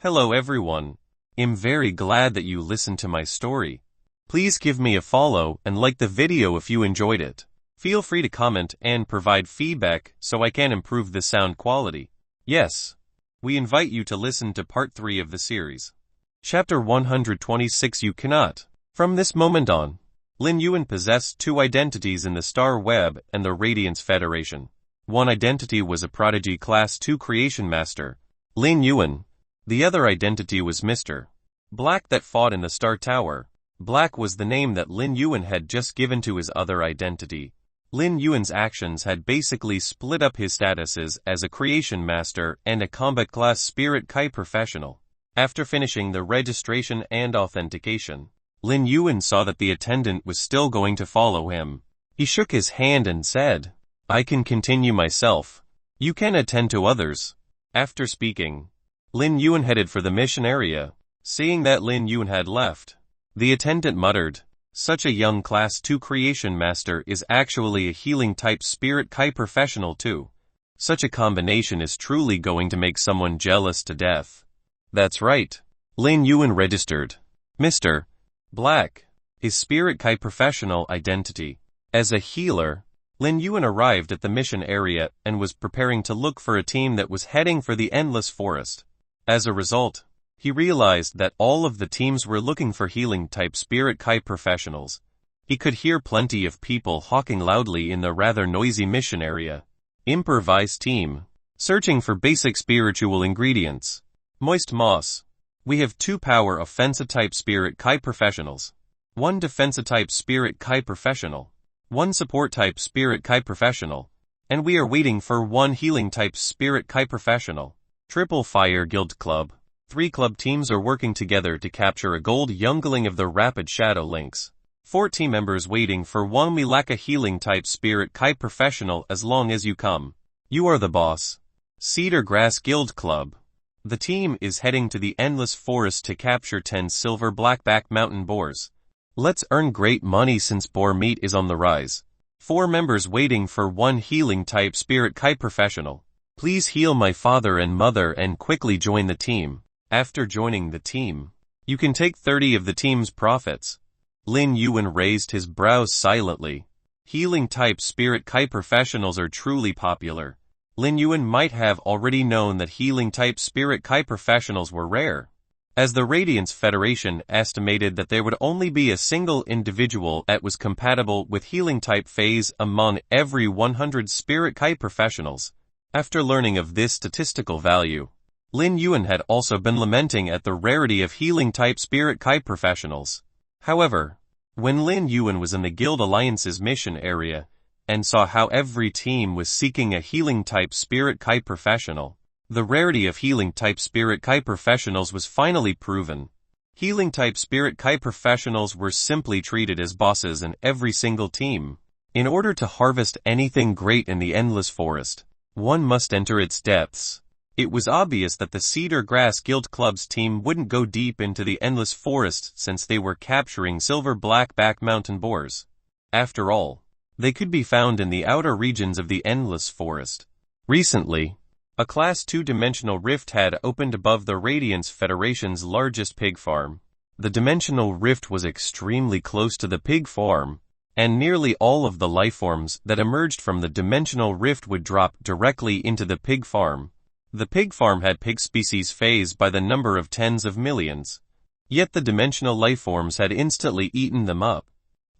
Hello everyone. I'm very glad that you listened to my story. Please give me a follow and like the video if you enjoyed it. Feel free to comment and provide feedback so I can improve the sound quality. Yes, we invite you to listen to part 3 of the series. Chapter 126 You Cannot. From this moment on, Lin Yuan possessed two identities in the Star Web and the Radiance Federation. One identity was a prodigy Class 2 creation master, Lin Yuan. The other identity was Mr. Black that fought in the Star Tower. Black was the name that Lin Yuan had just given to his other identity. Lin Yuan's actions had basically split up his statuses as a creation master and a combat class spirit Kai professional. After finishing the registration and authentication, Lin Yuan saw that the attendant was still going to follow him. He shook his hand and said, "I can continue myself. You can attend to others." After speaking, Lin Yuan headed for the mission area. Seeing that Lin Yuan had left, the attendant muttered, "Such a young Class 2 creation master is actually a healing type spirit Kai professional too. Such a combination is truly going to make someone jealous to death." That's right. Lin Yuan registered Mr. Black, his spirit Kai professional identity. As a healer, Lin Yuan arrived at the mission area and was preparing to look for a team that was heading for the Endless Forest. As a result, he realized that all of the teams were looking for healing type spirit Kai professionals. He could hear plenty of people hawking loudly in the rather noisy mission area. Improvised team, searching for basic spiritual ingredients. Moist moss. We have 2 power offensive type spirit Kai professionals, 1 defensive type spirit Kai professional, 1 support type spirit Kai professional, and we are waiting for 1 healing type spirit Kai professional. Triple Fire Guild Club. 3 club teams are working together to capture a gold youngling of the Rapid Shadow Links. 4 team members waiting for 1 We lack a healing type spirit Kai professional. As long as you come, you are the boss. Cedar Grass Guild Club. The team is heading to the Endless Forest to capture 10 silver blackback mountain boars. Let's earn great money since boar meat is on the rise. 4 members waiting for 1 healing type spirit Kai professional. Please heal my father and mother and quickly join the team. After joining the team, you can take 30 of the team's profits. Lin Yuan raised his brows silently. Healing type spirit Kai professionals are truly popular. Lin Yuan might have already known that healing type spirit Kai professionals were rare, as the Radiance Federation estimated that there would only be a single individual that was compatible with healing type phase among every 100 spirit Kai professionals. After learning of this statistical value, Lin Yuan had also been lamenting at the rarity of healing type spirit Kai professionals. However, when Lin Yuan was in the Guild Alliance's mission area, and saw how every team was seeking a healing type spirit Kai professional, the rarity of healing type spirit Kai professionals was finally proven. Healing type spirit Kai professionals were simply treated as bosses in every single team. In order to harvest anything great in the Endless Forest, one must enter its depths. It was obvious that the Cedar Grass Guild Club's team wouldn't go deep into the Endless Forest since they were capturing silver blackback mountain boars. After all, they could be found in the outer regions of the Endless Forest. Recently, a Class 2 dimensional rift had opened above the Radiance Federation's largest pig farm. The dimensional rift was extremely close to the pig farm, and nearly all of the lifeforms that emerged from the dimensional rift would drop directly into the pig farm. The pig farm had pig species phase by the number of tens of millions. Yet the dimensional lifeforms had instantly eaten them up.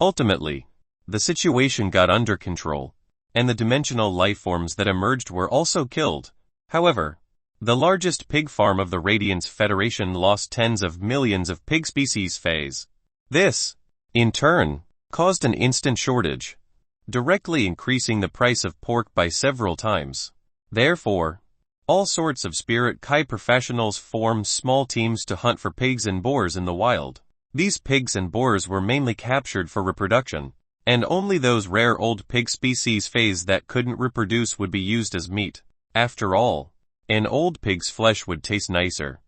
Ultimately, the situation got under control, and the dimensional lifeforms that emerged were also killed. However, the largest pig farm of the Radiance Federation lost tens of millions of pig species phase. This, in turn, caused an instant shortage, directly increasing the price of pork by several times. Therefore, all sorts of spirit Kai professionals formed small teams to hunt for pigs and boars in the wild. These pigs and boars were mainly captured for reproduction, and only those rare old pig species phase that couldn't reproduce would be used as meat. After all, an old pig's flesh would taste nicer.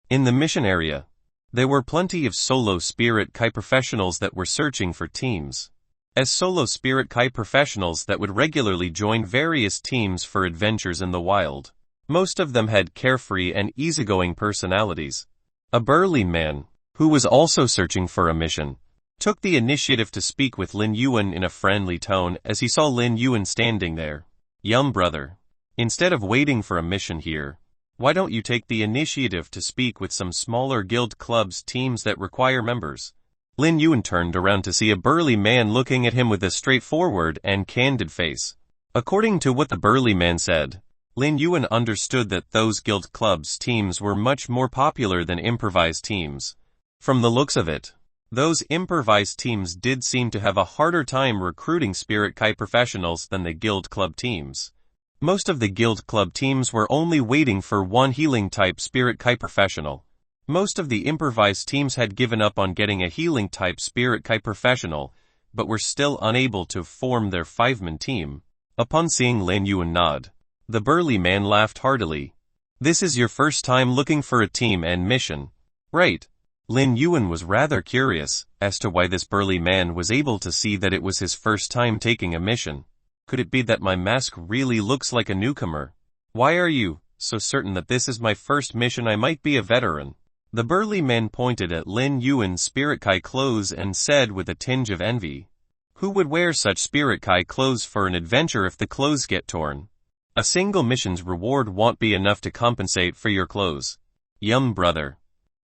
In the mission area, there were plenty of solo spirit Kai professionals that were searching for teams. As solo spirit Kai professionals that would regularly join various teams for adventures in the wild. Most of them had carefree and easygoing personalities. A burly man, who was also searching for a mission, took the initiative to speak with Lin Yuan in a friendly tone as he saw Lin Yuan standing there. Young brother, instead of waiting for a mission here, why don't you take the initiative to speak with some smaller guild clubs teams that require members? Lin Yuan turned around to see a burly man looking at him with a straightforward and candid face. According to what the burly man said, Lin Yuan understood that those guild clubs teams were much more popular than improvised teams. From the looks of it, those improvised teams did seem to have a harder time recruiting Spirit Kai professionals than the guild club teams. Most of the guild club teams were only waiting for one healing type Spirit Kai professional. Most of the improvised teams had given up on getting a healing type Spirit Kai professional, but were still unable to form their 5-man team. Upon seeing Lin Yuan nod, the burly man laughed heartily. This is your first time looking for a team and mission, right? Lin Yuan was rather curious as to why this burly man was able to see that it was his first time taking a mission. Could it be that my mask really looks like a newcomer? Why are you so certain that this is my first mission? I might be a veteran. The burly man pointed at Lin Yuan's Spirit Kai clothes and said with a tinge of envy, "Who would wear such Spirit Kai clothes for an adventure if the clothes get torn? A single mission's reward won't be enough to compensate for your clothes. Young brother,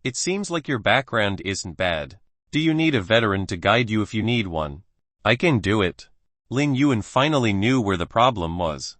it seems like your background isn't bad. Do you need a veteran to guide you if you need one? I can do it." Lin Yuan finally knew where the problem was.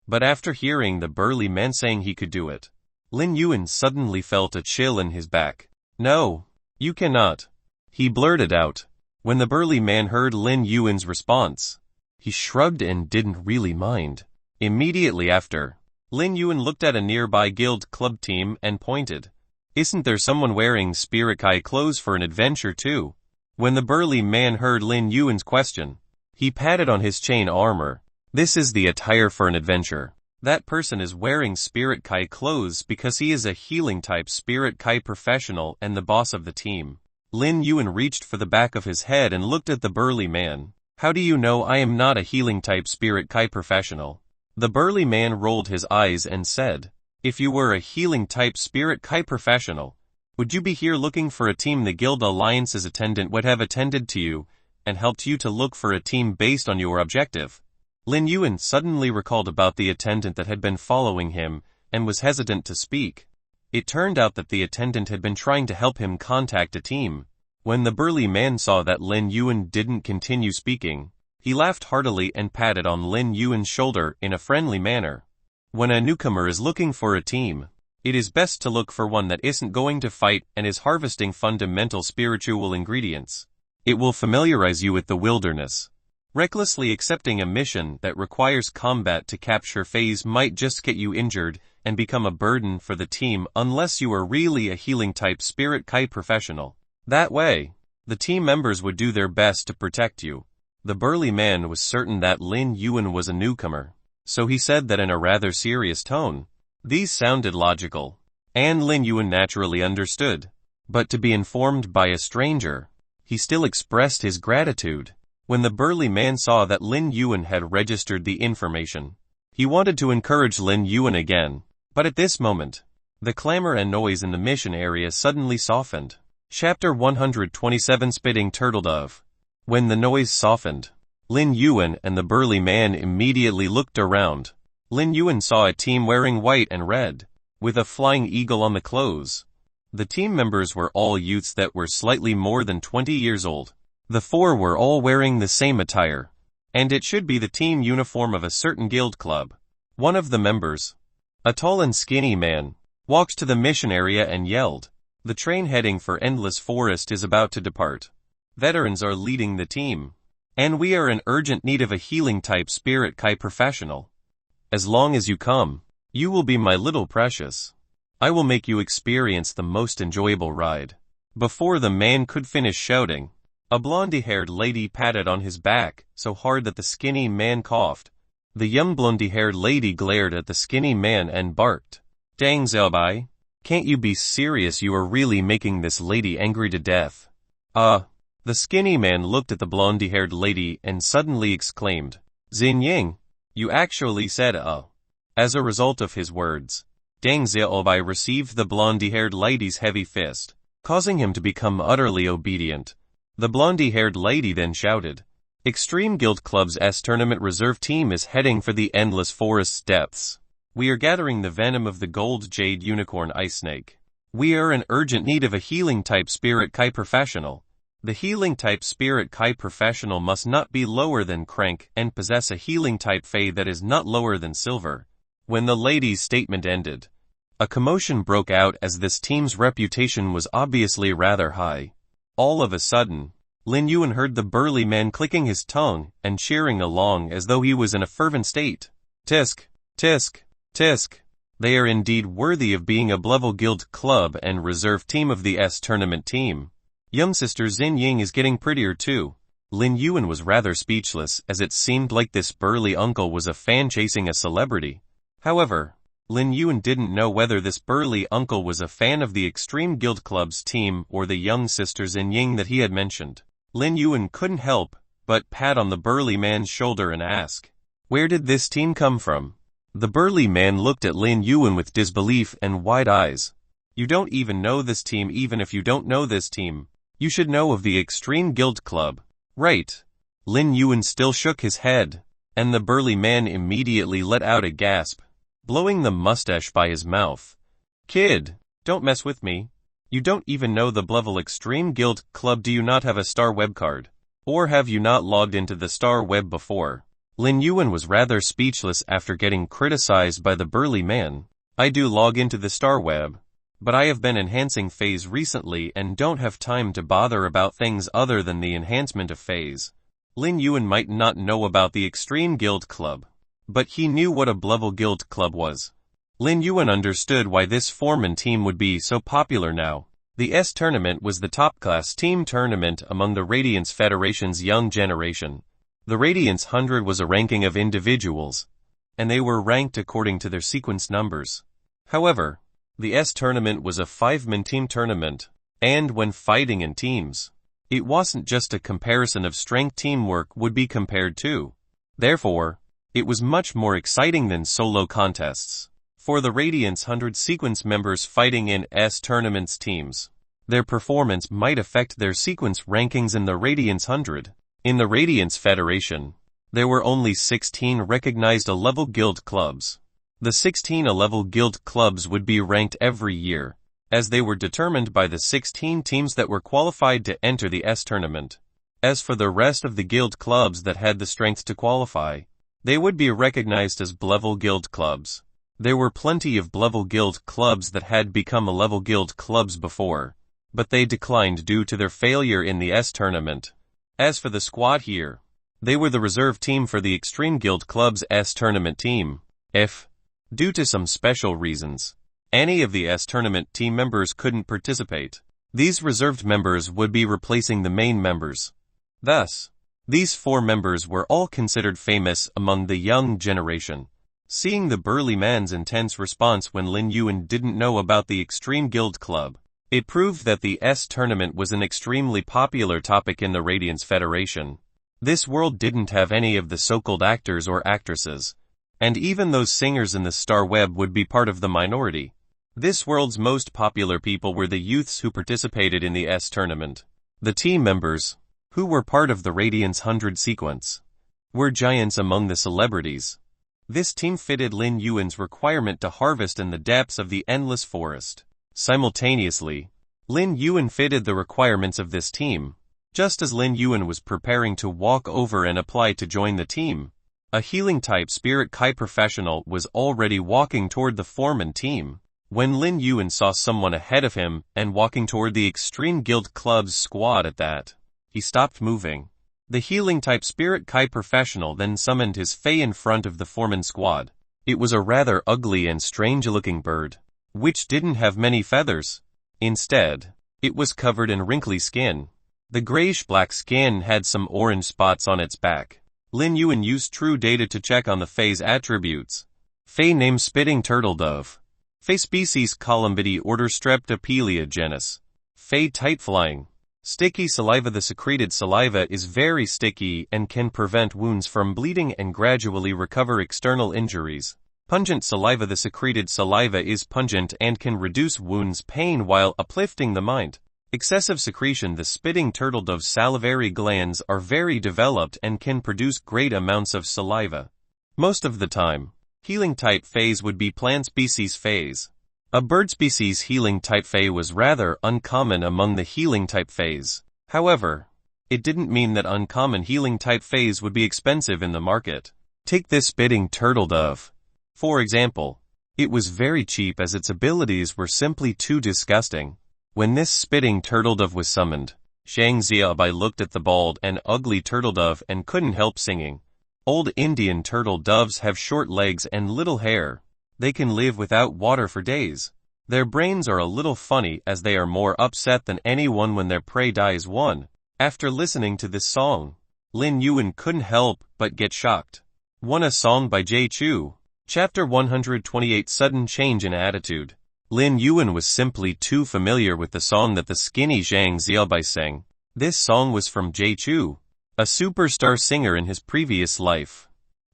But after hearing the burly man saying he could do it, Lin Yuan suddenly felt a chill in his back. "No, you cannot," he blurted out. When the burly man heard Lin Yuan's response, he shrugged and didn't really mind. Immediately after, Lin Yuan looked at a nearby guild club team and pointed. "Isn't there someone wearing Spirit Kai clothes for an adventure too?" When the burly man heard Lin Yuan's question, he patted on his chain armor. "This is the attire for an adventure. That person is wearing Spirit Kai clothes because he is a healing type Spirit Kai professional and the boss of the team." Lin Yuan reached for the back of his head and looked at the burly man. "How do you know I am not a healing type Spirit Kai professional?" The burly man rolled his eyes and said, "If you were a healing type Spirit Kai professional, would you be here looking for a team? The Guild Alliance's attendant would have attended to you and helped you to look for a team based on your objective." Lin Yuan suddenly recalled about the attendant that had been following him and was hesitant to speak. It turned out that the attendant had been trying to help him contact a team. When the burly man saw that Lin Yuan didn't continue speaking, he laughed heartily and patted on Lin Yuan's shoulder in a friendly manner. When a newcomer is looking for a team, it is best to look for one that isn't going to fight and is harvesting fundamental spiritual ingredients. It will familiarize you with the wilderness. Recklessly accepting a mission that requires combat to capture phase might just get you injured and become a burden for the team unless you are really a healing type Spirit Kai professional. That way, the team members would do their best to protect you. The burly man was certain that Lin Yuan was a newcomer, so he said that in a rather serious tone. These sounded logical, and Lin Yuan naturally understood. But to be informed by a stranger, he still expressed his gratitude. When the burly man saw that Lin Yuan had registered the information, he wanted to encourage Lin Yuan again. But at this moment, the clamor and noise in the mission area suddenly softened. Chapter 127 Spitting Turtle Dove. When the noise softened, Lin Yuan and the burly man immediately looked around. Lin Yuan saw a team wearing white and red, with a flying eagle on the clothes. The team members were all youths that were slightly more than 20 years old. The four were all wearing the same attire, and it should be the team uniform of a certain guild club. One of the members, a tall and skinny man, walked to the mission area and yelled, "The train heading for Endless Forest is about to depart. Veterans are leading the team, and we are in urgent need of a healing type Spirit Kai professional. As long as you come, you will be my little precious. I will make you experience the most enjoyable ride." Before the man could finish shouting, a blondie-haired lady patted on his back so hard that the skinny man coughed. The young blondie-haired lady glared at the skinny man and barked, "Dang Zhaobai, can't you be serious? You are really making this lady angry to death." The skinny man looked at the blondie-haired lady and suddenly exclaimed, "Xin Ying, you actually said As a result of his words, Deng Xiaobai received the blondie-haired lady's heavy fist, causing him to become utterly obedient. The blondie-haired lady then shouted, "Extreme Guild Club's tournament reserve team is heading for the endless forest's depths. We are gathering the venom of the gold jade unicorn ice snake. We are in urgent need of a healing-type spirit Kai professional. The healing-type spirit Kai professional must not be lower than crank and possess a healing-type Fey that is not lower than silver." When the lady's statement ended, a commotion broke out as this team's reputation was obviously rather high. All of a sudden, Lin Yuan heard the burly man clicking his tongue and cheering along as though he was in a fervent state. Tisk, tisk, tisk. They are indeed worthy of being a level guild club and reserve team of the tournament team. Young sister Xin Ying is getting prettier too. Lin Yuan was rather speechless as it seemed like this burly uncle was a fan chasing a celebrity. However, Lin Yuan didn't know whether this burly uncle was a fan of the Extreme Guild Club's team or the young sister Xin Ying that he had mentioned. Lin Yuan couldn't help but pat on the burly man's shoulder and ask, "Where did this team come from?" The burly man looked at Lin Yuan with disbelief and wide eyes. "You don't even know this team. Even if you don't know this team, you should know of the Extreme Guild Club, right?" Lin Yuan still shook his head, and the burly man immediately let out a gasp, blowing the mustache by his mouth. "Kid, don't mess with me. You don't even know the level Extreme Guild Club. Do you not have a Star Web card? Or have you not logged into the Star Web before?" Lin Yuan was rather speechless after getting criticized by the burly man. "I do log into the Star Web, but I have been enhancing phase recently and don't have time to bother about things other than the enhancement of phase." Lin Yuan might not know about the Extreme Guild Club, but he knew what a level guild club was. Lin Yuan understood why this foreman team would be so popular now. The tournament was the top-class team tournament among the Radiance Federation's young generation. The Radiance 100 was a ranking of individuals, and they were ranked according to their sequence numbers. However, the tournament was a 5-man team tournament, and when fighting in teams, it wasn't just a comparison of strength. Teamwork would be compared to. Therefore, it was much more exciting than solo contests. For the Radiance 100 sequence members fighting in tournaments teams, their performance might affect their sequence rankings in the Radiance 100. In the Radiance Federation, there were only 16 recognized A-level guild clubs. The 16 A-level guild clubs would be ranked every year, as they were determined by the 16 teams that were qualified to enter the tournament. As for the rest of the guild clubs that had the strength to qualify, they would be recognized as B-level guild clubs. There were plenty of B-level guild clubs that had become A-level guild clubs before, but they declined due to their failure in the tournament. As for the squad here, they were the reserve team for the Extreme Guild Club's tournament team. If, due to some special reasons, any of the tournament team members couldn't participate, these reserved members would be replacing the main members. Thus, these 4 members were all considered famous among the young generation. Seeing the burly man's intense response when Lin Yuan didn't know about the Extreme Guild Club, it proved that the tournament was an extremely popular topic in the Radiance Federation. This world didn't have any of the so-called actors or actresses, and even those singers in the Star Web would be part of the minority. This world's most popular people were the youths who participated in the tournament. The team members, who were part of the Radiance 100 sequence, were giants among the celebrities. This team fitted Lin Yuan's requirement to harvest in the depths of the endless forest. Simultaneously, Lin Yuan fitted the requirements of this team. Just as Lin Yuan was preparing to walk over and apply to join the team, a healing-type spirit Kai professional was already walking toward the foreman team. When Lin Yuan saw someone ahead of him and walking toward the Extreme Guild Club's squad at that, he stopped moving. The healing-type spirit Kai professional then summoned his Fey in front of the foreman squad. It was a rather ugly and strange-looking bird, which didn't have many feathers. Instead, it was covered in wrinkly skin. The grayish-black skin had some orange spots on its back. Lin Yuan used true data to check on the Fey's attributes. Fey name Spitting Turtle Dove. Fey species Columbidae order Streptopelia genus. Fey type Flying. Sticky saliva. The secreted saliva is very sticky and can prevent wounds from bleeding and gradually recover external injuries. Pungent saliva. The secreted saliva is pungent and can reduce wounds pain while uplifting the mind. Excessive secretion. The spitting turtledove's salivary glands are very developed and can produce great amounts of saliva. Most of the time, healing type phase would be plant species phase. A bird species healing type phase was rather uncommon among the healing type phase. However, it didn't mean that uncommon healing type phase would be expensive in the market. Take this spitting turtledove. For example, it was very cheap as its abilities were simply too disgusting. When this spitting turtledove was summoned, Zhang Xiaobai looked at the bald and ugly turtledove and couldn't help singing. Old Indian turtle doves have short legs and little hair. They can live without water for days. Their brains are a little funny as they are more upset than anyone when their prey dies. After listening to this song, Lin Yuan couldn't help but get shocked. A song by Jie Chu. Chapter 128. Sudden change in attitude. Lin Yuan was simply too familiar with the song that the skinny Zhang Xiaobai sang. This song was from Jie Chu, a superstar singer in his previous life.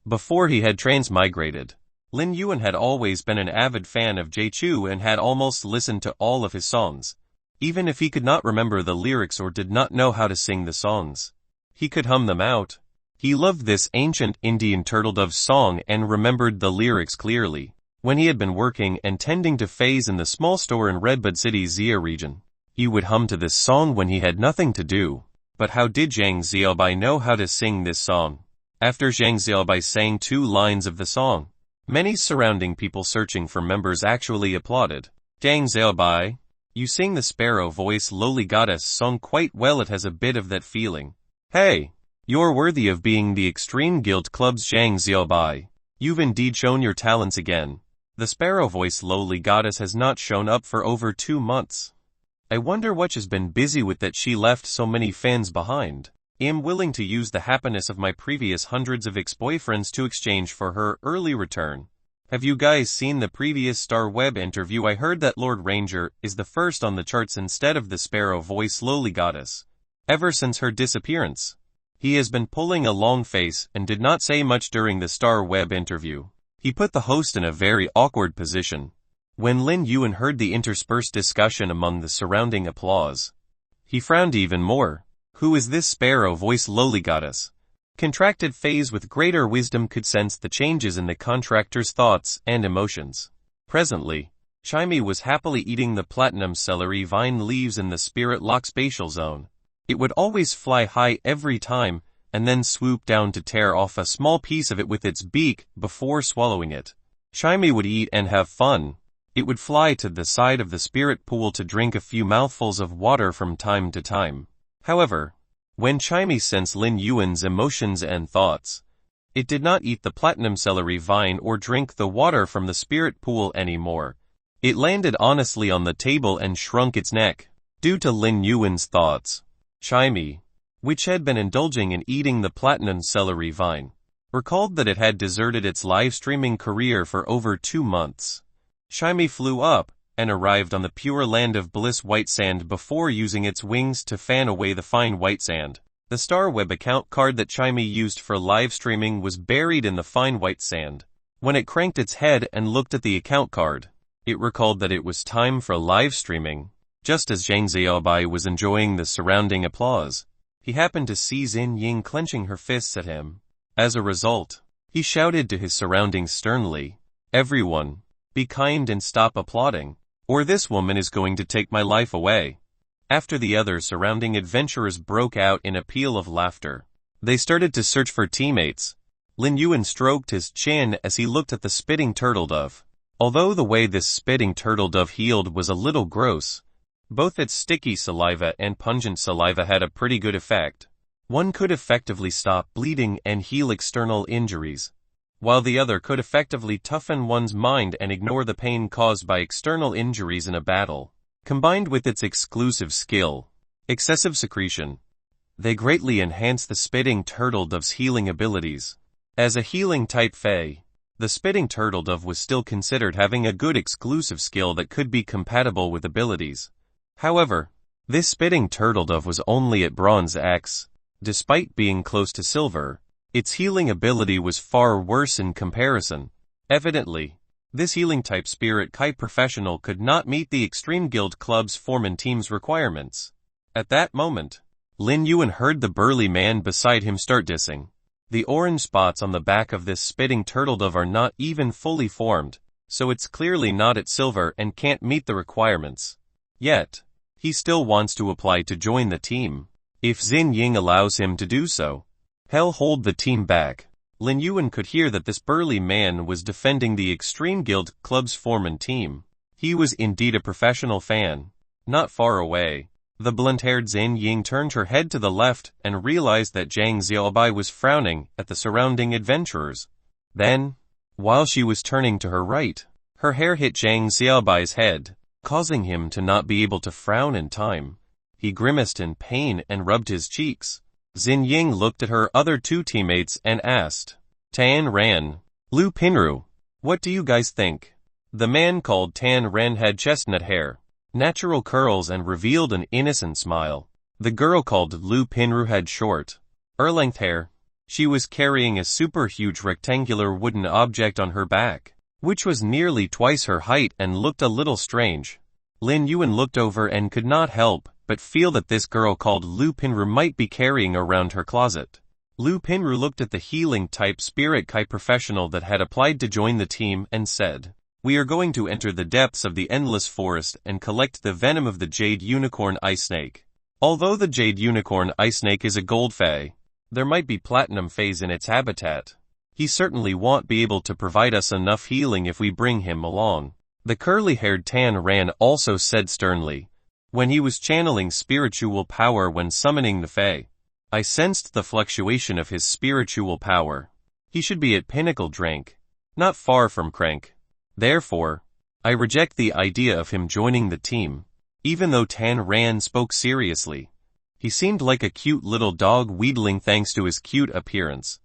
Before he had transmigrated, Lin Yuan had always been an avid fan of Jie Chu and had almost listened to all of his songs. Even if he could not remember the lyrics or did not know how to sing the songs, he could hum them out. He loved this ancient Indian turtledove song and remembered the lyrics clearly. When he had been working and tending to Faze in the small store in Redbud City Xia region, he would hum to this song when he had nothing to do. But how did Zhang Xiaobai know how to sing this song? After Zhang Xiaobai sang 2 lines of the song, many surrounding people searching for members actually applauded. Zhang Xiaobai, you sing the sparrow voice lowly goddess song quite well. It has a bit of that feeling. Hey, you're worthy of being the Extreme Guild Club's Zhang Xiaobai. You've indeed shown your talents again. The sparrow voice lowly goddess has not shown up for over 2 months. I wonder what she's been busy with that she left so many fans behind. I'm willing to use the happiness of my previous hundreds of ex-boyfriends to exchange for her early return. Have you guys seen the previous Star Web interview? I heard that Lord Ranger is the first on the charts instead of the sparrow voice lowly goddess. Ever since her disappearance, he has been pulling a long face and did not say much during the Star Web interview. He put the host in a very awkward position. When Lin Yuan heard the interspersed discussion among the surrounding applause, he frowned even more. Who is this sparrow voice lowly goddess? Contracted Phase with greater wisdom could sense the changes in the contractor's thoughts and emotions. Presently, Chimey was happily eating the platinum celery vine leaves in the spirit lock spatial zone. It would always fly high every time, and then swoop down to tear off a small piece of it with its beak before swallowing it. Chimey would eat and have fun. It would fly to the side of the spirit pool to drink a few mouthfuls of water from time to time. However, when Chimey sensed Lin Yuan's emotions and thoughts, it did not eat the platinum celery vine or drink the water from the spirit pool anymore. It landed honestly on the table and shrunk its neck. Due to Lin Yuan's thoughts, Chimey, which had been indulging in eating the platinum celery vine, recalled that it had deserted its live streaming career for over 2 months. Chimey flew up and arrived on the pure land of bliss white sand before using its wings to fan away the fine white sand. The Star Web account card that Chimey used for live streaming was buried in the fine white sand. When it cranked its head and looked at the account card, it recalled that it was time for live streaming. Just as Zhang Xiaobai was enjoying the surrounding applause, he happened to see Xin Ying clenching her fists at him. As a result, he shouted to his surroundings sternly, "Everyone, be kind and stop applauding, or this woman is going to take my life away." After the other surrounding adventurers broke out in a peal of laughter, they started to search for teammates. Lin Yuan stroked his chin as he looked at the spitting turtledove. Although the way this spitting turtledove healed was a little gross, both its sticky saliva and pungent saliva had a pretty good effect. One could effectively stop bleeding and heal external injuries, while the other could effectively toughen one's mind and ignore the pain caused by external injuries in a battle. Combined with its exclusive skill, excessive secretion, they greatly enhance the spitting turtledove's healing abilities. As a healing type Fae, the spitting turtledove was still considered having a good exclusive skill that could be compatible with abilities. However, this spitting turtledove was only at Bronze X. Despite being close to Silver, its healing ability was far worse in comparison. Evidently, this healing-type spirit kite professional could not meet the Extreme Guild Club's foreman team's requirements. At that moment, Lin Yuan heard the burly man beside him start dissing. The orange spots on the back of this spitting turtle dove are not even fully formed, so it's clearly not at silver and can't meet the requirements. Yet, he still wants to apply to join the team. If Xin Ying allows him to do so, he'll hold the team back. Lin Yuan could hear that this burly man was defending the Extreme Guild Club's foreman team. He was indeed a professional fan. Not far away, the blunt-haired Xin Ying turned her head to the left and realized that Zhang Xiaobai was frowning at the surrounding adventurers. Then, while she was turning to her right, her hair hit Zhang Xiaobai's head, causing him to not be able to frown in time. He grimaced in pain and rubbed his cheeks. Xin Ying looked at her other two teammates and asked, Tan Ran, Lu Pinru, what do you guys think? The man called Tan Ran had chestnut hair, natural curls and revealed an innocent smile. The girl called Lu Pinru had short, ear-length hair. She was carrying a super huge rectangular wooden object on her back, which was nearly twice her height and looked a little strange. Lin Yuan looked over and could not help but feel that this girl called Lu Pinru might be carrying around her closet. Lu Pinru looked at the healing-type spirit kite professional that had applied to join the team and said, We are going to enter the depths of the endless forest and collect the venom of the jade unicorn ice snake. Although the jade unicorn ice snake is a gold fae, there might be platinum faes in its habitat. He certainly won't be able to provide us enough healing if we bring him along. The curly-haired Tan Ran also said sternly, when he was channeling spiritual power when summoning the fae. I sensed the fluctuation of his spiritual power. He should be at pinnacle rank, not far from crank. Therefore, I reject the idea of him joining the team. Even though Tan Ran spoke seriously, he seemed like a cute little dog wheedling thanks to his cute appearance.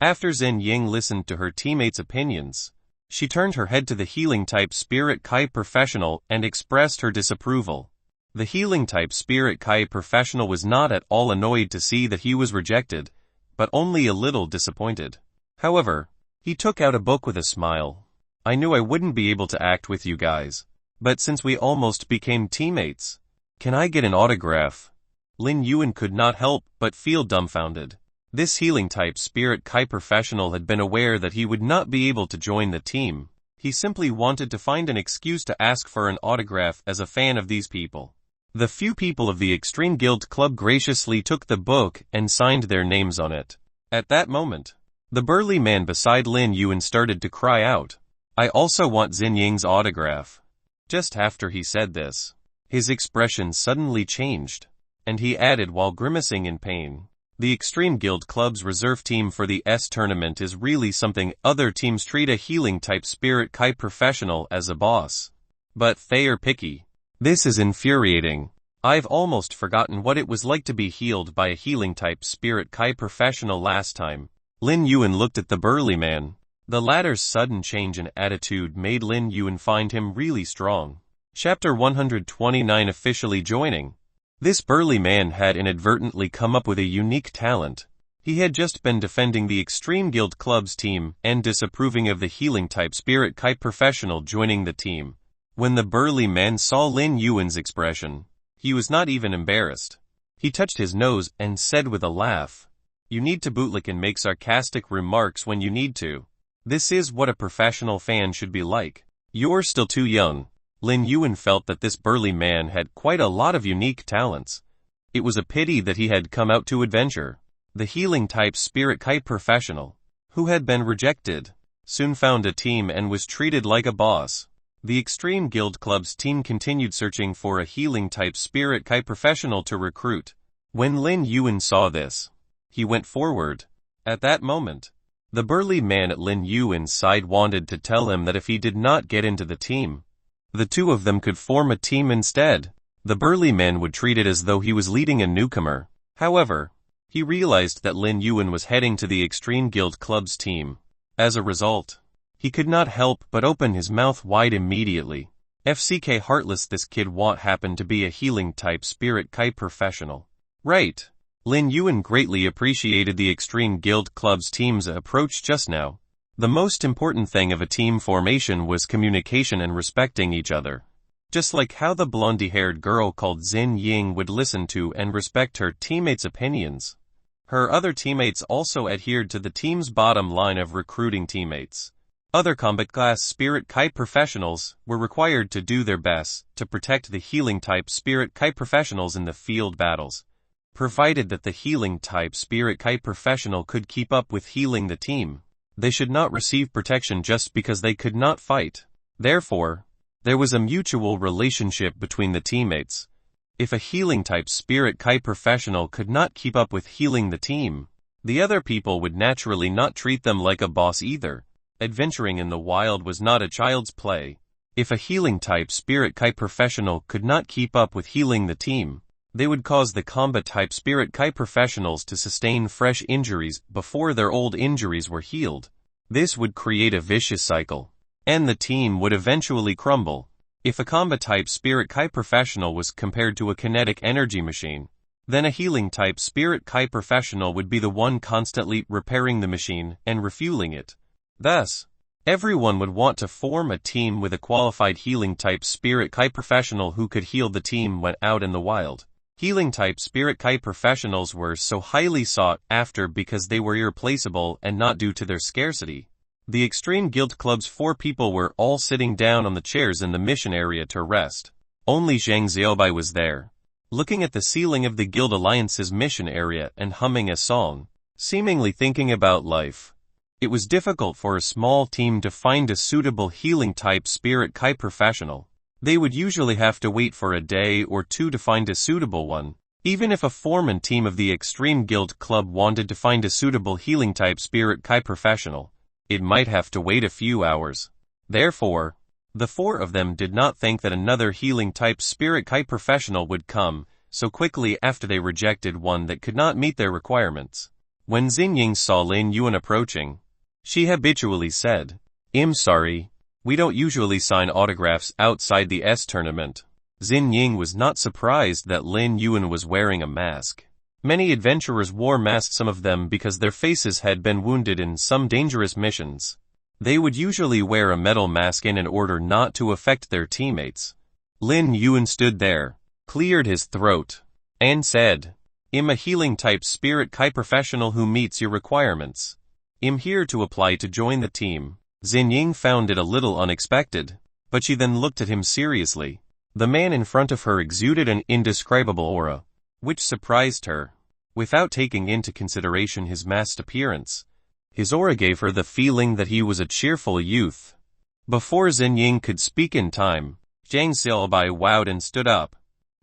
After Xin Ying listened to her teammates' opinions, she turned her head to the healing-type spirit kite professional and expressed her disapproval. The healing-type spirit kite professional was not at all annoyed to see that he was rejected, but only a little disappointed. However, he took out a book with a smile. I knew I wouldn't be able to act with you guys, but since we almost became teammates, can I get an autograph? Lin Yuan could not help but feel dumbfounded. This healing-type spirit kite professional had been aware that he would not be able to join the team. He simply wanted to find an excuse to ask for an autograph as a fan of these people. The few people of the Extreme Guild Club graciously took the book and signed their names on it. At that moment, the burly man beside Lin Yuan started to cry out, I also want Xin Ying's autograph. Just after he said this, his expression suddenly changed, and he added while grimacing in pain, the Extreme Guild Club's reserve team for the S tournament is really something. Other teams treat a healing-type spirit kite professional as a boss. But they are picky. This is infuriating. I've almost forgotten what it was like to be healed by a healing-type spirit kite professional last time. Lin Yuan looked at the burly man. The latter's sudden change in attitude made Lin Yuan find him really strong. Chapter 129 Officially Joining. This burly man had inadvertently come up with a unique talent. He had just been defending the Extreme Guild Club's team and disapproving of the healing-type spirit kite professional joining the team. When the burly man saw Lin Yuan's expression, he was not even embarrassed. He touched his nose and said with a laugh, You need to bootlick and make sarcastic remarks when you need to. This is what a professional fan should be like. You're still too young. Lin Yuan felt that this burly man had quite a lot of unique talents. It was a pity that he had come out to adventure. The healing-type spirit kite professional, who had been rejected, soon found a team and was treated like a boss. The Extreme Guild Club's team continued searching for a healing-type spirit kite professional to recruit. When Lin Yuan saw this, he went forward. At that moment, the burly man at Lin Yuan's side wanted to tell him that if he did not get into the team, the two of them could form a team instead. The burly man would treat it as though he was leading a newcomer. However, he realized that Lin Yuan was heading to the Extreme Guild Club's team. As a result, he could not help but open his mouth wide immediately. FCK heartless, this kid won't happen to be a healing-type spirit kite professional. Right. Lin Yuan greatly appreciated the Extreme Guild Club's team's approach just now. The most important thing of a team formation was communication and respecting each other. Just like how the blondie-haired girl called Xin Ying would listen to and respect her teammates' opinions, her other teammates also adhered to the team's bottom line of recruiting teammates. Other combat class spirit kite professionals were required to do their best to protect the healing type spirit kite professionals in the field battles, provided that the healing type spirit kite professional could keep up with healing the team. They should not receive protection just because they could not fight. Therefore, there was a mutual relationship between the teammates. If a healing type spirit kite professional could not keep up with healing the team, the other people would naturally not treat them like a boss either. Adventuring in the wild was not a child's play. If a healing type spirit kite professional could not keep up with healing the team, they would cause the combat type spirit kite professionals to sustain fresh injuries before their old injuries were healed. This would create a vicious cycle, and the team would eventually crumble. If a combat type spirit kite professional was compared to a kinetic energy machine, then a healing type spirit kite professional would be the one constantly repairing the machine and refueling it. Thus, everyone would want to form a team with a qualified healing type spirit kite professional who could heal the team when out in the wild. Healing type spirit kite professionals were so highly sought after because they were irreplaceable and not due to their scarcity. The Extreme Guild Club's 4 people were all sitting down on the chairs in the mission area to rest. Only Zhang Xiaobai was there, looking at the ceiling of the Guild Alliance's mission area and humming a song, seemingly thinking about life. It was difficult for a small team to find a suitable healing type spirit kite professional. They would usually have to wait for a day or two to find a suitable one. Even if a foreman team of the Extreme Guild Club wanted to find a suitable healing type spirit kite professional, it might have to wait a few hours. Therefore, the 4 of them did not think that another healing type spirit kite professional would come so quickly after they rejected one that could not meet their requirements. When Xingying saw Lin Yuan approaching, she habitually said, "I'm sorry. We don't usually sign autographs outside the S tournament." Xingying was not surprised that Lin Yuan was wearing a mask. Many adventurers wore masks, some of them because their faces had been wounded in some dangerous missions. They would usually wear a metal mask in order not to affect their teammates. Lin Yuan stood there, cleared his throat, and said, "I'm a healing type spirit kite professional who meets your requirements. I'm here to apply to join the team." Xingying found it a little unexpected, but she then looked at him seriously. The man in front of her exuded an indescribable aura, which surprised her. Without taking into consideration his masked appearance, his aura gave her the feeling that he was a cheerful youth. Before Xingying could speak in time, Zhang Xiaobai wowed and stood up.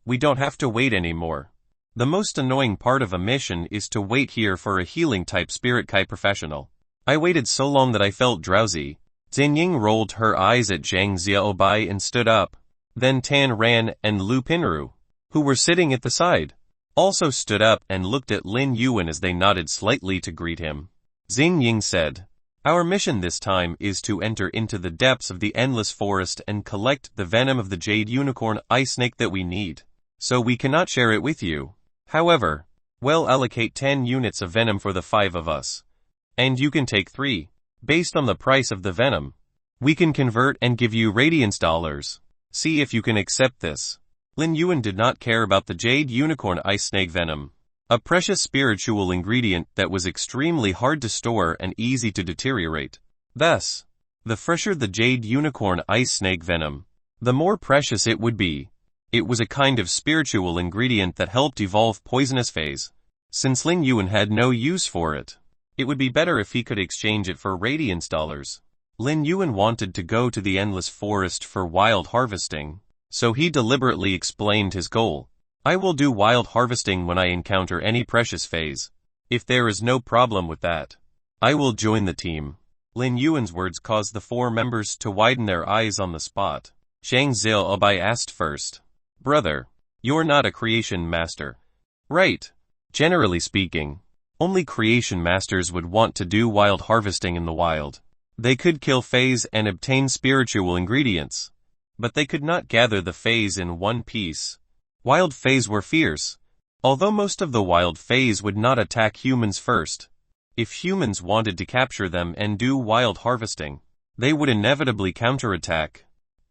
"We don't have to wait anymore. The most annoying part of a mission is to wait here for a healing type spirit kite professional. I waited so long that I felt drowsy." Xingying rolled her eyes at Zhang Xiaobai and stood up. Then Tan Ran and Lu Pinru, who were sitting at the side, also stood up and looked at Lin Yuan as they nodded slightly to greet him. Xingying said, "Our mission this time is to enter into the depths of the endless forest and collect the venom of the jade unicorn ice snake that we need, so we cannot share it with you. However, we'll allocate 10 units of venom for the 5 of us. And you can take 3, based on the price of the venom. We can convert and give you radiance dollars. See if you can accept this." Lin Yuan did not care about the jade unicorn ice snake venom, a precious spiritual ingredient that was extremely hard to store and easy to deteriorate. Thus, the fresher the jade unicorn ice snake venom, the more precious it would be. It was a kind of spiritual ingredient that helped evolve poisonous phase. Since Lin Yuan had no use for it, it would be better if he could exchange it for radiance dollars. Lin Yuan wanted to go to the endless forest for wild harvesting, so he deliberately explained his goal. "I will do wild harvesting when I encounter any precious phase. If there is no problem with that, I will join the team." Lin Yuan's words caused the 4 members to widen their eyes on the spot. Zhang Xiaobai asked first, "Brother, you're not a creation master, right?" Generally speaking, only creation masters would want to do wild harvesting in the wild. They could kill phase and obtain spiritual ingredients, but they could not gather the phase in one piece. Wild phase were fierce. Although most of the wild phase would not attack humans first, If humans wanted to capture them and do wild harvesting, they would inevitably counterattack.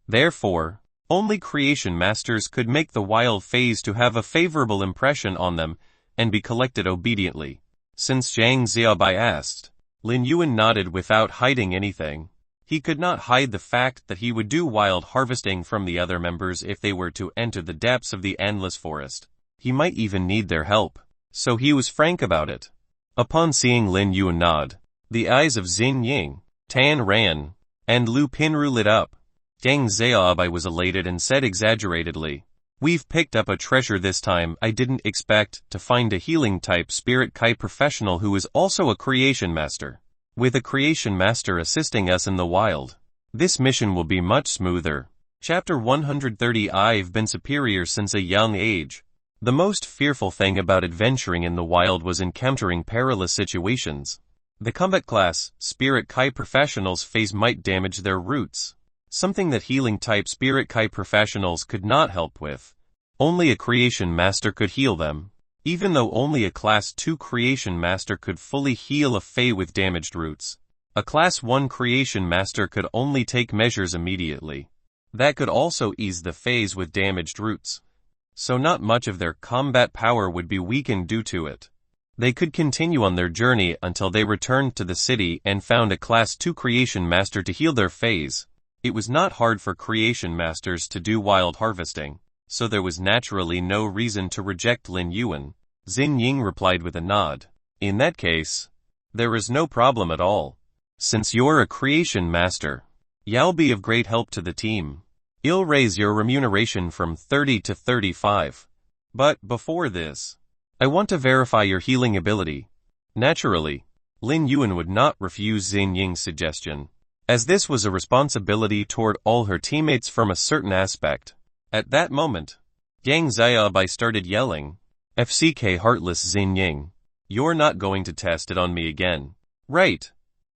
Therefore, only creation masters could make the wild phase to have a favorable impression on them and be collected obediently. Since Zhang Xiaobai asked, Lin Yuan nodded without hiding anything. He could not hide the fact that he would do wild harvesting from the other members if they were to enter the depths of the endless forest. He might even need their help, so he was frank about it. Upon seeing Lin Yuan nod, the eyes of Xin Ying, Tan Ran, and Lu Pinru lit up. Zhang Xiaobai was elated and said exaggeratedly, "We've picked up a treasure this time. I didn't expect to find a healing-type spirit Kai professional who is also a creation master. With a creation master assisting us in the wild, this mission will be much smoother." Chapter 130. I've been superior since a young age. The most fearful thing about adventuring in the wild was encountering perilous situations. The combat class, Spirit Kai professionals phase might damage their roots, something that healing-type Spirit Kai professionals could not help with. Only a creation master could heal them. Even though only a Class 2 creation master could fully heal a Fae with damaged roots, a Class 1 creation master could only take measures immediately. That could also ease the Faes with damaged roots, so not much of their combat power would be weakened due to it. They could continue on their journey until they returned to the city and found a Class 2 creation master to heal their Faes. It was not hard for creation masters to do wild harvesting, so there was naturally no reason to reject Lin Yuan. Xin Ying replied with a nod. In that case, there is no problem at all. Since you're a creation master, you'll be of great help to the team. I'll raise your remuneration from 30 to 35. But before this, I want to verify your healing ability. Naturally, Lin Yuan would not refuse Xin Ying's suggestion, as this was a responsibility toward all her teammates from a certain aspect. At that moment, Zhang Xiaobai started yelling, "FCK heartless Xin Ying, you're not going to test it on me again, right?"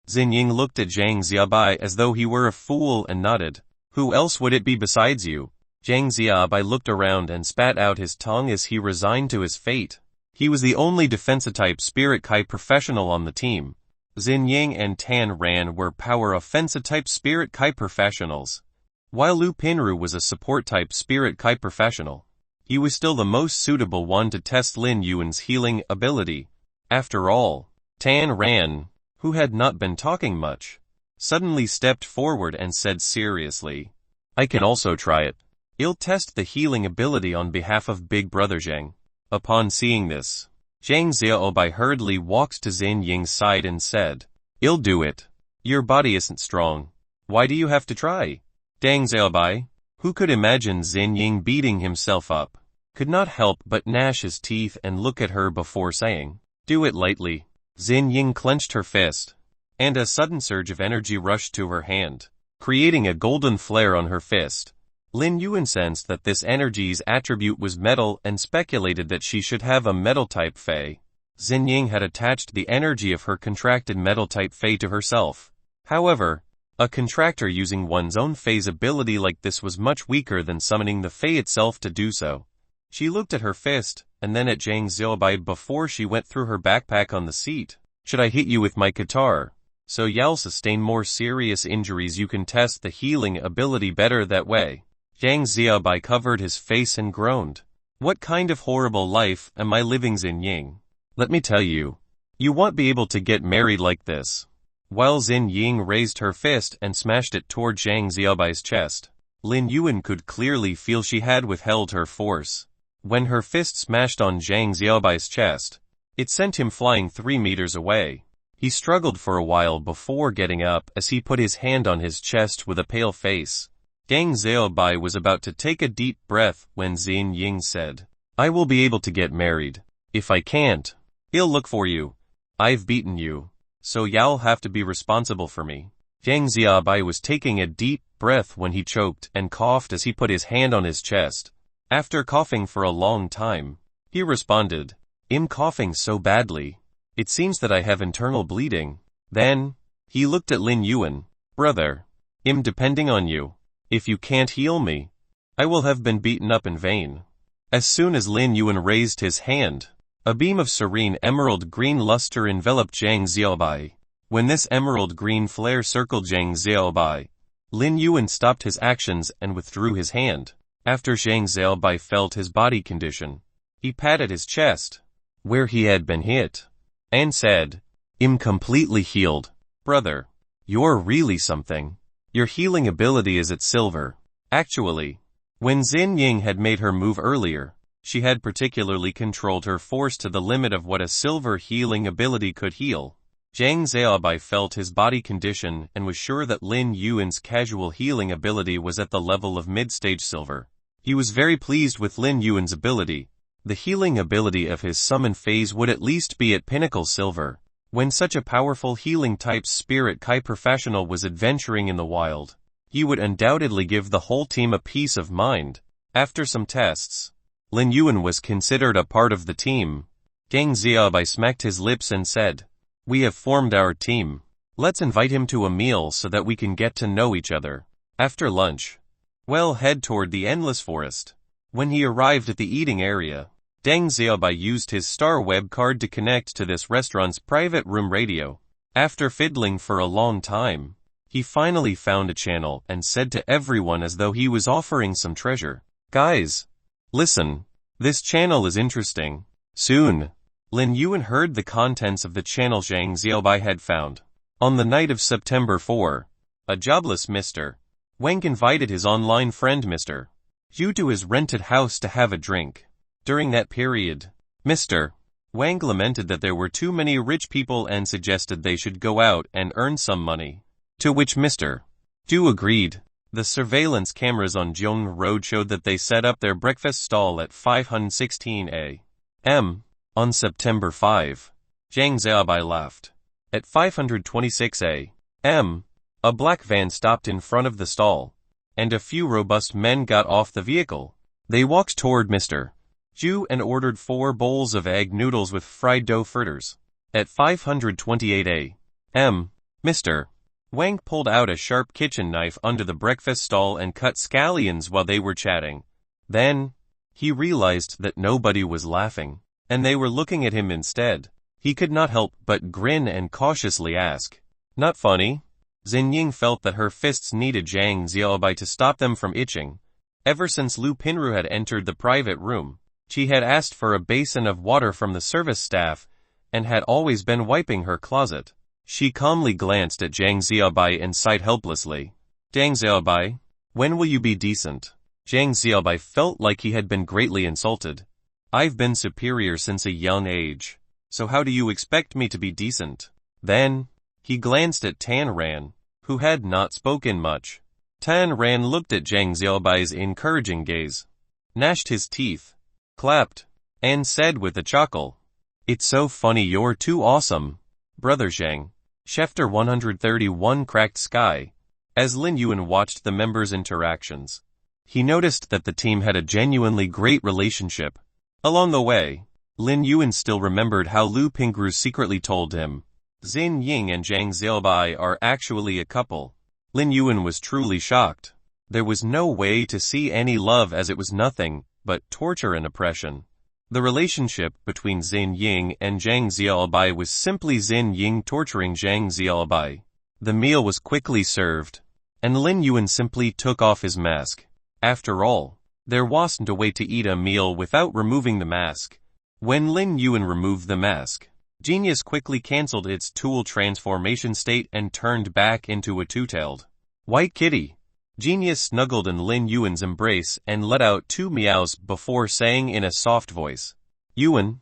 Xin Ying looked at Zhang Xiaobai as though he were a fool and nodded. "Who else would it be besides you?" Zhang Xiaobai looked around and spat out his tongue as he resigned to his fate. He was the only defensive-type Spirit Kai professional on the team. Xin Ying and Tan Ran were power offensive-type Spirit Kai professionals, while Lu Pinru was a support-type Spirit Kai professional. He was still the most suitable one to test Lin Yuan's healing ability. After all, Tan Ran, who had not been talking much, suddenly stepped forward and said seriously, "I can also try it. I'll test the healing ability on behalf of Big Brother Zhang." Upon seeing this, Zhang Xiaobai hurriedly walked to Xin Ying's side and said, "I'll do it. Your body isn't strong. Why do you have to try?" Zhang Xiaobai, who could imagine Xin Ying beating himself up, could not help but gnash his teeth and look at her before saying, "Do it lightly." Xin Ying clenched her fist, and a sudden surge of energy rushed to her hand, creating a golden flare on her fist. Lin Yuan sensed that this energy's attribute was metal and speculated that she should have a metal-type Fae. Xin Ying had attached the energy of her contracted metal-type Fae to herself. However, a contractor using one's own Fae's ability like this was much weaker than summoning the Fae itself to do so. She looked at her fist, and then at Zhang Xiaobai before she went through her backpack on the seat. "Should I hit you with my guitar? So you'll sustain more serious injuries. You can test the healing ability better that way." Zhang Xiaobai covered his face and groaned. "What kind of horrible life am I living, Xin Ying? Let me tell you, you won't be able to get married like this." While Xin Ying raised her fist and smashed it toward Zhang Xiaobai's chest, Lin Yuan could clearly feel she had withheld her force. When her fist smashed on Zhang Xiaobai's chest, it sent him flying 3 meters away. He struggled for a while before getting up as he put his hand on his chest with a pale face. Zhang Xiaobai was about to take a deep breath when Xin Ying said, "I will be able to get married. If I can't, I'll look for you. I've beaten you, so you'll have to be responsible for me." Zhang Xiaobai was taking a deep breath when he choked and coughed as he put his hand on his chest. After coughing for a long time, he responded, "I'm coughing so badly. It seems that I have internal bleeding." Then, he looked at Lin Yuan. "Brother, I'm depending on you. If you can't heal me, I will have been beaten up in vain." As soon as Lin Yuan raised his hand, A beam of serene emerald green luster enveloped Zhang Xiaobai. When this emerald green flare circled Zhang Xiaobai, Lin Yuan stopped his actions and withdrew his hand. After Zhang Xiaobai felt his body condition, he patted his chest, where he had been hit, and said, "I'm completely healed. Brother, you're really something. Your healing ability is at silver." Actually, when Xin Ying had made her move earlier, she had particularly controlled her force to the limit of what a silver healing ability could heal. Zhang Xiaobai felt his body condition and was sure that Lin Yuan's casual healing ability was at the level of mid-stage silver. He was very pleased with Lin Yuan's ability. The healing ability of his summon phase would at least be at pinnacle silver. When such a powerful healing type spirit Kai professional was adventuring in the wild, he would undoubtedly give the whole team a peace of mind. After some tests, Lin Yuan was considered a part of the team. Zhang Xiaobai smacked his lips and said, "We have formed our team. Let's invite him to a meal so that we can get to know each other." After lunch, we'll head toward the endless forest. When he arrived at the eating area, Zhang Xiaobai used his star web card to connect to this restaurant's private room radio. After fiddling for a long time, he finally found a channel and said to everyone as though he was offering some treasure, "Guys, listen, this channel is interesting." Soon, Lin Yuan heard the contents of the channel Zhang Xiaobai had found. On the night of September 4, a jobless Mr. Wang invited his online friend Mr. Yu to his rented house to have a drink. During that period, Mr. Wang lamented that there were too many rich people and suggested they should go out and earn some money. To which Mr. Yu agreed. The surveillance cameras on Zhong Road showed that they set up their breakfast stall at 5:16 a.m. On September 5, Zhang Xiaobai laughed. At 5:26 a.m., a black van stopped in front of the stall, and a few robust men got off the vehicle. They walked toward Mr. Yu and ordered 4 bowls of egg noodles with fried dough fritters. At 5:28 a.m., Mr. Wang pulled out a sharp kitchen knife under the breakfast stall and cut scallions while they were chatting. Then, he realized that nobody was laughing, and they were looking at him instead. He could not help but grin and cautiously ask, "Not funny?" Xin Ying felt that her fists needed Zhang Xiaobai to stop them from itching. Ever since Lu Pinru had entered the private room, she had asked for a basin of water from the service staff, and had always been wiping her closet. She calmly glanced at Zhang Xiaobai and sighed helplessly. "Zhang Xiaobai, when will you be decent?" Zhang Xiaobai felt like he had been greatly insulted. "I've been superior since a young age, so how do you expect me to be decent?" Then, he glanced at Tan Ran, who had not spoken much. Tan Ran looked at Zhang Xiaobai's encouraging gaze, gnashed his teeth, clapped, and said with a chuckle, "It's so funny, you're too awesome, Brother Zhang." Chapter 131 Cracked Sky. As Lin Yuan watched the members' interactions, he noticed that the team had a genuinely great relationship. Along the way, Lin Yuan still remembered how Lu Pingru secretly told him, "Xin Ying and Zhang Xiaobai are actually a couple." Lin Yuan was truly shocked. There was no way to see any love, as it was nothing but torture and oppression. The relationship between Xin Ying and Zhang Xiaobai was simply Xin Ying torturing Zhang Xiaobai. The meal was quickly served, and Lin Yuan simply took off his mask. After all, there wasn't a way to eat a meal without removing the mask. When Lin Yuan removed the mask, Genius quickly cancelled its tool transformation state and turned back into a two-tailed white kitty. Genius snuggled in Lin Yuan's embrace and let out 2 meows before saying in a soft voice, "Yuan,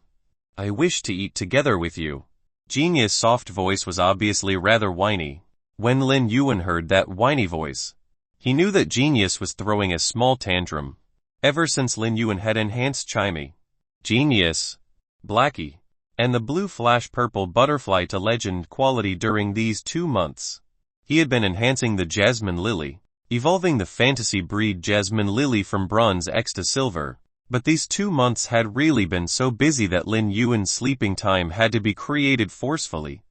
I wish to eat together with you." Genius' soft voice was obviously rather whiny. When Lin Yuan heard that whiny voice, he knew that Genius was throwing a small tantrum. Ever since Lin Yuan had enhanced Chimey, Genius, Blackie, and the blue flash purple butterfly to legend quality during these 2 months, he had been enhancing the Jasmine Lily, evolving the fantasy breed Jasmine Lily from Bronze X to Silver. But these 2 months had really been so busy that Lin Yuan's sleeping time had to be created forcefully.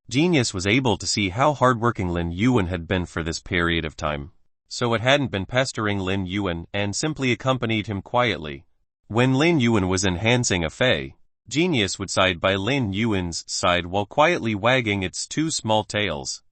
Genius was able to see how hardworking Lin Yuan had been for this period of time, so it hadn't been pestering Lin Yuan and simply accompanied him quietly. When Lin Yuan was enhancing a Fae, Genius would side by Lin Yuan's side while quietly wagging its two small tails.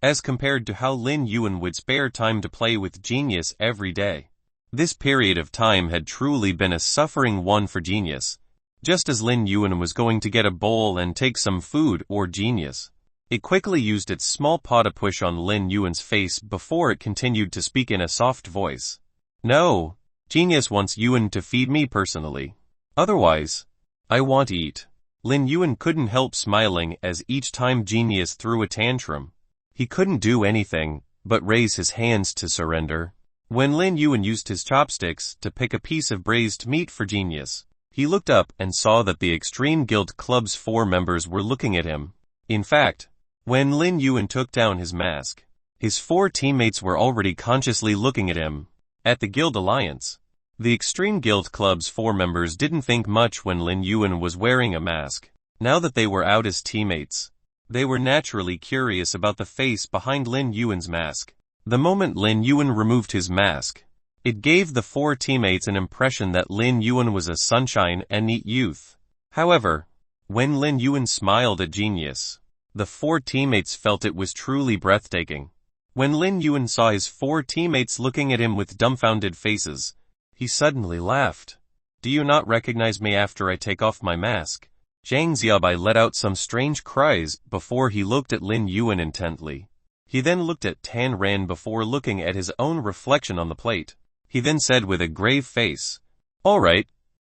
As compared to how Lin Yuan would spare time to play with Genius every day. This period of time had truly been a suffering one for Genius. Just as Lin Yuan was going to get a bowl and take some food or Genius, it quickly used its small paw to push on Lin Yuan's face before it continued to speak in a soft voice. No, Genius wants Yuan to feed me personally. Otherwise, I want to eat. Lin Yuan couldn't help smiling as each time Genius threw a tantrum. He couldn't do anything but raise his hands to surrender. When Lin Yuan used his chopsticks to pick a piece of braised meat for Genius, he looked up and saw that the Extreme Guild Club's 4 members were looking at him. In fact, when Lin Yuan took down his mask, his 4 teammates were already consciously looking at him. At the Guild Alliance, the Extreme Guild Club's 4 members didn't think much when Lin Yuan was wearing a mask. Now that they were out as teammates, they were naturally curious about the face behind Lin Yuan's mask. The moment Lin Yuan removed his mask, it gave the 4 teammates an impression that Lin Yuan was a sunshine and neat youth. However, when Lin Yuan smiled at Genius, the 4 teammates felt it was truly breathtaking. When Lin Yuan saw his 4 teammates looking at him with dumbfounded faces, he suddenly laughed. Do you not recognize me after I take off my mask? Zhang Xiaobai let out some strange cries before he looked at Lin Yuan intently. He then looked at Tan Ran before looking at his own reflection on the plate. He then said with a grave face, "All right,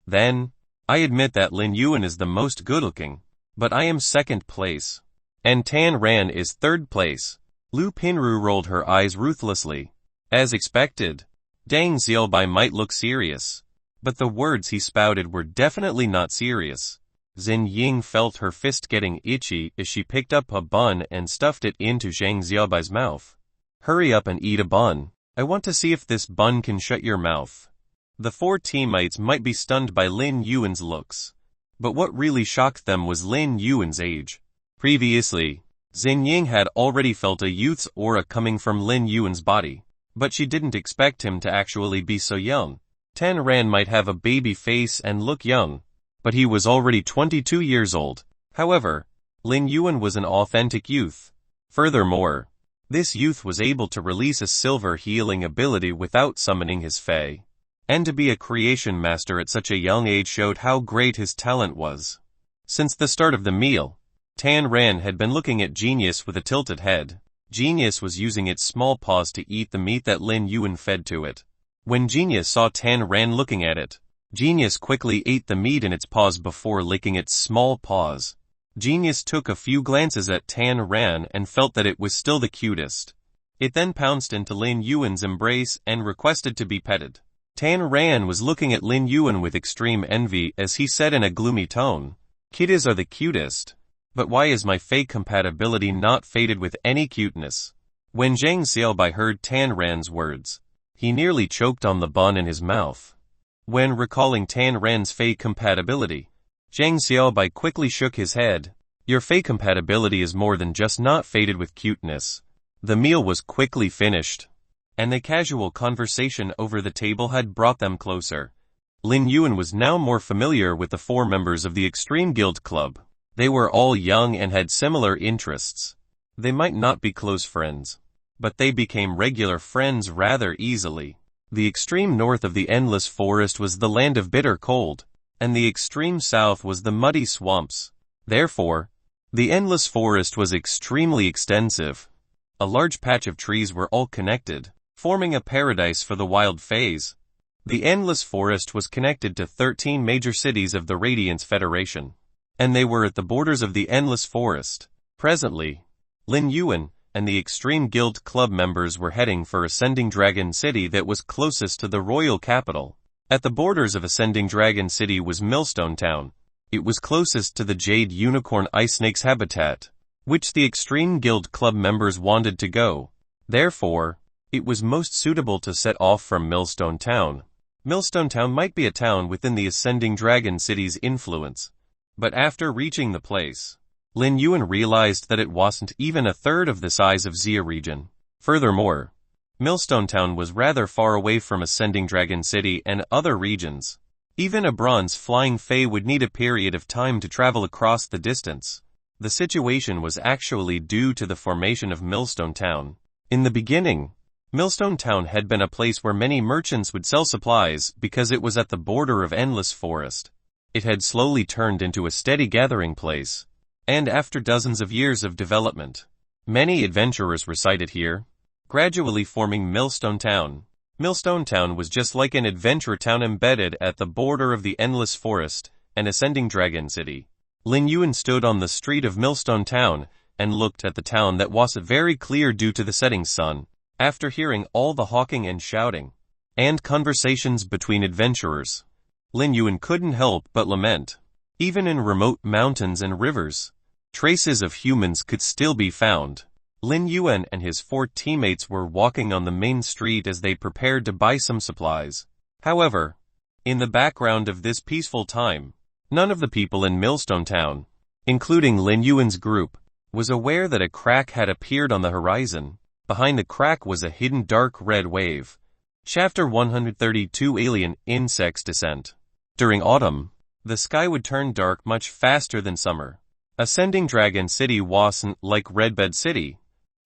then, I admit that Lin Yuan is the most good-looking, but I am 2nd place. And Tan Ran is 3rd place." Lu Pinru rolled her eyes ruthlessly. As expected, Deng Xiaobai might look serious, but the words he spouted were definitely not serious. Xin Ying felt her fist getting itchy as she picked up a bun and stuffed it into Zhang Xiaobai's mouth. Hurry up and eat a bun. I want to see if this bun can shut your mouth. The 4 teammates might be stunned by Lin Yuan's looks, but what really shocked them was Lin Yuan's age. Previously, Xin Ying had already felt a youth's aura coming from Lin Yuan's body, but she didn't expect him to actually be so young. Tan Ran might have a baby face and look young, but he was already 22 years old. However, Lin Yuan was an authentic youth. Furthermore, this youth was able to release a silver healing ability without summoning his fae. And to be a creation master at such a young age showed how great his talent was. Since the start of the meal, Tan Ran had been looking at Genius with a tilted head. Genius was using its small paws to eat the meat that Lin Yuan fed to it. When Genius saw Tan Ran looking at it, Genius quickly ate the meat in its paws before licking its small paws. Genius took a few glances at Tan Ran and felt that it was still the cutest. It then pounced into Lin Yuan's embrace and requested to be petted. Tan Ran was looking at Lin Yuan with extreme envy as he said in a gloomy tone, "Kitties are the cutest, but why is my fey compatibility not fated with any cuteness?" When Zhang Xiaobai heard Tan Ran's words, he nearly choked on the bun in his mouth. When recalling Tan Ran's fey compatibility, Zhang Xiaobai quickly shook his head. Your fey compatibility is more than just not fated with cuteness. The meal was quickly finished, and the casual conversation over the table had brought them closer. Lin Yuan was now more familiar with the 4 members of the Extreme Guild Club. They were all young and had similar interests. They might not be close friends, but they became regular friends rather easily. The extreme north of the endless forest was the land of bitter cold, and the extreme south was the muddy swamps. Therefore, the endless forest was extremely extensive. A large patch of trees were all connected, forming a paradise for the wild fays. The endless forest was connected to 13 major cities of the Radiance Federation, and they were at the borders of the endless forest. Presently, Lin Yuan and the Extreme Guild Club members were heading for Ascending Dragon City that was closest to the royal capital. At the borders of Ascending Dragon City was Millstone Town. It was closest to the Jade Unicorn Ice Snake's habitat, which the Extreme Guild Club members wanted to go. Therefore, it was most suitable to set off from Millstone Town. Millstone Town might be a town within the Ascending Dragon City's influence, but after reaching the place, Lin Yuan realized that it wasn't even a third of the size of Xia region. Furthermore, Millstone Town was rather far away from Ascending Dragon City and other regions. Even a bronze flying fae would need a period of time to travel across the distance. The situation was actually due to the formation of Millstone Town. In the beginning, Millstone Town had been a place where many merchants would sell supplies because it was at the border of endless forest. It had slowly turned into a steady gathering place, and after dozens of years of development, many adventurers resided here, gradually forming Millstone Town. Millstone Town was just like an adventure town embedded at the border of the endless forest, an ascending dragon city. Lin Yuan stood on the street of Millstone Town and looked at the town that was very clear due to the setting sun. After hearing all the hawking and shouting, and conversations between adventurers, Lin Yuan couldn't help but lament. Even in remote mountains and rivers, traces of humans could still be found. Lin Yuan and his 4 teammates were walking on the main street as they prepared to buy some supplies. However, in the background of this peaceful time, none of the people in Millstone Town, including Lin Yuan's group, was aware that a crack had appeared on the horizon. Behind the crack was a hidden dark red wave. Chapter 132 Alien Insects Descent. During autumn, the sky would turn dark much faster than summer. Ascending Dragon City wasn't like Redbed City,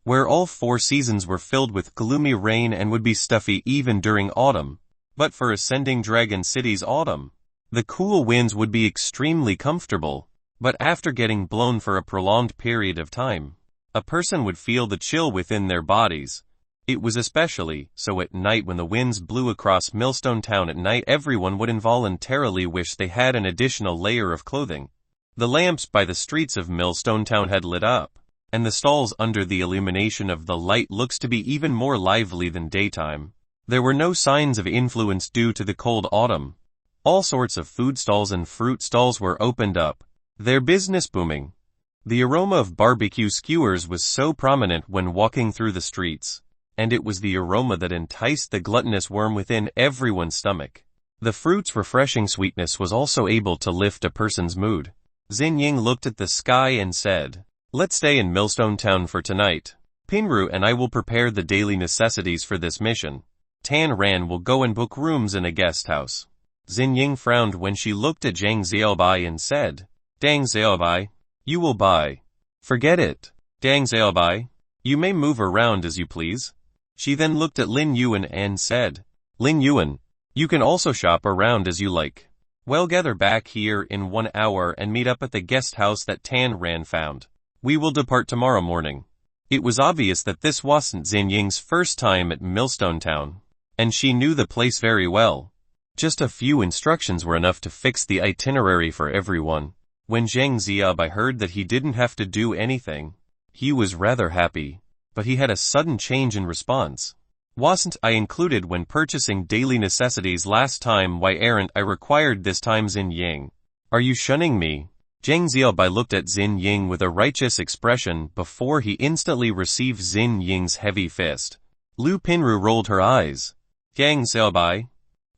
where all 4 seasons were filled with gloomy rain and would be stuffy even during autumn. But for Ascending Dragon City's autumn, the cool winds would be extremely comfortable. But after getting blown for a prolonged period of time, a person would feel the chill within their bodies. It was especially so at night. When the winds blew across Millstone Town at night, everyone would involuntarily wish they had an additional layer of clothing. The lamps by the streets of Millstone Town had lit up, and the stalls under the illumination of the light looks to be even more lively than daytime. There were no signs of influence due to the cold autumn. All sorts of food stalls and fruit stalls were opened up, their business booming. The aroma of barbecue skewers was so prominent when walking through the streets, and it was the aroma that enticed the gluttonous worm within everyone's stomach. The fruit's refreshing sweetness was also able to lift a person's mood. Xin Ying looked at the sky and said, "Let's stay in Millstone Town for tonight. Pinru and I will prepare the daily necessities for this mission. Tan Ran will go and book rooms in a guest house." Xin Ying frowned when she looked at Zhang Xiaobai and said, "Dang Xiaobai, you will buy. Forget it. Dang Xiaobai, you may move around as you please." She then looked at Lin Yuan and said, "Lin Yuan, you can also shop around as you like. Well, gather back here in 1 hour and meet up at the guest house that Tan Ran found. We will depart tomorrow morning." It was obvious that this wasn't Xin Ying's first time at Millstone Town, and she knew the place very well. Just a few instructions were enough to fix the itinerary for everyone. When Zhang Xiaobai heard that he didn't have to do anything, he was rather happy, but he had a sudden change in response. "Wasn't I included when purchasing daily necessities last time? Why aren't I required this time, Xin Ying? Are you shunning me?" Zhang Xiaobai looked at Xin Ying with a righteous expression before he instantly received Xin Ying's heavy fist. Lu Pinru rolled her eyes. "Zhang Xiaobai,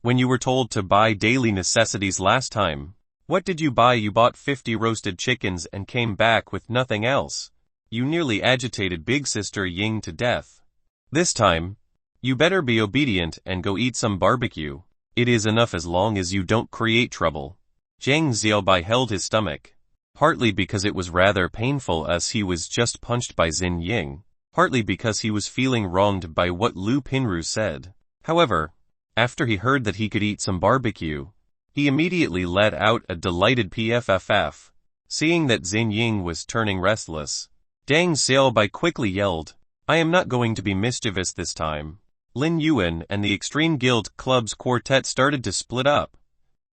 when you were told to buy daily necessities last time, what did you buy? You bought 50 roasted chickens and came back with nothing else. You nearly agitated Big Sister Ying to death. This time, you better be obedient and go eat some barbecue. It is enough as long as you don't create trouble." Zhang Xiaobai held his stomach, partly because it was rather painful as he was just punched by Xin Ying, partly because he was feeling wronged by what Lu Pinru said. However, after he heard that he could eat some barbecue, he immediately let out a delighted pff. Seeing that Xin Ying was turning restless, Zhang Xiaobai quickly yelled, "I am not going to be mischievous this time." Lin Yuan and the Extreme Guild Club's quartet started to split up.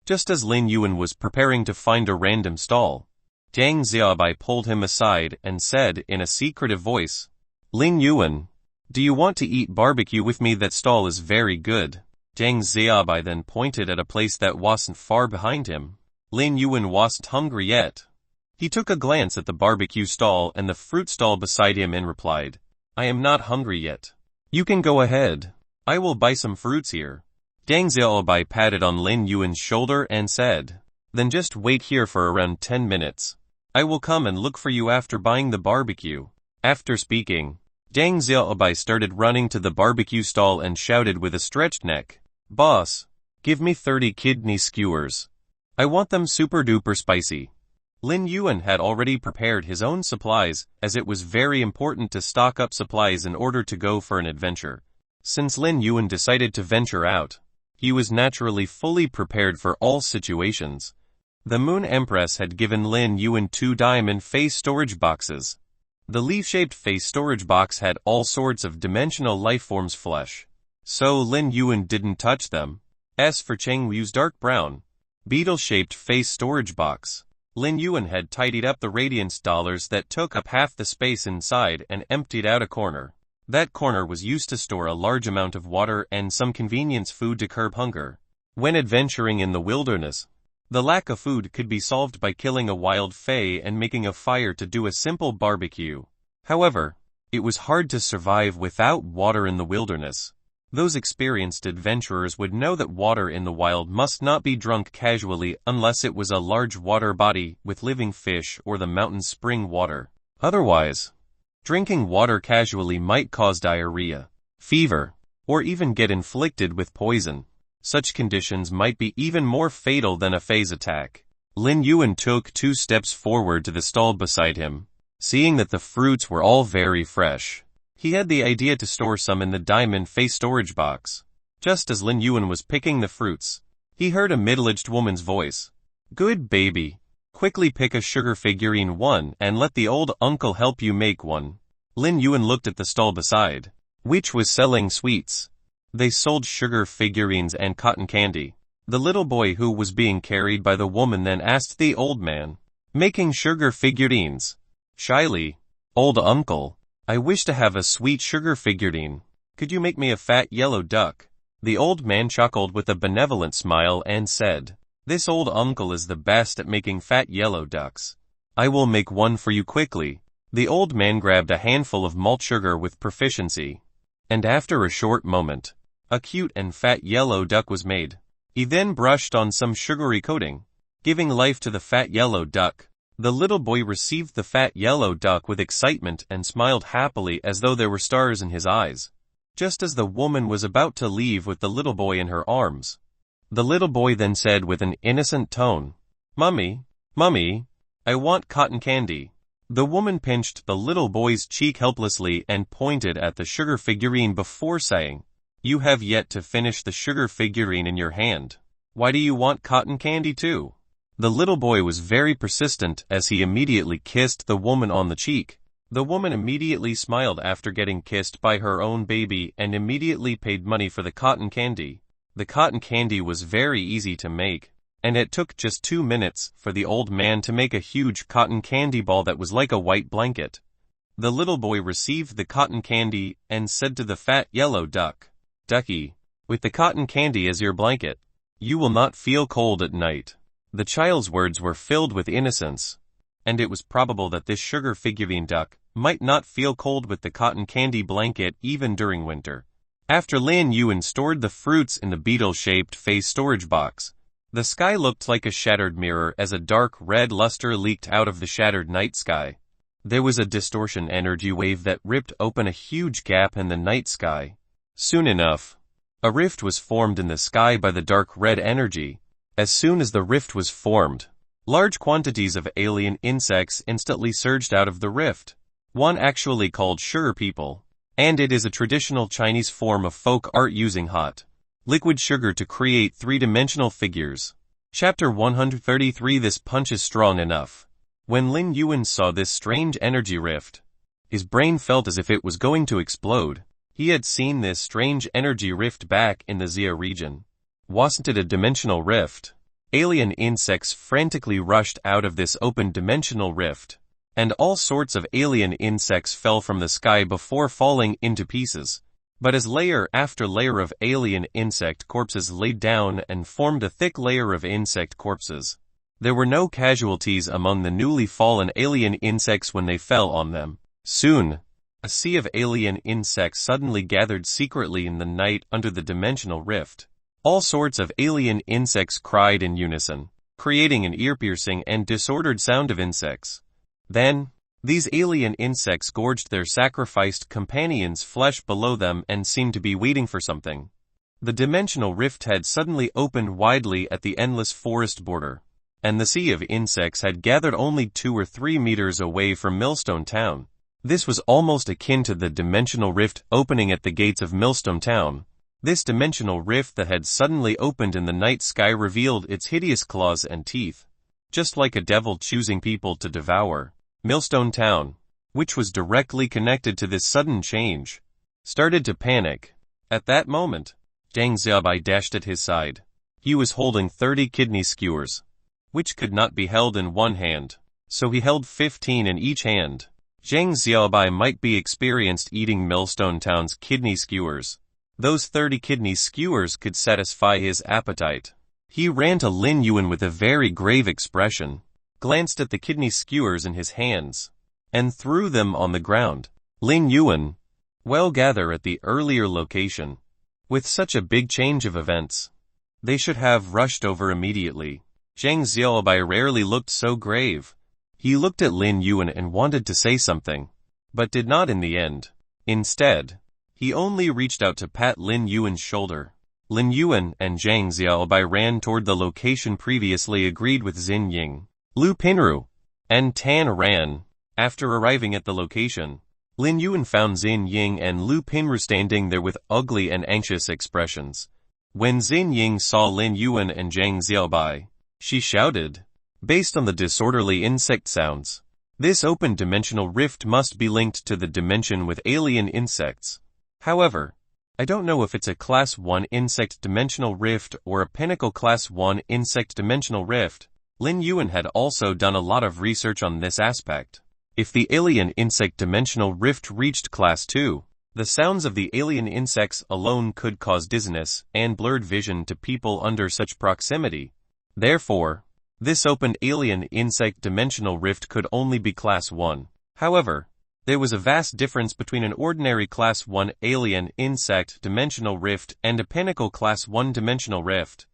Just as Lin Yuan was preparing to find a random stall, Zhang Xiaobai pulled him aside and said in a secretive voice, "Lin Yuan, do you want to eat barbecue with me? That stall is very good." Zhang Xiaobai then pointed at a place that wasn't far behind him. Lin Yuan wasn't hungry yet. He took a glance at the barbecue stall and the fruit stall beside him and replied, "I am not hungry yet. You can go ahead. I will buy some fruits here." Zhang Xiaobai patted on Lin Yuan's shoulder and said, "Then just wait here for around 10 minutes. I will come and look for you after buying the barbecue." After speaking, Zhang Xiaobai started running to the barbecue stall and shouted with a stretched neck, "Boss, Give me 30 kidney skewers. I want them super duper spicy. Lin Yuan had already prepared his own supplies, as it was very important to stock up supplies in order to go for an adventure. Since Lin Yuan decided to venture out, he was naturally fully prepared for all situations. The Moon Empress had given Lin Yuan 2 diamond face storage boxes. The leaf-shaped face storage box had all sorts of dimensional lifeforms flesh, so Lin Yuan didn't touch them. As for Cheng Wu's dark brown, beetle-shaped face storage box, Lin Yuan had tidied up the radiance dollars that took up half the space inside and emptied out a corner. That corner was used to store a large amount of water and some convenience food to curb hunger. When adventuring in the wilderness, the lack of food could be solved by killing a wild fae and making a fire to do a simple barbecue. However, it was hard to survive without water in the wilderness. Those experienced adventurers would know that water in the wild must not be drunk casually unless it was a large water body with living fish or the mountain spring water. Otherwise, drinking water casually might cause diarrhea, fever, or even get inflicted with poison. Such conditions might be even more fatal than a phase attack. Lin Yuan took 2 steps forward to the stall beside him, seeing that the fruits were all very fresh. He had the idea to store some in the diamond face storage box. Just as Lin Yuan was picking the fruits, he heard a middle-aged woman's voice. Good baby. Quickly pick a sugar figurine 1 and let the old uncle help you make one. Lin Yuan looked at the stall beside, which was selling sweets. They sold sugar figurines and cotton candy. The little boy who was being carried by the woman then asked the old man, making sugar figurines. Shyly, old uncle, I wish to have a sweet sugar figurine. Could you make me a fat yellow duck? The old man chuckled with a benevolent smile and said, This old uncle is the best at making fat yellow ducks. I will make one for you quickly. The old man grabbed a handful of malt sugar with proficiency, and after a short moment, a cute and fat yellow duck was made. He then brushed on some sugary coating, giving life to the fat yellow duck. The little boy received the fat yellow duck with excitement and smiled happily as though there were stars in his eyes. Just as the woman was about to leave with the little boy in her arms, the little boy then said with an innocent tone, Mummy, Mummy, I want cotton candy. The woman pinched the little boy's cheek helplessly and pointed at the sugar figurine before saying, You have yet to finish the sugar figurine in your hand. Why do you want cotton candy too? The little boy was very persistent as he immediately kissed the woman on the cheek. The woman immediately smiled after getting kissed by her own baby and immediately paid money for the cotton candy. The cotton candy was very easy to make, and it took just 2 minutes for the old man to make a huge cotton candy ball that was like a white blanket. The little boy received the cotton candy and said to the fat yellow duck, Ducky, with the cotton candy as your blanket, you will not feel cold at night. The child's words were filled with innocence, and it was probable that this sugar figurine duck might not feel cold with the cotton candy blanket even during winter. After Lin Yuan stored the fruits in the beetle-shaped face storage box, the sky looked like a shattered mirror as a dark red luster leaked out of the shattered night sky. There was a distortion energy wave that ripped open a huge gap in the night sky. Soon enough, a rift was formed in the sky by the dark red energy. As soon as the rift was formed, large quantities of alien insects instantly surged out of the rift. One actually called sugar people, and it is a traditional Chinese form of folk art using hot, liquid sugar to create 3-dimensional figures. Chapter 133 This punch is strong enough. When Lin Yuan saw this strange energy rift, his brain felt as if it was going to explode. He had seen this strange energy rift back in the Xia region. Wasn't it a dimensional rift? Alien insects frantically rushed out of this open dimensional rift, and all sorts of alien insects fell from the sky before falling into pieces. But as layer after layer of alien insect corpses laid down and formed a thick layer of insect corpses, there were no casualties among the newly fallen alien insects when they fell on them. Soon, a sea of alien insects suddenly gathered secretly in the night under the dimensional rift. All sorts of alien insects cried in unison, creating an ear-piercing and disordered sound of insects. Then, these alien insects gorged their sacrificed companions' flesh below them and seemed to be waiting for something. The dimensional rift had suddenly opened widely at the endless forest border, and the sea of insects had gathered only 2 or 3 meters away from Millstone Town. This was almost akin to the dimensional rift opening at the gates of Millstone Town. This dimensional rift that had suddenly opened in the night sky revealed its hideous claws and teeth, just like a devil choosing people to devour. Millstone Town, which was directly connected to this sudden change, started to panic. At that moment, Zhang Xiaobai dashed at his side. He was holding 30 kidney skewers, which could not be held in one hand, so he held 15 in each hand. Zhang Xiaobai might be experienced eating Millstone Town's kidney skewers. Those 30 kidney skewers could satisfy his appetite. He ran to Lin Yuan with a very grave expression, glanced at the kidney skewers in his hands, and threw them on the ground. Lin Yuan, well gather at the earlier location. With such a big change of events, they should have rushed over immediately. Zhang Xiaobai rarely looked so grave. He looked at Lin Yuan and wanted to say something, but did not in the end. Instead, he only reached out to pat Lin Yuan's shoulder. Lin Yuan and Zhang Xiaobai ran toward the location previously agreed with Xin Ying, Lu Pinru, and Tan Ran. After arriving at the location, Lin Yuan found Xin Ying and Lu Pinru standing there with ugly and anxious expressions. When Xin Ying saw Lin Yuan and Zhang Xiaobai, she shouted, based on the disorderly insect sounds, "This open dimensional rift must be linked to the dimension with alien insects. However, I don't know if it's a Class 1 insect dimensional rift or a Pinnacle Class 1 insect dimensional rift." Lin Yuan had also done a lot of research on this aspect. If the alien insect dimensional rift reached Class 2, the sounds of the alien insects alone could cause dizziness and blurred vision to people under such proximity. Therefore, this opened alien insect dimensional rift could only be Class 1. However, there was a vast difference between an ordinary Class 1 alien insect dimensional rift and a Pinnacle Class 1 dimensional rift.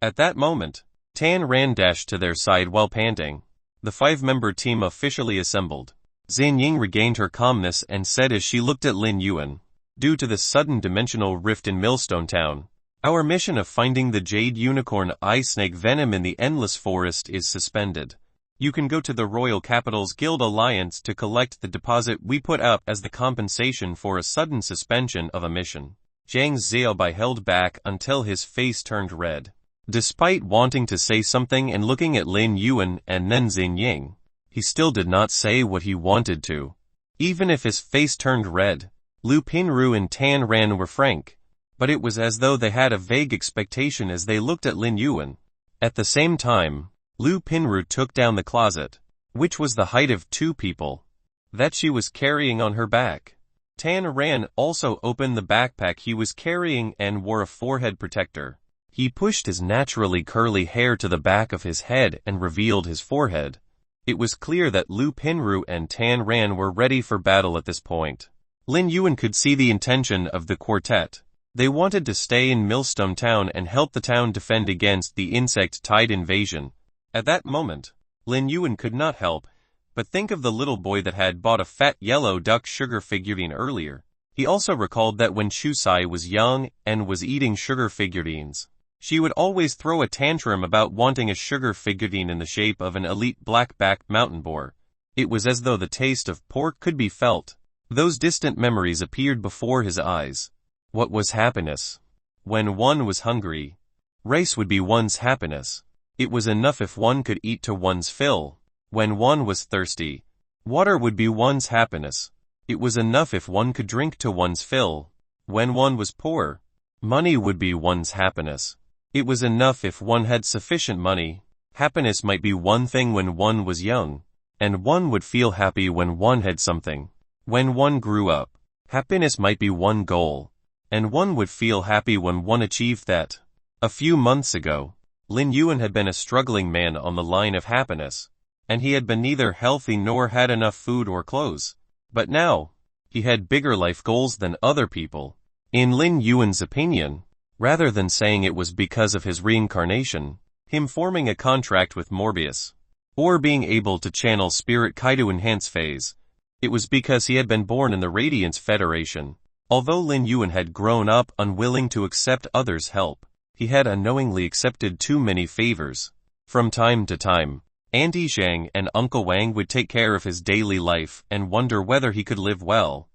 At that moment, Tan Ran dashed to their side while panting. The 5-member team officially assembled. Xin Ying regained her calmness and said as she looked at Lin Yuan, "Due to the sudden dimensional rift in Millstone Town, our mission of finding the jade unicorn eye snake venom in the endless forest is suspended. You can go to the Royal Capital's Guild Alliance to collect the deposit we put up as the compensation for a sudden suspension of a mission." Zhang Xiaobai held back until his face turned red. Despite wanting to say something and looking at Lin Yuan and then Xin Ying, he still did not say what he wanted to. Even if his face turned red, Lu Pinru and Tan Ran were frank, but it was as though they had a vague expectation as they looked at Lin Yuan. At the same time, Lu Pinru took down the closet, which was the height of 2 people, that she was carrying on her back. Tan Ran also opened the backpack he was carrying and wore a forehead protector. He pushed his naturally curly hair to the back of his head and revealed his forehead. It was clear that Lu Pinru and Tan Ran were ready for battle at this point. Lin Yuan could see the intention of the quartet. They wanted to stay in Millstone Town and help the town defend against the insect-tide invasion. At that moment, Lin Yuan could not help but think of the little boy that had bought a fat yellow duck sugar figurine earlier. He also recalled that when Shusai was young and was eating sugar figurines, she would always throw a tantrum about wanting a sugar figurine in the shape of an elite black-backed mountain boar. It was as though the taste of pork could be felt. Those distant memories appeared before his eyes. What was happiness? When one was hungry, rice would be one's happiness. It was enough if one could eat to one's fill. When one was thirsty, water would be one's happiness. It was enough if one could drink to one's fill. When one was poor, money would be one's happiness. It was enough if one had sufficient money. Happiness might be one thing when one was young, and one would feel happy when one had something. When one grew up, happiness might be one goal, and one would feel happy when one achieved that. A few months ago, Lin Yuan had been a struggling man on the line of happiness, and he had been neither healthy nor had enough food or clothes. But now, he had bigger life goals than other people. In Lin Yuan's opinion, rather than saying it was because of his reincarnation, him forming a contract with Morbius, or being able to channel Spirit Kai to enhance phase, it was because he had been born in the Radiance Federation. Although Lin Yuan had grown up unwilling to accept others' help, he had unknowingly accepted too many favors. From time to time, Auntie Zhang and Uncle Wang would take care of his daily life and wonder whether he could live well.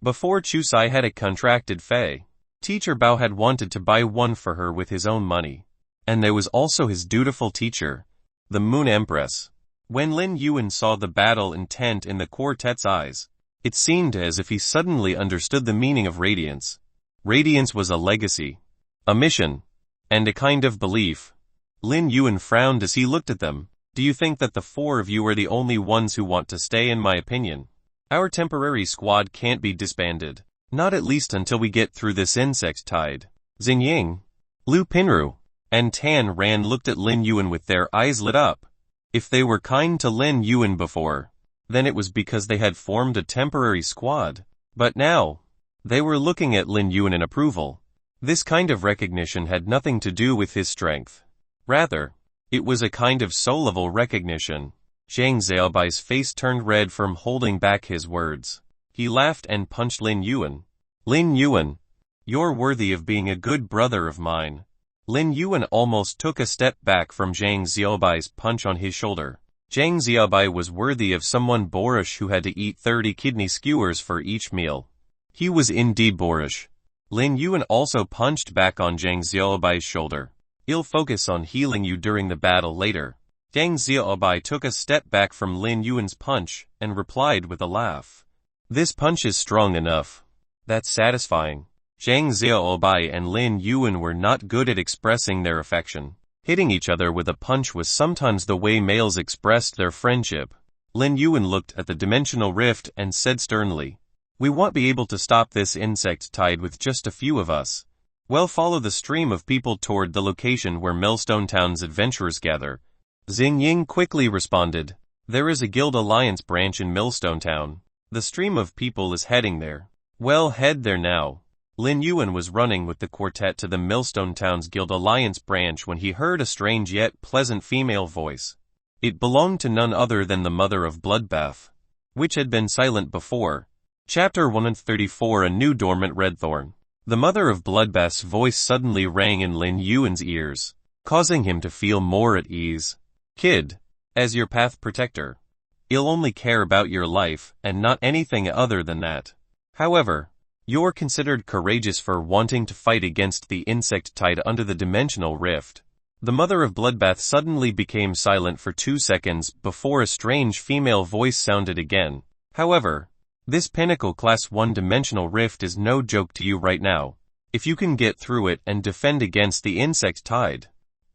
Before Chusai had a contracted fei, Teacher Bao had wanted to buy one for her with his own money. And there was also his dutiful teacher, the Moon Empress. When Lin Yuan saw the battle intent in the quartet's eyes, it seemed as if he suddenly understood the meaning of radiance. Radiance was a legacy, a mission, and a kind of belief. Lin Yuan frowned as he looked at them. Do you think that the four of you are the only ones who want to stay? In my opinion, our temporary squad can't be disbanded. Not at least until we get through this insect tide. Xingying, Lu Pinru, and Tan Ran looked at Lin Yuan with their eyes lit up. If they were kind to Lin Yuan before, then it was because they had formed a temporary squad. But now, they were looking at Lin Yuan in approval. This kind of recognition had nothing to do with his strength. Rather, it was a kind of soul-level recognition. Zhang Xiaobai's face turned red from holding back his words. He laughed and punched Lin Yuan. Lin Yuan, you're worthy of being a good brother of mine. Lin Yuan almost took a step back from Zhang Xiaobai's punch on his shoulder. Zhang Xiaobai was worthy of someone boorish who had to eat 30 kidney skewers for each meal. He was indeed boorish. Lin Yuan also punched back on Zhang Xiaobai's shoulder. He'll focus on healing you during the battle later. Zhang Xiaobai took a step back from Lin Yuan's punch and replied with a laugh. This punch is strong enough. That's satisfying. Zhang Xiaobai and Lin Yuan were not good at expressing their affection. Hitting each other with a punch was sometimes the way males expressed their friendship. Lin Yuan looked at the dimensional rift and said sternly, we won't be able to stop this insect tide with just a few of us. Well, follow the stream of people toward the location where Millstone Town's adventurers gather. Xingying quickly responded. There is a guild alliance branch in Millstone Town. The stream of people is heading there. Well, head there now. Lin Yuan was running with the quartet to the Millstone Town's guild alliance branch when he heard a strange yet pleasant female voice. It belonged to none other than the mother of Bloodbath, which had been silent before. Chapter 134 A New Dormant Redthorn. The mother of Bloodbath's voice suddenly rang in Lin Yuan's ears, causing him to feel more at ease. Kid, as your path protector, you'll only care about your life and not anything other than that. However, you're considered courageous for wanting to fight against the insect tide under the dimensional rift. The mother of Bloodbath suddenly became silent for 2 seconds before a strange female voice sounded again. However, this pinnacle class 1 dimensional rift is no joke to you right now. If you can get through it and defend against the insect tide,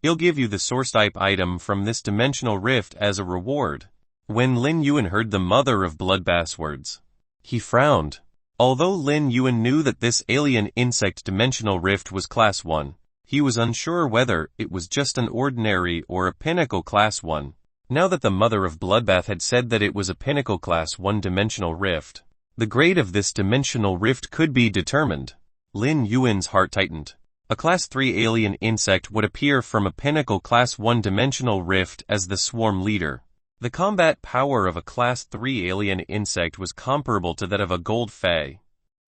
he'll give you the source type item from this dimensional rift as a reward. When Lin Yuan heard the mother of Bloodbath's words, he frowned. Although Lin Yuan knew that this alien insect dimensional rift was class 1, he was unsure whether it was just an ordinary or a pinnacle class 1. Now that the mother of Bloodbath had said that it was a pinnacle class 1 dimensional rift, the grade of this dimensional rift could be determined. Lin Yuan's heart tightened. A class 3 alien insect would appear from a pinnacle class 1 dimensional rift as the swarm leader. The combat power of a class 3 alien insect was comparable to that of a gold fey,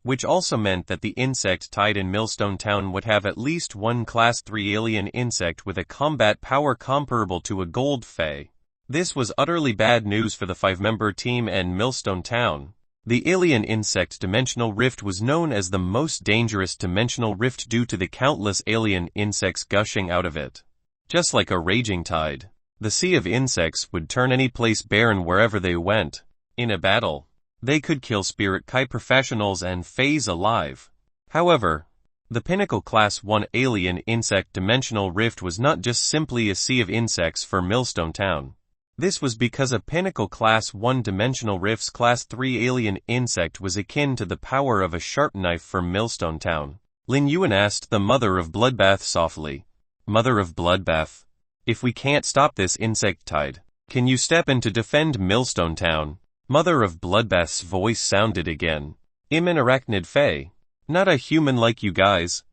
which also meant that the insect tide in Millstone Town would have at least one class 3 alien insect with a combat power comparable to a gold fey. This was utterly bad news for the 5-member team and Millstone Town. The alien insect dimensional rift was known as the most dangerous dimensional rift due to the countless alien insects gushing out of it. Just like a raging tide, the sea of insects would turn any place barren wherever they went. In a battle, they could kill Spirit Kai professionals and Fays alive. However, the Pinnacle Class 1 alien insect dimensional rift was not just simply a sea of insects for Millstone Town. This was because a Pinnacle Class 1 dimensional rift's Class 3 alien insect was akin to the power of a sharp knife for Millstone Town. Lin Yuan asked the mother of Bloodbath softly, Mother of Bloodbath, if we can't stop this insect tide, can you step in to defend Millstone Town? Mother of Bloodbath's voice sounded again. I'm an arachnid fae, not a human like you guys.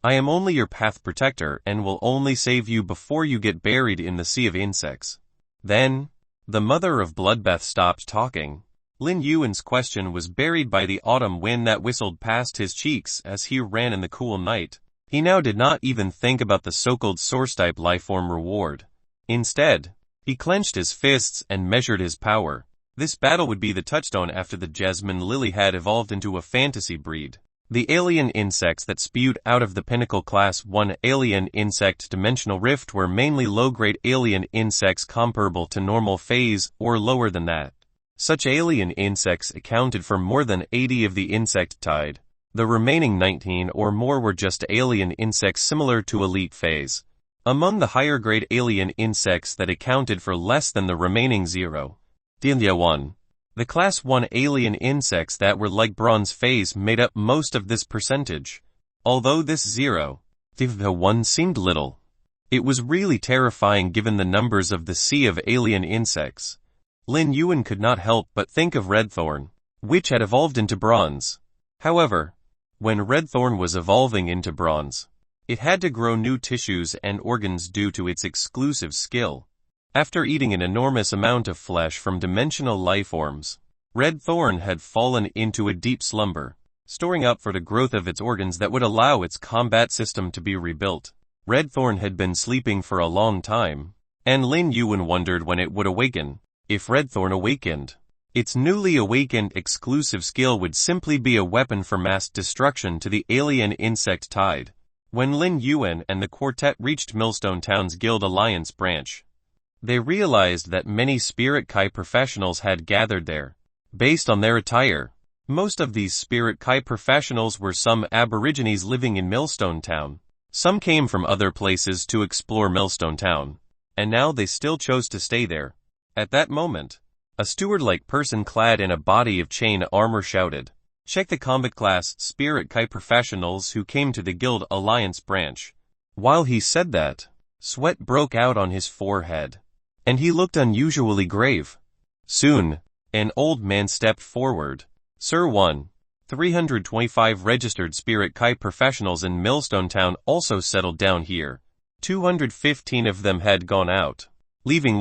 I am only your path protector and will only save you before you get buried in the sea of insects. Then, the mother of Bloodbath stopped talking. Lin Yuan's question was buried by the autumn wind that whistled past his cheeks as he ran in the cool night. He now did not even think about the so-called source-type lifeform reward. Instead, he clenched his fists and measured his power. This battle would be the touchstone after the jasmine lily had evolved into a fantasy breed. The alien insects that spewed out of the Pinnacle Class 1 alien insect dimensional rift were mainly low-grade alien insects comparable to normal phase or lower than that. Such alien insects accounted for more than 80 of the insect tide. The remaining 19 or more were just alien insects similar to elite phase. Among the higher-grade alien insects that accounted for less than the remaining 0. Dindia 1. The Class 1 alien insects that were like bronze phase made up most of this percentage. Although this 0. Dindia 1 seemed little, it was really terrifying given the numbers of the sea of alien insects. Lin Yuan could not help but think of Redthorn, which had evolved into bronze. However, when Redthorn was evolving into bronze, it had to grow new tissues and organs due to its exclusive skill. After eating an enormous amount of flesh from dimensional lifeforms, Redthorn had fallen into a deep slumber, storing up for the growth of its organs that would allow its combat system to be rebuilt. Redthorn had been sleeping for a long time, and Lin Yuan wondered when it would awaken. If Redthorn awakened, its newly awakened exclusive skill would simply be a weapon for mass destruction to the alien insect tide. When Lin Yuan and the quartet reached Millstone Town's Guild Alliance branch, they realized that many Spirit Kai professionals had gathered there. Based on their attire, most of these Spirit Kai professionals were some aborigines living in Millstone Town. Some came from other places to explore Millstone Town, and now they still chose to stay there. At that moment, a steward-like person clad in a body of chain armor shouted, "Check the combat class Spirit Kai professionals who came to the Guild Alliance branch." While he said that, sweat broke out on his forehead, and he looked unusually grave. Soon, an old man stepped forward. "Sir 1. 325 registered Spirit Kai professionals in Millstone Town also settled down here. 215 of them had gone out, leaving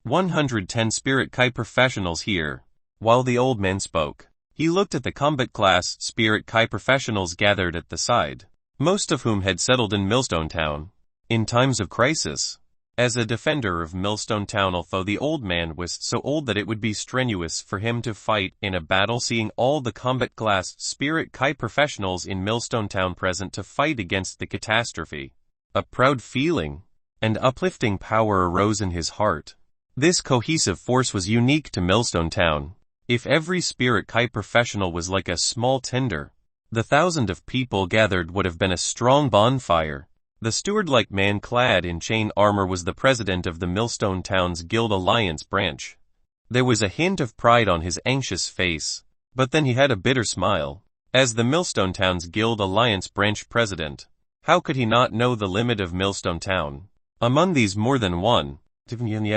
110 Spirit Kai professionals here." While the old man spoke, he looked at the combat class Spirit Kai professionals gathered at the side, most of whom had settled in Millstone Town. In times of crisis, as a defender of Millstone Town, although the old man was so old that it would be strenuous for him to fight in a battle, seeing all the combat class Spirit Kai professionals in Millstone Town present to fight against the catastrophe, a proud feeling and uplifting power arose in his heart. This cohesive force was unique to Millstone Town. If every Spirit Kai professional was like a small tinder, the thousand of people gathered would have been a strong bonfire. The steward-like man clad in chain armor was the president of the Millstone Town's Guild Alliance branch. There was a hint of pride on his anxious face, but then he had a bitter smile. As the Millstone Town's Guild Alliance branch president, how could he not know the limit of Millstone Town? Among these more than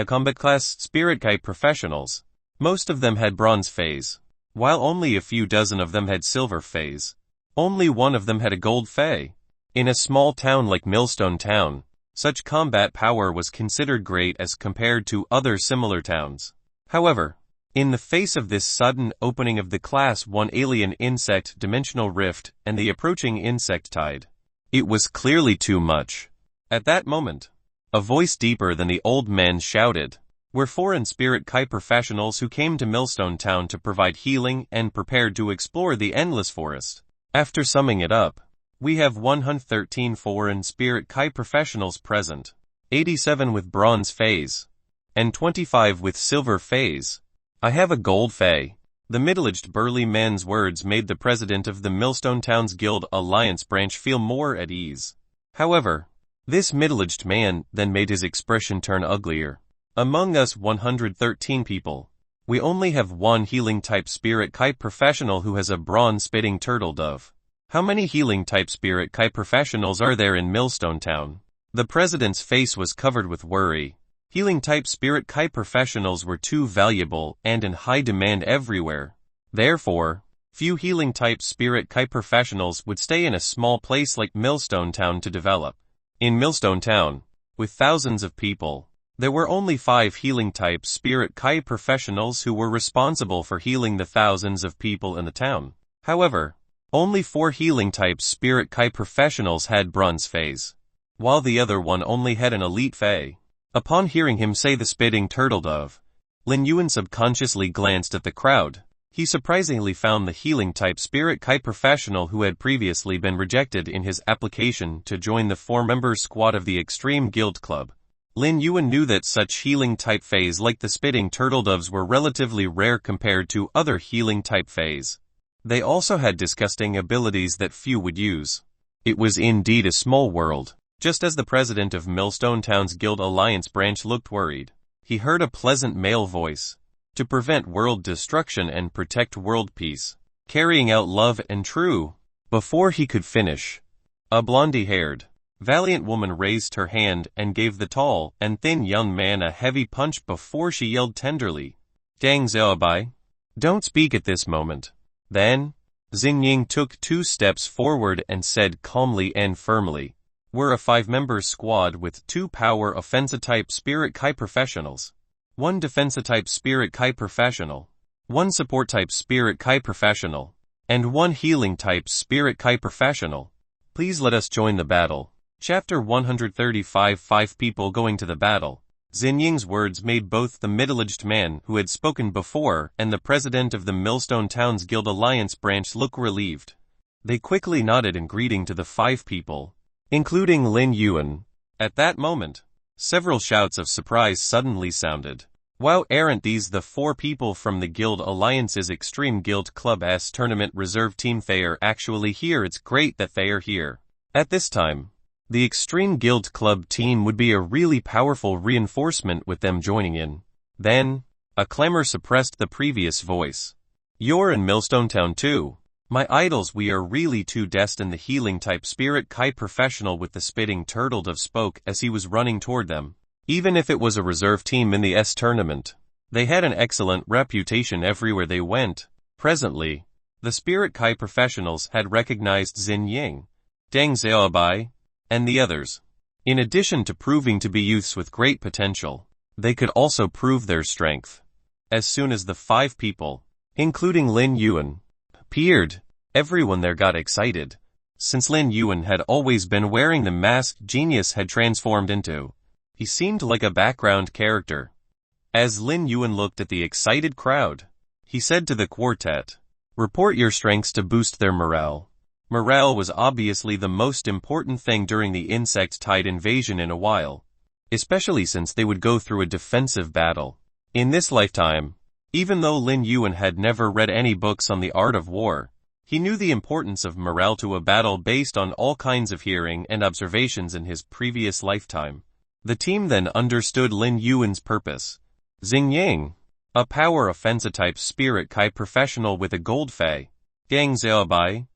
combat class Spirit Kai professionals, most of them had bronze phase, while only a few dozen of them had silver phase. Only one of them had a gold phase. In a small town like Millstone Town, such combat power was considered great as compared to other similar towns. However, in the face of this sudden opening of the Class 1 alien insect dimensional rift and the approaching insect tide, it was clearly too much. At that moment, a voice deeper than the old man shouted, "We're foreign Spirit Kai professionals who came to Millstone Town to provide healing and prepared to explore the endless forest." After summing it up, we have 113 foreign Spirit Kai professionals present, 87 with bronze phase, and 25 with silver phase. "I have a gold phase." The middle-aged burly man's words made the president of the Millstone Town's Guild Alliance branch feel more at ease. However, this middle-aged man then made his expression turn uglier. "Among us 113 people, we only have one healing-type Spirit Kai professional who has a bronze-spitting turtle dove. How many healing-type Spirit Kai professionals are there in Millstone Town?" The president's face was covered with worry. Healing-type Spirit Kai professionals were too valuable and in high demand everywhere. Therefore, few healing-type Spirit Kai professionals would stay in a small place like Millstone Town to develop. In Millstone Town, with thousands of people, There were only 5 healing-type spirit Kai professionals who were responsible for healing the thousands of people in the town. However, only 4 healing-type spirit Kai professionals had bronze phase, while the other one only had an elite phase. Upon hearing him say the spitting turtle dove, Lin Yuan subconsciously glanced at the crowd. He surprisingly found the healing-type spirit Kai professional who had previously been rejected in his application to join the 4-member squad of the Extreme Guild Club. Lin Yuan knew that such healing-type phase like the spitting turtle doves were relatively rare compared to other healing-type phase. They also had disgusting abilities that few would use. It was indeed a small world. Just as the president of Millstone Town's Guild Alliance branch looked worried, he heard a pleasant male voice. To prevent world destruction and protect world peace, carrying out love and true. Before he could finish, a blondie-haired, valiant woman raised her hand and gave the tall and thin young man a heavy punch before she yelled tenderly, "Dang Xiaobai, don't speak at this moment." Then, Xingying took 2 steps forward and said calmly and firmly, "We're a 5-member squad with 2 power offensive-type spirit Kai professionals, 1 defensive-type spirit Kai professional, 1 support-type spirit Kai professional, and 1 healing-type spirit Kai professional. Please let us join the battle." Chapter 135 5 people going to the battle. Xingying's words made both the middle-aged man who had spoken before and the president of the Millstone Town's Guild Alliance branch look relieved. They quickly nodded in greeting to the 5 people, including Lin Yuan. At that moment, several shouts of surprise suddenly sounded. Wow, aren't these the 4 people from the Guild Alliance's Extreme Guild Club's tournament reserve team? They are actually here. It's great that they are here. At this time, the Extreme Guild Club team would be a really powerful reinforcement with them joining in. Then, a clamor suppressed the previous voice. "You're in Millstone Town too. My idols, we are really too destined." The healing-type spirit Kai professional with the spitting turtle dove spoke as he was running toward them. Even if it was a reserve team in the tournament, they had an excellent reputation everywhere they went. Presently, the spirit Kai professionals had recognized Xingying, Deng Xiaobai, and the others. In addition to proving to be youths with great potential, they could also prove their strength. As soon as the 5 people, including Lin Yuan, appeared, everyone there got excited. Since Lin Yuan had always been wearing the mask genius had transformed into, he seemed like a background character. As Lin Yuan looked at the excited crowd, he said to the quartet, "Report your strengths to boost their morale." Morale was obviously the most important thing during the insect tide invasion in a while, especially since they would go through a defensive battle. In this lifetime, even though Lin Yuan had never read any books on the art of war, he knew the importance of morale to a battle based on all kinds of hearing and observations in his previous lifetime. The team then understood Lin Yuan's purpose. Xingying, a power offensive-type spirit Kai professional with a gold fei. Deng Xiaobai,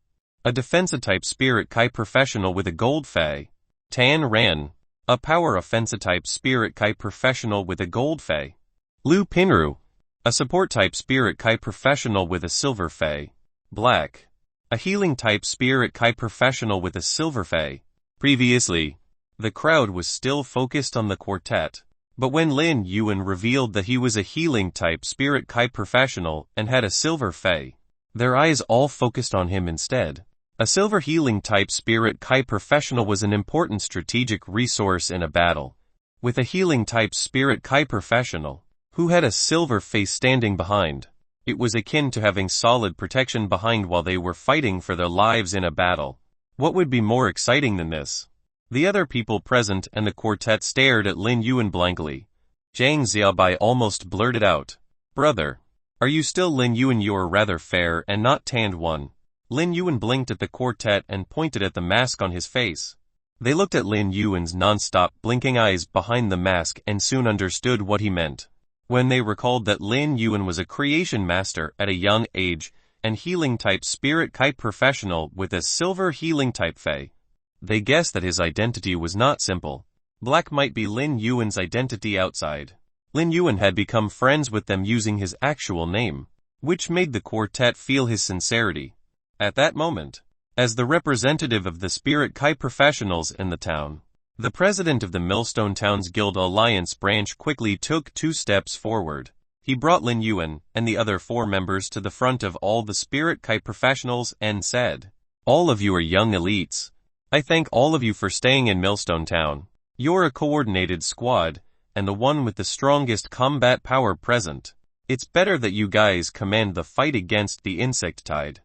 a defensive-type spirit Kai professional with a gold fei. Tan Ran, a power offensive-type spirit Kai professional with a gold fei. Lu Pinru, a support-type spirit Kai professional with a silver fei. Black, a healing-type spirit Kai professional with a silver fei. Previously, the crowd was still focused on the quartet, but when Lin Yuan revealed that he was a healing-type spirit Kai professional and had a silver fei, their eyes all focused on him instead. A silver healing-type spirit Kai professional was an important strategic resource in a battle. With a healing-type spirit Kai professional, who had a silver face standing behind, it was akin to having solid protection behind while they were fighting for their lives in a battle. What would be more exciting than this? The other people present and the quartet stared at Lin Yuan blankly. Zhang Xiaobai almost blurted out, "Brother, are you still Lin Yuan? You're rather fair and not tanned one." Lin Yuan blinked at the quartet and pointed at the mask on his face. They looked at Lin Yuan's non-stop blinking eyes behind the mask and soon understood what he meant. When they recalled that Lin Yuan was a creation master at a young age and healing-type spirit Kai professional with a silver healing-type fei, they guessed that his identity was not simple. Black might be Lin Yuan's identity outside. Lin Yuan had become friends with them using his actual name, which made the quartet feel his sincerity. At that moment, as the representative of the spirit Kai professionals in the town, The president of the Millstone Towns Guild Alliance branch quickly took 2 steps forward. He brought Lin Yuan and the other 4 members to the front of all the Spirit Kai professionals and said, "All of you are young elites. I thank all of you for staying in Millstone Town. You're a coordinated squad, and the one with the strongest combat power present. It's better that you guys command the fight against the insect tide."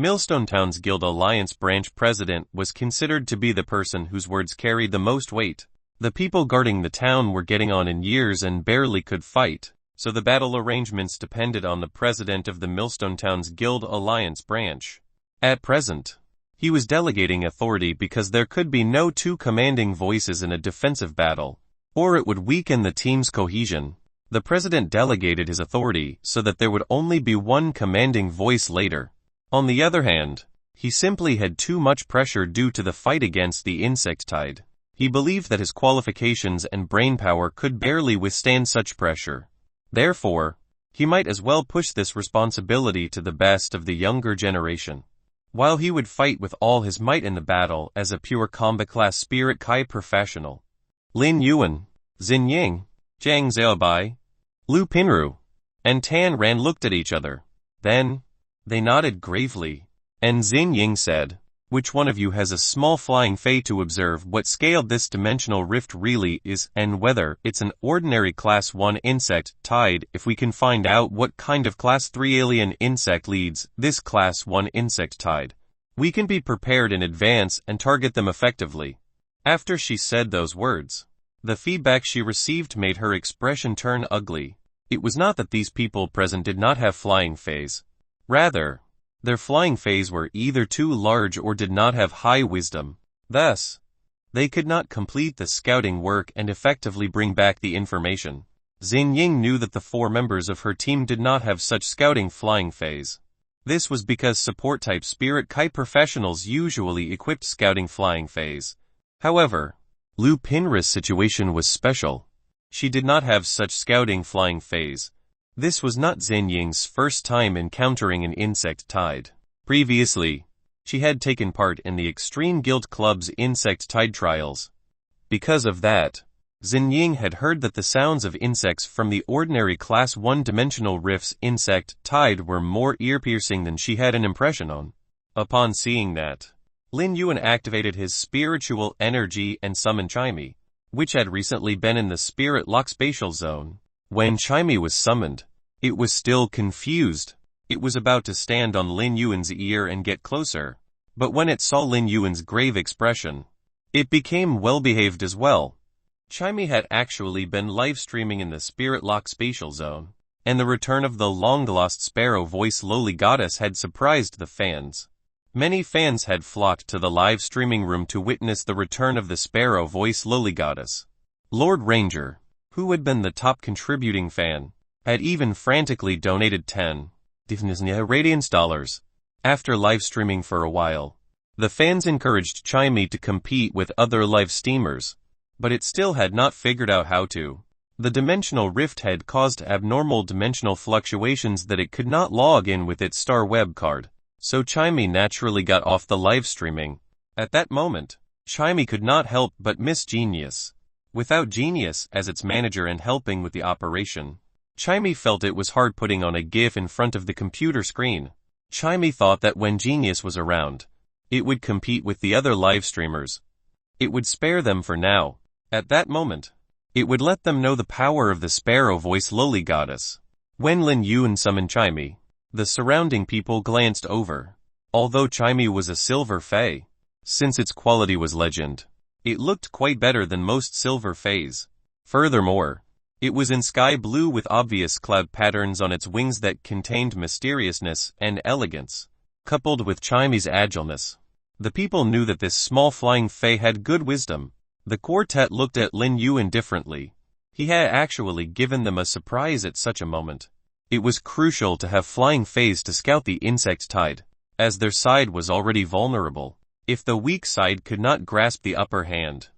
Millstone Town's Guild Alliance branch president was considered to be the person whose words carried the most weight. The people guarding the town were getting on in years and barely could fight, so the battle arrangements depended on the president of the Millstone Town's Guild Alliance branch. At present, he was delegating authority because there could be no 2 commanding voices in a defensive battle, or it would weaken the team's cohesion. The president delegated his authority so that there would only be 1 commanding voice later. On the other hand, he simply had too much pressure due to the fight against the insect tide. He believed that his qualifications and brainpower could barely withstand such pressure. Therefore, he might as well push this responsibility to the best of the younger generation. While he would fight with all his might in the battle as a pure combat class Spirit Kai professional, Lin Yuan, Xin Ying, Zhang Xiaobai, Lu Pinru, and Tan Ran looked at each other. Then, they nodded gravely, and Xin Ying said, "Which one of you has a small flying fey to observe what scale this dimensional rift really is and whether it's an ordinary class 1 insect tide? If we can find out what kind of class 3 alien insect leads this class 1 insect tide, we can be prepared in advance and target them effectively." After she said those words, the feedback she received made her expression turn ugly. It was not that these people present did not have flying fays. Rather, their flying fays were either too large or did not have high wisdom. Thus, they could not complete the scouting work and effectively bring back the information. Xin Ying knew that the 4 members of her team did not have such scouting flying fays. This was because support-type Spirit Kai professionals usually equipped scouting flying fays. However, Lu Pinru's situation was special. She did not have such scouting flying fays. This was not Xin Ying's first time encountering an insect tide. Previously, she had taken part in the Extreme Guild Club's insect tide trials. Because of that, Xin Ying had heard that the sounds of insects from the ordinary Class 1 dimensional rift's insect tide were more ear-piercing than she had an impression on. Upon seeing that, Lin Yuan activated his spiritual energy and summoned Chimey, which had recently been in the spirit lock spatial zone. When Chimey was summoned, it was still confused. It was about to stand on Lin Yuan's ear and get closer, but when it saw Lin Yuan's grave expression, it became well-behaved as well. Chimey had actually been live-streaming in the spirit lock spatial zone, and the return of the long-lost sparrow voice lowly goddess had surprised the fans. Many fans had flocked to the live streaming room to witness the return of the sparrow voice lowly goddess. Lord Ranger, who had been the top contributing fan, had even frantically donated 10 radiance dollars. After live streaming for a while, the fans encouraged Chimey to compete with other live streamers, but it still had not figured out how to. The dimensional rift had caused abnormal dimensional fluctuations that it could not log in with its star web card, so Chimey naturally got off the live streaming. At that moment, Chimey could not help but miss Genius. Without Genius as its manager and helping with the operation, Chimey felt it was hard putting on a GIF in front of the computer screen. Chimey thought that when Genius was around, it would compete with the other live streamers. It would spare them for now. At that moment, it would let them know the power of the sparrow voice lowly goddess. When Lin Yuan summoned Chimey, the surrounding people glanced over. Although Chimey was a silver fae, since its quality was legend, it looked quite better than most silver fays. Furthermore, it was in sky blue with obvious cloud patterns on its wings that contained mysteriousness and elegance, coupled with Chimey's agileness. The people knew that this small flying fae had good wisdom. The quartet looked at Lin Yuan differently. He had actually given them a surprise at such a moment. It was crucial to have flying fays to scout the insect tide, as their side was already vulnerable. If the weak side could not grasp the upper hand,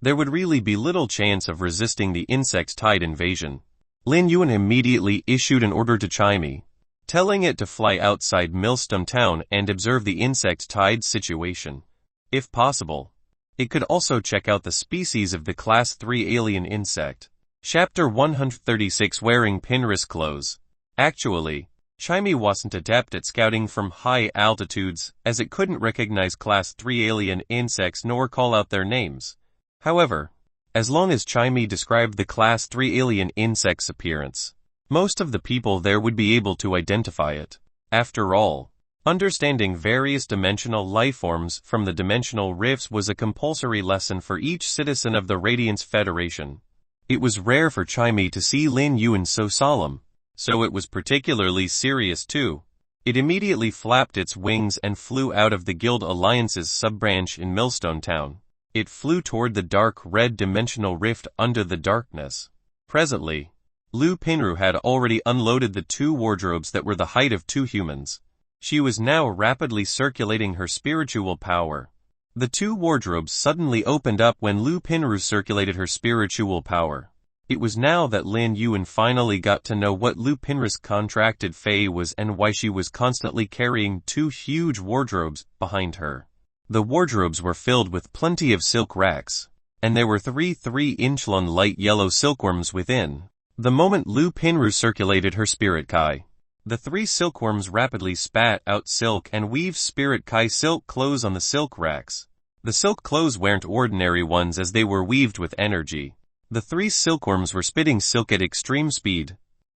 there would really be little chance of resisting the insect tide invasion. Lin Yuan immediately issued an order to Chimey, telling it to fly outside Millstone Town and observe the insect tide situation. If possible, It could also check out the species of the Class 3 alien insect. Chapter 136, Wearing Pinwrist Clothes. Actually, Chimey wasn't adept at scouting from high altitudes, as it couldn't recognize Class 3 alien insects nor call out their names. However, as long as Chimey described the Class 3 alien insect's appearance, most of the people there would be able to identify it. After all, understanding various dimensional lifeforms from the dimensional rifts was a compulsory lesson for each citizen of the Radiance Federation. It was rare for Chimey to see Lin Yuan so solemn, so it was particularly serious too. It immediately flapped its wings and flew out of the Guild Alliance's sub-branch in Millstone Town. It flew toward the dark red dimensional rift under the darkness. Presently, Lu Pinru had already unloaded the 2 wardrobes that were the height of 2 humans. She was now rapidly circulating her spiritual power. The 2 wardrobes suddenly opened up when Lu Pinru circulated her spiritual power. It was now that Lin Yuan finally got to know what Lu Pinru's contracted Fae was and why she was constantly carrying 2 huge wardrobes behind her. The wardrobes were filled with plenty of silk racks, and there were 3 3-inch long light yellow silkworms within. The moment Lu Pinru circulated her spirit kai, the 3 silkworms rapidly spat out silk and weaved spirit kai silk clothes on the silk racks. The silk clothes weren't ordinary ones as they were weaved with energy. The 3 silkworms were spitting silk at extreme speed,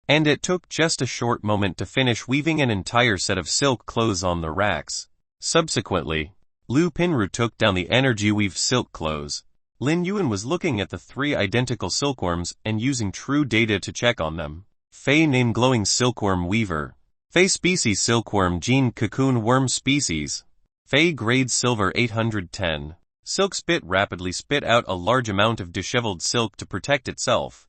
and it took just a short moment to finish weaving an entire set of silk clothes on the racks. Subsequently, Lu Pinru took down the energy-weaved silk clothes. Lin Yuan was looking at the 3 identical silkworms and using true data to check on them. Fae name glowing silkworm weaver. Fae species silkworm gene cocoon worm species. Fae grade silver 810. Silk spit rapidly spit out a large amount of disheveled silk to protect itself.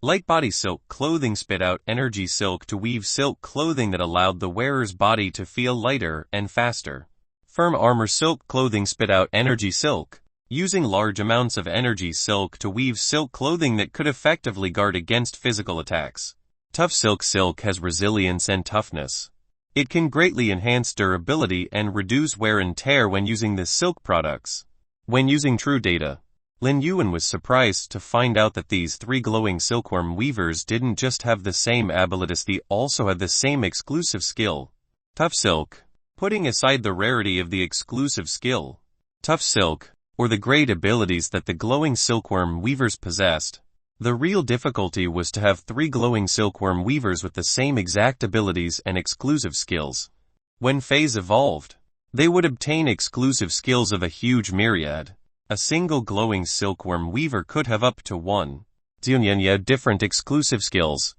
Light body silk clothing spit out energy silk to weave silk clothing that allowed the wearer's body to feel lighter and faster. Firm armor silk clothing spit out energy silk, using large amounts of energy silk to weave silk clothing that could effectively guard against physical attacks. Tough silk has resilience and toughness. It can greatly enhance durability and reduce wear and tear when using the silk products. When using true data, Lin Yuan was surprised to find out that these 3 glowing silkworm weavers didn't just have the same abilities, they also had the same exclusive skill. Tough silk. Putting aside the rarity of the exclusive skill, tough silk, or the great abilities that the glowing silkworm weavers possessed, the real difficulty was to have 3 glowing silkworm weavers with the same exact abilities and exclusive skills. When Faes evolved, they would obtain exclusive skills of a huge myriad. A single glowing silkworm weaver could have up to 1 zillion different exclusive skills.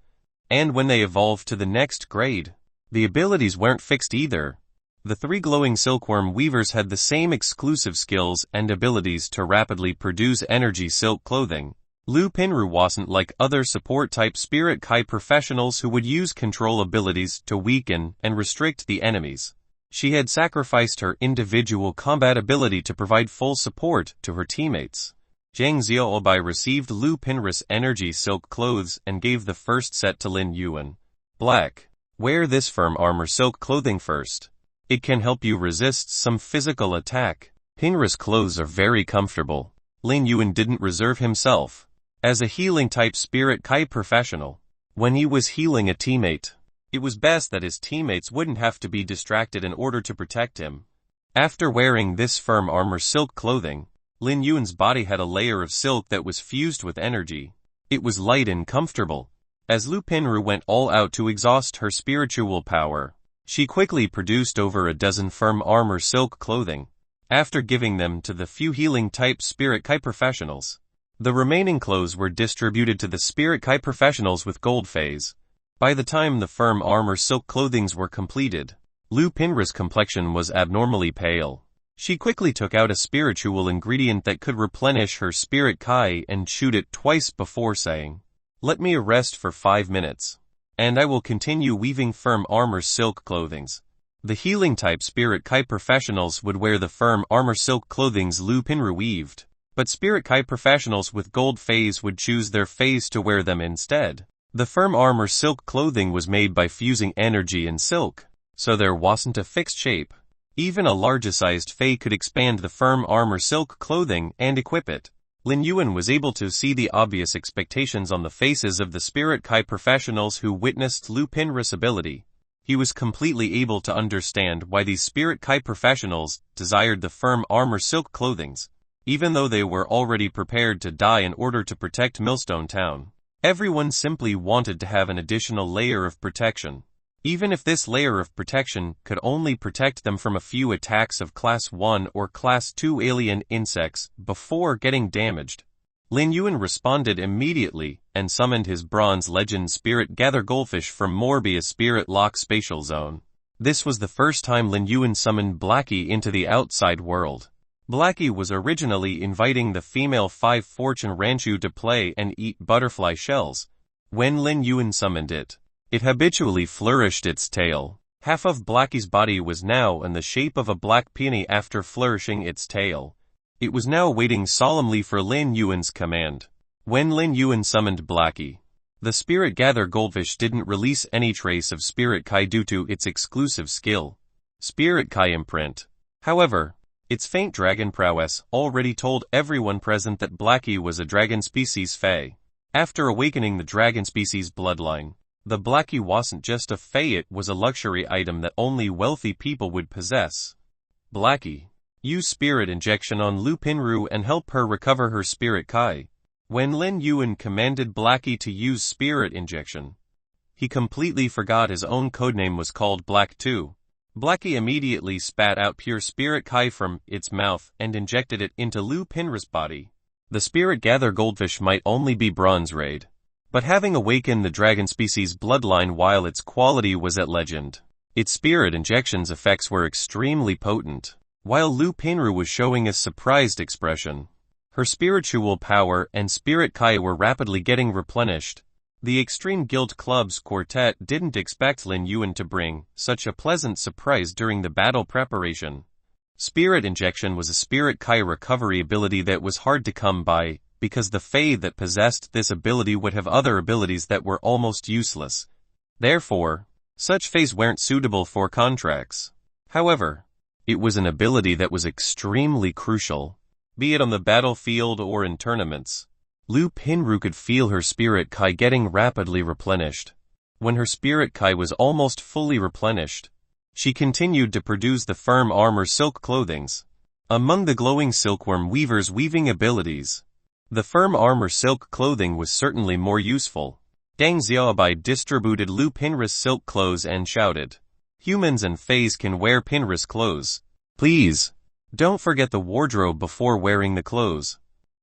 And when they evolved to the next grade, the abilities weren't fixed either. The 3 glowing silkworm weavers had the same exclusive skills and abilities to rapidly produce energy silk clothing. Lu Pinru wasn't like other support-type spirit kai professionals who would use control abilities to weaken and restrict the enemies. She had sacrificed her individual combat ability to provide full support to her teammates. Zhang Xiaobai received Lu Pinru's energy silk clothes and gave the first set to Lin Yuan. Black. Wear this firm armor silk clothing first. It can help you resist some physical attack. Pinru's clothes are very comfortable. Lin Yuan didn't reserve himself as a healing-type spirit kai professional. When he was healing a teammate, it was best that his teammates wouldn't have to be distracted in order to protect him. After wearing this firm armor silk clothing, Lin Yuan's body had a layer of silk that was fused with energy. It was light and comfortable. As Lu Pinru went all out to exhaust her spiritual power, she quickly produced over a dozen firm armor silk clothing. After giving them to the few healing-type spirit kai professionals, the remaining clothes were distributed to the spirit kai professionals with gold phase. By the time the firm armor silk clothings were completed, Lu Pinru's complexion was abnormally pale. She quickly took out a spiritual ingredient that could replenish her spirit kai and chewed it twice before saying, "Let me rest for 5 minutes, and I will continue weaving firm armor silk clothings." The healing-type spirit kai professionals would wear the firm armor silk clothings Lu Pinru weaved, but spirit kai professionals with gold phase would choose their phase to wear them instead. The firm armor silk clothing was made by fusing energy and silk, so there wasn't a fixed shape. Even a larger-sized Fae could expand the firm armor silk clothing and equip it. Lin Yuan was able to see the obvious expectations on the faces of the Spirit Kai professionals who witnessed Lu Pinris' ability. He was completely able to understand why these Spirit Kai professionals desired the firm armor silk clothings, even though they were already prepared to die in order to protect Millstone Town. Everyone simply wanted to have an additional layer of protection. Even if this layer of protection could only protect them from a few attacks of Class 1 or Class 2 alien insects before getting damaged. Lin Yuan responded immediately and summoned his Bronze Legend Spirit Gather Goldfish from Morbius Spirit Lock Spatial Zone. This was the first time Lin Yuan summoned Blackie into the outside world. Blackie was originally inviting the female 5 Fortune Ranchu to play and eat butterfly shells. When Lin Yuan summoned it, it habitually flourished its tail. Half of Blackie's body was now in the shape of a black peony after flourishing its tail. It was now waiting solemnly for Lin Yuan's command. When Lin Yuan summoned Blackie, the Spirit Gather Goldfish didn't release any trace of Spirit Kai due to its exclusive skill, Spirit Kai Imprint. However, its faint dragon prowess already told everyone present that Blackie was a dragon species Fae. After awakening the dragon species bloodline, the Blackie wasn't just a Fae, it was a luxury item that only wealthy people would possess. Blackie, use Spirit Injection on Lu Pinru and help her recover her Spirit Kai. When Lin Yuan commanded Blackie to use Spirit Injection, he completely forgot his own codename was called Black 2. Blackie immediately spat out pure Spirit Kai from its mouth and injected it into Lu Pinru's body. The Spirit Gather Goldfish might only be bronze raid, but having awakened the dragon species bloodline while its quality was at legend, its Spirit Injection's effects were extremely potent. While Lu Pinru was showing a surprised expression, her spiritual power and Spirit Kai were rapidly getting replenished. The Extreme Guild Club's quartet didn't expect Lin Yuan to bring such a pleasant surprise during the battle preparation. Spirit Injection was a Spirit Kai recovery ability that was hard to come by, because the Fae that possessed this ability would have other abilities that were almost useless. Therefore, such Faes weren't suitable for contracts. However, it was an ability that was extremely crucial, be it on the battlefield or in tournaments. Lu Pinru could feel her Spirit Kai getting rapidly replenished. When her Spirit Kai was almost fully replenished, she continued to produce the firm armor silk clothings. Among the glowing silkworm weaver's weaving abilities, the firm armor silk clothing was certainly more useful. Deng Xiaobai distributed Lu Pinris silk clothes and shouted, "Humans and Faes can wear Pinris clothes. Please, don't forget the wardrobe before wearing the clothes."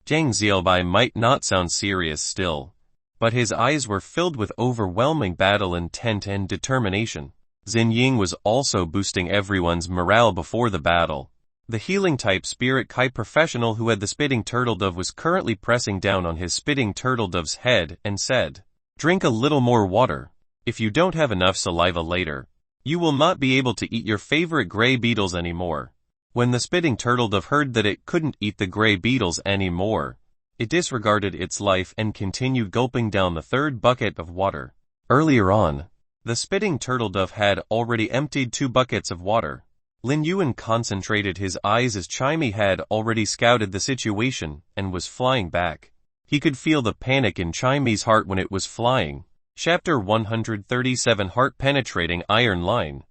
Deng Xiaobai might not sound serious still, but his eyes were filled with overwhelming battle intent and determination. Xin Ying was also boosting everyone's morale before the battle. The healing-type Spirit Kai professional who had the spitting turtle dove was currently pressing down on his spitting turtle dove's head and said, "Drink a little more water. If you don't have enough saliva later, you will not be able to eat your favorite gray beetles anymore." When the spitting turtle dove heard that it couldn't eat the gray beetles anymore, it disregarded its life and continued gulping down the third bucket of water. Earlier on, the spitting turtle dove had already emptied 2 buckets of water. Lin Yuan concentrated his eyes as Chimey had already scouted the situation and was flying back. He could feel the panic in Chimey's heart when it was flying. Chapter 137 Heart-Penetrating Iron Line.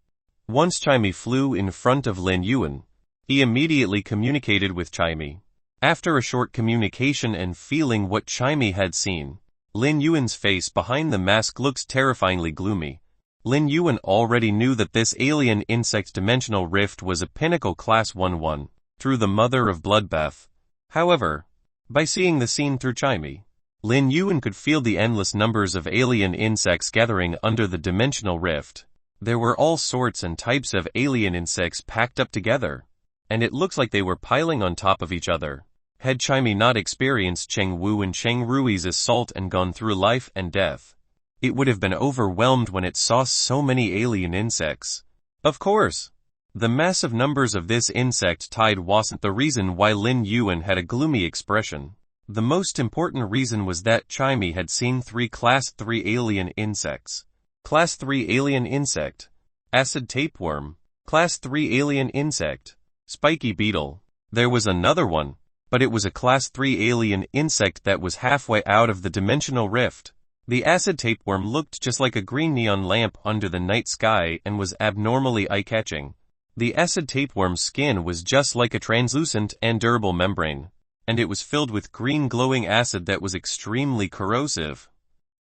Once Chimey flew in front of Lin Yuan, he immediately communicated with Chimey. After a short communication and feeling what Chimey had seen, Lin Yuan's face behind the mask looks terrifyingly gloomy. Lin Yuan already knew that this alien insect dimensional rift was a pinnacle class 1-1, through the mother of bloodbath. However, by seeing the scene through Chimey, Lin Yuan could feel the endless numbers of alien insects gathering under the dimensional rift. There were all sorts and types of alien insects packed up together, and it looks like they were piling on top of each other. Had Chimey not experienced Cheng Wu and Cheng Rui's assault and gone through life and death, it would have been overwhelmed when it saw so many alien insects. Of course, the massive numbers of this insect tide wasn't the reason why Lin Yuan had a gloomy expression. The most important reason was that Chimey had seen 3 Class 3 alien insects. Class 3 alien insect, acid tapeworm, Class 3 alien insect. Spiky beetle. There was another one, but it was a Class 3 alien insect that was halfway out of the dimensional rift. The acid tapeworm looked just like a green neon lamp under the night sky and was abnormally eye-catching. The acid tapeworm's skin was just like a translucent and durable membrane, and it was filled with green glowing acid that was extremely corrosive.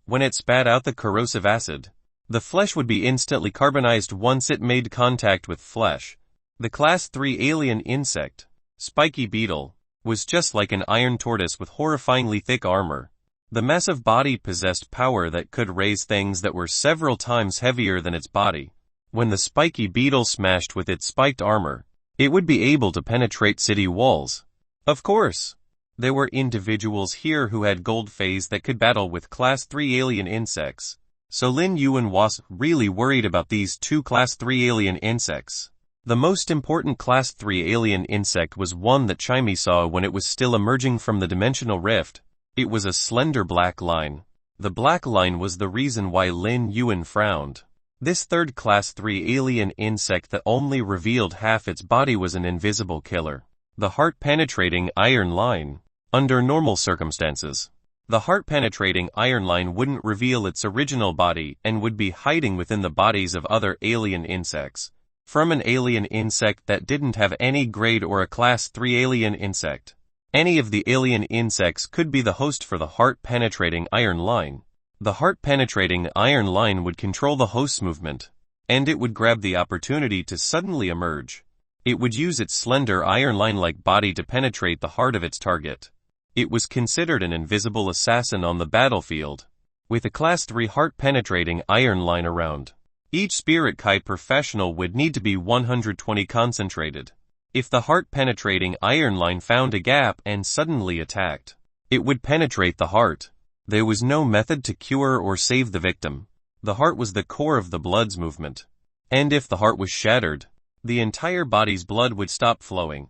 When it spat out the corrosive acid, the flesh would be instantly carbonized once it made contact with flesh. The Class 3 alien insect, spiky beetle, was just like an iron tortoise with horrifyingly thick armor. The massive body possessed power that could raise things that were several times heavier than its body. When the spiky beetle smashed with its spiked armor, it would be able to penetrate city walls. Of course, there were individuals here who had gold phase that could battle with Class 3 alien insects, so Lin Yuan was really worried about these two Class 3 alien insects. The most important Class 3 alien insect was one that Chimey saw when it was still emerging from the dimensional rift. It was a slender black line. The black line was the reason why Lin Yuan frowned. This third Class 3 alien insect that only revealed half its body was an invisible killer. The heart-penetrating iron line. Under normal circumstances, the heart-penetrating iron line wouldn't reveal its original body and would be hiding within the bodies of other alien insects. From an alien insect that didn't have any grade or a Class 3 alien insect. Any of the alien insects could be the host for the heart-penetrating iron line. The heart-penetrating iron line would control the host's movement, and it would grab the opportunity to suddenly emerge. It would use its slender iron line-like body to penetrate the heart of its target. It was considered an invisible assassin on the battlefield, with a Class 3 heart-penetrating iron line around. Each Spirit Kai professional would need to be 120 concentrated. If the heart-penetrating iron line found a gap and suddenly attacked, it would penetrate the heart. There was no method to cure or save the victim. The heart was the core of the blood's movement. And if the heart was shattered, the entire body's blood would stop flowing,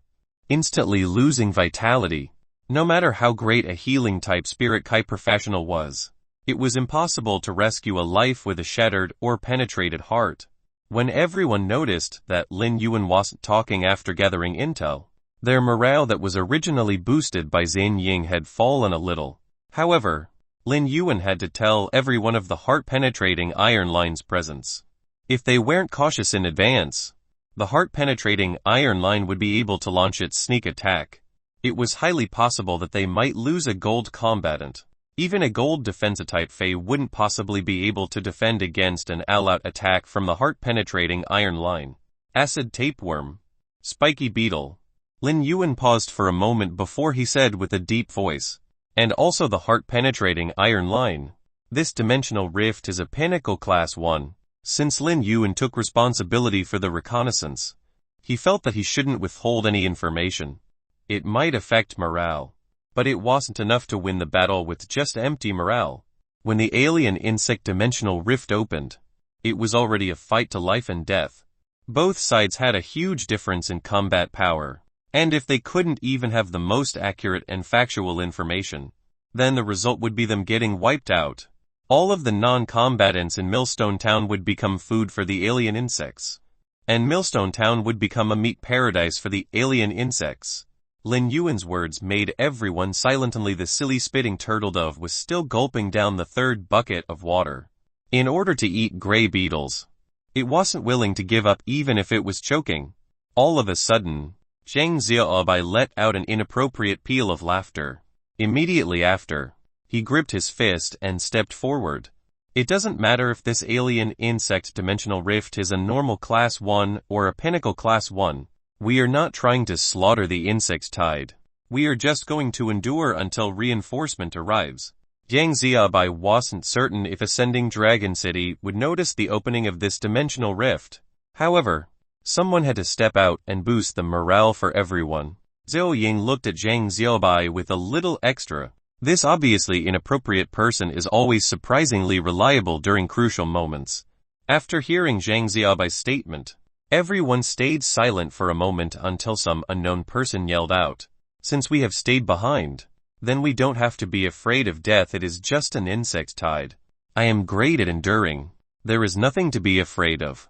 instantly losing vitality. No matter how great a healing-type Spirit Kai professional was, it was impossible to rescue a life with a shattered or penetrated heart. When everyone noticed that Lin Yuan wasn't talking after gathering intel, their morale that was originally boosted by Zhang Ying had fallen a little. However, Lin Yuan had to tell everyone of the heart-penetrating iron line's presence. If they weren't cautious in advance, the heart-penetrating iron line would be able to launch its sneak attack. It was highly possible that they might lose a gold combatant. Even a gold defense-type Fey wouldn't possibly be able to defend against an all-out attack from the heart-penetrating iron line. Acid tapeworm. Spiky beetle. Lin Yuan paused for a moment before he said with a deep voice. And also the heart-penetrating iron line. This dimensional rift is a pinnacle Class 1. Since Lin Yuan took responsibility for the reconnaissance, he felt that he shouldn't withhold any information. It might affect morale, but it wasn't enough to win the battle with just empty morale. When the alien insect dimensional rift opened, it was already a fight to life and death. Both sides had a huge difference in combat power, and if they couldn't even have the most accurate and factual information, then the result would be them getting wiped out. All of the non-combatants in Millstone Town would become food for the alien insects, and Millstone Town would become a meat paradise for the alien insects. Lin Yuan's words made everyone silent. Only the silly spitting turtle dove was still gulping down the third bucket of water in order to eat gray beetles. It wasn't willing to give up even if it was choking. All of a sudden, Zhang Xiaobai let out an inappropriate peal of laughter. Immediately after, he gripped his fist and stepped forward. It doesn't matter if this alien insect dimensional rift is a normal Class 1 or a pinnacle Class 1. We are not trying to slaughter the insect tide. We are just going to endure until reinforcement arrives. Zhang Xiaobai wasn't certain if Ascending Dragon City would notice the opening of this dimensional rift. However, someone had to step out and boost the morale for everyone. Zhou Ying looked at Zhang Xiaobai with a little extra. This obviously inappropriate person is always surprisingly reliable during crucial moments. After hearing Zhang Xiaobai's statement, everyone stayed silent for a moment until some unknown person yelled out, "Since we have stayed behind, then we don't have to be afraid of death. It is just an insect tide. I am great at enduring. There is nothing to be afraid of."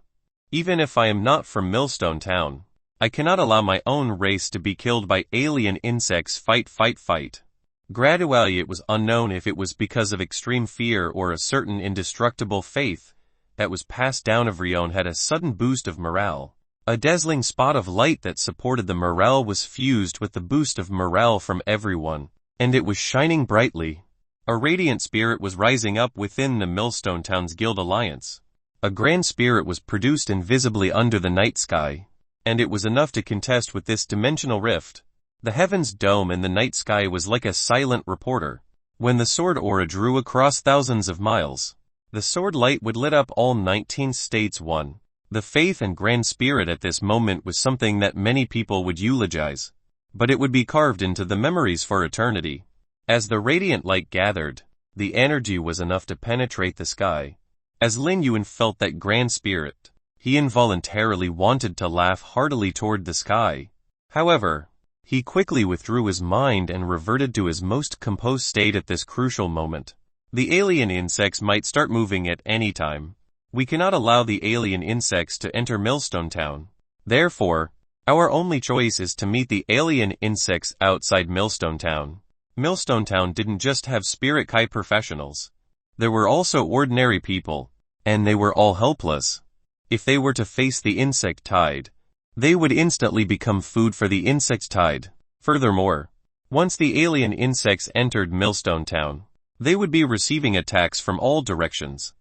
Even if I am not from Millstone Town, I cannot allow my own race to be killed by alien insects. Fight, fight, fight. Gradually it was unknown if it was because of extreme fear or a certain indestructible faith that was passed down. Everyone had a sudden boost of morale. A dazzling spot of light that supported the morale was fused with the boost of morale from everyone, and it was shining brightly. A radiant spirit was rising up within the Millstone Town's Guild Alliance. A grand spirit was produced invisibly under the night sky, and it was enough to contest with this dimensional rift. The heavens dome and the night sky was like a silent reporter. When the sword aura drew across thousands of miles, the sword light would lit up all 19 states. 1. The faith and grand spirit at this moment was something that many people would eulogize, but it would be carved into the memories for eternity. As the radiant light gathered, the energy was enough to penetrate the sky. As Lin Yuan felt that grand spirit, he involuntarily wanted to laugh heartily toward the sky. However, he quickly withdrew his mind and reverted to his most composed state at this crucial moment. The alien insects might start moving at any time. We cannot allow the alien insects to enter Millstone Town. Therefore, our only choice is to meet the alien insects outside Millstone Town. Millstone Town didn't just have spirit Kai professionals. There were also ordinary people, and they were all helpless. If they were to face the insect tide, they would instantly become food for the insect tide. Furthermore, once the alien insects entered Millstone Town, they would be receiving attacks from all directions,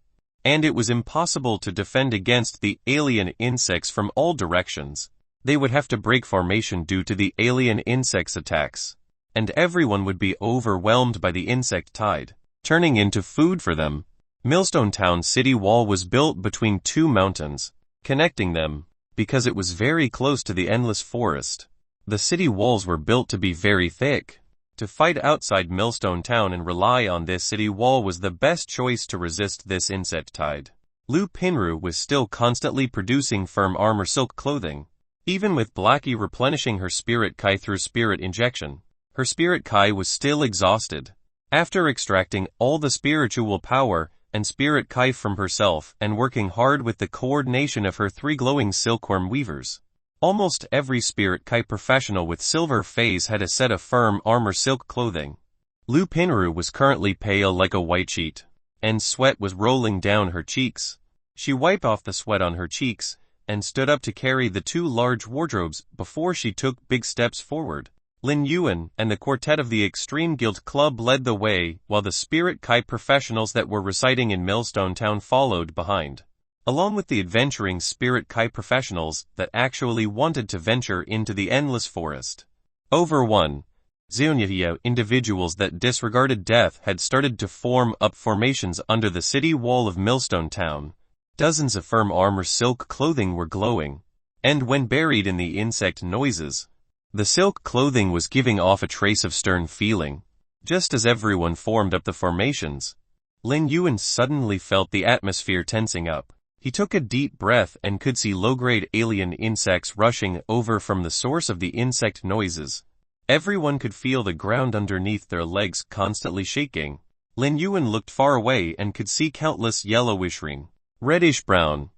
and it was impossible to defend against the alien insects from all directions. They would have to break formation due to the alien insects' attacks, and everyone would be overwhelmed by the insect tide, turning into food for them. Millstone Town's city wall was built between two mountains, connecting them, because it was very close to the endless forest. The city walls were built to be very thick. To fight outside Millstone Town and rely on this city wall was the best choice to resist this insect tide. Lu Pinru was still constantly producing firm armor silk clothing, even with Blackie replenishing her spirit Kai through spirit injection. Her spirit Kai was still exhausted. After extracting all the spiritual power and spirit Kai from herself and working hard with the coordination of her 3 glowing silkworm weavers, almost every spirit Kai professional with silver phase had a set of firm armor silk clothing. Lu Pinru was currently pale like a white sheet, and sweat was rolling down her cheeks. She wiped off the sweat on her cheeks and stood up to carry the 2 large wardrobes before she took big steps forward. Lin Yuan and the quartet of the Extreme Guild Club led the way, while the Spirit Kai professionals that were residing in Millstone Town followed behind, along with the adventuring Spirit Kai professionals that actually wanted to venture into the endless forest. Over 1,000 individuals that disregarded death had started to form up formations under the city wall of Millstone Town. Dozens of firm armor silk clothing were glowing, and when buried in the insect noises, the silk clothing was giving off a trace of stern feeling. Just as everyone formed up the formations, Lin Yuan suddenly felt the atmosphere tensing up. He took a deep breath and could see low-grade alien insects rushing over from the source of the insect noises. Everyone could feel the ground underneath their legs constantly shaking. Lin Yuan looked far away and could see countless yellowish-green, reddish-brown,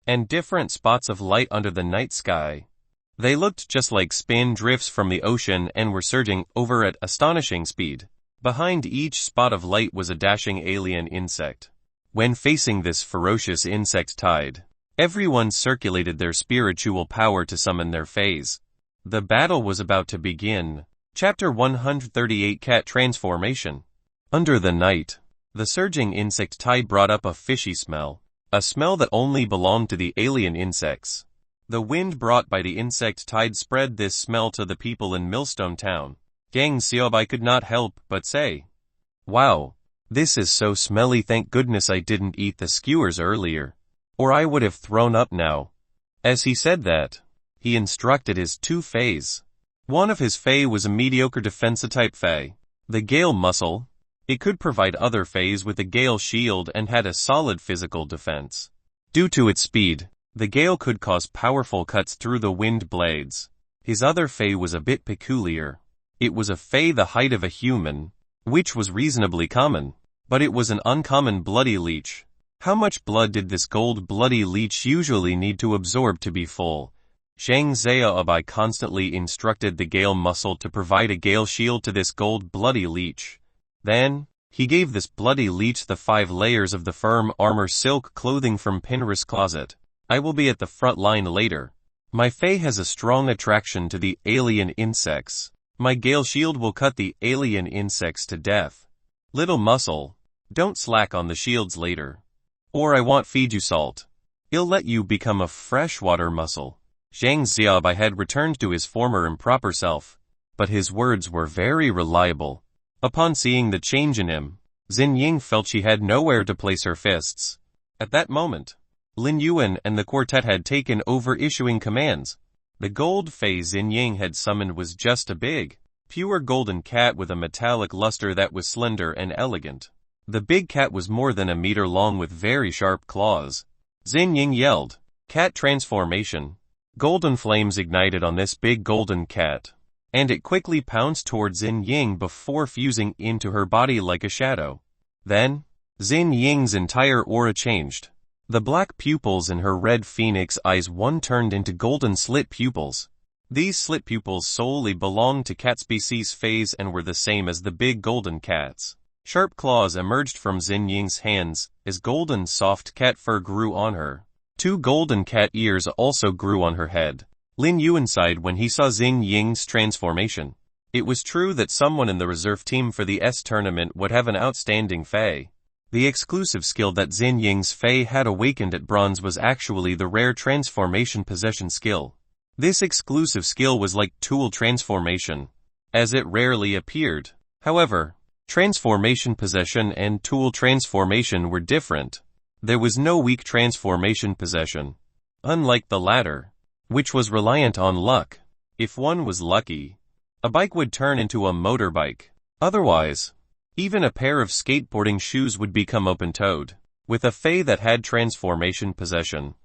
and different spots of light under the night sky. They looked just like spin drifts from the ocean and were surging over at astonishing speed. Behind each spot of light was a dashing alien insect. When facing this ferocious insect tide, everyone circulated their spiritual power to summon their phase. The battle was about to begin. Chapter 138 Cat Transformation. Under the night, the surging insect tide brought up a fishy smell, a smell that only belonged to the alien insects. The wind brought by the insect tide spread this smell to the people in Millstone Town. Gang Xiaobai could not help but say, "Wow, this is so smelly. Thank goodness I didn't eat the skewers earlier, or I would have thrown up now." As he said that, he instructed his 2 fays. One of his fey was a mediocre defensive type fey, the Gale Muscle. It could provide other fays with a Gale Shield and had a solid physical defense. Due to its speed, the gale could cause powerful cuts through the wind blades. His other fey was a bit peculiar. It was a fey the height of a human, which was reasonably common, but it was an uncommon bloody leech. How much blood did this gold bloody leech usually need to absorb to be full? Zhang Xiaobai constantly instructed the Gale muscle to provide a Gale shield to this gold bloody leech. Then, he gave this bloody leech the 5 layers of the firm armor silk clothing from Pinris closet. I will be at the front line later. My Fae has a strong attraction to the alien insects. My Gale shield will cut the alien insects to death. Little muscle, don't slack on the shields later. Or I won't feed you salt. I'll let you become a freshwater mussel. Zhang Xiaobai had returned to his former improper self, but his words were very reliable. Upon seeing the change in him, Xin Ying felt she had nowhere to place her fists. At that moment, Lin Yuan and the quartet had taken over issuing commands. The gold Fae Xin Ying had summoned was just a big, pure golden cat with a metallic luster that was slender and elegant. The big cat was more than a meter long with very sharp claws. Xin Ying yelled, "Cat transformation!" Golden flames ignited on this big golden cat, and it quickly pounced toward Xin Ying before fusing into her body like a shadow. Then, Xin Ying's entire aura changed. The black pupils in her red phoenix eyes turned into golden slit pupils. These slit pupils solely belonged to cat species phase and were the same as the big golden cats. Sharp claws emerged from Xin Ying's hands as golden soft cat fur grew on her. 2 golden cat ears also grew on her head. Lin Yuan sighed when he saw Xin Ying's transformation. It was true that someone in the reserve team for the S tournament would have an outstanding Fae. The exclusive skill that Xin Ying's Fae had awakened at bronze was actually the rare transformation possession skill. This exclusive skill was like tool transformation, as it rarely appeared. However, transformation possession and tool transformation were different. There was no weak transformation possession, unlike the latter, which was reliant on luck. If one was lucky, a bike would turn into a motorbike. Otherwise, even a pair of skateboarding shoes would become open-toed. With a Fae that had transformation possession,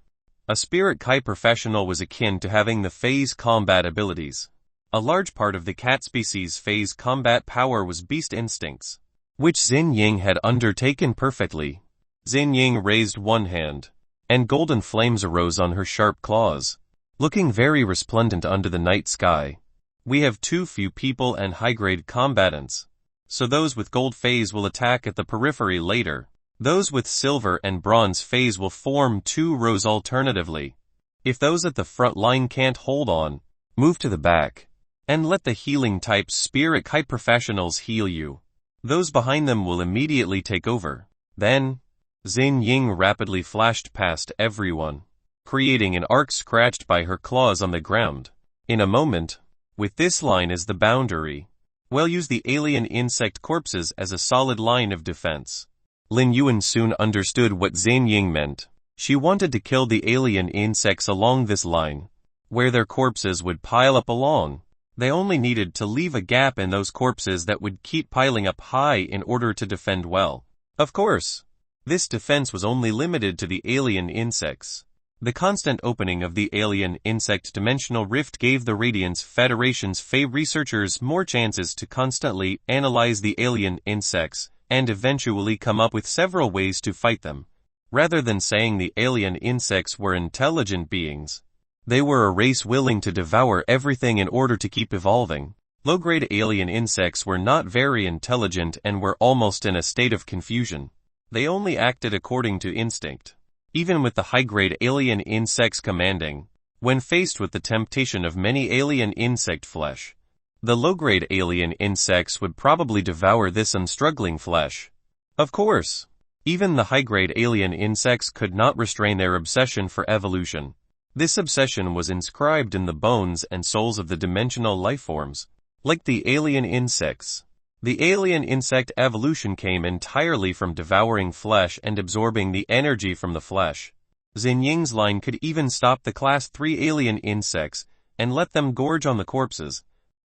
a spirit Kai professional was akin to having the Fae's combat abilities. A large part of the cat species Fae's combat power was beast instincts, which Xin Ying had undertaken perfectly. Xin Ying raised one hand, and golden flames arose on her sharp claws, looking very resplendent under the night sky. We have too few people and high-grade combatants, so those with gold phase will attack at the periphery later. Those with silver and bronze phase will form 2 rows alternatively. If those at the front line can't hold on, move to the back, and let the healing type spirit Kai professionals heal you. Those behind them will immediately take over. Then, Xin Ying rapidly flashed past everyone, creating an arc scratched by her claws on the ground. In a moment, with this line as the boundary, we'll use the alien insect corpses as a solid line of defense. Lin Yuan soon understood what Xin Ying meant. She wanted to kill the alien insects along this line, where their corpses would pile up along. They only needed to leave a gap in those corpses that would keep piling up high in order to defend well. Of course, this defense was only limited to the alien insects. The constant opening of the alien insect dimensional rift gave the Radiance Federation's Fae researchers more chances to constantly analyze the alien insects and eventually come up with several ways to fight them. Rather than saying the alien insects were intelligent beings, they were a race willing to devour everything in order to keep evolving. Low-grade alien insects were not very intelligent and were almost in a state of confusion. They only acted according to instinct. Even with the high-grade alien insects commanding, when faced with the temptation of many alien insect flesh, the low-grade alien insects would probably devour this unstruggling flesh. Of course, even the high-grade alien insects could not restrain their obsession for evolution. This obsession was inscribed in the bones and souls of the dimensional lifeforms. Like the alien insects, the alien insect evolution came entirely from devouring flesh and absorbing the energy from the flesh. Xin Ying's line could even stop the Class 3 alien insects and let them gorge on the corpses.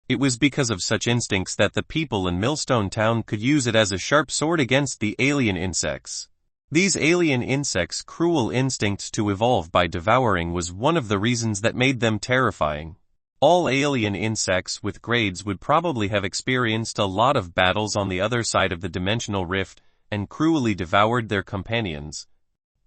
It was because of such instincts that the people in Millstone Town could use it as a sharp sword against the alien insects. These alien insects' cruel instincts to evolve by devouring was one of the reasons that made them terrifying. All alien insects with grades would probably have experienced a lot of battles on the other side of the dimensional rift and cruelly devoured their companions.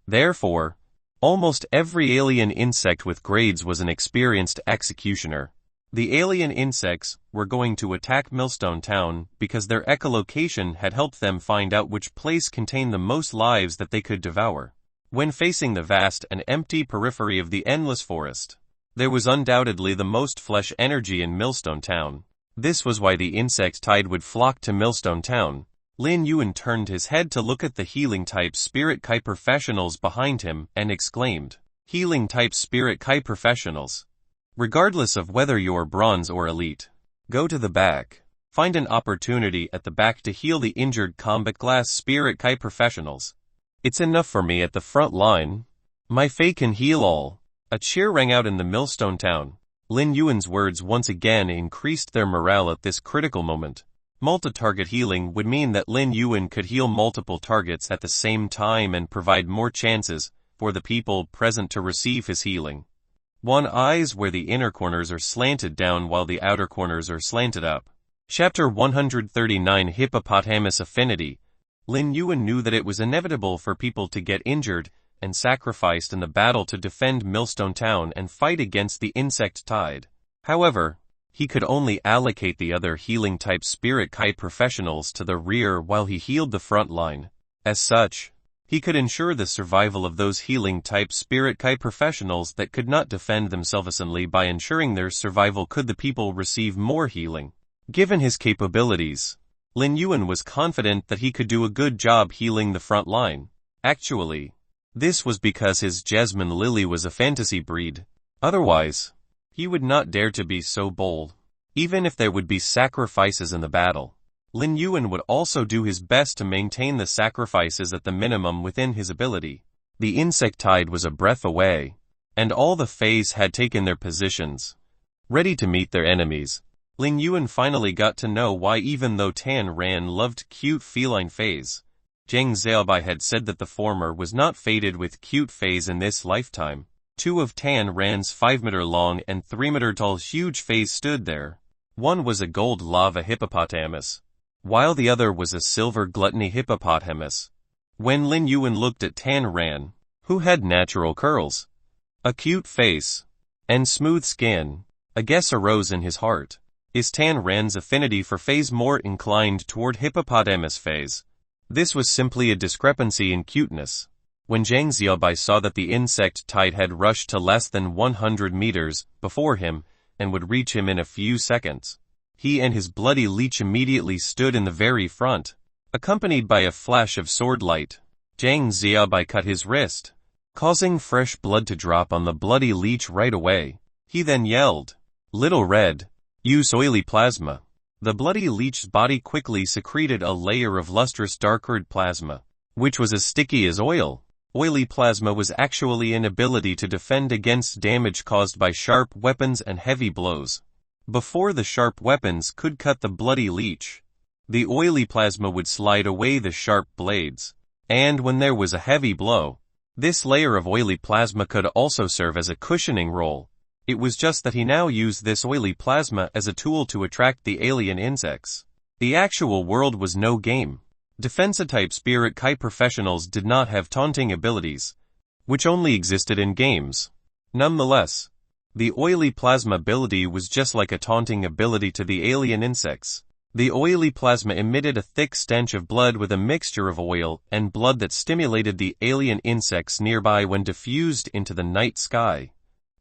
Therefore, almost every alien insect with grades was an experienced executioner. The alien insects were going to attack Millstone Town because their echolocation had helped them find out which place contained the most lives that they could devour. When facing the vast and empty periphery of the endless forest, there was undoubtedly the most flesh energy in Millstone Town. This was why the insect tide would flock to Millstone Town. Lin Yuan turned his head to look at the healing-type spirit Kai professionals behind him and exclaimed, "Healing-type spirit Kai professionals. Regardless of whether you're bronze or elite, go to the back. Find an opportunity at the back to heal the injured combat class spirit Kai professionals. It's enough for me at the front line. My Fae can heal all." A cheer rang out in the Millstone Town. Lin Yuan's words once again increased their morale at this critical moment. Multi-target healing would mean that Lin Yuan could heal multiple targets at the same time and provide more chances for the people present to receive his healing. One eyes where the inner corners are slanted down while the outer corners are slanted up. Chapter 139 Hippopotamus Affinity. Lin Yuan knew that it was inevitable for people to get injured and sacrificed in the battle to defend Millstone Town and fight against the insect tide. However, he could only allocate the other healing-type spirit Kai professionals to the rear while he healed the front line. As such, he could ensure the survival of those healing-type spirit Kai professionals that could not defend themselves only by ensuring their survival could the people receive more healing. Given his capabilities, Lin Yuan was confident that he could do a good job healing the front line. Actually, this was because his Jasmine Lily was a fantasy breed. Otherwise, he would not dare to be so bold. Even if there would be sacrifices in the battle, Lin Yuan would also do his best to maintain the sacrifices at the minimum within his ability. The insect tide was a breath away, and all the Faes had taken their positions, ready to meet their enemies. Lin Yuan finally got to know why, even though Tan Ran loved cute feline Faes, Zhang Xiaobai had said that the former was not fated with cute Faes in this lifetime. Two of Tan Ran's 5-meter-long and 3-meter-tall huge Faes stood there. One was a gold lava hippopotamus, while the other was a silver gluttony hippopotamus. When Lin Yuan looked at Tan Ran, who had natural curls, a cute face, and smooth skin, a guess arose in his heart. Is Tan Ran's affinity for Faes more inclined toward hippopotamus Faes? This was simply a discrepancy in cuteness. When Zhang Xiaobai saw that the insect tide had rushed to less than 100 meters before him and would reach him in a few seconds, he and his bloody leech immediately stood in the very front. Accompanied by a flash of sword light, Zhang Xiaobai cut his wrist, causing fresh blood to drop on the bloody leech right away. He then yelled, "Little Red, use oily plasma." The bloody leech's body quickly secreted a layer of lustrous dark-red plasma, which was as sticky as oil. Oily plasma was actually an ability to defend against damage caused by sharp weapons and heavy blows. Before the sharp weapons could cut the bloody leech, the oily plasma would slide away the sharp blades, and when there was a heavy blow, this layer of oily plasma could also serve as a cushioning role. It was just that he now used this oily plasma as a tool to attract the alien insects. The actual world was no game. Defense-type spirit Kai professionals did not have taunting abilities, which only existed in games. Nonetheless, the oily plasma ability was just like a taunting ability to the alien insects. The oily plasma emitted a thick stench of blood with a mixture of oil and blood that stimulated the alien insects nearby when diffused into the night sky.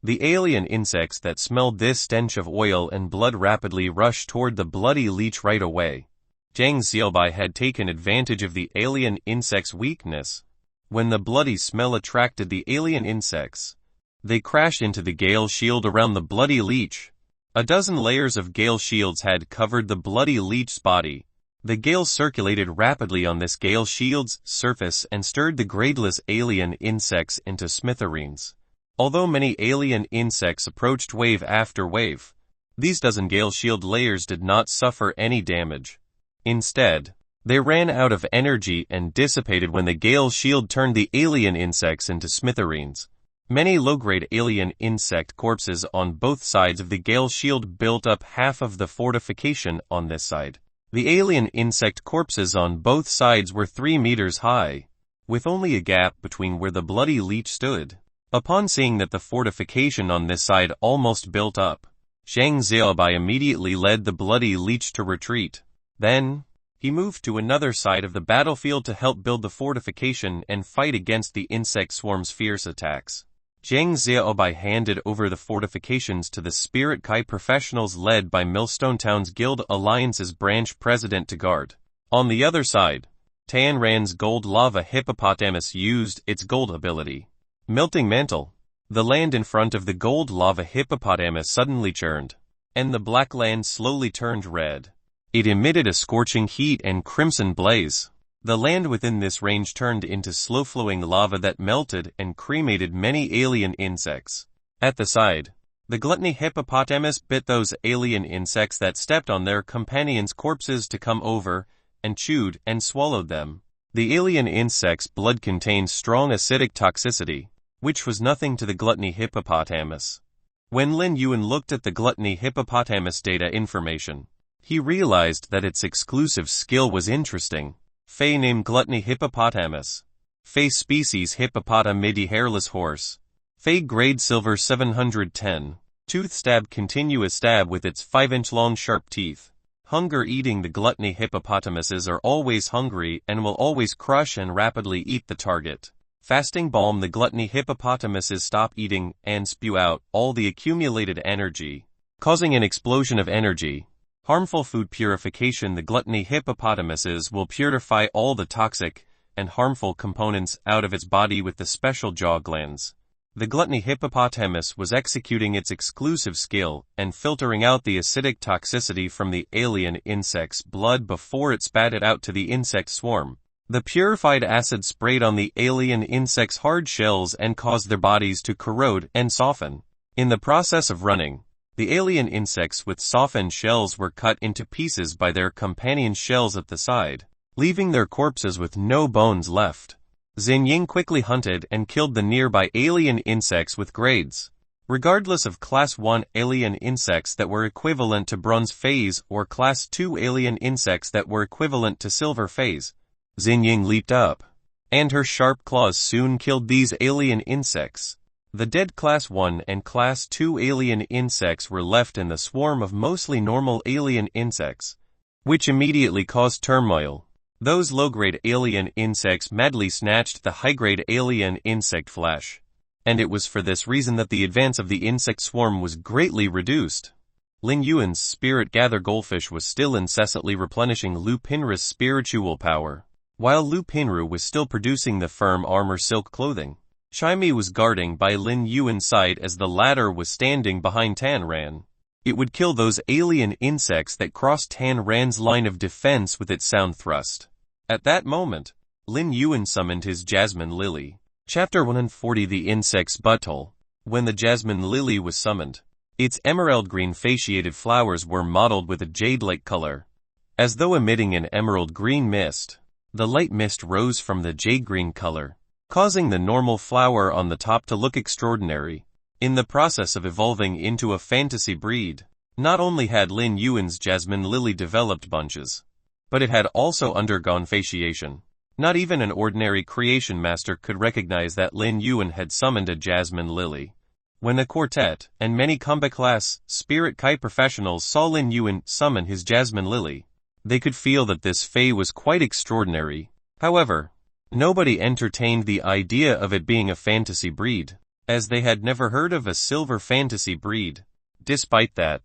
The alien insects that smelled this stench of oil and blood rapidly rushed toward the bloody leech right away. Zhang Xiaobai had taken advantage of the alien insects' weakness. When the bloody smell attracted the alien insects, they crashed into the gale shield around the bloody leech. A dozen layers of gale shields had covered the bloody leech's body. The gale circulated rapidly on this gale shield's surface and stirred the gradeless alien insects into smithereens. Although many alien insects approached wave after wave, these dozen gale shield layers did not suffer any damage. Instead, they ran out of energy and dissipated when the gale shield turned the alien insects into smithereens. Many low-grade alien insect corpses on both sides of the gale shield built up half of the fortification on this side. The alien insect corpses on both sides were 3 meters high. with only a gap between where the bloody leech stood. Upon seeing that the fortification on this side almost built up, Zhang Xiaobai immediately led the bloody leech to retreat. Then, he moved to another side of the battlefield to help build the fortification and fight against the insect swarm's fierce attacks. Zhang Xiaobai handed over the fortifications to the Spirit Kai professionals led by Millstone Town's Guild Alliance's branch president to guard. On the other side, Tan Ran's gold lava hippopotamus used its gold ability, Melting Mantle. The land in front of the gold lava hippopotamus suddenly churned, and the black land slowly turned red. It emitted a scorching heat and crimson blaze. The land within this range turned into slow-flowing lava that melted and cremated many alien insects. At the side, the gluttony hippopotamus bit those alien insects that stepped on their companions' corpses to come over, and chewed and swallowed them. The alien insects' blood contained strong acidic toxicity, which was nothing to the gluttony hippopotamus. When Lin Yuan looked at the gluttony hippopotamus data information, he realized that its exclusive skill was interesting. Fey name gluttony hippopotamus. Fey species hippopotami hairless horse. Fey grade silver 710. Tooth stab continuous stab with its 5-inch long sharp teeth. Hunger eating. The gluttony hippopotamuses are always hungry and will always crush and rapidly eat the target. Fasting balm. The gluttony hippopotamuses stop eating and spew out all the accumulated energy, causing an explosion of energy. Harmful food purification. The gluttony hippopotamuses will purify all the toxic and harmful components out of its body with the special jaw glands. The gluttony hippopotamus was executing its exclusive skill and filtering out the acidic toxicity from the alien insect's blood before it spat it out to the insect swarm. The purified acid sprayed on the alien insects' hard shells and caused their bodies to corrode and soften. In the process of running, the alien insects with softened shells were cut into pieces by their companion shells at the side, leaving their corpses with no bones left. Xin Ying quickly hunted and killed the nearby alien insects with grades, regardless of Class 1 alien insects that were equivalent to Bronze Phase or Class 2 alien insects that were equivalent to Silver Phase. Xin Ying leaped up, and her sharp claws soon killed these alien insects. The dead Class 1 and Class 2 alien insects were left in the swarm of mostly normal alien insects, which immediately caused turmoil. Those low-grade alien insects madly snatched the high-grade alien insect flesh, and it was for this reason that the advance of the insect swarm was greatly reduced. Lin Yuan's spirit gather goldfish was still incessantly replenishing Lu Pinru's spiritual power, while Lu Pinru was still producing the firm armor silk clothing. Shaimi was guarding by Lin Yuan's side as the latter was standing behind Tan Ran. It would kill those alien insects that crossed Tan Ran's line of defense with its sound thrust. At that moment, Lin Yuan summoned his Jasmine Lily. Chapter 140. The Insect's Butthole. When the Jasmine Lily was summoned, its emerald green fasciated flowers were mottled with a jade-like color, as though emitting an emerald green mist. The light mist rose from the jade-green color, causing the normal flower on the top to look extraordinary. In the process of evolving into a fantasy breed, not only had Lin Yuan's Jasmine Lily developed bunches, but it had also undergone fasciation. Not even an ordinary creation master could recognize that Lin Yuan had summoned a Jasmine Lily. When the quartet and many combat-class Spirit Kai professionals saw Lin Yuan summon his Jasmine Lily, they could feel that this Fae was quite extraordinary. However, nobody entertained the idea of it being a fantasy breed, as they had never heard of a silver fantasy breed. Despite that,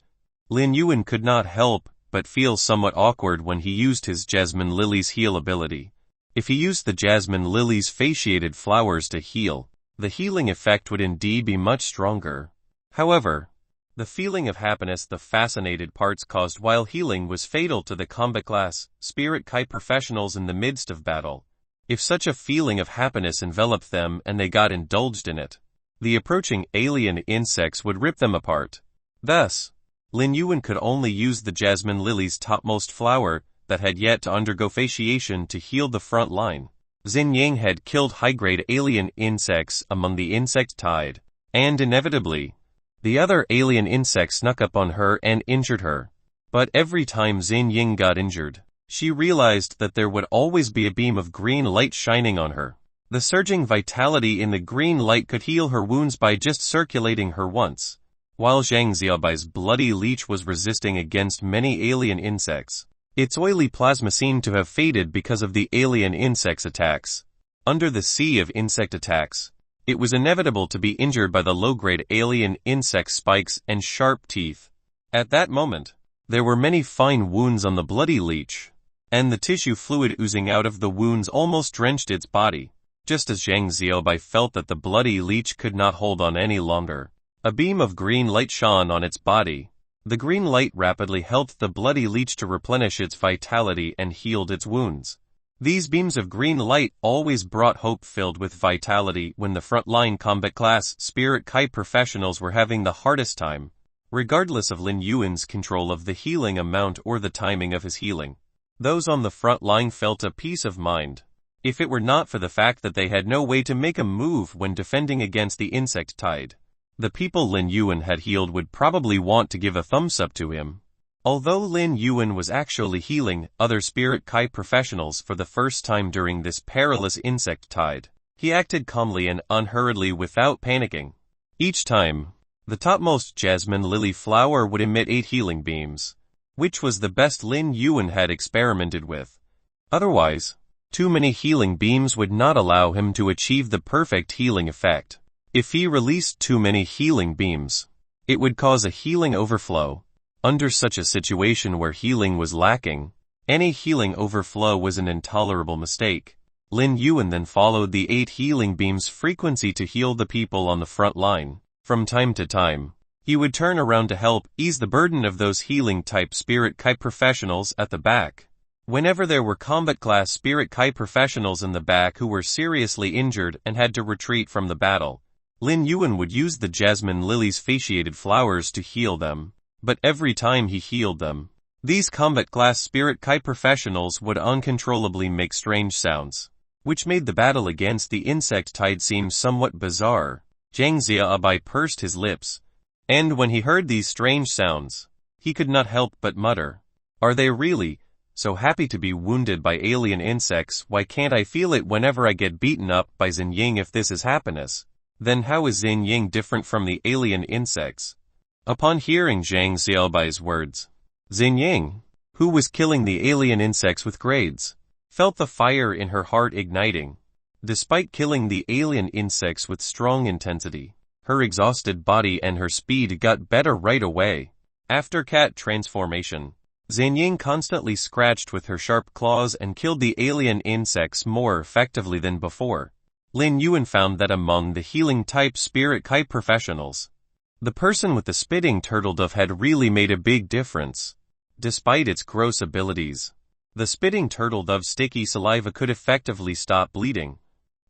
Lin Yuan could not help but feel somewhat awkward when he used his Jasmine Lily's heal ability. If he used the Jasmine Lily's fasciated flowers to heal, the healing effect would indeed be much stronger. However, the feeling of happiness the fascinated parts caused while healing was fatal to the combat class Spirit Kai professionals in the midst of battle. If such a feeling of happiness enveloped them and they got indulged in it, the approaching alien insects would rip them apart. Thus, Lin Yuan could only use the Jasmine Lily's topmost flower that had yet to undergo fasciation to heal the front line. Xin Yang had killed high-grade alien insects among the insect tide, and inevitably, the other alien insects snuck up on her and injured her. But every time Xin Yang got injured, she realized that there would always be a beam of green light shining on her. The surging vitality in the green light could heal her wounds by just circulating her once, while Zhang Xiaobai's bloody leech was resisting against many alien insects. Its oily plasma seemed to have faded because of the alien insects' attacks. Under the sea of insect attacks, it was inevitable to be injured by the low-grade alien insect spikes and sharp teeth. At that moment, there were many fine wounds on the bloody leech, and the tissue fluid oozing out of the wounds almost drenched its body. Just as Zhang Xiaobai felt that the bloody leech could not hold on any longer, a beam of green light shone on its body. The green light rapidly helped the bloody leech to replenish its vitality and healed its wounds. These beams of green light always brought hope filled with vitality when the frontline combat class Spirit Kai professionals were having the hardest time, regardless of Lin Yuan's control of the healing amount or the timing of his healing. Those on the front line felt a peace of mind. If it were not for the fact that they had no way to make a move when defending against the insect tide, the people Lin Yuan had healed would probably want to give a thumbs up to him. Although Lin Yuan was actually healing other Spirit Kai professionals for the first time during this perilous insect tide, he acted calmly and unhurriedly without panicking. Each time, the topmost jasmine lily flower would emit 8 healing beams, which was the best Lin Yuan had experimented with. Otherwise, too many healing beams would not allow him to achieve the perfect healing effect. If he released too many healing beams, it would cause a healing overflow. Under such a situation where healing was lacking, any healing overflow was an intolerable mistake. Lin Yuan then followed the 8 healing beams frequency to heal the people on the front line. From time to time, he would turn around to help ease the burden of those healing-type Spirit Kai professionals at the back. Whenever there were combat-class Spirit Kai professionals in the back who were seriously injured and had to retreat from the battle, Lin Yuan would use the jasmine lily's fasciated flowers to heal them. But every time he healed them, these combat-class Spirit Kai professionals would uncontrollably make strange sounds, which made the battle against the insect tide seem somewhat bizarre. Zhang Xiaobai pursed his lips, and when he heard these strange sounds, he could not help but mutter, "Are they really so happy to be wounded by alien insects? Why can't I feel it whenever I get beaten up by Xinying? If this is happiness, then how is Xinying different from the alien insects?" Upon hearing Zhang Xiaobai's words, Xinying, who was killing the alien insects with grades, felt the fire in her heart igniting. Despite killing the alien insects with strong intensity, her exhausted body and her speed got better right away. After cat transformation, Xinying constantly scratched with her sharp claws and killed the alien insects more effectively than before. Lin Yuan found that among the healing-type Spirit Kai professionals, the person with the spitting turtle dove had really made a big difference. Despite its gross abilities, the spitting turtle dove's sticky saliva could effectively stop bleeding.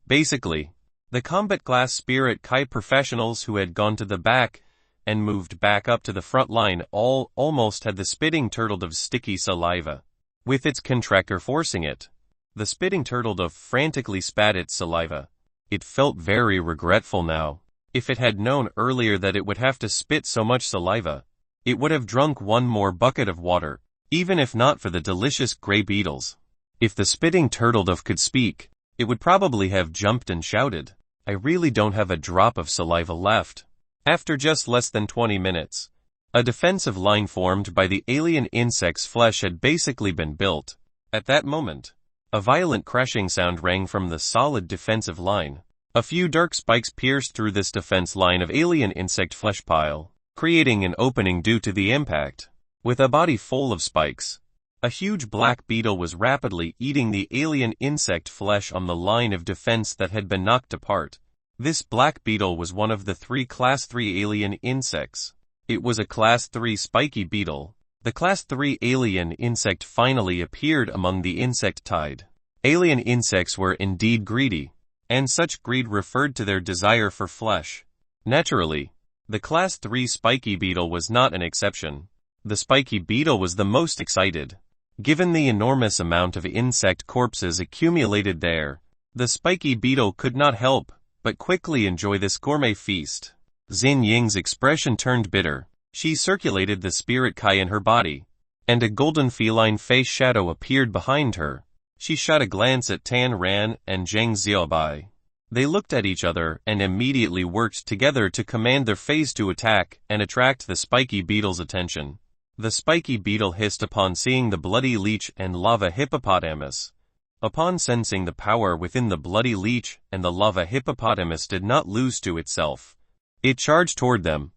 Basically, the combat-class Spirit Kai professionals who had gone to the back and moved back up to the front line almost had the spitting turtle dove's sticky saliva, with its contractor forcing it. The spitting turtle dove frantically spat its saliva. It felt very regretful now. If it had known earlier that it would have to spit so much saliva, it would have drunk one more bucket of water, even if not for the delicious gray beetles. If the spitting turtle dove could speak, it would probably have jumped and shouted, "I really don't have a drop of saliva left." After just less than 20 minutes, a defensive line formed by the alien insect's flesh had basically been built. At that moment, a violent crashing sound rang from the solid defensive line. A few dark spikes pierced through this defense line of alien insect flesh pile, creating an opening due to the impact. With a body full of spikes, a huge black beetle was rapidly eating the alien insect flesh on the line of defense that had been knocked apart. This black beetle was one of the 3 Class 3 alien insects. It was a Class 3 spiky beetle. The Class 3 alien insect finally appeared among the insect tide. Alien insects were indeed greedy, and such greed referred to their desire for flesh. Naturally, the Class 3 spiky beetle was not an exception. The spiky beetle was the most excited. Given the enormous amount of insect corpses accumulated there, the spiky beetle could not help but quickly enjoy this gourmet feast. Xinying's expression turned bitter. She circulated the Spirit Kai in her body, and a golden feline face shadow appeared behind her. She shot a glance at Tan Ran and Zhang Xiaobai, They looked at each other and immediately worked together to command their phase to attack and attract the spiky beetle's attention. The spiky beetle hissed upon seeing the bloody leech and lava hippopotamus. Upon sensing the power within the bloody leech and the lava hippopotamus did not lose to itself. It charged toward them.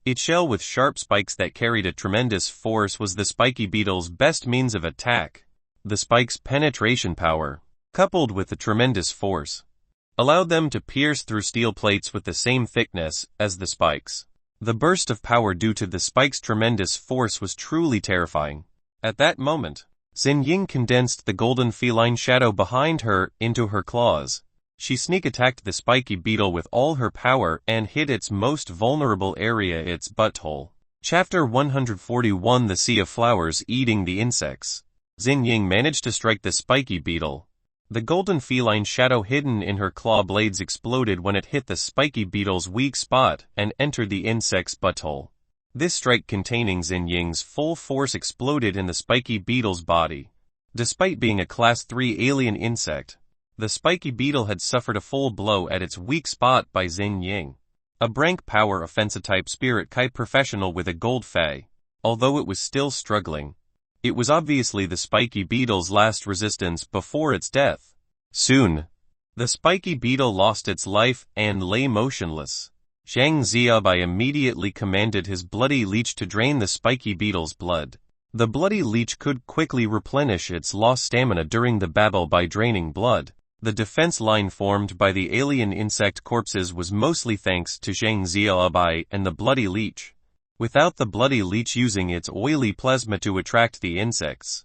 Its shell with sharp spikes that carried a tremendous force was the spiky beetle's best means of attack. The spike's penetration power, coupled with the tremendous force, allowed them to pierce through steel plates with the same thickness as the spikes. The burst of power due to the spike's tremendous force was truly terrifying. At that moment, Xinjing condensed the golden feline shadow behind her into her claws. She sneak attacked the spiky beetle with all her power and hit its most vulnerable area, its butthole. Chapter 141 The Sea of Flowers Eating the Insects. Xinjing managed to strike the spiky beetle. The golden feline shadow hidden in her claw blades exploded when it hit the spiky beetle's weak spot and entered the insect's butthole. This strike containing Xinjing's full force exploded in the spiky beetle's body. Despite being a Class 3 alien insect, the spiky beetle had suffered a full blow at its weak spot by Xinjing, a rank power offensive-type spirit Kai professional with a gold fey. Although it was still struggling, it was obviously the spiky beetle's last resistance before its death. Soon, the spiky beetle lost its life and lay motionless. Zhang Xiaobai immediately commanded his bloody leech to drain the spiky beetle's blood. The bloody leech could quickly replenish its lost stamina during the battle by draining blood. The defense line formed by the alien insect corpses was mostly thanks to Zhang Xiaobai and the bloody leech. Without the bloody leech using its oily plasma to attract the insects,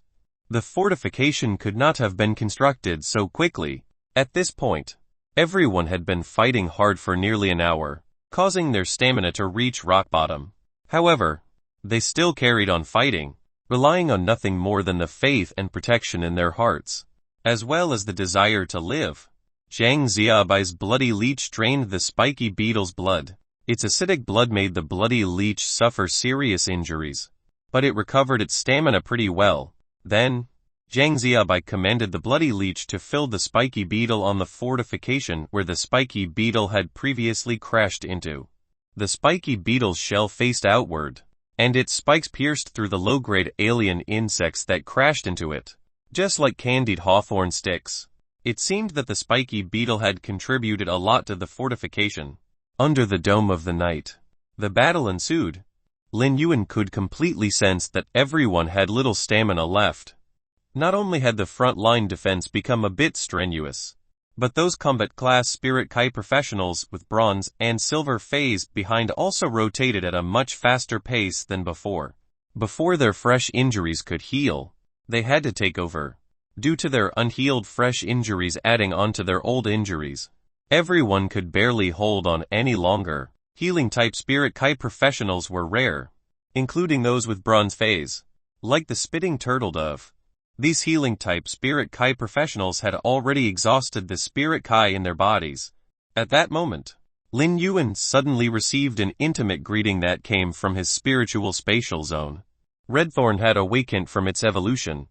the fortification could not have been constructed so quickly. At this point, everyone had been fighting hard for nearly an hour, causing their stamina to reach rock bottom. However, they still carried on fighting, relying on nothing more than the faith and protection in their hearts, as well as the desire to live. Zhang Xiaobai's bloody leech drained the spiky beetle's blood. Its acidic blood made the bloody leech suffer serious injuries, but it recovered its stamina pretty well. Then, Zhang Xiaobai commanded the bloody leech to fill the spiky beetle on the fortification where the spiky beetle had previously crashed into. The spiky beetle's shell faced outward, and its spikes pierced through the low-grade alien insects that crashed into it. Just like candied hawthorn sticks, it seemed that the spiky beetle had contributed a lot to the fortification. Under the dome of the night, the battle ensued. Lin Yuan could completely sense that everyone had little stamina left. Not only had the front-line defense become a bit strenuous, but those combat-class Spirit Kai professionals with bronze and silver phase behind also rotated at a much faster pace than before. Before their fresh injuries could heal, they had to take over. Due to their unhealed fresh injuries adding onto their old injuries, everyone could barely hold on any longer. Healing-type Spirit Kai professionals were rare, including those with bronze phase. Like the spitting turtle dove, these healing-type Spirit Kai professionals had already exhausted the Spirit Kai in their bodies. At that moment, Lin Yuan suddenly received an intimate greeting that came from his spiritual spatial zone. Redthorn had awakened from its evolution,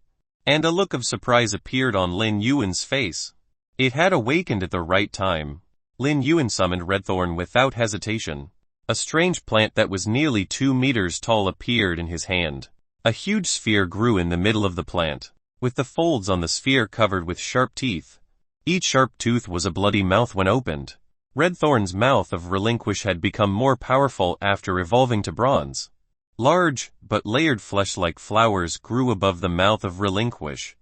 and a look of surprise appeared on Lin Yuan's face. It had awakened at the right time. Lin Yuan summoned Redthorn without hesitation. A strange plant that was nearly 2 meters tall appeared in his hand. A huge sphere grew in the middle of the plant, with the folds on the sphere covered with sharp teeth. Each sharp tooth was a bloody mouth when opened. Redthorn's mouth of relinquish had become more powerful after evolving to bronze. Large, but layered flesh-like flowers grew above the mouth of relinquish.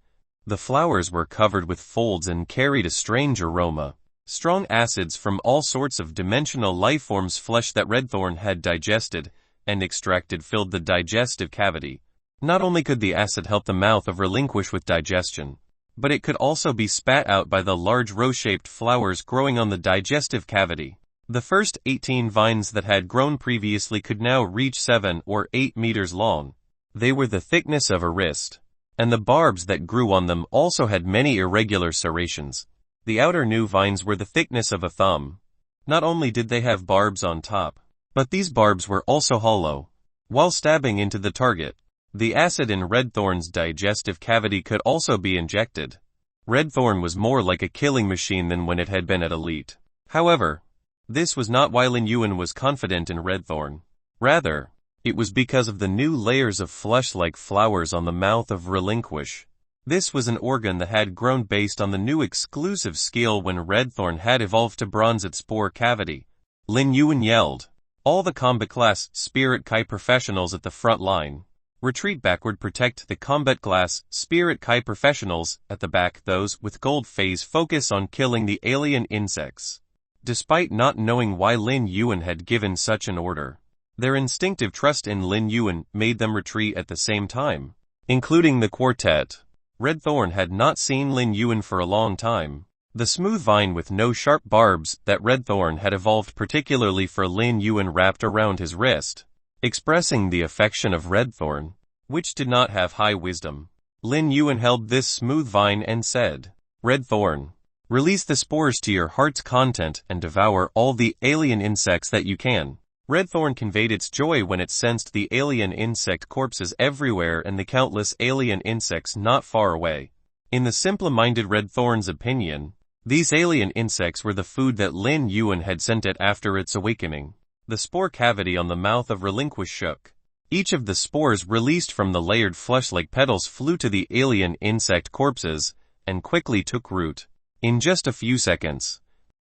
The flowers were covered with folds and carried a strange aroma. Strong acids from all sorts of dimensional lifeforms' flesh that Redthorn had digested and extracted filled the digestive cavity. Not only could the acid help the mouth of relinquish with digestion, but it could also be spat out by the large rose-shaped flowers growing on the digestive cavity. The first 18 vines that had grown previously could now reach 7 or 8 meters long. They were the thickness of a wrist, and the barbs that grew on them also had many irregular serrations. The outer new vines were the thickness of a thumb. Not only did they have barbs on top, but these barbs were also hollow. While stabbing into the target, the acid in Redthorn's digestive cavity could also be injected. Redthorn was more like a killing machine than when it had been at Elite. However, this was not why Lin Yuan was confident in Redthorn. Rather, it was because of the new layers of flesh-like flowers on the mouth of Relinquish. This was an organ that had grown based on the new exclusive skill when Redthorn had evolved to bronze its spore cavity. Lin Yuan yelled. All the combat class Spirit Kai professionals at the front line. Retreat backward, protect the combat class Spirit Kai professionals at the back. Those with gold phase focus on killing the alien insects. Despite not knowing why Lin Yuan had given such an order, their instinctive trust in Lin Yuan made them retreat at the same time, including the quartet. Redthorn had not seen Lin Yuan for a long time. The smooth vine with no sharp barbs that Redthorn had evolved particularly for Lin Yuan wrapped around his wrist, expressing the affection of Redthorn, which did not have high wisdom. Lin Yuan held this smooth vine and said, Redthorn, release the spores to your heart's content and devour all the alien insects that you can. Redthorn conveyed its joy when it sensed the alien insect corpses everywhere and the countless alien insects not far away. In the simple-minded Redthorn's opinion, these alien insects were the food that Lin Yuan had sent it after its awakening. The spore cavity on the mouth of Relinquish shook. Each of the spores released from the layered flesh-like petals flew to the alien insect corpses and quickly took root. In just a few seconds,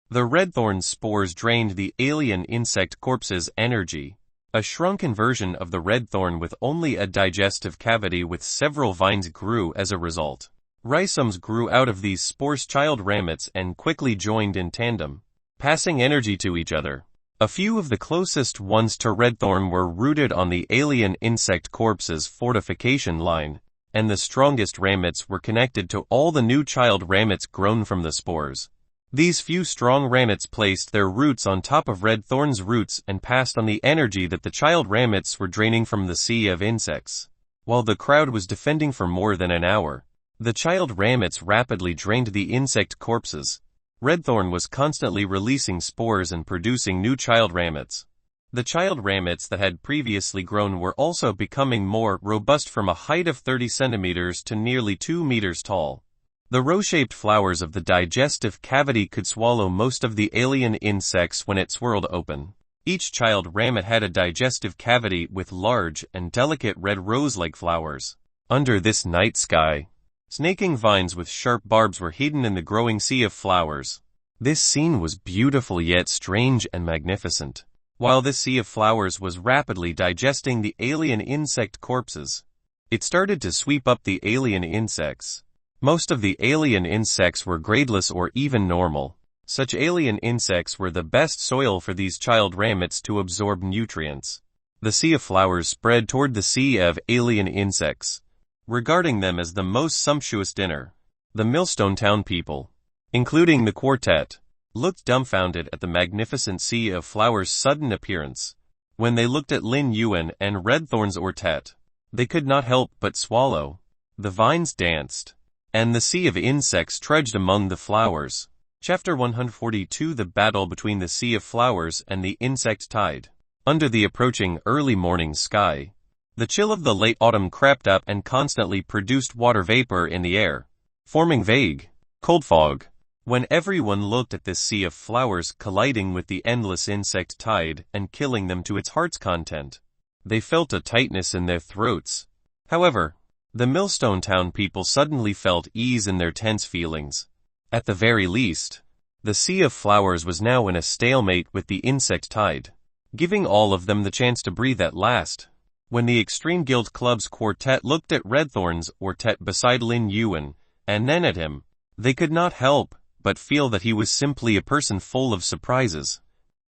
the Redthorn's spores drained the alien insect corpse's energy. A shrunken version of the Redthorn with only a digestive cavity with several vines grew as a result. Rhizomes grew out of these spores, child ramets, and quickly joined in tandem, passing energy to each other. A few of the closest ones to Redthorn were rooted on the alien insect corpse's fortification line, and the strongest ramets were connected to all the new child ramets grown from the spores. These few strong ramets placed their roots on top of Redthorn's roots and passed on the energy that the child ramets were draining from the sea of insects. While the crowd was defending for more than an hour, the child ramets rapidly drained the insect corpses. Redthorn was constantly releasing spores and producing new child ramets. The child ramets that had previously grown were also becoming more robust from a height of 30 centimeters to nearly 2 meters tall. The row-shaped flowers of the digestive cavity could swallow most of the alien insects when it swirled open. Each child ramet had a digestive cavity with large and delicate red rose-like flowers. Under this night sky, snaking vines with sharp barbs were hidden in the growing sea of flowers. This scene was beautiful yet strange and magnificent. While this sea of flowers was rapidly digesting the alien insect corpses, it started to sweep up the alien insects. Most of the alien insects were gradeless or even normal. Such alien insects were the best soil for these child ramets to absorb nutrients. The sea of flowers spread toward the sea of alien insects, regarding them as the most sumptuous dinner. The Millstone Town people, including the quartet, looked dumbfounded at the magnificent sea of flowers' sudden appearance. When they looked at Lin Yuan and Redthorn's quartet, they could not help but swallow. The vines danced, and the sea of insects trudged among the flowers. Chapter 142 The Battle Between the Sea of Flowers and the Insect Tide. Under the approaching early morning sky, the chill of the late autumn crept up and constantly produced water vapor in the air, forming vague, cold fog. When everyone looked at this sea of flowers colliding with the endless insect tide and killing them to its heart's content, they felt a tightness in their throats. However, the Millstone Town people suddenly felt ease in their tense feelings. At the very least, the sea of flowers was now in a stalemate with the insect tide, giving all of them the chance to breathe at last. When the Extreme Guild Club's quartet looked at Redthorn's quartet beside Lin Yuan, and then at him, they could not help but feel that he was simply a person full of surprises.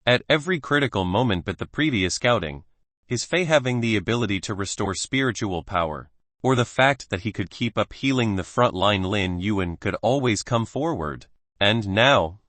At every critical moment but the previous scouting, his Fae having the ability to restore spiritual power, or the fact that he could keep up healing the front-line Lin Yuan could always come forward. And now,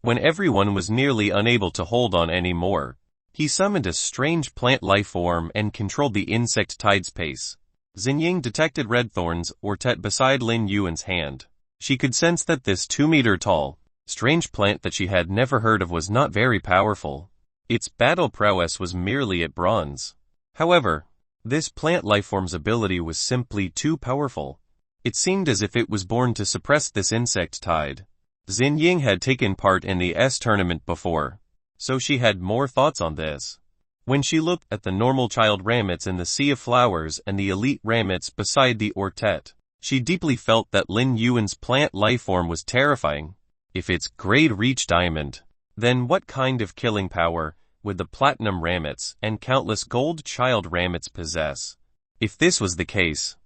when everyone was nearly unable to hold on anymore, he summoned a strange plant life form and controlled the insect tide's pace. Xingying detected Redthorn's quartet beside Lin Yuan's hand. She could sense that this 2-meter-tall, strange plant that she had never heard of was not very powerful. Its battle prowess was merely at bronze. However, this plant lifeform's ability was simply too powerful. It seemed as if it was born to suppress this insect tide. Xin Ying had taken part in the S tournament before, so she had more thoughts on this. When she looked at the normal child ramets in the sea of flowers and the elite ramets beside the ortet, she deeply felt that Lin Yuan's plant lifeform was terrifying. If its grade reached diamond, then what kind of killing power would the platinum ramets and countless gold child ramets possess? If this was the case,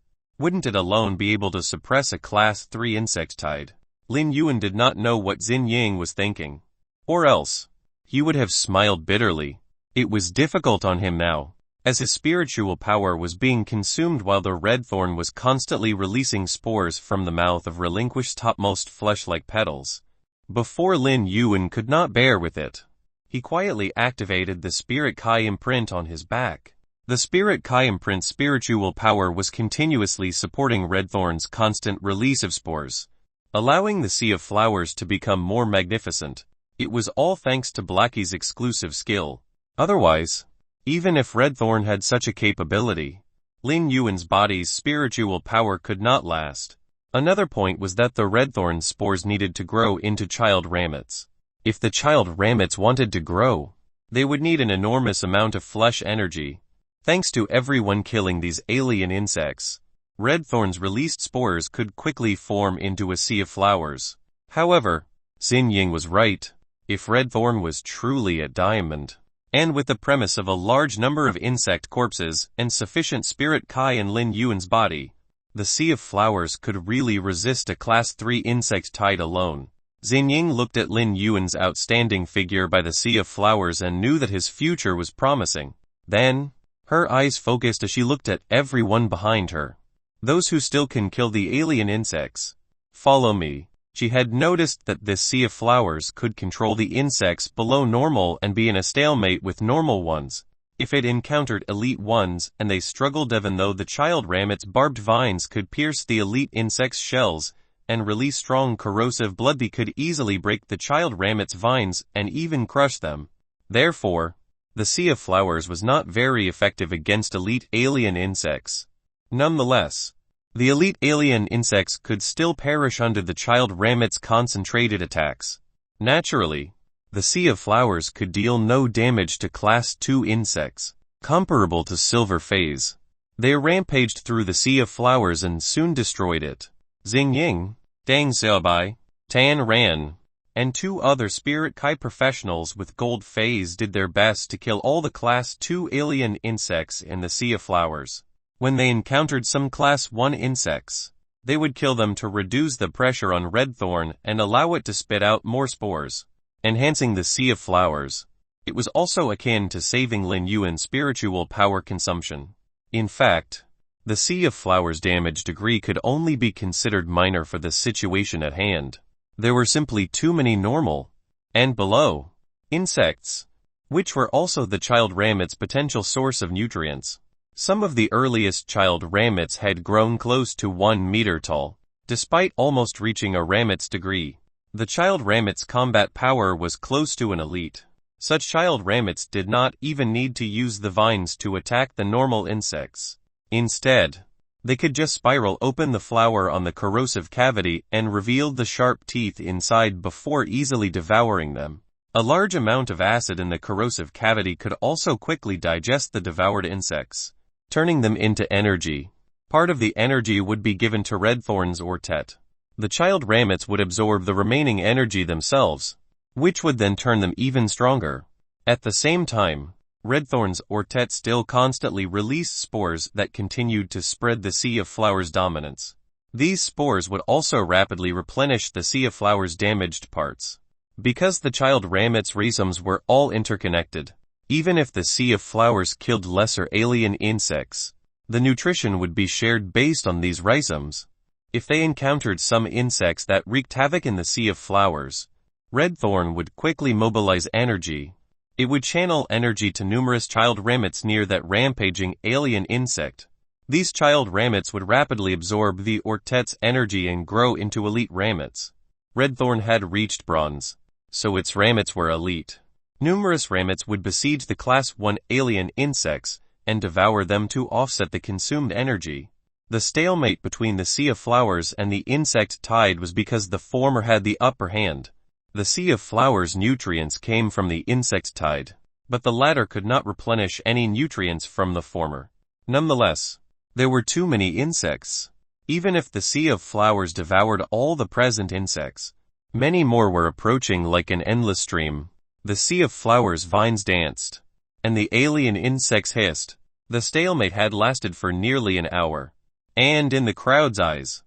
wouldn't it alone be able to suppress a class 3 insectide? Lin Yuan did not know what Xin Ying was thinking. Or else, he would have smiled bitterly. It was difficult on him now, as his spiritual power was being consumed while the red thorn was constantly releasing spores from the mouth of relinquished topmost flesh-like petals. Before Lin Yuan could not bear with it, he quietly activated the Spirit Kai imprint on his back. The Spirit Kai imprint's spiritual power was continuously supporting Redthorn's constant release of spores, allowing the Sea of Flowers to become more magnificent. It was all thanks to Blackie's exclusive skill. Otherwise, even if Redthorn had such a capability, Lin Yuan's body's spiritual power could not last. Another point was that the Redthorn spores needed to grow into child ramets. If the child ramets wanted to grow, they would need an enormous amount of flesh energy. Thanks to everyone killing these alien insects, Redthorn's released spores could quickly form into a sea of flowers. However, Xin Ying was right. If Redthorn was truly a diamond, and with the premise of a large number of insect corpses and sufficient Spirit Kai in Lin Yuan's body, the Sea of Flowers could really resist a Class 3 insect tide alone. Xin Ying looked at Lin Yuan's outstanding figure by the Sea of Flowers and knew that his future was promising. Then, her eyes focused as she looked at everyone behind her. Those who still can kill the alien insects. Follow me. She had noticed that this Sea of Flowers could control the insects below normal and be in a stalemate with normal ones. If it encountered elite ones and they struggled, even though the child ramet's barbed vines could pierce the elite insect's shells and release strong corrosive blood, they could easily break the child ramet's vines and even crush them. Therefore, the Sea of Flowers was not very effective against elite alien insects. Nonetheless, the elite alien insects could still perish under the child ramet's concentrated attacks. Naturally, the Sea of Flowers could deal no damage to Class 2 insects, comparable to Silver Phase. They rampaged through the Sea of Flowers and soon destroyed it. Xin Ying, Deng Xiaobai, Tan Ran, and 2 other Spirit Kai professionals with Gold Phase did their best to kill all the Class 2 alien insects in the Sea of Flowers. When they encountered some Class 1 insects, they would kill them to reduce the pressure on Redthorn and allow it to spit out more spores, enhancing the Sea of Flowers. It was also akin to saving Lin Yuan's spiritual power consumption. In fact, the Sea of Flowers' damage degree could only be considered minor for the situation at hand. There were simply too many normal, and below, insects, which were also the child ramet's potential source of nutrients. Some of the earliest child ramets had grown close to 1 meter tall. Despite almost reaching a ramet's degree, the child ramet's combat power was close to an elite. Such child ramets did not even need to use the vines to attack the normal insects. Instead, they could just spiral open the flower on the corrosive cavity and reveal the sharp teeth inside before easily devouring them. A large amount of acid in the corrosive cavity could also quickly digest the devoured insects, turning them into energy. Part of the energy would be given to Redthorn's ortet. The child ramets would absorb the remaining energy themselves, which would then turn them even stronger. At the same time, Redthorn's ortet still constantly released spores that continued to spread the Sea of Flowers' dominance. These spores would also rapidly replenish the Sea of Flowers' damaged parts. Because the child ramet's rhizomes were all interconnected, even if the Sea of Flowers killed lesser alien insects, the nutrition would be shared based on these rhizomes. If they encountered some insects that wreaked havoc in the Sea of Flowers, Redthorn would quickly mobilize energy. It would channel energy to numerous child ramets near that rampaging alien insect. These child ramets would rapidly absorb the ortet's energy and grow into elite ramets. Redthorn had reached bronze, so its ramets were elite. Numerous ramets would besiege the Class 1 alien insects and devour them to offset the consumed energy. The stalemate between the sea of flowers and the insect tide was because the former had the upper hand. The sea of flowers nutrients came from the insect tide, but the latter could not replenish any nutrients from the former. Nonetheless, there were too many insects. Even if the sea of flowers devoured all the present insects, many more were approaching like an endless stream. The sea of flowers vines danced, and the alien insects hissed. The stalemate had lasted for nearly an hour, and in the crowd's eyes,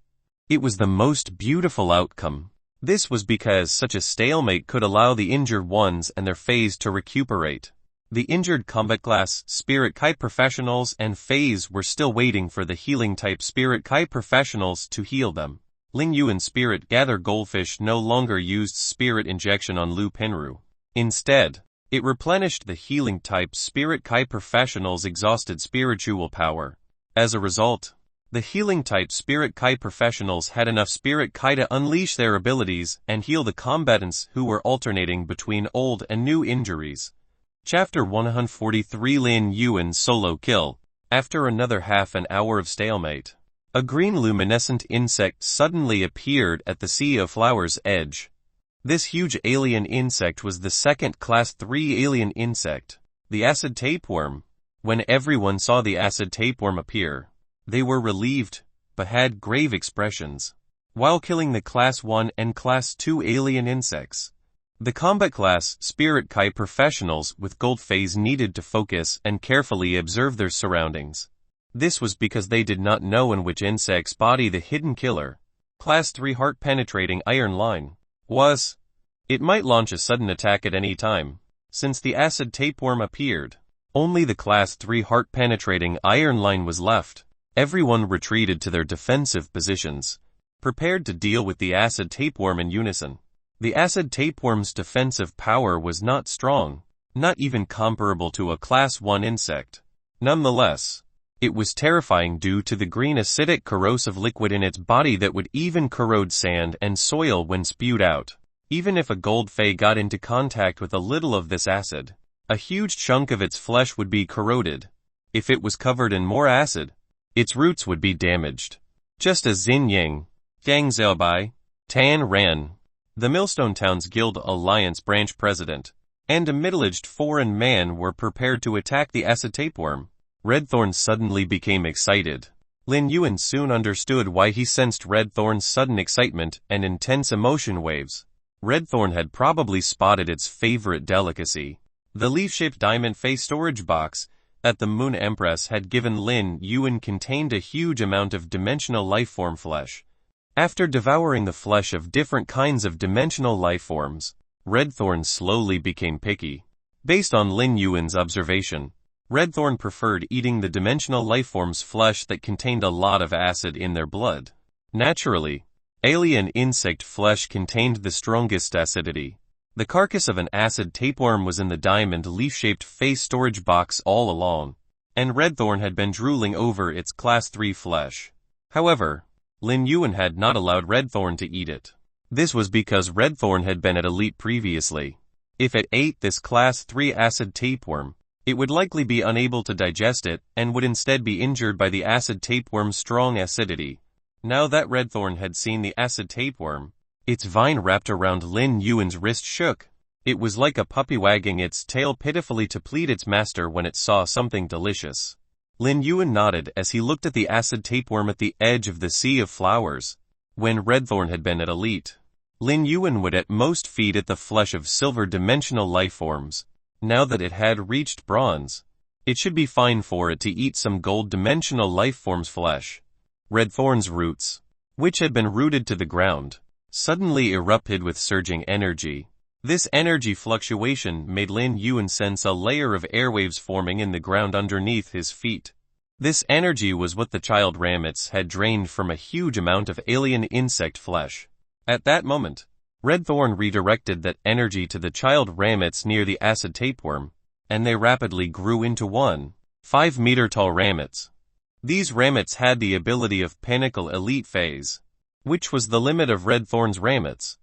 it was the most beautiful outcome. This was because such a stalemate could allow the injured ones and their phase to recuperate. The injured combat class Spirit Kai professionals and phase were still waiting for the healing type Spirit Kai professionals to heal them. Ling Yuan Spirit Gather Goldfish no longer used spirit injection on Lu Penru. Instead, it replenished the healing type Spirit Kai professionals' exhausted spiritual power. As a result, the healing type Spirit Kai professionals had enough Spirit Kai to unleash their abilities and heal the combatants who were alternating between old and new injuries. Chapter 143 Lin Yuan Solo Kill. After another half an hour of stalemate, a green luminescent insect suddenly appeared at the Sea of Flowers' edge. This huge alien insect was the second Class 3 alien insect, the acid tapeworm. When everyone saw the acid tapeworm appear, they were relieved, but had grave expressions. While killing the Class 1 and Class 2 alien insects, the combat class Spirit Kai professionals with gold phase needed to focus and carefully observe their surroundings. This was because they did not know in which insect's body the hidden killer, Class 3 heart-penetrating iron line, was. It might launch a sudden attack at any time. Since the acid tapeworm appeared, only the Class 3 heart-penetrating iron line was left. Everyone retreated to their defensive positions, prepared to deal with the acid tapeworm in unison. The acid tapeworm's defensive power was not strong, not even comparable to a Class 1 insect. Nonetheless, it was terrifying due to the green acidic corrosive liquid in its body that would even corrode sand and soil when spewed out. Even if a gold fay got into contact with a little of this acid, a huge chunk of its flesh would be corroded. If it was covered in more acid, its roots would be damaged. Just as Xin Yang, Gang Xiaobai, Tan Ren, the Millstone Town's Guild Alliance branch president, and a middle-aged foreign man were prepared to attack the acid tapeworm, Redthorn suddenly became excited. Lin Yuan soon understood why he sensed Redthorn's sudden excitement and intense emotion waves. Redthorn had probably spotted its favorite delicacy. The leaf-shaped diamond face storage box that the Moon Empress had given Lin Yuan contained a huge amount of dimensional lifeform flesh. After devouring the flesh of different kinds of dimensional lifeforms, Redthorn slowly became picky. Based on Lin Yuan's observation, Redthorn preferred eating the dimensional lifeforms' flesh that contained a lot of acid in their blood. Naturally, alien insect flesh contained the strongest acidity. The carcass of an acid tapeworm was in the diamond leaf-shaped face storage box all along, and Redthorn had been drooling over its Class 3 flesh. However, Lin Yuan had not allowed Redthorn to eat it. This was because Redthorn had been at elite previously. If it ate this Class 3 acid tapeworm, it would likely be unable to digest it and would instead be injured by the acid tapeworm's strong acidity. Now that Redthorn had seen the acid tapeworm, its vine wrapped around Lin Yuan's wrist shook. It was like a puppy wagging its tail pitifully to plead its master when it saw something delicious. Lin Yuan nodded as he looked at the acid tapeworm at the edge of the Sea of Flowers. When Redthorn had been at elite, Lin Yuan would at most feed it the flesh of silver dimensional lifeforms. Now that it had reached bronze, it should be fine for it to eat some gold dimensional lifeforms' flesh. Redthorn's roots, which had been rooted to the ground, suddenly erupted with surging energy. This energy fluctuation made Lin Yuan sense a layer of airwaves forming in the ground underneath his feet. This energy was what the child rabbits had drained from a huge amount of alien insect flesh. At that moment, Redthorn redirected that energy to the child rabbits near the acid tapeworm, and they rapidly grew into 5-meter-tall rabbits. These rabbits had the ability of Pinnacle Elite Phase, which was the limit of Redthorn's rabbits.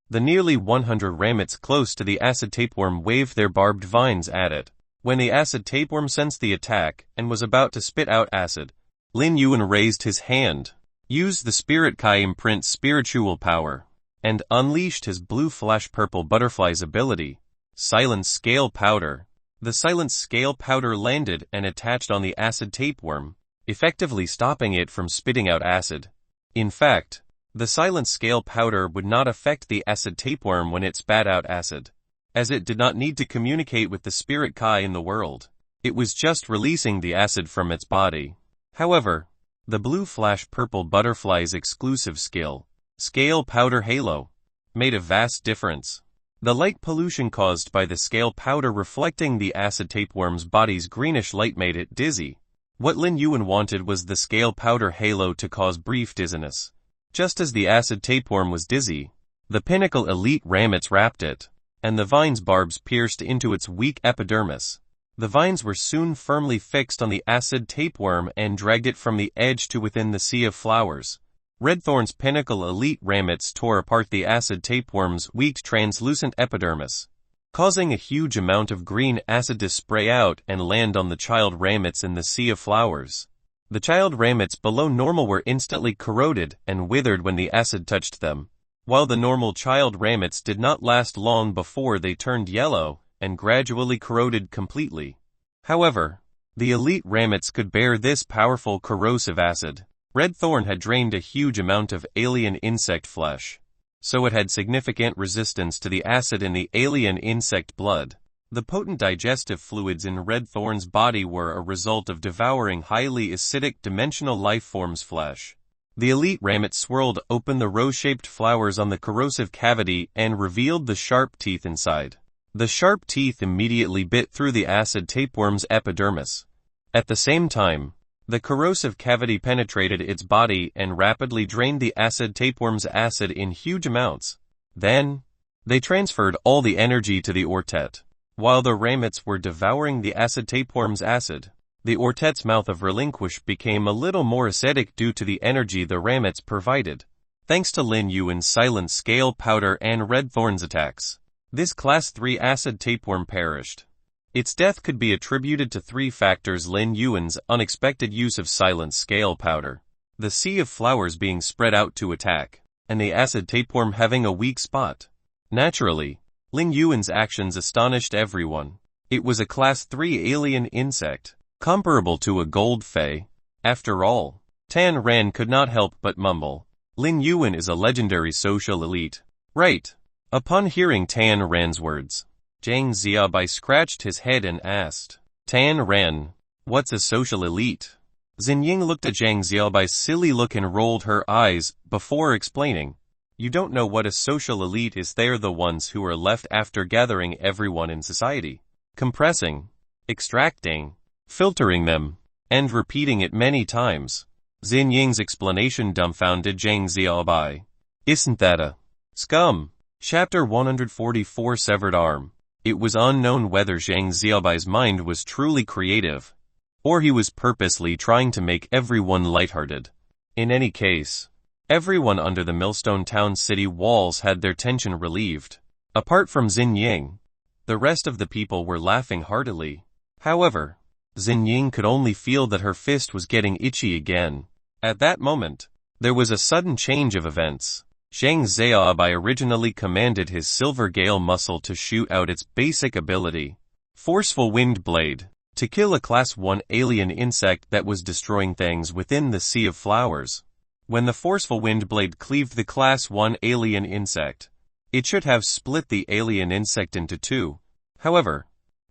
The nearly 100 rabbits close to the acid tapeworm waved their barbed vines at it. When the acid tapeworm sensed the attack and was about to spit out acid, Lin Yuan raised his hand, used the Spirit Kai imprint's spiritual power, and unleashed his blue flash purple butterfly's ability, Silent Scale Powder. The silent scale powder landed and attached on the acid tapeworm, effectively stopping it from spitting out acid. In fact, the silent scale powder would not affect the acid tapeworm when it spat out acid, as it did not need to communicate with the Spirit Kai in the world. It was just releasing the acid from its body. However, the blue flash purple butterfly's exclusive skill, Scale Powder Halo, made a vast difference. The light pollution caused by the scale powder reflecting the acid tapeworm's body's greenish light made it dizzy. What Lin Yuan wanted was the scale powder halo to cause brief dizziness. Just as the acid tapeworm was dizzy, the pinnacle elite ramets wrapped it, and the vine's barbs pierced into its weak epidermis. The vines were soon firmly fixed on the acid tapeworm and dragged it from the edge to within the sea of flowers. Redthorn's pinnacle elite ramets tore apart the acid tapeworm's weak translucent epidermis, causing a huge amount of green acid to spray out and land on the child ramets in the sea of flowers. The child ramets below normal were instantly corroded and withered when the acid touched them, while the normal child ramets did not last long before they turned yellow and gradually corroded completely. However, the elite ramets could bear this powerful corrosive acid. Redthorn had drained a huge amount of alien insect flesh, so it had significant resistance to the acid in the alien insect blood. The potent digestive fluids in Redthorn's body were a result of devouring highly acidic dimensional life form's flesh. The elite ramet swirled open the rose-shaped flowers on the corrosive cavity and revealed the sharp teeth inside. The sharp teeth immediately bit through the acid tapeworm's epidermis. At the same time, the corrosive cavity penetrated its body and rapidly drained the acid tapeworm's acid in huge amounts. Then, they transferred all the energy to the ortet. While the ramets were devouring the acid tapeworm's acid, the ortet's mouth of relinquish became a little more acidic due to the energy the ramets provided. Thanks to Lin Yuan's silent scale powder and Redthorn's attacks, this class 3 acid tapeworm perished. Its death could be attributed to 3 factors: Lin Yuan's unexpected use of silent scale powder, the sea of flowers being spread out to attack, and the acid tapeworm having a weak spot. Naturally, Lin Yuan's actions astonished everyone. It was a class 3 alien insect, comparable to a gold fay. After all, Tan Ren could not help but mumble, "Lin Yuan is a legendary social elite, right?" Upon hearing Tan Ren's words, Zhang Xiaobai scratched his head and asked, "Tan Ren, what's a social elite?" Xinying looked at Zhang Xiaobai's silly look and rolled her eyes, before explaining, "You don't know what a social elite is. They're the ones who are left after gathering everyone in society, compressing, extracting, filtering them, and repeating it many times." Xinying's explanation dumbfounded Zhang Xiaobai. "Isn't that a scum?" Chapter 144 Severed Arm. It was unknown whether Zhang Xiaobai's mind was truly creative, or he was purposely trying to make everyone lighthearted. In any case, everyone under the Millstone Town city walls had their tension relieved. Apart from Xinying, the rest of the people were laughing heartily. However, Xinying could only feel that her fist was getting itchy again. At that moment, there was a sudden change of events. Zhang Xiaobai originally commanded his Silver Gale muscle to shoot out its basic ability, Forceful Wind Blade, to kill a Class 1 alien insect that was destroying things within the Sea of Flowers. When the Forceful Wind Blade cleaved the Class 1 alien insect, it should have split the alien insect into 2. However,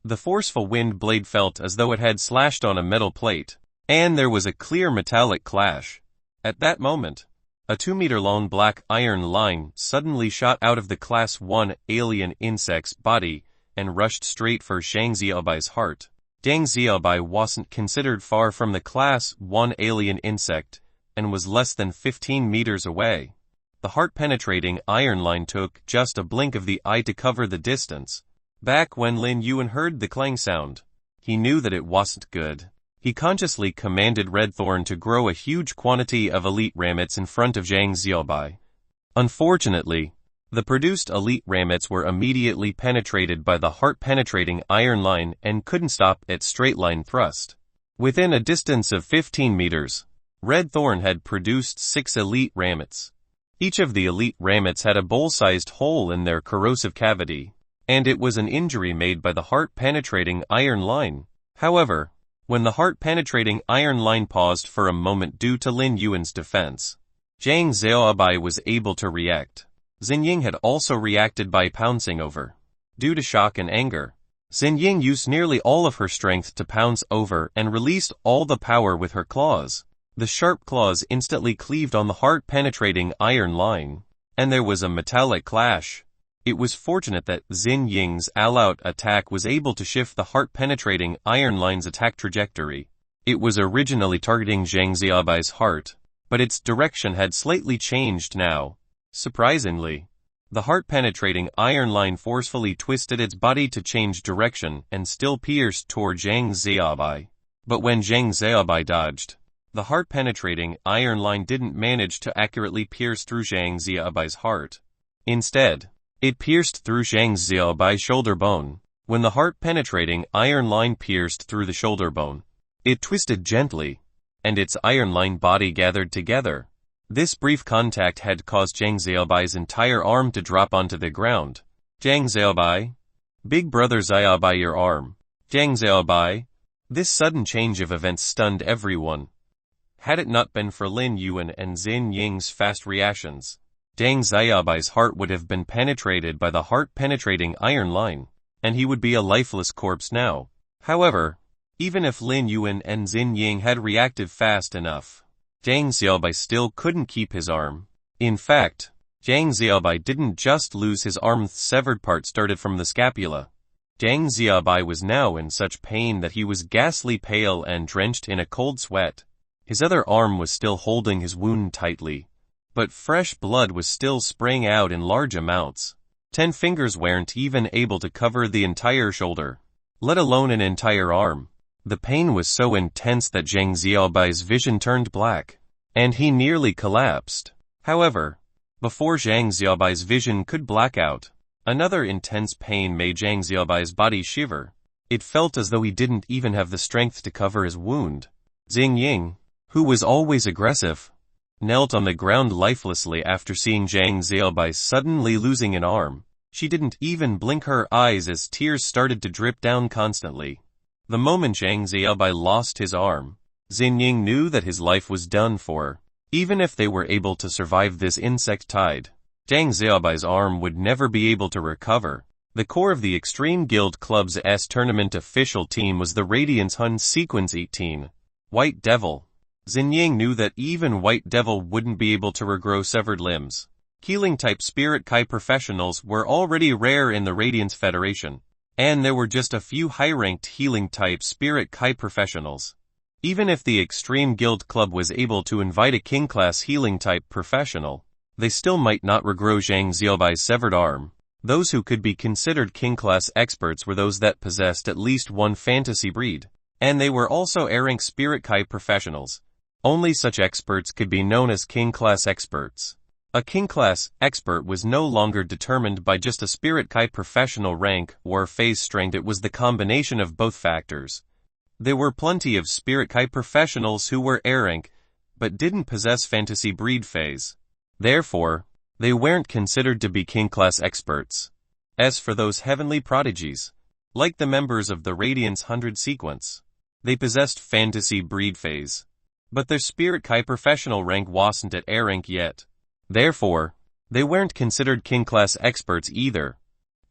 the Forceful Wind Blade felt as though it had slashed on a metal plate, and there was a clear metallic clash. At that moment, a 2-meter-long black iron line suddenly shot out of the Class 1 alien insect's body and rushed straight for Zhang Xiaobai's heart. Zhang Xiaobai wasn't considered far from the Class 1 alien insect and was less than 15 meters away. The heart-penetrating iron line took just a blink of the eye to cover the distance. Back when Lin Yuan heard the clang sound, he knew that it wasn't good. He consciously commanded Redthorn to grow a huge quantity of elite ramets in front of Zhang Xiaobai. Unfortunately, the produced elite ramets were immediately penetrated by the heart-penetrating iron line and couldn't stop its straight-line thrust. Within a distance of 15 meters, Red Thorn had produced 6 elite ramets. Each of the elite ramets had a bowl-sized hole in their corrosive cavity, and it was an injury made by the heart-penetrating iron line. However, when the heart-penetrating iron line paused for a moment due to Lin Yuan's defense, Zhang Xiaobai was able to react. Xinjing had also reacted by pouncing over. Due to shock and anger, Xinjing used nearly all of her strength to pounce over and released all the power with her claws. The sharp claws instantly cleaved on the heart-penetrating iron line, and there was a metallic clash. It was fortunate that Xinjing's all-out attack was able to shift the heart-penetrating iron line's attack trajectory. It was originally targeting Zhang Xiaobai's heart, but its direction had slightly changed now. Surprisingly, the heart-penetrating iron line forcefully twisted its body to change direction and still pierced toward Zhang Xiaobai. But when Zhang Xiaobai dodged, the heart-penetrating iron line didn't manage to accurately pierce through Zhang Xiaobai's heart. Instead, it pierced through Zhang Xiaobai's shoulder bone. When the heart-penetrating iron line pierced through the shoulder bone, it twisted gently, and its iron line body gathered together. This brief contact had caused Zhang Xiaobai's entire arm to drop onto the ground. Zhang Xiaobai? Big brother Xiaobai, your arm. Zhang Xiaobai? This sudden change of events stunned everyone. Had it not been for Lin Yuan and Xinjing's fast reactions, Zhang Xiaobai's heart would have been penetrated by the heart-penetrating iron line, and he would be a lifeless corpse now. However, even if Lin Yuan and Xinjing had reacted fast enough, Zhang Xiaobai still couldn't keep his arm. In fact, Zhang Xiaobai didn't just lose his arm, the severed part started from the scapula. Zhang Xiaobai was now in such pain that he was ghastly pale and drenched in a cold sweat. His other arm was still holding his wound tightly, but fresh blood was still spraying out in large amounts. 10 fingers weren't even able to cover the entire shoulder, let alone an entire arm. The pain was so intense that Zhang Xiaobai's vision turned black, and he nearly collapsed. However, before Zhang Xiaobai's vision could black out, another intense pain made Zhang Xiaobai's body shiver. It felt as though he didn't even have the strength to cover his wound. Xinjing, who was always aggressive, knelt on the ground lifelessly after seeing Zhang Xiaobai suddenly losing an arm. She didn't even blink her eyes as tears started to drip down constantly. The moment Zhang Xiaobai lost his arm, Xinjing knew that his life was done for. Even if they were able to survive this insect tide, Zhang Xiaobai's arm would never be able to recover. The core of the Extreme Guild Club's tournament official team was the Radiance Hun Sequence 18, White Devil. Xinjing knew that even White Devil wouldn't be able to regrow severed limbs. Healing-type Spirit Kai professionals were already rare in the Radiance Federation, and there were just a few high-ranked healing-type Spirit Kai professionals. Even if the Extreme Guild Club was able to invite a King-class healing-type professional, they still might not regrow Zhang Xiaobai's severed arm. Those who could be considered King-class experts were those that possessed at least one fantasy breed, and they were also A-rank Spirit Kai professionals. Only such experts could be known as King-class experts. A King-class expert was no longer determined by just a Spirit Kai professional rank or phase strength. It was the combination of both factors. There were plenty of Spirit Kai professionals who were A-rank, but didn't possess fantasy breed phase. Therefore, they weren't considered to be King-class experts. As for those heavenly prodigies, like the members of the Radiance 100 sequence, they possessed fantasy breed phase, but their Spirit Kai professional rank wasn't at A rank yet. Therefore, they weren't considered King-class experts either.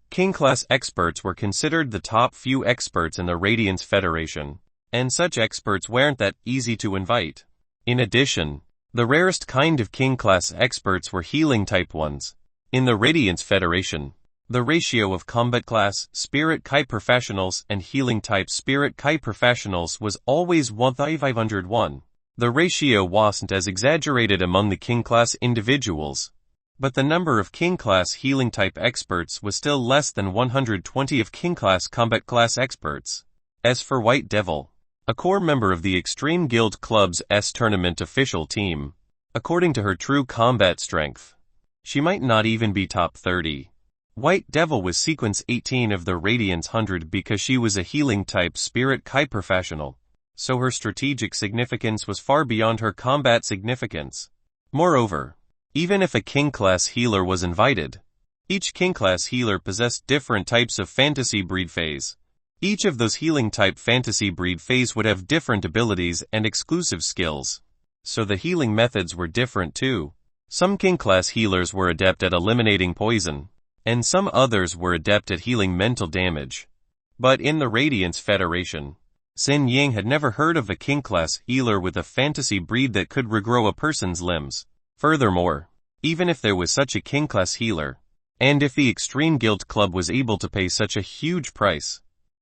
King-class experts were considered the top few experts in the Radiance Federation, and such experts weren't that easy to invite. In addition, the rarest kind of King-class experts were healing-type ones. In the Radiance Federation, the ratio of combat class Spirit Kai professionals and healing-type Spirit Kai professionals was always 1:501. The ratio wasn't as exaggerated among the King-class individuals, but the number of King-class healing-type experts was still less than 120 of King-class combat class experts. As for White Devil, a core member of the Extreme Guild Club's tournament official team, according to her true combat strength, she might not even be top 30. White Devil was sequence 18 of the Radiance 100 because she was a healing-type Spirit Kai professional. so her strategic significance was far beyond her combat significance. Moreover, even if a king-class healer was invited, each king-class healer possessed different types of fantasy breed phase. Each of those healing-type fantasy breed phase would have different abilities and exclusive skills. So the healing methods were different too. Some king-class healers were adept at eliminating poison, and some others were adept at healing mental damage. But in the Radiance Federation, Xin Ying had never heard of a king-class healer with a fantasy breed that could regrow a person's limbs. Furthermore, even if there was such a king-class healer, and if the Extreme Guild Club was able to pay such a huge price,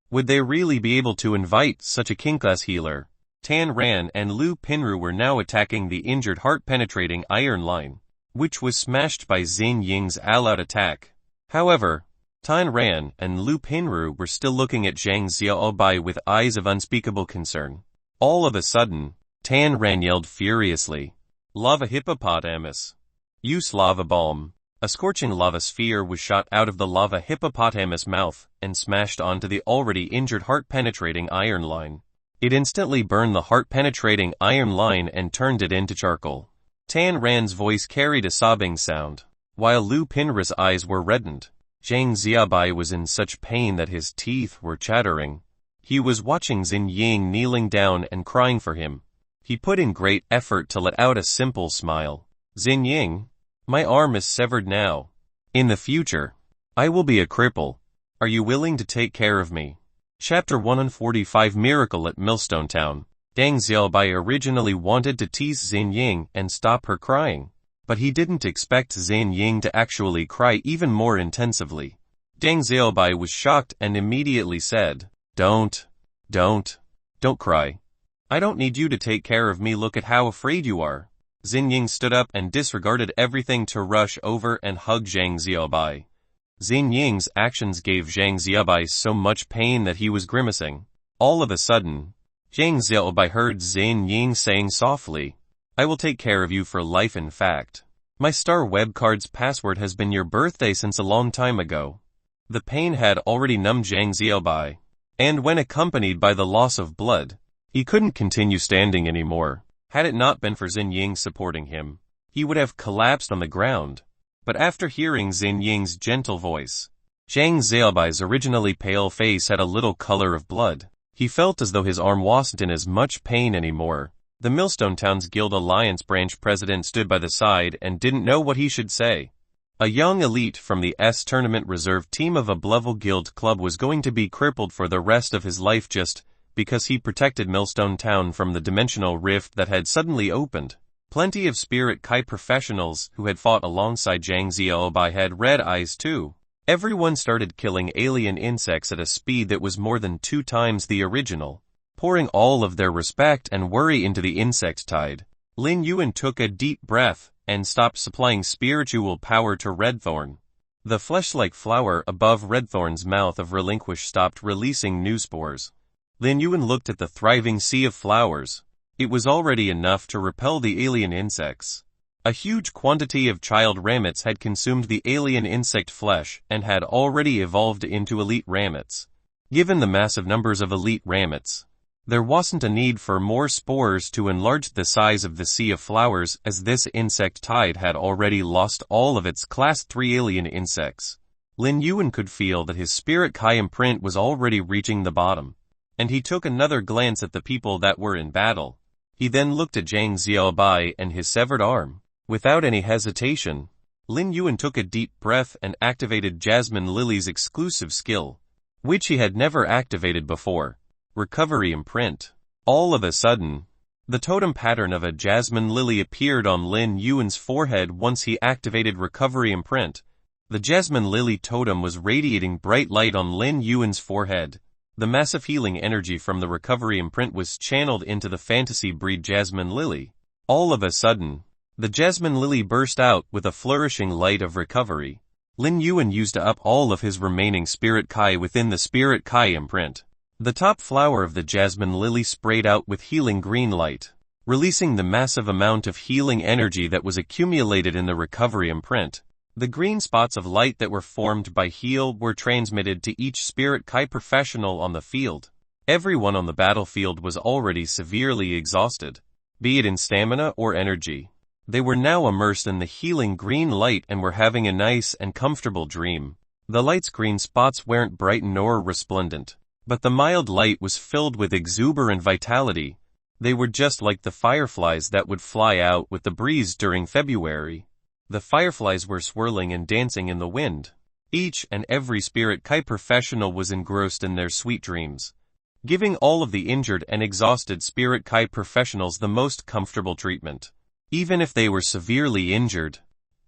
would they really be able to invite such a king-class healer? Tan Ran and Lu Pinru were now attacking the injured heart-penetrating iron line, which was smashed by Xin Ying's all-out attack. However, Tan Ran and Lu Pinru were still looking at Zhang Xiaobai with eyes of unspeakable concern. All of a sudden, Tan Ran yelled furiously, "Lava hippopotamus! Use lava bomb!" A scorching lava sphere was shot out of the lava hippopotamus mouth and smashed onto the already injured heart-penetrating iron line. It instantly burned the heart-penetrating iron line and turned it into charcoal. Tan Ran's voice carried a sobbing sound, while Lu Pinru's eyes were reddened. Zhang Xiaobai was in such pain that his teeth were chattering. He was watching Xin Ying kneeling down and crying for him. He put in great effort to let out a simple smile. "Xin Ying, my arm is severed now. In the future, I will be a cripple. Are you willing to take care of me?" Chapter 145 Miracle at Millstone Town. Deng Xiaobai originally wanted to tease Xin Ying and stop her crying, but he didn't expect Xin Ying to actually cry even more intensively. Deng Xiaobai was shocked and immediately said, Don't cry. I don't need you to take care of me. Look at how afraid you are." Xin Ying stood up and disregarded everything to rush over and hug Zhang Xiaobai. Xin Ying's actions gave Zhang Xiaobai so much pain that he was grimacing. All of a sudden, Zhang Xiaobai heard Xin Ying saying softly, "I will take care of you for life. In fact, my star web card's password has been your birthday since a long time ago." The pain had already numbed Zhang Xiaobai, and when accompanied by the loss of blood, he couldn't continue standing anymore. Had it not been for Xin Ying supporting him, he would have collapsed on the ground. But after hearing Xin Ying's gentle voice, Zhang Xiaobai's originally pale face had a little color of blood. He felt as though his arm wasn't in as much pain anymore. The Millstone Town's Guild Alliance branch president stood by the side and didn't know what he should say. A young elite from the tournament reserve team of a Blevel Guild Club was going to be crippled for the rest of his life just because he protected Millstone Town from the dimensional rift that had suddenly opened. Plenty of Spirit Kai professionals who had fought alongside Zhang Xiaobai had red eyes too. Everyone started killing alien insects at a speed that was more than 2 times the original, pouring all of their respect and worry into the insect tide. Lin Yuan took a deep breath and stopped supplying spiritual power to Redthorn. The flesh-like flower above Redthorn's mouth of relinquish stopped releasing new spores. Lin Yuan looked at the thriving sea of flowers. It was already enough to repel the alien insects. A huge quantity of child ramets had consumed the alien insect flesh and had already evolved into elite ramets. Given the massive numbers of elite ramets, there wasn't a need for more spores to enlarge the size of the sea of flowers, as this insect tide had already lost all of its Class 3 alien insects. Lin Yuan could feel that his Spirit Kai imprint was already reaching the bottom, and he took another glance at the people that were in battle. He then looked at Zhang Xiaobai and his severed arm. Without any hesitation, Lin Yuan took a deep breath and activated Jasmine Lily's exclusive skill, which he had never activated before, Recovery Imprint. All of a sudden, the totem pattern of a Jasmine Lily appeared on Lin Yuan's forehead once he activated Recovery Imprint. The Jasmine Lily totem was radiating bright light on Lin Yuan's forehead. The massive healing energy from the Recovery Imprint was channeled into the fantasy breed Jasmine Lily. All of a sudden, the Jasmine Lily burst out with a flourishing light of recovery. Lin Yuan used up all of his remaining Spirit Kai within the Spirit Kai imprint. The top flower of the Jasmine Lily sprayed out with healing green light, releasing the massive amount of healing energy that was accumulated in the Recovery Imprint. The green spots of light that were formed by heal were transmitted to each Spirit Kai professional on the field, Everyone on the battlefield was already severely exhausted, be it in stamina or energy. They were now immersed in the healing green light and were having a nice and comfortable dream. The light's green spots weren't bright nor resplendent, but the mild light was filled with exuberant vitality. They were just like the fireflies that would fly out with the breeze during February. The fireflies were swirling and dancing in the wind. Each and every spirit Kai professional was engrossed in their sweet dreams, giving all of the injured and exhausted spirit Kai professionals the most comfortable treatment. Even if they were severely injured,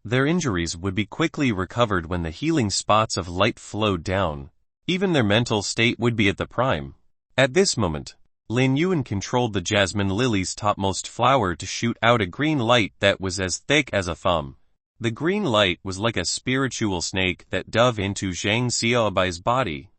their injuries would be quickly recovered when the healing spots of light flowed down. Even their mental state would be at the prime. At this moment, Lin Yuan controlled the jasmine lily's topmost flower to shoot out a green light that was as thick as a thumb. The green light was like a spiritual snake that dove into Zhang Xiaobai's body,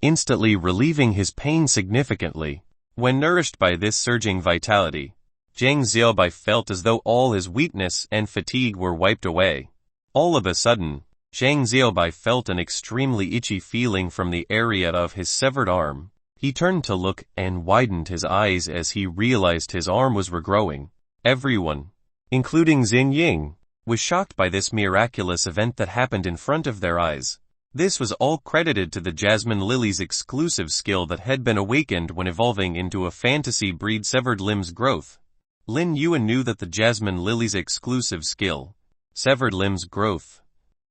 instantly relieving his pain significantly. When nourished by this surging vitality, Zhang Xiaobai felt as though all his weakness and fatigue were wiped away. All of a sudden, Zhang Xiaobai felt an extremely itchy feeling from the area of his severed arm. He turned to look and widened his eyes as he realized his arm was regrowing. Everyone, including Xin Ying, was shocked by this miraculous event that happened in front of their eyes. This was all credited to the jasmine lily's exclusive skill that had been awakened when evolving into a fantasy breed severed limbs growth. Lin Yuan knew that the jasmine lily's exclusive skill, severed limbs growth,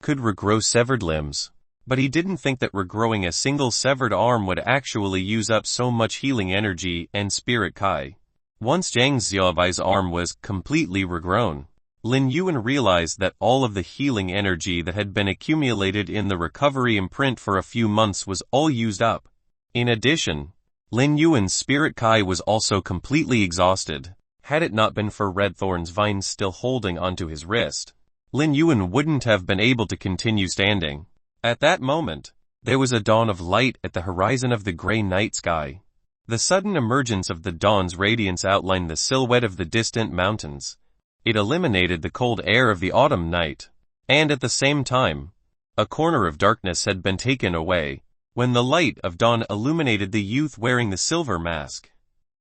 could regrow severed limbs, but he didn't think that regrowing a single severed arm would actually use up so much healing energy and spirit Kai. Once Zhang Xiaobai's arm was completely regrown, Lin Yuan realized that all of the healing energy that had been accumulated in the recovery imprint for a few months was all used up. In addition, Lin Yuan's spirit Kai was also completely exhausted. Had it not been for Red Thorn's vines still holding onto his wrist, Lin Yuan wouldn't have been able to continue standing. At that moment, there was a dawn of light at the horizon of the gray night sky. The sudden emergence of the dawn's radiance outlined the silhouette of the distant mountains. It eliminated the cold air of the autumn night, and at the same time, a corner of darkness had been taken away, when the light of dawn illuminated the youth wearing the silver mask.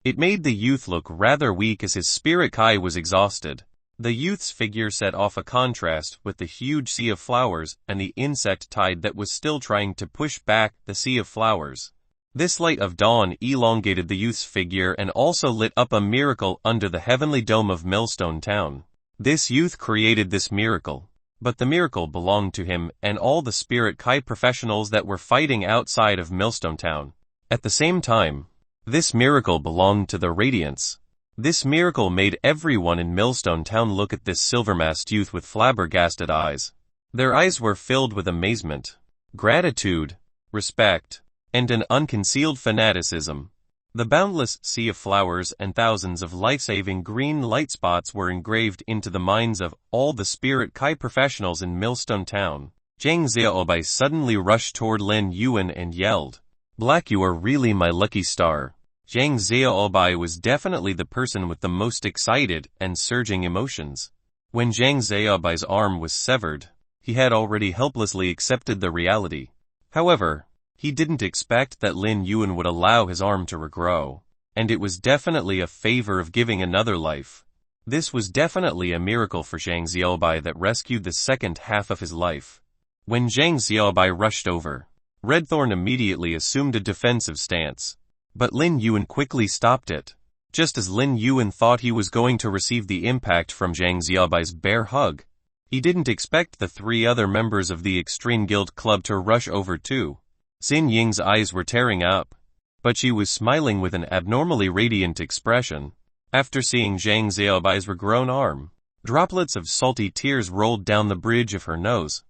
It made the youth look rather weak as his spirit Kai was exhausted. The youth's figure set off a contrast with the huge sea of flowers and the insect tide that was still trying to push back the sea of flowers. This light of dawn elongated the youth's figure and also lit up a miracle under the heavenly dome of Millstone Town. This youth created this miracle, but the miracle belonged to him and all the spirit Kai professionals that were fighting outside of Millstone Town. At the same time, this miracle belonged to the Radiance. This miracle made everyone in Millstone Town look at this silver-masked youth with flabbergasted eyes. Their eyes were filled with amazement, gratitude, respect, and an unconcealed fanaticism. The boundless sea of flowers and thousands of life-saving green light spots were engraved into the minds of all the spirit Kai professionals in Millstone Town. Zhang Xiaobai suddenly rushed toward Lin Yuan and yelled, "Black, you are really my lucky star." Zhang Xiaobai was definitely the person with the most excited and surging emotions. When Zhang Xiaobai's arm was severed, he had already helplessly accepted the reality. However, he didn't expect that Lin Yuan would allow his arm to regrow, and it was definitely a favor of giving another life. This was definitely a miracle for Zhang Xiaobai that rescued the second half of his life. When Zhang Xiaobai rushed over, Red Thorn immediately assumed a defensive stance, but Lin Yuan quickly stopped it. Just as Lin Yuan thought he was going to receive the impact from Zhang Xiaobai's bear hug, he didn't expect the three other members of the Extreme Guild Club to rush over too. Xin Ying's eyes were tearing up, but she was smiling with an abnormally radiant expression. After seeing Zhang Xiaobai's regrown arm, droplets of salty tears rolled down the bridge of her nose.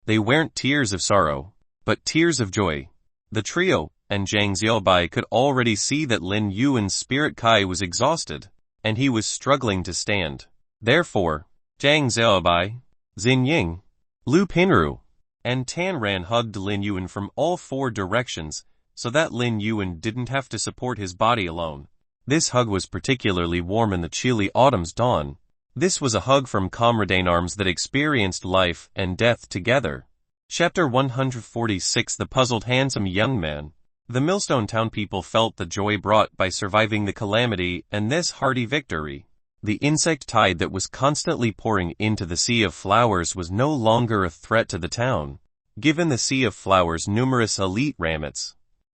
They weren't tears of sorrow, but tears of joy. The trio and Zhang Xiaobai could already see that Lin Yuan's spirit Kai was exhausted, and he was struggling to stand. Therefore, Zhang Xiaobai, Xin Ying, Lu Pinru, and Tan Ran hugged Lin Yuan from all four directions, so that Lin Yuan didn't have to support his body alone. This hug was particularly warm in the chilly autumn's dawn. This was a hug from comrade arms that experienced life and death together. Chapter 146. The puzzled handsome young man. The Millstone Town people felt the joy brought by surviving the calamity and this hearty victory. The insect tide that was constantly pouring into the Sea of Flowers was no longer a threat to the town, given the Sea of Flowers' numerous elite ramets.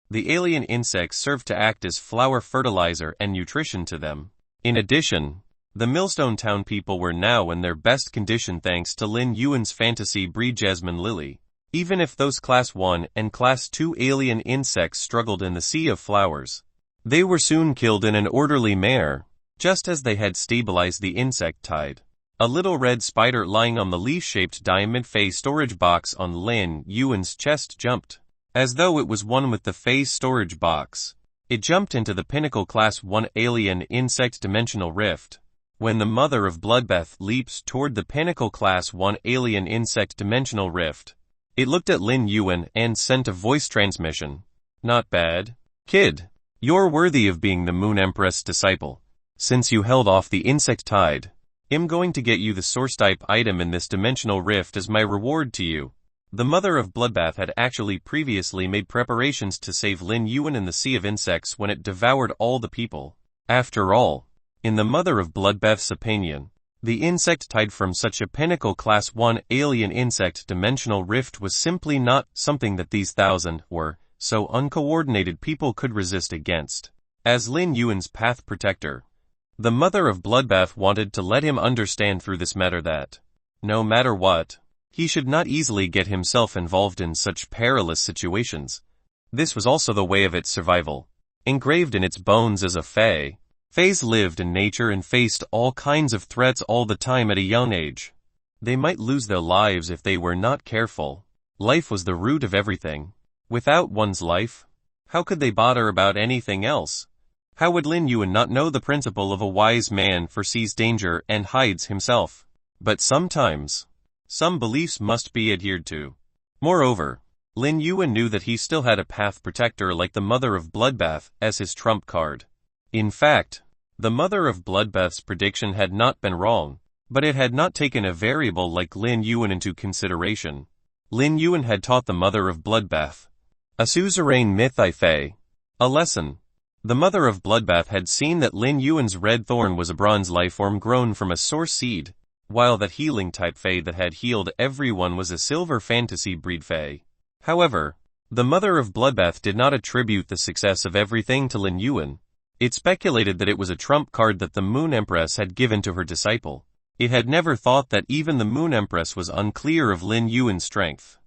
The alien insects served to act as flower fertilizer and nutrition to them. In addition, the Millstone Town people were now in their best condition thanks to Lin Yuan's fantasy breed Jasmine Lily. Even if those Class 1 and Class 2 alien insects struggled in the Sea of Flowers, they were soon killed in an orderly manner, just as they had stabilized the insect tide. A little red spider lying on the leaf-shaped diamond phase storage box on Lin Yuan's chest jumped, as though it was one with the phase storage box. It jumped into the Pinnacle Class 1 alien insect dimensional rift. When the Mother of Bloodbath leaps toward the Pinnacle Class 1 alien insect dimensional rift, it looked at Lin Yuan and sent a voice transmission. Not bad, kid. You're worthy of being the Moon Empress disciple. Since you held off the insect tide, I'm going to get you the source type item in this dimensional rift as my reward to you. The Mother of Bloodbath had actually previously made preparations to save Lin Yuan in the Sea of Insects when it devoured all the people. After all, in the Mother of Bloodbath's opinion, the insect tide from such a Pinnacle Class 1 alien insect dimensional rift was simply not something that these so uncoordinated people could resist against. As Lin Yuan's path protector, the Mother of Bloodbath wanted to let him understand through this matter that, no matter what, he should not easily get himself involved in such perilous situations. This was also the way of its survival. Engraved in its bones as a fae, fays lived in nature and faced all kinds of threats all the time at a young age. They might lose their lives if they were not careful. Life was the root of everything. Without one's life, how could they bother about anything else? How would Lin Yuan not know the principle of a wise man foresees danger and hides himself? But sometimes, some beliefs must be adhered to. Moreover, Lin Yuan knew that he still had a path protector like the Mother of Bloodbath as his trump card. In fact, the Mother of Bloodbath's prediction had not been wrong, but it had not taken a variable like Lin Yuan into consideration. Lin Yuan had taught the Mother of Bloodbath, a suzerain mythi-fae, a lesson. The Mother of Bloodbath had seen that Lin Yuan's red thorn was a bronze lifeform grown from a source seed, while that healing type fae that had healed everyone was a silver fantasy breed fae. However, the Mother of Bloodbath did not attribute the success of everything to Lin Yuan. It speculated that it was a trump card that the Moon Empress had given to her disciple. It had never thought that even the Moon Empress was unclear of Lin Yuan's strength.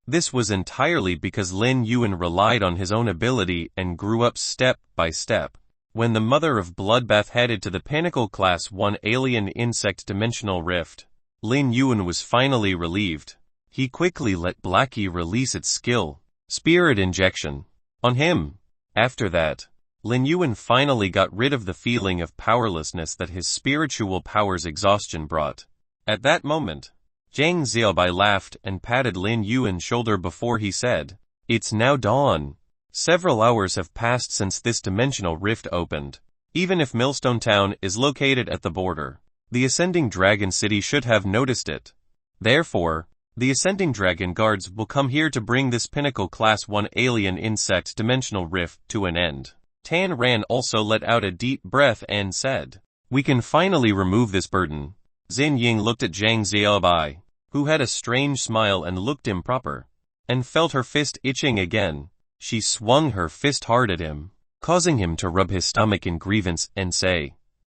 This was entirely because Lin Yuan relied on his own ability and grew up step by step. When the Mother of Bloodbath headed to the Pinnacle Class 1 alien insect dimensional rift, Lin Yuan was finally relieved. He quickly let Blackie release its skill, Spirit Injection, on him. After that, Lin Yuan finally got rid of the feeling of powerlessness that his spiritual powers exhaustion brought. At that moment, Zhang Xiaobai laughed and patted Lin Yuan's shoulder before he said, "It's now dawn. Several hours have passed since this dimensional rift opened. Even if Millstone Town is located at the border, the Ascending Dragon City should have noticed it. Therefore, the Ascending Dragon Guards will come here to bring this Pinnacle Class 1 alien insect dimensional rift to an end." Tan Ran also let out a deep breath and said, "We can finally remove this burden." Xin Ying looked at Zhang Xiaobai, who had a strange smile and looked improper, and felt her fist itching again. She swung her fist hard at him, causing him to rub his stomach in grievance and say,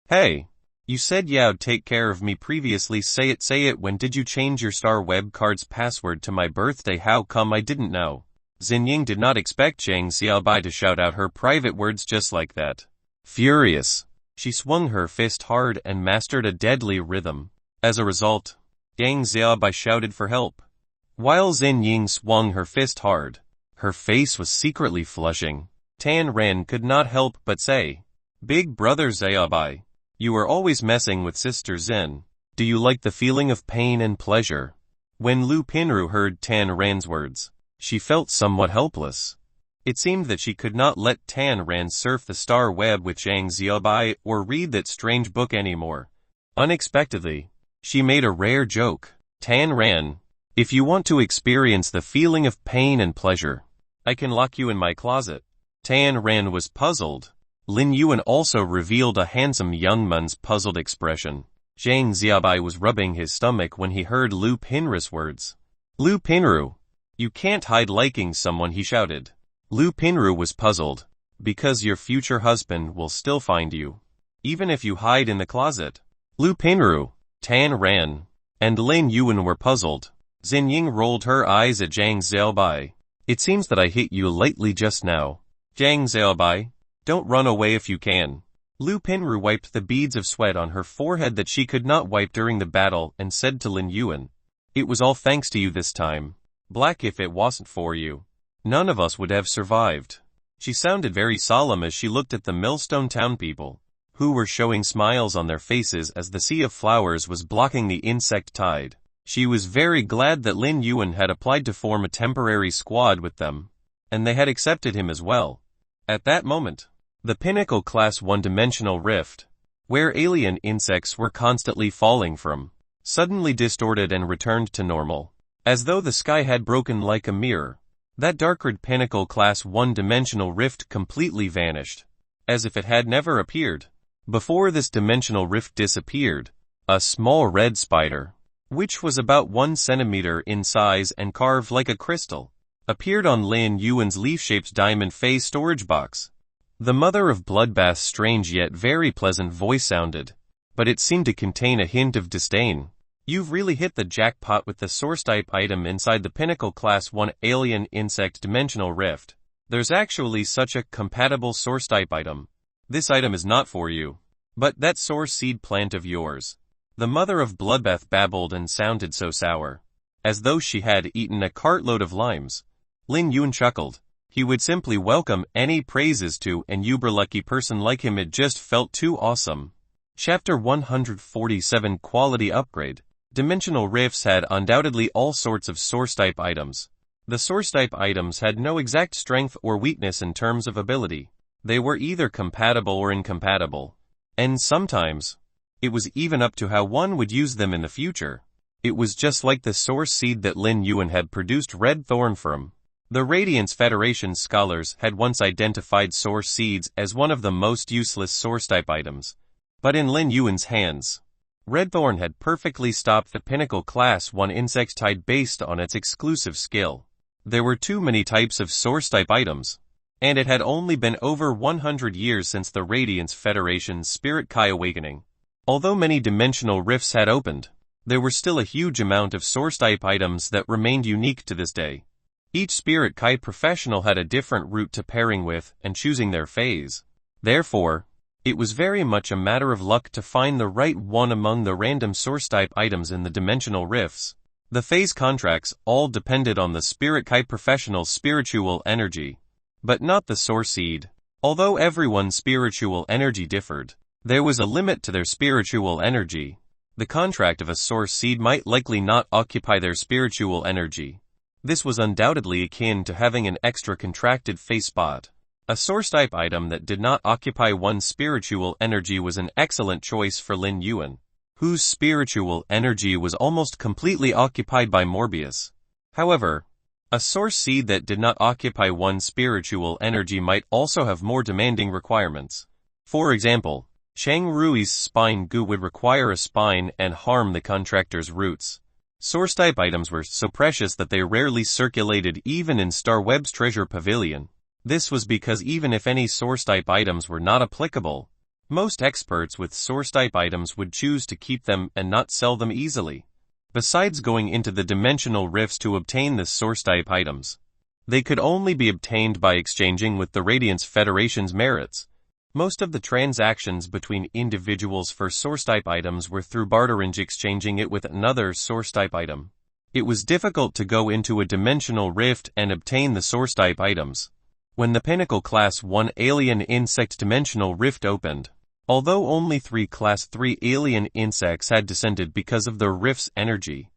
"Hey, you said you'd take care of me previously, say it, when did you change your Star Web card's password to my birthday? How come I didn't know?" Xinying did not expect Zhang Xiaobai to shout out her private words just like that. Furious, she swung her fist hard and mastered a deadly rhythm. As a result, Zhang Xiaobai shouted for help. While Xinying swung her fist hard, her face was secretly flushing. Tan Ran could not help but say, "Big brother Xiaobai, you are always messing with Sister Xin. Do you like the feeling of pain and pleasure?" When Lu Pinru heard Tan Ran's words, she felt somewhat helpless. It seemed that she could not let Tan Ran surf the star web with Zhang Xiaobai or read that strange book anymore. Unexpectedly, she made a rare joke. "Tan Ran, if you want to experience the feeling of pain and pleasure, I can lock you in my closet." Tan Ran was puzzled. Lin Yuan also revealed a handsome young man's puzzled expression. Zhang Xiaobai was rubbing his stomach when he heard Lu Pinru's words. Lu Pinru! You can't hide liking someone, he shouted. Lu Pinru was puzzled. Because your future husband will still find you. Even if you hide in the closet. Lu Pinru, Tan Ran, and Lin Yuan were puzzled. Xin Ying rolled her eyes at Zhang Xiaobai. It seems that I hit you lightly just now. Zhang Xiaobai, don't run away if you can. Lu Pinru wiped the beads of sweat on her forehead that she could not wipe during the battle and said to Lin Yuan, it was all thanks to you this time. Black, if it wasn't for you, none of us would have survived. She sounded very solemn as she looked at the Millstone Town people, who were showing smiles on their faces as the sea of flowers was blocking the insect tide. She was very glad that Lin Yuan had applied to form a temporary squad with them, and they had accepted him as well. At that moment, the Pinnacle Class 1-dimensional rift, where alien insects were constantly falling from, suddenly distorted and returned to normal, as though the sky had broken like a mirror. That dark-red Pinnacle Class 1-dimensional rift completely vanished, as if it had never appeared. Before this dimensional rift disappeared, a small red spider, which was about 1 centimeter in size and carved like a crystal, appeared on Lin Yuan's leaf-shaped diamond phase storage box. The mother of Bloodbath's strange yet very pleasant voice sounded, but it seemed to contain a hint of disdain. You've really hit the jackpot with the source-type item inside the Pinnacle Class 1 Alien Insect Dimensional Rift. There's actually such a compatible source-type item. This item is not for you. But that source seed plant of yours. The mother of Bloodbath babbled and sounded so sour, as though she had eaten a cartload of limes. Lin Yuan chuckled. He would simply welcome any praises to an uber-lucky person like him. It just felt too awesome. Chapter 147 Quality Upgrade. Dimensional rifts had undoubtedly all sorts of source-type items. The source-type items had no exact strength or weakness in terms of ability. They were either compatible or incompatible. And sometimes, it was even up to how one would use them in the future. It was just like the source seed that Lin Yuan had produced Red Thorn from. The Radiance Federation scholars had once identified source seeds as one of the most useless source-type items. But in Lin Yuan's hands, Red Thorn had perfectly stopped the Pinnacle Class 1 insect tide based on its exclusive skill. There were too many types of source-type items, and it had only been over 100 years since the Radiance Federation's Spirit Kai awakening. Although many dimensional rifts had opened, there were still a huge amount of source-type items that remained unique to this day. Each Spirit Kai professional had a different route to pairing with and choosing their phase. Therefore, it was very much a matter of luck to find the right one among the random source-type items in the dimensional rifts. The phase contracts all depended on the Spirit Kai professional's spiritual energy, but not the source seed. Although everyone's spiritual energy differed, there was a limit to their spiritual energy. The contract of a source seed might likely not occupy their spiritual energy. This was undoubtedly akin to having an extra contracted phase spot. A source-type item that did not occupy one's spiritual energy was an excellent choice for Lin Yuan, whose spiritual energy was almost completely occupied by Morbius. However, a source seed that did not occupy one's spiritual energy might also have more demanding requirements. For example, Shang Rui's spine goo would require a spine and harm the contractor's roots. Source-type items were so precious that they rarely circulated even in Star Web's treasure pavilion. This was because even if any source-type items were not applicable, most experts with source-type items would choose to keep them and not sell them easily. Besides going into the dimensional rifts to obtain the source-type items, they could only be obtained by exchanging with the Radiance Federation's merits. Most of the transactions between individuals for source-type items were through barterage, exchanging it with another source-type item. It was difficult to go into a dimensional rift and obtain the source-type items. When the Pinnacle Class 1 Alien Insect Dimensional Rift opened, although only 3 Class 3 alien insects had descended because of the rift's energy,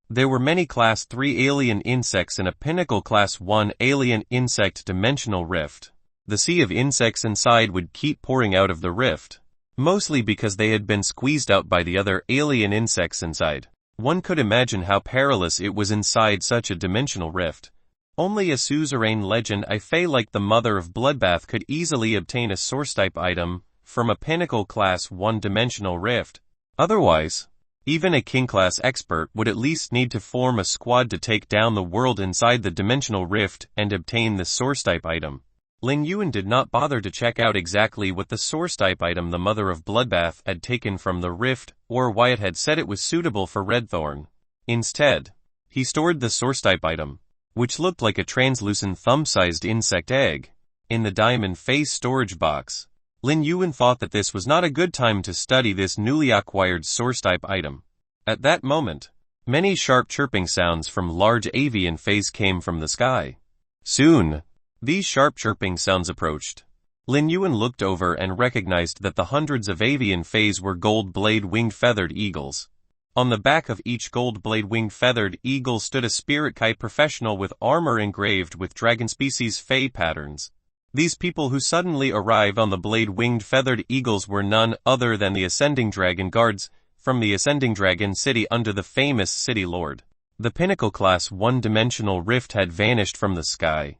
there were many Class 3 alien insects in a Pinnacle Class 1 Alien Insect Dimensional Rift. The sea of insects inside would keep pouring out of the rift, mostly because they had been squeezed out by the other alien insects inside. One could imagine how perilous it was inside such a dimensional rift. Only a suzerain legend I fey like the Mother of Bloodbath could easily obtain a source-type item from a pinnacle class one-dimensional rift. Otherwise, even a king-class expert would at least need to form a squad to take down the world inside the dimensional rift and obtain the source-type item. Lin Yuan did not bother to check out exactly what the source-type item the Mother of Bloodbath had taken from the rift or why it had said it was suitable for Redthorn. Instead, he stored the source-type item, which looked like a translucent thumb-sized insect egg, in the diamond face storage box. Lin Yuan thought that this was not a good time to study this newly acquired source-type item. At that moment, many sharp chirping sounds from large avian fays came from the sky. Soon, these sharp chirping sounds approached. Lin Yuan looked over and recognized that the hundreds of avian fays were gold blade winged feathered eagles. On the back of each gold blade winged feathered eagle stood a spirit kite professional with armor engraved with dragon species fey patterns. These people who suddenly arrived on the blade winged feathered eagles were none other than the Ascending Dragon Guards from the Ascending Dragon City under the famous City Lord. The pinnacle class one-dimensional rift had vanished from the sky,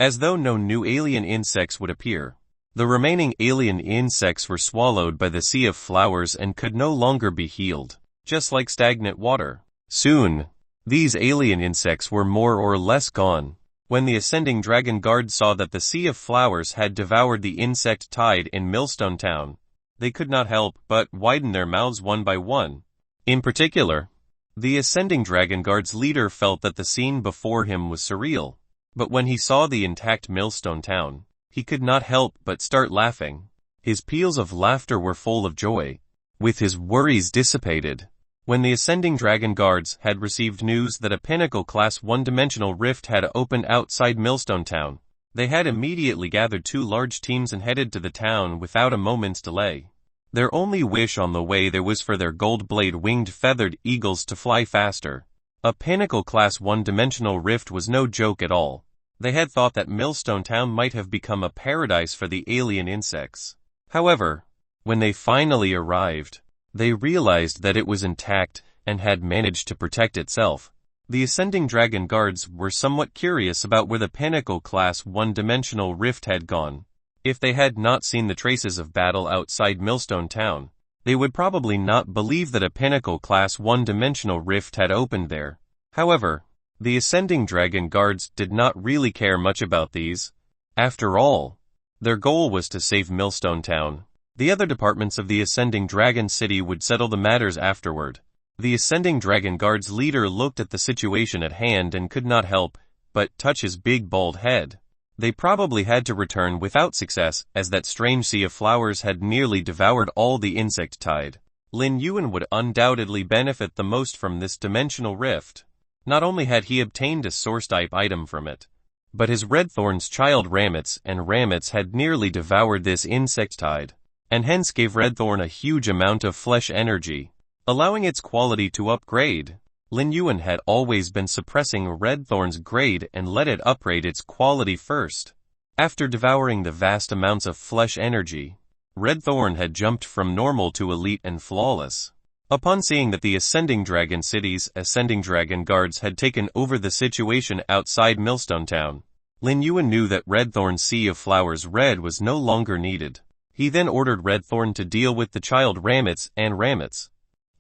as though no new alien insects would appear. The remaining alien insects were swallowed by the sea of flowers and could no longer be healed, just like stagnant water. Soon, these alien insects were more or less gone. When the Ascending Dragon Guard saw that the Sea of Flowers had devoured the insect tide in Millstone Town, they could not help but widen their mouths one by one. In particular, the Ascending Dragon Guard's leader felt that the scene before him was surreal. But when he saw the intact Millstone Town, he could not help but start laughing. His peals of laughter were full of joy, with his worries dissipated. When the Ascending Dragon Guards had received news that a pinnacle class one-dimensional rift had opened outside Millstone Town, they had immediately gathered two large teams and headed to the town without a moment's delay. Their only wish on the way there was for their gold blade winged feathered eagles to fly faster. A pinnacle class one-dimensional rift was no joke at all. They had thought that Millstone Town might have become a paradise for the alien insects. However, when they finally arrived, they realized that it was intact and had managed to protect itself. The Ascending Dragon Guards were somewhat curious about where the pinnacle class one-dimensional rift had gone. If they had not seen the traces of battle outside Millstone Town, they would probably not believe that a pinnacle class one-dimensional rift had opened there. However, the Ascending Dragon Guards did not really care much about these. After all, their goal was to save Millstone Town. The other departments of the Ascending Dragon City would settle the matters afterward. The Ascending Dragon Guard's leader looked at the situation at hand and could not help but touch his big bald head. They probably had to return without success, as that strange sea of flowers had nearly devoured all the insect tide. Lin Yuan would undoubtedly benefit the most from this dimensional rift. Not only had he obtained a source-type item from it, but his Redthorn's child Ramets and Ramets had nearly devoured this insect tide, and hence gave Redthorn a huge amount of flesh energy, allowing its quality to upgrade. Lin Yuan had always been suppressing Redthorn's grade and let it upgrade its quality first. After devouring the vast amounts of flesh energy, Redthorn had jumped from normal to elite and flawless. Upon seeing that the Ascending Dragon City's Ascending Dragon Guards had taken over the situation outside Millstone Town, Lin Yuan knew that Redthorn's Sea of Flowers Red was no longer needed. He then ordered Redthorn to deal with the child Ramets and Ramets.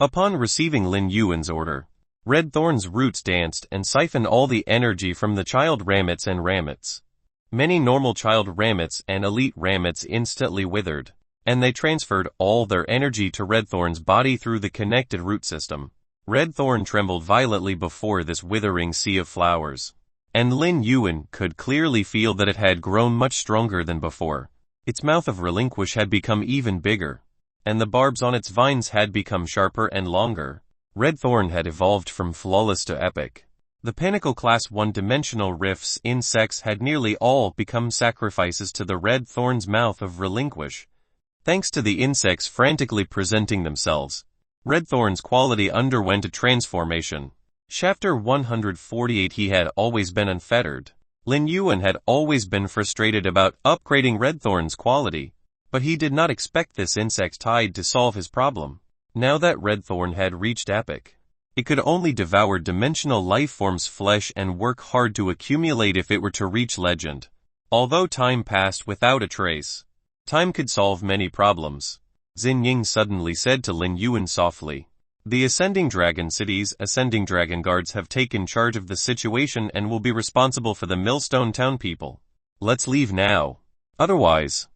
Upon receiving Lin Yuan's order, Redthorn's roots danced and siphoned all the energy from the child Ramets and Ramets. Many normal child Ramets and elite Ramets instantly withered, and they transferred all their energy to Redthorn's body through the connected root system. Redthorn trembled violently before this withering sea of flowers, and Lin Yuan could clearly feel that it had grown much stronger than before. Its mouth of relinquish had become even bigger, and the barbs on its vines had become sharper and longer. Redthorn had evolved from flawless to epic. The pinnacle class one-dimensional rifts insects had nearly all become sacrifices to the Redthorn's mouth of relinquish. Thanks to the insects frantically presenting themselves, Redthorn's quality underwent a transformation. Chapter 148. He had always been unfettered. Lin Yuan had always been frustrated about upgrading Redthorn's quality, but he did not expect this insect tide to solve his problem. Now that Redthorn had reached epic, It could only devour dimensional life forms' flesh and work hard to accumulate if it were to reach legend. Although time passed without a trace, time could solve many problems. Xin Ying suddenly said to Lin Yuan softly. The Ascending Dragon City's Ascending Dragon Guards have taken charge of the situation and will be responsible for the Millstone Town people. Let's leave now. Otherwise,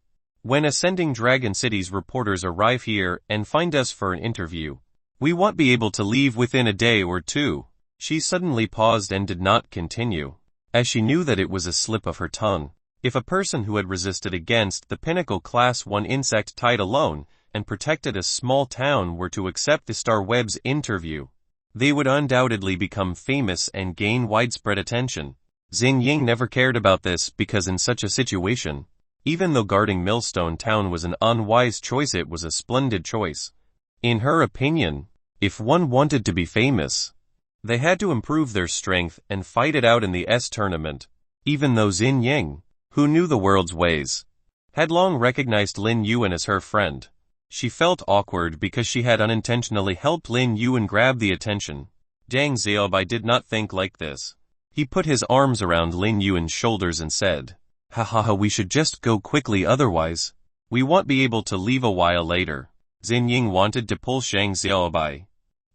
when Ascending Dragon City's reporters arrive here and find us for an interview, we won't be able to leave within a day or two. She suddenly paused and did not continue, as she knew that it was a slip of her tongue. If a person who had resisted against the pinnacle Class 1 insect tied alone and protected a small town were to accept the Star Web's interview, they would undoubtedly become famous and gain widespread attention. Xin Ying never cared about this because in such a situation, even though guarding Millstone Town was an unwise choice, it was a splendid choice. In her opinion, if one wanted to be famous, they had to improve their strength and fight it out in the tournament. Even though Xin Ying, who knew the world's ways, had long recognized Lin Yuan as her friend, she felt awkward because she had unintentionally helped Lin Yuan grab the attention. Zhang Xiaobai did not think like this. He put his arms around Lin Yuan's shoulders and said, "Ha ha ha, we should just go quickly, otherwise we won't be able to leave a while later." Xin Ying wanted to pull Zhang Xiaobai,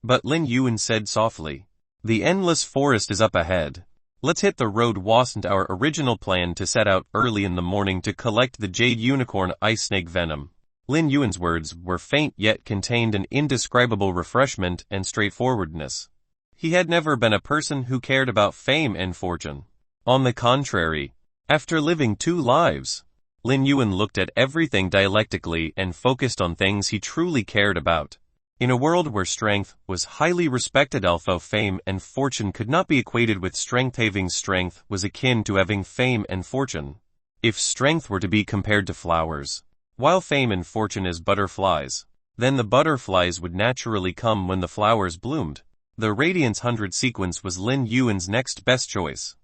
but Lin Yuan said softly, "The endless forest is up ahead. Let's hit the road." Wasn't our original plan to set out early in the morning to collect the jade unicorn ice snake venom? Lin Yuan's words were faint yet contained an indescribable refreshment and straightforwardness. He had never been a person who cared about fame and fortune. On the contrary, after living 2 lives, Lin Yuan looked at everything dialectically and focused on things he truly cared about. In a world where strength was highly respected, although fame and fortune could not be equated with strength, having strength was akin to having fame and fortune. If strength were to be compared to flowers, while fame and fortune is butterflies, then the butterflies would naturally come when the flowers bloomed. The Radiance 100 sequence was Lin Yuan's next best choice.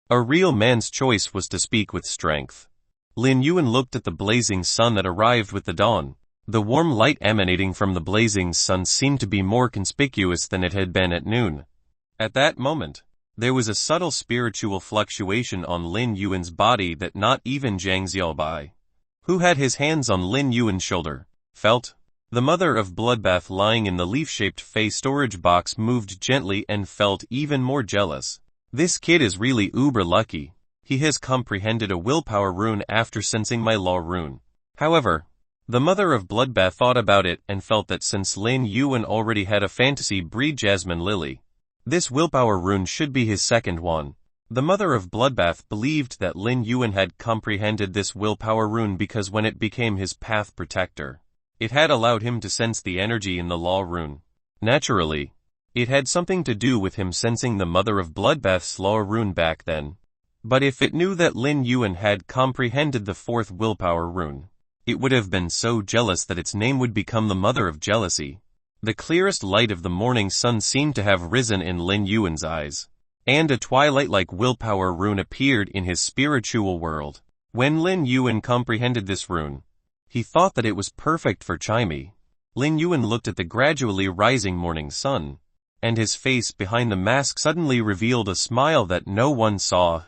A real man's choice was to speak with strength. Lin Yuan looked at the blazing sun that arrived with the dawn. The warm light emanating from the blazing sun seemed to be more conspicuous than it had been at noon. At that moment, there was a subtle spiritual fluctuation on Lin Yuan's body that not even Zhang Xiaobai, who had his hands on Lin Yuan's shoulder, felt. The mother of Bloodbath lying in the leaf-shaped face storage box moved gently and felt even more jealous. This kid is really uber lucky. He has comprehended a willpower rune after sensing my law rune. However, the mother of Bloodbath thought about it and felt that since Lin Yuan already had a fantasy breed Jasmine Lily, this willpower rune should be his second one. The mother of Bloodbath believed that Lin Yuan had comprehended this willpower rune because when it became his path protector, it had allowed him to sense the energy in the law rune. Naturally, it had something to do with him sensing the mother of Bloodbath's law rune back then. But if it knew that Lin Yuan had comprehended the 4th willpower rune, it would have been so jealous that its name would become the mother of jealousy. The clearest light of the morning sun seemed to have risen in Lin Yuan's eyes, and a twilight-like willpower rune appeared in his spiritual world. When Lin Yuan comprehended this rune, he thought that it was perfect for Chimey. Lin Yuan looked at the gradually rising morning sun, and his face behind the mask suddenly revealed a smile that no one saw,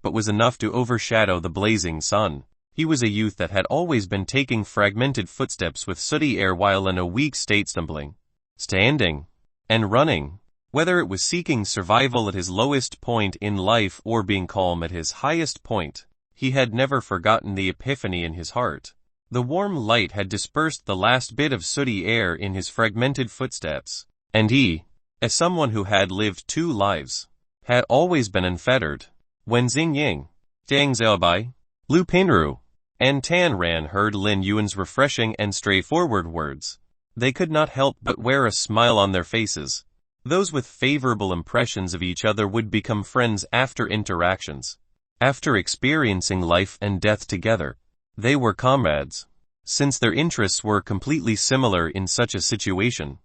but was enough to overshadow the blazing sun. He was a youth that had always been taking fragmented footsteps with sooty air while in a weak state, stumbling, standing, and running. Whether it was seeking survival at his lowest point in life or being calm at his highest point, he had never forgotten the epiphany in his heart. The warm light had dispersed the last bit of sooty air in his fragmented footsteps, and he, as someone who had lived 2 lives, had always been unfettered. When Xing Ying, Zhang Xiaobai, Lu Pinru, and Tan Ran heard Lin Yuan's refreshing and straightforward words, they could not help but wear a smile on their faces. Those with favorable impressions of each other would become friends after interactions. After experiencing life and death together, they were comrades. Since their interests were completely similar in such a situation,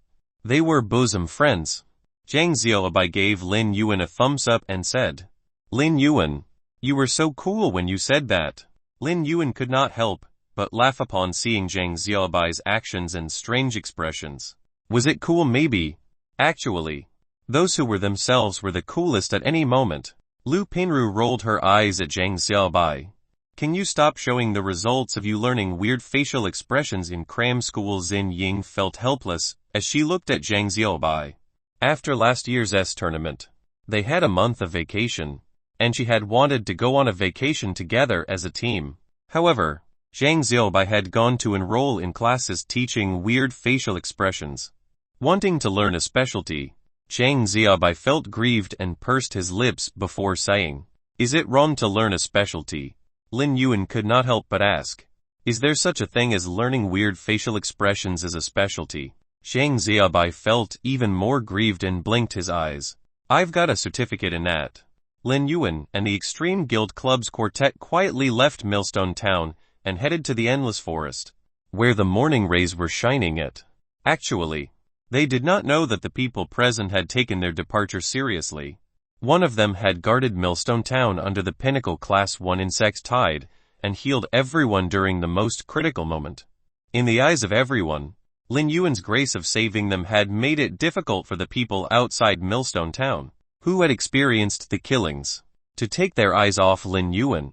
they were bosom friends. Zhang Xiaobai gave Lin Yuan a thumbs up and said, "Lin Yuan, you were so cool when you said that." Lin Yuan could not help but laugh upon seeing Zhang Xiaobai's actions and strange expressions. Was it cool? Maybe. Actually, Those who were themselves were the coolest at any moment. Lu Pinru rolled her eyes at Zhang Xiaobai. Can you stop showing the results of you learning weird facial expressions in cram school? Xin Ying felt helpless as she looked at Zhang Xiaobai. After last year's tournament, they had a month of vacation, and she had wanted to go on a vacation together as a team. However, Zhang Xiaobai had gone to enroll in classes teaching weird facial expressions. Wanting to learn a specialty, Zhang Xiaobai felt grieved and pursed his lips before saying, "Is it wrong to learn a specialty?" Lin Yuan could not help but ask, "Is there such a thing as learning weird facial expressions as a specialty?" Zhang Xiaobai felt even more grieved and blinked his eyes. "I've got a certificate in that." Lin Yuan and the Extreme Guild Club's quartet quietly left Millstone Town and headed to the Endless Forest, where the morning rays were shining at. Actually, they did not know that the people present had taken their departure seriously. One of them had guarded Millstone Town under the Pinnacle Class 1 insect tide and healed everyone during the most critical moment. In the eyes of everyone, Lin Yuan's grace of saving them had made it difficult for the people outside Millstone Town, who had experienced the killings, to take their eyes off Lin Yuan.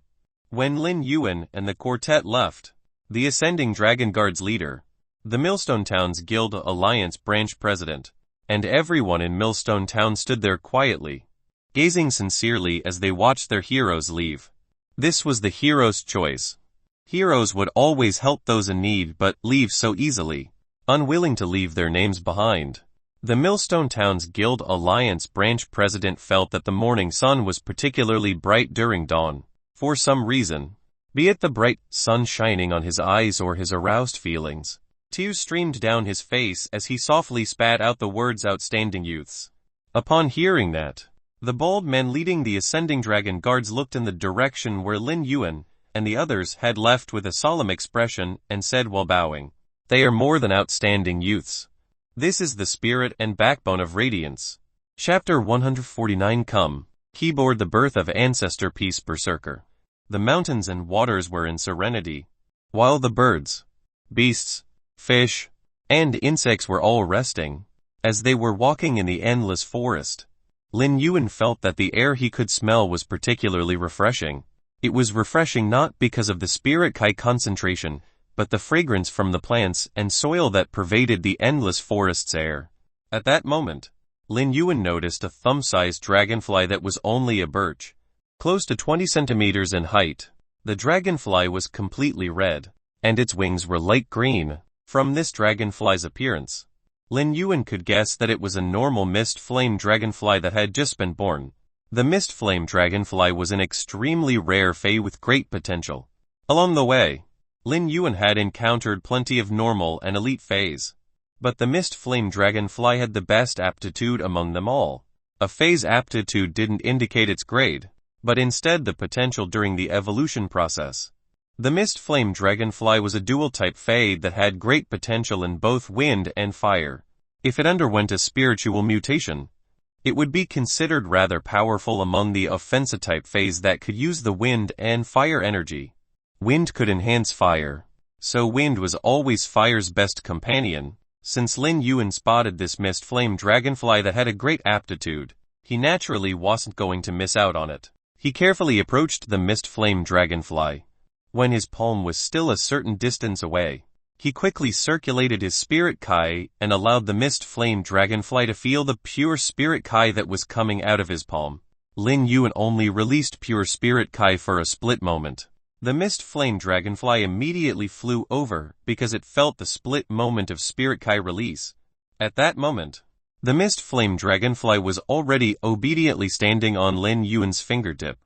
When Lin Yuan and the quartet left, the Ascending Dragon Guard's leader, the Millstone Town's Guild Alliance branch president, and everyone in Millstone Town stood there quietly, gazing sincerely as they watched their heroes leave. This was the hero's choice. Heroes would always help those in need but leave so easily, unwilling to leave their names behind. The Millstone Town's Guild Alliance branch president felt that the morning sun was particularly bright during dawn. For some reason, be it the bright sun shining on his eyes or his aroused feelings, tears streamed down his face as he softly spat out the words "outstanding youths." Upon hearing that, the bald man leading the Ascending Dragon Guards looked in the direction where Lin Yuan and the others had left with a solemn expression and said while bowing, "They are more than outstanding youths. This is the spirit and backbone of Radiance." Chapter 149 Come, Keyboard. The birth of Ancestor Peace Berserker. The mountains and waters were in serenity, while the birds, beasts, fish, and insects were all resting. As they were walking in the endless forest, Lin Yuan felt that the air he could smell was particularly refreshing. It was refreshing not because of the spirit Kai concentration, but the fragrance from the plants and soil that pervaded the endless forest's air. At that moment, Lin Yuan noticed a thumb-sized dragonfly that was only a birch, close to 20 centimeters in height. The dragonfly was completely red, and its wings were light green. From this dragonfly's appearance, Lin Yuan could guess that it was a normal mist flame dragonfly that had just been born. The mist flame dragonfly was an extremely rare fae with great potential. Along the way, Lin Yuan had encountered plenty of normal and elite faes, but the mist flame dragonfly had the best aptitude among them all. A fae's aptitude didn't indicate its grade, but instead the potential during the evolution process. The mist flame dragonfly was a dual-type fae that had great potential in both wind and fire. If it underwent a spiritual mutation, it would be considered rather powerful among the offensive-type faes that could use the wind and fire energy. Wind could enhance fire, so wind was always fire's best companion. Since Lin Yuan spotted this mist flame dragonfly that had a great aptitude, he naturally wasn't going to miss out on it. He carefully approached the mist flame dragonfly. When his palm was still a certain distance away, he quickly circulated his spirit Kai and allowed the mist flame dragonfly to feel the pure spirit Kai that was coming out of his palm. Lin Yuan only released pure spirit Kai for a split moment. The mist flame dragonfly immediately flew over because it felt the split moment of spirit Kai release. At that moment, the mist flame dragonfly was already obediently standing on Lin Yuan's fingertip.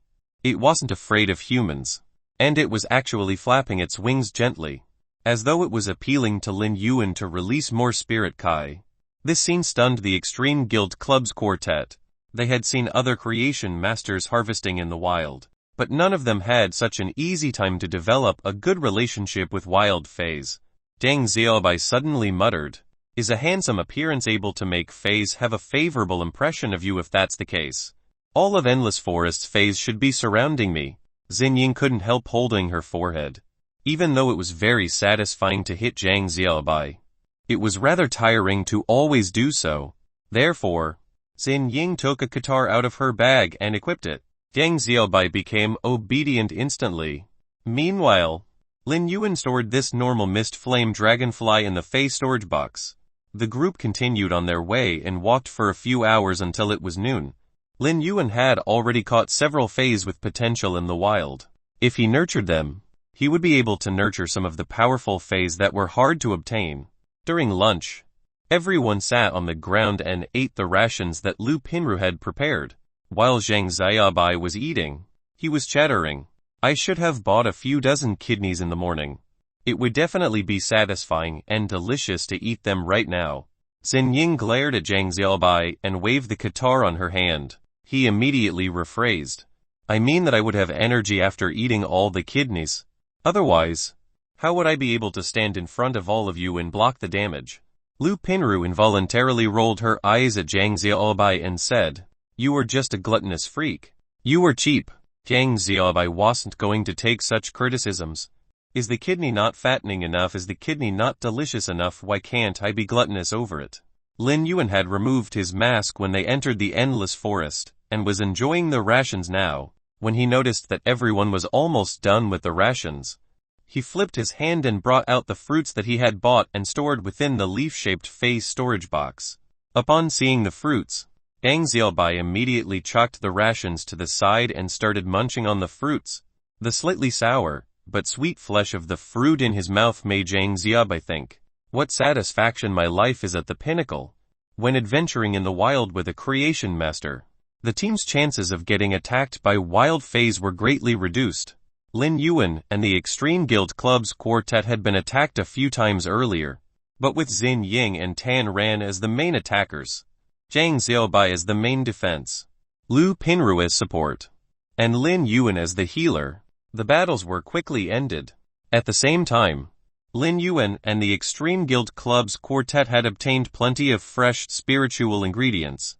It wasn't afraid of humans, and it was actually flapping its wings gently, as though it was appealing to Lin Yuan to release more spirit Kai. This scene stunned the Extreme Guild Club's quartet. They had seen other creation masters harvesting in the wild, but none of them had such an easy time to develop a good relationship with wild faes. Deng Xiaobai suddenly muttered, "Is a handsome appearance able to make faes have a favorable impression of you? If that's the case, all of Endless Forest's faes should be surrounding me." Xinyin couldn't help holding her forehead. Even though it was very satisfying to hit Zhang Xiaobai, it was rather tiring to always do so. Therefore, Xin Ying took a guitar out of her bag and equipped it. Deng Xiaobai became obedient instantly. Meanwhile, Lin Yuan stored this normal mist flame dragonfly in the Fey storage box. The group continued on their way and walked for a few hours until it was noon. Lin Yuan had already caught several Feys with potential in the wild. If he nurtured them, he would be able to nurture some of the powerful Feys that were hard to obtain. During lunch, everyone sat on the ground and ate the rations that Lu Pinru had prepared. While Zhang Xiaobai was eating, he was chattering. I should have bought a few dozen kidneys in the morning. It would definitely be satisfying and delicious to eat them right now. Xin Ying glared at Zhang Xiaobai and waved the guitar on her hand. He immediately rephrased. I mean that I would have energy after eating all the kidneys. Otherwise, how would I be able to stand in front of all of you and block the damage? Lu Pinru involuntarily rolled her eyes at Zhang Xiaobai and said, You are just a gluttonous freak. You are cheap. Zhang Xiaobai wasn't going to take such criticisms. Is the kidney not fattening enough? Is the kidney not delicious enough? Why can't I be gluttonous over it? Lin Yuan had removed his mask when they entered the endless forest, and was enjoying the rations now. When he noticed that everyone was almost done with the rations, he flipped his hand and brought out the fruits that he had bought and stored within the leaf-shaped Fey storage box. Upon seeing the fruits, Deng Xiaobai immediately chucked the rations to the side and started munching on the fruits. The slightly sour, but sweet flesh of the fruit in his mouth made Zhang Xiaobai think, what satisfaction, my life is at the pinnacle. When adventuring in the wild with a creation master, the team's chances of getting attacked by wild Feys were greatly reduced. Lin Yuan and the Extreme Guild Club's quartet had been attacked a few times earlier, but with Xin Ying and Tan Ran as the main attackers, Zhang Xiaobai as the main defense, Lu Pinru as support, and Lin Yuan as the healer, the battles were quickly ended. At the same time, Lin Yuan and the Extreme Guild Club's quartet had obtained plenty of fresh spiritual ingredients.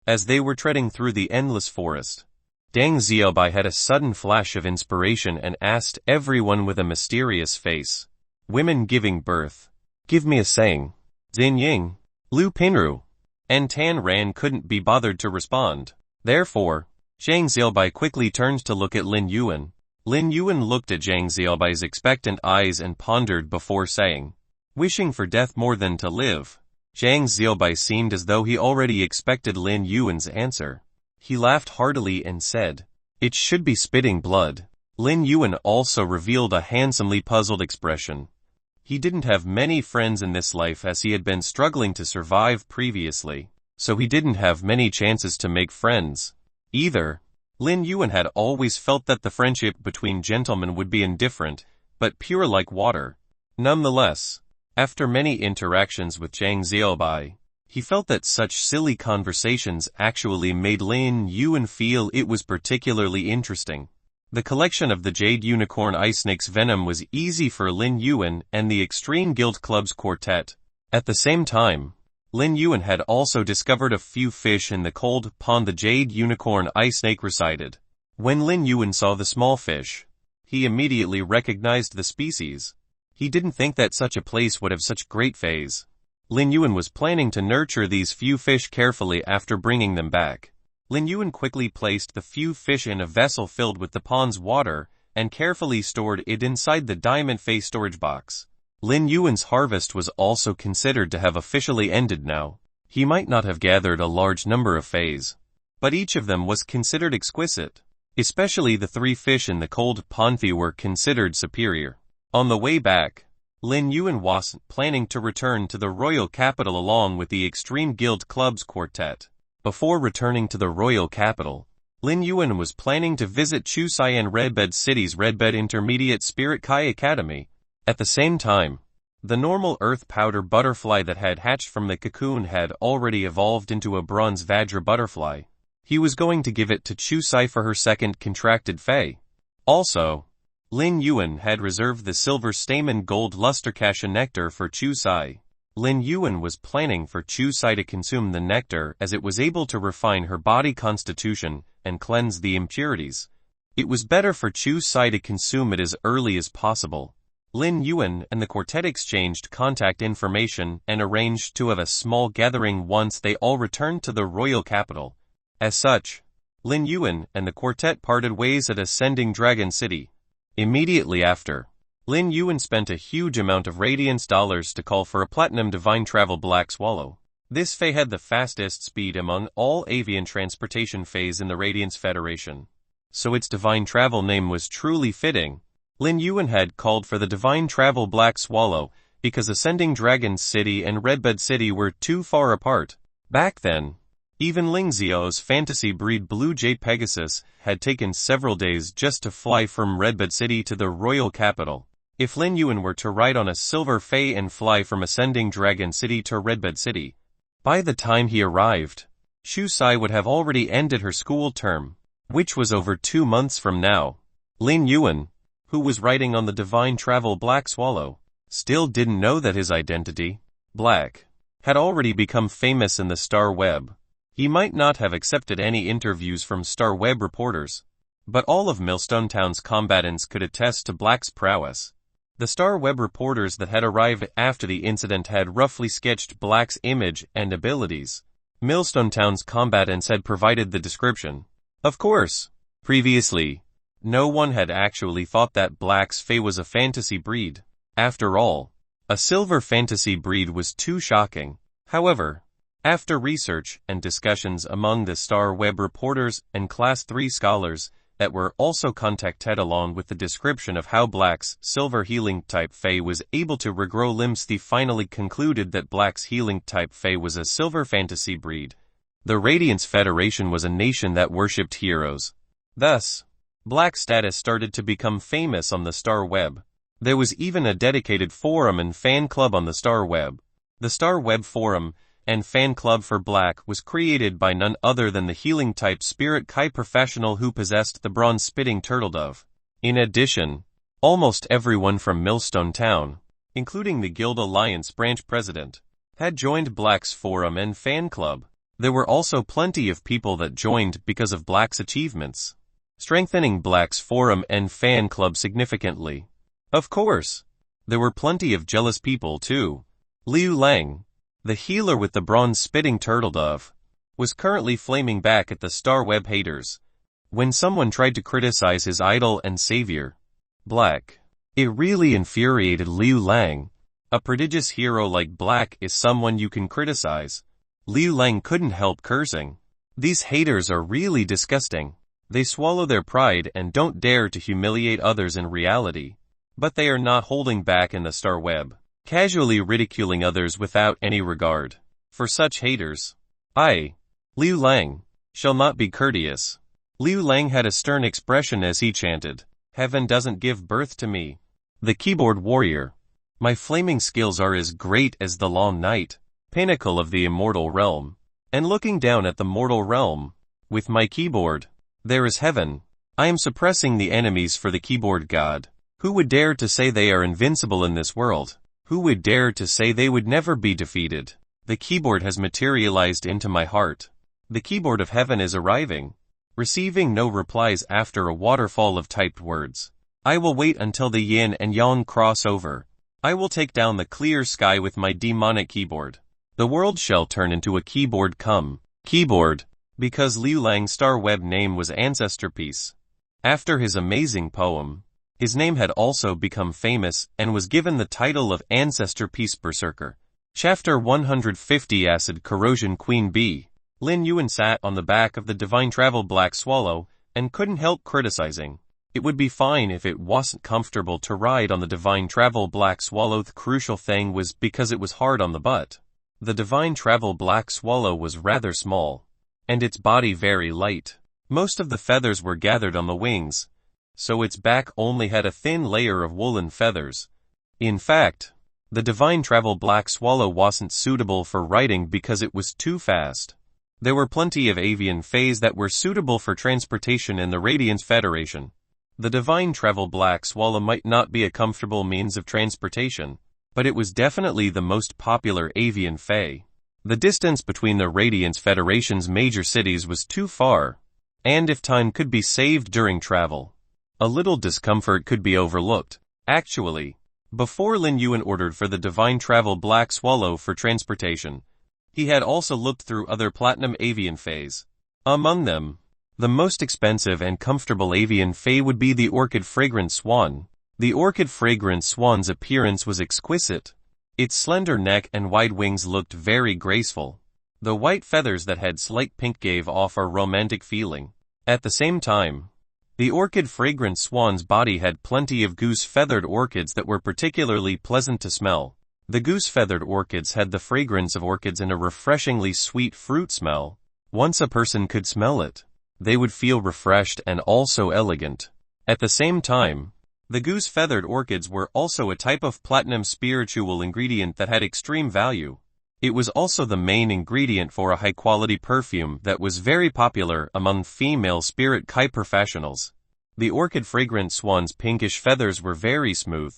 As they were treading through the endless forest, Deng Xiaobai had a sudden flash of inspiration and asked everyone with a mysterious face, Women giving birth, give me a saying. Xin Ying, Lu Pinru, and Tan Ran couldn't be bothered to respond. Therefore, Zhang Xiaobai quickly turned to look at Lin Yuan. Lin Yuan looked at Zhang Xiaobai's expectant eyes and pondered before saying, Wishing for death more than to live. Zhang Xiaobai seemed as though he already expected Lin Yuan's answer. He laughed heartily and said, It should be spitting blood. Lin Yuan also revealed a handsomely puzzled expression. He didn't have many friends in this life as he had been struggling to survive previously, so he didn't have many chances to make friends. Either, Lin Yuan had always felt that the friendship between gentlemen would be indifferent, but pure like water. Nonetheless, after many interactions with Zhang Xiaobai, he felt that such silly conversations actually made Lin Yuan feel it was particularly interesting. The collection of the Jade Unicorn Ice Snake's venom was easy for Lin Yuan and the Extreme Guild Club's quartet. At the same time, Lin Yuan had also discovered a few fish in the cold pond the Jade Unicorn Ice Snake resided. When Lin Yuan saw the small fish, he immediately recognized the species. He didn't think that such a place would have such great Feys. Lin Yuan was planning to nurture these few fish carefully after bringing them back. Lin Yuan quickly placed the few fish in a vessel filled with the pond's water, and carefully stored it inside the Diamond Fey storage box. Lin Yuan's harvest was also considered to have officially ended now. He might not have gathered a large number of Feys, but each of them was considered exquisite. Especially the 3 fish in the cold pond were considered superior. On the way back, Lin Yuan wasn't planning to return to the royal capital along with the Extreme Guild Club's quartet. Before returning to the royal capital, Lin Yuan was planning to visit Chusai and Redbed City's Redbed Intermediate Spirit Kai Academy. At the same time, the normal earth powder butterfly that had hatched from the cocoon had already evolved into a bronze Vajra butterfly. He was going to give it to Chusai for her second contracted Fey. Also, Lin Yuan had reserved the silver stamen gold lustercassia nectar for Chusai. Lin Yuan was planning for Chusai to consume the nectar as it was able to refine her body constitution and cleanse the impurities. It was better for Chusai to consume it as early as possible. Lin Yuan and the quartet exchanged contact information and arranged to have a small gathering once they all returned to the royal capital. As such, Lin Yuan and the quartet parted ways at Ascending Dragon City. Immediately after, Lin Yuan spent a huge amount of Radiance dollars to call for a Platinum Divine Travel Black Swallow. This Fae had the fastest speed among all avian transportation Faes in the Radiance Federation, so its Divine Travel name was truly fitting. Lin Yuan had called for the Divine Travel Black Swallow because Ascending Dragon City and Redbud City were too far apart. Back then, even Ling Xiao's fantasy breed Blue Jay Pegasus had taken several days just to fly from Redbud City to the royal capital. If Lin Yuan were to ride on a Silver Fae and fly from Ascending Dragon City to Redbud City, by the time he arrived, Shu Sai would have already ended her school term, which was over 2 months from now. Lin Yuan, who was riding on the Divine Travel Black Swallow, still didn't know that his identity, Black, had already become famous in the Star Web. He might not have accepted any interviews from Star Web reporters, but all of Millstone Town's combatants could attest to Black's prowess. The Star Web reporters that had arrived after the incident had roughly sketched Black's image and abilities. Millstone Town's combatants had provided the description. Of course, previously, no one had actually thought that Black's Fae was a fantasy breed. After all, a silver fantasy breed was too shocking. However, after research and discussions among the Star Web reporters and Class 3 scholars that were also contacted along with the description of how Black's silver healing type Fae was able to regrow limbs, they finally concluded that Black's healing type Fae was a silver fantasy breed. The Radiance Federation was a nation that worshipped heroes. Thus, Black's status started to become famous on the Star Web. There was even a dedicated forum and fan club on the Star Web. The Star Web forum and fan club for Black was created by none other than the healing type Spirit Kai professional who possessed the bronze spitting turtle dove. In addition, almost everyone from Millstone Town, including the Guild Alliance branch president, had joined Black's forum and fan club. There were also plenty of people that joined because of Black's achievements, strengthening Black's forum and fan club significantly. Of course, there were plenty of jealous people too. Liu Lang, the healer with the bronze spitting turtle dove, was currently flaming back at the Star Web haters when someone tried to criticize his idol and savior, Black. It really infuriated Liu Lang. A prodigious hero like Black is someone you can criticize. Liu Lang couldn't help cursing. These haters are really disgusting. They swallow their pride and don't dare to humiliate others in reality. But they are not holding back in the Star Web, casually ridiculing others without any regard. For such haters, I, Liu Lang, shall not be courteous. Liu Lang had a stern expression as he chanted, "Heaven doesn't give birth to me. The keyboard warrior. My flaming skills are as great as the long night, pinnacle of the immortal realm. And looking down at the mortal realm, with my keyboard, there is heaven. I am suppressing the enemies for the keyboard god. Who would dare to say they are invincible in this world? Who would dare to say they would never be defeated? The keyboard has materialized into my heart. The keyboard of heaven is arriving." Receiving no replies after a waterfall of typed words. "I will wait until the yin and yang cross over. I will take down the clear sky with my demonic keyboard. The world shall turn into a keyboard come." Keyboard, because Liu Lang's Star Web name was Ancestor Piece. After his amazing poem, his name had also become famous and was given the title of Ancestor Piece Berserker. Chapter 150 Acid Corrosion Queen Bee. Lin Yuan sat on the back of the Divine Travel Black Swallow and couldn't help criticizing. It would be fine if it wasn't comfortable to ride on the Divine Travel Black Swallow. The crucial thing was because it was hard on the butt. The Divine Travel Black Swallow was rather small, and its body very light. Most of the feathers were gathered on the wings, so its back only had a thin layer of woolen feathers. In fact, the Divine Travel Black Swallow wasn't suitable for riding because it was too fast. There were plenty of avian fays that were suitable for transportation in the Radiance Federation. The Divine Travel Black Swallow might not be a comfortable means of transportation, but it was definitely the most popular avian fay. The distance between the Radiance Federation's major cities was too far, and if time could be saved during travel, a little discomfort could be overlooked. Actually, Before Lin Yuan ordered for the divine travel black swallow for transportation, he had also looked through other platinum avian fays. Among them, the most expensive and comfortable avian fay would be the orchid fragrant swan. The orchid fragrant swan's appearance was exquisite. Its slender neck and wide wings looked very graceful. The white feathers that had slight pink gave off a romantic feeling. At the same time, the orchid fragrant swan's body had plenty of goose-feathered orchids that were particularly pleasant to smell. The goose-feathered orchids had the fragrance of orchids and a refreshingly sweet fruit smell. Once a person could smell it, they would feel refreshed and also elegant. At the same time, the goose-feathered orchids were also a type of platinum spiritual ingredient that had extreme value. It was also the main ingredient for a high-quality perfume that was very popular among female spirit Kai professionals. The orchid fragrant swan's pinkish feathers were very smooth,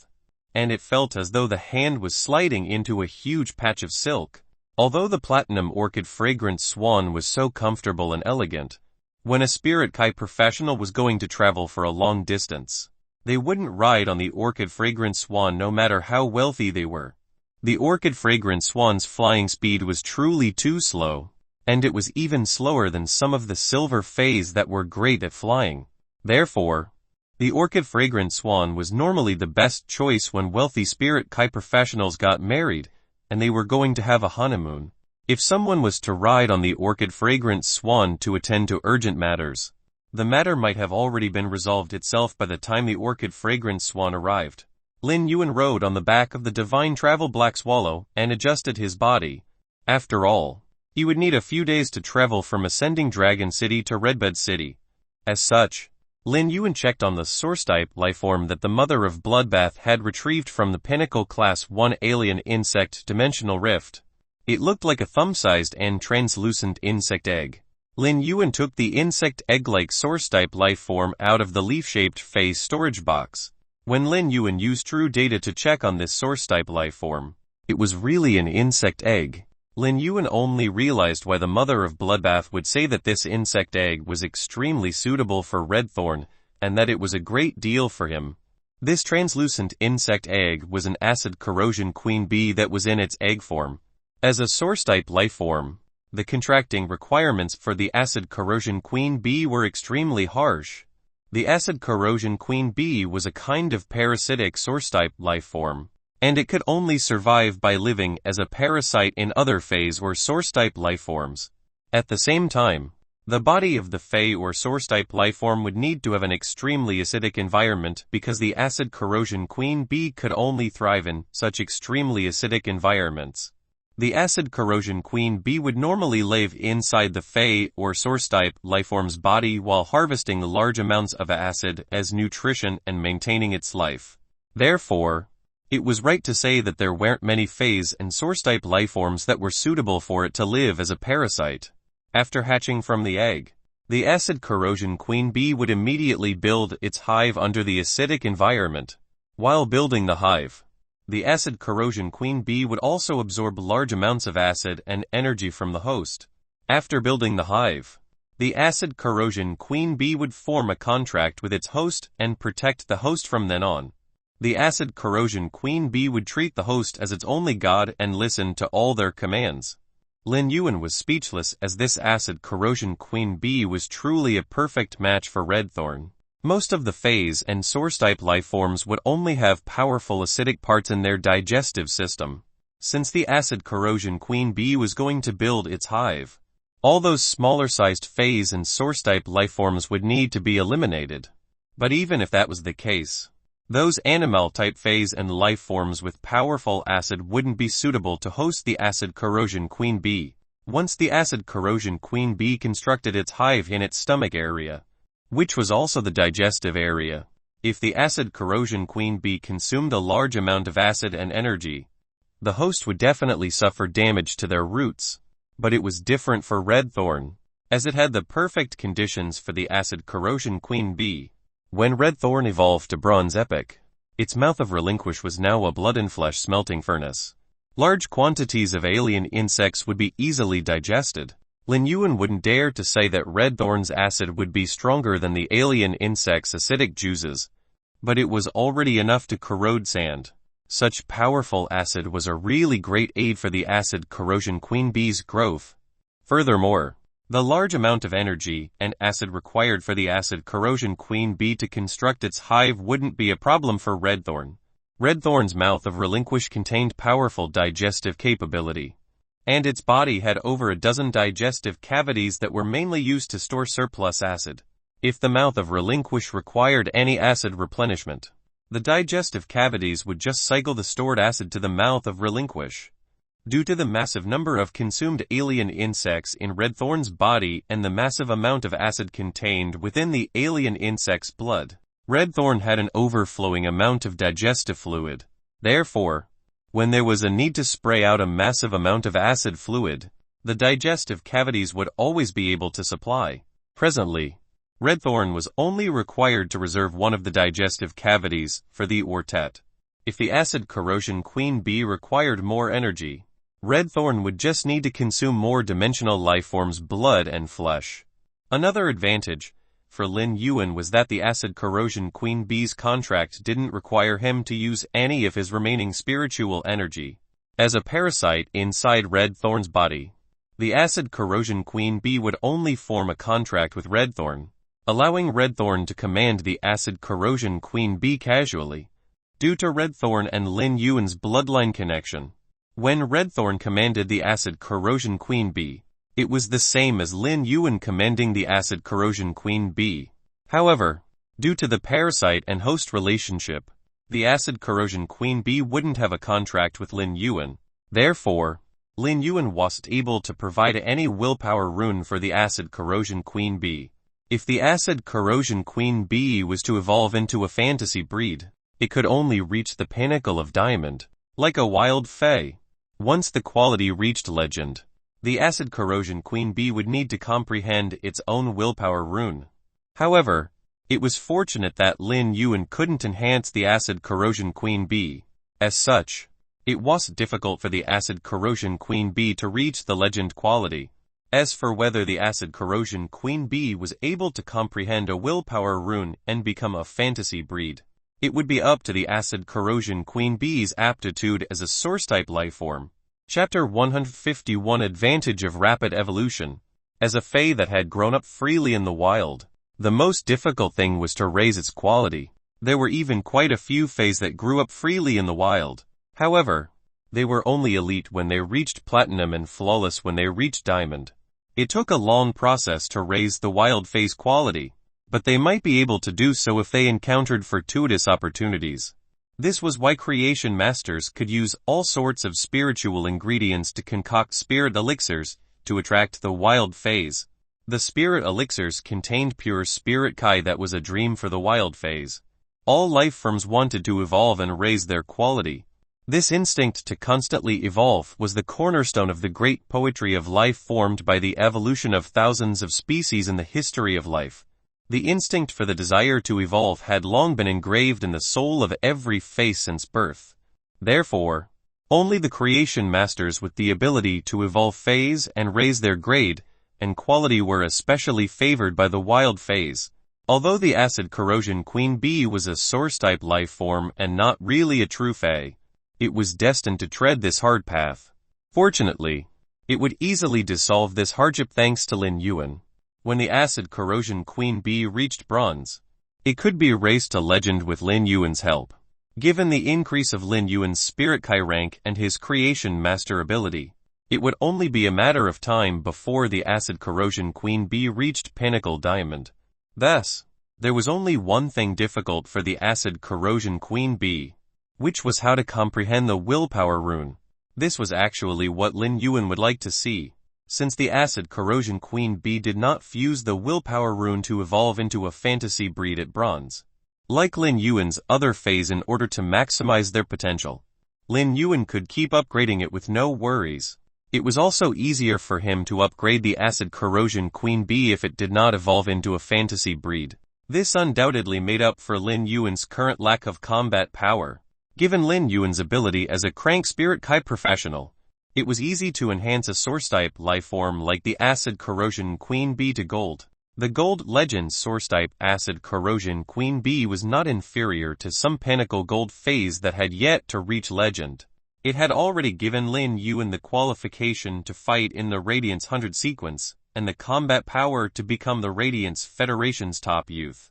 and it felt as though the hand was sliding into a huge patch of silk. Although the platinum orchid fragrant swan was so comfortable and elegant, when a spirit Kai professional was going to travel for a long distance, they wouldn't ride on the orchid fragrant swan no matter how wealthy they were. The orchid fragrant swan's flying speed was truly too slow, and it was even slower than some of the silver fays that were great at flying. Therefore, the orchid fragrant swan was normally the best choice when wealthy spirit Kai professionals got married, and they were going to have a honeymoon. If someone was to ride on the orchid fragrant swan to attend to urgent matters, the matter might have already been resolved itself by the time the orchid fragrant swan arrived. Lin Yuan rode on the back of the divine travel black swallow and adjusted his body. After all, he would need a few days to travel from Ascending Dragon City to Redbed City. As such, Lin Yuan checked on the source-type lifeform that the Mother of Bloodbath had retrieved from the Pinnacle Class 1 alien insect dimensional rift. It looked like a thumb-sized and translucent insect egg. Lin Yuan took the insect egg-like source-type lifeform out of the leaf-shaped phase storage box. When Lin Yuan used true data to check on this source-type lifeform, it was really an insect egg. Lin Yuan only realized why the Mother of Bloodbath would say that this insect egg was extremely suitable for Redthorn, and that it was a great deal for him. This translucent insect egg was an acid corrosion queen bee that was in its egg form. As a source-type lifeform, the contracting requirements for the acid corrosion queen bee were extremely harsh. The acid corrosion queen bee was a kind of parasitic source-type lifeform, and it could only survive by living as a parasite in other phase or source-type lifeforms. At the same time, the body of the Fey or source-type lifeform would need to have an extremely acidic environment because the acid corrosion queen bee could only thrive in such extremely acidic environments. The acid corrosion queen bee would normally live inside the Fey or source-type lifeform's body while harvesting large amounts of acid as nutrition and maintaining its life. Therefore, it was right to say that there weren't many phase and source-type lifeforms that were suitable for it to live as a parasite. After hatching from the egg, the acid corrosion queen bee would immediately build its hive under the acidic environment. While building the hive, the acid corrosion queen bee would also absorb large amounts of acid and energy from the host. After building the hive, the acid corrosion queen bee would form a contract with its host and protect the host from then on. The acid corrosion queen bee would treat the host as its only god and listen to all their commands. Lin Yuan was speechless as this acid corrosion queen bee was truly a perfect match for Redthorn. Most of the phase and source-type lifeforms would only have powerful acidic parts in their digestive system. Since the acid corrosion queen bee was going to build its hive, all those smaller-sized phase and source-type lifeforms would need to be eliminated. But even if that was the case, those animal-type phase and lifeforms with powerful acid wouldn't be suitable to host the acid corrosion queen bee. Once the acid corrosion queen bee constructed its hive in its stomach area, which was also the digestive area, if the acid corrosion queen bee consumed a large amount of acid and energy, the host would definitely suffer damage to their roots. But it was different for Redthorn, as it had the perfect conditions for the acid corrosion queen bee. When Redthorn evolved to Bronze Epic, its mouth of relinquish was now a blood and flesh smelting furnace. Large quantities of alien insects would be easily digested. Lin Yuan wouldn't dare to say that Redthorn's acid would be stronger than the alien insect's acidic juices, but it was already enough to corrode sand. Such powerful acid was a really great aid for the acid corrosion queen bee's growth. Furthermore, the large amount of energy and acid required for the acid corrosion queen bee to construct its hive wouldn't be a problem for Redthorn. Redthorn's mouth of relinquish contained powerful digestive capability, and its body had over a dozen digestive cavities that were mainly used to store surplus acid. If the mouth of relinquish required any acid replenishment, the digestive cavities would just cycle the stored acid to the mouth of relinquish. Due to the massive number of consumed alien insects in Redthorn's body and the massive amount of acid contained within the alien insect's blood, Redthorn had an overflowing amount of digestive fluid. Therefore, when there was a need to spray out a massive amount of acid fluid, the digestive cavities would always be able to supply. Presently, Redthorn was only required to reserve one of the digestive cavities for the quartet. If the acid corrosion queen bee required more energy, Redthorn would just need to consume more dimensional lifeforms' blood and flesh. Another advantage for Lin Yuan was that the acid corrosion queen bee's contract didn't require him to use any of his remaining spiritual energy. As a parasite inside Redthorn's body, the acid corrosion queen bee would only form a contract with Redthorn, allowing Redthorn to command the acid corrosion queen bee casually. Due to Redthorn and Lin Yuan's bloodline connection, when Redthorn commanded the acid corrosion queen bee, it was the same as Lin Yuan commanding the acid corrosion queen bee. However, due to the parasite and host relationship, the acid corrosion queen bee wouldn't have a contract with Lin Yuan. Therefore, Lin Yuan wasn't able to provide any willpower rune for the acid corrosion queen bee. If the acid corrosion queen bee was to evolve into a fantasy breed, it could only reach the pinnacle of diamond, like a wild fae. Once the quality reached legend, the acid corrosion queen bee would need to comprehend its own willpower rune. However, it was fortunate that Lin Yuan couldn't enhance the acid corrosion queen bee. As such, it was difficult for the acid corrosion queen bee to reach the legend quality. As for whether the acid corrosion queen bee was able to comprehend a willpower rune and become a fantasy breed, it would be up to the acid corrosion queen bee's aptitude as a source-type lifeform. Chapter 151 Advantage of Rapid Evolution. As a fae that had grown up freely in the wild, the most difficult thing was to raise its quality. There were even quite a few faes that grew up freely in the wild. However, they were only elite when they reached platinum and flawless when they reached diamond. It took a long process to raise the wild fae's quality, but they might be able to do so if they encountered fortuitous opportunities. This was why creation masters could use all sorts of spiritual ingredients to concoct spirit elixirs to attract the wild faes. The spirit elixirs contained pure spirit kai that was a dream for the wild faes. All life forms wanted to evolve and raise their quality. This instinct to constantly evolve was the cornerstone of the great poetry of life formed by the evolution of thousands of species in the history of life. The instinct for the desire to evolve had long been engraved in the soul of every fae since birth. Therefore, only the creation masters with the ability to evolve faes and raise their grade and quality were especially favored by the wild faes. Although the acid corrosion queen bee was a source-type life form and not really a true fae, it was destined to tread this hard path. Fortunately, it would easily dissolve this hardship thanks to Lin Yuan. When the acid corrosion queen bee reached bronze, it could be raised to legend with Lin Yuan's help. Given the increase of Lin Yuan's spirit kai rank and his creation master ability, it would only be a matter of time before the acid corrosion queen bee reached pinnacle diamond. Thus, there was only one thing difficult for the acid corrosion queen bee, which was how to comprehend the willpower rune. This was actually what Lin Yuan would like to see, since the acid corrosion queen bee did not fuse the willpower rune to evolve into a fantasy breed at bronze. Like Lin Yuan's other faes, in order to maximize their potential, Lin Yuan could keep upgrading it with no worries. It was also easier for him to upgrade the acid corrosion queen bee if it did not evolve into a fantasy breed. This undoubtedly made up for Lin Yuan's current lack of combat power. Given Lin Yuan's ability as a crank spirit kai professional, it was easy to enhance a source-type lifeform like the acid corrosion queen bee to gold. The Gold Legends source type Acid Corrosion Queen Bee was not inferior to some Pinnacle Gold phase that had yet to reach Legend. It had already given Lin Yuan the qualification to fight in the Radiance 100 sequence, and the combat power to become the Radiance Federation's top youth.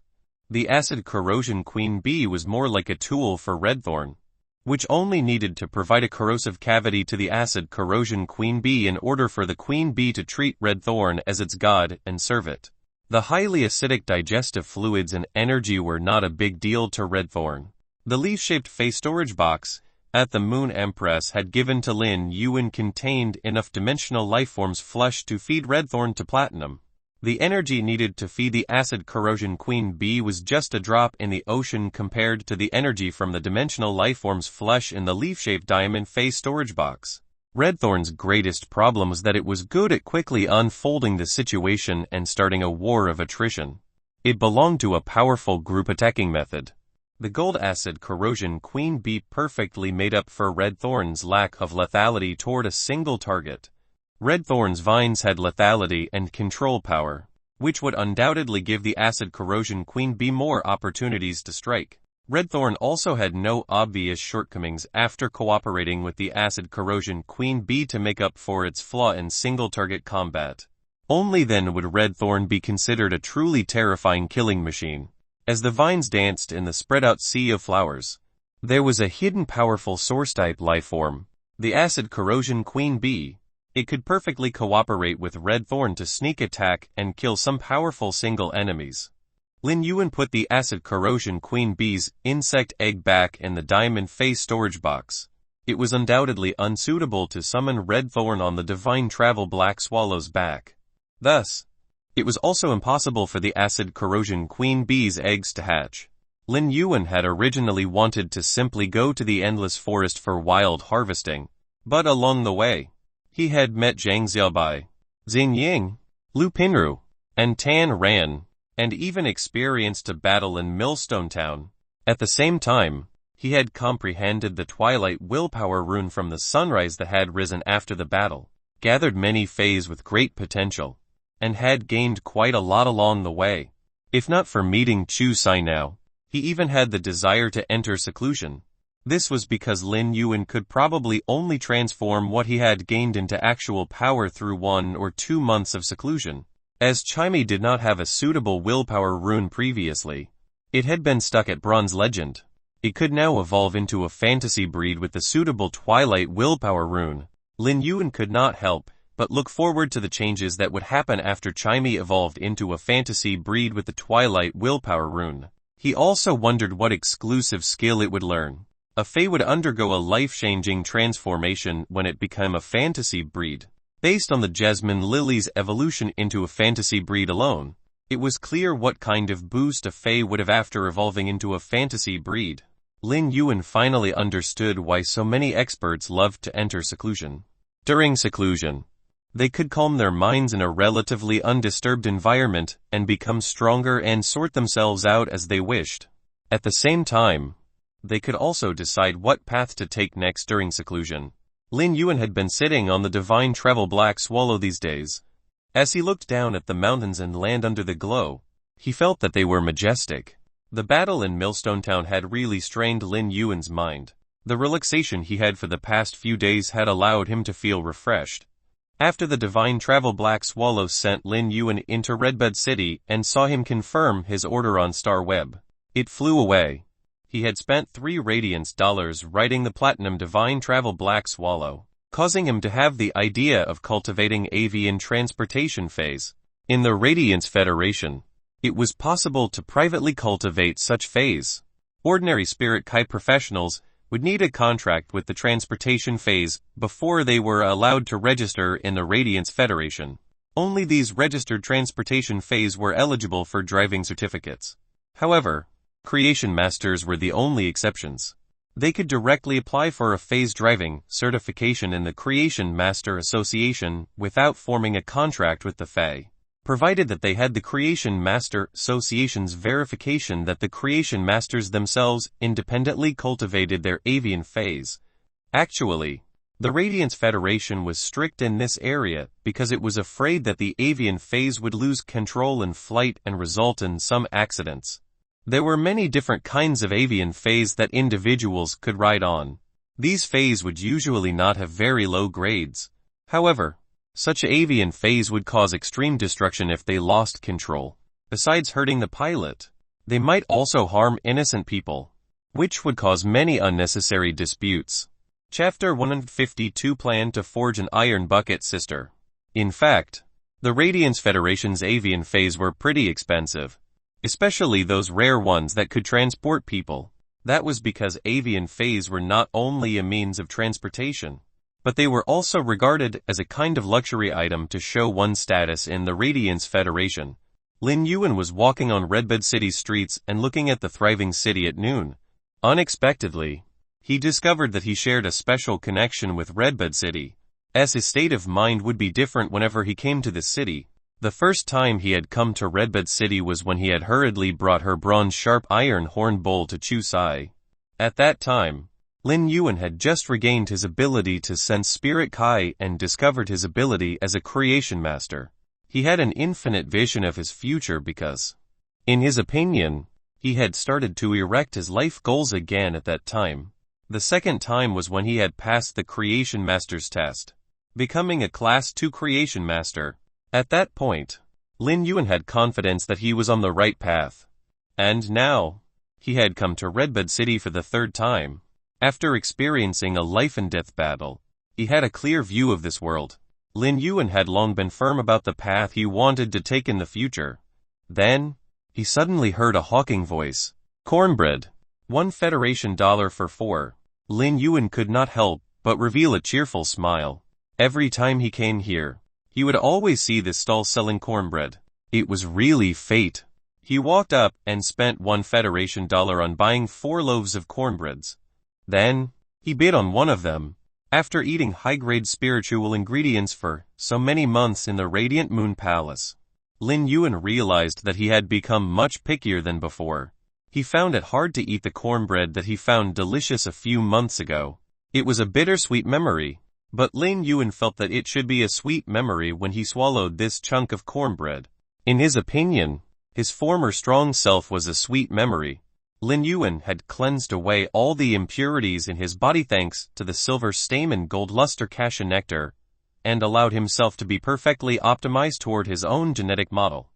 The Acid Corrosion Queen Bee was more like a tool for Redthorn, which only needed to provide a corrosive cavity to the Acid Corrosion Queen Bee in order for the Queen Bee to treat Redthorn as its god and serve it. The highly acidic digestive fluids and energy were not a big deal to Redthorn. The leaf-shaped face storage box at the Moon Empress had given to Lin Yuan contained enough dimensional lifeforms flush to feed Redthorn to platinum. The energy needed to feed the Acid Corrosion Queen Bee was just a drop in the ocean compared to the energy from the dimensional lifeforms flush in the leaf-shaped diamond face storage box. Redthorn's greatest problem was that it was good at quickly unfolding the situation and starting a war of attrition. It belonged to a powerful group attacking method. The Gold Acid Corrosion Queen Bee perfectly made up for Redthorn's lack of lethality toward a single target. Redthorn's vines had lethality and control power, which would undoubtedly give the Acid Corrosion Queen Bee more opportunities to strike. Redthorn also had no obvious shortcomings after cooperating with the Acid Corrosion Queen Bee to make up for its flaw in single-target combat. Only then would Redthorn be considered a truly terrifying killing machine. As the vines danced in the spread-out sea of flowers, there was a hidden powerful source-type lifeform, the Acid Corrosion Queen Bee. It could perfectly cooperate with Redthorn to sneak attack and kill some powerful single enemies. Lin Yuan put the Acid Corrosion Queen Bee's insect egg back in the diamond face storage box. It was undoubtedly unsuitable to summon Redthorn on the divine travel Black Swallow's back. Thus, it was also impossible for the Acid Corrosion Queen Bee's eggs to hatch. Lin Yuan had originally wanted to simply go to the Endless Forest for wild harvesting, but along the way, he had met Zhang Xiaobai, Xing Ying, Lu Pinru, and Tan Ran, and even experienced a battle in Millstone Town. At the same time, he had comprehended the Twilight Willpower rune from the sunrise that had risen after the battle, gathered many fays with great potential, and had gained quite a lot along the way. If not for meeting Chu Sai now, he even had the desire to enter seclusion. This was because Lin Yuan could probably only transform what he had gained into actual power through 1 or 2 months of seclusion. As Chimey did not have a suitable willpower rune previously, it had been stuck at Bronze Legend. It could now evolve into a fantasy breed with the suitable Twilight Willpower rune. Lin Yuan could not help but look forward to the changes that would happen after Chimey evolved into a fantasy breed with the Twilight Willpower rune. He also wondered what exclusive skill it would learn. A Fae would undergo a life-changing transformation when it became a fantasy breed. Based on the Jasmine Lily's evolution into a fantasy breed alone, it was clear what kind of boost a Fae would have after evolving into a fantasy breed. Lin Yuan finally understood why so many experts loved to enter seclusion. During seclusion, they could calm their minds in a relatively undisturbed environment and become stronger and sort themselves out as they wished. At the same time, they could also decide what path to take next during seclusion. Lin Yuan had been sitting on the divine travel Black Swallow these days. As he looked down at the mountains and land under the glow, he felt that they were majestic. The battle in Millstone Town had really strained Lin Yuan's mind. The relaxation he had for the past few days had allowed him to feel refreshed. After the divine travel Black Swallow sent Lin Yuan into Redbud City and saw him confirm his order on Star Web, it flew away. He had spent $3 Radiance riding the Platinum Divine Travel Black Swallow, causing him to have the idea of cultivating avian transportation phase. In the Radiance Federation, it was possible to privately cultivate such phase. Ordinary Spirit Kai professionals would need a contract with the transportation phase before they were allowed to register in the Radiance Federation. Only these registered transportation phase were eligible for driving certificates. However, Creation Masters were the only exceptions. They could directly apply for a phase driving certification in the Creation Master Association without forming a contract with the Fae, provided that they had the Creation Master Association's verification that the Creation Masters themselves independently cultivated their avian phase. Actually, The Radiance Federation was strict in this area because it was afraid that the avian phase would lose control in flight and result in some accidents. There were many different kinds of avian phase that individuals could ride on. These phase would usually not have very low grades. However, such avian phase would cause extreme destruction if they lost control. Besides hurting the pilot, they might also harm innocent people, which would cause many unnecessary disputes. Chapter 152 Plan to forge an iron bucket sister. In fact, the Radiance Federation's avian phase were pretty expensive, especially those rare ones that could transport people. That was because avian phase were not only a means of transportation, but they were also regarded as a kind of luxury item to show one's status in the Radiance Federation. Lin Yuan was walking on Redbud City's streets and looking at the thriving city at noon. Unexpectedly, he discovered that he shared a special connection with Redbud City, as his state of mind would be different whenever he came to the city. The first time he had come to Redbud City was when he had hurriedly brought her bronze sharp iron horn bowl to Chu Sai. At that time, Lin Yuan had just regained his ability to sense spirit Kai and discovered his ability as a creation master. He had an infinite vision of his future because, in his opinion, he had started to erect his life goals again at that time. The second time was when he had passed the Creation Master's test, becoming a Class 2 Creation Master. At that point, Lin Yuan had confidence that he was on the right path. And now, he had come to Redbud City for the third time. After experiencing a life-and-death battle, he had a clear view of this world. Lin Yuan had long been firm about the path he wanted to take in the future. Then, he suddenly heard a hawking voice. Cornbread. 1 Federation dollar for 4. Lin Yuan could not help but reveal a cheerful smile. Every time he came here, he would always see this stall selling cornbread. It was really fate. He walked up and spent 1 Federation dollar on buying 4 loaves of cornbreads. Then, he bid on one of them. After eating high-grade spiritual ingredients for so many months in the Radiant Moon Palace, Lin Yuan realized that he had become much pickier than before. He found it hard to eat the cornbread that he found delicious a few months ago. It was a bittersweet memory, but Lin Yuan felt that it should be a sweet memory when he swallowed this chunk of cornbread. In his opinion, his former strong self was a sweet memory. Lin Yuan had cleansed away all the impurities in his body thanks to the silver stamen gold luster cassia nectar, and allowed himself to be perfectly optimized toward his own genetic model.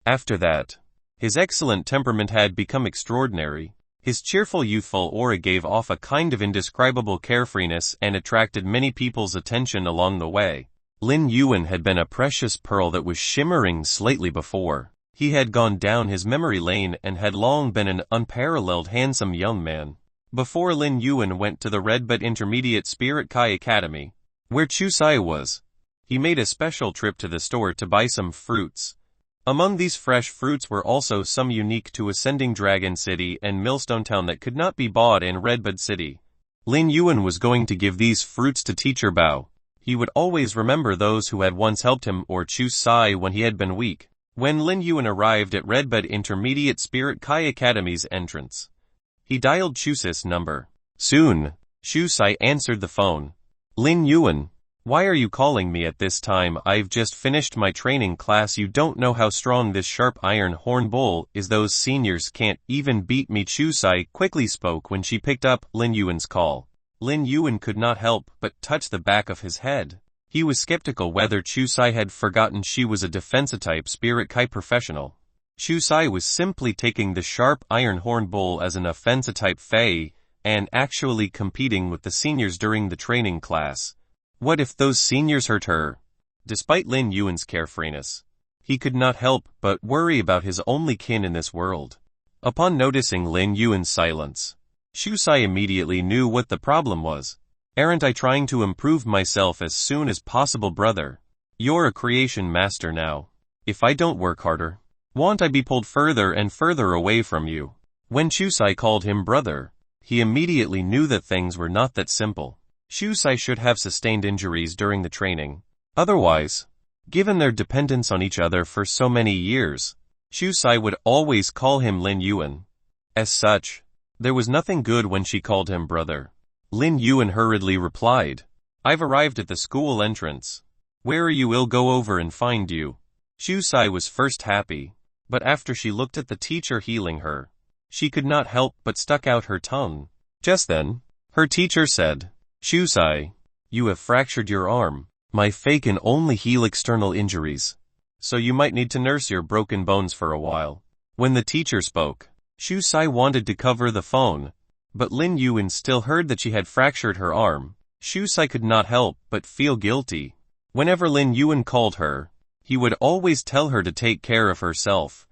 After that, his excellent temperament had become extraordinary. His cheerful youthful aura gave off a kind of indescribable carefreeness and attracted many people's attention along the way. Lin Yuan had been a precious pearl that was shimmering slightly before. He had gone down his memory lane and had long been an unparalleled handsome young man. Before Lin Yuan went to the Redbud Intermediate Spirit Kai Academy, where Chu Sai was, he made a special trip to the store to buy some fruits. Among these fresh fruits were also some unique to Ascending Dragon City and Millstone Town that could not be bought in Redbud City. Lin Yuan was going to give these fruits to Teacher Bao. He would always remember those who had once helped him or Chu Sai when he had been weak. When Lin Yuan arrived at Redbud Intermediate Spirit Kai Academy's entrance, he dialed Chu Sai's number. Soon, Chu Sai answered the phone. Lin Yuan, why are you calling me at this time? I've just finished my training class. You don't know how strong this sharp iron horn bowl is. Those seniors can't even beat me. Chu Sai quickly spoke when she picked up Lin Yuan's call. Lin Yuan could not help but touch the back of his head. He was skeptical whether Chu Sai had forgotten she was a defense-type Spirit Kai professional. Chu Sai was simply taking the sharp iron horn bowl as an offensive-type Fei, and actually competing with the seniors during the training class. What if those seniors hurt her? Despite Lin Yuan's carefreeness, he could not help but worry about his only kin in this world. Upon noticing Lin Yuan's silence, Chu Sai immediately knew what the problem was. Aren't I trying to improve myself as soon as possible, brother? You're a creation master now. If I don't work harder, won't I be pulled further and further away from you? When Chu Sai called him brother, he immediately knew that things were not that simple. Chu Sai should have sustained injuries during the training. Otherwise, given their dependence on each other for so many years, Chu Sai would always call him Lin Yuan. As such, there was nothing good when she called him brother. Lin Yuan hurriedly replied, I've arrived at the school entrance. Where are you? I'll go over and find you. Shusai was first happy, but after she looked at the teacher healing her, she could not help but stuck out her tongue. Just then, her teacher said, Shusai, you have fractured your arm. My fae can only heal external injuries, so you might need to nurse your broken bones for a while. When the teacher spoke, Shusai wanted to cover the phone, but Lin Yuan still heard that she had fractured her arm. Shusai could not help but feel guilty. Whenever Lin Yuan called her, he would always tell her to take care of herself,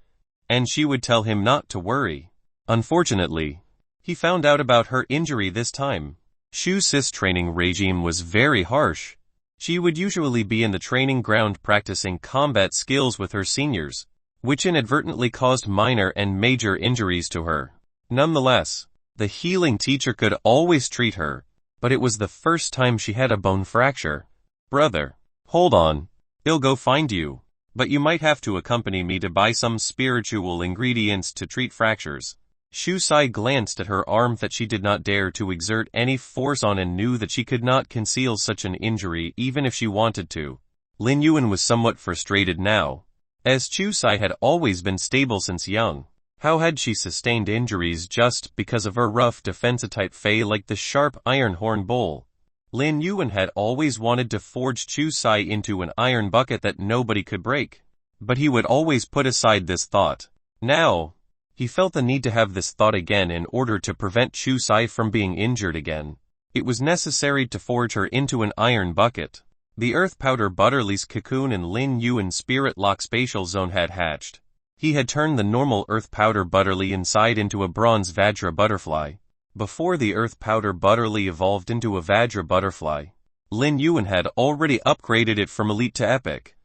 and she would tell him not to worry. Unfortunately, he found out about her injury this time. Shusi's training regime was very harsh. She would usually be in the training ground practicing combat skills with her seniors, which inadvertently caused minor and major injuries to her. Nonetheless, the healing teacher could always treat her, but it was the first time she had a bone fracture. Brother, hold on. I'll go find you, but you might have to accompany me to buy some spiritual ingredients to treat fractures. Shusai glanced at her arm that she did not dare to exert any force on and knew that she could not conceal such an injury even if she wanted to. Lin Yuan was somewhat frustrated now, as Shusai had always been stable since young. How had she sustained injuries just because of her rough defense-type fae like the sharp iron horn bull? Lin Yuan had always wanted to forge Shusai into an iron bucket that nobody could break, but he would always put aside this thought. Now, he felt the need to have this thought again in order to prevent Shusai from being injured again. It was necessary to forge her into an iron bucket. The earth powder butterfly's cocoon in Lin Yuan's spirit lock spatial zone had hatched. He had turned the normal earth powder butterfly inside into a bronze Vajra butterfly. Before the earth powder butterfly evolved into a Vajra butterfly, Lin Yuan had already upgraded it from elite to epic.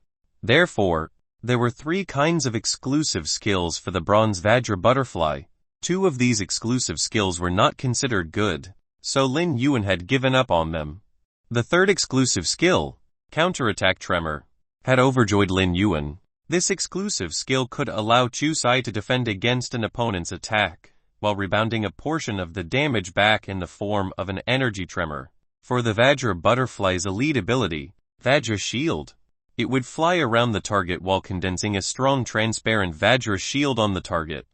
Therefore, there were 3 kinds of exclusive skills for the bronze Vajra butterfly. 2 of these exclusive skills were not considered good, so Lin Yuan had given up on them. The 3rd exclusive skill, counterattack tremor, had overjoyed Lin Yuan. This exclusive skill could allow Shusai to defend against an opponent's attack, while rebounding a portion of the damage back in the form of an energy tremor. For the Vajra butterfly's elite ability, Vajra Shield, it would fly around the target while condensing a strong transparent Vajra shield on the target.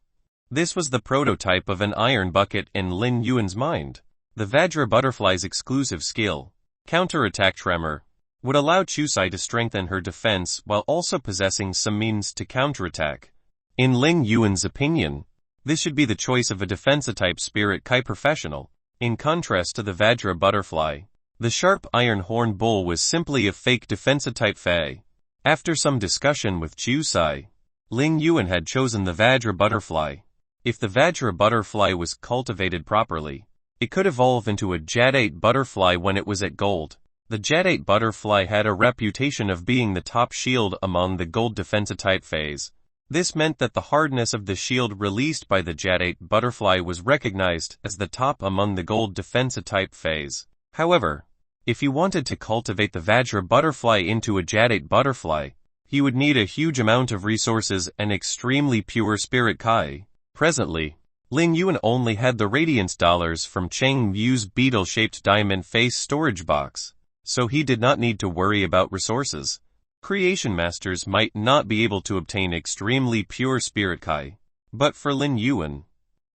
This was the prototype of an iron bucket in Lin Yuan's mind. The Vajra butterfly's exclusive skill, counterattack tremor, would allow Shusai to strengthen her defense while also possessing some means to counterattack. In Lin Yuan's opinion, this should be the choice of a defense-type spirit Kai professional. In contrast to the Vajra butterfly, the sharp iron horn bull was simply a fake defense-type fae. After some discussion with Shusai, Lin Yuan had chosen the Vajra butterfly. If the Vajra butterfly was cultivated properly, it could evolve into a Jadate butterfly when it was at gold. The Jadate butterfly had a reputation of being the top shield among the gold defense-type faes. This meant that the hardness of the shield released by the Jadate butterfly was recognized as the top among the gold defense-type faes. However, if he wanted to cultivate the Vajra butterfly into a Jadate butterfly, he would need a huge amount of resources and extremely pure spirit Kai. Presently, Lin Yuan only had the Radiance dollars from Cheng Yu's beetle-shaped diamond face storage box, so he did not need to worry about resources. Creation masters might not be able to obtain extremely pure spirit Kai, but for Lin Yuan,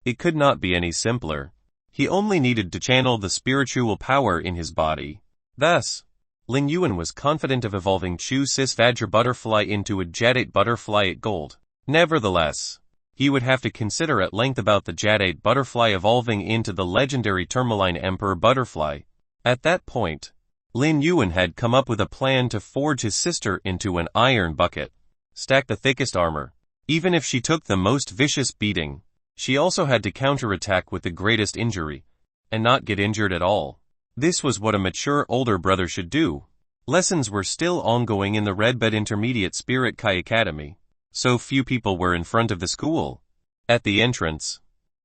it could not be any simpler. He only needed to channel the spiritual power in his body. Thus, Lin Yuan was confident of evolving Shusi's Vajra butterfly into a Jadate butterfly at gold. Nevertheless, he would have to consider at length about the Jadate butterfly evolving into the legendary Tourmaline Emperor butterfly. At that point, Lin Yuan had come up with a plan to forge his sister into an iron bucket. Stack the thickest armor. Even if she took the most vicious beating, she also had to counterattack with the greatest injury, and not get injured at all. This was what a mature older brother should do. Lessons were still ongoing in the Redbed Intermediate Spirit Kai Academy. So few people were in front of the school. At the entrance,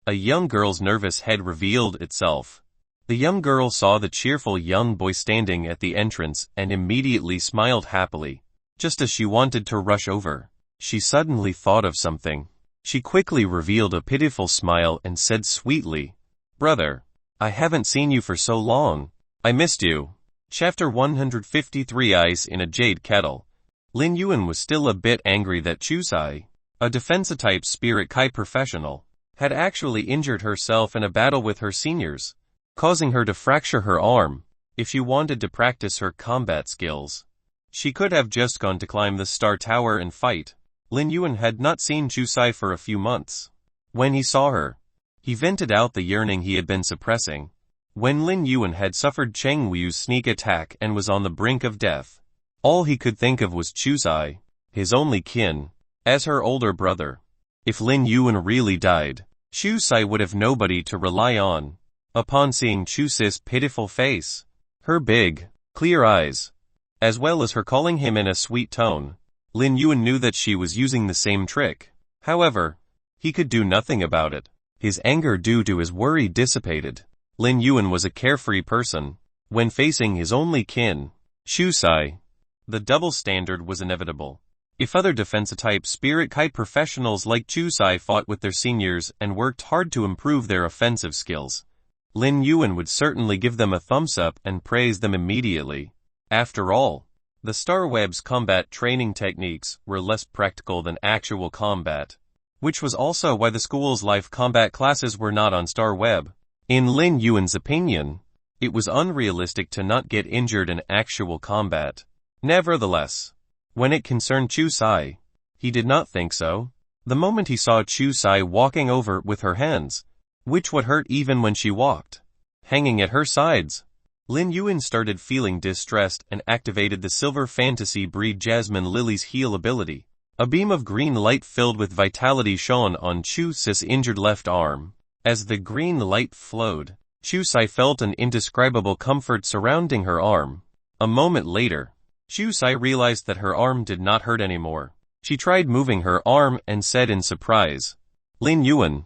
a young girl's nervous head revealed itself. The young girl saw the cheerful young boy standing at the entrance and immediately smiled happily. Just as she wanted to rush over, she suddenly thought of something. She quickly revealed a pitiful smile and said sweetly, "Brother, I haven't seen you for so long. I missed you." Chapter 153 Ice in a Jade Kettle. Lin Yuan was still a bit angry that Chusai, a defense-type spirit Kai professional, had actually injured herself in a battle with her seniors, causing her to fracture her arm. If she wanted to practice her combat skills, she could have just gone to climb the Star Tower and fight. Lin Yuan had not seen Chusai for a few months. When he saw her, he vented out the yearning he had been suppressing. When Lin Yuan had suffered Cheng Wu's sneak attack and was on the brink of death, all he could think of was Chusai, his only kin, as her older brother. If Lin Yuan really died, Chusai would have nobody to rely on. Upon seeing Chusai's pitiful face, her big, clear eyes, as well as her calling him in a sweet tone, Lin Yuan knew that she was using the same trick. However, he could do nothing about it. His anger due to his worry dissipated. Lin Yuan was a carefree person. When facing his only kin, Chusai, the double standard was inevitable. If other defense-type spirit Kai professionals like Chusai fought with their seniors and worked hard to improve their offensive skills, Lin Yuan would certainly give them a thumbs up and praise them immediately. After all, the Star Web's combat training techniques were less practical than actual combat, which was also why the school's life combat classes were not on Star Web. In Lin Yuan's opinion, it was unrealistic to not get injured in actual combat. Nevertheless, when it concerned Chusai, he did not think so. The moment he saw Chusai walking over with her hands, which would hurt even when she walked, hanging at her sides, Lin Yuan started feeling distressed and activated the Silver Fantasy Breed Jasmine Lily's heal ability. A beam of green light filled with vitality shone on Chusai's injured left arm. As the green light flowed, Chusai felt an indescribable comfort surrounding her arm. A moment later, Chusai realized that her arm did not hurt anymore. She tried moving her arm and said in surprise, "Lin Yuan,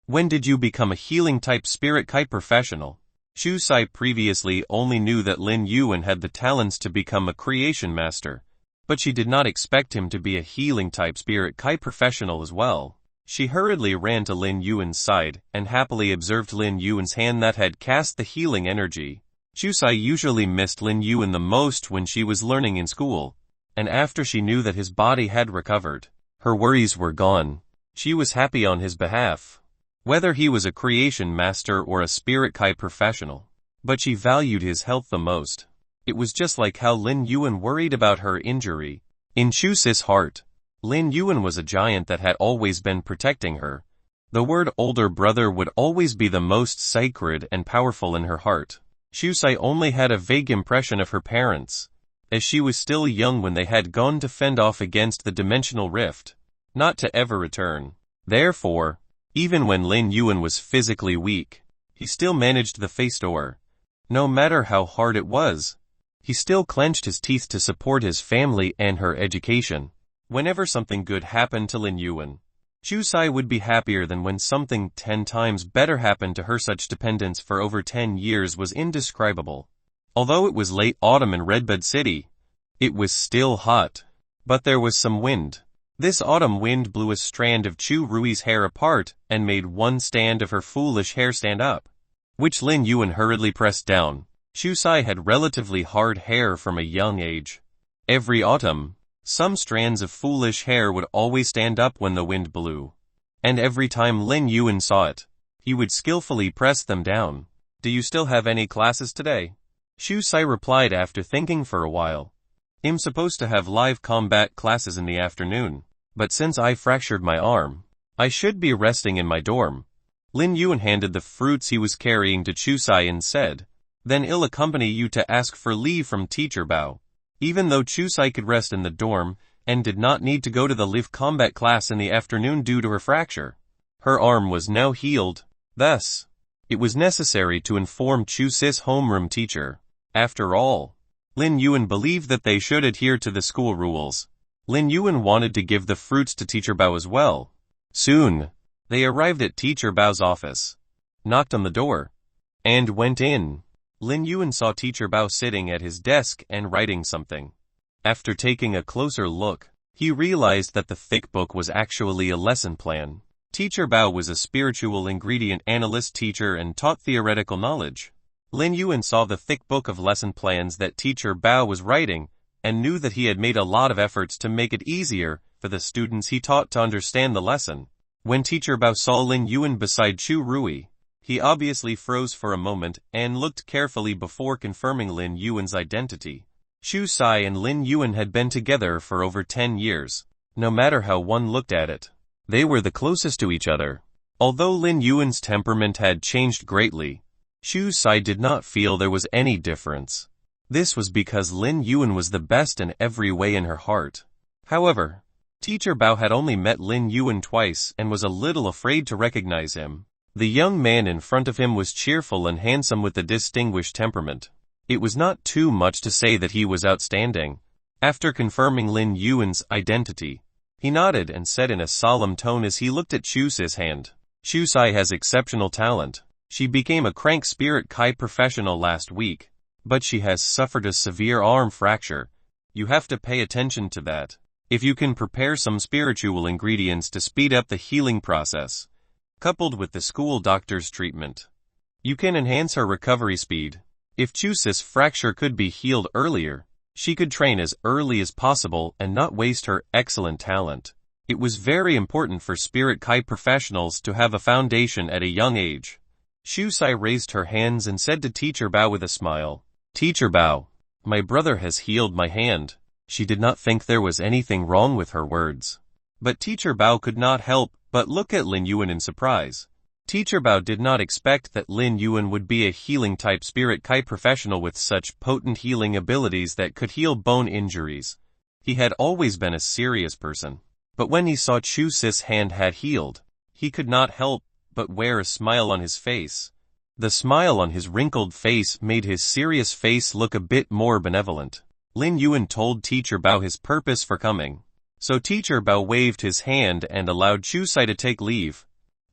when did you become a healing-type spirit Kai professional?" Chusai previously only knew that Lin Yuan had the talents to become a creation master, but she did not expect him to be a healing-type spirit Kai professional as well. She hurriedly ran to Lin Yuan's side and happily observed Lin Yuan's hand that had cast the healing energy. Chusai usually missed Lin Yuan the most when she was learning in school, and after she knew that his body had recovered, her worries were gone. She was happy on his behalf, whether he was a creation master or a spirit Kai professional. But she valued his health the most. It was just like how Lin Yuan worried about her injury. In Chusai's heart, Lin Yuan was a giant that had always been protecting her. The word older brother would always be the most sacred and powerful in her heart. Chusai only had a vague impression of her parents, as she was still young when they had gone to fend off against the dimensional rift, not to ever return. Therefore, even when Lin Yuan was physically weak, he still managed the face door. No matter how hard it was, he still clenched his teeth to support his family and her education. Whenever something good happened to Lin Yuan, Chusai would be happier than when something 10 times better happened to her. Such dependence for over 10 years was indescribable. Although it was late autumn in Redbud City, it was still hot. But there was some wind. This autumn wind blew a strand of Chu Rui's hair apart and made one strand of her foolish hair stand up, which Lin Yuan hurriedly pressed down. Chusai had relatively hard hair from a young age. Every autumn, some strands of foolish hair would always stand up when the wind blew, and every time Lin Yuan saw it, he would skillfully press them down. "Do you still have any classes today?" Chusai replied after thinking for a while. "I'm supposed to have live combat classes in the afternoon, but since I fractured my arm, I should be resting in my dorm." Lin Yuan handed the fruits he was carrying to Chusai and said, "Then I'll accompany you to ask for leave from Teacher Bao." Even though Chusai could rest in the dorm and did not need to go to the live combat class in the afternoon due to her fracture, her arm was now healed. Thus, it was necessary to inform Chusai's homeroom teacher. After all, Lin Yuan believed that they should adhere to the school rules. Lin Yuan wanted to give the fruits to Teacher Bao as well. Soon, they arrived at Teacher Bao's office, knocked on the door, and went in. Lin Yuan saw Teacher Bao sitting at his desk and writing something. After taking a closer look, he realized that the thick book was actually a lesson plan. Teacher Bao was a spiritual ingredient analyst teacher and taught theoretical knowledge. Lin Yuan saw the thick book of lesson plans that Teacher Bao was writing, and knew that he had made a lot of efforts to make it easier for the students he taught to understand the lesson. When Teacher Bao saw Lin Yuan beside Chu Rui, he obviously froze for a moment and looked carefully before confirming Lin Yuan's identity. Chu Sai and Lin Yuan had been together for over 10 years. No matter how one looked at it, they were the closest to each other. Although Lin Yuan's temperament had changed greatly, Chu Sai did not feel there was any difference. This was because Lin Yuan was the best in every way in her heart. However, Teacher Bao had only met Lin Yuan twice and was a little afraid to recognize him. The young man in front of him was cheerful and handsome with a distinguished temperament. It was not too much to say that he was outstanding. After confirming Lin Yuan's identity, he nodded and said in a solemn tone as he looked at Chu Sai's hand, "Chu Sai has exceptional talent. She became a crank spirit Kai professional last week, but she has suffered a severe arm fracture. You have to pay attention to that. If you can prepare some spiritual ingredients to speed up the healing process, coupled with the school doctor's treatment, you can enhance her recovery speed. If Chu Sai's fracture could be healed earlier, she could train as early as possible and not waste her excellent talent." It was very important for spirit Kai professionals to have a foundation at a young age. Chu Sai raised her hands and said to Teacher Bao with a smile, "Teacher Bao, my brother has healed my hand." She did not think there was anything wrong with her words. But Teacher Bao could not help but look at Lin Yuan in surprise. Teacher Bao did not expect that Lin Yuan would be a healing-type spirit Kai professional with such potent healing abilities that could heal bone injuries. He had always been a serious person. But when he saw Chu Sai's hand had healed, he could not help but wear a smile on his face. The smile on his wrinkled face made his serious face look a bit more benevolent. Lin Yuan told Teacher Bao his purpose for coming, so Teacher Bao waved his hand and allowed Chu Sai to take leave.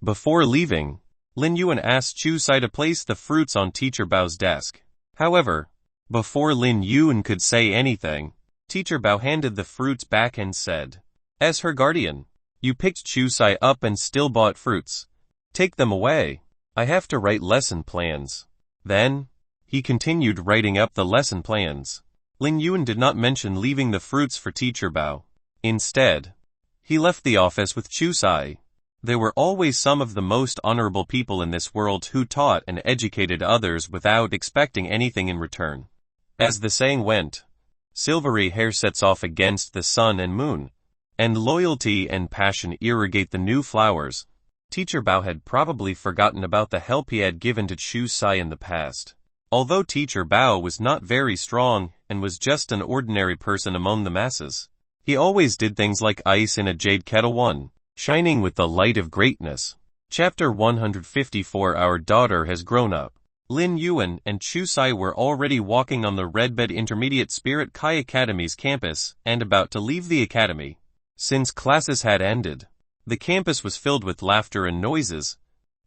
Before leaving, Lin Yuan asked Chu Sai to place the fruits on Teacher Bao's desk. However, before Lin Yuan could say anything, Teacher Bao handed the fruits back and said, "As her guardian, you picked Chu Sai up and still bought fruits. Take them away. I have to write lesson plans." Then, he continued writing up the lesson plans. Lin Yuan did not mention leaving the fruits for Teacher Bao. Instead, he left the office with Chu Sai. There were always some of the most honorable people in this world who taught and educated others without expecting anything in return. As the saying went, silvery hair sets off against the sun and moon, and loyalty and passion irrigate the new flowers. Teacher Bao had probably forgotten about the help he had given to Chu Sai in the past. Although Teacher Bao was not very strong and was just an ordinary person among the masses, he always did things like ice in a jade kettle shining with the light of greatness. Chapter 154. Our daughter has grown up. Lin Yuan and Chu Sai were already walking on the Redbed Intermediate Spirit Kai Academy's campus and about to leave the academy. Since classes had ended, the campus was filled with laughter and noises.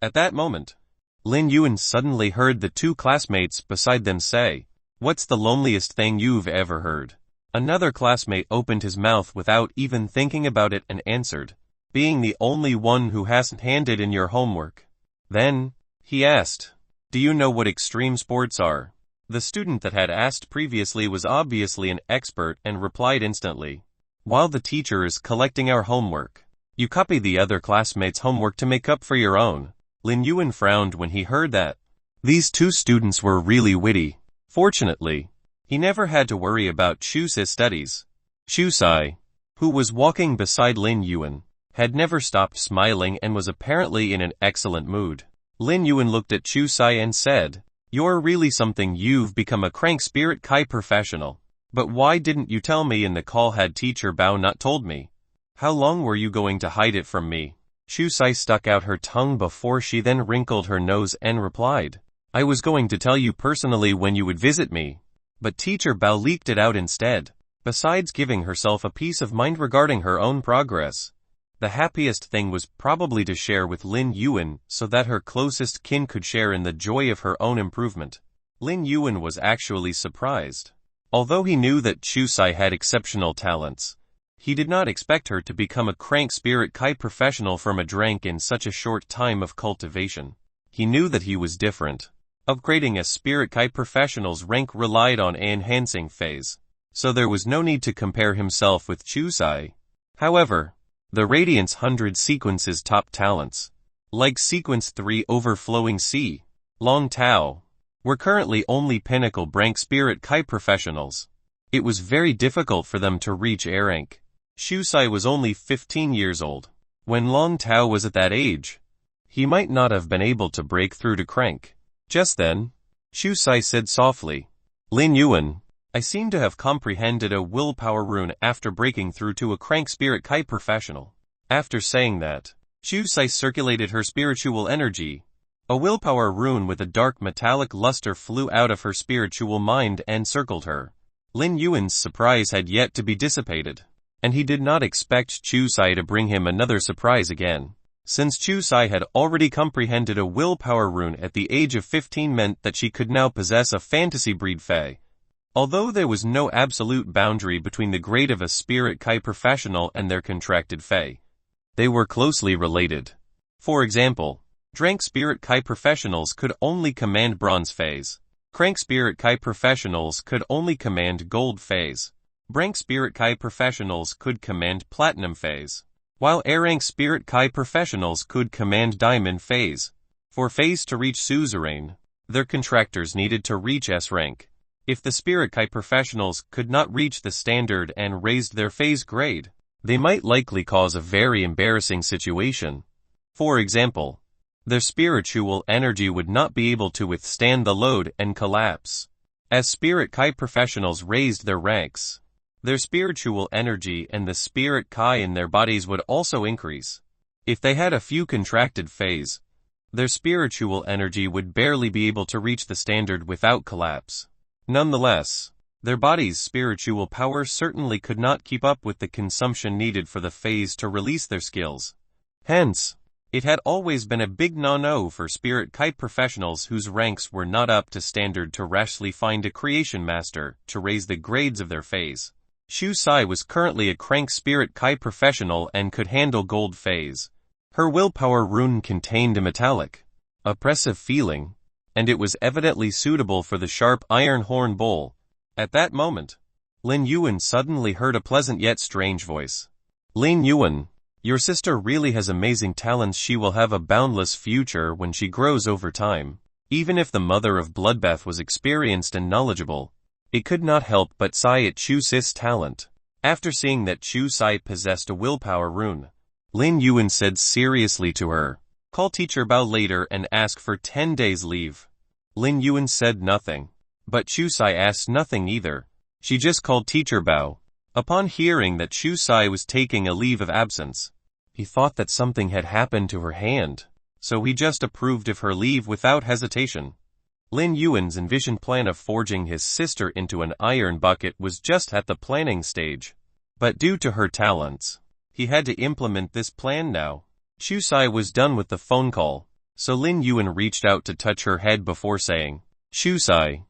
At that moment, Lin Yuan suddenly heard the two classmates beside them say, "What's the loneliest thing you've ever heard?" Another classmate opened his mouth without even thinking about it and answered, "Being the only one who hasn't handed in your homework." Then, he asked, "Do you know what extreme sports are?" The student that had asked previously was obviously an expert and replied instantly, "While the teacher is collecting our homework, you copy the other classmates' homework to make up for your own." Lin Yuan frowned when he heard that. These two students were really witty. Fortunately, he never had to worry about Chu Sai's studies. Chu Sai, who was walking beside Lin Yuan, had never stopped smiling and was apparently in an excellent mood. Lin Yuan looked at Chu Sai and said, "You're really something. You've become a crank spirit Kai professional. But why didn't you tell me in the call? Had Teacher Bao not told me? How long were you going to hide it from me?" Chu Sai stuck out her tongue before she then wrinkled her nose and replied, "I was going to tell you personally when you would visit me, but Teacher Bao leaked it out instead." Besides giving herself a peace of mind regarding her own progress, the happiest thing was probably to share with Lin Yuan so that her closest kin could share in the joy of her own improvement. Lin Yuan was actually surprised. Although he knew that Chu Sai had exceptional talents, he did not expect her to become a crank spirit Kai professional from a drank in such a short time of cultivation. He knew that he was different. Upgrading a Spirit Kai professional's rank relied on an enhancing phase, so there was no need to compare himself with Chusai. However, the Radiance 100 sequence's top talents, like Sequence 3 Overflowing Sea, Long Tao, were currently only pinnacle rank Spirit Kai professionals. It was very difficult for them to reach A rank. Chusai was only 15 years old. When Long Tao was at that age, he might not have been able to break through to crank. Just then, Chusai said softly, "Lin Yuan, I seem to have comprehended a willpower rune after breaking through to a crank Spirit Kai professional." After saying that, Chusai circulated her spiritual energy. A willpower rune with a dark metallic luster flew out of her spiritual mind and circled her. Lin Yuan's surprise had yet to be dissipated, and he did not expect Chusai to bring him another surprise again. Since Chusai had already comprehended a willpower rune at the age of 15 meant that she could now possess a fantasy breed Fae. Although there was no absolute boundary between the grade of a Spirit Kai professional and their contracted Fae, they were closely related. For example, Drank Spirit Kai professionals could only command Bronze Phase. Crank Spirit Kai professionals could only command Gold Phase. Rank Spirit Kai professionals could command Platinum Phase, while A-Rank Spirit Kai professionals could command Diamond Phase. For Phase to reach Suzerain, their contractors needed to reach S-Rank. If the Spirit Kai professionals could not reach the standard and raised their Phase grade, they might likely cause a very embarrassing situation. For example, their spiritual energy would not be able to withstand the load and collapse. As Spirit Kai professionals raised their ranks, their spiritual energy and the Spirit Kai in their bodies would also increase. If they had a few contracted phase, their spiritual energy would barely be able to reach the standard without collapse. Nonetheless, their body's spiritual power certainly could not keep up with the consumption needed for the phase to release their skills. Hence, it had always been a big no-no for Spirit Kai professionals whose ranks were not up to standard to rashly find a creation master to raise the grades of their phase. Chusai was currently a crank Spirit Kai professional and could handle Gold Phase. Her willpower rune contained a metallic, oppressive feeling, and it was evidently suitable for the sharp iron horn bowl. At that moment, Lin Yuan suddenly heard a pleasant yet strange voice. "Lin Yuan, your sister really has amazing talents. She will have a boundless future when she grows over time." Even if the mother of Bloodbath was experienced and knowledgeable, it could not help but sigh at Chusai's talent. After seeing that Chusai possessed a willpower rune, Lin Yuan said seriously to her, "Call Teacher Bao later and ask for 10 days leave." Lin Yuan said nothing, but Chusai asked nothing either. She just called Teacher Bao. Upon hearing that Chusai was taking a leave of absence, he thought that something had happened to her hand, so he just approved of her leave without hesitation. Lin Yuan's envisioned plan of forging his sister into an iron bucket was just at the planning stage. But due to her talents, he had to implement this plan now. Chusai was done with the phone call, so Lin Yuan reached out to touch her head before saying, "Chusai,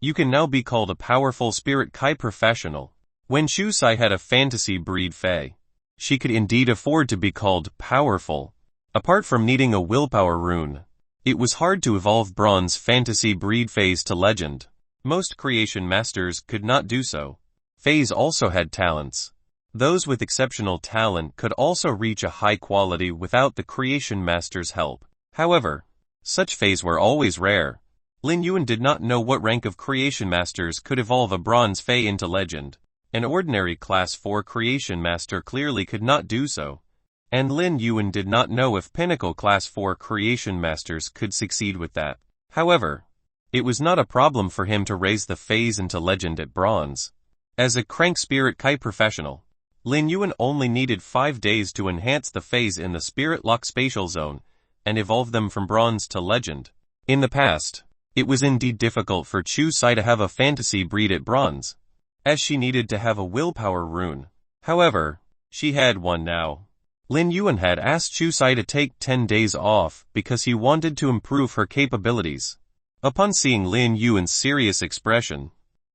you can now be called a powerful Spirit Kai professional." When Chusai had a fantasy breed Fae, she could indeed afford to be called powerful. Apart from needing a willpower rune, it was hard to evolve Bronze fantasy breed Phase to legend. Most creation masters could not do so. Phase also had talents. Those with exceptional talent could also reach a high quality without the creation master's help. However, such Phase were always rare. Lin Yuan did not know what rank of creation masters could evolve a Bronze Fae into legend. An ordinary Class 4 creation master clearly could not do so. And Lin Yuan did not know if pinnacle Class 4 creation masters could succeed with that. However, it was not a problem for him to raise the Phase into legend at Bronze. As a crank Spirit Kai professional, Lin Yuan only needed 5 days to enhance the Phase in the Spirit Lock Spatial Zone, and evolve them from Bronze to legend. In the past, it was indeed difficult for Chusai to have a fantasy breed at Bronze, as she needed to have a willpower rune. However, she had one now. Lin Yuan had asked Chusai to take 10 days off because he wanted to improve her capabilities. Upon seeing Lin Yuan's serious expression,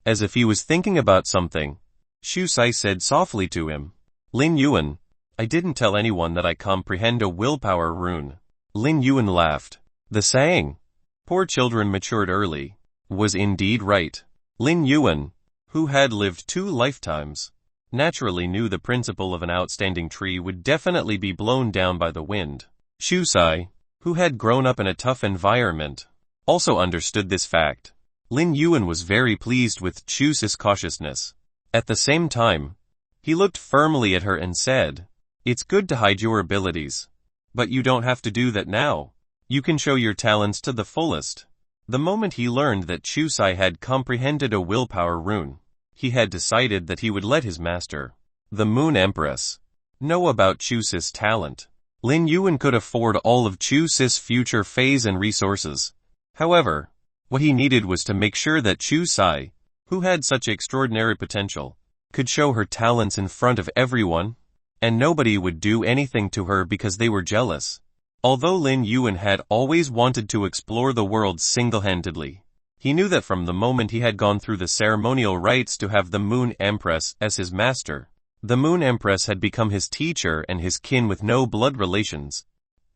as if he was thinking about something, Chusai said softly to him, "Lin Yuan, I didn't tell anyone that I comprehend a willpower rune." Lin Yuan laughed. The saying, Poor children matured early, was indeed right. Lin Yuan, who had lived 2 lifetimes, naturally knew the principle of an outstanding tree would definitely be blown down by the wind. Shu Sai, who had grown up in a tough environment, also understood this fact. Lin Yuan was very pleased with Shu Sai's cautiousness. At the same time, he looked firmly at her and said, "It's good to hide your abilities, but you don't have to do that now. You can show your talents to the fullest." The moment he learned that Shu Sai had comprehended a willpower rune, he had decided that he would let his master, the Moon Empress, know about Shu Sai's talent. Lin Yuan could afford all of Shu Sai's future phase and resources. However, what he needed was to make sure that Shu Sai, who had such extraordinary potential, could show her talents in front of everyone, and nobody would do anything to her because they were jealous. Although Lin Yuan had always wanted to explore the world single-handedly, he knew that from the moment he had gone through the ceremonial rites to have the Moon Empress as his master, the Moon Empress had become his teacher and his kin with no blood relations.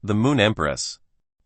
The Moon Empress,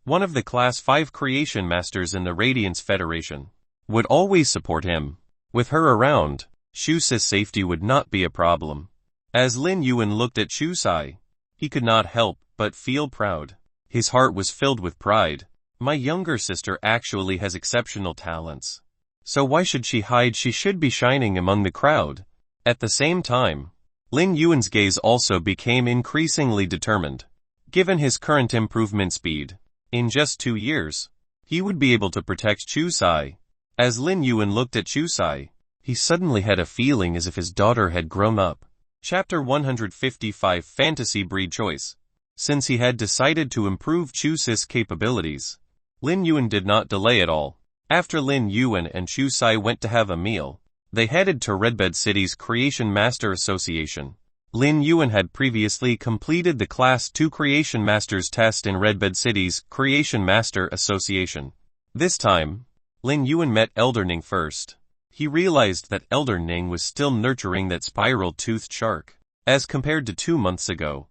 one of the Class 5 creation masters in the Radiance Federation, would always support him. With her around, Shu Sai's safety would not be a problem. As Lin Yuan looked at Shu Sai, he could not help but feel proud. His heart was filled with pride. My younger sister actually has exceptional talents. So why should she hide? She should be shining among the crowd. At the same time, Lin Yuan's gaze also became increasingly determined. Given his current improvement speed, in just 2 years, he would be able to protect Shu Sai. As Lin Yuan looked at Shu Sai, he suddenly had a feeling as if his daughter had grown up. Chapter 155 Fantasy Breed Choice. Since he had decided to improve Shu Sai's capabilities, Lin Yuan did not delay at all. After Lin Yuan and Shu Sai went to have a meal, they headed to Redbed City's Creation Master Association. Lin Yuan had previously completed the Class 2 Creation Masters test in Redbed City's Creation Master Association. This time, Lin Yuan met Elder Ning first. He realized that Elder Ning was still nurturing that spiral-toothed shark. As compared to 2 months ago,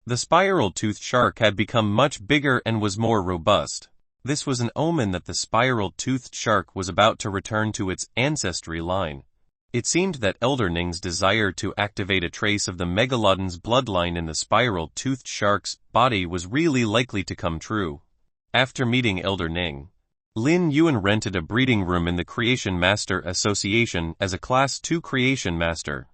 the spiral-toothed shark had become much bigger and was more robust. This was an omen that the spiral-toothed shark was about to return to its ancestry line. It seemed that Elder Ning's desire to activate a trace of the megalodon's bloodline in the spiral-toothed shark's body was really likely to come true. After meeting Elder Ning, Lin Yuan rented a breeding room in the Creation Master Association as a Class 2 Creation Master.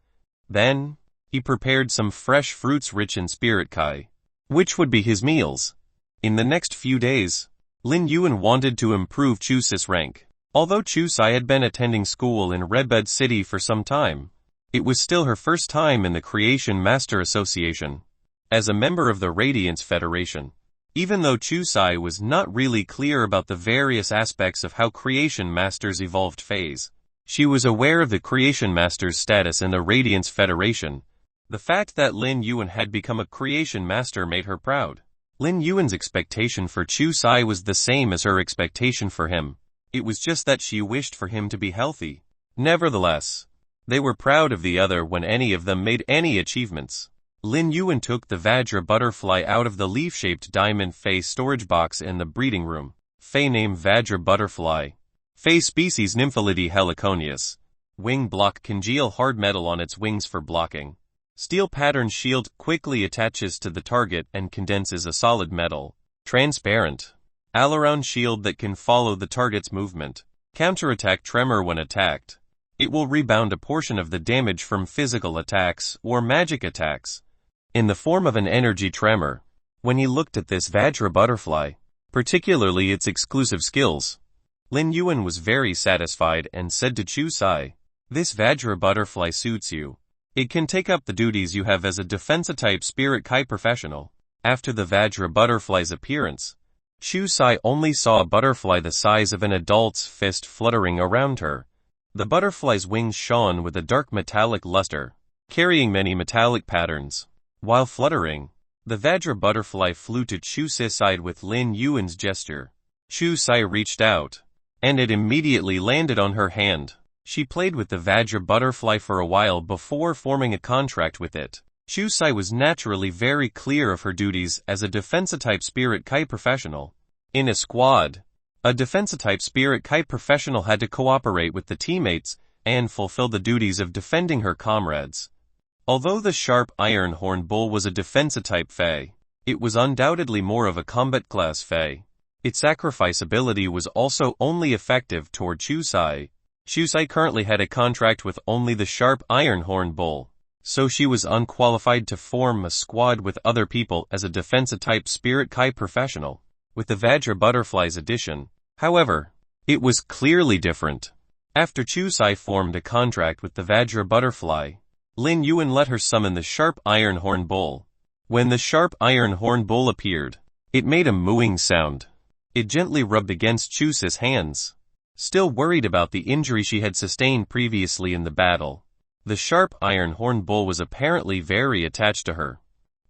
Then, he prepared some fresh fruits rich in spirit kai, which would be his meals. In the next few days, Lin Yuan wanted to improve Shu Sai's rank. Although Shu Sai had been attending school in Redbed City for some time, it was still her first time in the Creation Master Association. As a member of the Radiance Federation, even though Shu Sai was not really clear about the various aspects of how Creation Masters evolved phase, she was aware of the Creation Master's status in the Radiance Federation. The fact that Lin Yuan had become a Creation Master made her proud. Lin Yuan's expectation for Shu Sai was the same as her expectation for him. It was just that she wished for him to be healthy. Nevertheless, they were proud of the other when any of them made any achievements. Lin Yuan took the Vajra butterfly out of the leaf-shaped diamond Fey storage box in the breeding room. Fey name Vajra butterfly. Fey species Nymphalidae heliconius. Wing block congeal hard metal on its wings for blocking. Steel pattern shield quickly attaches to the target and condenses a solid metal. Transparent. All-around shield that can follow the target's movement. Counterattack tremor when attacked. It will rebound a portion of the damage from physical attacks or magic attacks, in the form of an energy tremor. When he looked at this Vajra butterfly, particularly its exclusive skills, Lin Yuan was very satisfied and said to Shu Sai, "This Vajra butterfly suits you. It can take up the duties you have as a defense-type spirit kai professional." After the Vajra butterfly's appearance, Shu Sai only saw a butterfly the size of an adult's fist fluttering around her. The butterfly's wings shone with a dark metallic luster, carrying many metallic patterns. While fluttering, the Vajra butterfly flew to Shu Sai's side with Lin Yuan's gesture. Shu Sai reached out, and it immediately landed on her hand. She played with the Vajra butterfly for a while before forming a contract with it. Shu Sai was naturally very clear of her duties as a defense-type spirit kai professional. In a squad, A defense-type spirit kite professional had to cooperate with the teammates and fulfill the duties of defending her comrades. Although the sharp iron horn bull was a defense-type fae, it was undoubtedly more of a combat-class fae. Its sacrifice ability was also only effective toward Chusai. Chusai currently had a contract with only the sharp iron horn bull, so she was unqualified to form a squad with other people as a defense-type spirit kite professional. With the Vajra Butterfly's addition, however, it was clearly different. After Chusai formed a contract with the Vajra Butterfly, Lin Yuan let her summon the sharp iron horn bull. When the sharp iron horn bull appeared, it made a mooing sound. It gently rubbed against Chusai's hands. Still worried about the injury she had sustained previously in the battle, the sharp iron horn bull was apparently very attached to her.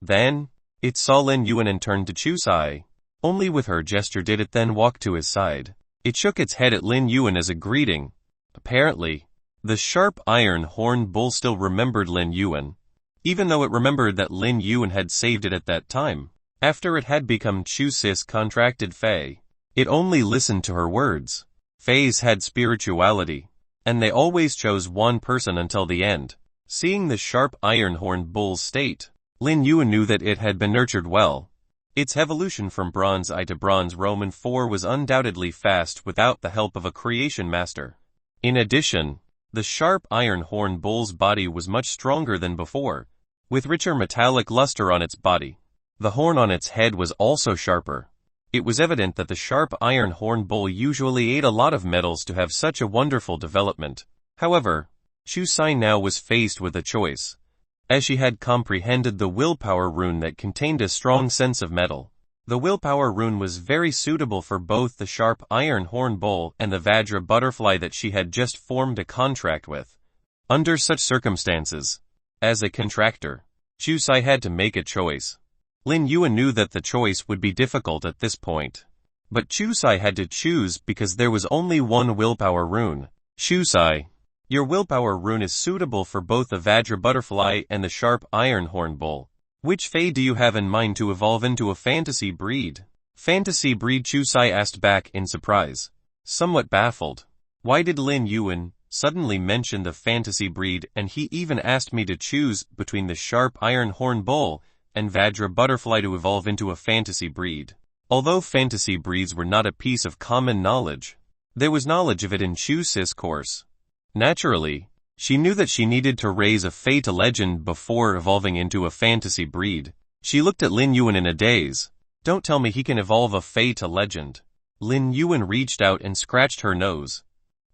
Then, it saw Lin Yuan and turned to Chusai. Only with her gesture did it then walk to his side. It shook its head at Lin Yuan as a greeting. Apparently, the sharp iron horn bull still remembered Lin Yuan, even though it remembered that Lin Yuan had saved it at that time. After it had become Chusai's contracted fae, it only listened to her words. Faes had spirituality, and they always chose one person until the end. Seeing the sharp iron horn bull's state, Lin Yuan knew that it had been nurtured well. Its evolution from Bronze I to Bronze Roman IV was undoubtedly fast without the help of a creation master. In addition, the sharp iron horn bull's body was much stronger than before, with richer metallic luster on its body. The horn on its head was also sharper. It was evident that the sharp iron horn bull usually ate a lot of metals to have such a wonderful development. However, Chusai now was faced with a choice, as she had comprehended the willpower rune that contained a strong sense of metal. The willpower rune was very suitable for both the sharp iron horn bull and the Vajra butterfly that she had just formed a contract with. Under such circumstances, as a contractor, Chusai had to make a choice. Lin Yuan knew that the choice would be difficult at this point, but Chusai had to choose because there was only one willpower rune. Chusai, your willpower rune is suitable for both the Vajra butterfly and the sharp iron horn bull. Which fae do you have in mind to evolve into a fantasy breed? Fantasy breed, Chusai asked back in surprise, somewhat baffled. Why did Lin Yuan suddenly mention the fantasy breed, and he even asked me to choose between the sharp iron horn bull and Vajra butterfly to evolve into a fantasy breed? Although fantasy breeds were not a piece of common knowledge, there was knowledge of it in Chusai's course. Naturally, she knew that she needed to raise a fae to legend before evolving into a fantasy breed. She looked at Lin Yuan in a daze. Don't tell me he can evolve a fae to legend. Lin Yuan reached out and scratched her nose,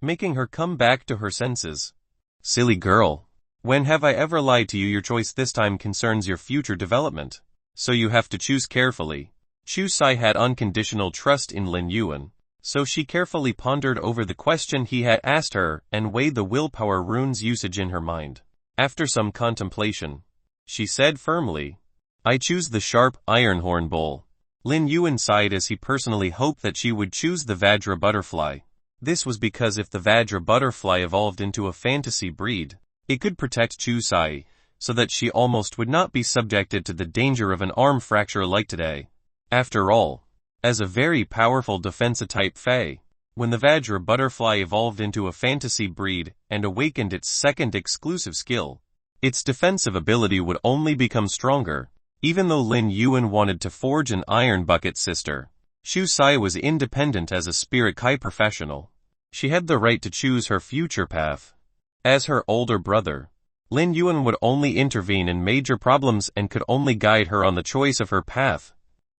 making her come back to her senses. Silly girl. When have I ever lied to you? Your choice this time concerns your future development, so you have to choose carefully. Chusai had unconditional trust in Lin Yuan, so she carefully pondered over the question he had asked her and weighed the willpower rune's usage in her mind. After some contemplation, she said firmly, I choose the sharp iron horn bull. Lin Yuan sighed as he personally hoped that she would choose the Vajra butterfly. This was because if the Vajra butterfly evolved into a fantasy breed, it could protect Chusai, so that she almost would not be subjected to the danger of an arm fracture like today. After all, as a very powerful defense-type fae, when the Vajra butterfly evolved into a fantasy breed and awakened its second exclusive skill, its defensive ability would only become stronger. Even though Lin Yuan wanted to forge an iron bucket sister, Chusai was independent as a spirit kite professional. She had the right to choose her future path. As her older brother, Lin Yuan would only intervene in major problems and could only guide her on the choice of her path.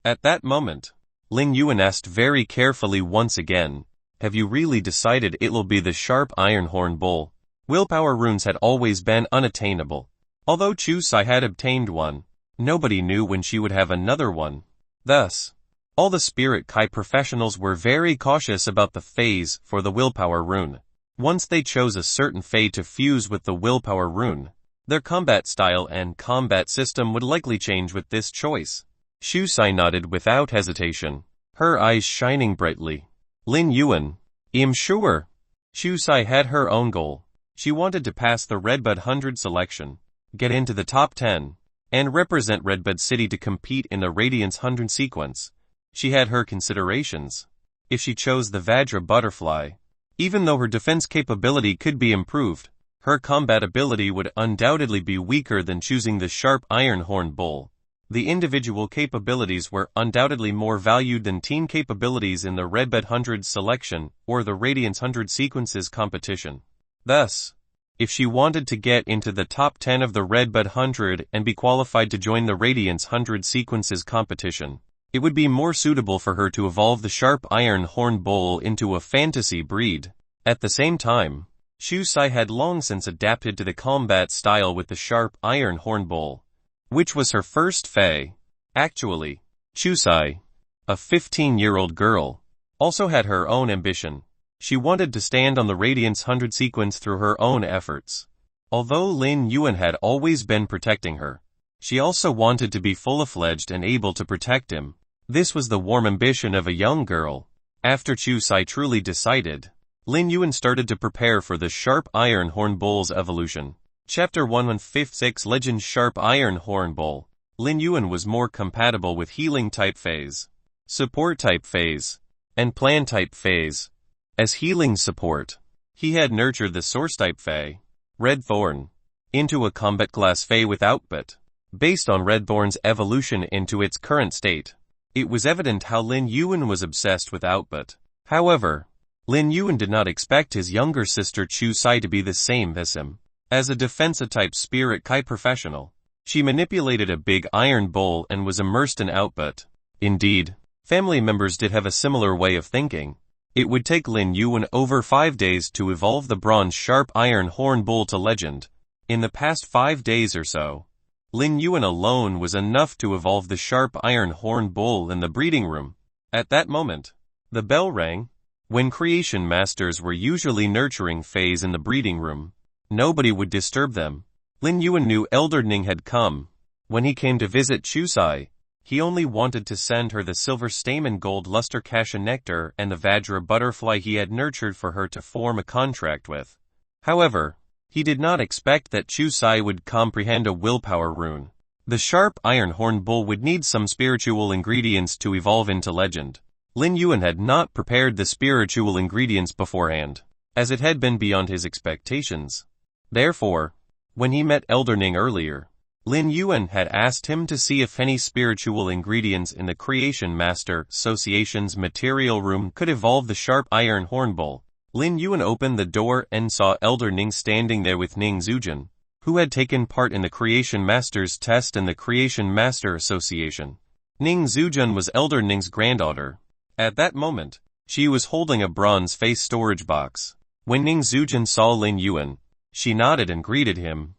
At that moment, Lin Yuan asked very carefully once again, have you really decided it will be the sharp iron horn bull? Willpower runes had always been unattainable. Although Chusai had obtained one, nobody knew when she would have another one. Thus, all the spirit kite professionals were very cautious about the phase for the willpower rune. Once they chose a certain fae to fuse with the willpower rune, their combat style and combat system would likely change with this choice. Chusai nodded without hesitation, her eyes shining brightly. Lin Yuan, I'm sure. Chusai had her own goal. She wanted to pass the Redbud 100 selection, get into the top 10, and represent Redbud City to compete in the Radiance 100 sequence. She had her considerations. if she chose the Vajra butterfly. Even though her defense capability could be improved, her combat ability would undoubtedly be weaker than choosing the sharp iron horn bull. The individual capabilities were undoubtedly more valued than team capabilities in the Redbud 100 selection or the Radiance 100 sequences competition. Thus, if she wanted to get into the top 10 of the Redbud 100 and be qualified to join the Radiance 100 sequences competition, it would be more suitable for her to evolve the sharp iron horn bull into a fantasy breed. At the same time, Shusai had long since adapted to the combat style with the sharp iron horn bull, which was her first fae. Actually, Shusai, a 15-year-old girl, also had her own ambition. She wanted to stand on the Radiance 100 sequence through her own efforts. Although Lin Yuan had always been protecting her, she also wanted to be full-fledged and able to protect him. This was the warm ambition of a young girl. After Shusai truly decided, Lin Yuan started to prepare for the sharp iron horn bull's evolution. Chapter 156 Legend Sharp Iron Horn Bull. Lin Yuan was more compatible with healing type phase, support type phase, and plan type phase. As healing support, he had nurtured the source type fae, Red Thorn, into a combat class fae with output. Based on Red Thorn's evolution into its current state, it was evident how Lin Yuan was obsessed with output. However, Lin Yuan did not expect his younger sister Shusai to be the same as him. As a defensive-type spirit Kai professional, she manipulated a big iron bull and was immersed in output. Indeed, family members did have a similar way of thinking. It would take Lin Yuan over 5 days to evolve the bronze sharp iron horn bull to legend. In the past 5 days or so, Lin Yuan alone was enough to evolve the sharp iron horn bull in the breeding room. At that moment, the bell rang. When creation masters were usually nurturing phase in the breeding room, nobody would disturb them. Lin Yuan knew Elder Ning had come. When he came to visit Shusai, he only wanted to send her the silver stamen gold luster cassia nectar and the Vajra butterfly he had nurtured for her to form a contract with. However, he did not expect that Shusai would comprehend a willpower rune. The sharp iron horn bull would need some spiritual ingredients to evolve into legend. Lin Yuan had not prepared the spiritual ingredients beforehand, as it had been beyond his expectations. Therefore, when he met Elder Ning earlier, Lin Yuan had asked him to see if any spiritual ingredients in the Creation Master Association's material room could evolve the sharp iron horn bull. Lin Yuan opened the door and saw Elder Ning standing there with Ning Zujun, who had taken part in the Creation Master's test in the Creation Master Association. Ning Zujun was Elder Ning's granddaughter. At that moment, she was holding a bronze face storage box. When Ning Zujun saw Lin Yuan, she nodded and greeted him.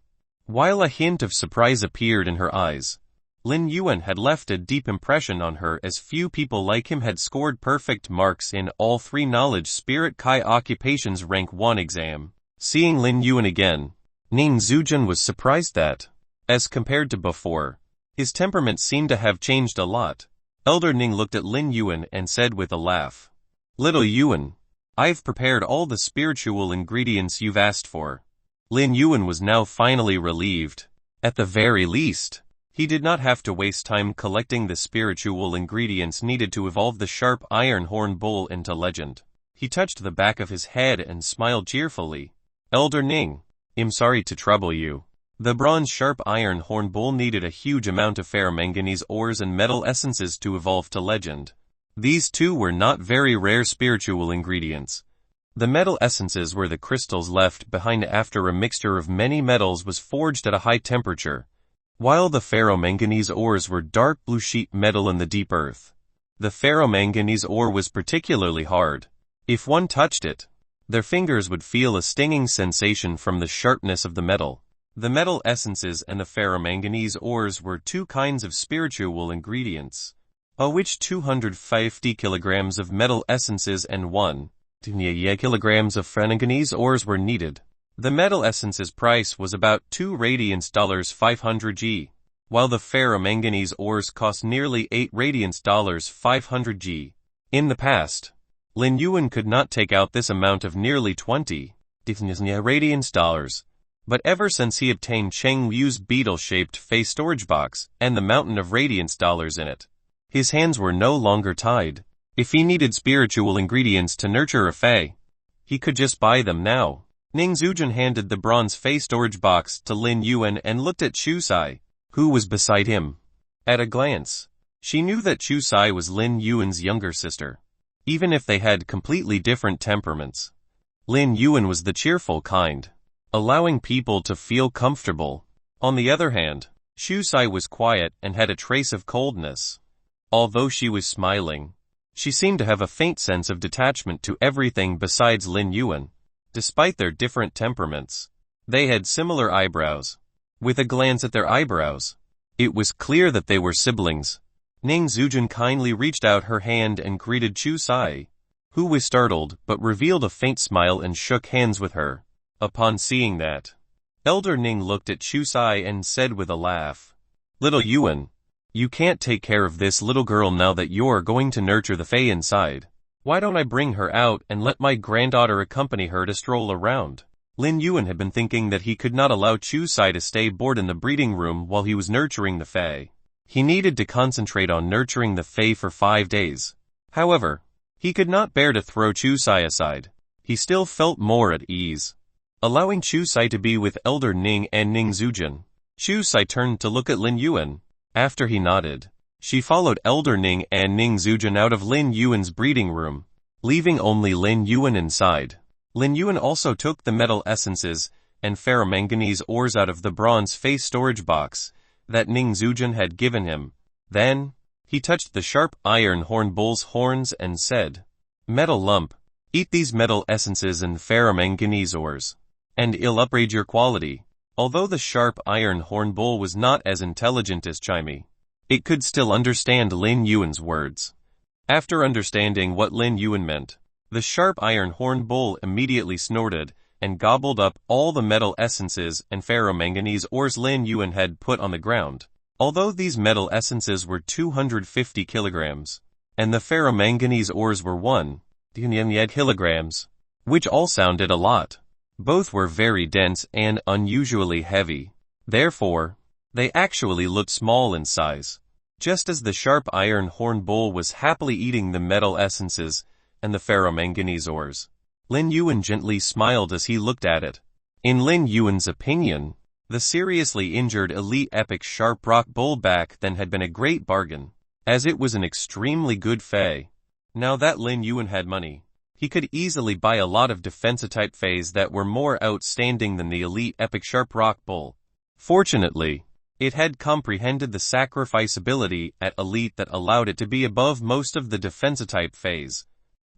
While a hint of surprise appeared in her eyes, Lin Yuan had left a deep impression on her, as few people like him had scored perfect marks in all 3 Knowledge Spirit Kai Occupations Rank 1 exam. Seeing Lin Yuan again, Ning Zujun was surprised that, as compared to before, his temperament seemed to have changed a lot. Elder Ning looked at Lin Yuan and said with a laugh, "Little Yuan, I've prepared all the spiritual ingredients you've asked for." Lin Yuan was now finally relieved. At the very least, he did not have to waste time collecting the spiritual ingredients needed to evolve the sharp iron horn bull into legend. He touched the back of his head and smiled cheerfully. "Elder Ning, I'm sorry to trouble you. The bronze sharp iron horn bull needed a huge amount of ferromanganese ores and metal essences to evolve to legend. These two were not very rare spiritual ingredients. The metal essences were the crystals left behind after a mixture of many metals was forged at a high temperature, while the ferromanganese ores were dark blue sheet metal in the deep earth. The ferromanganese ore was particularly hard. If one touched it, their fingers would feel a stinging sensation from the sharpness of the metal. The metal essences and the ferromanganese ores were 2 kinds of spiritual ingredients, of which 250 kilograms of metal essences and 1 kilograms of ferromanganese ores were needed. The metal essence's price was about 2 radiance dollars 500 G, while the ferromanganese ores cost nearly 8 radiance dollars 500 G. In the past, Lin Yuan could not take out this amount of nearly 20 radiance dollars, but ever since he obtained Cheng Liu's beetle-shaped face storage box and the mountain of radiance dollars in it, his hands were no longer tied. If he needed spiritual ingredients to nurture a fae, he could just buy them now. Ning Zujun handed the bronze fae storage box to Lin Yuan and looked at Chu Sai, who was beside him. At a glance, she knew that Chu Sai was Lin Yuan's younger sister. Even if they had completely different temperaments, Lin Yuan was the cheerful kind, allowing people to feel comfortable. On the other hand, Chu Sai was quiet and had a trace of coldness. Although she was smiling, she seemed to have a faint sense of detachment to everything besides Lin Yuan. Despite their different temperaments, they had similar eyebrows. With a glance at their eyebrows, it was clear that they were siblings. Ning Zujun kindly reached out her hand and greeted Chu Sai, who was startled but revealed a faint smile and shook hands with her. Upon seeing that, Elder Ning looked at Chu Sai and said with a laugh, "Little Yuan, you can't take care of this little girl now that you're going to nurture the fae inside. Why don't I bring her out and let my granddaughter accompany her to stroll around?" Lin Yuan had been thinking that he could not allow Chu Sai to stay bored in the breeding room while he was nurturing the fae. He needed to concentrate on nurturing the fae for 5 days. However, he could not bear to throw Chu Sai aside. He still felt more at ease. Allowing Chu Sai to be with Elder Ning and Ning Zujun, Chu Sai turned to look at Lin Yuan. After he nodded, she followed Elder Ning and Ning Zujun out of Lin Yuan's breeding room, leaving only Lin Yuan inside. Lin Yuan also took the metal essences and ferromanganese ores out of the bronze face storage box that Ning Zujun had given him. Then, he touched the sharp iron horn bull's horns and said, "Metal lump, eat these metal essences and ferromanganese ores, and it'll upgrade your quality." Although the sharp iron horn bull was not as intelligent as Chimey, it could still understand Lin Yuan's words. After understanding what Lin Yuan meant, the sharp iron horn bull immediately snorted and gobbled up all the metal essences and ferromanganese ores Lin Yuan had put on the ground. Although these metal essences were 250 kilograms, and the ferromanganese ores were 1 kilograms, which all sounded a lot. Both were very dense and unusually heavy. Therefore, they actually looked small in size. Just as the sharp iron horn bull was happily eating the metal essences and the ferromanganese ores, Lin Yuan gently smiled as he looked at it. In Lin Yuan's opinion, the seriously injured elite epic sharp rock bull back then had been a great bargain, as it was an extremely good fae. Now that Lin Yuan had money, he could easily buy a lot of defensa-type faes that were more outstanding than the elite epic sharp rock bull. Fortunately, it had comprehended the sacrifice ability at elite that allowed it to be above most of the defensa-type faes.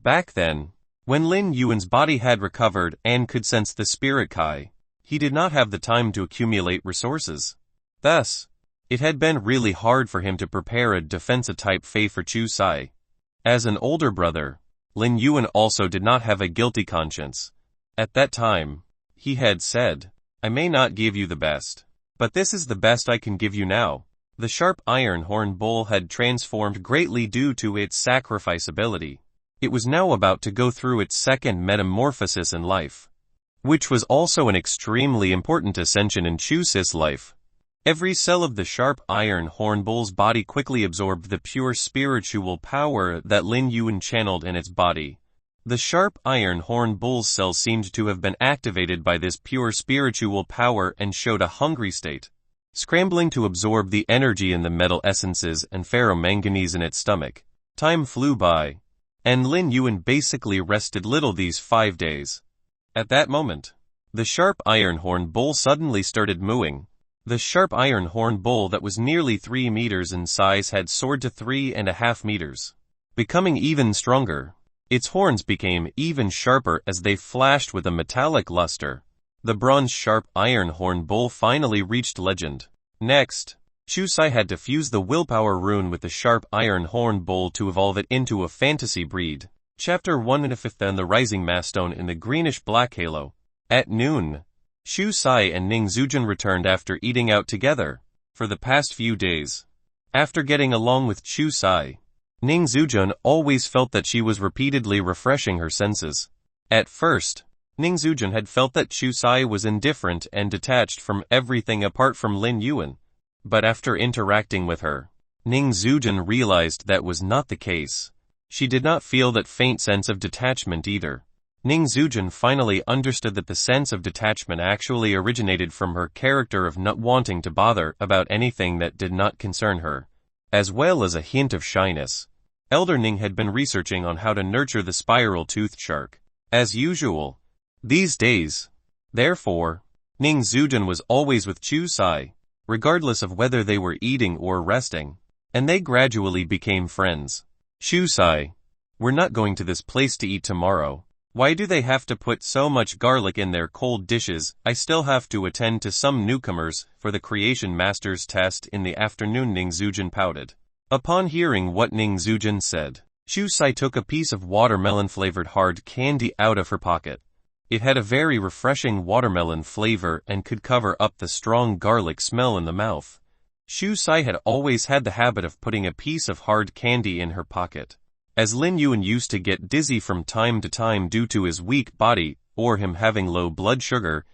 Back then, when Lin Yuan's body had recovered and could sense the spirit kai, he did not have the time to accumulate resources. Thus, it had been really hard for him to prepare a defensa-type fae for Chu Sai. As an older brother, Lin Yuan also did not have a guilty conscience. At that time, he had said, "I may not give you the best, but this is the best I can give you now." The sharp iron horn bull had transformed greatly due to its sacrifice ability. It was now about to go through its second metamorphosis in life, which was also an extremely important ascension in Chu Sai's life. Every cell of the sharp iron horn bull's body quickly absorbed the pure spiritual power that Lin Yuan channeled in its body. The sharp iron horn bull's cells seemed to have been activated by this pure spiritual power and showed a hungry state, scrambling to absorb the energy in the metal essences and ferromanganese in its stomach. Time flew by, and Lin Yuan basically rested little these 5 days. At that moment, the sharp iron horn bull suddenly started mooing. The sharp iron horn bull that was nearly 3 meters in size had soared to 3.5 meters. Becoming even stronger, its horns became even sharper as they flashed with a metallic luster. The bronze sharp iron horn bull finally reached legend. Next, Chu Sai had to fuse the willpower rune with the sharp iron horn bull to evolve it into a fantasy breed. Chapter 1/5 and the rising mastone in the greenish-black halo. At noon, Chu Sai and Ning Zujun returned after eating out together for the past few days. After getting along with Chu Sai, Ning Zujun always felt that she was repeatedly refreshing her senses. At first, Ning Zujun had felt that Chu Sai was indifferent and detached from everything apart from Lin Yuan. But after interacting with her, Ning Zujun realized that was not the case. She did not feel that faint sense of detachment either. Ning Zujin finally understood that the sense of detachment actually originated from her character of not wanting to bother about anything that did not concern her, as well as a hint of shyness. Elder Ning had been researching on how to nurture the spiral-toothed shark, as usual, these days. Therefore, Ning Zujin was always with Chu Sai, regardless of whether they were eating or resting, and they gradually became friends. Chu Sai, we're not going to this place to eat tomorrow. Why do they have to put so much garlic in their cold dishes? I still have to attend to some newcomers for the Creation Masters test in the afternoon. Ning Zujin pouted. Upon hearing what Ning Zujin said, Chu Sai took a piece of watermelon-flavored hard candy out of her pocket. It had a very refreshing watermelon flavor and could cover up the strong garlic smell in the mouth. Chu Sai had always had the habit of putting a piece of hard candy in her pocket, as Lin Yuan used to get dizzy from time to time due to his weak body or him having low blood sugar.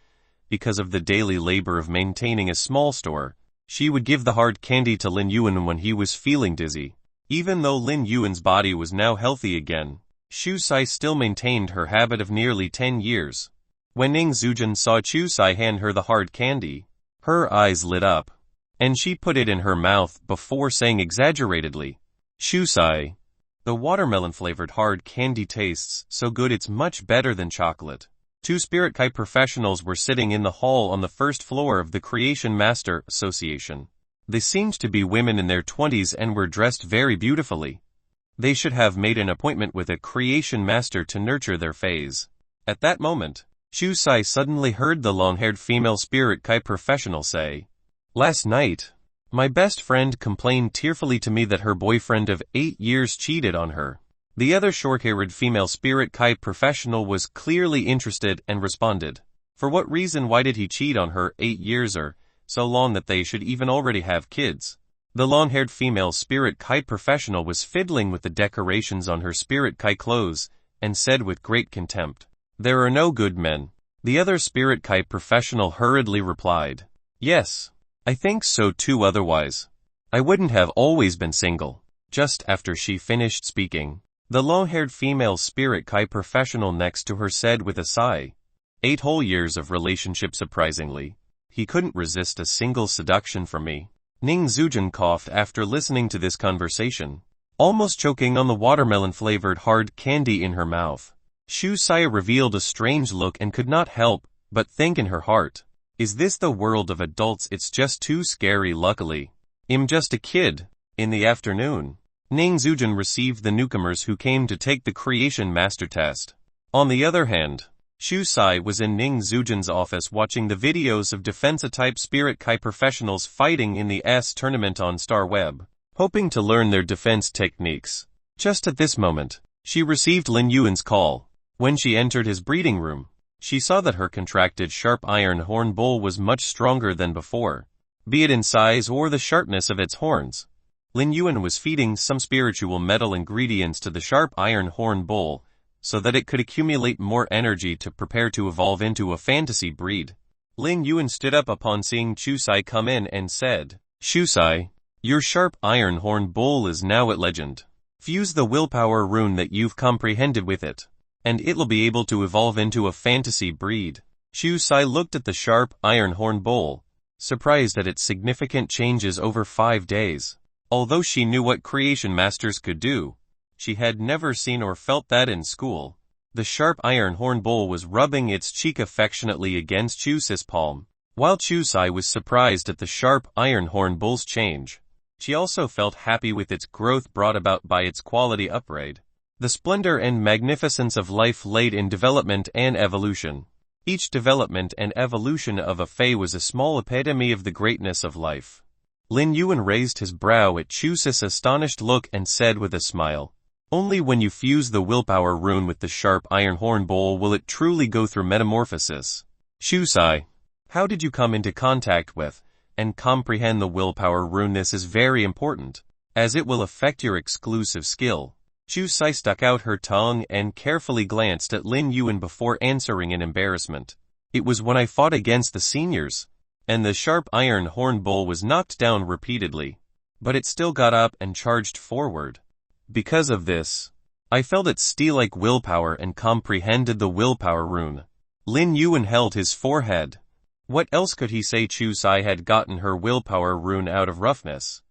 Because of the daily labor of maintaining a small store, she would give the hard candy to Lin Yuan when he was feeling dizzy. Even though Lin Yuan's body was now healthy again, Chu Sai still maintained her habit of nearly 10 years. When Ning Zujin saw Chu Sai hand her the hard candy, her eyes lit up, and she put it in her mouth before saying exaggeratedly, "Chu Sai, the watermelon-flavored hard candy tastes so good it's much better than chocolate." Two Spirit Kai professionals were sitting in the hall on the first floor of the Creation Master Association. They seemed to be women in their 20s and were dressed very beautifully. They should have made an appointment with a Creation Master to nurture their phase. At that moment, Chu Sai suddenly heard the long-haired female Spirit Kai professional say, "Last night, my best friend complained tearfully to me that her boyfriend of 8 years cheated on her." The other short-haired female Spirit Kai professional was clearly interested and responded, "For what reason? Why did he cheat on her? 8 years or so long that they should even already have kids?" The long-haired female Spirit Kai professional was fiddling with the decorations on her Spirit Kai clothes and said with great contempt, "There are no good men." The other Spirit Kai professional hurriedly replied, "Yes, I think so too, otherwise I wouldn't have always been single." Just after she finished speaking, the long-haired female Spirit Kai professional next to her said with a sigh, 8 whole years of relationship. Surprisingly, he couldn't resist a single seduction from me." Ning Zujin coughed after listening to this conversation, almost choking on the watermelon-flavored hard candy in her mouth. Chu Sai revealed a strange look and could not help but think in her heart, "Is this the world of adults? It's just too scary. Luckily, I'm just a kid." In the afternoon, Ning Zujin received the newcomers who came to take the Creation Master test. On the other hand, Chu Sai was in Ning Zujin's office watching the videos of Defensa-type Spirit Kai professionals fighting in the tournament on Star Web, hoping to learn their defense techniques. Just at this moment, she received Lin Yuan's call. When she entered his breeding room, she saw that her contracted sharp iron horn bull was much stronger than before, be it in size or the sharpness of its horns. Lin Yuan was feeding some spiritual metal ingredients to the sharp iron horn bull, so that it could accumulate more energy to prepare to evolve into a fantasy breed. Lin Yuan stood up upon seeing Chu Sai come in and said, "Chu Sai, your sharp iron horn bull is now at legend. Fuse the willpower rune that you've comprehended with it, and it'll be able to evolve into a fantasy breed." Chu Sai looked at the sharp iron horn bull, surprised at its significant changes over 5 days. Although she knew what Creation Masters could do, she had never seen or felt that in school. The sharp iron horn bull was rubbing its cheek affectionately against Chu Sai's palm. While Chu Sai was surprised at the sharp iron horn bull's change, she also felt happy with its growth brought about by its quality upgrade. The splendor and magnificence of life laid in development and evolution. Each development and evolution of a Fae was a small epitome of the greatness of life. Lin Yuan raised his brow at Chu Sai's astonished look and said with a smile, "Only when you fuse the willpower rune with the sharp iron horn bull will it truly go through metamorphosis." Chu Sai, how did you come into contact with and comprehend the willpower rune? This is very important, as it will affect your exclusive skill. Chu Sai stuck out her tongue and carefully glanced at Lin Yuan before answering in embarrassment. "It was when I fought against the seniors, and the sharp iron horn bull was knocked down repeatedly, but it still got up and charged forward. Because of this, I felt its steel-like willpower and comprehended the willpower rune. Lin Yuan held his forehead. What else could he say? Chu Sai had gotten her willpower rune out of roughness.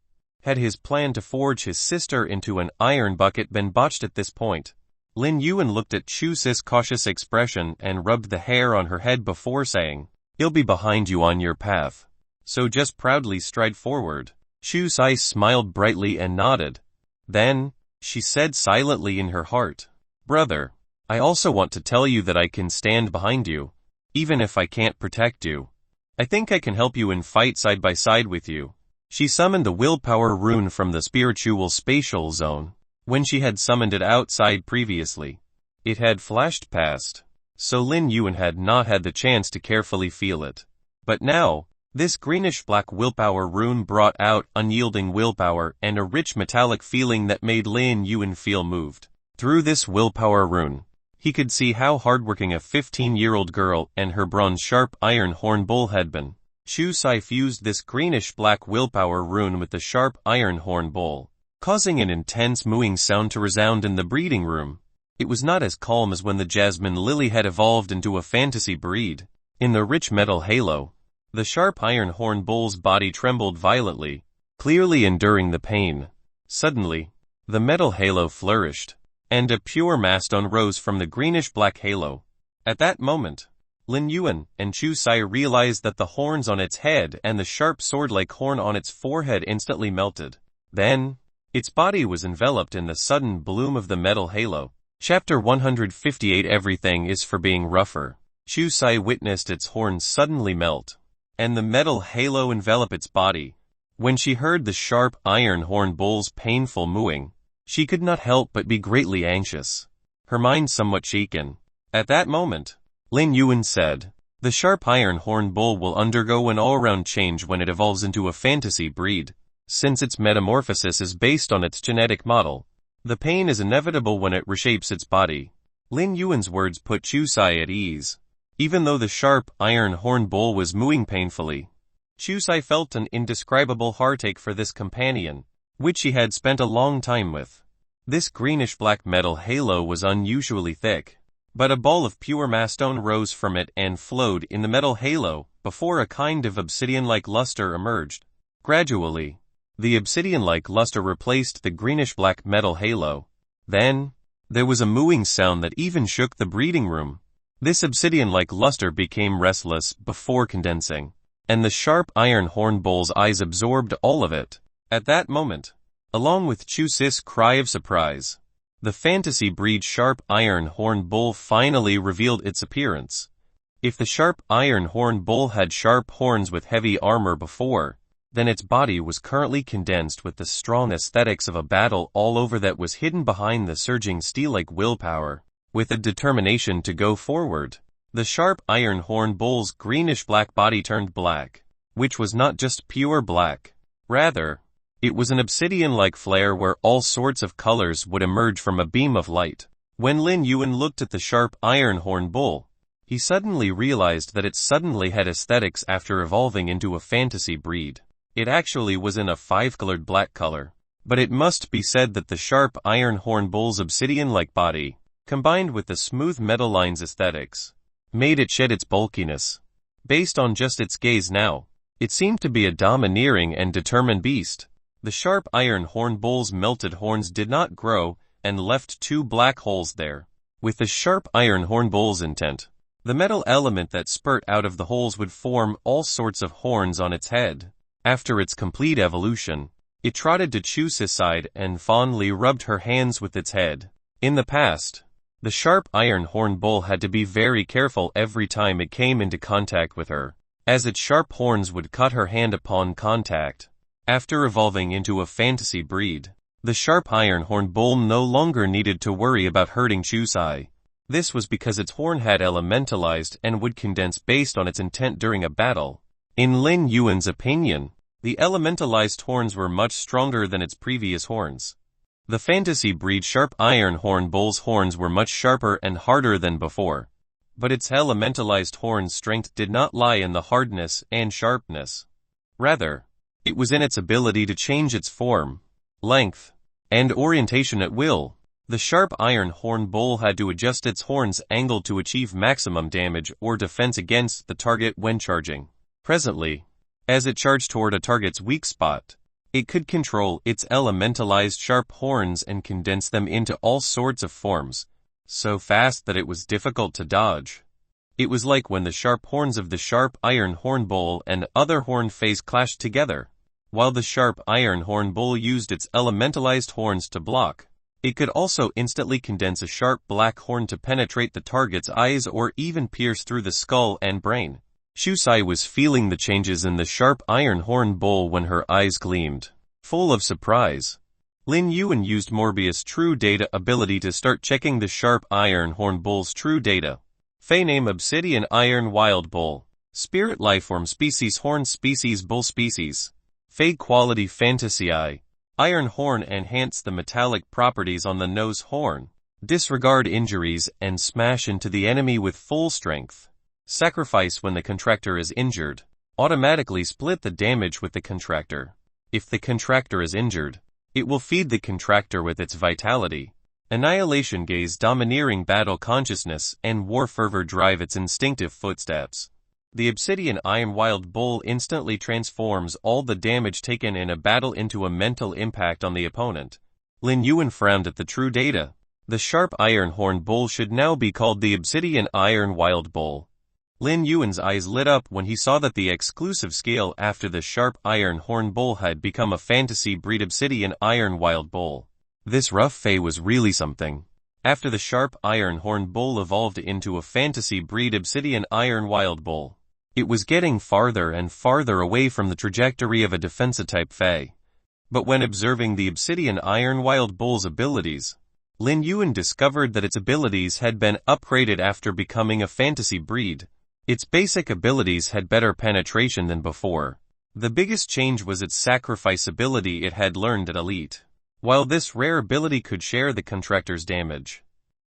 Had his plan to forge his sister into an iron bucket been botched at this point? Lin Yuan looked at Chu Sai's cautious expression and rubbed the hair on her head before saying, "He'll be behind you on your path. So just proudly stride forward." Chu Sai smiled brightly and nodded. Then, she said silently in her heart, "Brother, I also want to tell you that I can stand behind you, even if I can't protect you. I think I can help you and fight side by side with you." She summoned the willpower rune from the spiritual spatial zone. When she had summoned it outside previously, it had flashed past, so Lin Yuan had not had the chance to carefully feel it. But now, this greenish-black willpower rune brought out unyielding willpower and a rich metallic feeling that made Lin Yuan feel moved. Through this willpower rune, he could see how hardworking a 15-year-old girl and her bronze-sharp iron horn bull had been. Chu Sai fused this greenish-black willpower rune with the sharp iron horn bull, causing an intense mooing sound to resound in the breeding room. It was not as calm as when the jasmine lily had evolved into a fantasy breed. In the rich metal halo, the sharp iron horn bull's body trembled violently, clearly enduring the pain. Suddenly, the metal halo flourished, and a pure mastone rose from the greenish-black halo. At that moment, Lin Yuan and Chu Sai realized that the horns on its head and the sharp sword-like horn on its forehead instantly melted. Then, its body was enveloped in the sudden bloom of the metal halo. Chapter 158 Everything is for being rougher. Chu Sai witnessed its horns suddenly melt, and the metal halo envelop its body. When she heard the sharp iron horn bull's painful mooing, she could not help but be greatly anxious, her mind somewhat shaken. At that moment, Lin Yuan said, "The sharp iron horn bull will undergo an all-around change when it evolves into a fantasy breed. Since its metamorphosis is based on its genetic model, the pain is inevitable when it reshapes its body." Lin Yuan's words put Chu Sai at ease. Even though the sharp iron horn bull was mooing painfully, Chu Sai felt an indescribable heartache for this companion, which she had spent a long time with. This greenish-black metal halo was unusually thick, but a ball of pure mastone rose from it and flowed in the metal halo before a kind of obsidian-like luster emerged. Gradually, the obsidian-like luster replaced the greenish-black metal halo. Then, there was a mooing sound that even shook the breeding room. This obsidian-like luster became restless before condensing, and the sharp iron horn bull's eyes absorbed all of it. At that moment, along with Chu Sai's cry of surprise, the fantasy breed sharp iron horn bull finally revealed its appearance. If the sharp iron horn bull had sharp horns with heavy armor before, then its body was currently condensed with the strong aesthetics of a battle all over that was hidden behind the surging steel-like willpower. With a determination to go forward, the sharp iron horn bull's greenish-black body turned black, which was not just pure black. Rather, it was an obsidian-like flare where all sorts of colors would emerge from a beam of light. When Lin Yuan looked at the sharp iron horn bull, he suddenly realized that it suddenly had aesthetics after evolving into a fantasy breed. It actually was in a 5-colored black color. But it must be said that the sharp iron horn bull's obsidian-like body, combined with the smooth metal lines aesthetics, made it shed its bulkiness. Based on just its gaze now, it seemed to be a domineering and determined beast. The sharp iron horn bull's melted horns did not grow and left 2 black holes there. With the sharp iron horn bull's intent, the metal element that spurt out of the holes would form all sorts of horns on its head. After its complete evolution, it trotted to Chu Sai's side and fondly rubbed her hands with its head. In the past, the sharp iron horn bull had to be very careful every time it came into contact with her, as its sharp horns would cut her hand upon contact. After evolving into a fantasy breed, the sharp iron horn bull no longer needed to worry about hurting Chu Sai. This was because its horn had elementalized and would condense based on its intent during a battle. In Lin Yuan's opinion, the elementalized horns were much stronger than its previous horns. The fantasy breed sharp iron horn bull's horns were much sharper and harder than before, but its elementalized horn's strength did not lie in the hardness and sharpness. Rather, it was in its ability to change its form, length, and orientation at will. The sharp iron horn bull had to adjust its horn's angle to achieve maximum damage or defense against the target when charging. Presently, as it charged toward a target's weak spot, it could control its elementalized sharp horns and condense them into all sorts of forms, so fast that it was difficult to dodge. It was like when the sharp horns of the sharp iron horn bull and other horn phase clashed together. While the sharp iron horn bull used its elementalized horns to block, it could also instantly condense a sharp black horn to penetrate the target's eyes or even pierce through the skull and brain. Shusai was feeling the changes in the sharp iron horn bull when her eyes gleamed. Full of surprise, Lin Yuan used Morbius' true data ability to start checking the sharp iron horn bull's true data. Fey name Obsidian Iron Wild Bull. Spirit Lifeform Species Horn Species Bull Species. Fey Quality Fantasy Eye. Iron horn enhance the metallic properties on the nose horn. Disregard injuries and smash into the enemy with full strength. Sacrifice when the contractor is injured. Automatically split the damage with the contractor. If the contractor is injured, it will feed the contractor with its vitality. Annihilation Gaze Domineering battle consciousness and war fervor drive its instinctive footsteps. The Obsidian Iron Wild Bull instantly transforms all the damage taken in a battle into a mental impact on the opponent. Lin Yuan frowned at the true data. The sharp iron horn bull should now be called the Obsidian Iron Wild Bull. Lin Yuan's eyes lit up when he saw that the exclusive scale after the sharp iron horn bull had become a fantasy breed Obsidian Iron Wild Bull. This rough fey was really something. After the sharp iron horn bull evolved into a fantasy breed Obsidian Iron Wild Bull, it was getting farther and farther away from the trajectory of a defensive-type fey. But when observing the Obsidian Iron Wild Bull's abilities, Lin Yuan discovered that its abilities had been upgraded after becoming a fantasy breed. Its basic abilities had better penetration than before. The biggest change was its sacrifice ability it had learned at Elite. While this rare ability could share the contractor's damage,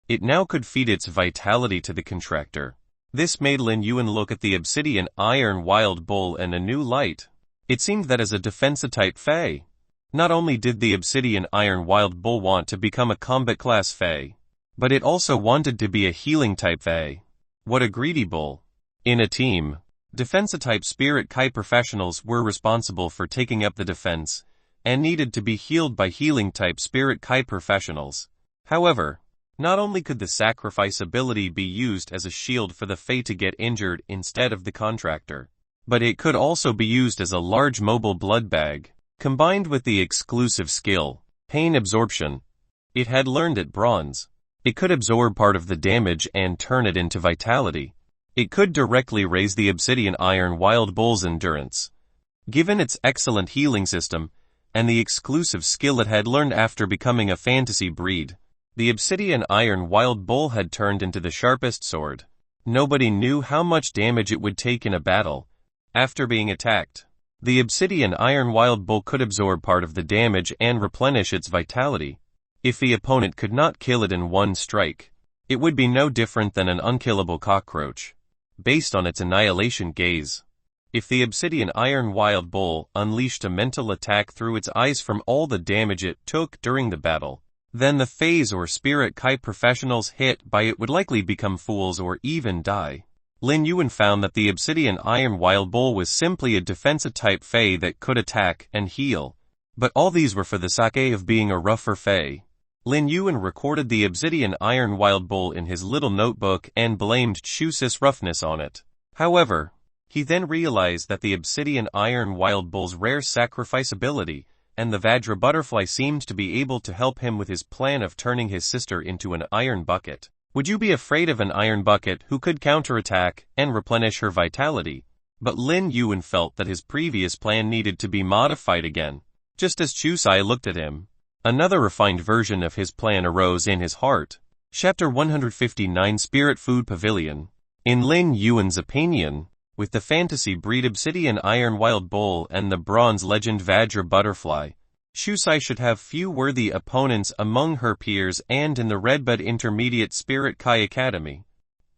it now could feed its vitality to the contractor. This made Lin Yuan look at the Obsidian Iron Wild Bull in a new light. It seemed that as a defensive-type fey, not only did the Obsidian Iron Wild Bull want to become a combat-class fey, but it also wanted to be a healing-type fey. What a greedy bull. In a team, defensive-type Spirit Kai professionals were responsible for taking up the defense, and needed to be healed by healing-type Spirit Kai professionals. However, not only could the sacrifice ability be used as a shield for the fey to get injured instead of the contractor, but it could also be used as a large mobile blood bag. Combined with the exclusive skill, Pain Absorption, it had learned at Bronze. It could absorb part of the damage and turn it into vitality. It could directly raise the Obsidian Iron Wild Bull's endurance. Given its excellent healing system, and the exclusive skill it had learned after becoming a fantasy breed, the Obsidian Iron Wild Bull had turned into the sharpest sword. Nobody knew how much damage it would take in a battle. After being attacked, the Obsidian Iron Wild Bull could absorb part of the damage and replenish its vitality. If the opponent could not kill it in one strike, it would be no different than an unkillable cockroach, based on its annihilation gaze. If the Obsidian Iron Wild Bull unleashed a mental attack through its eyes from all the damage it took during the battle, then the phase or Spirit Kai professionals hit by it would likely become fools or even die. Lin Yuan found that the Obsidian Iron Wild Bull was simply a defensive-type fey that could attack and heal, but all these were for the sake of being a rougher fey. Lin Yuan recorded the Obsidian Iron Wild Bull in his little notebook and blamed Shusa's roughness on it. However, he then realized that the Obsidian Iron Wild Bull's rare sacrifice ability and the Vajra butterfly seemed to be able to help him with his plan of turning his sister into an iron bucket. Would you be afraid of an iron bucket who could counterattack and replenish her vitality? But Lin Yuan felt that his previous plan needed to be modified again. Just as Chusai looked at him, another refined version of his plan arose in his heart. Chapter 159 Spirit Food Pavilion. In Lin Yuan's opinion, with the fantasy breed Obsidian Iron Wild Bull and the bronze legend Vajra butterfly, Shusai should have few worthy opponents among her peers and in the Redbud Intermediate Spirit Kai Academy.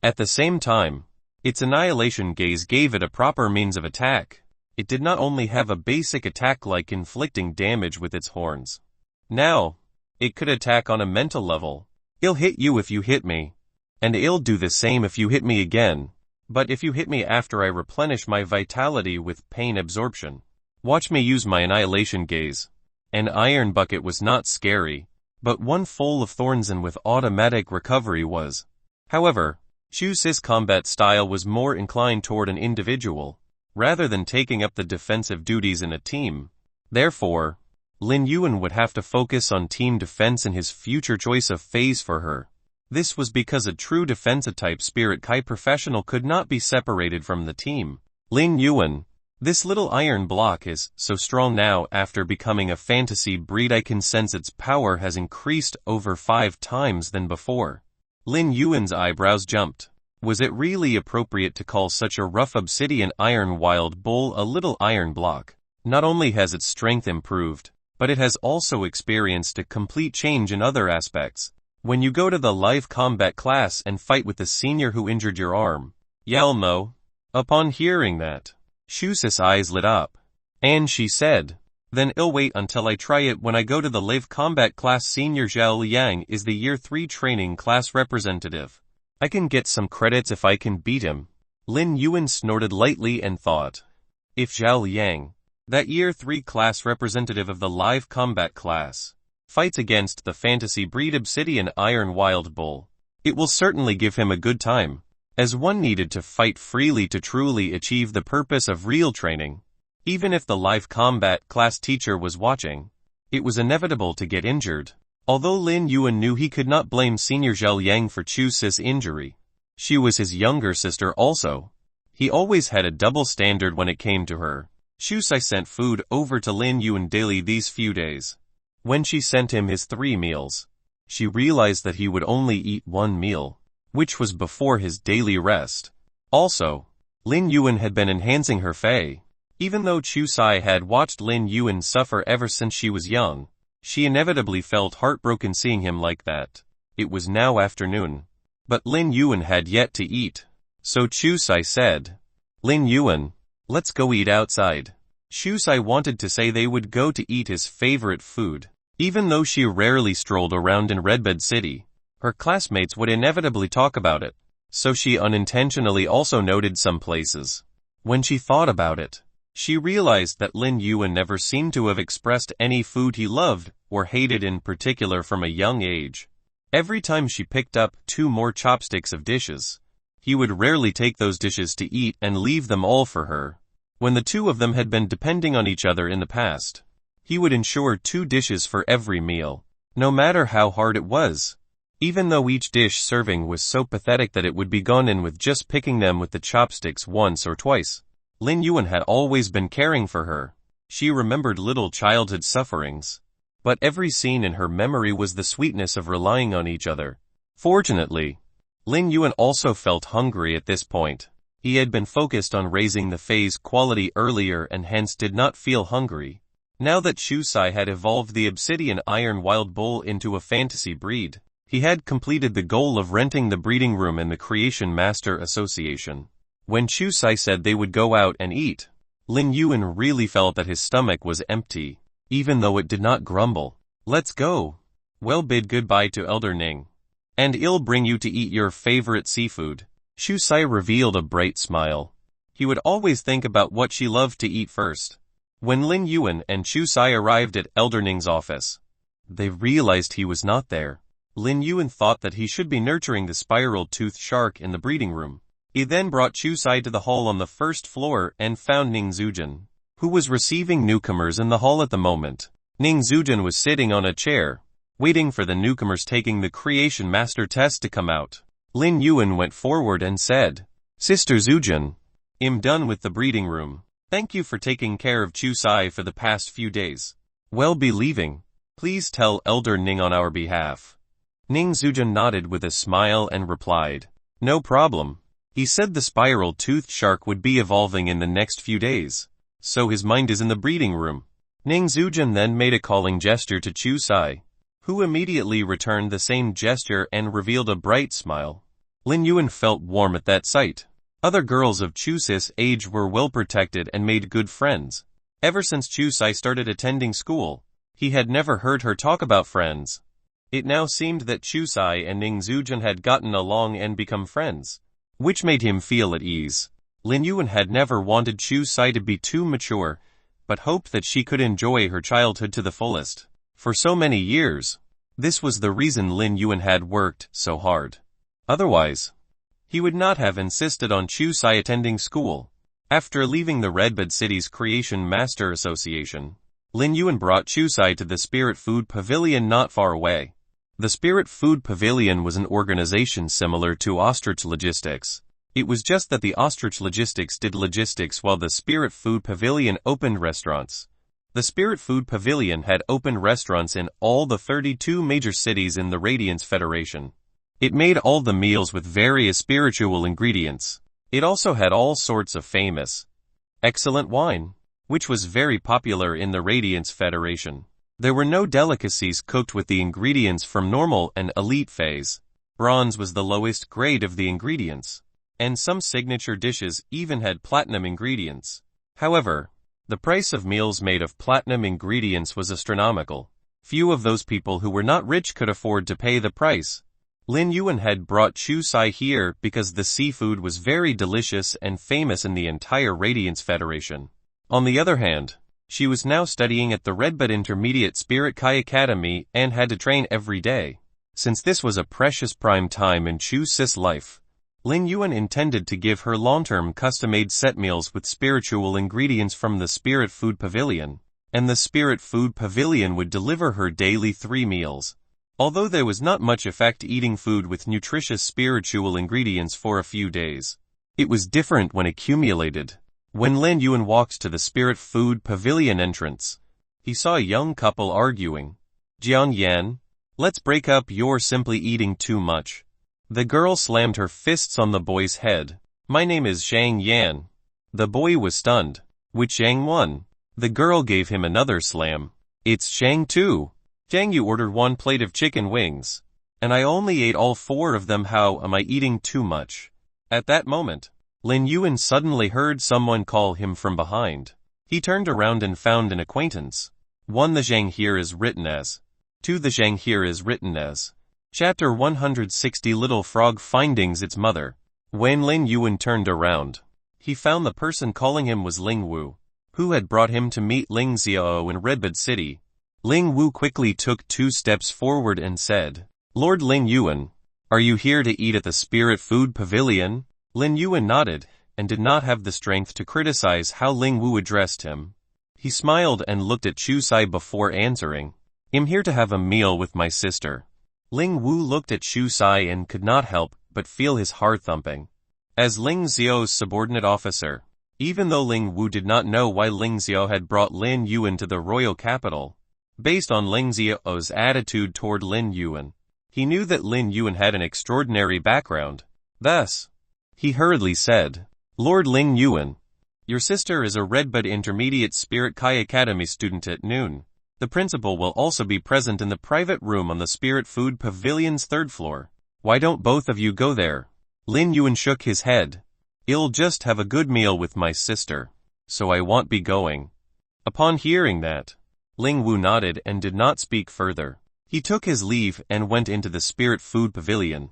At the same time, its annihilation gaze gave it a proper means of attack. It did not only have a basic attack like inflicting damage with its horns. Now, It could attack on a mental level. I'll hit you if you hit me. And I'll do the same if you hit me again. But if you hit me after I replenish my vitality with pain absorption. Watch me use my annihilation gaze. An iron bucket was not scary, but one full of thorns and with automatic recovery was. However, Chuse's combat style was more inclined toward an individual, rather than taking up the defensive duties in a team. Therefore, Lin Yuan would have to focus on team defense in his future choice of phase for her. This was because a true defensive-type Spirit Kai professional could not be separated from the team. Lin Yuan, this little iron block is so strong now after becoming a fantasy breed. I can sense its power has increased over 5 times than before. Lin Yuan's eyebrows jumped. Was it really appropriate to call such a rough obsidian iron wild bull a little iron block? Not only has its strength improved, but it has also experienced a complete change in other aspects. When you go to the live combat class and fight with the senior who injured your arm, Yalmo. Upon hearing that, Chuse's eyes lit up. And she said, then I'll wait until I try it when I go to the live combat class. Senior Zhao Liang is the year 3 training class representative. I can get some credits if I can beat him. Lin Yuan snorted lightly and thought, if Zhao Liang, that year 3 class representative of the live combat class, fights against the fantasy breed obsidian iron wild bull, it will certainly give him a good time, as one needed to fight freely to truly achieve the purpose of real training. Even if the live combat class teacher was watching, it was inevitable to get injured. Although Lin Yuan knew he could not blame Senior Zhao Yang for Chuse's injury, she was his younger sister also. He always had a double standard when it came to her. Chuse sent food over to Lin Yuan daily these few days. When she sent him his 3 meals, she realized that he would only eat 1 meal, which was before his daily rest. Also, Lin Yuan had been enhancing her fae. Even though Chuse had watched Lin Yuan suffer ever since she was young, she inevitably felt heartbroken seeing him like that. It was now afternoon, but Lin Yuan had yet to eat. So Chuse said, Lin Yuan, let's go eat outside. Chuse wanted to say they would go to eat his favorite food. Even though she rarely strolled around in Redbed City, her classmates would inevitably talk about it, so she unintentionally also noted some places. When she thought about it, she realized that Lin Yuan never seemed to have expressed any food he loved or hated in particular from a young age. Every time she picked up 2 more chopsticks of dishes, he would rarely take those dishes to eat and leave them all for her. When the 2 of them had been depending on each other in the past, he would ensure 2 dishes for every meal, no matter how hard it was. Even though each dish serving was so pathetic that it would be gone in with just picking them with the chopsticks once or twice. Lin Yuan had always been caring for her. She remembered little childhood sufferings, but every scene in her memory was the sweetness of relying on each other. Fortunately, Lin Yuan also felt hungry at this point. He had been focused on raising the phase quality earlier and hence did not feel hungry. Now that Chuse had evolved the obsidian iron wild bull into a fantasy breed, he had completed the goal of renting the breeding room in the Creation Master Association. When Chuse said they would go out and eat, Lin Yuan really felt that his stomach was empty, even though it did not grumble. Let's go. Well, bid goodbye to Elder Ning. And I'll bring you to eat your favorite seafood. Chuse revealed a bright smile. He would always think about what she loved to eat first. When Lin Yuan and Chuse arrived at Elder Ning's office, they realized he was not there. Lin Yuan thought that he should be nurturing the spiral-toothed shark in the breeding room. He then brought Chuse to the hall on the 1st floor and found Ning Zujin, who was receiving newcomers in the hall at the moment. Ning Zujin was sitting on a chair, waiting for the newcomers taking the Creation Master test to come out. Lin Yuan went forward and said, Sister Zujin, I'm done with the breeding room. Thank you for taking care of Chuse for the past few days. We'll be leaving. Please tell Elder Ning on our behalf. Ning Zujin nodded with a smile and replied, No problem. He said the spiral-toothed shark would be evolving in the next few days, so his mind is in the breeding room. Ning Zujin then made a calling gesture to Chuse, who immediately returned the same gesture and revealed a bright smile. Lin Yuan felt warm at that sight. Other girls of Chuse's age were well protected and made good friends. Ever since Chuse started attending school, he had never heard her talk about friends. It now seemed that Chusai and Ning Zujun had gotten along and become friends, which made him feel at ease. Lin Yuan had never wanted Chusai to be too mature, but hoped that she could enjoy her childhood to the fullest. For so many years, this was the reason Lin Yuan had worked so hard. Otherwise, he would not have insisted on Chusai attending school. After leaving the Redbud City's Creation Master Association, Lin Yuan brought Chusai to the Spirit Food Pavilion not far away. The Spirit Food Pavilion was an organization similar to Ostrich Logistics. It was just that the Ostrich Logistics did logistics while the Spirit Food Pavilion opened restaurants. The Spirit Food Pavilion had opened restaurants in all the 32 major cities in the Radiance Federation. It made all the meals with various spiritual ingredients. It also had all sorts of famous, excellent wine, which was very popular in the Radiance Federation. There were no delicacies cooked with the ingredients from normal and elite phase. Bronze was the lowest grade of the ingredients, and some signature dishes even had platinum ingredients. However, the price of meals made of platinum ingredients was astronomical. Few of those people who were not rich could afford to pay the price. Lin Yuan had brought Chusai here because the seafood was very delicious and famous in the entire Radiance Federation. On the other hand, she was now studying at the Redbud Intermediate Spirit Kai Academy and had to train every day. Since this was a precious prime time in Chusai's life, Lin Yuan intended to give her long-term custom-made set meals with spiritual ingredients from the Spirit Food Pavilion, and the Spirit Food Pavilion would deliver her daily 3 meals. Although there was not much effect eating food with nutritious spiritual ingredients for a few days, it was different when accumulated. When Lin Yuan walked to the Spirit Food Pavilion entrance, he saw a young couple arguing. "Jiang Yan, let's break up, you're simply eating too much." The girl slammed her fists on the boy's head. "My name is Zhang Yan." The boy was stunned. "Which Zhang won?" The girl gave him another slam. "It's Zhang too. Zhang, you ordered 1 plate of chicken wings, and I only ate all 4 of them. How am I eating too much?" At that moment, Lin Yuan suddenly heard someone call him from behind. He turned around and found an acquaintance. 1. The Zhang here is written as. 2. The Zhang here is written as. Chapter 160 Little Frog Findings its Mother. When Lin Yuan turned around, he found the person calling him was Ling Wu, who had brought him to meet Ling Xiao in Redbud City. Ling Wu quickly took 2 steps forward and said, "Lord Lin Yuan, are you here to eat at the Spirit Food Pavilion?" Lin Yuan nodded, and did not have the strength to criticize how Ling Wu addressed him. He smiled and looked at Chusai before answering, "I'm here to have a meal with my sister." Ling Wu looked at Chusai and could not help but feel his heart thumping. As Ling Xiao's subordinate officer, even though Ling Wu did not know why Ling Xiao had brought Lin Yuan to the royal capital, based on Ling Xiao's attitude toward Lin Yuan, he knew that Lin Yuan had an extraordinary background. Thus, he hurriedly said, "Lord Lin Yuan, your sister is a Redbud Intermediate Spirit Kai Academy student at noon. The principal will also be present in the private room on the Spirit Food Pavilion's 3rd floor. Why don't both of you go there?" Lin Yuan shook his head. "I'll just have a good meal with my sister, so I won't be going." Upon hearing that, Ling Wu nodded and did not speak further. He took his leave and went into the Spirit Food Pavilion.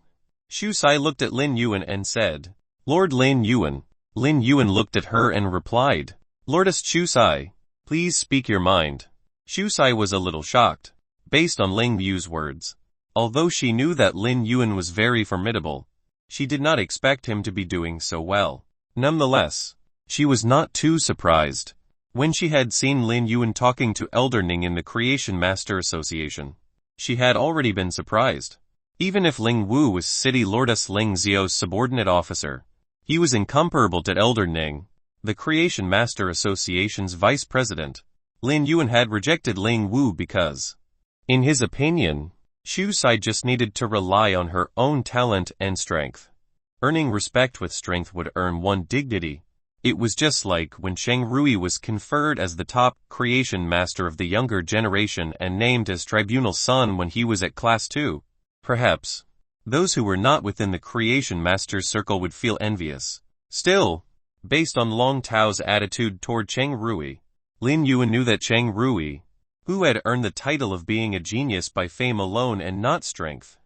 Chusai looked at Lin Yuan and said, "Lord Lin Yuan." Lin Yuan looked at her and replied, "Lordess Chusai, please speak your mind." Chusai was a little shocked, based on Ling Yu's words. Although she knew that Lin Yuan was very formidable, she did not expect him to be doing so well. Nonetheless, she was not too surprised when she had seen Lin Yuan talking to Elder Ning in the Creation Master Association. She had already been surprised. Even if Ling Wu was City Lordess Ling Xiao's subordinate officer, he was incomparable to Elder Ning, the Creation Master Association's vice president. Lin Yuan had rejected Ling Wu because, in his opinion, Chusai just needed to rely on her own talent and strength. Earning respect with strength would earn one dignity. It was just like when Sheng Rui was conferred as the top creation master of the younger generation and named as tribunal son when he was at class 2. Perhaps those who were not within the creation master's circle would feel envious. Still, based on Long Tao's attitude toward Sheng Rui, Lin Yuan knew that Sheng Rui, who had earned the title of being a genius by fame alone and not strength,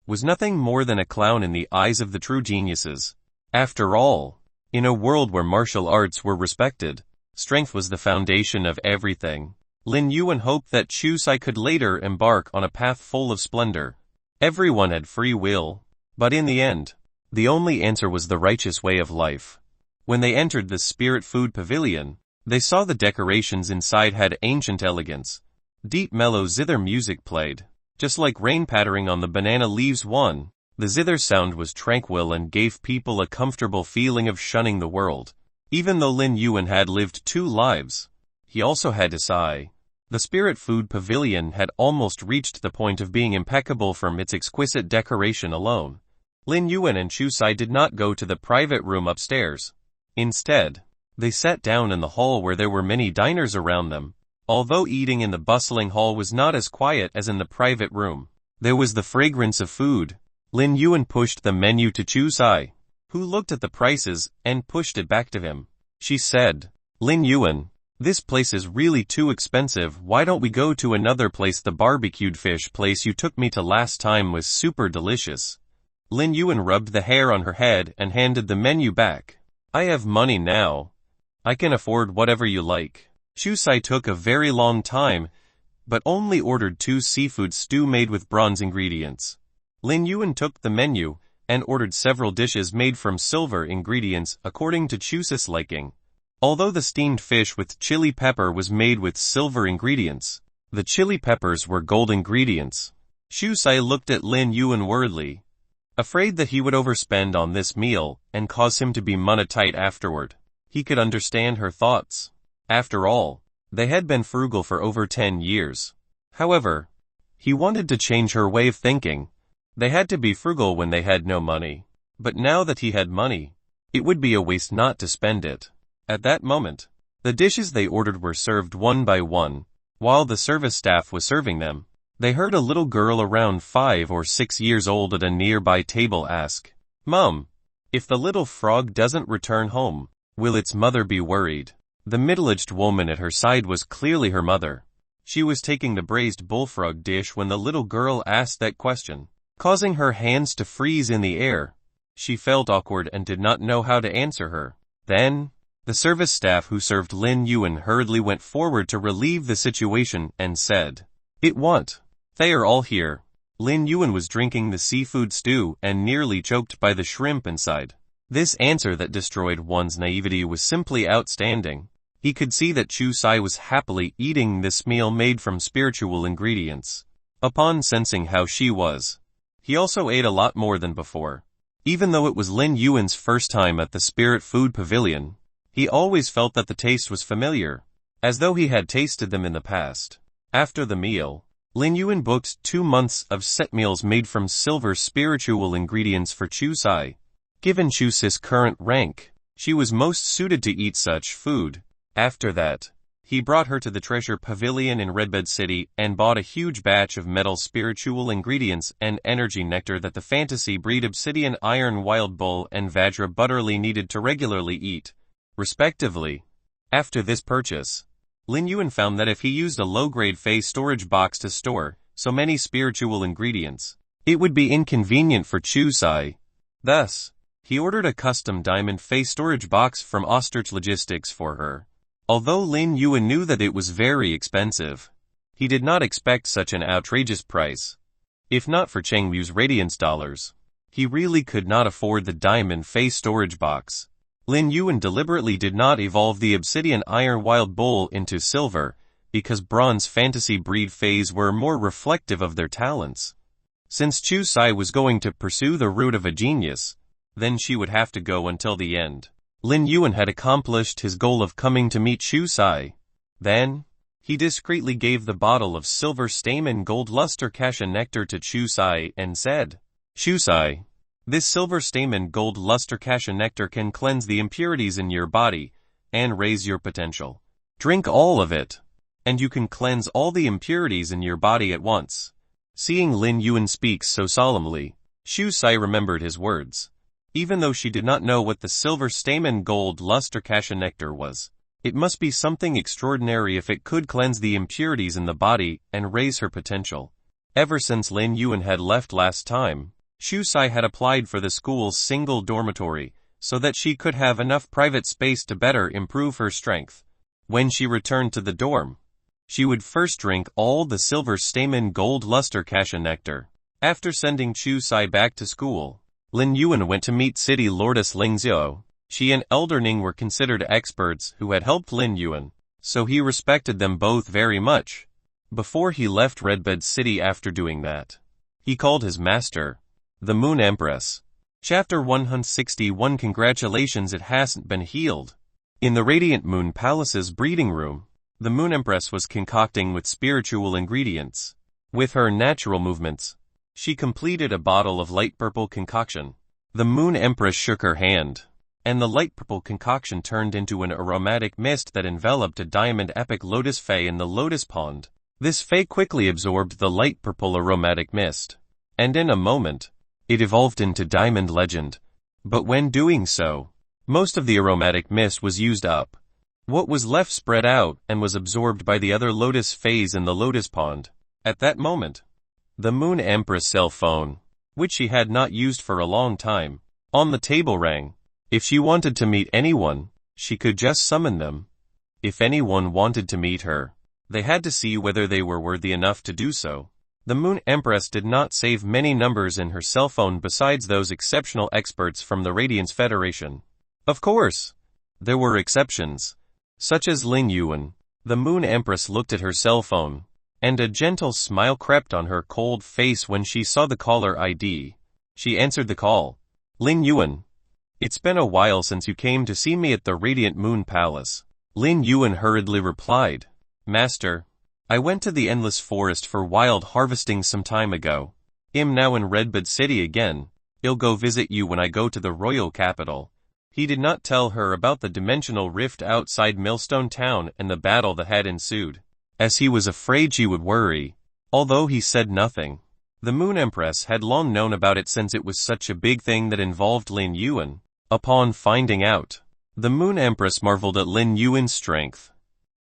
was nothing more than a clown in the eyes of the true geniuses. After all, in a world where martial arts were respected, strength was the foundation of everything. Lin Yuan hoped that Chu Sai could later embark on a path full of splendor. Everyone had free will, but in the end, the only answer was the righteous way of life. When they entered the Spirit Food Pavilion, they saw the decorations inside had ancient elegance. Deep mellow zither music played, just like rain pattering on the banana leaves. The zither sound was tranquil and gave people a comfortable feeling of shunning the world. Even though Lin Yuan had lived 2 lives, he also had to sigh. The Spirit Food Pavilion had almost reached the point of being impeccable from its exquisite decoration alone. Lin Yuan and Chu Sai did not go to the private room upstairs. Instead, they sat down in the hall where there were many diners around them. Although eating in the bustling hall was not as quiet as in the private room, there was the fragrance of food. Lin Yuan pushed the menu to Chu Sai, who looked at the prices and pushed it back to him. She said, "Lin Yuan, this place is really too expensive. Why don't we go to another place? The barbecued fish place you took me to last time was super delicious." Lin Yuan rubbed the hair on her head and handed the menu back. "I have money now. I can afford whatever you like." Chu Sai took a very long time, but only ordered 2 seafood stew made with bronze ingredients. Lin Yuan took the menu and ordered several dishes made from silver ingredients according to Chu Sai's liking. Although the steamed fish with chili pepper was made with silver ingredients, the chili peppers were gold ingredients. Chu Sai looked at Lin Yuan worriedly, afraid that he would overspend on this meal and cause him to be money tight afterward. He could understand her thoughts. After all, they had been frugal for over 10 years. However, he wanted to change her way of thinking. They had to be frugal when they had no money. But now that he had money, it would be a waste not to spend it. At that moment, the dishes they ordered were served one by one. While the service staff was serving them, they heard a little girl around 5 or 6 years old at a nearby table ask, "Mom, if the little frog doesn't return home, will its mother be worried?" The middle-aged woman at her side was clearly her mother. She was taking the braised bullfrog dish when the little girl asked that question, causing her hands to freeze in the air. She felt awkward and did not know how to answer her. Then, the service staff who served Lin Yuan hurriedly went forward to relieve the situation and said, "It what? They are all here." Lin Yuan was drinking the seafood stew and nearly choked by the shrimp inside. This answer that destroyed one's naivety was simply outstanding. He could see that Chu Sai was happily eating this meal made from spiritual ingredients. Upon sensing how she was, he also ate a lot more than before. Even though it was Lin Yuan's first time at the Spirit Food Pavilion, he always felt that the taste was familiar, as though he had tasted them in the past. After the meal, Lin Yuan booked 2 months of set meals made from silver spiritual ingredients for Chu Sai. Given Chu Sai's current rank, she was most suited to eat such food. After that, he brought her to the treasure pavilion in Redbed City and bought a huge batch of metal spiritual ingredients and energy nectar that the fantasy breed Obsidian Iron Wild Bull and Vajra Butterly needed to regularly eat, respectively. After this purchase, Lin Yuan found that if he used a low-grade Fey storage box to store so many spiritual ingredients, it would be inconvenient for Chu Sai. Thus, he ordered a custom diamond Fey storage box from Ostrich Logistics for her. Although Lin Yuan knew that it was very expensive, he did not expect such an outrageous price. If not for Chengmu's radiance dollars, he really could not afford the diamond Fey storage box. Lin Yuan deliberately did not evolve the Obsidian Iron Wild Bull into silver, because bronze fantasy breed Feys were more reflective of their talents. Since Chu Sai was going to pursue the route of a genius, then she would have to go until the end. Lin Yuan had accomplished his goal of coming to meet Chu Sai. Then, he discreetly gave the bottle of silver stamen gold luster cassia nectar to Chu Sai and said, "Chu Sai, this silver stamen gold luster cassia nectar can cleanse the impurities in your body and raise your potential. Drink all of it, and you can cleanse all the impurities in your body at once." Seeing Lin Yuan speak so solemnly, Chu Sai remembered his words. Even though she did not know what the silver stamen gold luster cassia nectar was, It must be something extraordinary if it could cleanse the impurities in the body and raise her potential. Ever since Lin Yuan had left last time, Shu Sai had applied for the school's single dormitory, so that she could have enough private space to better improve her strength. When she returned to the dorm, she would first drink all the silver stamen gold luster cassia nectar. After sending Shu Sai back to school, Lin Yuan went to meet city lordess Ling Xiao. She and Elder Ning were considered experts who had helped Lin Yuan, so he respected them both very much. Before he left Redbed City after doing that, he called his master, the Moon Empress. Chapter 161. Congratulations, it hasn't been healed. In the Radiant Moon Palace's breeding room, the Moon Empress was concocting with spiritual ingredients. With her natural movements, she completed a bottle of light purple concoction. The Moon Empress shook her hand, and the light purple concoction turned into an aromatic mist that enveloped a diamond epic lotus fay in the lotus pond. This fay quickly absorbed the light purple aromatic mist, and in a moment, it evolved into Diamond Legend. But when doing so, most of the aromatic mist was used up. What was left spread out and was absorbed by the other lotus fays in the lotus pond. At that moment, the Moon Empress cell phone, which she had not used for a long time, on the table rang. If she wanted to meet anyone, she could just summon them. If anyone wanted to meet her, they had to see whether they were worthy enough to do so. The Moon Empress did not save many numbers in her cell phone besides those exceptional experts from the Radiance Federation. Of course, there were exceptions, such as Lin Yuan. The Moon Empress looked at her cell phone, and a gentle smile crept on her cold face when she saw the caller ID. She answered the call. Lin Yuan. It's been a while since you came to see me at the Radiant Moon Palace. Lin Yuan hurriedly replied. Master, I went to the Endless Forest for wild harvesting some time ago. I'm now in Redbud City again. I'll go visit you when I go to the royal capital. He did not tell her about the dimensional rift outside Millstone Town and the battle that had ensued, as he was afraid she would worry, although he said nothing. The Moon Empress had long known about it since it was such a big thing that involved Lin Yuan. Upon finding out, the Moon Empress marveled at Lin Yuan's strength.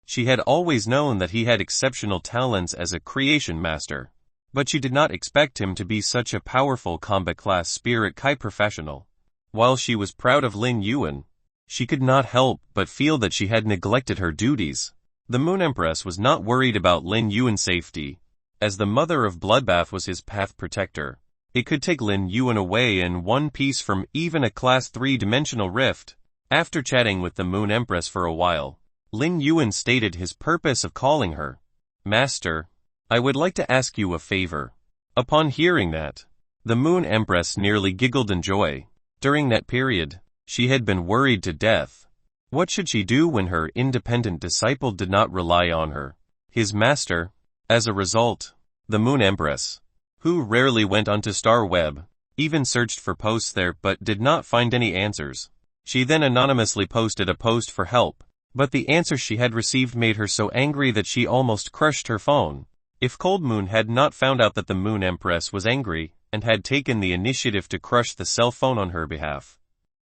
She had always known that he had exceptional talents as a creation master, but she did not expect him to be such a powerful combat-class spirit Kai professional. While she was proud of Lin Yuan, she could not help but feel that she had neglected her duties. The Moon Empress was not worried about Lin Yuan's safety, as the Mother of Bloodbath was his path protector. It could take Lin Yuan away in one piece from even a Class 3 dimensional rift. After chatting with the Moon Empress for a while, Lin Yuan stated his purpose of calling her. Master, I would like to ask you a favor. Upon hearing that, the Moon Empress nearly giggled in joy. During that period, she had been worried to death. What should she do when her independent disciple did not rely on her, his master? As a result, the Moon Empress, who rarely went onto Star Web, even searched for posts there but did not find any answers. She then anonymously posted a post for help, but the answer she had received made her so angry that she almost crushed her phone. If Cold Moon had not found out that the Moon Empress was angry, and had taken the initiative to crush the cell phone on her behalf,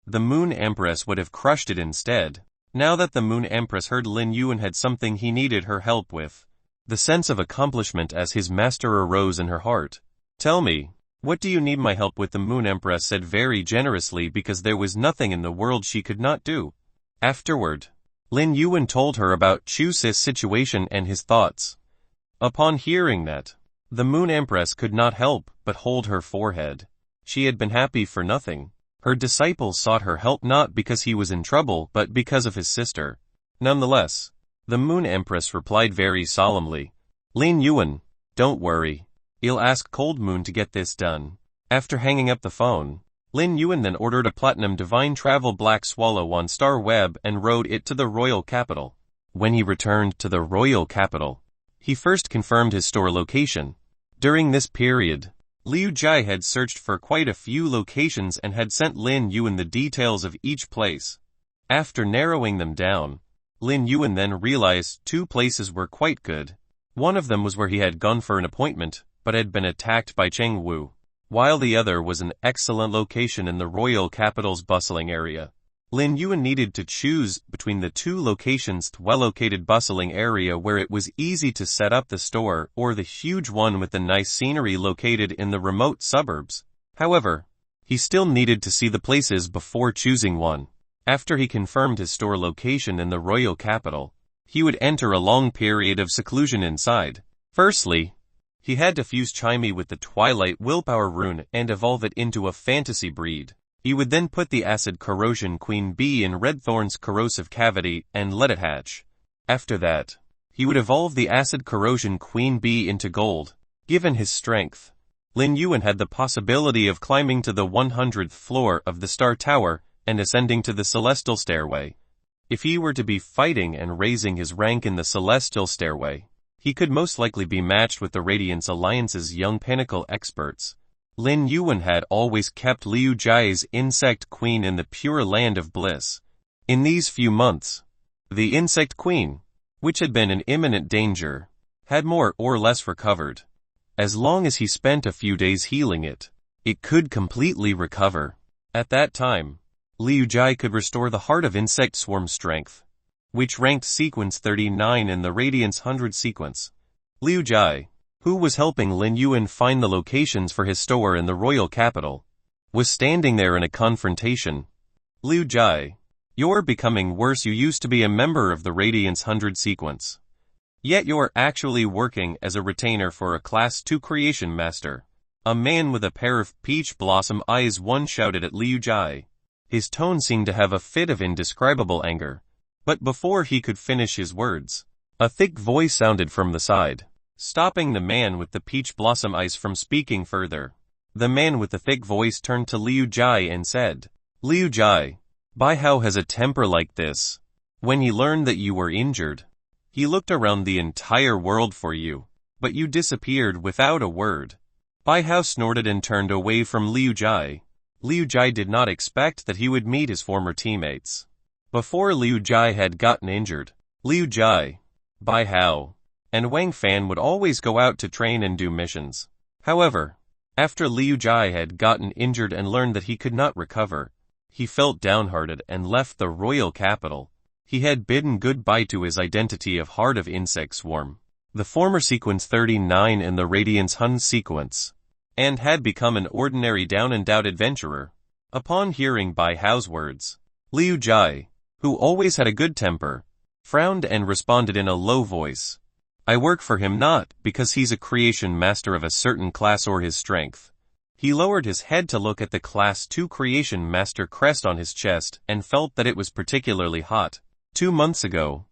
the Moon Empress would have crushed it instead. Now that the Moon Empress heard Lin Yuan had something he needed her help with, the sense of accomplishment as his master arose in her heart. Tell me, what do you need my help with? The Moon Empress said very generously because there was nothing in the world she could not do. Afterward, Lin Yuan told her about Chu Si's situation and his thoughts. Upon hearing that, the Moon Empress could not help but hold her forehead. She had been happy for nothing. Her disciple sought her help not because he was in trouble but because of his sister. Nonetheless, the Moon Empress replied very solemnly. Lin Yuan, don't worry. I'll ask Cold Moon to get this done. After hanging up the phone, Lin Yuan then ordered a Platinum Divine Travel Black Swallow on Star Web and rode it to the royal capital. When he returned to the royal capital, he first confirmed his store location. During this period, Liu Jai had searched for quite a few locations and had sent Lin Yuan the details of each place. After narrowing them down, Lin Yuan then realized 2 places were quite good. One of them was where he had gone for an appointment, but had been attacked by Cheng Wu, while the other was an excellent location in the royal capital's bustling area. Lin Yuan needed to choose between the two locations: the well-located bustling area where it was easy to set up the store, or the huge one with the nice scenery located in the remote suburbs. However, he still needed to see the places before choosing one. After he confirmed his store location in the royal capital, he would enter a long period of seclusion inside. Firstly, he had to fuse Chimey with the Twilight Willpower rune and evolve it into a fantasy breed. He would then put the Acid Corrosion Queen Bee in Redthorn's corrosive cavity and let it hatch. After that, he would evolve the Acid Corrosion Queen Bee into gold. Given his strength, Lin Yuan had the possibility of climbing to the 100th floor of the Star Tower and ascending to the Celestial Stairway. If he were to be fighting and raising his rank in the Celestial Stairway, he could most likely be matched with the Radiance Alliance's young pinnacle experts. Lin Yuan had always kept Liu Jai's Insect Queen in the Pure Land of Bliss. In these few months, the Insect Queen, which had been in imminent danger, had more or less recovered. As long as he spent a few days healing it, it could completely recover. At that time, Liu Jai could restore the Heart of Insect Swarm strength, which ranked sequence 39 in the Radiance 100 sequence. Liu Jai, who was helping Lin Yuan find the locations for his store in the royal capital, was standing there in a confrontation. Liu Jai, you're becoming worse. You used to be a member of the Radiance 100 sequence. Yet you're actually working as a retainer for a Class 2 creation master. A man with a pair of peach blossom eyes once shouted at Liu Jai. His tone seemed to have a fit of indescribable anger. But before he could finish his words, a thick voice sounded from the side, stopping the man with the peach blossom eyes from speaking further. The man with the thick voice turned to Liu Jai and said, Liu Jai, Bai Hao has a temper like this. When he learned that you were injured, he looked around the entire world for you, but you disappeared without a word. Bai Hao snorted and turned away from Liu Jai. Liu Jai did not expect that he would meet his former teammates. Before Liu Jai had gotten injured, Liu Jai, Bai Hao, and Wang Fan would always go out to train and do missions. However, after Liu Jai had gotten injured and learned that he could not recover, he felt downhearted and left the royal capital. He had bidden goodbye to his identity of Heart of Insect Swarm, the former sequence 39 in the Radiance Hun sequence, and had become an ordinary down-and-out adventurer. Upon hearing Bai Hao's words, Liu Jai, who always had a good temper, frowned and responded in a low voice. I work for him not because he's a creation master of a certain class or his strength. He lowered his head to look at the Class 2 creation master crest on his chest and felt that it was particularly hot. 2 months ago,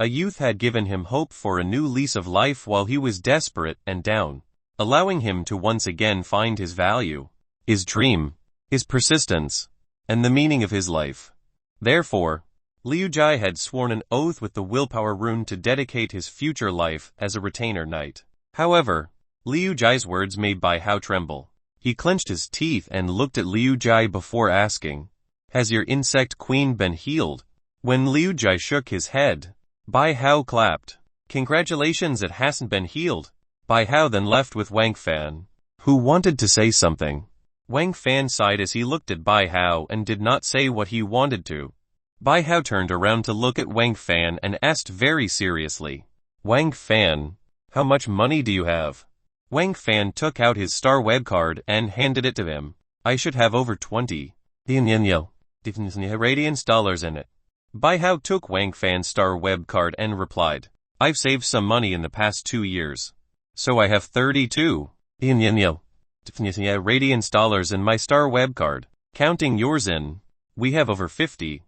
a youth had given him hope for a new lease of life while he was desperate and down, allowing him to once again find his value, his dream, his persistence, and the meaning of his life. Therefore, Liu Jai had sworn an oath with the willpower rune to dedicate his future life as a retainer knight. However, Liu Jai's words made Bai Hao tremble. He clenched his teeth and looked at Liu Jai before asking, Has your insect queen been healed? When Liu Jai shook his head, Bai Hao clapped. Congratulations, it hasn't been healed. Bai Hao then left with Wang Fan, who wanted to say something. Wang Fan sighed as he looked at Bai Hao and did not say what he wanted to. Bai Hao turned around to look at Wang Fan and asked very seriously, Wang Fan, how much money do you have? Wang Fan took out his star web card and handed it to him. I should have over 20 radiance dollars in it. Bai Hao took Wang Fan's star web card and replied, I've saved some money in the past 2 years. So I have 32 radiance dollars in my star web card. Counting yours in, we have over 50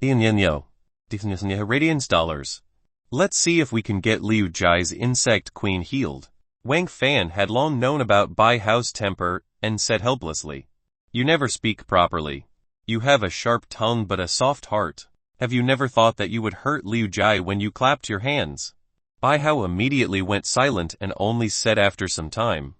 radiance dollars. Let's see if we can get Liu Jai's insect queen healed. Wang Fan had long known about Bai Hao's temper and said helplessly, You never speak properly. You have a sharp tongue but a soft heart. Have you never thought that you would hurt Liu Jai when you clapped your hands? Bai Hao immediately went silent and only said after some time,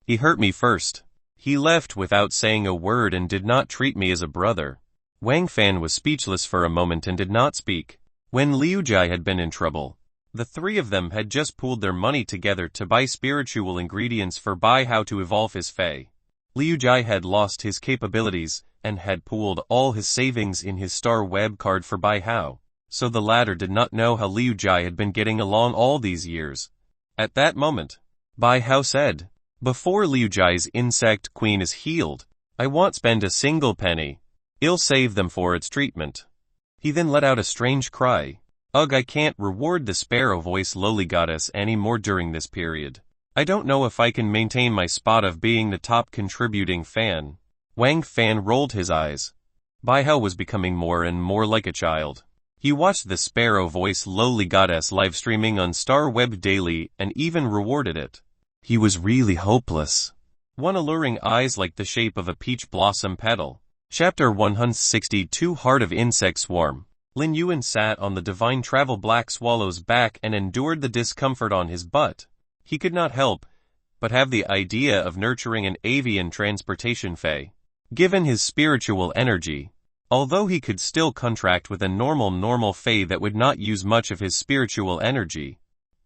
He hurt me first. He left without saying a word and did not treat me as a brother. Wang Fan was speechless for a moment and did not speak. When Liu Jai had been in trouble, the three of them had just pooled their money together to buy spiritual ingredients for Bai Hao to evolve his Fae. Liu Jai had lost his capabilities, and had pooled all his savings in his star web card for Bai Hao, so the latter did not know how Liu Jai had been getting along all these years. At that moment, Bai Hao said, "Before Liu Jai's insect queen is healed, I won't spend a single penny. I'll save them for its treatment." He then let out a strange cry. "Ugh, I can't reward the sparrow voice lowly goddess any more during this period. I don't know if I can maintain my spot of being the top contributing fan." Wang Fan rolled his eyes. Bai Hao was becoming more and more like a child. He watched the sparrow voice lowly goddess live streaming on Star Web daily and even rewarded it. He was really hopeless. One alluring eyes like the shape of a peach blossom petal. Chapter 162 Heart of Insect Swarm. Lin Yuan sat on the divine travel black swallow's back and endured the discomfort on his butt. He could not help but have the idea of nurturing an avian transportation fae. Given his spiritual energy, although he could still contract with a normal fae that would not use much of his spiritual energy,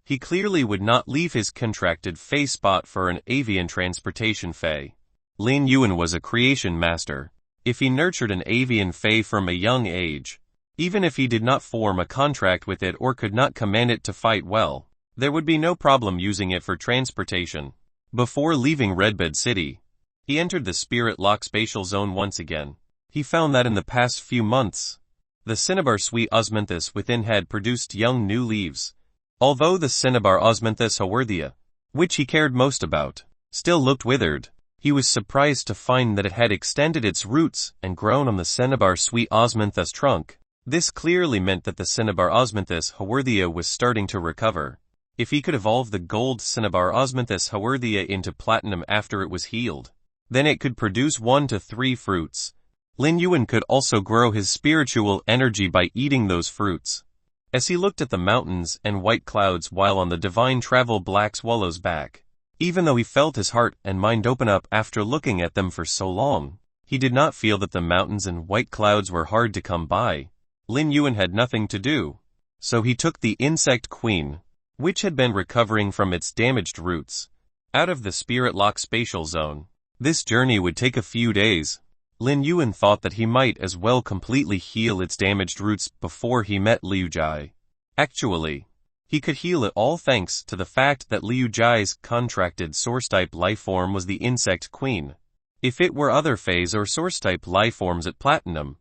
he clearly would not leave his contracted fae spot for an avian transportation fae. Lin Yuan was a creation master. If he nurtured an avian fae from a young age, even if he did not form a contract with it or could not command it to fight well, there would be no problem using it for transportation. Before leaving Redbed City, he entered the Spirit Lock spatial zone once again. He found that in the past few months, the cinnabar sweet osmanthus within had produced young new leaves. Although the cinnabar osmanthus haworthia, which he cared most about, still looked withered, he was surprised to find that it had extended its roots and grown on the cinnabar sweet osmanthus trunk. This clearly meant that the cinnabar osmanthus haworthia was starting to recover. If he could evolve the gold cinnabar osmanthus haworthia into platinum after it was healed, then it could produce 1 to 3 fruits. Lin Yuan could also grow his spiritual energy by eating those fruits. As he looked at the mountains and white clouds while on the divine travel black swallow's back, even though he felt his heart and mind open up after looking at them for so long, he did not feel that the mountains and white clouds were hard to come by. Lin Yuan had nothing to do, so he took the insect queen, which had been recovering from its damaged roots, out of the Spirit Lock spatial zone. This journey would take a few days. Lin Yuan thought that he might as well completely heal its damaged roots before he met Liu Jai. Actually, he could heal it all thanks to the fact that Liu Jai's contracted source-type lifeform was the insect queen. If it were other phase or source-type lifeforms at platinum,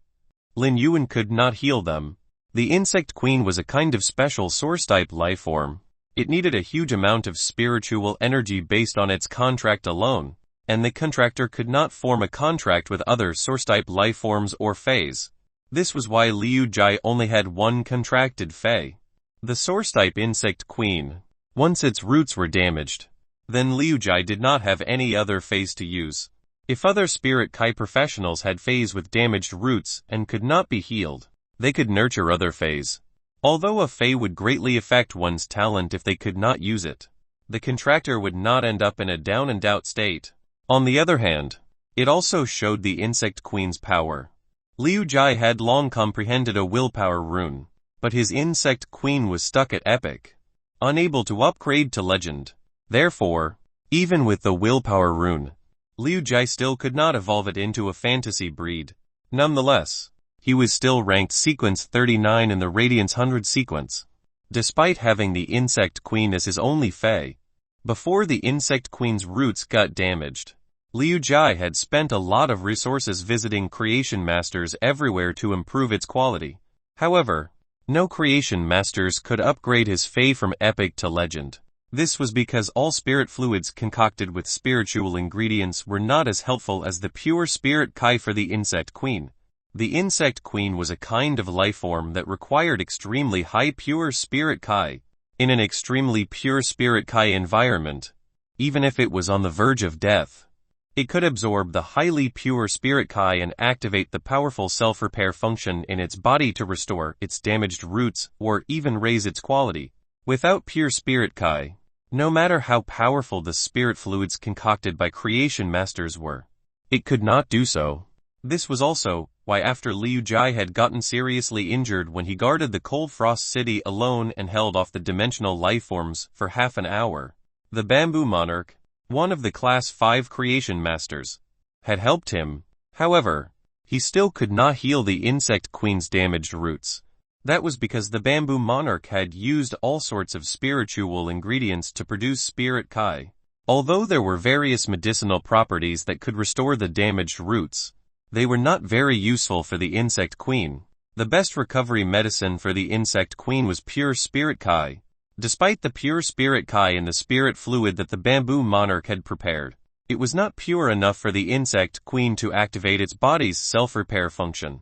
Lin Yuan could not heal them. The insect queen was a kind of special source-type lifeform. It needed a huge amount of spiritual energy based on its contract alone, and the contractor could not form a contract with other source-type lifeforms or phase. This was why Liu Jai only had one contracted fae, the source-type insect queen. Once its roots were damaged, then Liu Jai did not have any other phase to use. If other Spirit Kai professionals had phase with damaged roots and could not be healed, they could nurture other phase. Although a fae would greatly affect one's talent if they could not use it, the contractor would not end up in a down and out state. On the other hand, it also showed the insect queen's power. Liu Jai had long comprehended a willpower rune, but his insect queen was stuck at epic, unable to upgrade to legend. Therefore, even with the willpower rune, Liu Jai still could not evolve it into a fantasy breed. Nonetheless, he was still ranked sequence 39 in the Radiance 100 sequence, despite having the insect queen as his only fae. Before the insect queen's roots got damaged, Liu Jai had spent a lot of resources visiting creation masters everywhere to improve its quality. However, no creation masters could upgrade his fae from epic to legend. This was because all spirit fluids concocted with spiritual ingredients were not as helpful as the pure spirit kai for the insect queen. The insect queen was a kind of lifeform that required extremely high pure spirit kai. In an extremely pure spirit kai environment, even if it was on the verge of death, it could absorb the highly pure spirit kai and activate the powerful self-repair function in its body to restore its damaged roots or even raise its quality. Without pure spirit kai, no matter how powerful the spirit fluids concocted by creation masters were, it could not do so. This was also why after Liu Jai had gotten seriously injured when he guarded the Cold Frost City alone and held off the dimensional lifeforms for half an hour, the Bamboo Monarch, one of the Class 5 creation masters, had helped him. However, he still could not heal the insect queen's damaged roots. That was because the bamboo monarch had used all sorts of spiritual ingredients to produce spirit kai. Although there were various medicinal properties that could restore the damaged roots, they were not very useful for the insect queen. The best recovery medicine for the insect queen was pure spirit kai. Despite the pure spirit kai in the spirit fluid that the bamboo monarch had prepared, it was not pure enough for the insect queen to activate its body's self-repair function.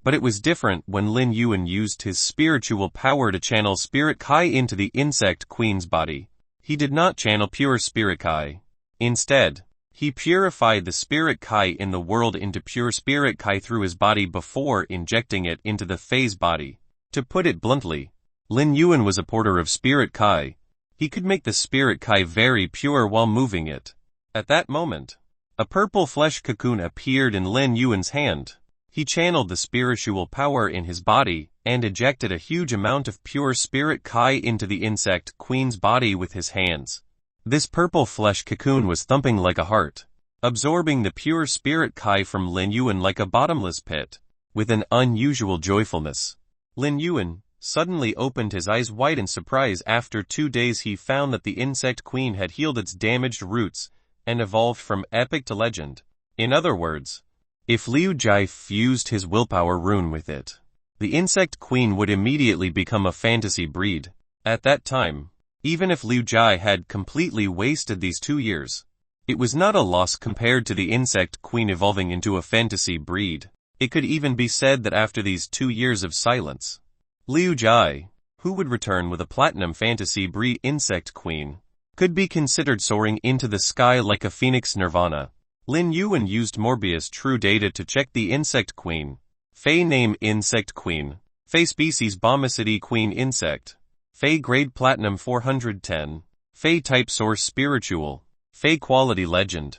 But it was different when Lin Yuan used his spiritual power to channel spirit kai into the insect queen's body. He did not channel pure spirit kai. Instead, he purified the spirit kai in the world into pure spirit kai through his body before injecting it into the Fei's body. To put it bluntly, Lin Yuan was a porter of spirit kai. He could make the spirit kai very pure while moving it. At that moment, a purple flesh cocoon appeared in Lin Yuan's hand. He channeled the spiritual power in his body and ejected a huge amount of pure spirit kai into the insect queen's body with his hands. This purple flesh cocoon was thumping like a heart, absorbing the pure spirit kai from Lin Yuan like a bottomless pit. With an unusual joyfulness, Lin Yuan suddenly opened his eyes wide in surprise. After 2 days he found that the insect queen had healed its damaged roots and evolved from epic to legend. In other words, if Liu Jai fused his willpower rune with it, the insect queen would immediately become a fantasy breed. At that time, even if Liu Jai had completely wasted these 2 years, it was not a loss compared to the insect queen evolving into a fantasy breed. It could even be said that after these 2 years of silence, Liu Jai, who would return with a platinum fantasy breed insect queen, could be considered soaring into the sky like a phoenix nirvana. Lin Yuan used Morbius True Data to check the insect queen. Fei name insect queen. Fei species Bomacity queen insect. Fei grade platinum 410. Fei type source spiritual. Fei quality legend.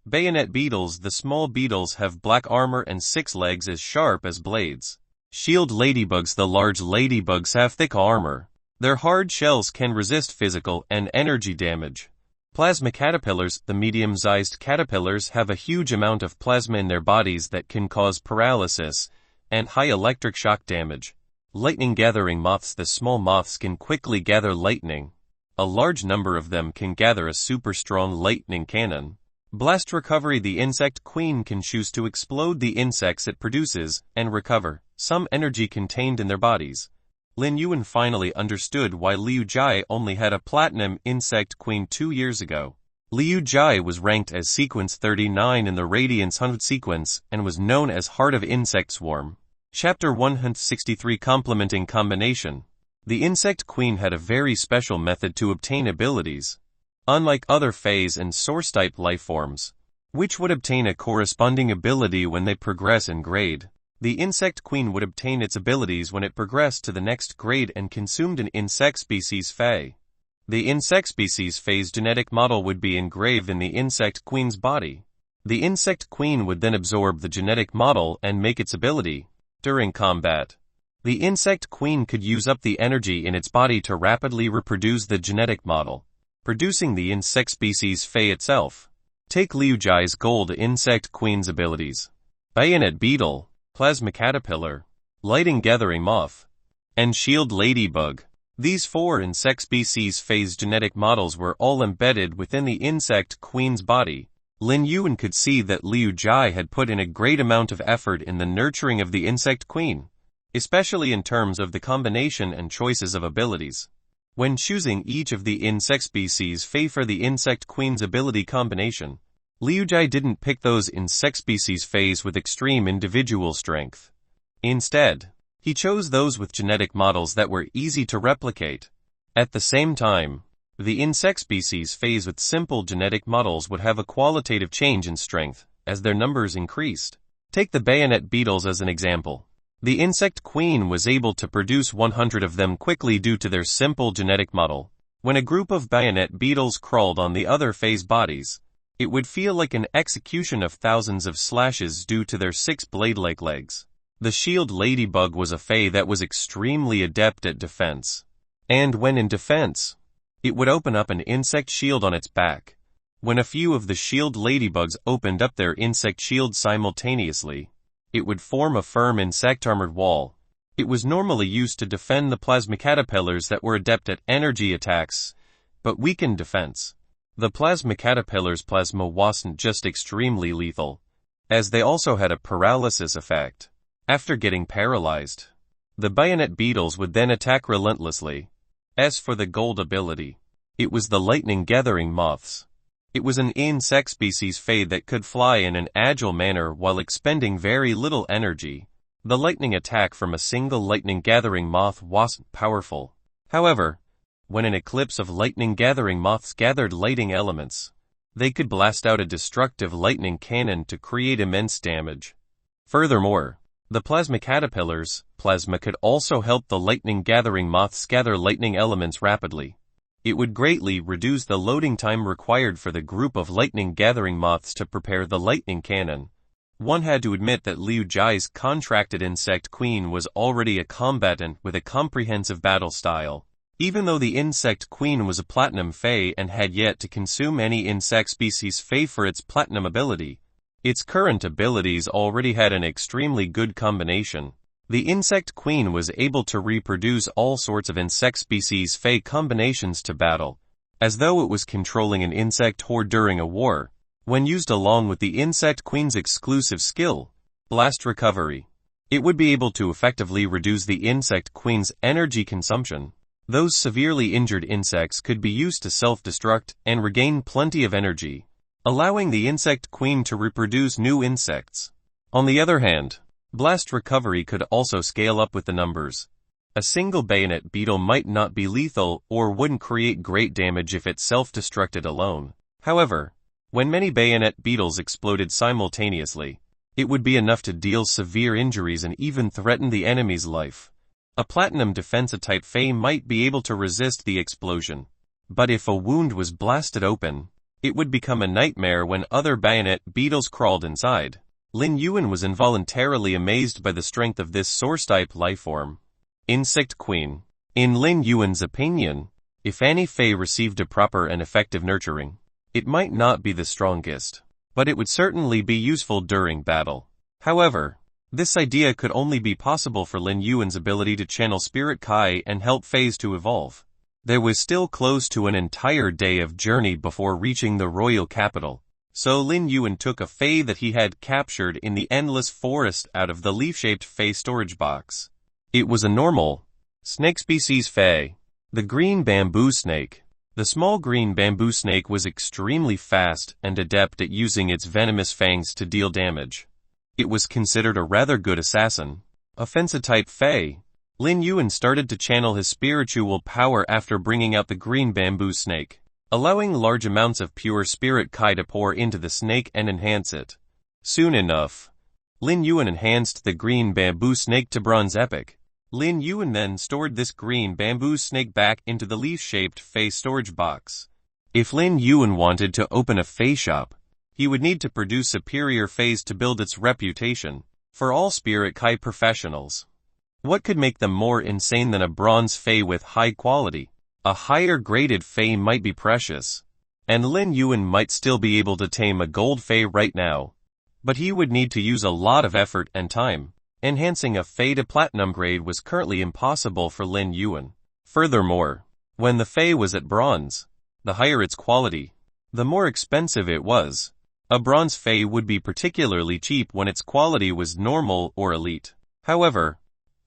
Bayonet beetles. The small beetles have black armor and 6 legs as sharp as blades. Shield ladybugs. The large ladybugs have thick armor. Their hard shells can resist physical and energy damage. Plasma caterpillars. The medium-sized caterpillars have a huge amount of plasma in their bodies that can cause paralysis and high electric shock damage. Lightning-gathering moths. The small moths can quickly gather lightning. A large number of them can gather a super-strong lightning cannon. Blast recovery. The insect queen can choose to explode the insects it produces and recover some energy contained in their bodies. Lin Yuan finally understood why Liu Jai only had a platinum insect queen 2 years ago. Liu Jai was ranked as sequence 39 in the Radiance 100 sequence and was known as Heart of Insect Swarm. Chapter 163 Complementing Combination. The insect queen had a very special method to obtain abilities. Unlike other phase and source-type life forms, which would obtain a corresponding ability when they progress in grade, the insect queen would obtain its abilities when it progressed to the next grade and consumed an insect species Fei. The insect species Fei's genetic model would be engraved in the insect queen's body. The insect queen would then absorb the genetic model and make its ability. During combat, the insect queen could use up the energy in its body to rapidly reproduce the genetic model, producing the insect species Fei itself. Take Liu Jai's gold insect queen's abilities. Bayonet beetle, plasma caterpillar, lightning-gathering moth, and shield ladybug. These 4 insect species Fei's genetic models were all embedded within the insect queen's body. Lin Yuan could see that Liu Jai had put in a great amount of effort in the nurturing of the insect queen, especially in terms of the combination and choices of abilities. When choosing each of the insect species Fei for the insect queen's ability combination, Liu Jai didn't pick those insect species Feis with extreme individual strength. Instead, he chose those with genetic models that were easy to replicate. At the same time, the insect species Feis with simple genetic models would have a qualitative change in strength as their numbers increased. Take the bayonet beetles as an example. The insect queen was able to produce 100 of them quickly due to their simple genetic model. When a group of bayonet beetles crawled on the other Fei's bodies, it would feel like an execution of thousands of slashes due to their 6 blade-like legs. The shield ladybug was a Fei that was extremely adept at defense. And when in defense, it would open up an insect shield on its back. When a few of the shield ladybugs opened up their insect shield simultaneously, It would form a firm insect-armored wall. It was normally used to defend the plasma caterpillars that were adept at energy attacks, but weakened defense. The plasma caterpillar's plasma wasn't just extremely lethal, as they also had a paralysis effect. After getting paralyzed, the bayonet beetles would then attack relentlessly. As for the gold ability, it was the lightning-gathering moths. It was an insect species fade that could fly in an agile manner while expending very little energy. The lightning attack from a single lightning-gathering moth wasn't powerful. However, when an eclipse of lightning-gathering moths gathered lighting elements, they could blast out a destructive lightning cannon to create immense damage. Furthermore, the plasma caterpillars' plasma could also help the lightning-gathering moths gather lightning elements rapidly. It would greatly reduce the loading time required for the group of lightning-gathering moths to prepare the lightning cannon. One had to admit that Liu Jai's contracted insect queen was already a combatant with a comprehensive battle style. Even though the insect queen was a platinum fae and had yet to consume any insect species fae for its platinum ability, its current abilities already had an extremely good combination. The insect queen was able to reproduce all sorts of insect species fae combinations to battle, as though it was controlling an insect horde during a war. When used along with the insect queen's exclusive skill, blast recovery, it would be able to effectively reduce the insect queen's energy consumption. Those severely injured insects could be used to self-destruct and regain plenty of energy, allowing the insect queen to reproduce new insects. On the other hand, blast recovery could also scale up with the numbers. A single bayonet beetle might not be lethal or wouldn't create great damage if it self-destructed alone. However, when many bayonet beetles exploded simultaneously, it would be enough to deal severe injuries and even threaten the enemy's life. A platinum defense-type fae might be able to resist the explosion, but if a wound was blasted open, it would become a nightmare when other bayonet beetles crawled inside. Lin Yuan was involuntarily amazed by the strength of this source-type lifeform. Insect Queen. In Lin Yuan's opinion, if any fae received a proper and effective nurturing, it might not be the strongest, but it would certainly be useful during battle. However, this idea could only be possible for Lin Yuan's ability to channel Spirit Kai and help faes to evolve. There was still close to an entire day of journey before reaching the royal capital, so Lin Yuan took a fae that he had captured in the endless forest out of the leaf-shaped fae storage box. It was a normal snake species fae, the green bamboo snake. The small green bamboo snake was extremely fast and adept at using its venomous fangs to deal damage. It was considered a rather good assassin. Offensive-type fae, Lin Yuan started to channel his spiritual power after bringing out the green bamboo snake, allowing large amounts of pure spirit Kai to pour into the snake and enhance it. Soon enough, Lin Yuan enhanced the green bamboo snake to bronze epic. Lin Yuan then stored this green bamboo snake back into the leaf-shaped fae storage box. If Lin Yuan wanted to open a fae shop, he would need to produce superior faes to build its reputation. For all spirit Kai professionals, what could make them more insane than a bronze fae with high quality? A higher graded fae might be precious, and Lin Yuan might still be able to tame a gold fae right now, but he would need to use a lot of effort and time. Enhancing a fae to platinum grade was currently impossible for Lin Yuan. Furthermore, when the fae was at bronze, the higher its quality, the more expensive it was. A bronze fae would be particularly cheap when its quality was normal or elite. However,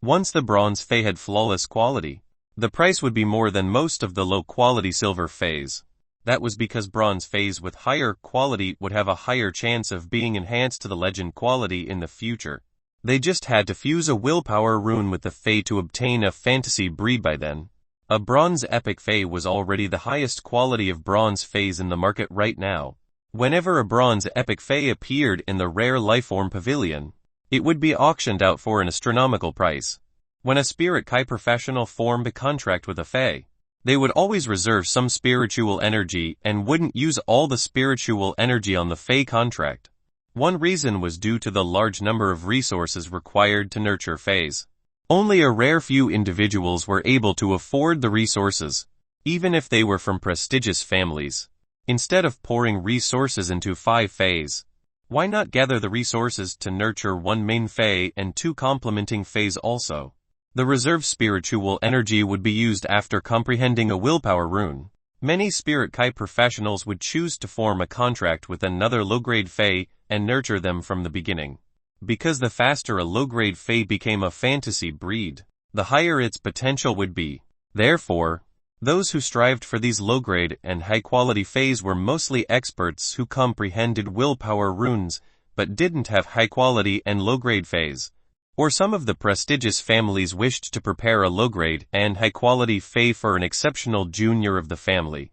once the bronze fae had flawless quality, the price would be more than most of the low-quality silver faes. That was because bronze faes with higher quality would have a higher chance of being enhanced to the legend quality in the future. They just had to fuse a willpower rune with the fae to obtain a fantasy breed by then. A bronze epic fae was already the highest quality of bronze faes in the market right now. Whenever a bronze epic fae appeared in the rare lifeform pavilion, it would be auctioned out for an astronomical price. When a spirit Kai professional formed a contract with a fae, they would always reserve some spiritual energy and wouldn't use all the spiritual energy on the fae contract. One reason was due to the large number of resources required to nurture faes. Only a rare few individuals were able to afford the resources, even if they were from prestigious families. Instead of pouring resources into 5 faes, Why not gather the resources to nurture one main phase and two complementing phases also? The reserve spiritual energy would be used after comprehending a willpower rune. Many spirit kai professionals would choose to form a contract with another low-grade fae and nurture them from the beginning. Because the faster a low-grade fae became a fantasy breed, the higher its potential would be. Therefore, those who strived for these low-grade and high-quality faes were mostly experts who comprehended willpower runes, but didn't have high-quality and low-grade faes. Or some of the prestigious families wished to prepare a low-grade and high-quality fae for an exceptional junior of the family,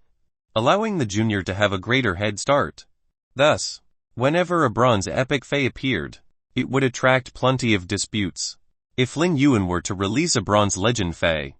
allowing the junior to have a greater head start. Thus, whenever a bronze epic fae appeared, it would attract plenty of disputes. If Lin Yuan were to release a bronze legend fae,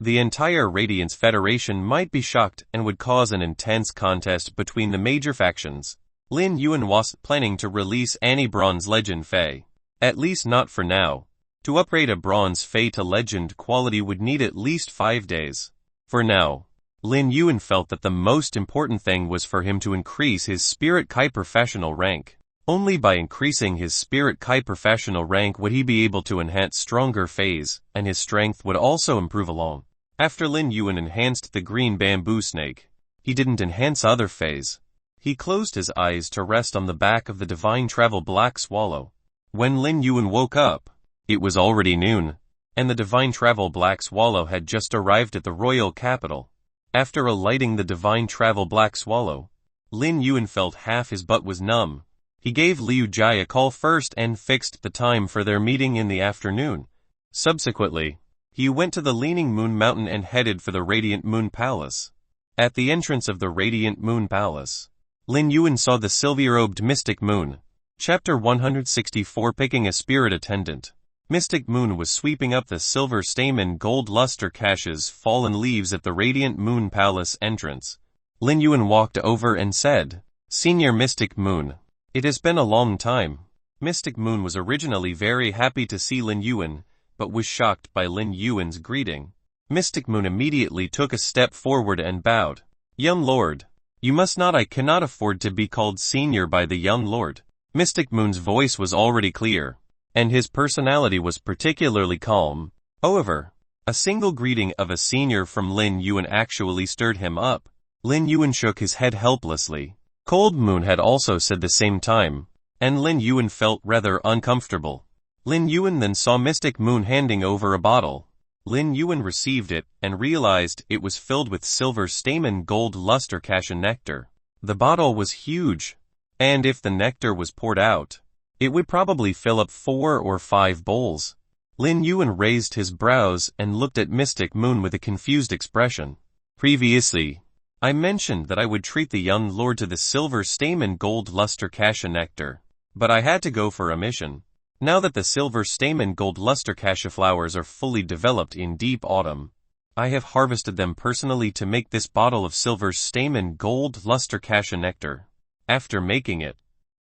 the entire Radiance Federation might be shocked and would cause an intense contest between the major factions. Lin Yuan wasn't planning to release any bronze legend fae. At least not for now. To upgrade a bronze fae to legend quality would need at least 5 days. For now, Lin Yuan felt that the most important thing was for him to increase his Spirit Kai professional rank. Only by increasing his Spirit Kai professional rank would he be able to enhance stronger faes, and his strength would also improve along. After Lin Yuan enhanced the green bamboo snake, he didn't enhance other faes. He closed his eyes to rest on the back of the divine travel black swallow. When Lin Yuan woke up, it was already noon, and the divine travel black swallow had just arrived at the royal capital. After alighting the divine travel black swallow, Lin Yuan felt half his butt was numb. He gave Liu Jai a call first and fixed the time for their meeting in the afternoon. Subsequently, he went to the Leaning Moon Mountain and headed for the Radiant Moon Palace. At the entrance of the Radiant Moon Palace, Lin Yuan saw the silver-robed Mystic Moon. Chapter 164 Picking a Spirit Attendant. Mystic Moon was sweeping up the silver stamen gold luster caches fallen leaves at the Radiant Moon Palace entrance. Lin Yuan walked over and said, "Senior Mystic Moon, it has been a long time." Mystic Moon was originally very happy to see Lin Yuan, but was shocked by Lin Yuan's greeting. Mystic Moon immediately took a step forward and bowed. "Young Lord, you must not. I cannot afford to be called senior by the young lord." Mystic Moon's voice was already clear, and his personality was particularly calm. However, a single greeting of a senior from Lin Yuan actually stirred him up. Lin Yuan shook his head helplessly. Cold Moon had also said the same time, and Lin Yuan felt rather uncomfortable. Lin Yuan then saw Mystic Moon handing over a bottle. Lin Yuan received it and realized it was filled with silver stamen gold luster cassia nectar. The bottle was huge, and if the nectar was poured out, it would probably fill up 4 or 5 bowls. Lin Yuan raised his brows and looked at Mystic Moon with a confused expression. "Previously, I mentioned that I would treat the young lord to the silver stamen gold luster cassia nectar, but I had to go for a mission. Now that the silver stamen gold luster cassia flowers are fully developed in deep autumn, I have harvested them personally to make this bottle of silver stamen gold luster cassia nectar. After making it,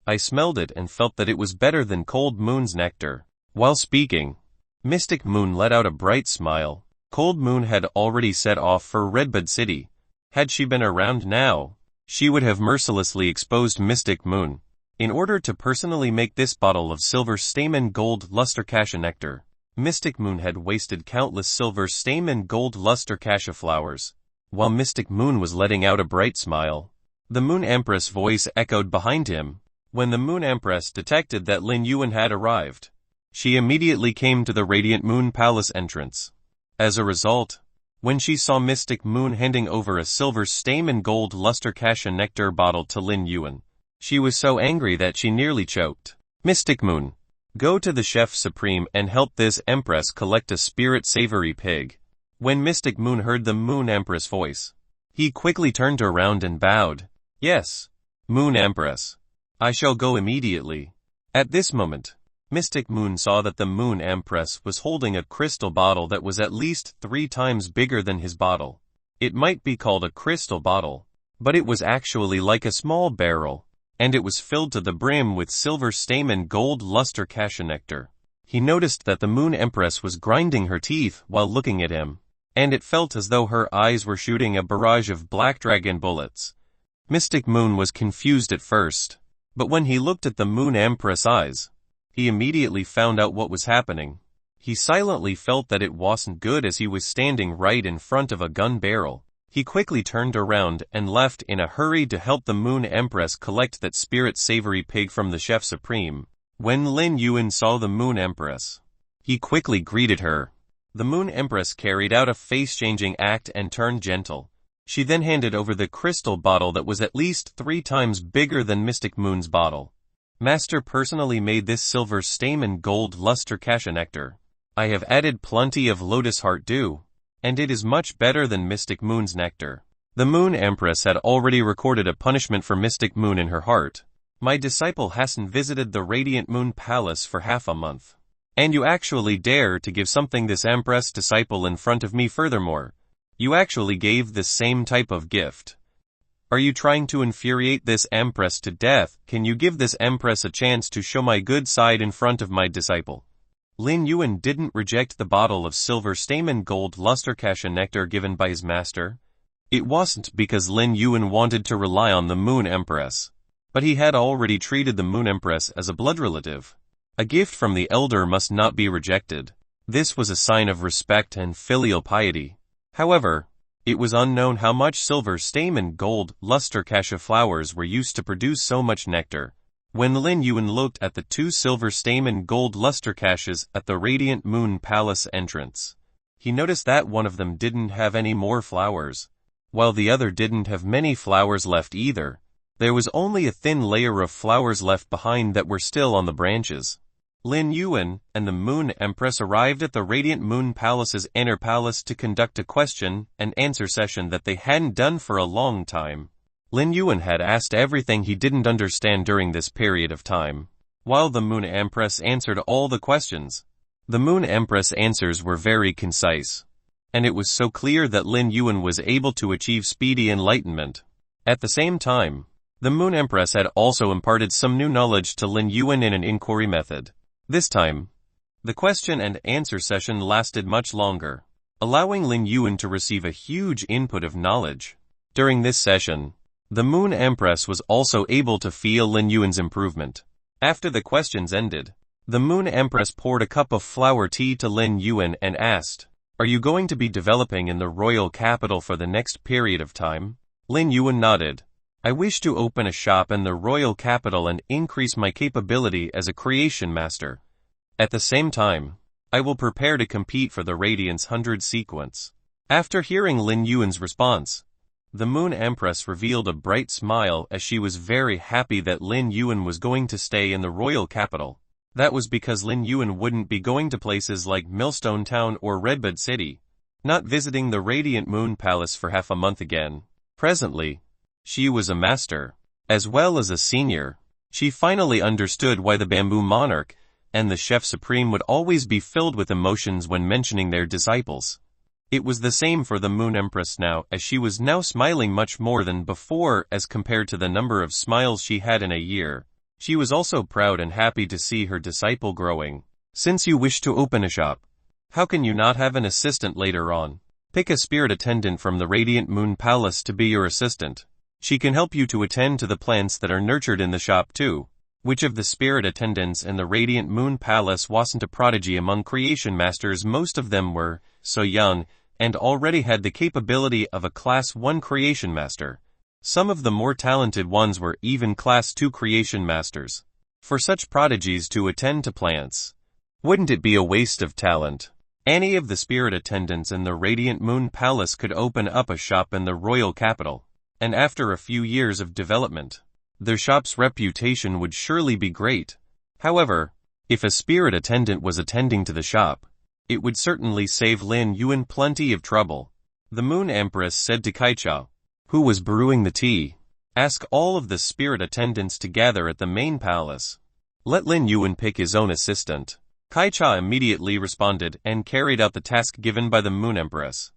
I smelled it and felt that it was better than Cold Moon's nectar." While speaking, Mystic Moon let out a bright smile. Cold Moon had already set off for Redbud City. Had she been around now, she would have mercilessly exposed Mystic Moon. In order to personally make this bottle of silver stamen gold luster cassia nectar, Mystic Moon had wasted countless silver stamen gold luster cassia flowers. While Mystic Moon was letting out a bright smile, the Moon Empress voice echoed behind him. When the Moon Empress detected that Lin Yuan had arrived, she immediately came to the Radiant Moon Palace entrance. As a result, when she saw Mystic Moon handing over a silver stamen gold luster cassia nectar bottle to Lin Yuan, she was so angry that she nearly choked. "Mystic Moon, go to the Chef Supreme and help this Empress collect a spirit savory pig." When Mystic Moon heard the Moon Empress voice, he quickly turned around and bowed. "Yes, Moon Empress. I shall go immediately." At this moment, Mystic Moon saw that the Moon Empress was holding a crystal bottle that was at least 3 times bigger than his bottle. It might be called a crystal bottle, but it was actually like a small barrel, and it was filled to the brim with silver stamen gold luster cassia nectar. He noticed that the Moon Empress was grinding her teeth while looking at him, and it felt as though her eyes were shooting a barrage of black dragon bullets. Mystic Moon was confused at first, But when he looked at the Moon Empress' eyes, he immediately found out what was happening. He silently felt that it wasn't good as he was standing right in front of a gun barrel. He quickly turned around and left in a hurry to help the Moon Empress collect that spirit savory pig from the Chef Supreme. When Lin Yuan saw the Moon Empress, he quickly greeted her. The Moon Empress carried out a face-changing act and turned gentle. She then handed over the crystal bottle that was at least 3 times bigger than Mystic Moon's bottle. Master personally made this silver stamen gold luster cassia nectar. I have added plenty of lotus heart dew, and it is much better than Mystic Moon's nectar. The Moon Empress had already recorded a punishment for Mystic Moon in her heart. My disciple hasn't visited the Radiant Moon Palace for half a month. And you actually dare to give something this Empress disciple in front of me. Furthermore, you actually gave the same type of gift. Are you trying to infuriate this Empress to death? Can you give this Empress a chance to show my good side in front of my disciple? Lin Yuan didn't reject the bottle of silver stamen gold luster cassia nectar given by his master. It wasn't because Lin Yuan wanted to rely on the Moon Empress, but he had already treated the Moon Empress as a blood relative. A gift from the elder must not be rejected. This was a sign of respect and filial piety. However, it was unknown how much silver stamen gold luster cassia flowers were used to produce so much nectar. When Lin Yuan looked at the 2 silver stamen gold luster cassias at the Radiant Moon Palace entrance, he noticed that one of them didn't have any more flowers, while the other didn't have many flowers left either. There was only a thin layer of flowers left behind that were still on the branches. Lin Yuan and the Moon Empress arrived at the Radiant Moon Palace's inner palace to conduct a question and answer session that they hadn't done for a long time. Lin Yuan had asked everything he didn't understand during this period of time, while the Moon Empress answered all the questions. The Moon Empress' answers were very concise, and it was so clear that Lin Yuan was able to achieve speedy enlightenment. At the same time, the Moon Empress had also imparted some new knowledge to Lin Yuan in an inquiry method. This time, the question and answer session lasted much longer, allowing Lin Yuan to receive a huge input of knowledge. During this session, the Moon Empress was also able to feel Lin Yuan's improvement. After the questions ended, the Moon Empress poured a cup of flower tea to Lin Yuan and asked, "Are you going to be developing in the royal capital for the next period of time?" Lin Yuan nodded. "I wish to open a shop in the royal capital and increase my capability as a creation master. At the same time, I will prepare to compete for the Radiance 100 sequence." After hearing Lin Yuan's response, the Moon Empress revealed a bright smile as she was very happy that Lin Yuan was going to stay in the royal capital. That was because Lin Yuan wouldn't be going to places like Millstone Town or Redbud City, not visiting the Radiant Moon Palace for half a month again. Presently, she was a master, as well as a senior. She finally understood why the Bamboo Monarch and the Chef Supreme would always be filled with emotions when mentioning their disciples. It was the same for the Moon Empress now, as she was now smiling much more than before as compared to the number of smiles she had in a year. She was also proud and happy to see her disciple growing. "Since you wish to open a shop, how can you not have an assistant later on? Pick a spirit attendant from the Radiant Moon Palace to be your assistant. She can help you to attend to the plants that are nurtured in the shop too." Which of the spirit attendants in the Radiant Moon Palace wasn't a prodigy among creation masters? Most of them were so young and already had the capability of a Class 1 creation master. Some of the more talented ones were even Class 2 creation masters. For such prodigies to attend to plants, wouldn't it be a waste of talent? Any of the spirit attendants in the Radiant Moon Palace could open up a shop in the royal capital, and after a few years of development, their shop's reputation would surely be great. However, if a spirit attendant was attending to the shop, it would certainly save Lin Yuan plenty of trouble. The Moon Empress said to Kaicha, who was brewing the tea, "Ask all of the spirit attendants to gather at the main palace. Let Lin Yuan pick his own assistant." Kaicha immediately responded and carried out the task given by the Moon Empress.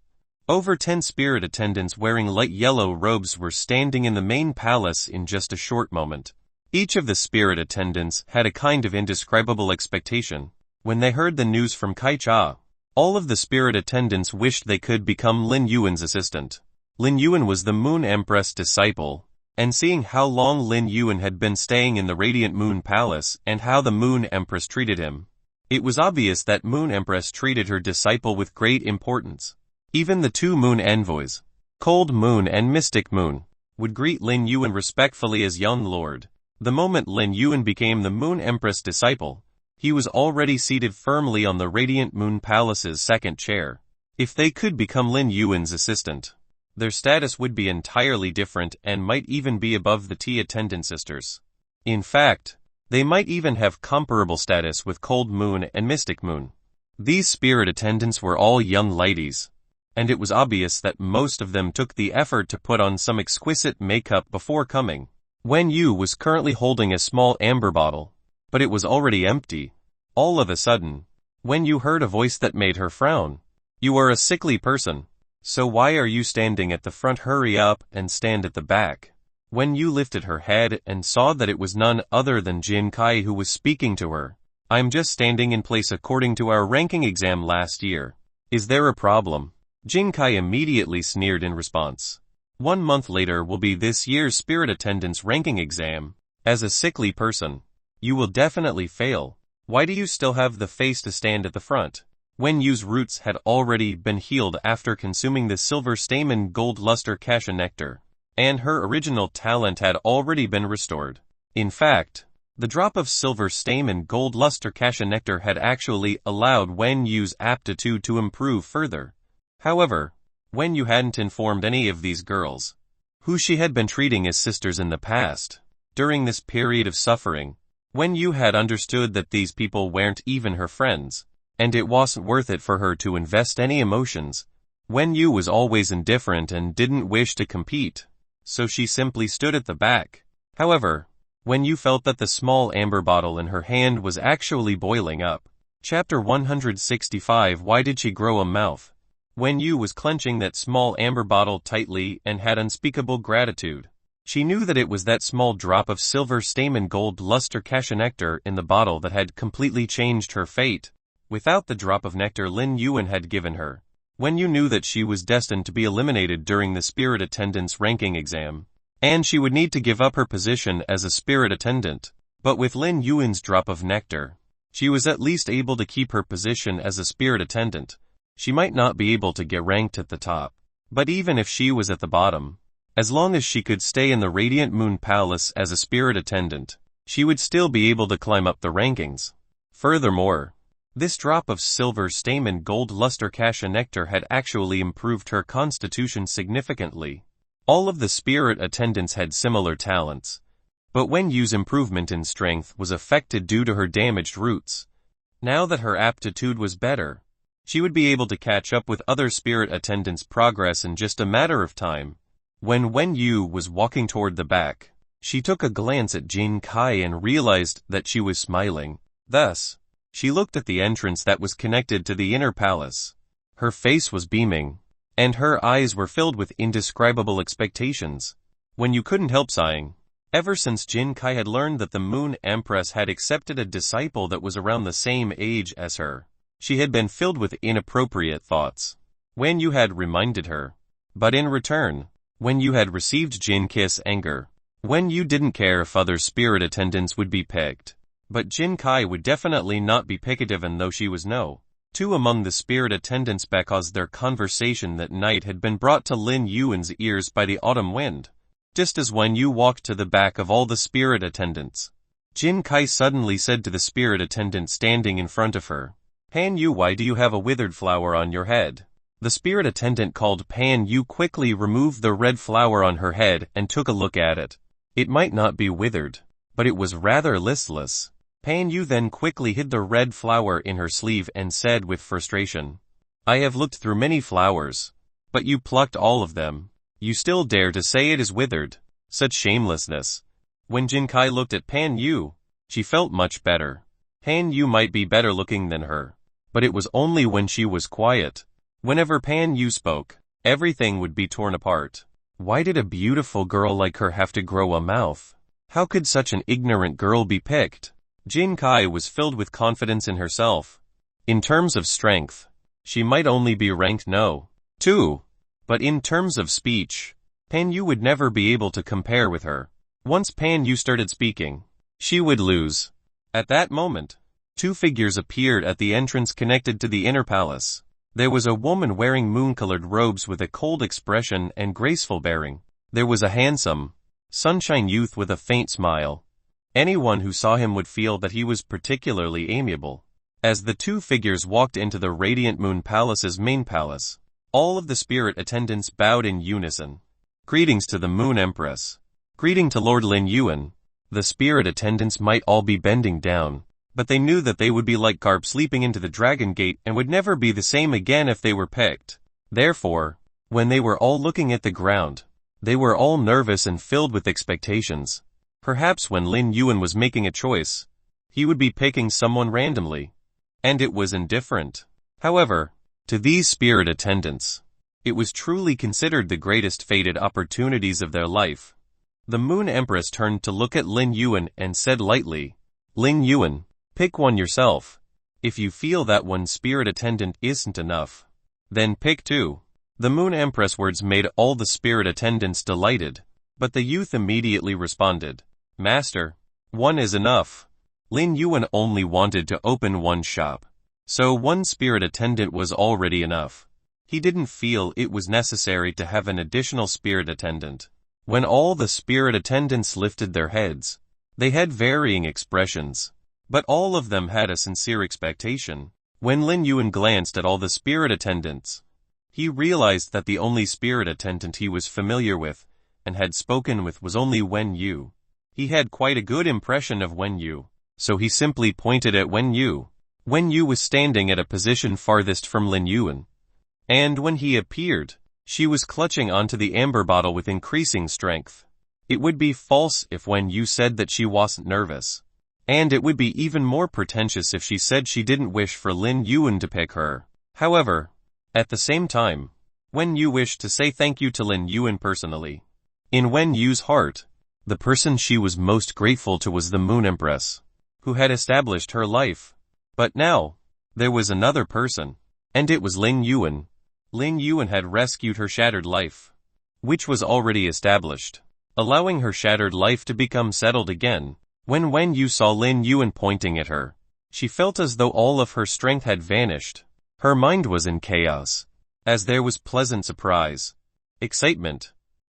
Over 10 spirit attendants wearing light yellow robes were standing in the main palace in just a short moment. Each of the spirit attendants had a kind of indescribable expectation. When they heard the news from Kaicha, all of the spirit attendants wished they could become Lin Yuan's assistant. Lin Yuan was the Moon Empress' disciple, and seeing how long Lin Yuan had been staying in the Radiant Moon Palace and how the Moon Empress treated him, it was obvious that Moon Empress treated her disciple with great importance. Even the two Moon Envoys, Cold Moon and Mystic Moon, would greet Lin Yuan respectfully as young lord. The moment Lin Yuan became the Moon Empress disciple, he was already seated firmly on the Radiant Moon Palace's second chair. If they could become Lin Yuan's assistant, their status would be entirely different and might even be above the tea attendant sisters. In fact, they might even have comparable status with Cold Moon and Mystic Moon. These spirit attendants were all young ladies, and it was obvious that most of them took the effort to put on some exquisite makeup before coming. Wen Yu was currently holding a small amber bottle, but it was already empty. All of a sudden, Wen Yu heard a voice that made her frown. "You are a sickly person, so why are you standing at the front? Hurry up and stand at the back." Wen Yu lifted her head and saw that it was none other than Jin Kai who was speaking to her. "I'm just standing in place according to our ranking exam last year. Is there a problem?" Jin Kai immediately sneered in response. 1 month later will be this year's spirit attendance ranking exam. As a sickly person, you will definitely fail. Why do you still have the face to stand at the front? Wen Yu's roots had already been healed after consuming the silver stamen gold luster cassia nectar, and her original talent had already been restored. In fact, the drop of silver stamen gold luster cassia nectar had actually allowed Wen Yu's aptitude to improve further. However, Wen Yu hadn't informed any of these girls, who she had been treating as sisters in the past. During this period of suffering, Wen Yu had understood that these people weren't even her friends, and it wasn't worth it for her to invest any emotions. Wen Yu was always indifferent and didn't wish to compete, so she simply stood at the back. However, Wen Yu felt that the small amber bottle in her hand was actually boiling up. Chapter 165. Why did she grow a mouth? Wen Yu was clenching that small amber bottle tightly and had unspeakable gratitude. She knew that it was that small drop of silver stamen gold luster cassia nectar in the bottle that had completely changed her fate. Without the drop of nectar Lin Yuan had given her, Wen Yu knew that she was destined to be eliminated during the spirit attendance ranking exam, and she would need to give up her position as a spirit attendant. But with Lin Yuan's drop of nectar, she was at least able to keep her position as a spirit attendant. She might not be able to get ranked at the top, but even if she was at the bottom, as long as she could stay in the Radiant Moon Palace as a spirit attendant, she would still be able to climb up the rankings. Furthermore, this drop of silver stamen gold luster cassia nectar had actually improved her constitution significantly. All of the spirit attendants had similar talents, but Wen Yu's improvement in strength was affected due to her damaged roots. Now that her aptitude was better, she would be able to catch up with other spirit attendants' progress in just a matter of time. When Wen Yu was walking toward the back, she took a glance at Jin Kai and realized that she was smiling. Thus, she looked at the entrance that was connected to the inner palace. Her face was beaming, and her eyes were filled with indescribable expectations. Wen Yu couldn't help sighing. Ever since Jin Kai had learned that the Moon Empress had accepted a disciple that was around the same age as her, she had been filled with inappropriate thoughts. Wen Yu had reminded her, but in return, Wen Yu had received Jin Kai's anger. Wen Yu didn't care if other spirit attendants would be picked, but Jin Kai would definitely not be picked even though she was no. Two among the spirit attendants because their conversation that night had been brought to Lin Yuan's ears by the autumn wind. Just as Wen Yu walked to the back of all the spirit attendants, Jin Kai suddenly said to the spirit attendant standing in front of her, "Pan Yu, why do you have a withered flower on your head?" The spirit attendant called Pan Yu quickly removed the red flower on her head and took a look at it. It might not be withered, but it was rather listless. Pan Yu then quickly hid the red flower in her sleeve and said with frustration, "I have looked through many flowers, but you plucked all of them. You still dare to say it is withered? Such shamelessness." When Jin Kai looked at Pan Yu, she felt much better. Pan Yu might be better looking than her, but it was only when she was quiet. Whenever Pan Yu spoke, everything would be torn apart. Why did a beautiful girl like her have to grow a mouth? How could such an ignorant girl be picked? Jin Kai was filled with confidence in herself. In terms of strength, she might only be ranked no. 2. But in terms of speech, Pan Yu would never be able to compare with her. Once Pan Yu started speaking, she would lose. At that moment, two figures appeared at the entrance connected to the inner palace. There was a woman wearing moon-colored robes with a cold expression and graceful bearing. There was a handsome, sunshine youth with a faint smile. Anyone who saw him would feel that he was particularly amiable. As the two figures walked into the Radiant Moon Palace's main palace, all of the spirit attendants bowed in unison. Greetings to the Moon Empress. Greeting to Lord Lin Yuan. The spirit attendants might all be bending down, but they knew that they would be like carp sleeping into the Dragon Gate and would never be the same again if they were picked. Therefore, when they were all looking at the ground, they were all nervous and filled with expectations. Perhaps when Lin Yuan was making a choice, he would be picking someone randomly, and it was indifferent. However, to these spirit attendants, it was truly considered the greatest fated opportunities of their life. The Moon Empress turned to look at Lin Yuan and said lightly, "Lin Yuan, pick one yourself. If you feel that one spirit attendant isn't enough, then pick two." The Moon Empress' words made all the spirit attendants delighted, but the youth immediately responded, "Master, one is enough." Lin Yuan only wanted to open one shop, so one spirit attendant was already enough. He didn't feel it was necessary to have an additional spirit attendant. When all the spirit attendants lifted their heads, they had varying expressions, but all of them had a sincere expectation. When Lin Yuan glanced at all the spirit attendants, he realized that the only spirit attendant he was familiar with and had spoken with was only Wen Yu. He had quite a good impression of Wen Yu, so he simply pointed at Wen Yu. Wen Yu was standing at a position farthest from Lin Yuan, and when he appeared, she was clutching onto the amber bottle with increasing strength. It would be false if Wen Yu said that she wasn't nervous, and it would be even more pretentious if she said she didn't wish for Lin Yuan to pick her. However, at the same time, Wen Yu wished to say thank you to Lin Yuan personally. In Wen Yu's heart, the person she was most grateful to was the Moon Empress, who had established her life. But now, there was another person, and it was Lin Yuan. Lin Yuan had rescued her shattered life, which was already established, allowing her shattered life to become settled again. When Wen Yu saw Lin Yuan pointing at her, she felt as though all of her strength had vanished. Her mind was in chaos, as there was pleasant surprise, excitement,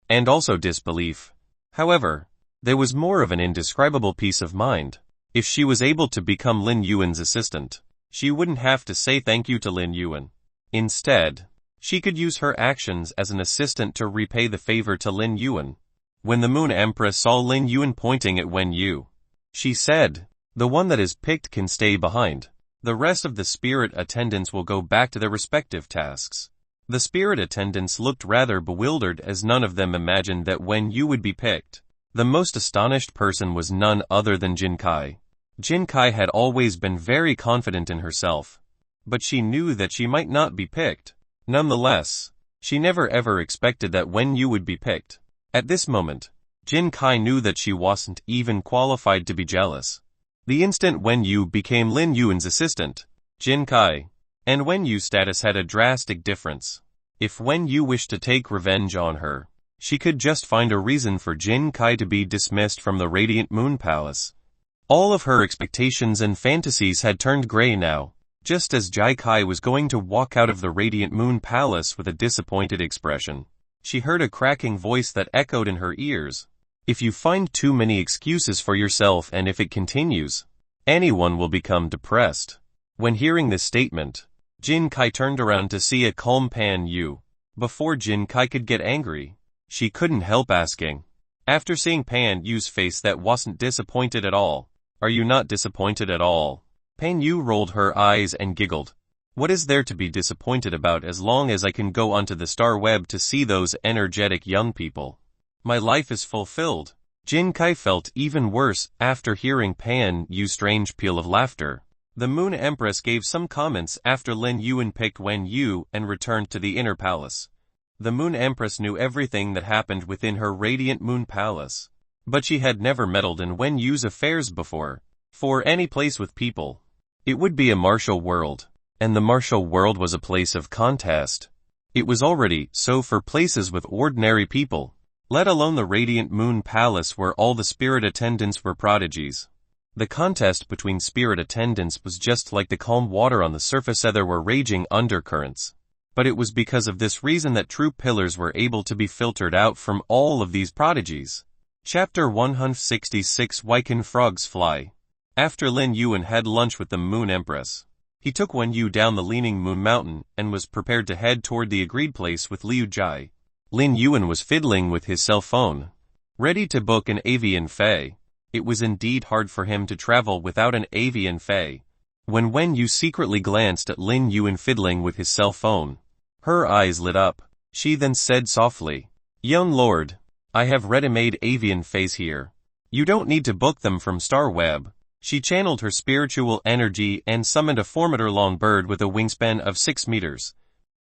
and also disbelief. However, there was more of an indescribable peace of mind. If she was able to become Lin Yuan's assistant, she wouldn't have to say thank you to Lin Yuan. Instead, she could use her actions as an assistant to repay the favor to Lin Yuan. When the Moon Empress saw Lin Yuan pointing at Wen Yu, she said, "The one that is picked can stay behind. The rest of the spirit attendants will go back to their respective tasks." The spirit attendants looked rather bewildered as none of them imagined that Wen Yu would be picked. The most astonished person was none other than Jin Kai. Jin Kai had always been very confident in herself, but she knew that she might not be picked. Nonetheless, she never ever expected that Wen Yu would be picked. At this moment, Jin Kai knew that she wasn't even qualified to be jealous. The instant Wen Yu became Lin Yuan's assistant, Jin Kai and Wen Yu's status had a drastic difference. If Wen Yu wished to take revenge on her, she could just find a reason for Jin Kai to be dismissed from the Radiant Moon Palace. All of her expectations and fantasies had turned gray now. Just as Jai Kai was going to walk out of the Radiant Moon Palace with a disappointed expression, she heard a cracking voice that echoed in her ears. "If you find too many excuses for yourself and if it continues, anyone will become depressed." When hearing this statement, Jin Kai turned around to see a calm Pan Yu. Before Jin Kai could get angry, she couldn't help asking. After seeing Pan Yu's face that wasn't disappointed at all, "Are you not disappointed at all?" Pan Yu rolled her eyes and giggled. "What is there to be disappointed about as long as I can go onto the star web to see those energetic young people? My life is fulfilled." Jin Kai felt even worse after hearing Pan Yu's strange peal of laughter. The Moon Empress gave some comments after Lin Yuan picked Wen Yu and returned to the inner palace. The Moon Empress knew everything that happened within her Radiant Moon Palace, but she had never meddled in Wen Yu's affairs before. For any place with people, it would be a martial world, and the martial world was a place of contest. It was already so for places with ordinary people. let alone the radiant moon palace where all the spirit attendants were prodigies. The contest between spirit attendants was just like the calm water on the surface, there were raging undercurrents. But it was because of this reason that true pillars were able to be filtered out from all of these prodigies. Chapter 166 Why Can Frogs Fly? After Lin Yuan had lunch with the Moon Empress, he took Wen Yu down the leaning moon mountain and was prepared to head toward the agreed place with Liu Jai. Lin Yuan was fiddling with his cell phone, ready to book an avian fei. It was indeed hard for him to travel without an avian fei. When Wen Yu secretly glanced at Lin Yuan fiddling with his cell phone, her eyes lit up. She then said softly, "Young lord, I have ready-made avian feis here. You don't need to book them from Starweb." She channeled her spiritual energy and summoned a 4-meter-long bird with a wingspan of 6 meters.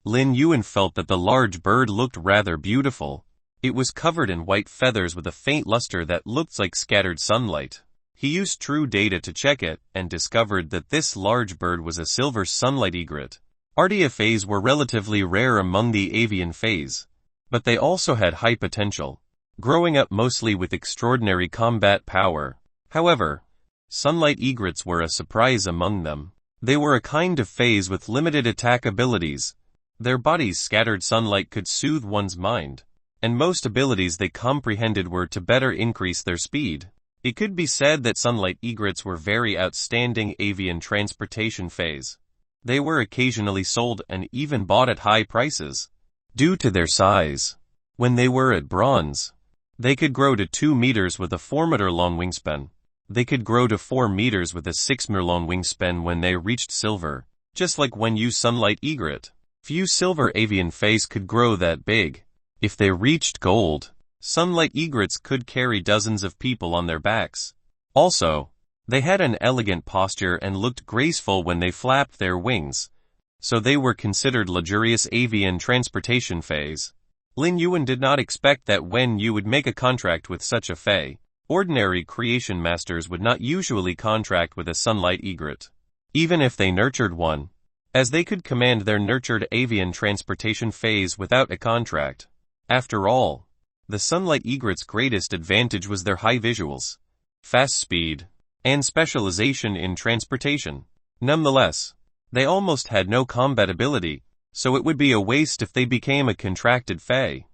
Lin Yuan felt that the large bird looked rather beautiful. It was covered in white feathers with a faint luster that looked like scattered sunlight. He used true data to check it, and discovered that this large bird was a silver sunlight egret. Ardea feis were relatively rare among the avian feis, but they also had high potential, growing up mostly with extraordinary combat power. However, sunlight egrets were a surprise among them. They were a kind of feis with limited attack abilities. Their bodies' scattered sunlight could soothe one's mind, and most abilities they comprehended were to better increase their speed. It could be said that sunlight egrets were very outstanding avian transportation feis. They were occasionally sold and even bought at high prices, due to their size. When they were at bronze, they could grow to 2 meters with a 4-meter-long wingspan. They could grow to 4 meters with a 6-meter-long wingspan when they reached silver, just like Wen Yu's sunlight egret. Few silver avian feis could grow that big. If they reached gold, sunlight egrets could carry dozens of people on their backs. Also, they had an elegant posture and looked graceful when they flapped their wings, so they were considered luxurious avian transportation feis. Lin Yuan did not expect that Wen Yu would make a contract with such a fei. Ordinary creation masters would not usually contract with a sunlight egret, even if they nurtured one, as they could command their nurtured avian transportation feis without a contract. After all, the sunlight egret's greatest advantage was their high visuals, fast speed, and specialization in transportation. Nonetheless, they almost had no combat ability, so it would be a waste if they became a contracted fei.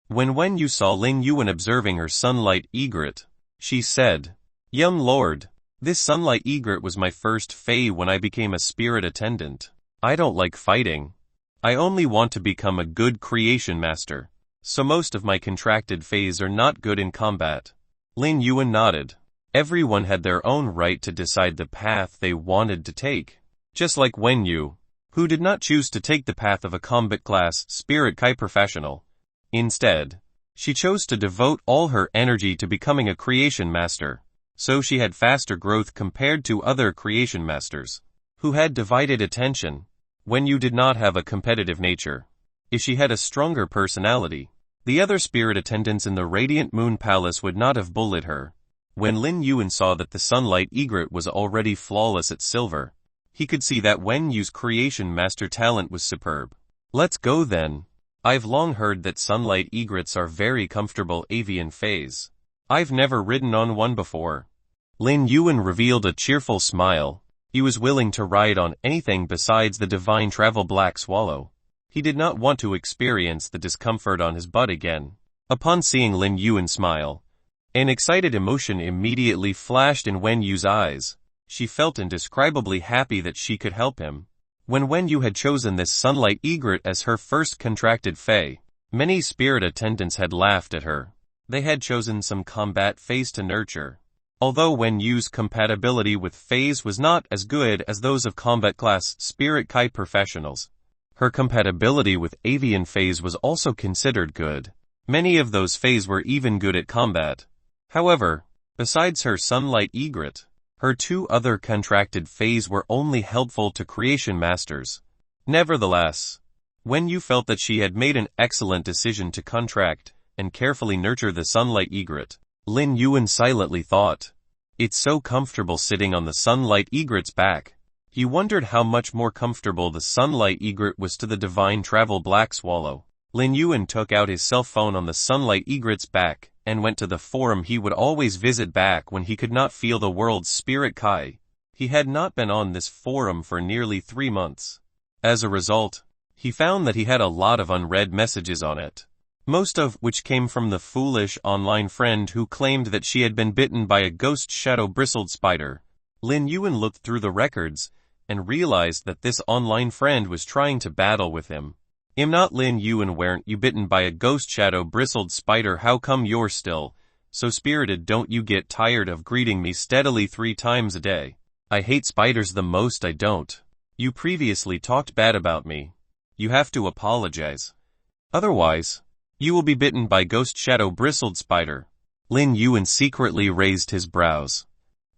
When Wen Yu saw Lin Yuan observing her sunlight egret, she said, "Young lord, this sunlight egret was my first fei when I became a spirit attendant. I don't like fighting. I only want to become a good creation master, so most of my contracted feis are not good in combat." Lin Yuan nodded. Everyone had their own right to decide the path they wanted to take, just like Wen Yu, who did not choose to take the path of a combat class spirit kai professional. Instead, she chose to devote all her energy to becoming a creation master, so she had faster growth compared to other creation masters, who had divided attention. Wen Yu did not have a competitive nature. If she had a stronger personality, the other spirit attendants in the Radiant Moon Palace would not have bullied her. When Lin Yuan saw that the sunlight egret was already flawless at silver, he could see that Wen Yu's creation master talent was superb. "Let's go then. I've long heard that sunlight egrets are very comfortable avian feis. I've never ridden on one before." Lin Yuan revealed a cheerful smile. He was willing to ride on anything besides the divine travel black swallow. He did not want to experience the discomfort on his butt again. Upon seeing Lin Yuan smile, an excited emotion immediately flashed in Wen Yu's eyes. She felt indescribably happy that she could help him. When Wen Yu had chosen this sunlight egret as her first contracted fei, many spirit attendants had laughed at her. They had chosen some combat feis to nurture. Although Wen Yu's compatibility with feis was not as good as those of combat class spirit kai professionals, her compatibility with avian feis was also considered good. Many of those feis were even good at combat. However, besides her sunlight egret, her 2 other contracted feis were only helpful to creation masters. Nevertheless, Wen Yu felt that she had made an excellent decision to contract and carefully nurture the sunlight egret. Lin Yuan silently thought, "It's so comfortable sitting on the sunlight egret's back." He wondered how much more comfortable the sunlight egret was to the divine travel black swallow. Lin Yuan took out his cell phone on the sunlight egret's back and went to the forum he would always visit back when he could not feel the world's spirit Kai. He had not been on this forum for nearly 3 months. As a result, he found that he had a lot of unread messages on it, most of which came from the foolish online friend who claimed that she had been bitten by a ghost shadow-bristled spider. Lin Yuan looked through the records and realized that this online friend was trying to battle with him. "I'm not Lin Yuan, weren't you bitten by a ghost shadow-bristled spider? How come you're still so spirited? Don't you get tired of greeting me steadily 3 times a day? I hate spiders the most, I don't. You previously talked bad about me. You have to apologize. Otherwise, you will be bitten by ghost shadow-bristled spider." Lin Yuan secretly raised his brows.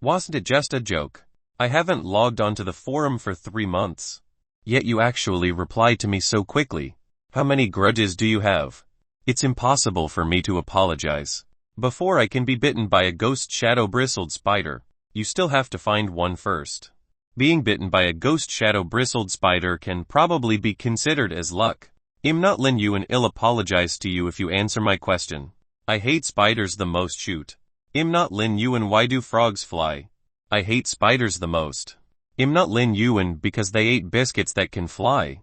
"Wasn't it just a joke? I haven't logged onto the forum for 3 months. Yet you actually replied to me so quickly. How many grudges do you have? It's impossible for me to apologize. Before I can be bitten by a ghost shadow-bristled spider, you still have to find one first. Being bitten by a ghost shadow-bristled spider can probably be considered as luck. I'm not Lin Yuan. I'll apologize to you if you answer my question. I hate spiders the most. Shoot. I'm not Lin Yuan. Why do frogs fly? I hate spiders the most. I'm not Lin Yuan because they ate biscuits that can fly.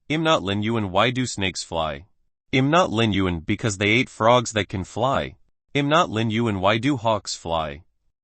I'm not Lin Yuan. Why do snakes fly? I'm not Lin Yuan because they ate frogs that can fly. I'm not Lin Yuan. Why do hawks fly?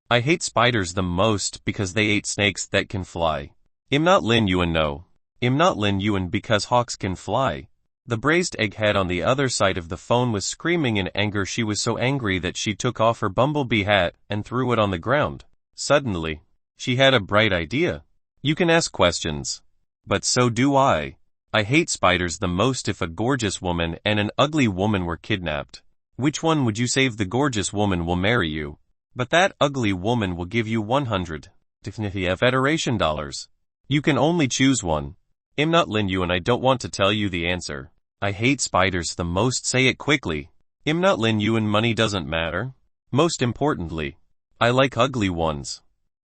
I hate spiders the most because they ate snakes that can fly. I'm not Lin Yuan. No. I'm not Lin Yuan because hawks can fly." The braised egghead on the other side of the phone was screaming in anger. She was so angry that she took off her bumblebee hat and threw it on the ground. Suddenly, she had a bright idea. "You can ask questions. But so do I. I hate spiders the most. If a gorgeous woman and an ugly woman were kidnapped, which one would you save? The gorgeous woman will marry you, but that ugly woman will give you 100 Federation dollars. You can only choose one." I'm not Lin Yuan. I don't want to tell you the answer. I hate spiders the most. Say it quickly. I'm not Lin Yuan. Money doesn't matter. Most importantly, I like ugly ones.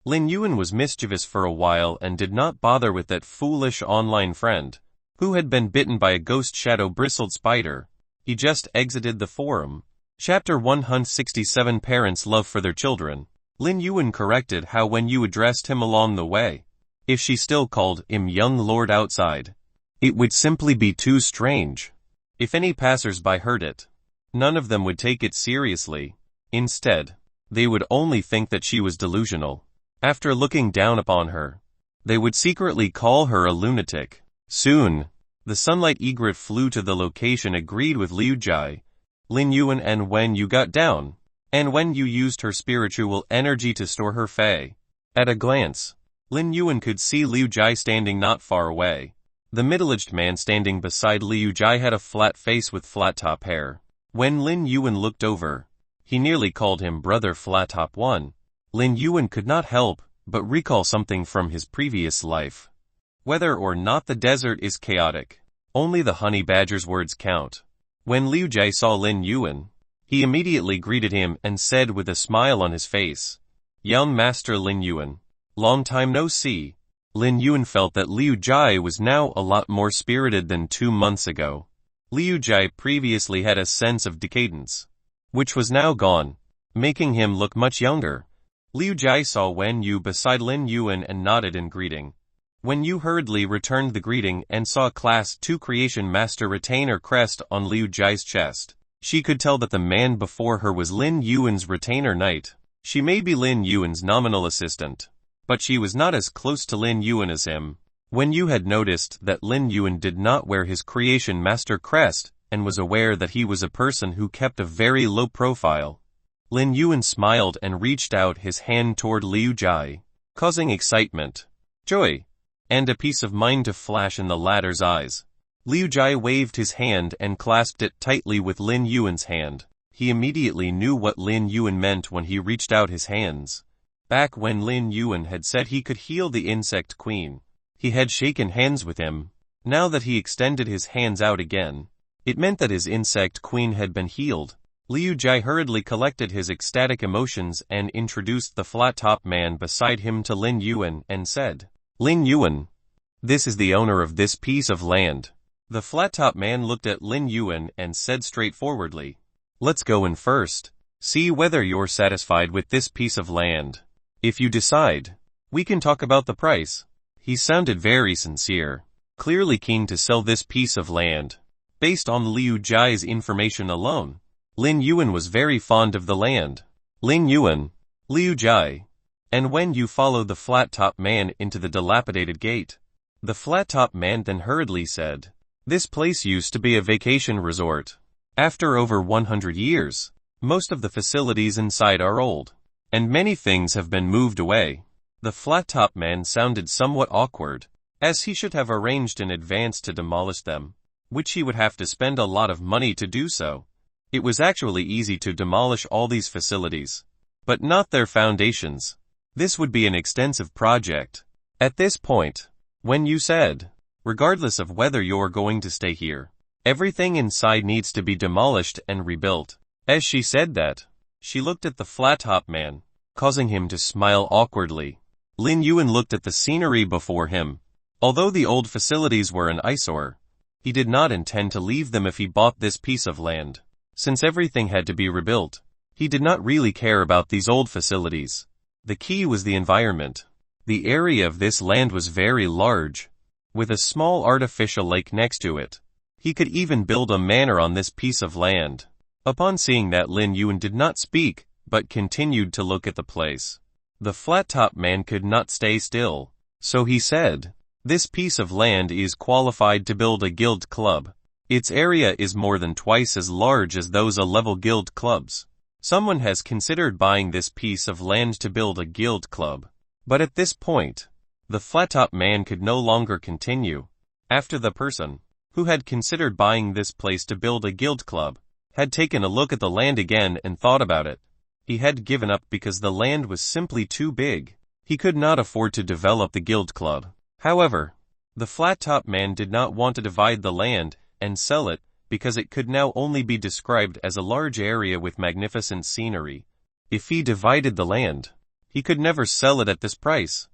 Lin Yuan was mischievous for a while and did not bother with that foolish online friend, who had been bitten by a ghost shadow-bristled spider. He just exited the forum. Chapter 167. Parents' love for their children. Lin Yuan corrected how when you addressed him along the way. If she still called him young lord outside, it would simply be too strange. If any passers-by heard it, none of them would take it seriously. Instead, they would only think that she was delusional. After looking down upon her, they would secretly call her a lunatic. Soon, the sunlight egret flew to the location agreed with Liu Jai, Lin Yuan, and when you got down, and when you used her spiritual energy to store her fae. At a glance, Lin Yuan could see Liu Jai standing not far away. The middle-aged man standing beside Liu Jai had a flat face with flat-top hair. When Lin Yuan looked over, he nearly called him Brother Flat-Top One. Lin Yuan could not help but recall something from his previous life. Whether or not the desert is chaotic, only the honey badger's words count. When Liu Jai saw Lin Yuan, he immediately greeted him and said with a smile on his face, "Young Master Lin Yuan. Long time no see." Lin Yuan felt that Liu Jai was now a lot more spirited than 2 months ago. Liu Jai previously had a sense of decadence, which was now gone, making him look much younger. Liu Jai saw Wen Yu beside Lin Yuan and nodded in greeting. Wen Yu hurriedly returned the greeting and saw Class 2 Creation Master retainer crest on Liu Jai's chest. She could tell that the man before her was Lin Yuan's retainer knight. She may be Lin Yuan's nominal assistant, but she was not as close to Lin Yuan as him. Wen Yu had noticed that Lin Yuan did not wear his Creation Master crest, and was aware that he was a person who kept a very low profile. Lin Yuan smiled and reached out his hand toward Liu Jai, causing excitement, joy, and a peace of mind to flash in the latter's eyes. Liu Jai waved his hand and clasped it tightly with Lin Yuan's hand. He immediately knew what Lin Yuan meant when he reached out his hands. Back when Lin Yuan had said he could heal the insect queen, he had shaken hands with him. Now that he extended his hands out again, it meant that his insect queen had been healed. Liu Jai hurriedly collected his ecstatic emotions and introduced the flat-top man beside him to Lin Yuan and said, "Lin Yuan, this is the owner of this piece of land. The flat-top man looked at Lin Yuan and said straightforwardly, "Let's go in first. See whether you're satisfied with this piece of land. If you decide, we can talk about the price." He sounded very sincere, clearly keen to sell this piece of land. Based on Liu Jai's information alone, Lin Yuan was very fond of the land. Lin Yuan, Liu Jai. And when you follow the flat-top man into the dilapidated gate, the flat-top man then hurriedly said, "This place used to be a vacation resort. After over 100 years, most of the facilities inside are old, and many things have been moved away." The flat-top man sounded somewhat awkward, as he should have arranged in advance to demolish them, which he would have to spend a lot of money to do so. It was actually easy to demolish all these facilities, but not their foundations. This would be an extensive project. At this point, when you said, regardless of whether you're going to stay here, everything inside needs to be demolished and rebuilt. As she said that, she looked at the flat-top man, causing him to smile awkwardly. Lin Yuan looked at the scenery before him. Although the old facilities were an eyesore, he did not intend to leave them if he bought this piece of land. Since everything had to be rebuilt, he did not really care about these old facilities. The key was the environment. The area of this land was very large, with a small artificial lake next to it. He could even build a manor on this piece of land. Upon seeing that, Lin Yuan did not speak, but continued to look at the place. The flat-top man could not stay still, so he said, "This piece of land is qualified to build a guild club. Its area is more than twice as large as those A-level guild clubs. Someone has considered buying this piece of land to build a guild club." But at this point, the flat-top man could no longer continue. After the person, who had considered buying this place to build a guild club, had taken a look at the land again and thought about it, he had given up because the land was simply too big. He could not afford to develop the guild club. However, the flat-top man did not want to divide the land and sell it, because it could now only be described as a large area with magnificent scenery. If he divided the land, he could never sell it at this price.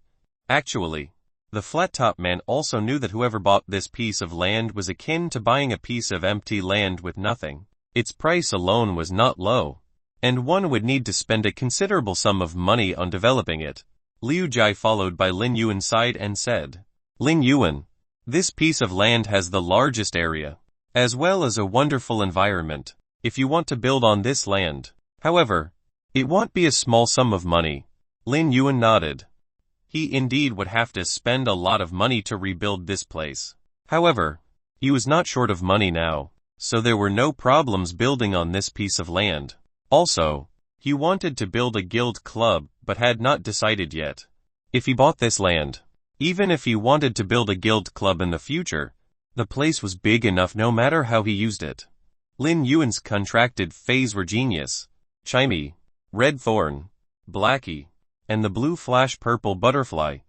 Actually, the flat-top man also knew that whoever bought this piece of land was akin to buying a piece of empty land with nothing. Its price alone was not low, and one would need to spend a considerable sum of money on developing it. Liu Jai, followed by Lin Yuan, sighed and said, "Lin Yuan, this piece of land has the largest area, as well as a wonderful environment, if you want to build on this land. However, it won't be a small sum of money." Lin Yuan nodded. He indeed would have to spend a lot of money to rebuild this place. However, he was not short of money now, so there were no problems building on this piece of land. Also, he wanted to build a guild club, but had not decided yet. If he bought this land, even if he wanted to build a guild club in the future, the place was big enough no matter how he used it. Lin Yuan's contracted phase were genius, Chimey, red thorn, blackie, and the blue flash purple butterfly.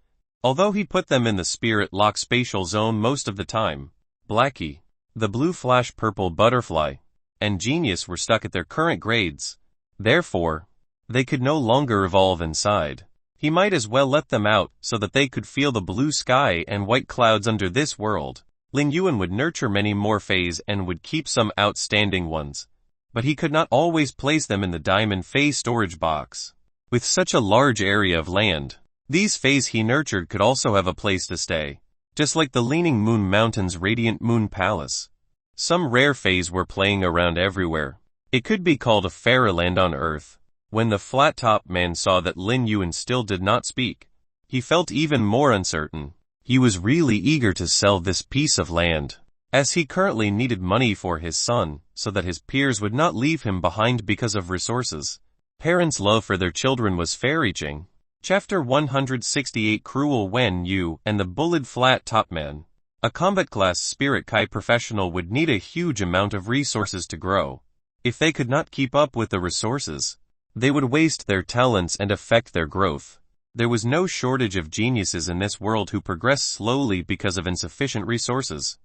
Although he put them in the spirit lock spatial zone most of the time, blackie, the blue flash purple butterfly, and genius were stuck at their current grades. Therefore, they could no longer evolve inside. He might as well let them out so that they could feel the blue sky and white clouds under this world. Lin Yuan would nurture many more phase and would keep some outstanding ones, but he could not always place them in the diamond phase storage box. With such a large area of land, these phase he nurtured could also have a place to stay, just like the Leaning Moon Mountain's Radiant Moon Palace. Some rare phase were playing around everywhere. It could be called a fairyland on Earth. When the flat-top man saw that Lin Yuan still did not speak, he felt even more uncertain. He was really eager to sell this piece of land, as he currently needed money for his son, so that his peers would not leave him behind because of resources. Parents' love for their children was far-reaching. Chapter 168, Cruel Wen Yu and the Bullied Flat-Top Man. A combat class spirit Kai professional would need a huge amount of resources to grow. If they could not keep up with the resources, they would waste their talents and affect their growth. There was no shortage of geniuses in this world who progressed slowly because of insufficient resources.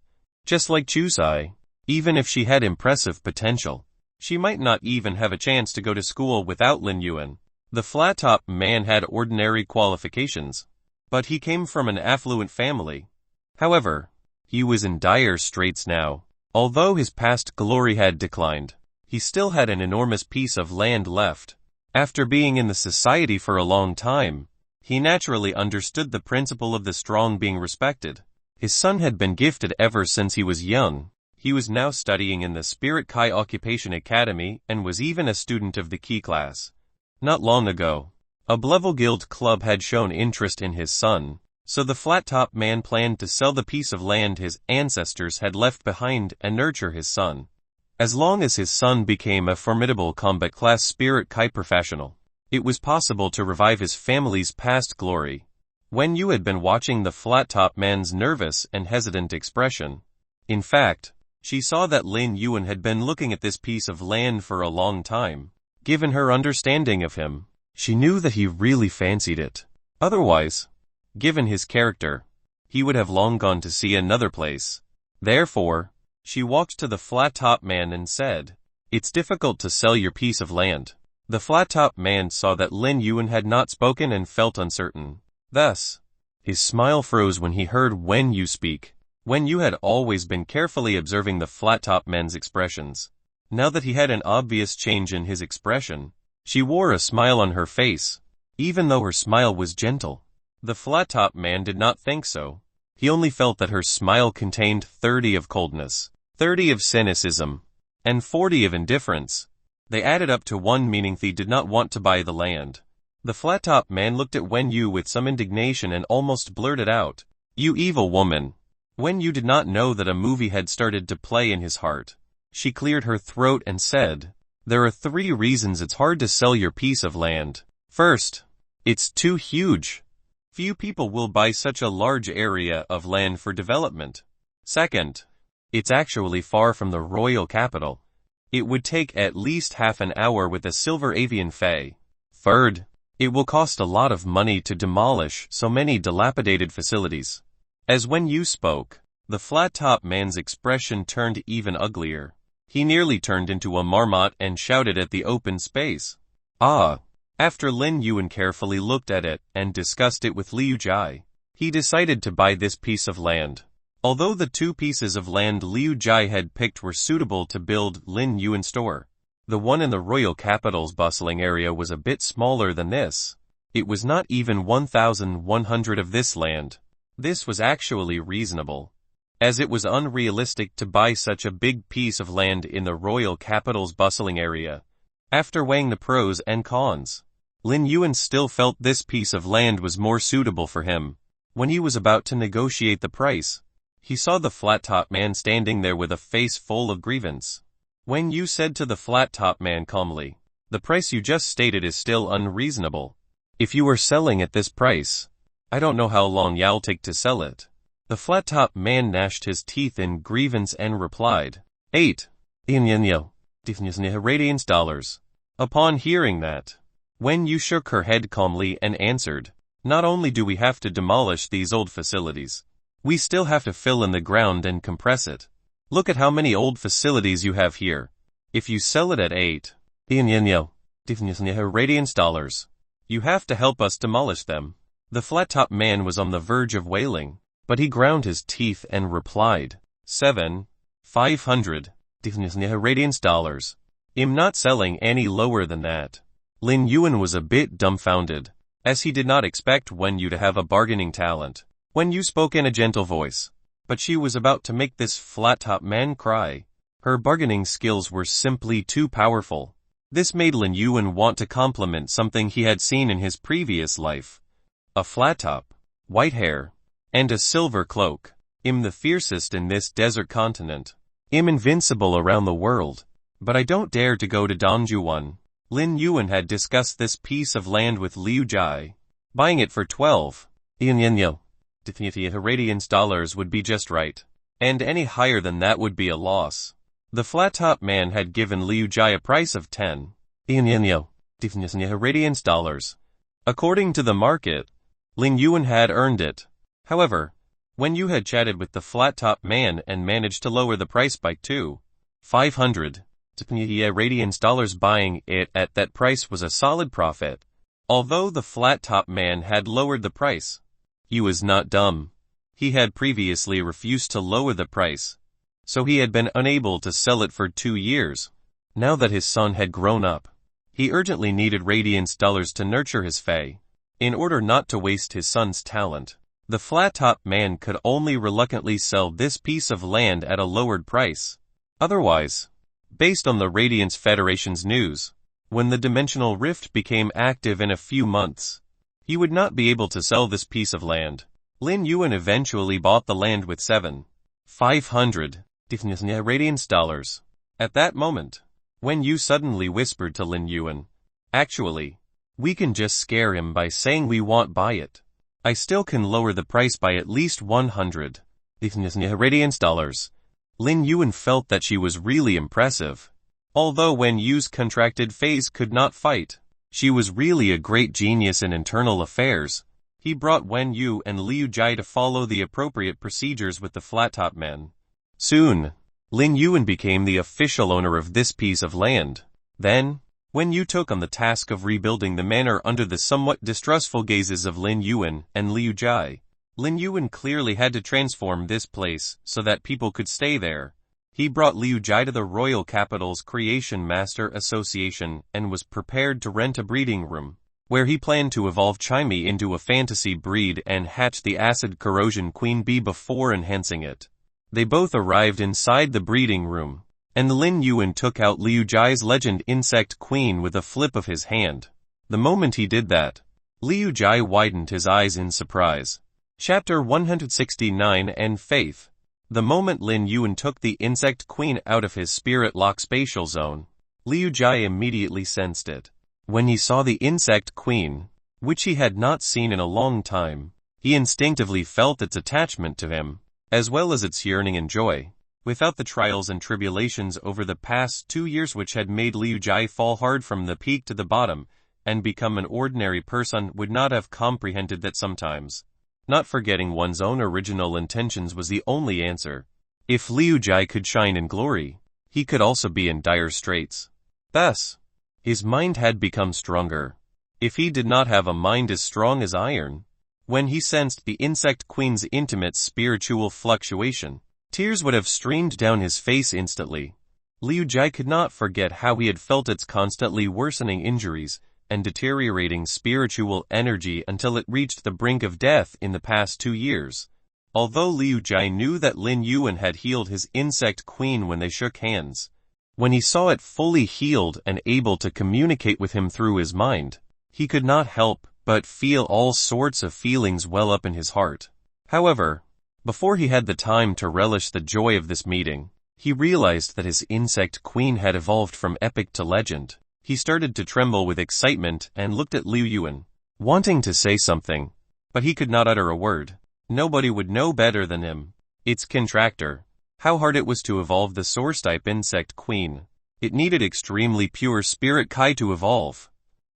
Just like Chusai, even if she had impressive potential, she might not even have a chance to go to school without Lin Yuan. The flat-top man had ordinary qualifications, but he came from an affluent family. However, He was in dire straits now. Although his past glory had declined, he still had an enormous piece of land left. After being in the society for a long time, he naturally understood the principle of the strong being respected. His son had been gifted ever since he was young. He was now studying in the Spirit Kai Occupation Academy and was even a student of the Key class. Not long ago, a Blevel Guild club had shown interest in his son, so the flat-top man planned to sell the piece of land his ancestors had left behind and nurture his son. As long as his son became a formidable combat class Spirit Kai professional, it was possible to revive his family's past glory. Wen Yu had been watching the flat-top man's nervous and hesitant expression. In fact, she saw that Lin Yuan had been looking at this piece of land for a long time. Given her understanding of him, she knew that he really fancied it. Otherwise, given his character, he would have long gone to see another place. Therefore, she walked to the flat-top man and said, "It's difficult to sell your piece of land." The flat-top man saw that Lin Yuan had not spoken and felt uncertain. Thus, his smile froze when he heard Wen Yu speak. Wen Yu had always been carefully observing the flat-top man's expressions. Now that he had an obvious change in his expression, she wore a smile on her face, even though her smile was gentle. The flat-top man did not think so. He only felt that her smile contained 30 of coldness, 30 of cynicism, and 40 of indifference. They added up to one, meaning he did not want to buy the land. The flat-top man looked at Wen Yu with some indignation and almost blurted out, "You evil woman." Wen Yu did not know that a movie had started to play in his heart. She cleared her throat and said, "There are 3 reasons it's hard to sell your piece of land. First, it's too huge. Few people will buy such a large area of land for development. Second, it's actually far from the royal capital. It would take at least half an hour with a silver avian fay. Third, it will cost a lot of money to demolish so many dilapidated facilities." As Wen Yu spoke, the flat-top man's expression turned even uglier. He nearly turned into a marmot and shouted at the open space, "Ah!" After Lin Yuan carefully looked at it and discussed it with Liu Jai, he decided to buy this piece of land. Although the 2 pieces of land Liu Jai had picked were suitable to build Lin Yuan's store, the one in the royal capital's bustling area was a bit smaller than this. It was not even 1,100 of this land. This was actually reasonable, as it was unrealistic to buy such a big piece of land in the royal capital's bustling area. After weighing the pros and cons, Lin Yuan still felt this piece of land was more suitable for him. When he was about to negotiate the price, he saw the flat-top man standing there with a face full of grievance. Wen Yu said to the flat-top man calmly, "The price you just stated is still unreasonable. If you are selling at this price, I don't know how long you'll take to sell it." The flat-top man gnashed his teeth in grievance and replied, 8 radiance dollars. Upon hearing that, Wen Yu shook her head calmly and answered, "Not only do we have to demolish these old facilities, we still have to fill in the ground and compress it. Look at how many old facilities you have here. If you sell it at 8 radiance dollars, you have to help us demolish them." The flat-top man was on the verge of wailing, but he ground his teeth and replied, 500 radiance dollars. I'm not selling any lower than that. Lin Yuan was a bit dumbfounded, as he did not expect Wen Yu to have a bargaining talent. Wen Yu spoke in a gentle voice, but she was about to make this flat-top man cry. Her bargaining skills were simply too powerful. This made Lin Yuan want to compliment something he had seen in his previous life. A flat top, white hair, and a silver cloak. I'm the fiercest in this desert continent. I'm invincible around the world. But I don't dare to go to Dongjuan. Lin Yuan had discussed this piece of land with Liu Jai. Buying it for 12 radiance dollars would be just right. And any higher than that would be a loss. The flat-top man had given Liu Jai a price of 10 radiance dollars. According to the market, Lin Yuan had earned it. However, Wen Yu had chatted with the flat-top man and managed to lower the price by 500 radiance dollars. Buying it at that price was a solid profit. Although the flat-top man had lowered the price, he was not dumb. He had previously refused to lower the price, so he had been unable to sell it for 2 years. Now that his son had grown up, he urgently needed radiance dollars to nurture his fae. In order not to waste his son's talent, the flat-top man could only reluctantly sell this piece of land at a lowered price. Otherwise, based on the Radiance Federation's news, when the dimensional rift became active in a few months, he would not be able to sell this piece of land. Lin Yuan eventually bought the land with 7,500 radiance dollars. At that moment, Wen Yu suddenly whispered to Lin Yuan, "Actually, we can just scare him by saying we won't buy it. I still can lower the price by at least 100 radiance dollars." Lin Yuan felt that she was really impressive. Although Wen Yu's contracted phase could not fight, she was really a great genius in internal affairs. He brought Wen Yu and Liu Jai to follow the appropriate procedures with the flat-top men. Soon, Lin Yuan became the official owner of this piece of land. Then, Wen Yu took on the task of rebuilding the manor under the somewhat distrustful gazes of Lin Yuan and Liu Jai. Lin Yuan clearly had to transform this place so that people could stay there. He brought Liu Jai to the Royal Capital's Creation Master Association and was prepared to rent a breeding room, where he planned to evolve Chimey into a fantasy breed and hatch the acid corrosion queen bee before enhancing it. They both arrived inside the breeding room, and Lin Yuan took out Liu Jai's legend insect queen with a flip of his hand. The moment he did that, Liu Jai widened his eyes in surprise. Chapter 169 and Faith. The moment Lin Yuan took the insect queen out of his spirit lock spatial zone, Liu Jai immediately sensed it. When he saw the insect queen, which he had not seen in a long time, he instinctively felt its attachment to him, as well as its yearning and joy. Without the trials and tribulations over the past 2 years which had made Liu Jai fall hard from the peak to the bottom, and become an ordinary person, would not have comprehended that sometimes not forgetting one's own original intentions was the only answer. If Liu Jai could shine in glory, he could also be in dire straits. Thus, his mind had become stronger. If he did not have a mind as strong as iron, when he sensed the insect queen's intimate spiritual fluctuation, tears would have streamed down his face instantly. Liu Jai could not forget how he had felt its constantly worsening injuries and deteriorating spiritual energy until it reached the brink of death in the past 2 years. Although Liu Jai knew that Lin Yuan had healed his insect queen when they shook hands, when he saw it fully healed and able to communicate with him through his mind, he could not help but feel all sorts of feelings well up in his heart. However, before he had the time to relish the joy of this meeting, he realized that his insect queen had evolved from epic to legend. He started to tremble with excitement and looked at Liu Yuan, wanting to say something, but he could not utter a word. Nobody would know better than him. Its contractor. How hard it was to evolve the source-type insect queen. It needed extremely pure spirit Kai to evolve.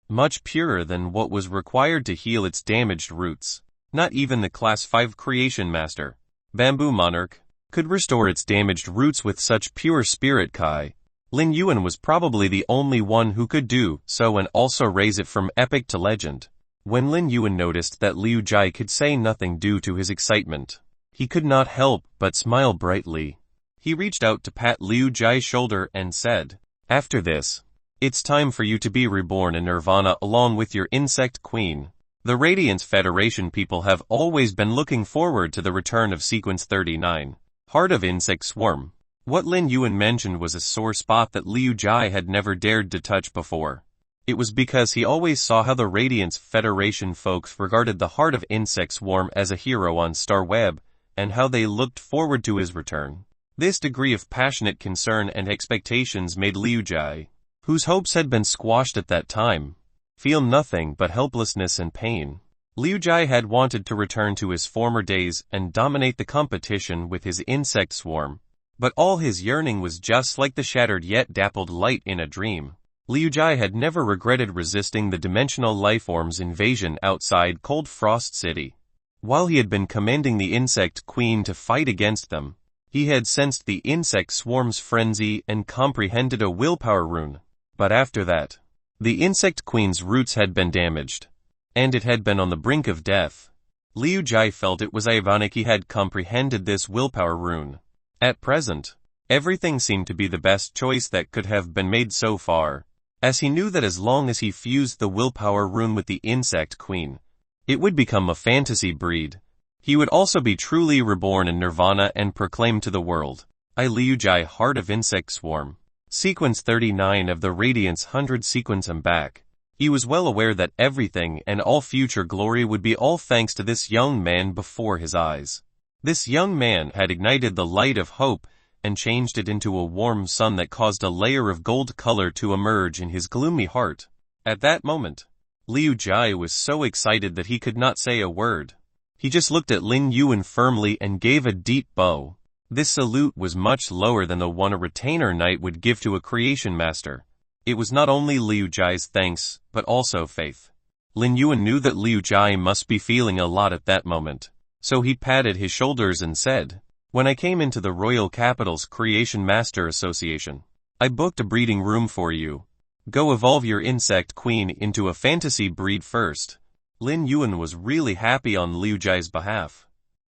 Much purer than what was required to heal its damaged roots. Not even the Class 5 Creation Master, Bamboo Monarch, could restore its damaged roots with such pure spirit Kai. Lin Yuan was probably the only one who could do so and also raise it from epic to legend. When Lin Yuan noticed that Liu Jai could say nothing due to his excitement, he could not help but smile brightly. He reached out to pat Liu Jai's shoulder and said, "After this, it's time for you to be reborn in Nirvana along with your insect queen." The Radiance Federation people have always been looking forward to the return of Sequence 39, Heart of Insect Swarm. What Lin Yuan mentioned was a sore spot that Liu Jai had never dared to touch before. It was because he always saw how the Radiance Federation folks regarded the Heart of Insect Swarm as a hero on Star Web, and how they looked forward to his return. This degree of passionate concern and expectations made Liu Jai, whose hopes had been squashed at that time, feel nothing but helplessness and pain. Liu Jai had wanted to return to his former days and dominate the competition with his insect swarm. But all his yearning was just like the shattered yet dappled light in a dream. Liu Jai had never regretted resisting the dimensional lifeform's invasion outside Cold Frost City. While he had been commanding the insect queen to fight against them, he had sensed the insect swarm's frenzy and comprehended a willpower rune. But after that, the insect queen's roots had been damaged, and it had been on the brink of death. Liu Jai felt it was ironic he had comprehended this willpower rune. At present, everything seemed to be the best choice that could have been made so far, as he knew that as long as he fused the willpower rune with the insect queen, it would become a fantasy breed. He would also be truly reborn in nirvana and proclaim to the world, I Liu Jai, heart of insect swarm. Sequence 39 of the Radiance 100 sequence back. He was well aware that everything and all future glory would be all thanks to this young man before his eyes. This young man had ignited the light of hope and changed it into a warm sun that caused a layer of gold color to emerge in his gloomy heart. At that moment, Liu Jai was so excited that he could not say a word. He just looked at Lin Yuan firmly and gave a deep bow. This salute was much lower than the one a retainer knight would give to a creation master. It was not only Liu Jai's thanks, but also faith. Lin Yuan knew that Liu Jai must be feeling a lot at that moment, so he patted his shoulders and said, when I came into the Royal Capital's Creation Master Association, I booked a breeding room for you. Go evolve your insect queen into a fantasy breed first. Lin Yuan was really happy on Liu Jai's behalf.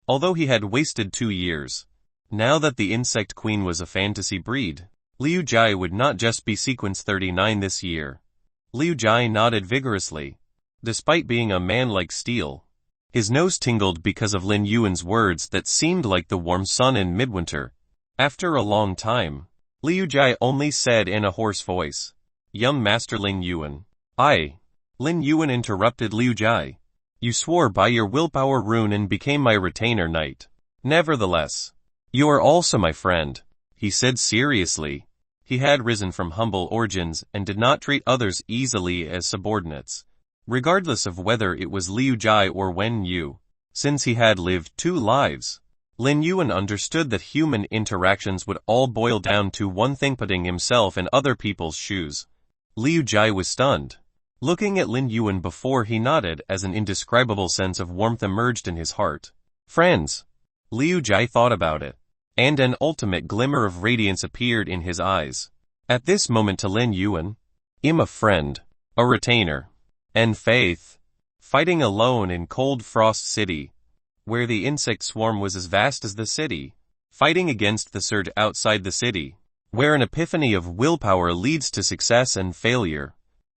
Although he had wasted 2 years, now that the insect queen was a fantasy breed, Liu Jai would not just be sequence 39 this year. Liu Jai nodded vigorously. Despite being a man like steel, his nose tingled because of Lin Yuan's words that seemed like the warm sun in midwinter. After a long time, Liu Jai only said in a hoarse voice, Young Master Lin Yuan. Lin Yuan interrupted Liu Jai. You swore by your willpower rune and became my retainer knight. Nevertheless, you are also my friend, he said seriously. He had risen from humble origins and did not treat others easily as subordinates, regardless of whether it was Liu Jai or Wen Yu. Since he had lived 2 lives, Lin Yuan understood that human interactions would all boil down to one thing: putting himself in other people's shoes. Liu Jai was stunned, looking at Lin Yuan before he nodded as an indescribable sense of warmth emerged in his heart. Friends. Liu Jai thought about it, and an ultimate glimmer of radiance appeared in his eyes. At this moment to Lin Yuan, I'm a friend, a retainer, and faith. Fighting alone in Cold Frost City, where the insect swarm was as vast as the city. Fighting against the surge outside the city, where an epiphany of willpower leads to success and failure.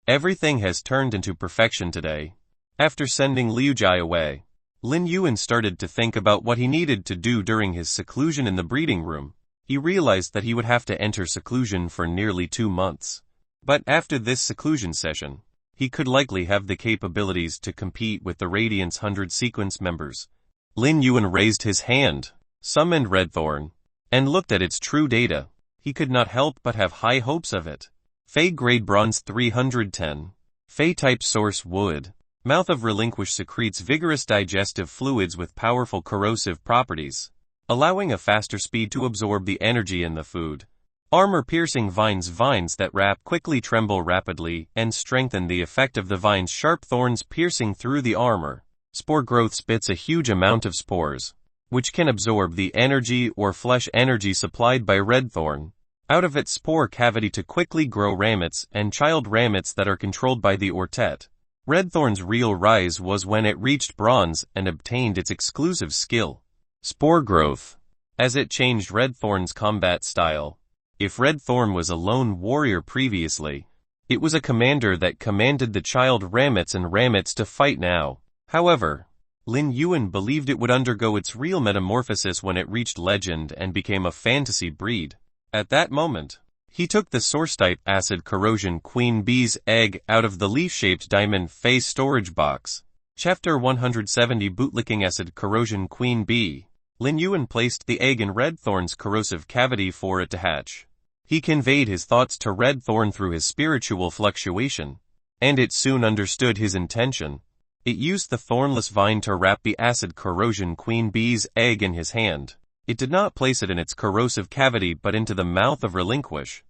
Everything has turned into perfection today. After sending Liu Jai away, Lin Yuan started to think about what he needed to do during his seclusion in the breeding room. He realized that he would have to enter seclusion for nearly 2 months. But after this seclusion session, he could likely have the capabilities to compete with the Radiance 100 sequence members. Lin Yuan raised his hand, summoned Redthorn, and looked at its true data. He could not help but have high hopes of it. Fey grade bronze 310. Fey type source wood. Mouth of relinquish secretes vigorous digestive fluids with powerful corrosive properties, allowing a faster speed to absorb the energy in the food. Armor piercing vines that wrap quickly tremble rapidly and strengthen the effect of the vines' sharp thorns piercing through the armor. Spore growth spits a huge amount of spores, which can absorb the energy or flesh energy supplied by Redthorn out of its spore cavity to quickly grow ramets and child ramets that are controlled by the Ortet. Redthorn's real rise was when it reached bronze and obtained its exclusive skill, spore growth, as it changed Redthorn's combat style. If Redthorn was a lone warrior previously, it was a commander that commanded the child ramets and ramets to fight now. However, Lin Yuan believed it would undergo its real metamorphosis when it reached legend and became a fantasy breed. At that moment, he took the source-type acid corrosion queen bee's egg out of the leaf-shaped diamond phase storage box. Chapter 170 Bootlicking acid corrosion queen bee. Lin Yuan placed the egg in Redthorn's corrosive cavity for it to hatch. He conveyed his thoughts to Redthorn through his spiritual fluctuation, and it soon understood his intention. It used the thornless vine to wrap the acid corrosion queen bee's egg in his hand. It did not place it in its corrosive cavity but into the mouth of Relinquish.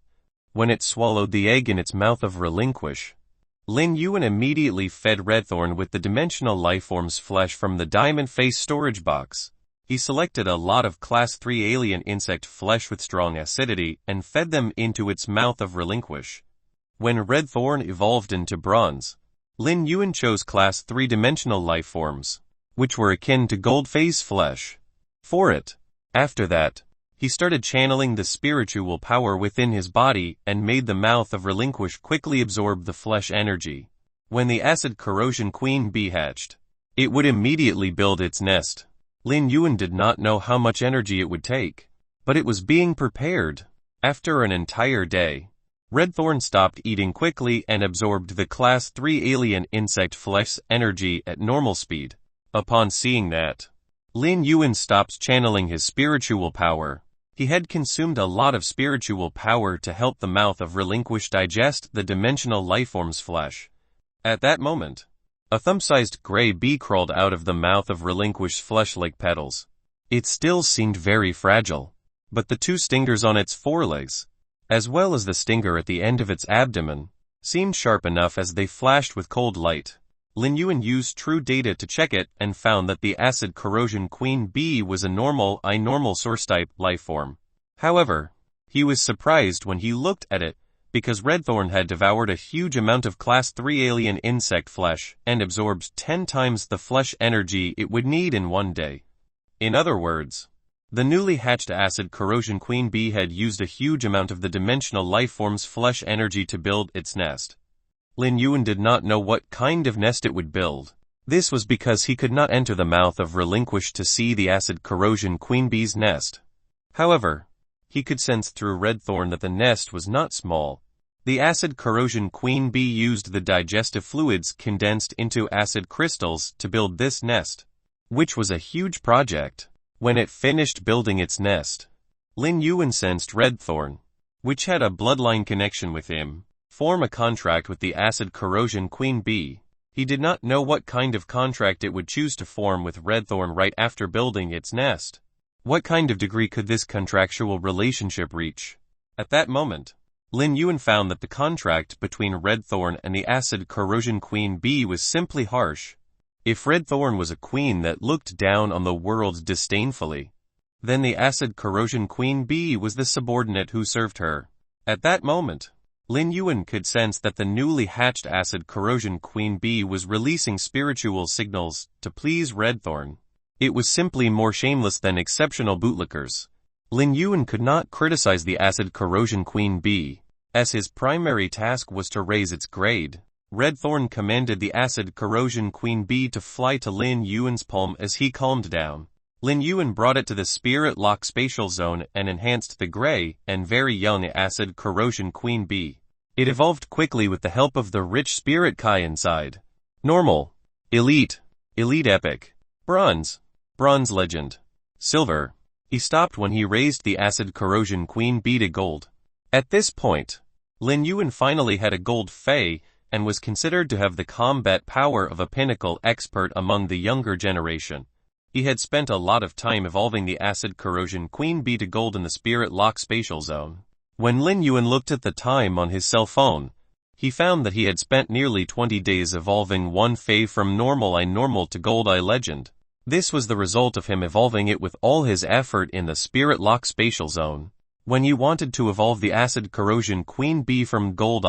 When it swallowed the egg in its mouth of Relinquish, Lin Yuan immediately fed Redthorn with the dimensional lifeform's flesh from the diamond face storage box. He selected a lot of class 3 alien insect flesh with strong acidity and fed them into its mouth of Relinquish. When Redthorn evolved into bronze, Lin Yuan chose class 3 dimensional lifeforms, which were akin to gold phase flesh. For it. After that, he started channeling the spiritual power within his body and made the mouth of relinquish quickly absorb the flesh energy. When the acid corrosion queen bee hatched, it would immediately build its nest. Lin Yuan did not know how much energy it would take, but it was being prepared. After an entire day, Red Thorn stopped eating quickly and absorbed the Class 3 alien insect flesh energy at normal speed. Upon seeing that, Lin Yuan stopped channeling his spiritual power. He had consumed a lot of spiritual power to help the mouth of relinquish digest the dimensional lifeform's flesh. At that moment, a thumb-sized gray bee crawled out of the mouth of relinquished flesh like petals. It still seemed very fragile, but the two stingers on its forelegs, as well as the stinger at the end of its abdomen, seemed sharp enough as they flashed with cold light. Lin Yuan used true data to check it and found that the acid corrosion queen bee was a normal source-type lifeform. However, he was surprised when he looked at it, because Redthorn had devoured a huge amount of Class 3 alien insect flesh and absorbed 10 times the flesh energy it would need in one day. In other words, the newly hatched acid corrosion queen bee had used a huge amount of the dimensional lifeform's flesh energy to build its nest. Lin Yuan did not know what kind of nest it would build. This was because he could not enter the mouth of Relinquish to see the acid corrosion queen bee's nest. However, he could sense through Redthorn that the nest was not small. The acid corrosion queen bee used the digestive fluids condensed into acid crystals to build this nest, which was a huge project. When it finished building its nest, Lin Yuan sensed Redthorn, which had a bloodline connection with him, form a contract with the acid corrosion queen bee. He did not know what kind of contract it would choose to form with Redthorn right after building its nest. What kind of degree could this contractual relationship reach? At that moment, Lin Yuan found that the contract between Redthorn and the acid corrosion queen bee was simply harsh. If Redthorn was a queen that looked down on the world disdainfully, then the acid corrosion queen bee was the subordinate who served her. At that moment, Lin Yuan could sense that the newly hatched acid corrosion queen bee was releasing spiritual signals to please Redthorn. It was simply more shameless than exceptional bootlickers. Lin Yuan could not criticize the acid corrosion queen bee, as his primary task was to raise its grade. Redthorn commanded the acid corrosion queen bee to fly to Lin Yuan's palm as he calmed down. Lin Yuan brought it to the spirit lock spatial zone and enhanced the gray and very young acid corrosion queen bee. It evolved quickly with the help of the rich spirit Kai inside. Normal, elite, elite epic, bronze, bronze legend, silver. He stopped when he raised the acid corrosion queen bee to gold. At this point, Lin Yuan finally had a gold fei and was considered to have the combat power of a pinnacle expert among the younger generation. He had spent a lot of time evolving the acid corrosion queen bee to gold in the spirit lock spatial zone. When Lin Yuan looked at the time on his cell phone, he found that he had spent nearly 20 days evolving one fei from normal to gold legend. This was the result of him evolving it with all his effort in the spirit lock spatial zone. When he wanted to evolve the acid corrosion queen bee from gold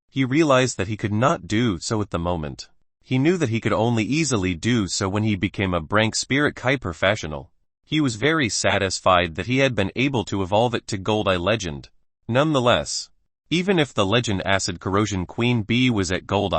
he realized that he could not do so at the moment. He knew that he could only easily do so when he became a rank spirit Kai professional. He was very satisfied that he had been able to evolve it to gold legend. Nonetheless, even if the legend acid corrosion queen bee was at gold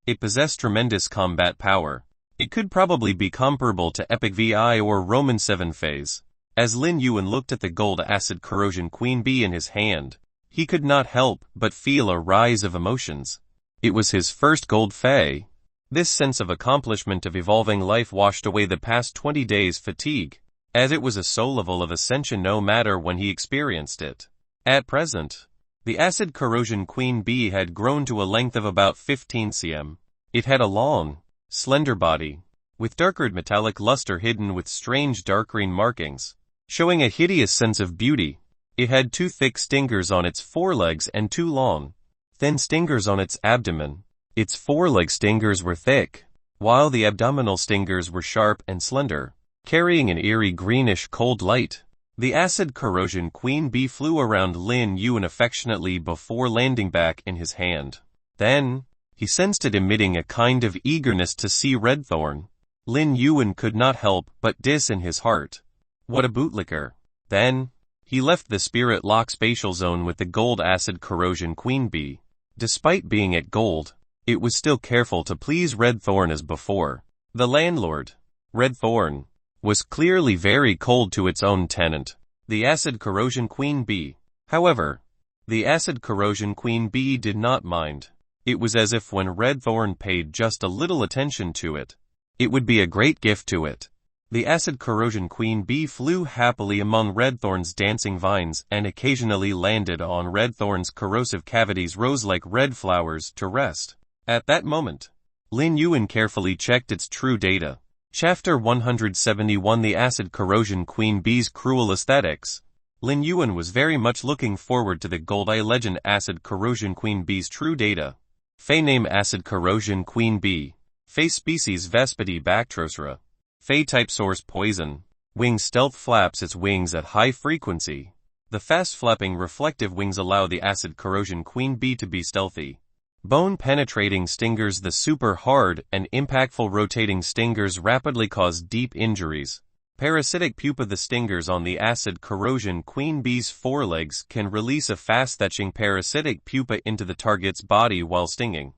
it possessed tremendous combat power. It could probably be comparable to epic VI or Roman 7 phase. As Lin Yuan looked at the gold acid corrosion queen bee in his hand, he could not help but feel a rise of emotions. It was his first gold fei. This sense of accomplishment of evolving life washed away the past 20 days' fatigue, as it was a soul level of ascension no matter when he experienced it. At present, the acid corrosion queen bee had grown to a length of about 15 cm. It had a long, slender body, with darker metallic luster hidden with strange dark green markings, showing a hideous sense of beauty. It had 2 thick stingers on its forelegs and 2 long, thin stingers on its abdomen. Its foreleg stingers were thick, while the abdominal stingers were sharp and slender, carrying an eerie greenish cold light. The acid corrosion queen bee flew around Lin Yuan affectionately before landing back in his hand. Then, he sensed it emitting a kind of eagerness to see Redthorn. Lin Yuan could not help but diss in his heart. What a bootlicker. Then, he left the spirit lock spatial zone with the gold acid corrosion queen bee. Despite being at gold, it was still careful to please Red Thorn as before. The landlord, Red Thorn, was clearly very cold to its own tenant, the acid corrosion queen bee. However, the acid corrosion queen bee did not mind. It was as if when Red Thorn paid just a little attention to it, it would be a great gift to it. The acid corrosion queen bee flew happily among Red Thorn's dancing vines and occasionally landed on Red Thorn's corrosive cavities rose like red flowers to rest. At that moment, Lin Yuan carefully checked its true data. Chapter 171 The Acid Corrosion Queen Bee's Cruel Aesthetics. Lin Yuan was very much looking forward to the Gold Eye Legend Acid Corrosion Queen Bee's true data. Fey name Acid Corrosion Queen Bee. Fey species Vespidibactrosra. Fey type source poison. Wing stealth flaps its wings at high frequency. The fast flapping reflective wings allow the Acid Corrosion Queen Bee to be stealthy. Bone penetrating stingers. The super hard and impactful rotating stingers rapidly cause deep injuries. Parasitic pupa. The stingers on the acid corrosion queen bee's forelegs can release a fast-thatching parasitic pupa into the target's body while stinging.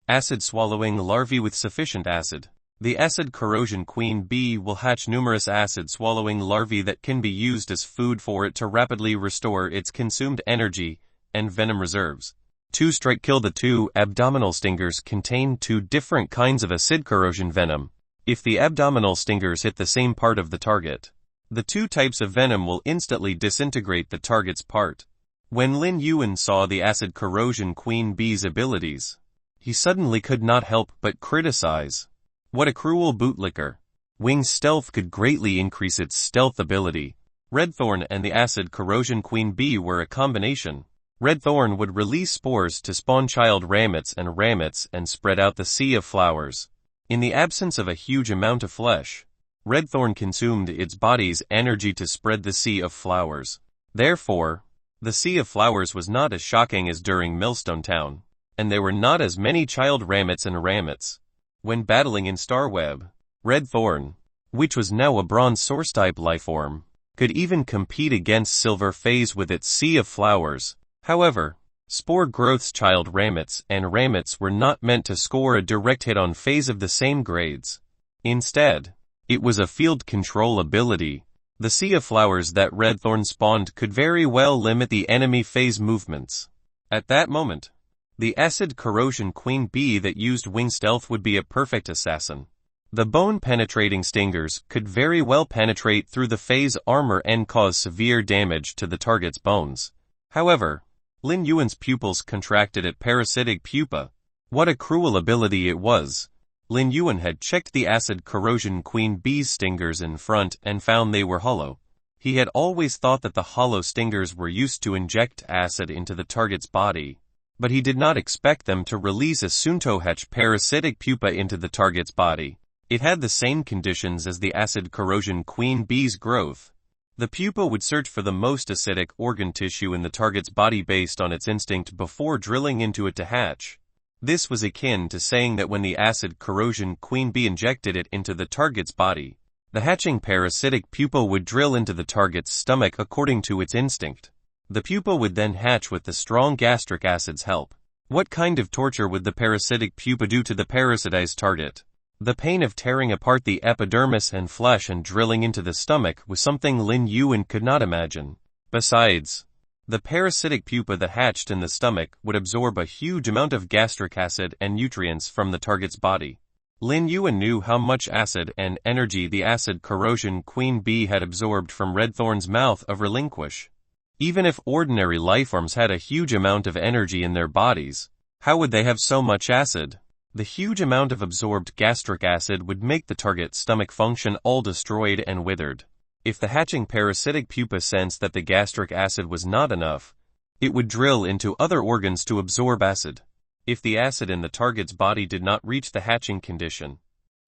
Acid swallowing larvae with sufficient acid. The acid corrosion queen bee will hatch numerous acid swallowing larvae that can be used as food for it to rapidly restore its consumed energy and venom reserves. 2 Strike Kill. The 2 abdominal stingers contain 2 different kinds of acid corrosion venom. If the abdominal stingers hit the same part of the target, the 2 types of venom will instantly disintegrate the target's part. When Lin Yuan saw the acid corrosion queen bee's abilities, he suddenly could not help but criticize. What a cruel bootlicker. Wing's stealth could greatly increase its stealth ability. Red Thorn and the acid corrosion queen bee were a combination. Red Thorn would release spores to spawn child ramets and spread out the sea of flowers. In the absence of a huge amount of flesh, Red Thorn consumed its body's energy to spread the sea of flowers. Therefore, the sea of flowers was not as shocking as during Millstone Town, and there were not as many child ramets. When battling in Starweb, Red Thorn, which was now a bronze source-type lifeform, could even compete against Silver Phase with its sea of flowers. However, Spore Growth's child ramets were not meant to score a direct hit on Phase of the same grades. Instead, it was a field control ability. The sea of flowers that Red Thorn spawned could very well limit the enemy Phase movements. At that moment, the acid corrosion queen bee that used wing stealth would be a perfect assassin. The bone-penetrating stingers could very well penetrate through the Phase armor and cause severe damage to the target's bones. However, Lin Yuan's pupils contracted at parasitic pupa. What a cruel ability it was. Lin Yuan had checked the acid corrosion queen bee's stingers in front and found they were hollow. He had always thought that the hollow stingers were used to inject acid into the target's body, but he did not expect them to release a soon-to-hatch parasitic pupa into the target's body. It had the same conditions as the acid corrosion queen bee's growth. The pupa would search for the most acidic organ tissue in the target's body based on its instinct before drilling into it to hatch. This was akin to saying that when the acid corrosion queen bee injected it into the target's body, the hatching parasitic pupa would drill into the target's stomach according to its instinct. The pupa would then hatch with the strong gastric acid's help. What kind of torture would the parasitic pupa do to the parasitized target? The pain of tearing apart the epidermis and flesh and drilling into the stomach was something Lin Yuan could not imagine. Besides, the parasitic pupa that hatched in the stomach would absorb a huge amount of gastric acid and nutrients from the target's body. Lin Yuan knew how much acid and energy the acid corrosion queen bee had absorbed from Red Thorn's mouth of relinquish. Even if ordinary lifeforms had a huge amount of energy in their bodies, how would they have so much acid? The huge amount of absorbed gastric acid would make the target's stomach function all destroyed and withered. If the hatching parasitic pupa sensed that the gastric acid was not enough, it would drill into other organs to absorb acid. If the acid in the target's body did not reach the hatching condition,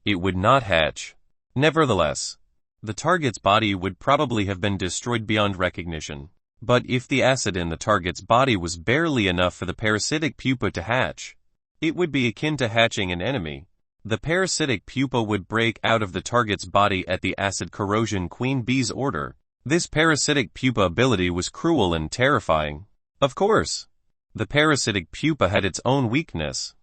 it would not hatch. Nevertheless, the target's body would probably have been destroyed beyond recognition. But if the acid in the target's body was barely enough for the parasitic pupa to hatch, it would be akin to hatching an enemy. The parasitic pupa would break out of the target's body at the acid corrosion queen bee's order. This parasitic pupa ability was cruel and terrifying. Of course, the parasitic pupa had its own weakness.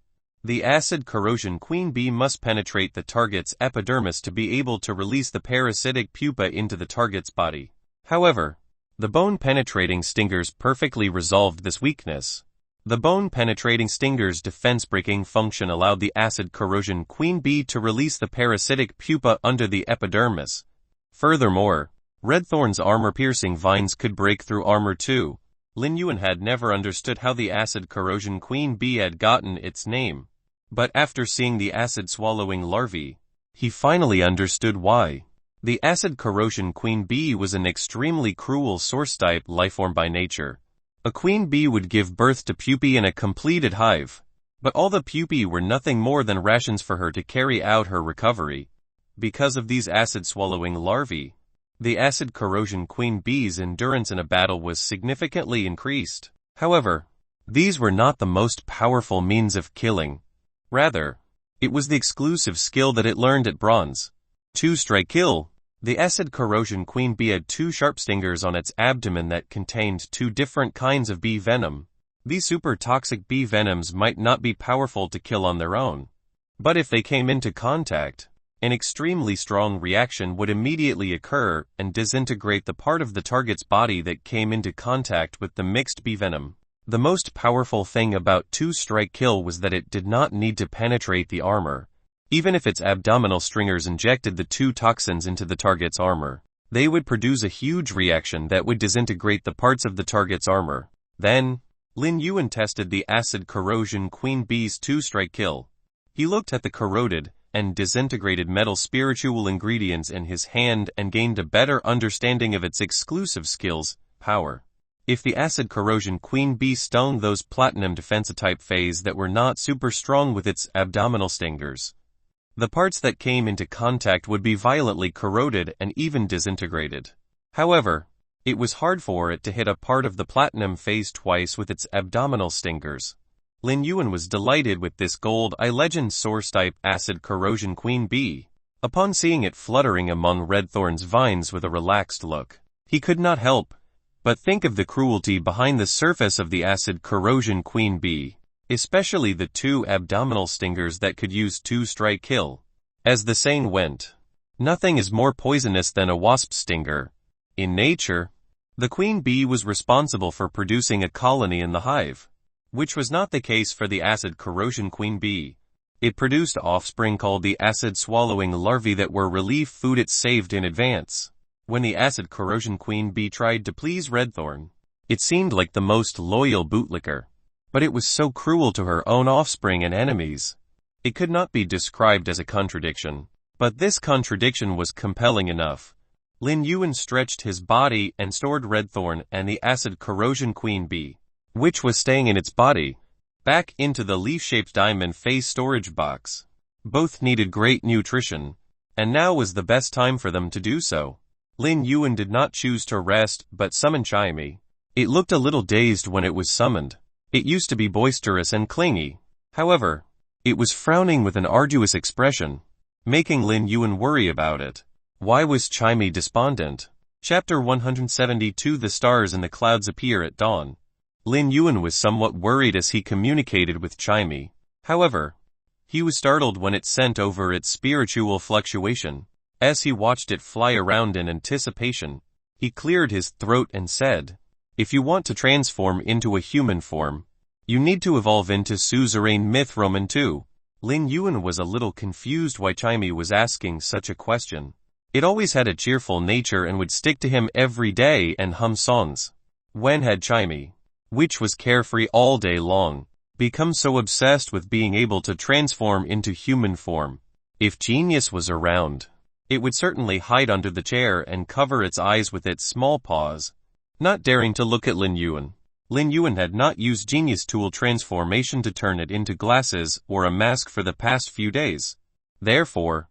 The acid corrosion queen bee must penetrate the target's epidermis to be able to release the parasitic pupa into the target's body. However, the bone-penetrating stingers perfectly resolved this weakness. The bone-penetrating stinger's defense-breaking function allowed the acid corrosion queen bee to release the parasitic pupa under the epidermis. Furthermore, Redthorn's armor-piercing vines could break through armor too. Lin Yuan had never understood how the acid corrosion queen bee had gotten its name. But after seeing the acid-swallowing larvae, he finally understood why. The acid corrosion queen bee was an extremely cruel source-type lifeform by nature. A queen bee would give birth to pupae in a completed hive, but all the pupae were nothing more than rations for her to carry out her recovery. Because of these acid-swallowing larvae, the acid corrosion queen bee's endurance in a battle was significantly increased. However, these were not the most powerful means of killing. Rather, it was the exclusive skill that it learned at bronze. Two-strike kill. The acid corrosion queen bee had two sharp stingers on its abdomen that contained two different kinds of bee venom. These super toxic bee venoms might not be powerful to kill on their own, but if they came into contact, an extremely strong reaction would immediately occur and disintegrate the part of the target's body that came into contact with the mixed bee venom. The most powerful thing about two-strike kill was that it did not need to penetrate the armor. Even if its abdominal stringers injected the two toxins into the target's armor, they would produce a huge reaction that would disintegrate the parts of the target's armor. Then, Lin Yuan tested the acid corrosion queen bee's two-strike kill. He looked at the corroded and disintegrated metal spiritual ingredients in his hand and gained a better understanding of its exclusive skills, power. If the acid corrosion queen bee stung those platinum defense-type phase that were not super strong with its abdominal stingers, the parts that came into contact would be violently corroded and even disintegrated. However, it was hard for it to hit a part of the platinum phase twice with its abdominal stingers. Lin Yuan was delighted with this gold eye legend source-type acid corrosion queen bee. Upon seeing it fluttering among Redthorn's vines with a relaxed look, he could not help but think of the cruelty behind the surface of the acid corrosion queen bee, especially the two abdominal stingers that could use two-strike kill. As the saying went, nothing is more poisonous than a wasp stinger. In nature, the queen bee was responsible for producing a colony in the hive, which was not the case for the acid corrosion queen bee. It produced offspring called the acid-swallowing larvae that were relief food it saved in advance. When the acid corrosion queen bee tried to please Redthorn, it seemed like the most loyal bootlicker. But it was so cruel to her own offspring and enemies. It could not be described as a contradiction. But this contradiction was compelling enough. Lin Yuan stretched his body and stored Redthorn and the acid corrosion queen bee, which was staying in its body, back into the leaf-shaped diamond phase storage box. Both needed great nutrition, and now was the best time for them to do so. Lin Yuan did not choose to rest but summoned Chimey. It looked a little dazed when it was summoned. It used to be boisterous and clingy. However, it was frowning with an arduous expression, making Lin Yuan worry about it. Why was Chimey despondent? Chapter 172 The stars and the clouds appear at dawn. Lin Yuan was somewhat worried as he communicated with Chimey. However, he was startled when it sent over its spiritual fluctuation. As he watched it fly around in anticipation, he cleared his throat and said, "If you want to transform into a human form, you need to evolve into suzerain myth Roman 2. Lin Yuan was a little confused why Chimey was asking such a question. It always had a cheerful nature and would stick to him every day and hum songs. When had Chimey, which was carefree all day long, become so obsessed with being able to transform into human form? If genius was around, it would certainly hide under the chair and cover its eyes with its small paws, not daring to look at Lin Yuan. Lin Yuan had not used genius tool transformation to turn it into glasses or a mask for the past few days. Therefore,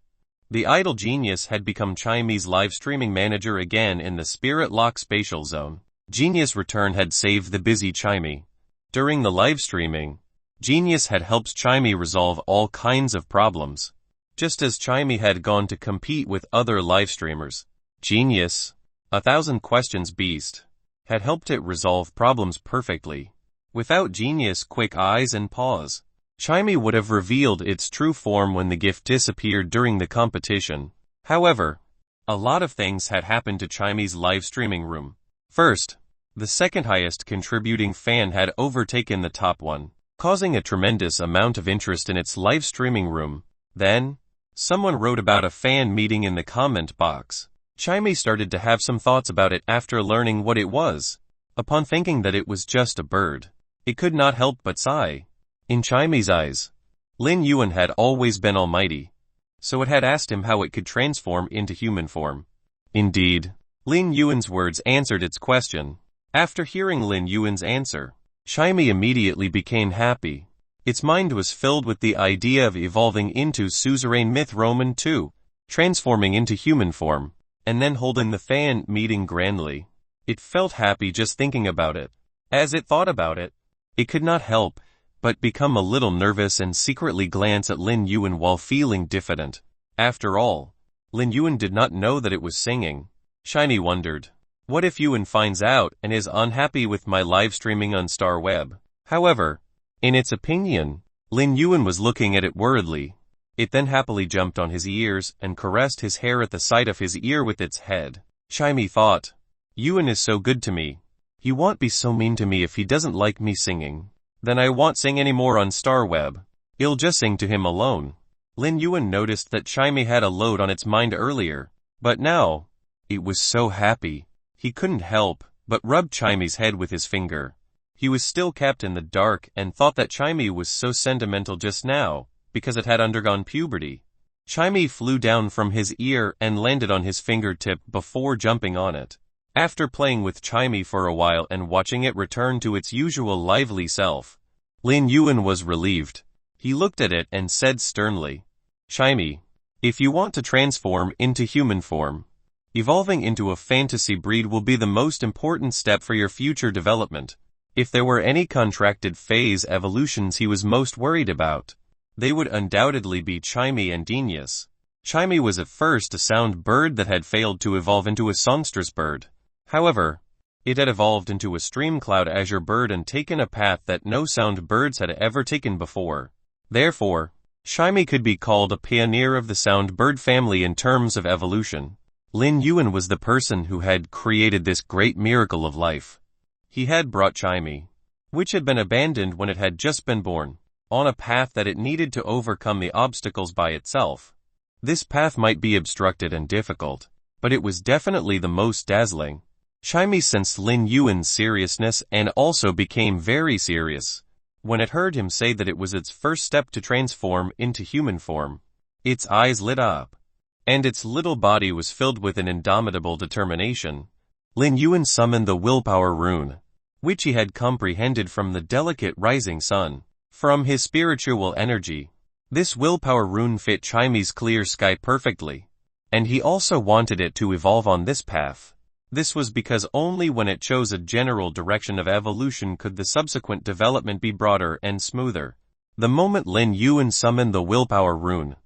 the idle genius had become Chimey's live streaming manager again in the Spirit Lock spatial zone. Genius return had saved the busy Chimey. During the live streaming, Genius had helped Chimey resolve all kinds of problems. just as Chimey had gone to compete with other live streamers. Genius, 1,000 questions beast, had helped it resolve problems perfectly. Without genius, quick eyes and paws, Chimey would have revealed its true form when the gift disappeared during the competition. However, a lot of things had happened to Chimey's live streaming room. First, the second highest contributing fan had overtaken the top one, causing a tremendous amount of interest in its live streaming room. Then, someone wrote about a fan meeting in the comment box. Chimey started to have some thoughts about it after learning what it was. Upon thinking that it was just a bird, it could not help but sigh. In Chimey's eyes, Lin Yuan had always been almighty, so it had asked him how it could transform into human form. Indeed, Lin Yuan's words answered its question. After hearing Lin Yuan's answer, Chimey immediately became happy. Its mind was filled with the idea of evolving into suzerain myth Roman II, transforming into human form, and then holding the fan meeting grandly. It felt happy just thinking about it. As it thought about it, it could not help but become a little nervous and secretly glance at Lin Yuan while feeling diffident. After all, Lin Yuan did not know that it was singing. Chimey wondered, what if Yuan finds out and is unhappy with my live streaming on Star Web? However, in its opinion, Lin Yuan was looking at it worriedly. It then happily jumped on his ears and caressed his hair at the sight of his ear with its head. Chimey thought, Yuan is so good to me. He won't be so mean to me if he doesn't like me singing. Then I won't sing anymore on Star Web. I'll just sing to him alone. Lin Yuan noticed that Chimey had a load on its mind earlier, but now, it was so happy. He couldn't help but rub Chimey's head with his finger. He was still kept in the dark and thought that Chimey was so sentimental just now, because it had undergone puberty. Chimey flew down from his ear and landed on his fingertip before jumping on it. After playing with Chimey for a while and watching it return to its usual lively self, Lin Yuan was relieved. He looked at it and said sternly, Chimey, if you want to transform into human form, evolving into a fantasy breed will be the most important step for your future development. If there were any contracted phase evolutions he was most worried about, they would undoubtedly be Chimey and Genius. Chimey was at first a sound bird that had failed to evolve into a songstress bird. However, it had evolved into a stream-cloud azure bird and taken a path that no sound birds had ever taken before. Therefore, Chimey could be called a pioneer of the sound bird family in terms of evolution. Lin Yuan was the person who had created this great miracle of life. He had brought Chimey, which had been abandoned when it had just been born, on a path that it needed to overcome the obstacles by itself. This path might be obstructed and difficult, but it was definitely the most dazzling. Chimey sensed Lin Yuan's seriousness and also became very serious. When it heard him say that it was its first step to transform into human form, its eyes lit up, and its little body was filled with an indomitable determination. Lin Yuan summoned the willpower rune, which he had comprehended from the delicate rising sun. From his spiritual energy, this willpower rune fit Chimey's clear sky perfectly, and he also wanted it to evolve on this path. This was because only when it chose a general direction of evolution could the subsequent development be broader and smoother. The moment Lin Yuan summoned the willpower rune,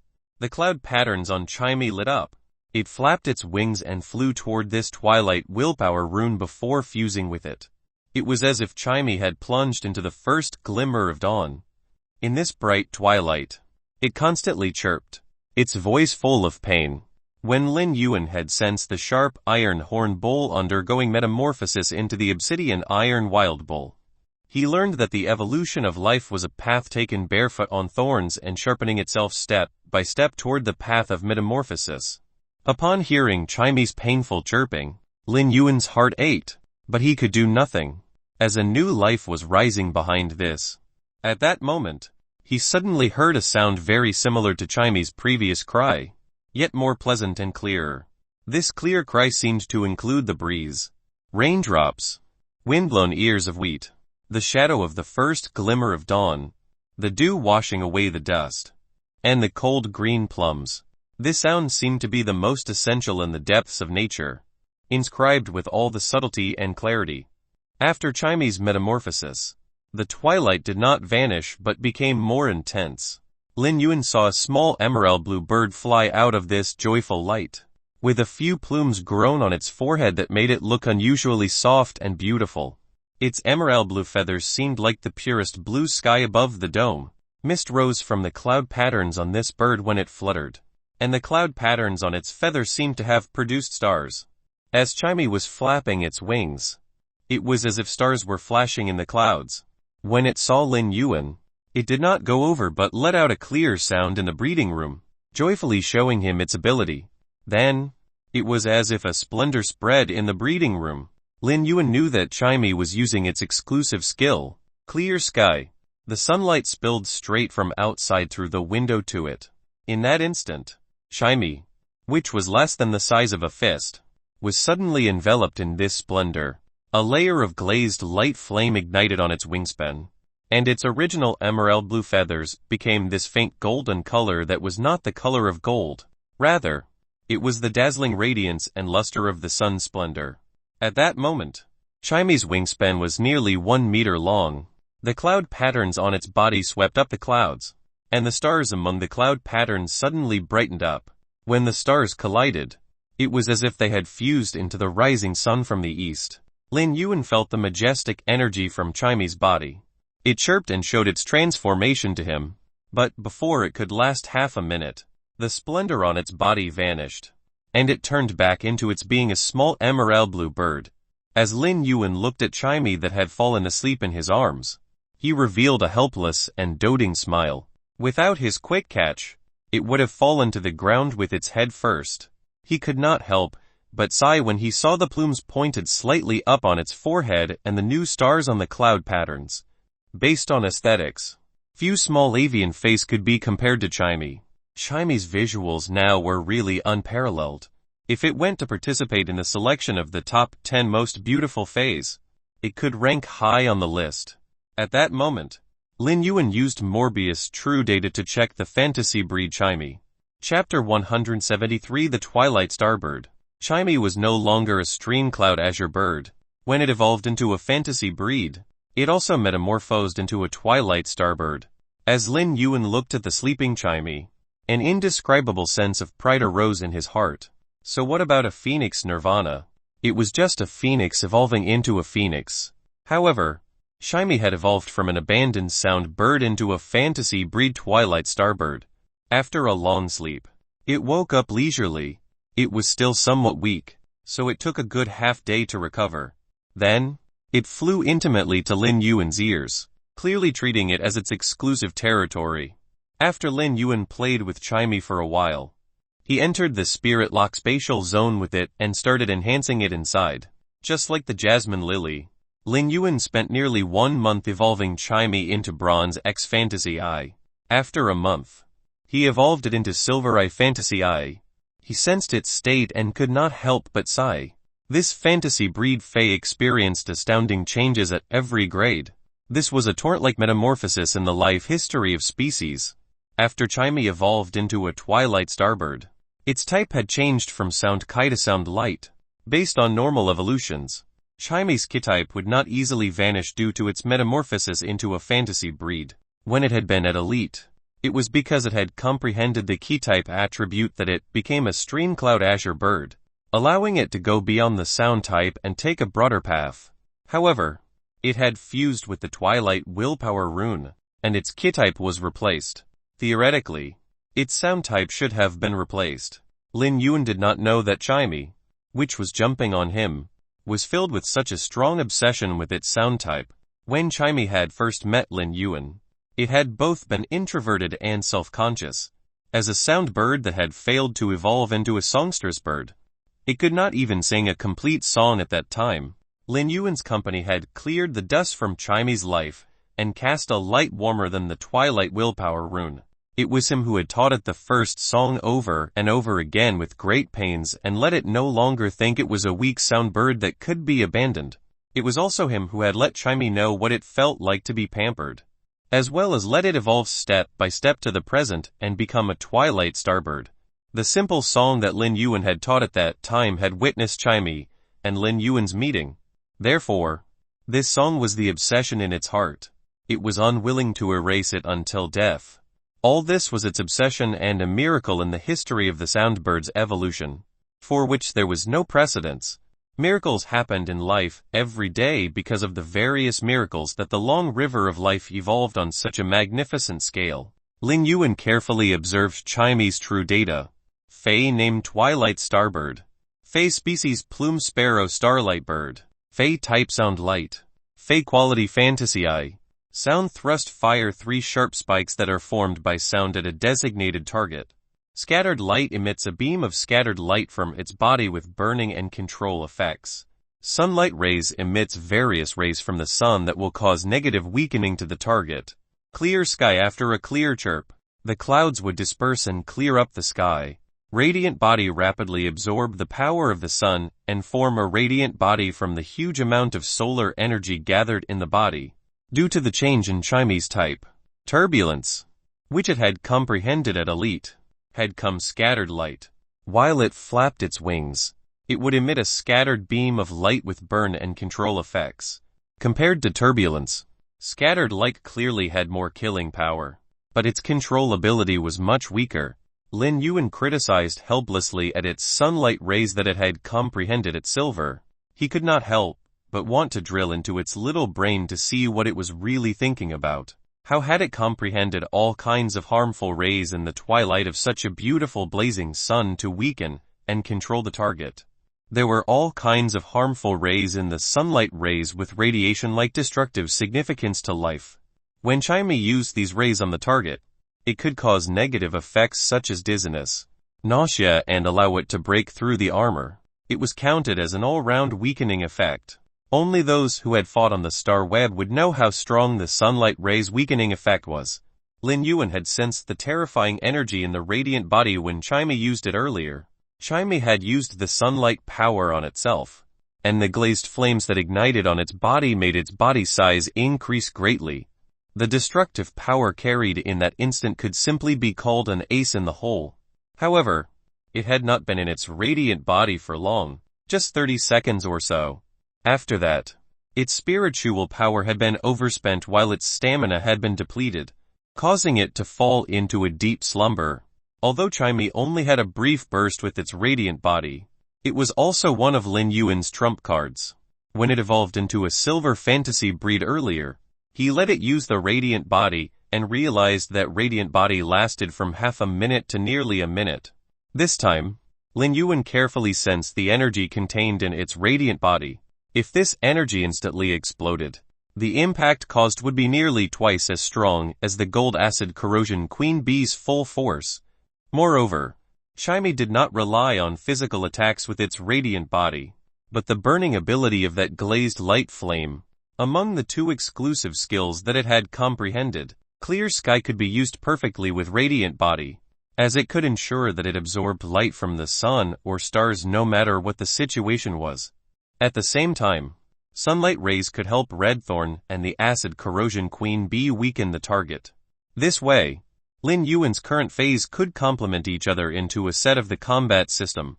the cloud patterns on Chimey lit up. It flapped its wings and flew toward this twilight willpower rune before fusing with it. It was as if Chimey had plunged into the first glimmer of dawn. In this bright twilight, it constantly chirped, its voice full of pain. When Lin Yuan had sensed the sharp iron horn bull undergoing metamorphosis into the obsidian iron wild bull, he learned that the evolution of life was a path taken barefoot on thorns and sharpening itself step by step toward the path of metamorphosis. Upon hearing Chimey's painful chirping, Lin Yuan's heart ached, but he could do nothing, as a new life was rising behind this. At that moment, he suddenly heard a sound very similar to Chimey's previous cry, yet more pleasant and clearer. This clear cry seemed to include the breeze, raindrops, windblown ears of wheat, the shadow of the first glimmer of dawn, the dew washing away the dust, and the cold green plums. This sound seemed to be the most essential in the depths of nature, inscribed with all the subtlety and clarity. After Chimey's metamorphosis, the twilight did not vanish but became more intense. Lin Yuan saw a small emerald blue bird fly out of this joyful light, with a few plumes grown on its forehead that made it look unusually soft and beautiful. Its emerald blue feathers seemed like the purest blue sky above the dome. Mist rose from the cloud patterns on this bird when it fluttered, and the cloud patterns on its feathers seemed to have produced stars. As Chimey was flapping its wings, it was as if stars were flashing in the clouds. When it saw Lin Yuan, it did not go over but let out a clear sound in the breeding room, joyfully showing him its ability. Then, it was as if a splendor spread in the breeding room. Lin Yuan knew that Chimey was using its exclusive skill, clear sky. The sunlight spilled straight from outside through the window to it. In that instant, Chimey, which was less than the size of a fist, was suddenly enveloped in this splendor. A layer of glazed light flame ignited on its wingspan, and its original emerald blue feathers became this faint golden color that was not the color of gold. Rather, it was the dazzling radiance and luster of the sun's splendor. At that moment, Chimey's wingspan was nearly 1 meter long. The cloud patterns on its body swept up the clouds, and the stars among the cloud patterns suddenly brightened up. When the stars collided, it was as if they had fused into the rising sun from the east. Lin Yuan felt the majestic energy from Chimey's body. It chirped and showed its transformation to him, but before it could last half a minute, the splendor on its body vanished, and it turned back into its being a small emerald blue bird. As Lin Yuan looked at Chimey that had fallen asleep in his arms, he revealed a helpless and doting smile. Without his quick catch, it would have fallen to the ground with its head first. He could not help but sigh when he saw the plumes pointed slightly up on its forehead and the new stars on the cloud patterns. Based on aesthetics, few small avian face could be compared to Chimey. Chimey's visuals now were really unparalleled. If it went to participate in the selection of the top 10 most beautiful fays, it could rank high on the list. At that moment, Lin Yuan used Morbius True Data to check the fantasy breed Chimey. Chapter 173 The Twilight Starbird. Chimey was no longer a stream cloud azure bird. When it evolved into a fantasy breed, it also metamorphosed into a twilight starbird. As Lin Yuan looked at the sleeping Chimey, an indescribable sense of pride arose in his heart. So what about a phoenix nirvana? It was just a phoenix evolving into a phoenix. However, Chimey had evolved from an abandoned sound bird into a fantasy breed twilight starbird. After a long sleep, it woke up leisurely. It was still somewhat weak, so it took a good half-day to recover. Then, it flew intimately to Lin Yuan's ears, clearly treating it as its exclusive territory. After Lin Yuan played with Chimey for a while, he entered the spirit lock spatial zone with it and started enhancing it inside. Just like the jasmine lily, Lin Yuan spent nearly 1 month evolving Chimey into Bronze X Fantasy Eye. After a month, he evolved it into Silver Eye Fantasy Eye. He sensed its state and could not help but sigh. This fantasy breed fae experienced astounding changes at every grade. This was a torrent-like metamorphosis in the life history of species. After Chimey evolved into a twilight starbird, its type had changed from sound chi to sound light. Based on normal evolutions, Chimey's Ki-type would not easily vanish due to its metamorphosis into a fantasy breed. When it had been at elite, it was because it had comprehended the Ki-type attribute that it became a stream cloud azure bird, allowing it to go beyond the sound type and take a broader path. However, it had fused with the Twilight Willpower rune, and its Ki-type was replaced. Theoretically, its sound type should have been replaced. Lin Yuan did not know that Chimey, which was jumping on him, was filled with such a strong obsession with its sound type. When Chimey had first met Lin Yuan, it had both been introverted and self-conscious. As a sound bird that had failed to evolve into a songstress bird, it could not even sing a complete song at that time. Lin Yuan's company had cleared the dust from Chimey's life and cast a light warmer than the Twilight Willpower rune. It was him who had taught it the first song over and over again with great pains and let it no longer think it was a weak sound bird that could be abandoned. It was also him who had let Chimey know what it felt like to be pampered, as well as let it evolve step by step to the present and become a twilight starbird. The simple song that Lin Yuan had taught at that time had witnessed Chimey and Lin Yuan's meeting. Therefore, this song was the obsession in its heart. It was unwilling to erase it until death. All this was its obsession and a miracle in the history of the soundbird's evolution, for which there was no precedence. Miracles happened in life every day because of the various miracles that the long river of life evolved on such a magnificent scale. Lin Yuan carefully observed Chime's true data. Fei named twilight starbird. Fei species plume sparrow starlight bird. Fei type sound light. Fei quality fantasy eye. Sound thrust fire 3 sharp spikes that are formed by sound at a designated target. Scattered light emits a beam of scattered light from its body with burning and control effects. Sunlight rays emits various rays from the sun that will cause negative weakening to the target. Clear sky after a clear chirp. The clouds would disperse and clear up the sky. Radiant body rapidly absorb the power of the sun and form a radiant body from the huge amount of solar energy gathered in the body. Due to the change in Chime's type, turbulence, which it had comprehended at elite, had come scattered light. While it flapped its wings, it would emit a scattered beam of light with burn and control effects. Compared to turbulence, scattered light clearly had more killing power, but its control ability was much weaker. Lin Yuan criticized helplessly at its sunlight rays that it had comprehended at silver. He could not help but want to drill into its little brain to see what it was really thinking about. How had it comprehended all kinds of harmful rays in the twilight of such a beautiful blazing sun to weaken and control the target? There were all kinds of harmful rays in the sunlight rays with radiation-like destructive significance to life. When Chime used these rays on the target, it could cause negative effects such as dizziness, nausea, and allow it to break through the armor. It was counted as an all-round weakening effect. Only those who had fought on the star web would know how strong the sunlight rays' weakening effect was. Lin Yuan had sensed the terrifying energy in the radiant body when Chime used it earlier. Chime had used the sunlight power on itself, and the glazed flames that ignited on its body made its body size increase greatly. The destructive power carried in that instant could simply be called an ace in the hole. However, it had not been in its radiant body for long, just 30 seconds or so. After that, its spiritual power had been overspent while its stamina had been depleted, causing it to fall into a deep slumber. Although Chime only had a brief burst with its radiant body, it was also one of Lin Yuan's trump cards. When it evolved into a silver fantasy breed earlier, he let it use the radiant body and realized that radiant body lasted from half a minute to nearly a minute. This time, Lin Yuan carefully sensed the energy contained in its radiant body. If this energy instantly exploded, the impact caused would be nearly twice as strong as the gold acid corrosion queen bee's full force. Moreover, Chime did not rely on physical attacks with its radiant body, but the burning ability of that glazed light flame. Among the 2 exclusive skills that it had comprehended, clear sky could be used perfectly with radiant body, as it could ensure that it absorbed light from the sun or stars no matter what the situation was. At the same time, sunlight rays could help Redthorn and the acid corrosion queen bee weaken the target. This way, Lin Yuan's current phase could complement each other into a set of the combat system.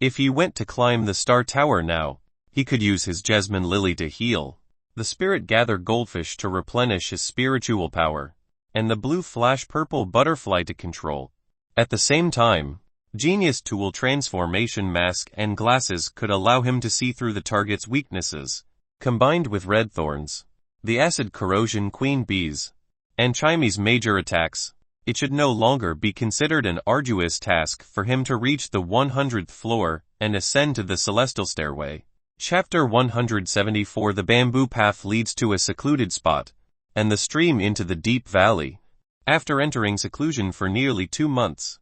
If he went to climb the star tower now, he could use his jasmine lily to heal, the spirit gather goldfish to replenish his spiritual power, and the blue flash purple butterfly to control. At the same time, Genius Tool transformation mask and glasses could allow him to see through the target's weaknesses. Combined with Redthorn's, the acid corrosion queen bees, and Chime's major attacks, it should no longer be considered an arduous task for him to reach the 100th floor and ascend to the celestial stairway. Chapter 174. The bamboo path leads to a secluded spot, and the stream into the deep valley. After entering seclusion for nearly 2 months,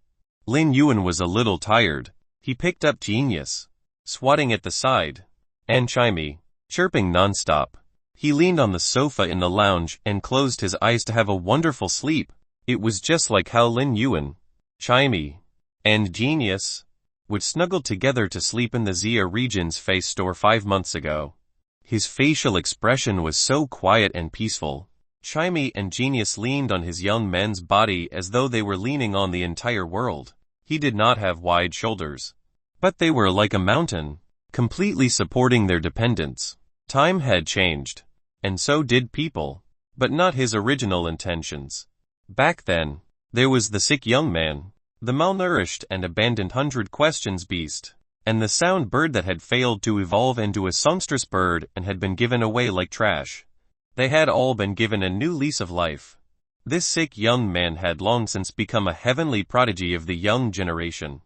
Lin Yuan was a little tired. He picked up Genius, swatting at the side, and Chime, chirping nonstop. He leaned on the sofa in the lounge and closed his eyes to have a wonderful sleep. It was just like how Lin Yuan, Chime, and Genius would snuggle together to sleep in the Xia region's face store 5 months ago. His facial expression was so quiet and peaceful. Chime and Genius leaned on his young man's body as though they were leaning on the entire world. He did not have wide shoulders, but they were like a mountain, completely supporting their dependents. Time had changed, and so did people, but not his original intentions. Back then, There was the sick young man, the malnourished and abandoned 100 questions beast, and the sound bird that had failed to evolve into a songstress bird and had been given away like trash. They had all been given a new lease of life. This sick young man had long since become a heavenly prodigy of the young generation.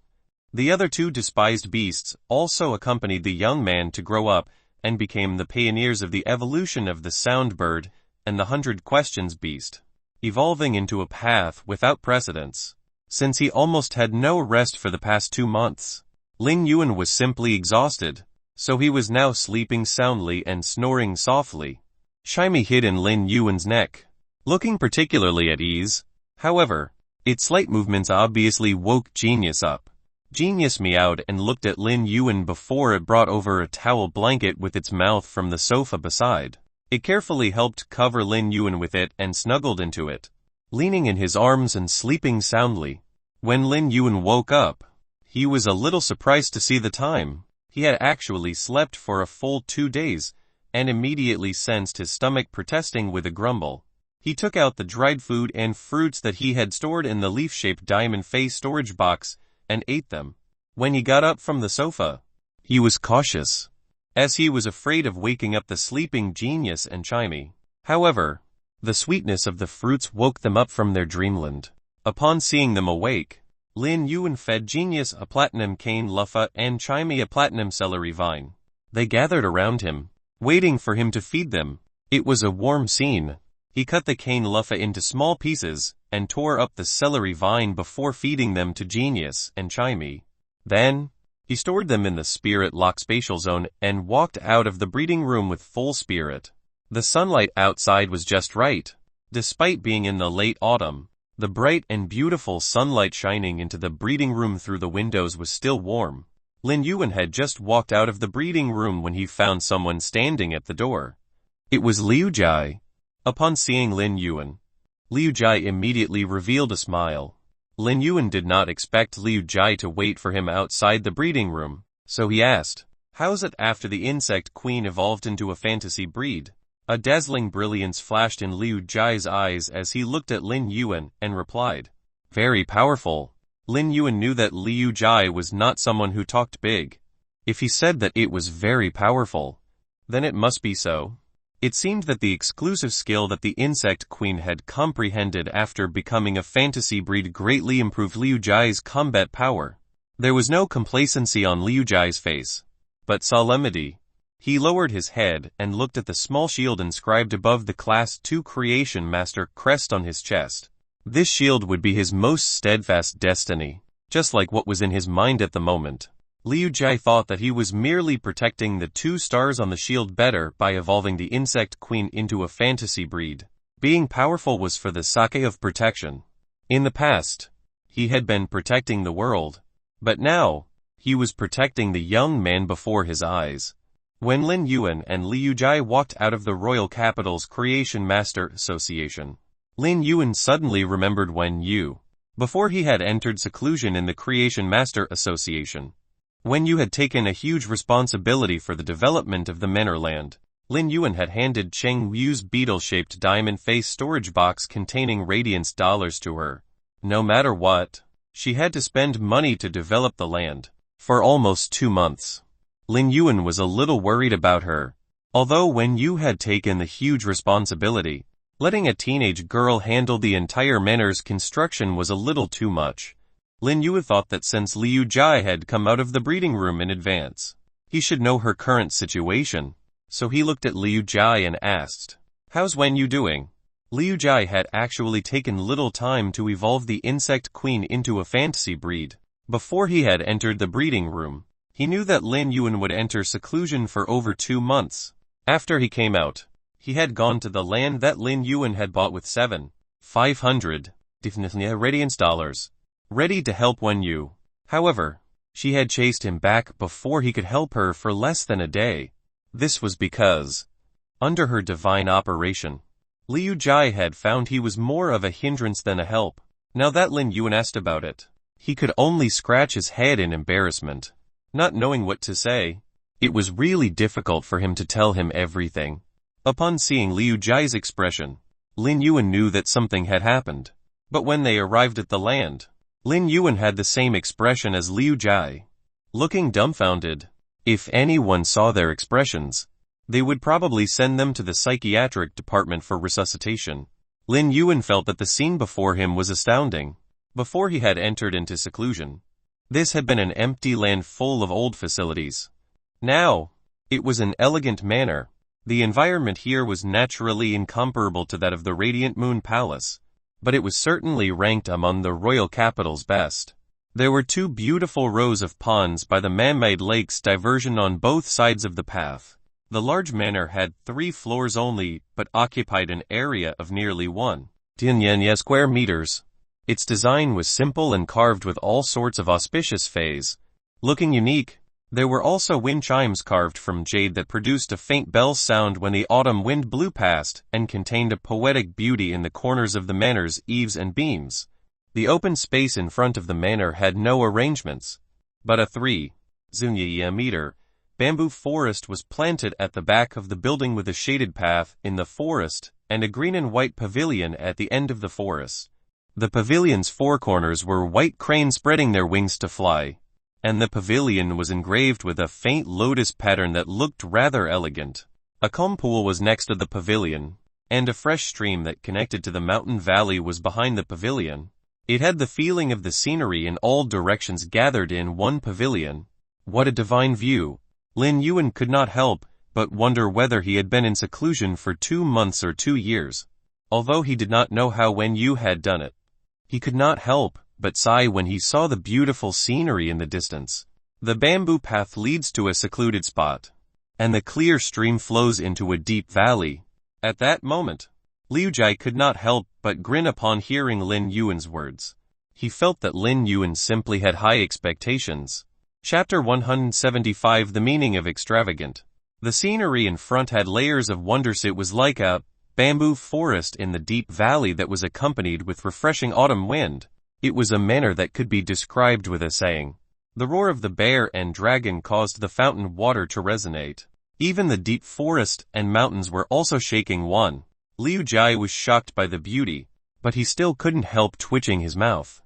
The other two despised beasts also accompanied the young man to grow up and became the pioneers of the evolution of the sound bird and the 100 questions beast, evolving into a path without precedence. Since he almost had no rest for the past 2 months, Lin Yuan was simply exhausted, so he was now sleeping soundly and snoring softly. Shadowy hid in Lin Yuan's neck, looking particularly at ease. However, its slight movements obviously woke Genius up. Genius meowed and looked at Lin Yuan before it brought over a towel blanket with its mouth from the sofa beside. It carefully helped cover Lin Yuan with it and snuggled into it, leaning in his arms and sleeping soundly. When Lin Yuan woke up, he was a little surprised to see the time. He had actually slept for a full 2 days, and immediately sensed his stomach protesting with a grumble. He took out the dried food and fruits that he had stored in the leaf-shaped diamond face storage box and ate them. When he got up from the sofa, he was cautious, as he was afraid of waking up the sleeping Genius and Chimey. However, the sweetness of the fruits woke them up from their dreamland. Upon seeing them awake, Lin Yuan fed Genius a platinum cane luffa and Chimey a platinum celery vine. They gathered around him, waiting for him to feed them. It was a warm scene. He cut the cane luffa into small pieces and tore up the celery vine before feeding them to Genius and Chimey. Then, he stored them in the spirit lock spatial zone and walked out of the breeding room with full spirit. The sunlight outside was just right. Despite being in the late autumn, the bright and beautiful sunlight shining into the breeding room through the windows was still warm. Lin Yuan had just walked out of the breeding room when he found someone standing at the door. It was Liu Jai. Upon seeing Lin Yuan, Liu Jai immediately revealed a smile. Lin Yuan did not expect Liu Jai to wait for him outside the breeding room, so he asked, "How's it after the insect queen evolved into a fantasy breed?" A dazzling brilliance flashed in Liu Jai's eyes as he looked at Lin Yuan and replied, "Very powerful." Lin Yuan knew that Liu Jai was not someone who talked big. If he said that it was very powerful, then it must be so. It seemed that the exclusive skill that the insect queen had comprehended after becoming a fantasy breed greatly improved Liu Jai's combat power. There was no complacency on Liu Jai's face, but solemnity. He lowered his head and looked at the small shield inscribed above the Class 2 Creation Master crest on his chest. This shield would be his most steadfast destiny, just like what was in his mind at the moment. Liu Jai thought that he was merely protecting the 2 stars on the shield better by evolving the insect queen into a fantasy breed. Being powerful was for the sake of protection. In the past, he had been protecting the world, but now, he was protecting the young man before his eyes. When Lin Yuan and Liu Jai walked out of the Royal Capital's Creation Master Association, Lin Yuan suddenly remembered before he had entered seclusion in the Creation Master Association. When Yu had taken a huge responsibility for the development of the Manor Land, Lin Yuan had handed Cheng Yu's beetle-shaped diamond face storage box containing radiance dollars to her. No matter what, she had to spend money to develop the land. For almost 2 months, Lin Yuan was a little worried about her. Although when Yu had taken the huge responsibility, letting a teenage girl handle the entire manor's construction was a little too much. Lin Yuan thought that since Liu Jai had come out of the breeding room in advance, he should know her current situation. So he looked at Liu Jai and asked, "How's Wen Yu doing?" Liu Jai had actually taken little time to evolve the insect queen into a fantasy breed. Before he had entered the breeding room, he knew that Lin Yuan would enter seclusion for over 2 months. After he came out, he had gone to the land that Lin Yuan had bought with 7,500 radiance dollars, ready to help Wen Yu. However, she had chased him back before he could help her for less than a day. This was because, under her divine operation, Liu Jai had found he was more of a hindrance than a help. Now that Lin Yuan asked about it, he could only scratch his head in embarrassment, not knowing what to say. It was really difficult for him to tell him everything. Upon seeing Liu Jai's expression, Lin Yuan knew that something had happened. But when they arrived at the land, Lin Yuan had the same expression as Liu Jai, looking dumbfounded. If anyone saw their expressions, they would probably send them to the psychiatric department for resuscitation. Lin Yuan felt that the scene before him was astounding. Before he had entered into seclusion, this had been an empty land full of old facilities. Now, it was an elegant manor. The environment here was naturally incomparable to that of the Radiant Moon Palace, but it was certainly ranked among the royal capital's best. There were 2 beautiful rows of ponds by the man-made lake's diversion on both sides of the path. The large manor had 3 floors only, but occupied an area of nearly 1,000 square meters. Its design was simple and carved with all sorts of auspicious fays. Looking unique, there were also wind chimes carved from jade that produced a faint bell sound when the autumn wind blew past, and contained a poetic beauty in the corners of the manor's eaves and beams. The open space in front of the manor had no arrangements, but a 3,000-meter bamboo forest was planted at the back of the building with a shaded path in the forest, and a green and white pavilion at the end of the forest. The pavilion's 4 corners were white cranes spreading their wings to fly, and the pavilion was engraved with a faint lotus pattern that looked rather elegant. A calm pool was next to the pavilion, and a fresh stream that connected to the mountain valley was behind the pavilion. It had the feeling of the scenery in all directions gathered in one pavilion. What a divine view! Lin Yuan could not help but wonder whether he had been in seclusion for 2 months or 2 years. Although he did not know how Wen Yu had done it, he could not help but sigh when he saw the beautiful scenery in the distance. The bamboo path leads to a secluded spot, and the clear stream flows into a deep valley. At that moment, Liu Jai could not help but grin upon hearing Lin Yuan's words. He felt that Lin Yuan simply had high expectations. Chapter 175 The Meaning of Extravagant. The scenery in front had layers of wonders. It was like a bamboo forest in the deep valley that was accompanied with refreshing autumn wind. It was a manner that could be described with a saying. The roar of the bear and dragon caused the fountain water to resonate. Even the deep forest and mountains were also shaking. Liu Jai was shocked by the beauty, but he still couldn't help twitching his mouth.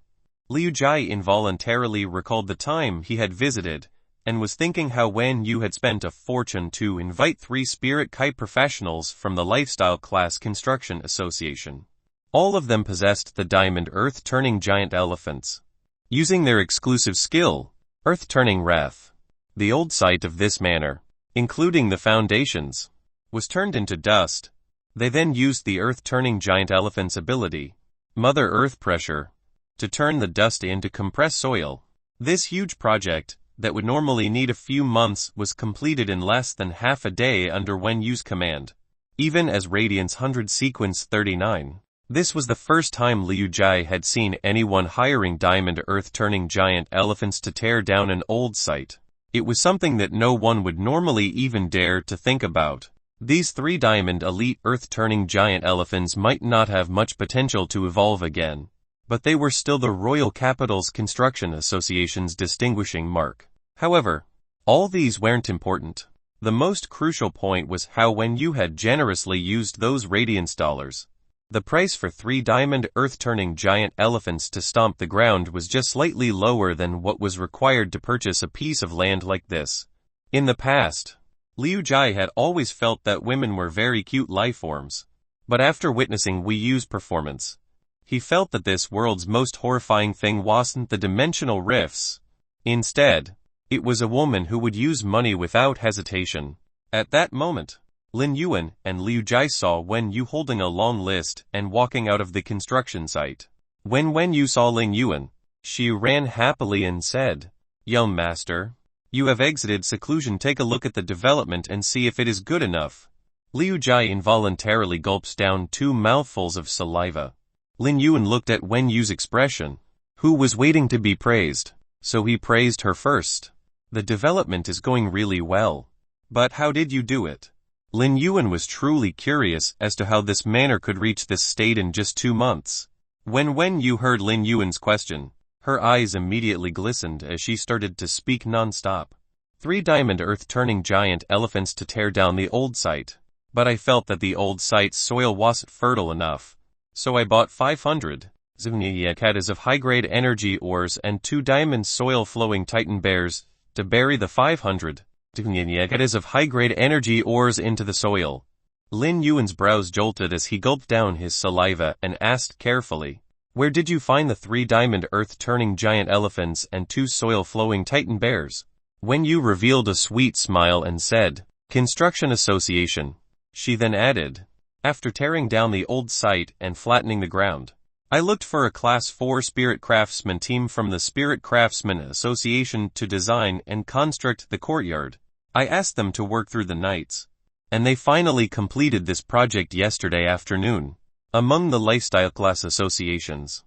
Liu Jai involuntarily recalled the time he had visited, and was thinking how Wen Yu had spent a fortune to invite 3 spirit kite professionals from the Lifestyle Class Construction Association. All of them possessed the diamond earth-turning giant elephants. Using their exclusive skill, earth-turning wrath, the old site of this manor, including the foundations, was turned into dust. They then used the earth-turning giant elephant's ability, Mother Earth Pressure, to turn the dust into compressed soil. This huge project, that would normally need a few months, was completed in less than half a day under Wen Yu's command. Even as Radiance 100 Sequence 39. This was the first time Liu Jai had seen anyone hiring diamond earth-turning giant elephants to tear down an old site. It was something that no one would normally even dare to think about. These 3 diamond elite earth-turning giant elephants might not have much potential to evolve again, but they were still the Royal Capital's Construction Association's distinguishing mark. However, all these weren't important. The most crucial point was how Wen Yu had generously used those Radiance dollars. The price for 3 diamond earth-turning giant elephants to stomp the ground was just slightly lower than what was required to purchase a piece of land like this. In the past, Liu Jai had always felt that women were very cute lifeforms. But after witnessing Wei Yu's performance, he felt that this world's most horrifying thing wasn't the dimensional rifts. Instead, it was a woman who would use money without hesitation. At that moment, Lin Yuan and Liu Jai saw Wen Yu holding a long list and walking out of the construction site. When Wen Yu saw Lin Yuan, she ran happily and said, "Young master, you have exited seclusion. Take a look at the development and see if it is good enough." Liu Jai involuntarily gulps down 2 mouthfuls of saliva. Lin Yuan looked at Wen Yu's expression, who was waiting to be praised, so he praised her first. "The development is going really well. But how did you do it?" Lin Yuan was truly curious as to how this manor could reach this state in just 2 months. When Wen Yu heard Lin Yuan's question, her eyes immediately glistened as she started to speak non-stop. 3 diamond earth-turning giant elephants to tear down the old site. But I felt that the old site's soil wasn't fertile enough, so I bought 500. Cat of high-grade energy ores and 2 diamond soil-flowing titan bears to bury the 500 cat of high-grade energy ores into the soil. Lin Yuan's brows jolted as he gulped down his saliva and asked carefully, "Where did you find the 3 diamond earth-turning giant elephants and 2 soil-flowing titan bears?" Wen Yu revealed a sweet smile and said, "Construction Association." She then added, after tearing down the old site and flattening the ground, "I looked for a Class 4 Spirit Craftsman team from the Spirit Craftsman Association to design and construct the courtyard. I asked them to work through the nights, and they finally completed this project yesterday afternoon." Among the lifestyle class associations,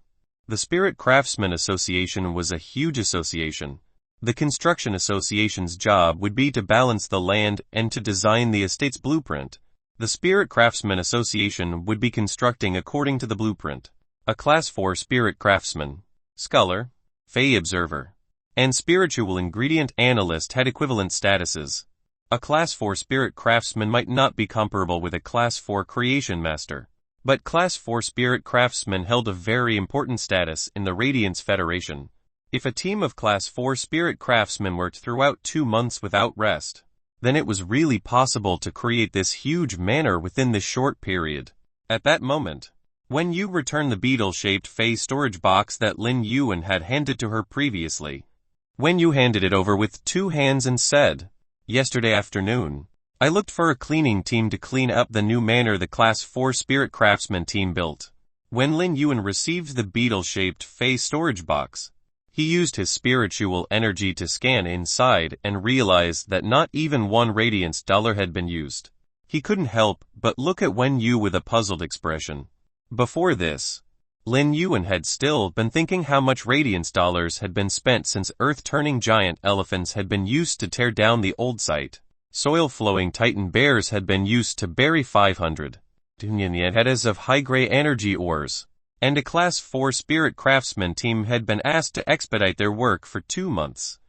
the Spirit Craftsman Association was a huge association. The Construction Association's job would be to balance the land and to design the estate's blueprint. The Spirit Craftsman Association would be constructing according to the blueprint. A Class 4 Spirit Craftsman, Scholar, Fey Observer, and Spiritual Ingredient Analyst had equivalent statuses. A Class 4 Spirit Craftsman might not be comparable with a Class 4 Creation Master, but Class 4 Spirit Craftsmen held a very important status in the Radiance Federation. If a team of Class 4 Spirit Craftsmen worked throughout 2 months without rest, then it was really possible to create this huge manor within this short period. At that moment, Wen Yu returned the beetle-shaped Fey storage box that Lin Yuan had handed to her previously. Wen Yu handed it over with 2 hands and said, "Yesterday afternoon, I looked for a cleaning team to clean up the new manor the Class 4 Spirit Craftsman team built." When Lin Yuan received the beetle-shaped Fey storage box, he used his spiritual energy to scan inside and realized that not even 1 radiance dollar had been used. He couldn't help but look at Wen Yu with a puzzled expression. Before this, Lin Yuan had still been thinking how much radiance dollars had been spent since earth-turning giant elephants had been used to tear down the old site. Soil-flowing titan bears had been used to bury 500 heads of high-grade energy ores, and a Class 4 Spirit Craftsman team had been asked to expedite their work for 2 months.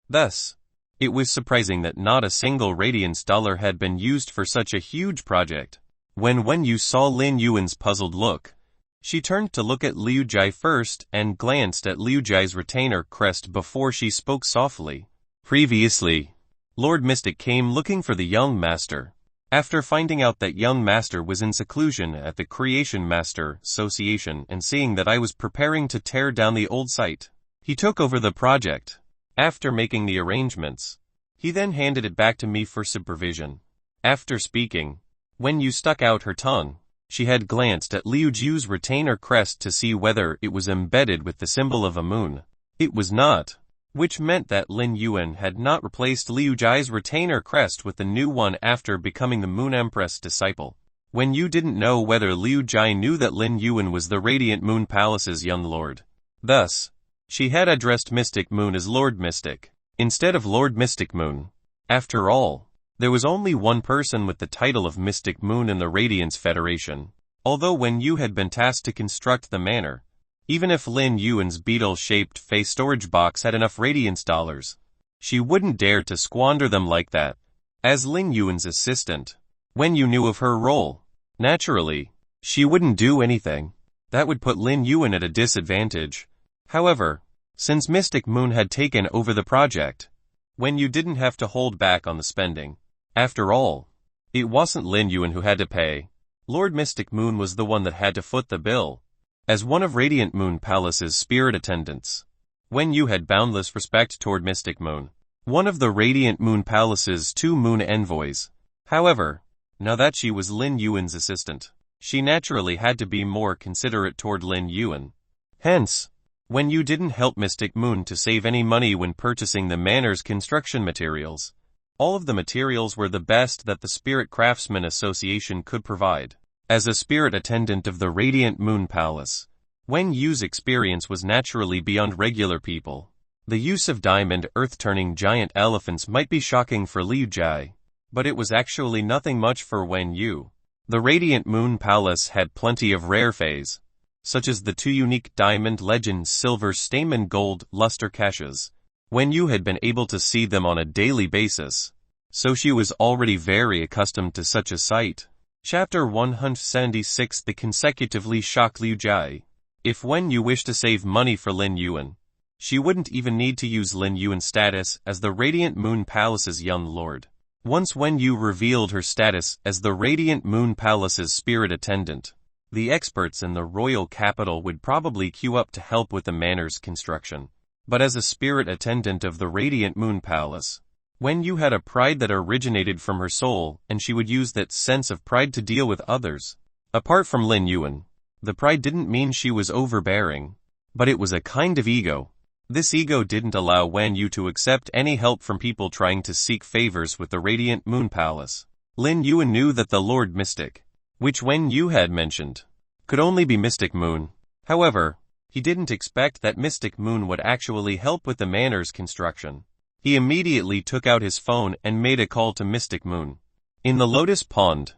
Thus, it was surprising that not a single radiance dollar had been used for such a huge project. When Wen Yu saw Lin Yuan's puzzled look, she turned to look at Liu Jai first and glanced at Liu Jai's retainer crest before she spoke softly. Previously, Lord Mystic came looking for the young master. After finding out that young master was in seclusion at the Creation Master Association and seeing that I was preparing to tear down the old site, he took over the project. After making the arrangements, he then handed it back to me for supervision. After speaking, Wen Yu stuck out her tongue. She had glanced at Liu Jiu's retainer crest to see whether it was embedded with the symbol of a moon. It was not, which meant that Lin Yuan had not replaced Liu Jai's retainer crest with the new one after becoming the Moon Empress disciple. Wen Yu didn't know whether Liu Jai knew that Lin Yuan was the Radiant Moon Palace's young lord. Thus, she had addressed Mystic Moon as Lord Mystic, instead of Lord Mystic Moon. After all, there was only one person with the title of Mystic Moon in the Radiance Federation. Although Wen Yu had been tasked to construct the manor, even if Lin Yuan's beetle-shaped Fey storage box had enough radiance dollars, she wouldn't dare to squander them like that. As Lin Yuan's assistant, Wen Yu knew of her role. Naturally, she wouldn't do anything that would put Lin Yuan at a disadvantage. However, since Mystic Moon had taken over the project, Wen Yu didn't have to hold back on the spending. After all, it wasn't Lin Yuan who had to pay. Lord Mystic Moon was the one that had to foot the bill. As one of Radiant Moon Palace's spirit attendants, Wen Yu had boundless respect toward Mystic Moon, one of the Radiant Moon Palace's 2 moon envoys. However, now that she was Lin Yuan's assistant, she naturally had to be more considerate toward Lin Yuan. Hence, Wen Yu didn't help Mystic Moon to save any money when purchasing the manor's construction materials. All of the materials were the best that the Spirit Craftsman Association could provide. As a spirit attendant of the Radiant Moon Palace, Wen Yu's experience was naturally beyond regular people. The use of diamond earth-turning giant elephants might be shocking for Liu Jai, but it was actually nothing much for Wen Yu. The Radiant Moon Palace had plenty of rare fays, such as the 2 unique Diamond Legend Silver Stamen Gold Luster caches. Wen Yu had been able to see them on a daily basis, so she was already very accustomed to such a sight. Chapter 176 The consecutively shocked Liu Jai. If Wen Yu wished to save money for Lin Yuan, she wouldn't even need to use Lin Yuan's status as the Radiant Moon Palace's young lord. Once Wen Yu revealed her status as the Radiant Moon Palace's spirit attendant, the experts in the royal capital would probably queue up to help with the manor's construction. But as a spirit attendant of the Radiant Moon Palace, Wen Yu had a pride that originated from her soul, and she would use that sense of pride to deal with others. Apart from Lin Yuan, the pride didn't mean she was overbearing, but it was a kind of ego. This ego didn't allow Wen Yu to accept any help from people trying to seek favors with the Radiant Moon Palace. Lin Yuan knew that the Lord Mystic, which Wen Yu had mentioned, could only be Mystic Moon. However, he didn't expect that Mystic Moon would actually help with the manor's construction. He immediately took out his phone and made a call to Mystic Moon. In the lotus pond,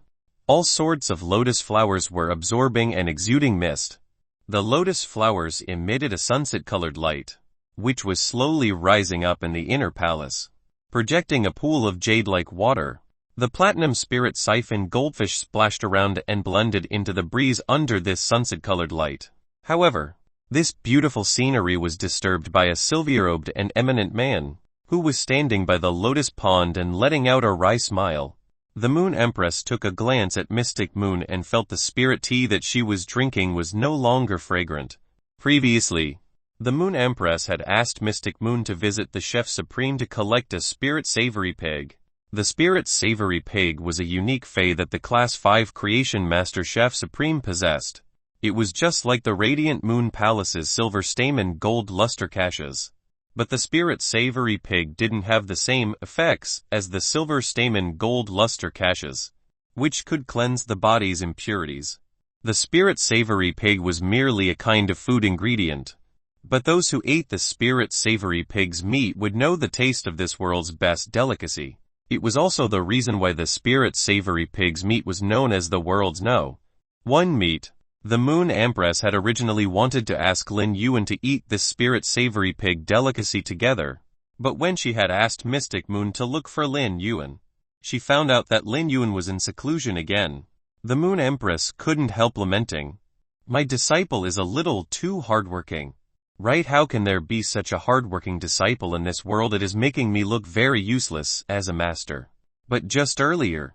all sorts of lotus flowers were absorbing and exuding mist. The lotus flowers emitted a sunset-colored light, which was slowly rising up in the inner palace, projecting a pool of jade-like water. The platinum spirit siphon goldfish splashed around and blended into the breeze under this sunset-colored light. However, this beautiful scenery was disturbed by a silver-robed and eminent man, who was standing by the lotus pond and letting out a wry smile. The Moon Empress took a glance at Mystic Moon and felt the spirit tea that she was drinking was no longer fragrant. Previously, the Moon Empress had asked Mystic Moon to visit the Chef Supreme to collect a spirit savory pig. The spirit savory pig was a unique fae that the Class 5 Creation Master Chef Supreme possessed. It was just like the Radiant Moon Palace's silver stamen gold luster caches. But the spirit savory pig didn't have the same effects as the silver stamen gold luster caches, which could cleanse the body's impurities. The spirit savory pig was merely a kind of food ingredient, but those who ate the spirit savory pig's meat would know the taste of this world's best delicacy. It was also the reason why the spirit savory pig's meat was known as the world's No. 1 meat. The Moon Empress had originally wanted to ask Lin Yuan to eat this spirit savory pig delicacy together, but when she had asked Mystic Moon to look for Lin Yuan, she found out that Lin Yuan was in seclusion again. The Moon Empress couldn't help lamenting, "My disciple is a little too hardworking. Right? How can there be such a hardworking disciple in this world? It is making me look very useless as a master." But just earlier,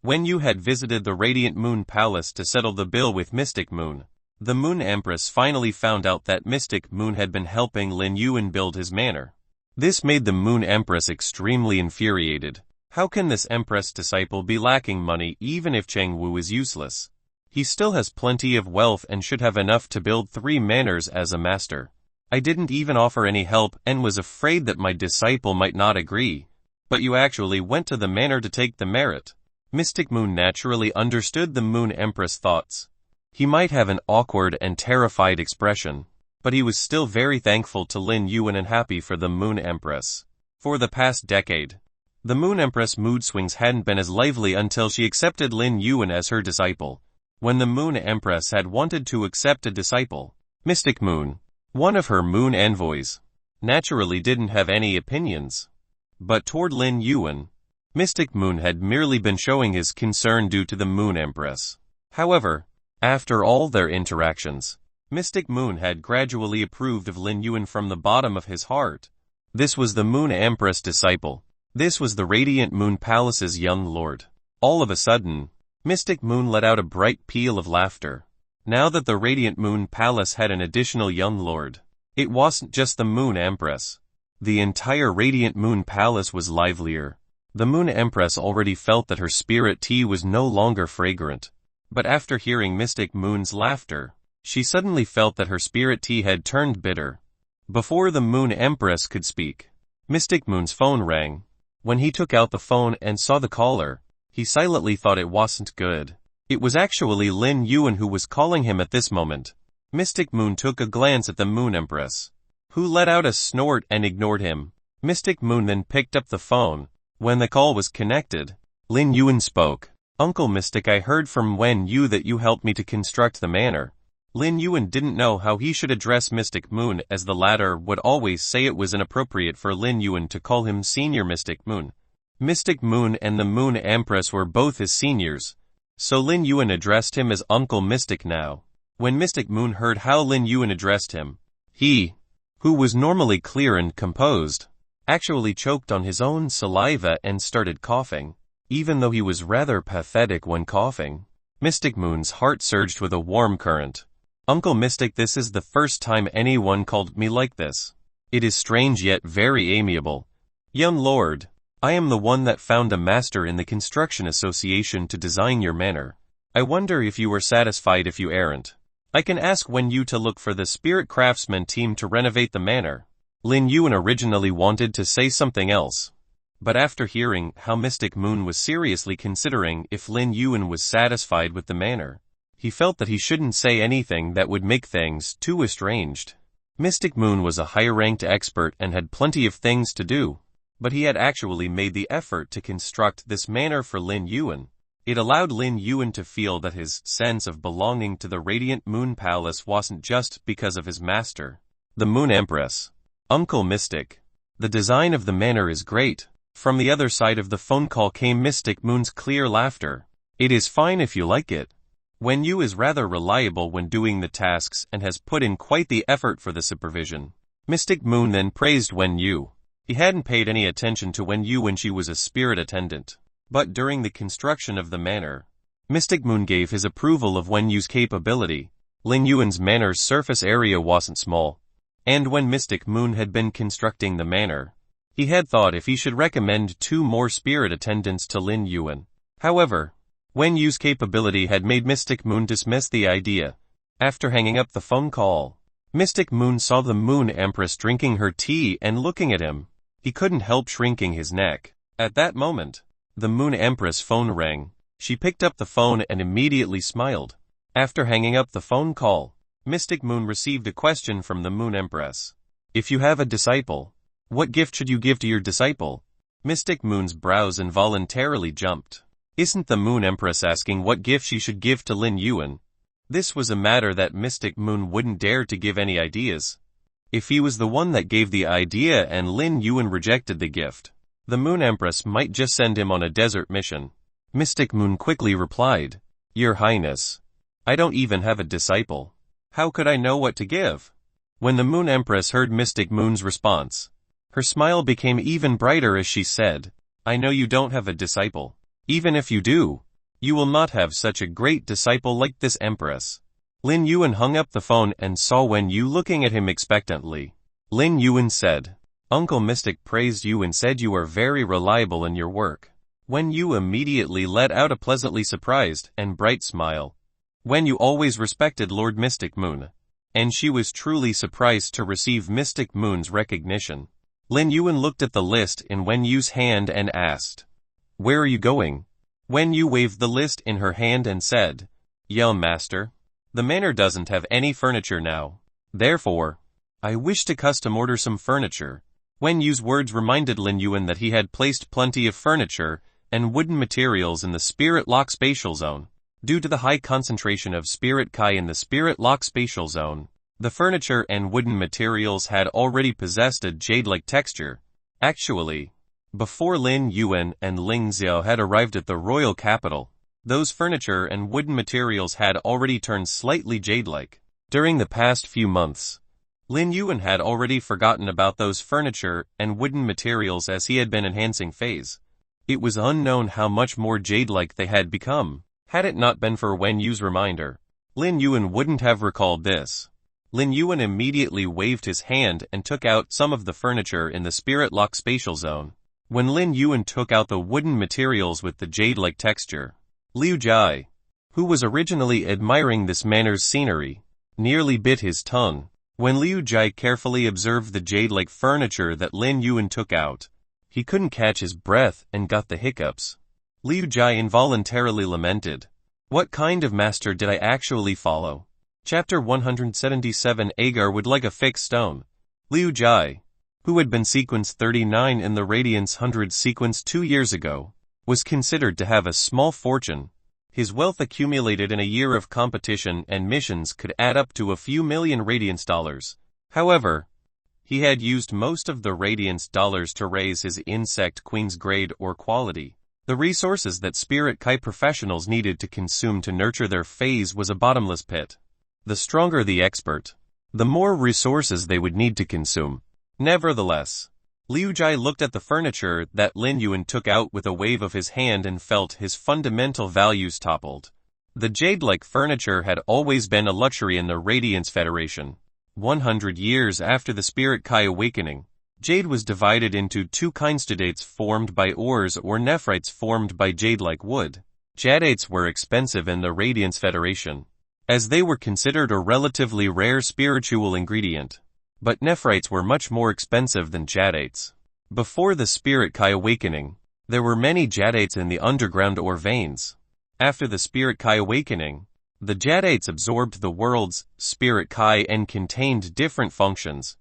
Wen Yu had visited the Radiant Moon Palace to settle the bill with Mystic Moon. The Moon Empress finally found out that Mystic Moon had been helping Lin Yuan build his manor. This made the Moon Empress extremely infuriated. How can this Empress disciple be lacking money even if Cheng Wu is useless? He still has plenty of wealth and should have enough to build 3 manors as a master. I didn't even offer any help and was afraid that my disciple might not agree. But you actually went to the manor to take the merit. Mystic Moon naturally understood the Moon Empress' thoughts. He might have an awkward and terrified expression, but he was still very thankful to Lin Yuan and happy for the Moon Empress. For the past decade, the Moon Empress' mood swings hadn't been as lively until she accepted Lin Yuan as her disciple. When the Moon Empress had wanted to accept a disciple, Mystic Moon, one of her moon envoys, naturally didn't have any opinions. But toward Lin Yuan, Mystic Moon had merely been showing his concern due to the Moon Empress. However, after all their interactions, Mystic Moon had gradually approved of Lin Yuan from the bottom of his heart. This was the Moon Empress disciple. This was the Radiant Moon Palace's young lord. All of a sudden, Mystic Moon let out a bright peal of laughter. Now that the Radiant Moon Palace had an additional young lord, it wasn't just the Moon Empress. The entire Radiant Moon Palace was livelier. The Moon Empress already felt that her spirit tea was no longer fragrant. But after hearing Mystic Moon's laughter, she suddenly felt that her spirit tea had turned bitter. Before the Moon Empress could speak, Mystic Moon's phone rang. When he took out the phone and saw the caller, he silently thought it wasn't good. It was actually Lin Yuan who was calling him at this moment. Mystic Moon took a glance at the Moon Empress, who let out a snort and ignored him. Mystic Moon then picked up the phone. When the call was connected, Lin Yuan spoke. "Uncle Mystic, I heard from Wen Yu that you helped me to construct the manor." Lin Yuan didn't know how he should address Mystic Moon, as the latter would always say it was inappropriate for Lin Yuan to call him Senior Mystic Moon. Mystic Moon and the Moon Empress were both his seniors, so Lin Yuan addressed him as Uncle Mystic now. When Mystic Moon heard how Lin Yuan addressed him, he, who was normally clear and composed, actually choked on his own saliva and started coughing, even though he was rather pathetic when coughing. Mystic Moon's heart surged with a warm current. Uncle Mystic, this is the first time anyone called me like this. It is strange yet very amiable. Young lord, I am the one that found a master in the construction association to design your manor. I wonder if you are satisfied. If you aren't, I can ask Wen Yu to look for the spirit craftsman team to renovate the manor. Lin Yuan originally wanted to say something else, but after hearing how Mystic Moon was seriously considering if Lin Yuan was satisfied with the manor, he felt that he shouldn't say anything that would make things too estranged. Mystic Moon was a high-ranked expert and had plenty of things to do, but he had actually made the effort to construct this manor for Lin Yuan. It allowed Lin Yuan to feel that his sense of belonging to the Radiant Moon Palace wasn't just because of his master, the Moon Empress. Uncle Mystic, the design of the manor is great. From the other side of the phone call came Mystic Moon's clear laughter. It is fine if you like it. Wen Yu is rather reliable when doing the tasks and has put in quite the effort for the supervision. Mystic Moon then praised Wen Yu. He hadn't paid any attention to Wen Yu when she was a spirit attendant, but during the construction of the manor, Mystic Moon gave his approval of Wen Yu's capability. Lin Yuan's manor's surface area wasn't small, and when Mystic Moon had been constructing the manor, he had thought if he should recommend 2 more spirit attendants to Lin Yuan. However, Wen Yu's capability had made Mystic Moon dismiss the idea. After hanging up the phone call, Mystic Moon saw the Moon Empress drinking her tea and looking at him. He couldn't help shrinking his neck. At that moment, the Moon Empress phone rang. She picked up the phone and immediately smiled. After hanging up the phone call, Mystic Moon received a question from the Moon Empress. If you have a disciple, what gift should you give to your disciple? Mystic Moon's brows involuntarily jumped. Isn't the Moon Empress asking what gift she should give to Lin Yuan? This was a matter that Mystic Moon wouldn't dare to give any ideas. If he was the one that gave the idea and Lin Yuan rejected the gift, the Moon Empress might just send him on a desert mission. Mystic Moon quickly replied, Your Highness, I don't even have a disciple. How could I know what to give? When the Moon Empress heard Mystic Moon's response, her smile became even brighter as she said, I know you don't have a disciple. Even if you do, you will not have such a great disciple like this Empress. Lin Yuan hung up the phone and saw Wen Yu looking at him expectantly. Lin Yuan said, Uncle Mystic praised you and said you are very reliable in your work. Wen Yu immediately let out a pleasantly surprised and bright smile. Wen Yu always respected Lord Mystic Moon, and she was truly surprised to receive Mystic Moon's recognition. Lin Yuan looked at the list in Wen Yu's hand and asked, Where are you going? Wen Yu waved the list in her hand and said, Young master, the manor doesn't have any furniture now. Therefore, I wish to custom order some furniture. Wen Yu's words reminded Lin Yuan that he had placed plenty of furniture and wooden materials in the Spirit Lock Spatial Zone. Due to the high concentration of Spirit Kai in the Spirit Lock Spatial Zone, the furniture and wooden materials had already possessed a jade-like texture. Actually, before Lin Yuan and Ling Xiao had arrived at the royal capital, those furniture and wooden materials had already turned slightly jade-like. During the past few months, Lin Yuan had already forgotten about those furniture and wooden materials as he had been enhancing phase. It was unknown how much more jade-like they had become. Had it not been for Wen Yu's reminder, Lin Yuan wouldn't have recalled this. Lin Yuan immediately waved his hand and took out some of the furniture in the Spirit Lock Spatial Zone. When Lin Yuan took out the wooden materials with the jade-like texture, Liu Jai, who was originally admiring this manor's scenery, nearly bit his tongue. When Liu Jai carefully observed the jade-like furniture that Lin Yuan took out, he couldn't catch his breath and got the hiccups. Liu Jai involuntarily lamented. What kind of master did I actually follow? Chapter 177 Agar would like a fixed stone. Liu Jai, who had been sequence 39 in the Radiance 100 sequence 2 years ago, was considered to have a small fortune. His wealth accumulated in a year of competition and missions could add up to a few million Radiance dollars. However, he had used most of the Radiance dollars to raise his insect queen's grade or quality. The resources that Spirit Kai professionals needed to consume to nurture their phase was a bottomless pit. the stronger the expert, the more resources they would need to consume. Nevertheless, Liu Jai looked at the furniture that Lin Yuan took out with a wave of his hand and felt his fundamental values toppled. The jade-like furniture had always been a luxury in the Radiance Federation. 100 years after the Spirit Kai awakening, jade was divided into two kinds: jadates formed by ores or nephrites formed by jade-like wood. Jadates were expensive in the Radiance Federation, as they were considered a relatively rare spiritual ingredient. But nephrites were much more expensive than jadates. Before the Spirit Kai awakening, there were many jadates in the underground ore veins. After the Spirit Kai awakening, the jadates absorbed the world's Spirit Kai and contained different functions.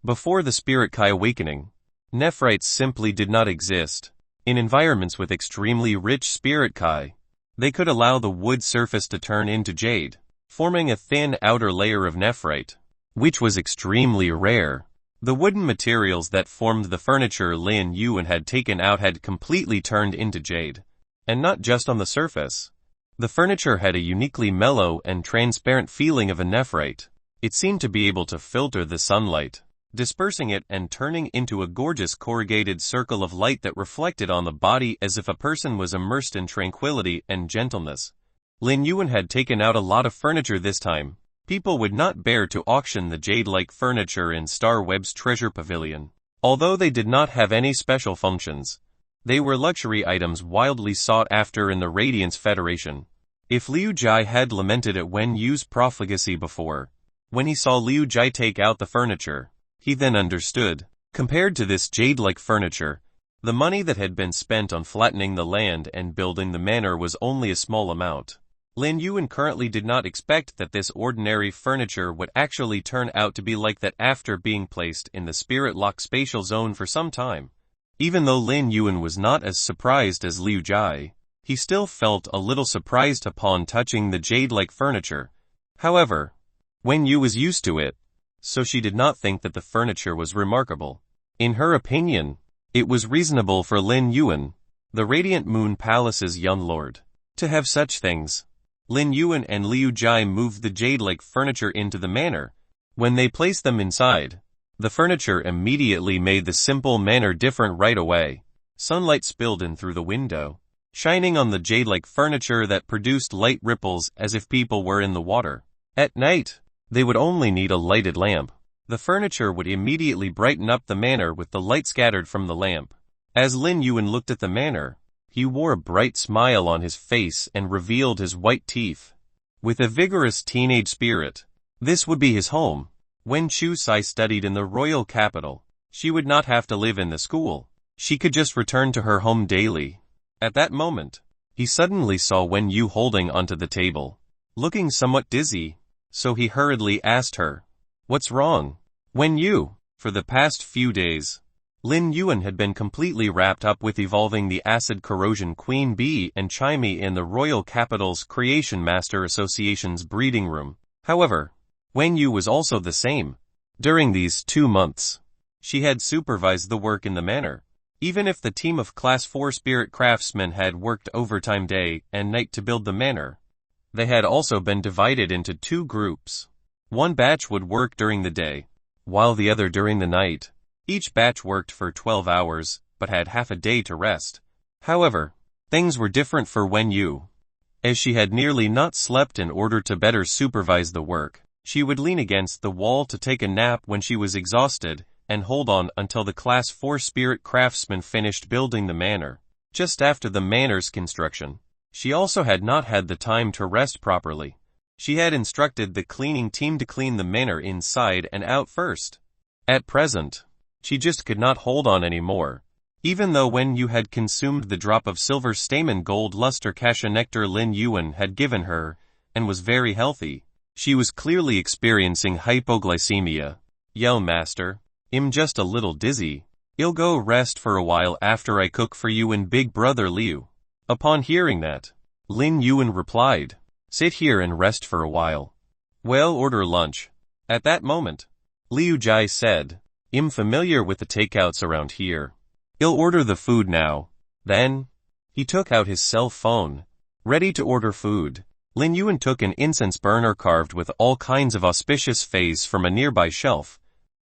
Before the Spirit Kai awakening, nephrites simply did not exist. In environments with extremely rich Spirit Kai, they could allow the wood surface to turn into jade, forming a thin outer layer of nephrite, which was extremely rare. The wooden materials that formed the furniture Lin Yuan had taken out had completely turned into jade. And not just on the surface. The furniture had a uniquely mellow and transparent feeling of a nephrite. It seemed to be able to filter the sunlight, dispersing it and turning into a gorgeous corrugated circle of light that reflected on the body as if a person was immersed in tranquility and gentleness. Lin Yuan had taken out a lot of furniture this time. People would not bear to auction the jade-like furniture in Star Web's treasure pavilion. Although they did not have any special functions, they were luxury items wildly sought after in the Radiance Federation. If Liu Jai had lamented at Wen Yu's profligacy before, when he saw Liu Jai take out the furniture, he then understood. Compared to this jade-like furniture, the money that had been spent on flattening the land and building the manor was only a small amount. Lin Yuan currently did not expect that this ordinary furniture would actually turn out to be like that after being placed in the Spirit Lock spatial zone for some time. Even though Lin Yuan was not as surprised as Liu Jai, he still felt a little surprised upon touching the jade-like furniture. However, Wen Yu was used to it, so she did not think that the furniture was remarkable. In her opinion, it was reasonable for Lin Yuan, the Radiant Moon Palace's young lord, to have such things. Lin Yuan and Liu Jai moved the jade-like furniture into the manor. When they placed them inside, the furniture immediately made the simple manor different right away. Sunlight spilled in through the window, shining on the jade-like furniture that produced light ripples as if people were in the water. At night, they would only need a lighted lamp. The furniture would immediately brighten up the manor with the light scattered from the lamp. As Lin Yuan looked at the manor, he wore a bright smile on his face and revealed his white teeth. With a vigorous teenage spirit, this would be his home. When Chu Sai studied in the royal capital, she would not have to live in the school. She could just return to her home daily. At that moment, he suddenly saw Wen Yu holding onto the table, looking somewhat dizzy, so he hurriedly asked her, "What's wrong, Wen Yu?" For the past few days, Lin Yuan had been completely wrapped up with evolving the acid corrosion queen bee and chimey in the royal capital's Creation Master Association's breeding room. However, Wen Yu was also the same. During these 2 months, she had supervised the work in the manor. Even if the team of Class 4 spirit craftsmen had worked overtime day and night to build the manor, they had also been divided into 2 groups. One batch would work during the day, while the other during the night. Each batch worked for 12 hours, but had half a day to rest. However, things were different for Wen Yu. As she had nearly not slept in order to better supervise the work, she would lean against the wall to take a nap when she was exhausted, and hold on until the Class 4 spirit craftsmen finished building the manor. Just after the manor's construction, she also had not had the time to rest properly. She had instructed the cleaning team to clean the manor inside and out first. At present, she just could not hold on anymore. Even though Wen Yu had consumed the drop of silver stamen gold luster cassia nectar Lin Yuan had given her, and was very healthy, she was clearly experiencing hypoglycemia. "Yo, master, I'm just a little dizzy. I'll go rest for a while after I cook for you and big brother Liu." Upon hearing that, Lin Yuan replied, "Sit here and rest for a while. Well, order lunch." At that moment, Liu Jai said, "I'm familiar with the takeouts around here. I'll order the food now." Then, he took out his cell phone, ready to order food. Lin Yuan took an incense burner carved with all kinds of auspicious fays from a nearby shelf.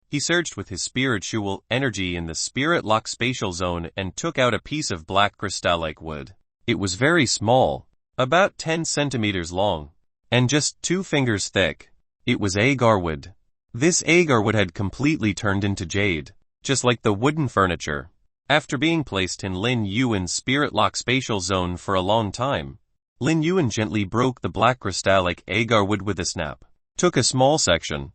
He searched with his spiritual energy in the spirit lock spatial zone and took out a piece of black crystal-like wood. It was very small, about 10 centimeters long, and just 2 fingers thick. It was agar wood. This agar wood had completely turned into jade, just like the wooden furniture. After being placed in Lin Yuan's spirit lock spatial zone for a long time, Lin Yuan gently broke the black crystal-like agar wood with a snap, took a small section,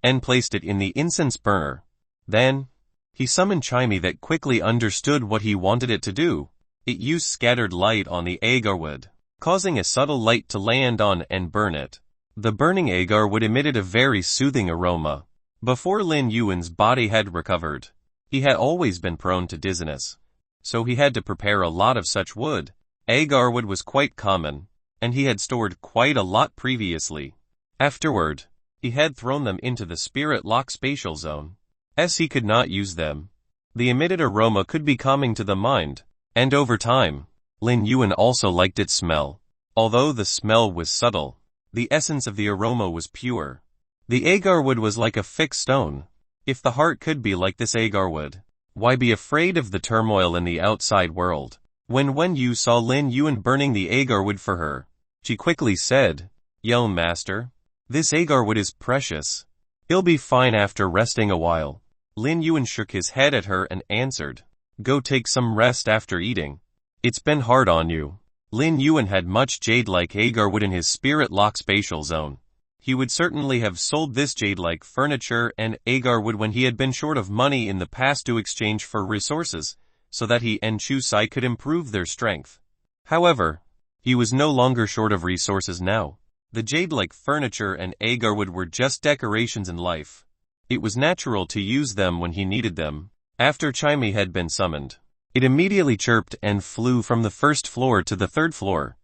and placed it in the incense burner. Then, he summoned Chimey that quickly understood what he wanted it to do. It used scattered light on the agar wood, causing a subtle light to land on and burn it. The burning agar wood emitted a very soothing aroma. Before Lin Yuan's body had recovered, he had always been prone to dizziness, so he had to prepare a lot of such wood. Agar wood was quite common, and he had stored quite a lot previously. Afterward, he had thrown them into the spirit lock spatial zone. As he could not use them, the emitted aroma could be calming to the mind, and over time, Lin Yuan also liked its smell. Although the smell was subtle, the essence of the aroma was pure. The agar wood was like a fixed stone. If the heart could be like this agar wood, why be afraid of the turmoil in the outside world? When Wen Yu saw Lin Yuan burning the agar wood for her, she quickly said, "Yo, master, this agar wood is precious. He'll be fine after resting a while." Lin Yuan shook his head at her and answered, "Go take some rest after eating. It's been hard on you." Lin Yuan had much jade-like agar wood in his spirit lock spatial zone. He would certainly have sold this jade-like furniture and agar wood when he had been short of money in the past to exchange for resources, so that he and Chu Sai could improve their strength. However, he was no longer short of resources now. The jade-like furniture and agar wood were just decorations in life. It was natural to use them when he needed them. After Chimey had been summoned, it immediately chirped and flew from the first floor to the third floor.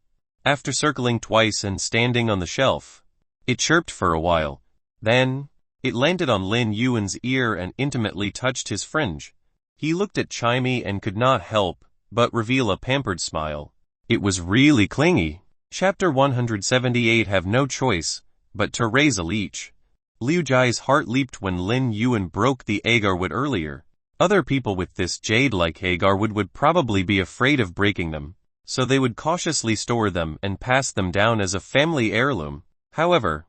After circling twice and standing on the shelf, it chirped for a while. Then, it landed on Lin Yuan's ear and intimately touched his fringe. He looked at Chimey and could not help but reveal a pampered smile. It was really clingy. Chapter 178 Have no choice but to raise a leech. Liu Jai's heart leaped when Lin Yuan broke the agar wood earlier. Other people with this jade-like agar wood would probably be afraid of breaking them, so they would cautiously store them and pass them down as a family heirloom. However,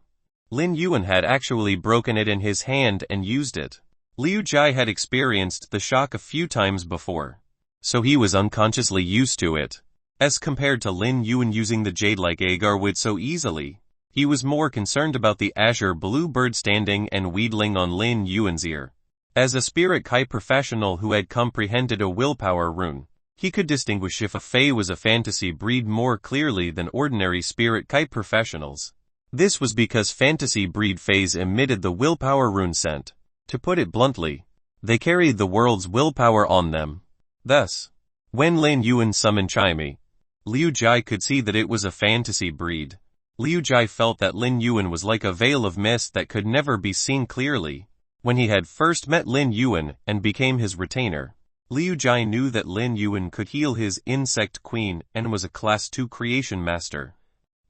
Lin Yuan had actually broken it in his hand and used it. Liu Jai had experienced the shock a few times before, so he was unconsciously used to it. As compared to Lin Yuan using the jade-like agar wood so easily, he was more concerned about the azure blue bird standing and wheedling on Lin Yuan's ear. As a spirit Kai professional who had comprehended a willpower rune, he could distinguish if a fae was a fantasy breed more clearly than ordinary spirit Kai professionals. This was because fantasy breed faes emitted the willpower rune scent. To put it bluntly, they carried the world's willpower on them. Thus, when Lin Yuan summoned Chimey, Liu Jai could see that it was a fantasy breed. Liu Jai felt that Lin Yuan was like a veil of mist that could never be seen clearly. When he had first met Lin Yuan and became his retainer, Liu Jai knew that Lin Yuan could heal his insect queen and was a class 2 creation master.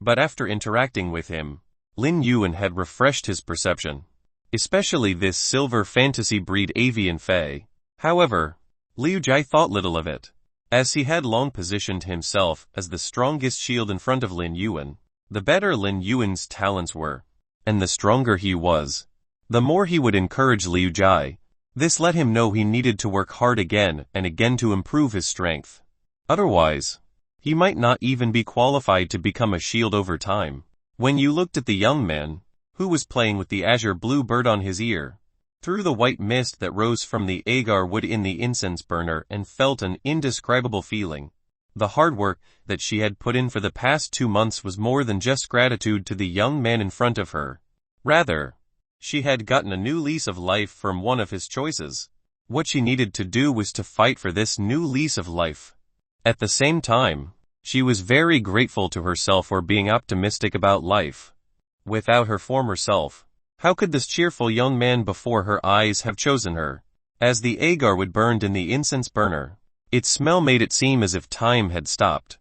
But after interacting with him, Lin Yuan had refreshed his perception, especially this silver fantasy breed avian fae. However, Liu Jai thought little of it, as he had long positioned himself as the strongest shield in front of Lin Yuan. The better Lin Yuan's talents were, and the stronger he was, the more he would encourage Liu Jai. This let him know he needed to work hard again and again to improve his strength. Otherwise, he might not even be qualified to become a shield over time. When you looked at the young man, who was playing with the azure blue bird on his ear, through the white mist that rose from the agar wood in the incense burner, and felt an indescribable feeling. The hard work that she had put in for the past 2 months was more than just gratitude to the young man in front of her. Rather, she had gotten a new lease of life from one of his choices. What she needed to do was to fight for this new lease of life. At the same time, she was very grateful to herself for being optimistic about life. Without her former self, how could this cheerful young man before her eyes have chosen her? As the agar wood burned in the incense burner, its smell made it seem as if time had stopped.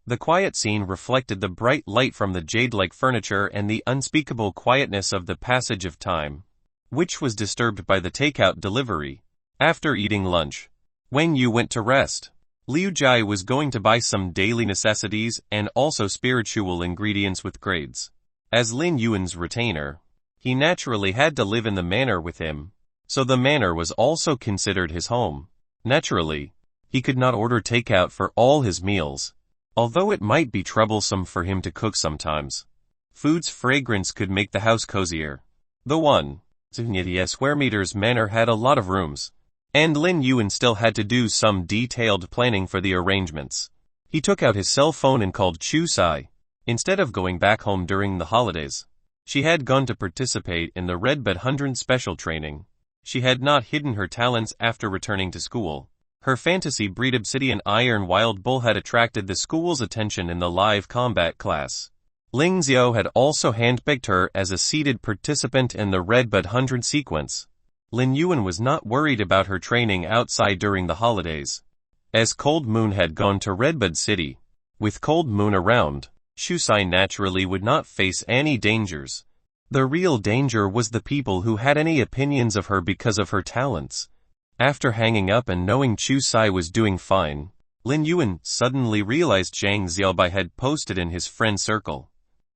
The quiet scene reflected the bright light from the jade-like furniture and the unspeakable quietness of the passage of time, which was disturbed by the takeout delivery. After eating lunch, Wang Yu went to rest. Liu Jai was going to buy some daily necessities and also spiritual ingredients with grades. As Lin Yuan's retainer, he naturally had to live in the manor with him, so the manor was also considered his home. Naturally, he could not order takeout for all his meals, although it might be troublesome for him to cook sometimes. Food's fragrance could make the house cozier. The 1 square meters manor had a lot of rooms, and Lin Yuan still had to do some detailed planning for the arrangements. He took out his cell phone and called Chu Sai. Instead of going back home during the holidays, she had gone to participate in the Red Bed 100 special training. She had not hidden her talents after returning to school. Her fantasy breed obsidian iron wild bull had attracted the school's attention in the live combat class. Ling Xiao had also handpicked her as a seated participant in the Red Bed 100 sequence. Lin Yuan was not worried about her training outside during the holidays, as Cold Moon had gone to Redbud City. With Cold Moon around, Chu Sai naturally would not face any dangers. The real danger was the people who had any opinions of her because of her talents. After hanging up and knowing Chu Sai was doing fine, Lin Yuan suddenly realized Zhang Xiaobai had posted in his friend circle.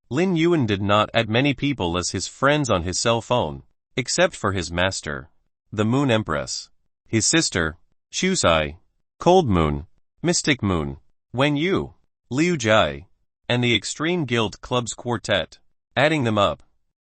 Lin Yuan did not add many people as his friends on his cell phone, except for his master, the Moon Empress, his sister, Chu Sai, Cold Moon, Mystic Moon, Wang Yu, Liu Jai, and the Extreme Guild Club's quartet. Adding them up,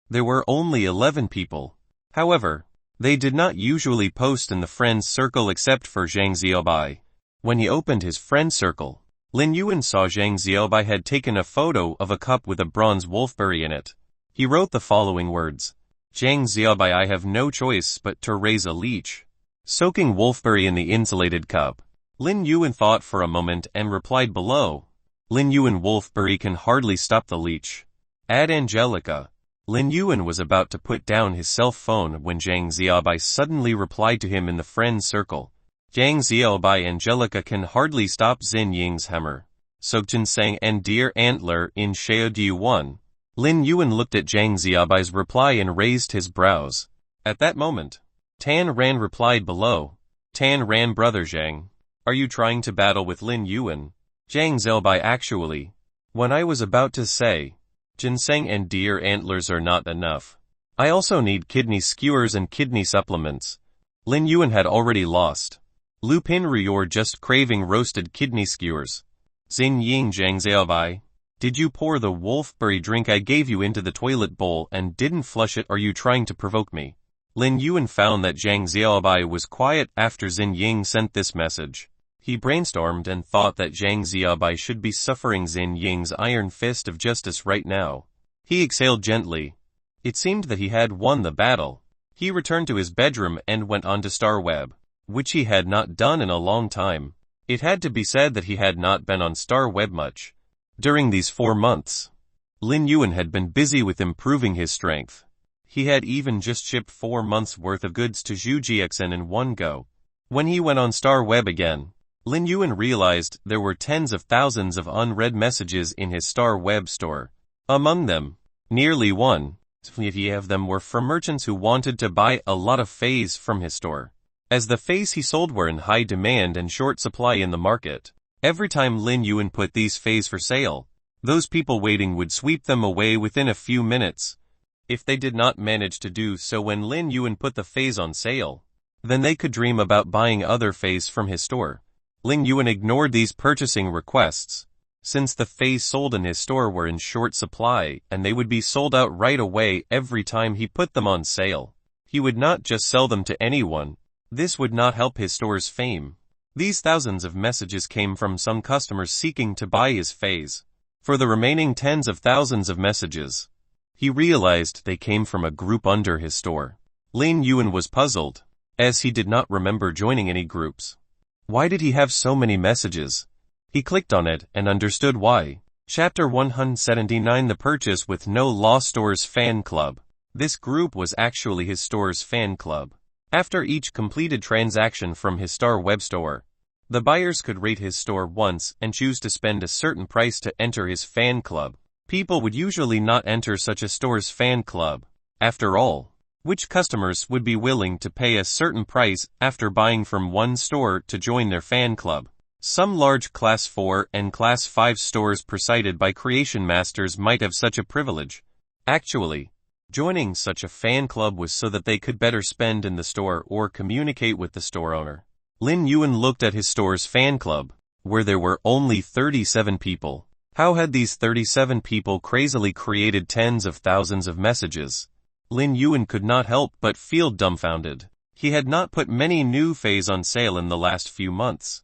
there were only 11 people. However, they did not usually post in the friends circle except for Zhang Xiaobai. When he opened his friend circle, Lin Yuan saw Zhang Xiaobai had taken a photo of a cup with a bronze wolfberry in it. He wrote the following words: Zhang Xiaobai, I have no choice but to raise a leech. Soaking wolfberry in the insulated cup. Lin Yuan thought for a moment and replied below. Lin Yuan wolfberry can hardly stop the leech. Add Angelica. Lin Yuan was about to put down his cell phone when Zhang Xiaobai suddenly replied to him in the friends circle. Zhang Xiaobai, Angelica can hardly stop Xin Ying's hammer. So ginseng and deer antler in Shadowy 1. Lin Yuan looked at Zhang Xiaobai's reply and raised his brows. At that moment, Tan Ran replied below. Tan Ran, brother Zhang, are you trying to battle with Lin Yuan? Zhang Xiaobai, actually, when I was about to say, ginseng and deer antlers are not enough. I also need kidney skewers and kidney supplements. Lin Yuan had already lost. Lupin Rior just craving roasted kidney skewers. Xin Ying, Zhang Xiaobai, did you pour the wolfberry drink I gave you into the toilet bowl and didn't flush it? Are you trying to provoke me? Lin Yuan found that Zhang Xiaobai was quiet after Xin Ying sent this message. He brainstormed and thought that Zhang Xiaobai should be suffering Xin Ying's iron fist of justice right now. He exhaled gently. It seemed that he had won the battle. He returned to his bedroom and went on to Star Web, which he had not done in a long time. It had to be said that he had not been on Star Web much. During these 4 months, Lin Yuan had been busy with improving his strength. He had even just shipped 4 months' worth of goods to Zhu Jiaxin in one go. When he went on Star Web again, Lin Yuan realized there were tens of thousands of unread messages in his Star Web store. Among them, nearly 1/50 of them were from merchants who wanted to buy a lot of phase from his store. As the phase he sold were in high demand and short supply in the market, every time Lin Yuan put these phase for sale, those people waiting would sweep them away within a few minutes. If they did not manage to do so when Lin Yuan put the phase on sale, then they could dream about buying other phase from his store. Lin Yuan ignored these purchasing requests, since the phase sold in his store were in short supply and they would be sold out right away every time he put them on sale. He would not just sell them to anyone. This would not help his store's fame. These thousands of messages came from some customers seeking to buy his phase. For the remaining tens of thousands of messages, he realized they came from a group under his store. Lin Yuan was puzzled, as he did not remember joining any groups. Why did he have so many messages? He clicked on it and understood why. Chapter 179, The Purchase with No Loss Store's Fan Club. This group was actually his store's fan club. After each completed transaction from his Star Web store, The buyers could rate his store once and choose to spend a certain price to enter his fan club. People would usually not enter such a store's fan club. After all, which customers would be willing to pay a certain price after buying from one store to join their fan club? Some large Class 4 and Class 5 stores presided by creation masters might have such a privilege. Actually, joining such a fan club was so that they could better spend in the store or communicate with the store owner. Lin Yuan looked at his store's fan club, where there were only 37 people. How had these 37 people crazily created tens of thousands of messages? Lin Yuan could not help but feel dumbfounded. He had not put many new fays on sale in the last few months.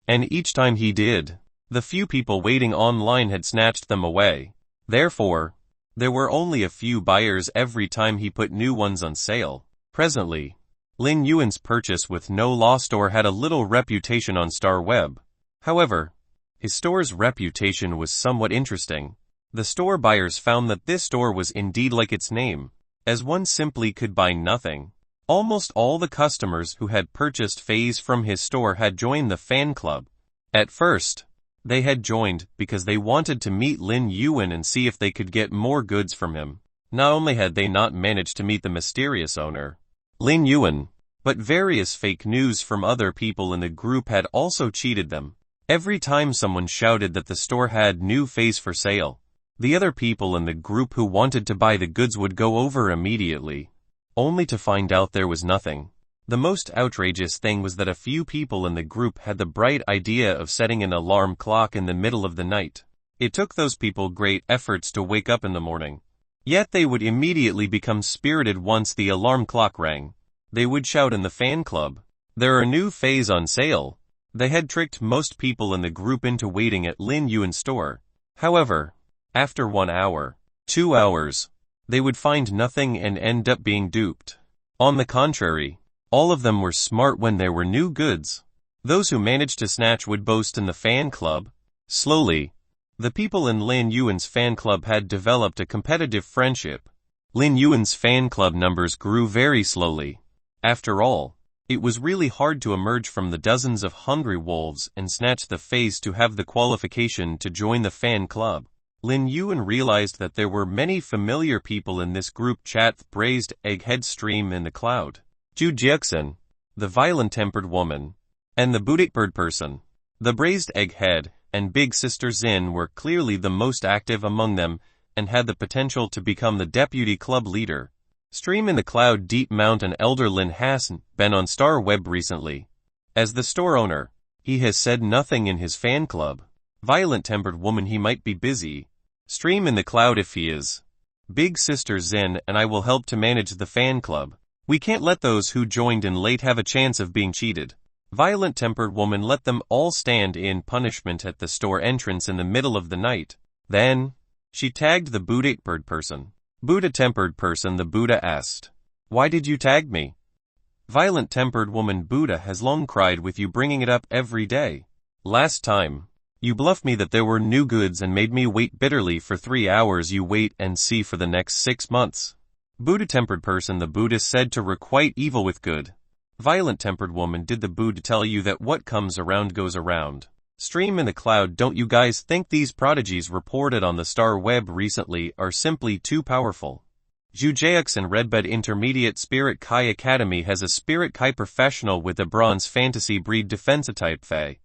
And each time he did, the few people waiting online had snatched them away. Therefore, there were only a few buyers every time he put new ones on sale. Presently, Lin Yuan's purchase with no law store had a little reputation on Star Web. However, his store's reputation was somewhat interesting. The store buyers found that this store was indeed like its name, as one simply could buy nothing. Almost all the customers who had purchased fays from his store had joined the fan club. At first, they had joined because they wanted to meet Lin Yuan and see if they could get more goods from him. Not only had they not managed to meet the mysterious owner, Lin Yuan, but various fake news from other people in the group had also cheated them. Every time someone shouted that the store had new fays for sale, the other people in the group who wanted to buy the goods would go over immediately, only to find out there was nothing. The most outrageous thing was that a few people in the group had the bright idea of setting an alarm clock in the middle of the night. It took those people great efforts to wake up in the morning. Yet they would immediately become spirited once the alarm clock rang. They would shout in the fan club, "There are new fays on sale." They had tricked most people in the group into waiting at Lin Yuan's store. However, after 1 hour, 2 hours, they would find nothing and end up being duped. On the contrary, all of them were smart when there were new goods. Those who managed to snatch would boast in the fan club. Slowly, the people in Lin Yuan's fan club had developed a competitive friendship. Lin Yuan's fan club numbers grew very slowly. After all, it was really hard to emerge from the dozens of hungry wolves and snatch the fays to have the qualification to join the fan club. Lin Yuan realized that there were many familiar people in this group chat: braised egghead stream in the cloud, Ju Jiexin, the violent-tempered woman, and the Buddha-bird person. The braised egghead and Big Sister Zin were clearly the most active among them and had the potential to become the deputy club leader. Stream in the cloud Deep Mountain elder Lin hasn't been on Star Web recently. As the store owner, he has said nothing in his fan club. Violent-tempered woman, he might be busy. Stream in the cloud if he is. Big Sister Zin and I will help to manage the fan club. We can't let those who joined in late have a chance of being cheated. Violent-tempered woman, let them all stand in punishment at the store entrance in the middle of the night. Then, she tagged the Buddha-bird person. Buddha-tempered person, the Buddha asked, "Why did you tag me?" Violent-tempered woman, Buddha has long cried with you bringing it up every day. Last time, you bluffed me that there were new goods and made me wait bitterly for 3 hours. You wait and see for the next 6 months. Buddha-tempered person, the Buddha said to requite evil with good. Violent-tempered woman, did the Buddha tell you that what comes around goes around? Stream in the cloud, don't you guys think these prodigies reported on the Star Web recently are simply too powerful? Zhujiax and Redbud Intermediate Spirit Kai Academy has a Spirit Kai professional with a bronze fantasy breed defensa type Fae.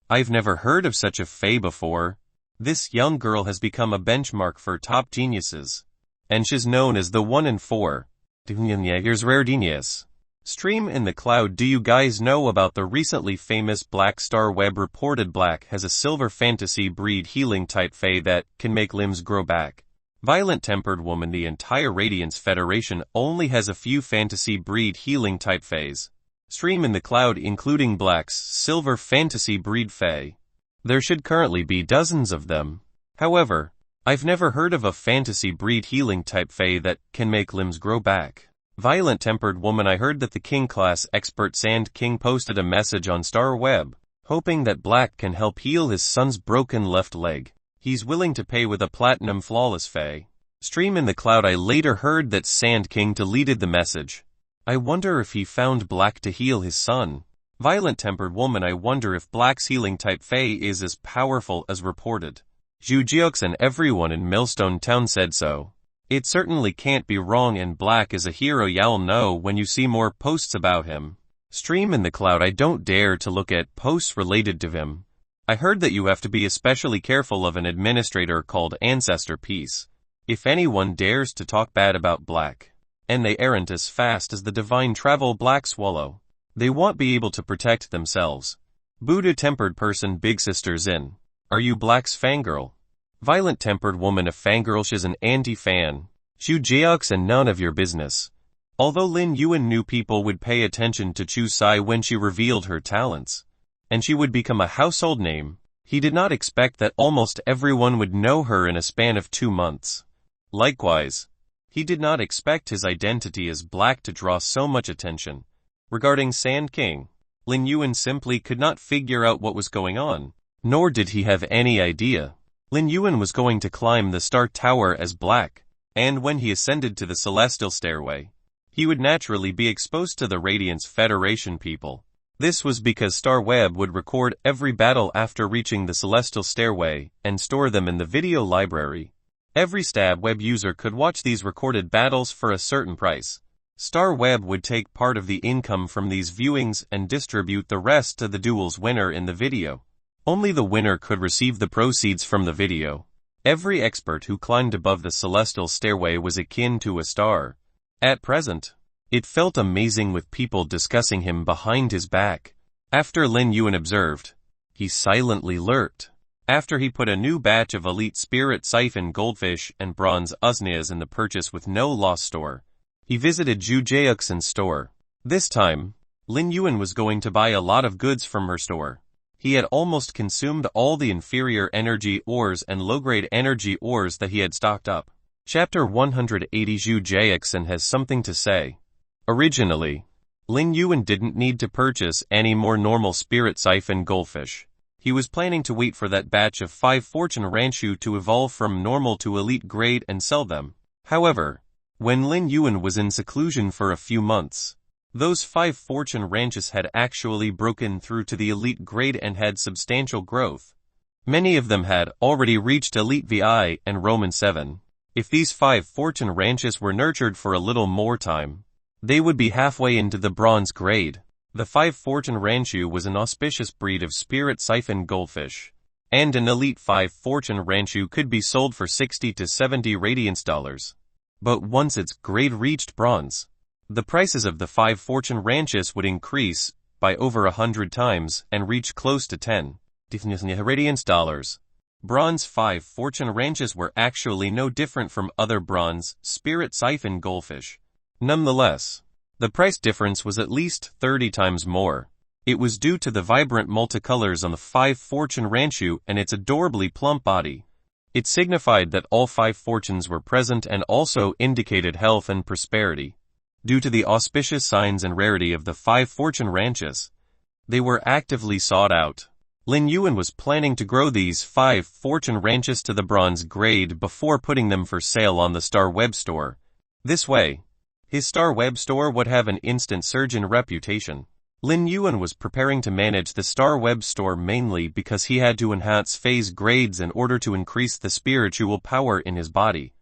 I've never heard of such a Fae before. This young girl has become a benchmark for top geniuses. And she's known as the 1 in 4. Here's rare genius. Stream in the cloud, do you guys know about the recently famous Black Star Web reported Black has a silver fantasy breed healing type Fae that can make limbs grow back? Violent-tempered woman, the entire Radiance Federation only has a few fantasy breed healing type Faes. Stream in the cloud, including Black's silver fantasy breed Fae. There should currently be dozens of them. However, I've never heard of a fantasy breed healing type Fae that can make limbs grow back. Violent-tempered woman, I heard that the King class expert Sand King posted a message on Star Web, hoping that Black can help heal his son's broken left leg. He's willing to pay with a platinum flawless Fae. Stream in the cloud, I later heard that Sand King deleted the message. I wonder if he found Black to heal his son. Violent-tempered woman, I wonder if Black's healing type Fae is as powerful as reported. Zhu Jiux and everyone in Millstone Town said so. It certainly can't be wrong, and Black is a hero, you'll know when you see more posts about him. Stream in the cloud, I don't dare to look at posts related to him. I heard that you have to be especially careful of an administrator called Ancestor Peace. If anyone dares to talk bad about Black, and they aren't as fast as the divine travel Black Swallow, they won't be able to protect themselves. Buddha-tempered person, big sisters in. Are you Black's fangirl? Violent-tempered woman, a fangirl, she's an anti-fan. Zhu Jiaux and none of your business. Although Lin Yuan knew people would pay attention to Chu Sai when she revealed her talents, and she would become a household name, he did not expect that almost everyone would know her in a span of 2 months. Likewise, he did not expect his identity as Black to draw so much attention. Regarding Sand King, Lin Yuan simply could not figure out what was going on, nor did he have any idea. Lin Yuan was going to climb the Star Tower as Black, and when he ascended to the Celestial Stairway, he would naturally be exposed to the Radiance Federation people. This was because Star Web would record every battle after reaching the Celestial Stairway and store them in the video library. Every Stab Web user could watch these recorded battles for a certain price. Star Web would take part of the income from these viewings and distribute the rest to the duel's winner in the video. Only the winner could receive the proceeds from the video. Every expert who climbed above the Celestial Stairway was akin to a star. At present, it felt amazing with people discussing him behind his back. After Lin Yuan observed, he silently lurked. After he put a new batch of elite spirit siphon goldfish and bronze usneas in the purchase with no loss store, he visited Zhu Jiauxin's store. This time, Lin Yuan was going to buy a lot of goods from her store. He had almost consumed all the inferior energy ores and low-grade energy ores that he had stocked up. Chapter 180. Zhu Jiauxin has something to say. Originally, Lin Yuan didn't need to purchase any more normal spirit siphon goldfish. He was planning to wait for that batch of 5 fortune ranchu to evolve from normal to elite grade and sell them. However, when Lin Yuan was in seclusion for a few months, those 5 fortune ranches had actually broken through to the elite grade and had substantial growth. Many of them had already reached elite VI and Roman 7. If these 5 fortune ranches were nurtured for a little more time, they would be halfway into the bronze grade. The 5 fortune ranchu was an auspicious breed of spirit siphon goldfish, and an elite 5 fortune ranchu could be sold for 60 to 70 radiance dollars. But once its grade reached bronze, the prices of the 5 fortune ranches would increase by over 100 times and reach close to 10 radiance dollars. Bronze 5 fortune ranches were actually no different from other bronze spirit siphon goldfish. Nonetheless, the price difference was at least 30 times more. It was due to the vibrant multicolors on the 5 fortune ranchu and its adorably plump body. It signified that all 5 fortunes were present and also indicated health and prosperity. Due to the auspicious signs and rarity of the 5 fortune ranches, they were actively sought out. Lin Yuan was planning to grow these 5 fortune ranches to the bronze grade before putting them for sale on the Star Web store. This way, his Star Web store would have an instant surge in reputation. Lin Yuan was preparing to manage the Star Web store mainly because he had to enhance phase grades in order to increase the spiritual power in his body.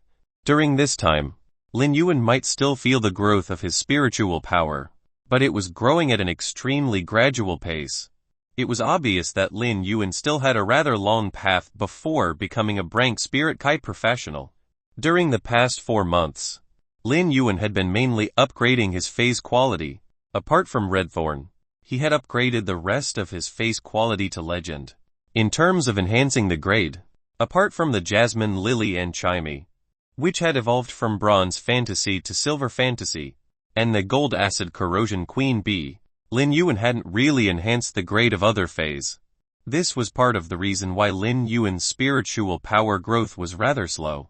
During this time, Lin Yuan might still feel the growth of his spiritual power, but it was growing at an extremely gradual pace. It was obvious that Lin Yuan still had a rather long path before becoming a rank spirit kite professional. During the past 4 months, Lin Yuan had been mainly upgrading his phase quality. Apart from Redthorn, he had upgraded the rest of his phase quality to legend. In terms of enhancing the grade, apart from the Jasmine Lily and Chimey, which had evolved from Bronze Fantasy to Silver Fantasy, and the Gold Acid Corrosion Queen Bee, Lin Yuan hadn't really enhanced the grade of other phase. This was part of the reason why Lin Yuan's spiritual power growth was rather slow.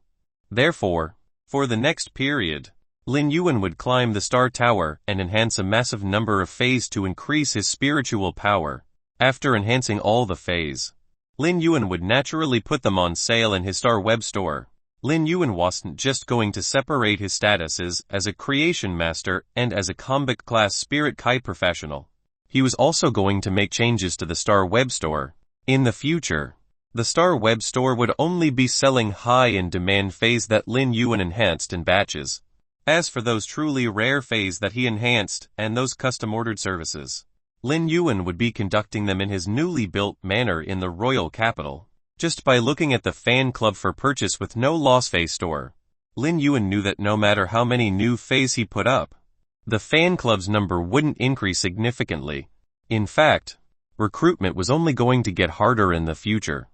Therefore, for the next period, Lin Yuan would climb the Star Tower and enhance a massive number of phase to increase his spiritual power. After enhancing all the phase, Lin Yuan would naturally put them on sale in his Star Web store. Lin Yuan wasn't just going to separate his statuses as a creation master and as a combat class spirit kite professional. He was also going to make changes to the Star Web store. In the future, the Star Web store would only be selling high-in-demand phase that Lin Yuan enhanced in batches. As for those truly rare phase that he enhanced and those custom-ordered services, Lin Yuan would be conducting them in his newly built manor in the royal capital. Just by looking at the fan club for purchase with no loss phase store, Lin Yuan knew that no matter how many new phase he put up, the fan club's number wouldn't increase significantly. In fact, recruitment was only going to get harder in the future.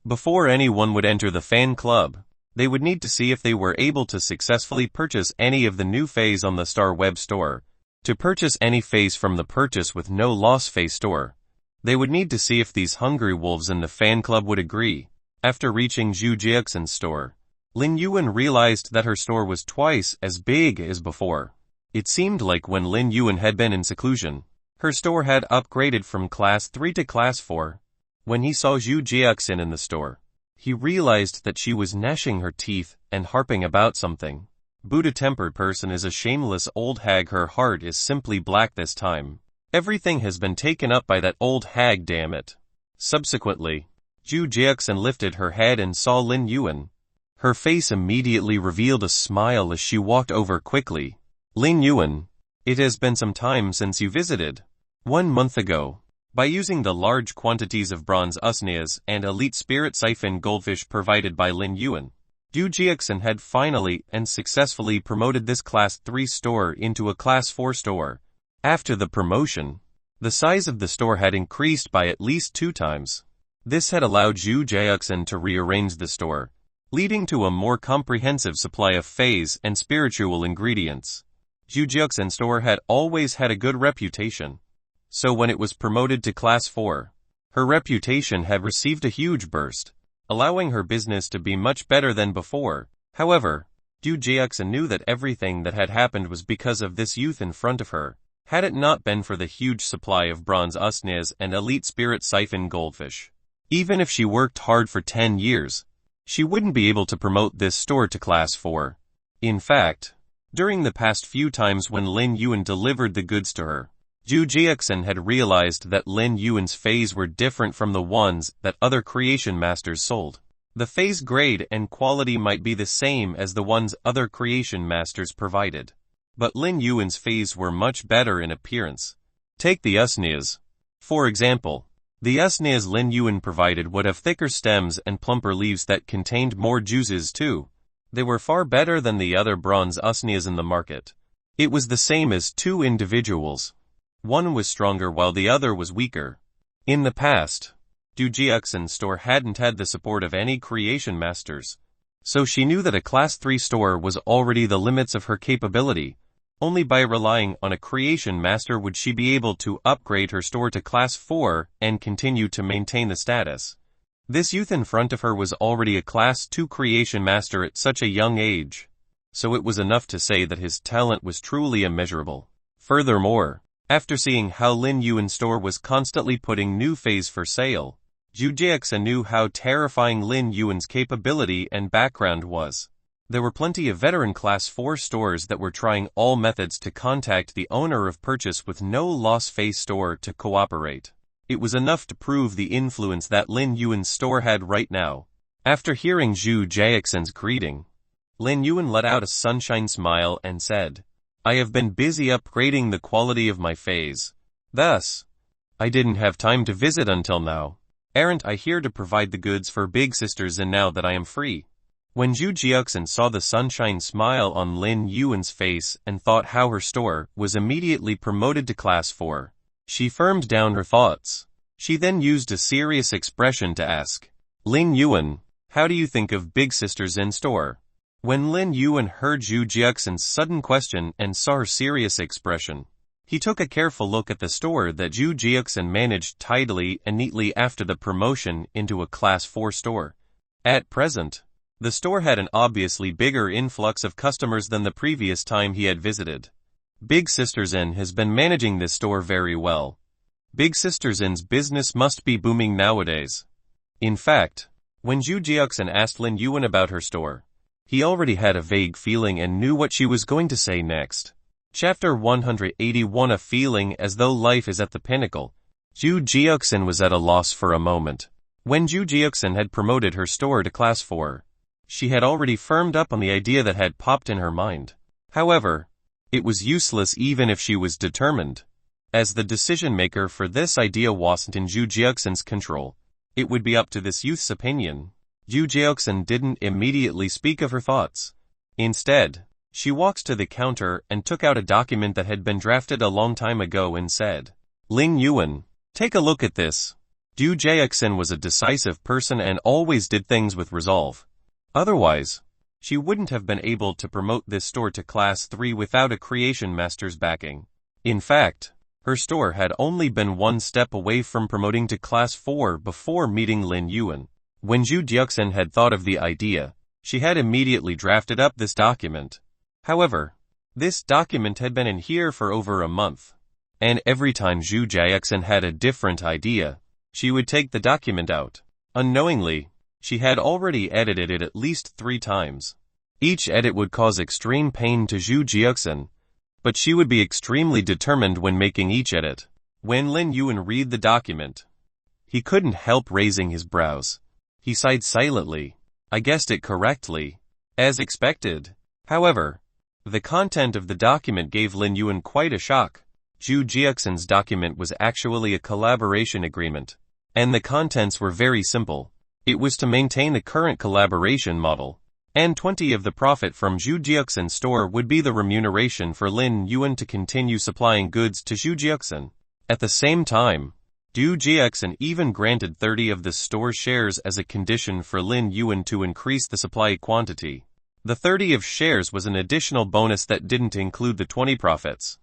Before anyone would enter the fan club, they would need to see if they were able to successfully purchase any of the new phase on the Star Web store. To purchase any phase from the purchase with no loss phase store, they would need to see if these hungry wolves in the fan club would agree. After reaching Zhu Jiaxin's store, Lin Yuan realized that her store was twice as big as before. It seemed like when Lin Yuan had been in seclusion, her store had upgraded from Class 3 to Class 4. When he saw Zhu Jiaxin in the store, he realized that she was gnashing her teeth and harping about something. Buddha-tempered person is a shameless old hag. Her heart is simply black this time. Everything has been taken up by that old hag, damn it. Subsequently, Zhu Jiaxin lifted her head and saw Lin Yuan. Her face immediately revealed a smile as she walked over quickly. Lin Yuan, it has been some time since you visited. 1 month ago, by using the large quantities of bronze usneas and elite spirit siphon goldfish provided by Lin Yuan, Zhu Jiaxin had finally and successfully promoted this Class 3 store into a Class 4 store. After the promotion, the size of the store had increased by at least 2 times. This had allowed Zhu Jiaxin to rearrange the store, leading to a more comprehensive supply of phase and spiritual ingredients. Zhu Jiaxin's store had always had a good reputation, so when it was promoted to Class 4, her reputation had received a huge burst, allowing her business to be much better than before. However, Zhu Jiaxin knew that everything that had happened was because of this youth in front of her. Had it not been for the huge supply of bronze usneas and elite spirit siphon goldfish, even if she worked hard for 10 years, she wouldn't be able to promote this store to Class 4. In fact, during the past few times when Lin Yuan delivered the goods to her, Zhu Jiaxin had realized that Lin Yuan's phase were different from the ones that other creation masters sold. The phase grade and quality might be the same as the ones other creation masters provided, but Lin Yuan's phase were much better in appearance. Take the usneas. For example, the usneas Lin Yuan provided would have thicker stems and plumper leaves that contained more juices too. They were far better than the other bronze usneas in the market. It was the same as 2 individuals. One was stronger while the other was weaker. In the past, Zhu Jiaxin's store hadn't had the support of any creation masters, so she knew that a Class 3 store was already the limits of her capability. Only by relying on a creation master would she be able to upgrade her store to Class 4 and continue to maintain the status. This youth in front of her was already a Class 2 creation master at such a young age, so it was enough to say that his talent was truly immeasurable. Furthermore, after seeing how Lin Yuan's store was constantly putting new phase for sale, Zhu Jiaxin knew how terrifying Lin Yuan's capability and background was. There were plenty of veteran Class 4 stores that were trying all methods to contact the owner of purchase with no loss phase store to cooperate. It was enough to prove the influence that Lin Yuan's store had right now. After hearing Zhu Jiaxin's greeting, Lin Yuan let out a sunshine smile and said, I have been busy upgrading the quality of my phase. Thus, I didn't have time to visit until now. Aren't I here to provide the goods for big sisters and now that I am free? When Zhu Jiaxin saw the sunshine smile on Lin Yuan's face and thought how her store was immediately promoted to Class 4, she firmed down her thoughts. She then used a serious expression to ask, Lin Yuan, how do you think of big sisters in store? When Lin Yuan heard Zhu Jiaxin's sudden question and saw her serious expression, he took a careful look at the store that Zhu Jiaxin managed tidily and neatly after the promotion into a Class 4 store. At present, the store had an obviously bigger influx of customers than the previous time he had visited. Big Sisters Inn has been managing this store very well. Big Sisters Inn's business must be booming nowadays. In fact, when Zhu Jiaxin asked Lin Yuan about her store, he already had a vague feeling and knew what she was going to say next. Chapter 181. A feeling as though life is at the pinnacle. Ju Jiuxin was at a loss for a moment. When Ju Jiuxin had promoted her store to Class 4, she had already firmed up on the idea that had popped in her mind. However, it was useless even if she was determined, as the decision-maker for this idea wasn't in Ju Jiuxin's control. It would be up to this youth's opinion. Ju Jiuxin didn't immediately speak of her thoughts. Instead, she walked to the counter and took out a document that had been drafted a long time ago and said, "Lin Yuan, take a look at this." Ju Jiuxin was a decisive person and always did things with resolve. Otherwise, she wouldn't have been able to promote this store to Class 3 without a creation master's backing. In fact, her store had only been one step away from promoting to Class 4 before meeting Lin Yuan. When Ju Jiuxin had thought of the idea, she had immediately drafted up this document. However, this document had been in here for over a month, and every time Ju Jiuxin had a different idea, she would take the document out. Unknowingly, she had already edited it at least 3 times. Each edit would cause extreme pain to Ju Jiuxin, but she would be extremely determined when making each edit. When Lin Yuan read the document, he couldn't help raising his brows. He sighed silently. "I guessed it correctly, as expected." However, the content of the document gave Lin Yuan quite a shock. Ju Jiuxin's document was actually a collaboration agreement, and the contents were very simple. It was to maintain the current collaboration model, and 20 of the profit from Ju Jiuxin's store would be the remuneration for Lin Yuan to continue supplying goods to Ju Jiuxin. At the same time, Ju Jiuxin even granted 30 of the store shares as a condition for Lin Yuan to increase the supply quantity. The 30 of shares was an additional bonus that didn't include the 20 profits.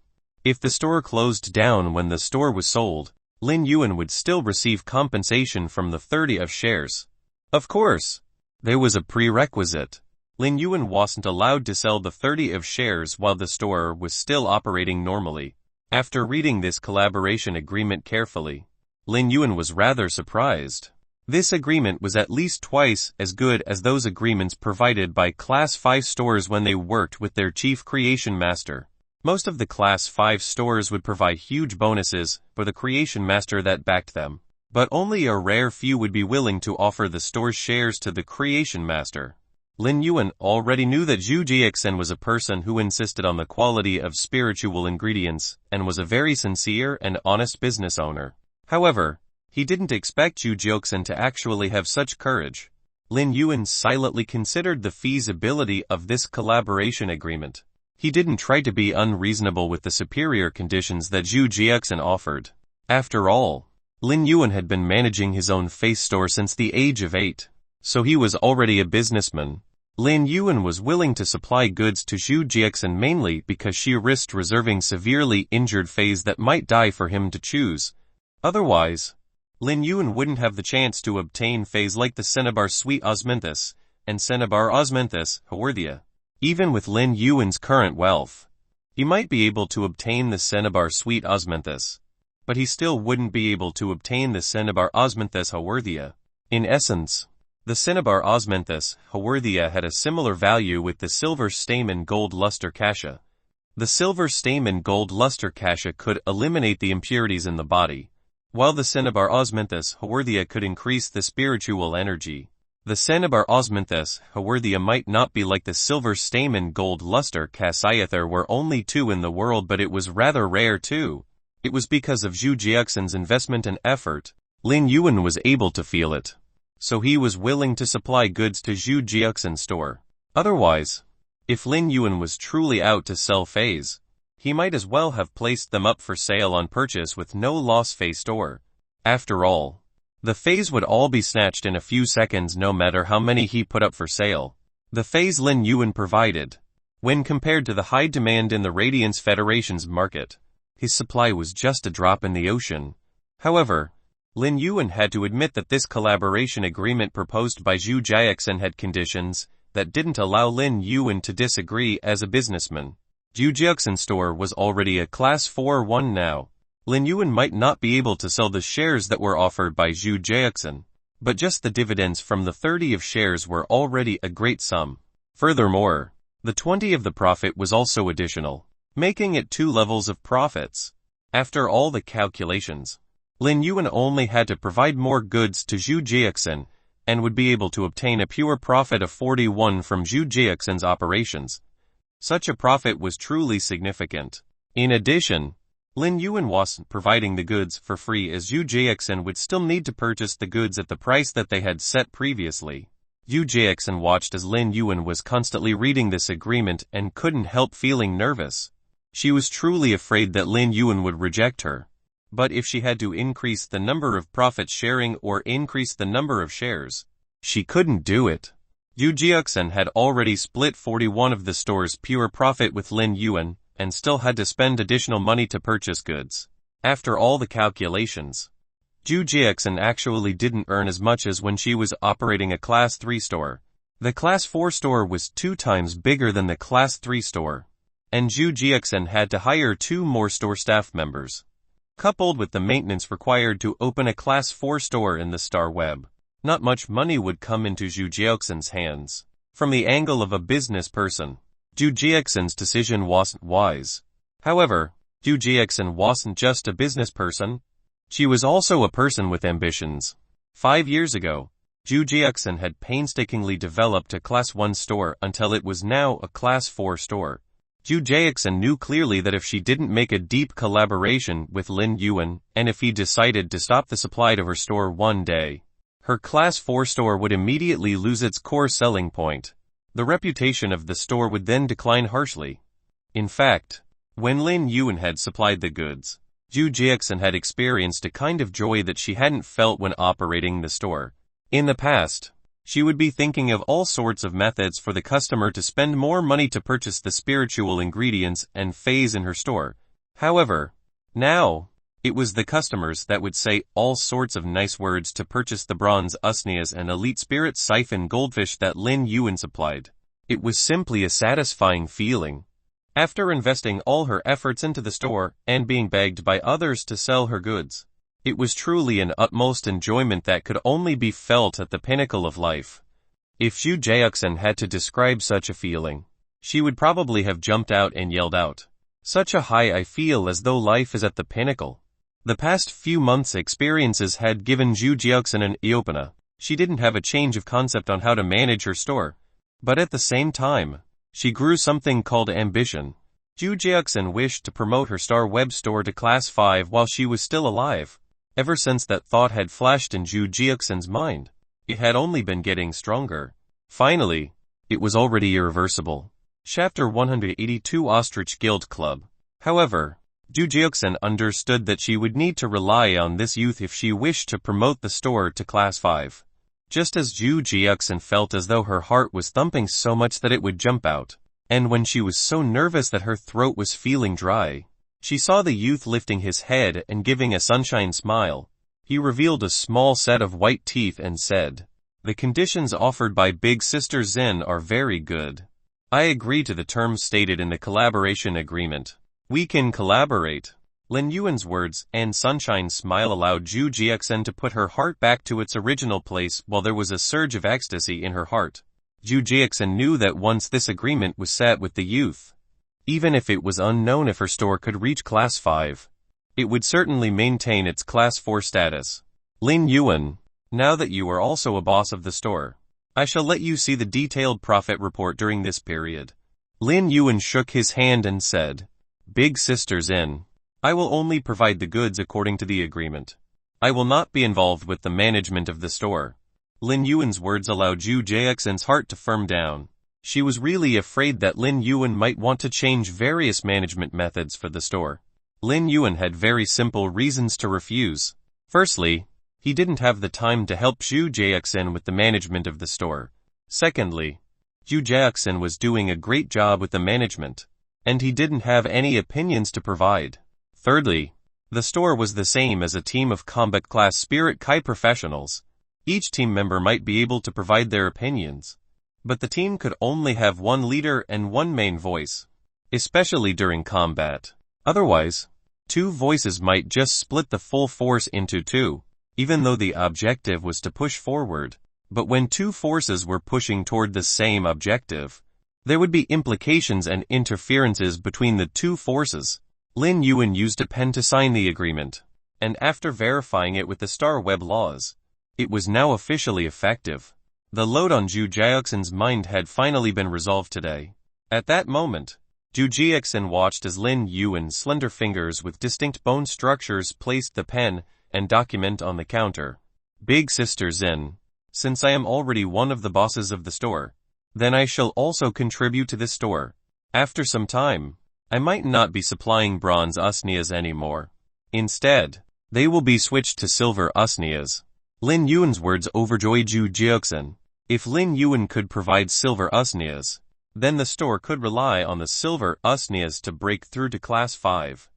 If the store closed down when the store was sold, Lin Yuan would still receive compensation from the 30 of shares. Of course, there was a prerequisite. Lin Yuan wasn't allowed to sell the 30 of shares while the store was still operating normally. After reading this collaboration agreement carefully, Lin Yuan was rather surprised. This agreement was at least twice as good as those agreements provided by Class 5 stores when they worked with their chief creation master. Most of the Class 5 stores would provide huge bonuses for the creation master that backed them, but only a rare few would be willing to offer the store's shares to the creation master. Lin Yuan already knew that Ju Jiuxin was a person who insisted on the quality of spiritual ingredients and was a very sincere and honest business owner. However, he didn't expect Ju Jiuxin to actually have such courage. Lin Yuan silently considered the feasibility of this collaboration agreement. He didn't try to be unreasonable with the superior conditions that Ju Jiuxin offered. After all, Lin Yuan had been managing his own face store since the age of 8, so he was already a businessman. Lin Yuan was willing to supply goods to Ju Jiuxin mainly because she risked reserving severely injured Fays that might die for him to choose. Otherwise, Lin Yuan wouldn't have the chance to obtain Fays like the Cinnabar Sweet Osmanthus and Cinnabar Osmanthus Haworthia. Even with Lin Yuan's current wealth, he might be able to obtain the Cinnabar Sweet Osmanthus, but he still wouldn't be able to obtain the Cinnabar Osmanthus Haworthia. In essence, the Cinnabar Osmanthus Haworthia had a similar value with the Silver Stamen Gold Luster Cassia. The Silver Stamen Gold Luster Cassia could eliminate the impurities in the body, while the Cinnabar Osmanthus Haworthia could increase the spiritual energy. The Cinnabar Osmanthus Haworthia might not be like the Silver Stamen Gold Luster Cassia. There were only 2 in the world, but it was rather rare too. It was because of Ju Jiuxin's investment and effort. Lin Yuan was able to feel it, so he was willing to supply goods to Ju Jiuxin's store. Otherwise, if Lin Yuan was truly out to sell Fays, he might as well have placed them up for sale on purchase with no loss Fay store. After all, the Fays would all be snatched in a few seconds no matter how many he put up for sale. The Fays Lin Yuan provided, when compared to the high demand in the Radiance Federation's market, his supply was just a drop in the ocean. However, Lin Yuan had to admit that this collaboration agreement proposed by Ju Jiuxin had conditions that didn't allow Lin Yuan to disagree as a businessman. Ju Jiuxin's store was already a Class 4-1 now. Lin Yuan might not be able to sell the shares that were offered by Ju Jiuxin, but just the dividends from the 30 of shares were already a great sum. Furthermore, the 20 of the profit was also additional. making it 2 levels of profits. After all the calculations, Lin Yuan only had to provide more goods to Zhu Jiaxin and would be able to obtain a pure profit of 41 from Zhu Jiaxin's operations. Such a profit was truly significant. In addition, Lin Yuan wasn't providing the goods for free, as Zhu Jiaxin would still need to purchase the goods at the price that they had set previously. Zhu Jiaxin watched as Lin Yuan was constantly reading this agreement and couldn't help feeling nervous. She was truly afraid that Lin Yuan would reject her. But if she had to increase the number of profit sharing or increase the number of shares, she couldn't do it. Zhu Jiaxin had already split 41 of the store's pure profit with Lin Yuan, and still had to spend additional money to purchase goods. After all the calculations, Zhu Jiaxin actually didn't earn as much as when she was operating a Class 3 store. The Class 4 store was 2 times bigger than the Class 3 store, and Zhu Jiaxin had to hire 2 more store staff members. Coupled with the maintenance required to open a Class 4 store in the Star Web, not much money would come into Zhu Jiaxin's hands. From the angle of a business person, Zhu Jiaxin's decision wasn't wise. However, Zhu Jiaxin wasn't just a business person. She was also a person with ambitions. 5 years ago, Zhu Jiaxin had painstakingly developed a Class 1 store until it was now a Class 4 store. Zhu Jiaxin knew clearly that if she didn't make a deep collaboration with Lin Yuan, and if he decided to stop the supply to her store one day, her Class 4 store would immediately lose its core selling point. The reputation of the store would then decline harshly. In fact, when Lin Yuan had supplied the goods, Zhu Jiaxin had experienced a kind of joy that she hadn't felt when operating the store. In the past, she would be thinking of all sorts of methods for the customer to spend more money to purchase the spiritual ingredients and phase in her store. However, now, it was the customers that would say all sorts of nice words to purchase the bronze usnias and elite spirit siphon goldfish that Lin Yuan supplied. It was simply a satisfying feeling. After investing all her efforts into the store and being begged by others to sell her goods, it was truly an utmost enjoyment that could only be felt at the pinnacle of life. If Zhu Jiaxin had to describe such a feeling, she would probably have jumped out and yelled out, "Such a high! I feel as though life is at the pinnacle." The past few months' experiences had given Zhu Jiaxin an eye-opener. She didn't have a change of concept on how to manage her store, but at the same time, she grew something called ambition. Zhu Jiaxin wished to promote her Star Web store to Class 5 while she was still alive. Ever since that thought had flashed in Zhu Jiaxin's mind, it had only been getting stronger. Finally, it was already irreversible. Chapter 182 Ostrich Guild Club. However, Zhu Jiaxin understood that she would need to rely on this youth if she wished to promote the store to Class 5. Just as Zhu Jiaxin felt as though her heart was thumping so much that it would jump out, and when she was so nervous that her throat was feeling dry, she saw the youth lifting his head and giving a sunshine smile. He revealed a small set of white teeth and said, "The conditions offered by Big Sister Zen are very good. I agree to the terms stated in the collaboration agreement. We can collaborate." Lin Yuan's words and sunshine smile allowed Zhu Jiaxin to put her heart back to its original place while there was a surge of ecstasy in her heart. Zhu Jiaxin knew that once this agreement was set with the youth, even if it was unknown if her store could reach Class 5, it would certainly maintain its Class 4 status. "Lin Yuan, now that you are also a boss of the store, I shall let you see the detailed profit report during this period." Lin Yuan shook his hand and said, "Big Sister Zen, I will only provide the goods according to the agreement. I will not be involved with the management of the store." Lin Yuan's words allowed Zhu Jiaxin's heart to firm down. She was really afraid that Lin Yuan might want to change various management methods for the store. Lin Yuan had very simple reasons to refuse. Firstly, he didn't have the time to help Zhu Jiaxin with the management of the store. Secondly, Zhu Jiaxin was doing a great job with the management, and he didn't have any opinions to provide. Thirdly, the store was the same as a team of combat class Spirit Kai professionals. Each team member might be able to provide their opinions, but the team could only have one leader and one main voice, especially during combat. Otherwise, two voices might just split the full force into two, even though the objective was to push forward. But when two forces were pushing toward the same objective, There would be implications and interferences between the two forces. Lin Yuan used a pen to sign the agreement, and after verifying it with the Star Web laws, it was now officially effective. The load on Zhu Jiaxin's mind had finally been resolved today. At that moment, Zhu Jiaxin watched as Lin Yuan's slender fingers with distinct bone structures placed the pen and document on the counter. Big Sister Xin, since I am already one of the bosses of the store, then I shall also contribute to this store. After some time, I might not be supplying bronze usnias anymore. Instead, they will be switched to silver usnias. Lin Yuan's words overjoyed Zhu Jiaxin. If Lin Yuan could provide silver usnias, then the store could rely on the silver usnias to break through to class 5.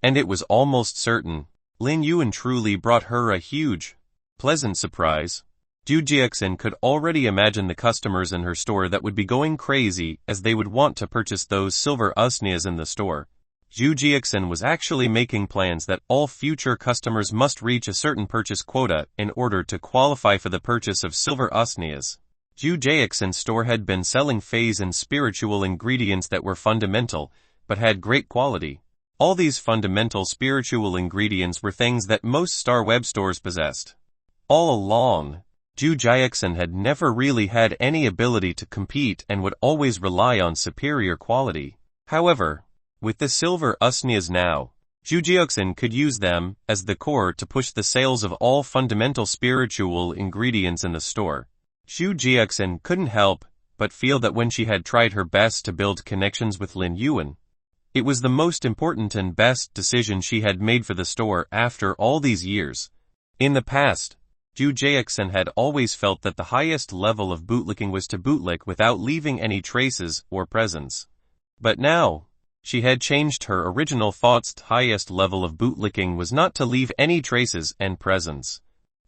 And it was almost certain. Lin Yuan truly brought her a huge, pleasant surprise. Zhu Jiaxin could already imagine the customers in her store that would be going crazy as they would want to purchase those silver usnias in the store. Zhu Jiaxin was actually making plans that all future customers must reach a certain purchase quota in order to qualify for the purchase of silver usnias. Zhu Jiaxin's store had been selling phase and spiritual ingredients that were fundamental, but had great quality. All these fundamental spiritual ingredients were things that most Star Web stores possessed. All along, Zhu Jiaxin had never really had any ability to compete and would always rely on superior quality. However, with the silver usnias now, Zhu Jiaxin could use them as the core to push the sales of all fundamental spiritual ingredients in the store. Zhu Jiaxin couldn't help but feel that when she had tried her best to build connections with Lin Yuan, it was the most important and best decision she had made for the store after all these years. In the past, Zhu Jiaxin had always felt that the highest level of bootlicking was to bootlick without leaving any traces or presence. But now, she had changed her original thoughts. The highest level of bootlicking was not to leave any traces and presence.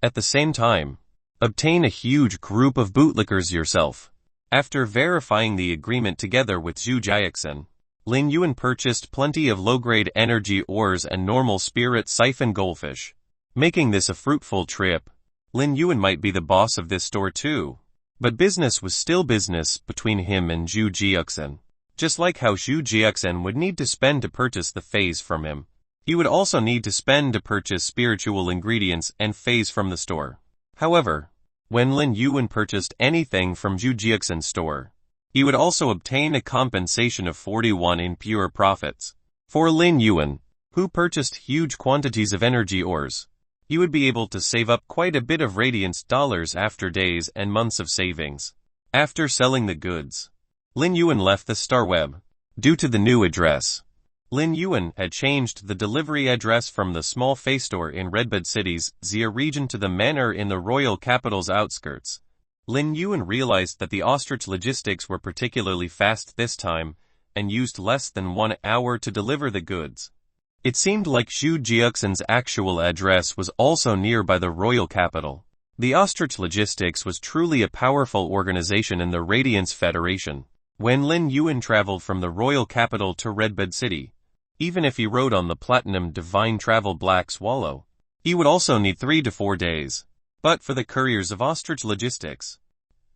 At the same time, obtain a huge group of bootlickers yourself. After verifying the agreement together with Zhu Jiaxin, Lin Yuan purchased plenty of low-grade energy ores and normal spirit siphon goldfish. Making this a fruitful trip, Lin Yuan might be the boss of this store too. But business was still business between him and Zhu Jiaxin. Just like how Zhu Jiaxin would need to spend to purchase the phase from him, he would also need to spend to purchase spiritual ingredients and phase from the store. However, when Lin Yuan purchased anything from Zhu Jiaxin's store, he would also obtain a compensation of 41 in pure profits. For Lin Yuan, who purchased huge quantities of energy ores, he would be able to save up quite a bit of radiance dollars after days and months of savings. After selling the goods, Lin Yuan left the Star Web. Due to the new address, Lin Yuan had changed the delivery address from the small face store in Redbud City's Xia region to the manor in the royal capital's outskirts. Lin Yuan realized that the ostrich logistics were particularly fast this time, and used less than 1 hour to deliver the goods. It seemed like Zhu Jiaxin's actual address was also nearby the royal capital. The Ostrich Logistics was truly a powerful organization in the Radiance Federation. When Lin Yuan traveled from the royal capital to Redbud City, even if he rode on the Platinum Divine Travel Black Swallow, he would also need 3 to 4 days. But for the couriers of Ostrich Logistics,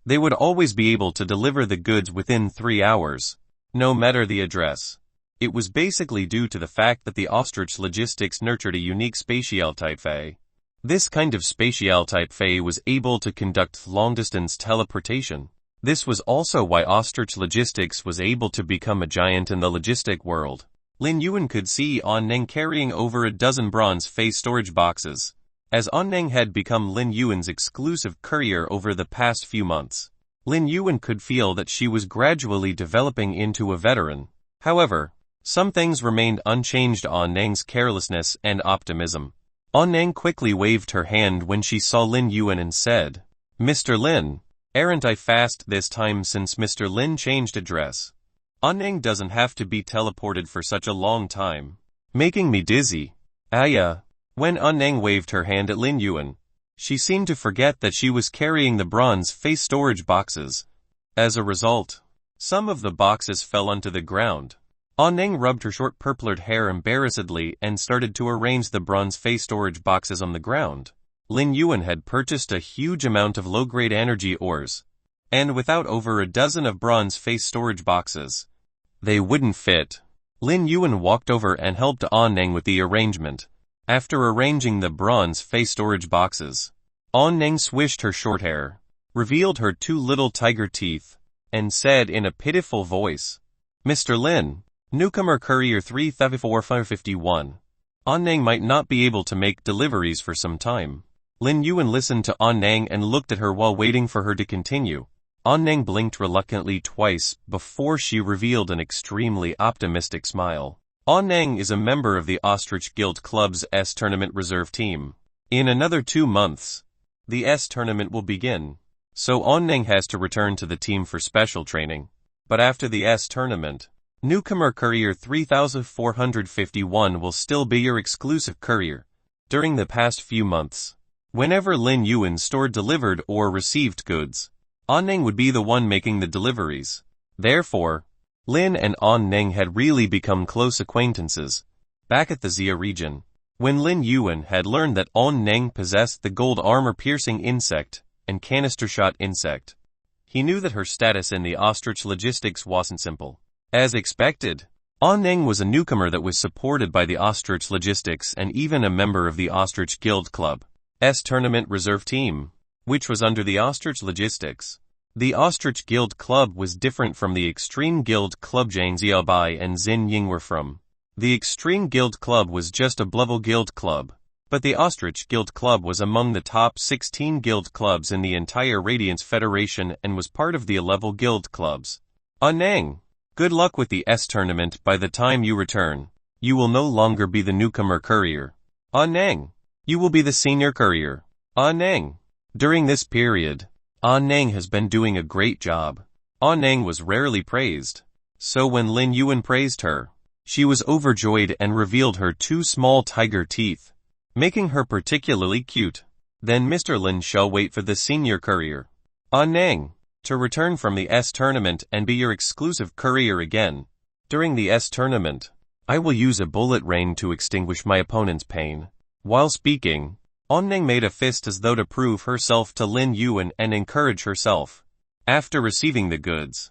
they would always be able to deliver the goods within 3 hours, no matter the address. It was basically due to the fact that the Ostrich Logistics nurtured a unique spatial-type Fae. This kind of spatial-type Fae was able to conduct long-distance teleportation. This was also why Ostrich Logistics was able to become a giant in the logistic world. Lin Yuan could see Anneng carrying over a dozen bronze Fae storage boxes, as Anneng had become Lin Yuan's exclusive courier over the past few months. Lin Yuan could feel that she was gradually developing into a veteran. However, some things remained unchanged. Anneng's carelessness and optimism. Anneng quickly waved her hand when she saw Lin Yuan and said, "Mr. Lin, aren't I fast this time since Mr. Lin changed address? Anneng doesn't have to be teleported for such a long time, making me dizzy." Yeah. When Anneng waved her hand at Lin Yuan, she seemed to forget that she was carrying the bronze face storage boxes. As a result, some of the boxes fell onto the ground. Anneng rubbed her short purplered hair embarrassedly and started to arrange the bronze face storage boxes on the ground. Lin Yuan had purchased a huge amount of low-grade energy ores, and without over a dozen of bronze face storage boxes. They wouldn't fit. Lin Yuan walked over and helped On Neng with the arrangement. After arranging the bronze face storage boxes, On Neng swished her short hair, revealed her two little tiger teeth, and said in a pitiful voice, "Mr. Lin, newcomer courier 3451. On Neng might not be able to make deliveries for some time." Lin Yuan listened to On Neng and looked at her while waiting for her to continue. On Neng blinked reluctantly twice before she revealed an extremely optimistic smile. On Neng is a member of the Ostrich Guild Club's S Tournament Reserve Team. In another 2 months, the S Tournament will begin, so On Neng has to return to the team for special training. But after the S Tournament, newcomer courier 3451 will still be your exclusive courier. During the past few months, whenever Lin Yuan stored delivered or received goods, On Neng would be the one making the deliveries. Therefore, Lin and On Neng had really become close acquaintances. Back at the Xia region, when Lin Yuan had learned that On Neng possessed the gold armor-piercing insect and canister-shot insect, he knew that her status in the ostrich logistics wasn't simple. As expected, On Neng was a newcomer that was supported by the ostrich logistics and even a member of the Ostrich Guild Club S Tournament Reserve Team, which was under the Ostrich Logistics. The Ostrich Guild Club was different from the Extreme Guild Club Zhang Xiaobai and Xin Ying were from. The Extreme Guild Club was just a level guild club, but the Ostrich Guild Club was among the top 16 guild clubs in the entire Radiance Federation and was part of the level guild clubs. On Neng, good luck with the S tournament. By the time you return, you will no longer be the newcomer courier. On Neng, you will be the senior courier. On Neng. During this period, On Neng has been doing a great job. On Neng was rarely praised, so when Lin Yuan praised her, she was overjoyed and revealed her two small tiger teeth, making her particularly cute. Then Mr. Lin shall wait for the senior courier, On Neng, to return from the S tournament and be your exclusive courier again. During the S tournament, I will use a bullet rain to extinguish my opponent's pain. While speaking, On Neng made a fist as though to prove herself to Lin Yuan and encourage herself. After receiving the goods,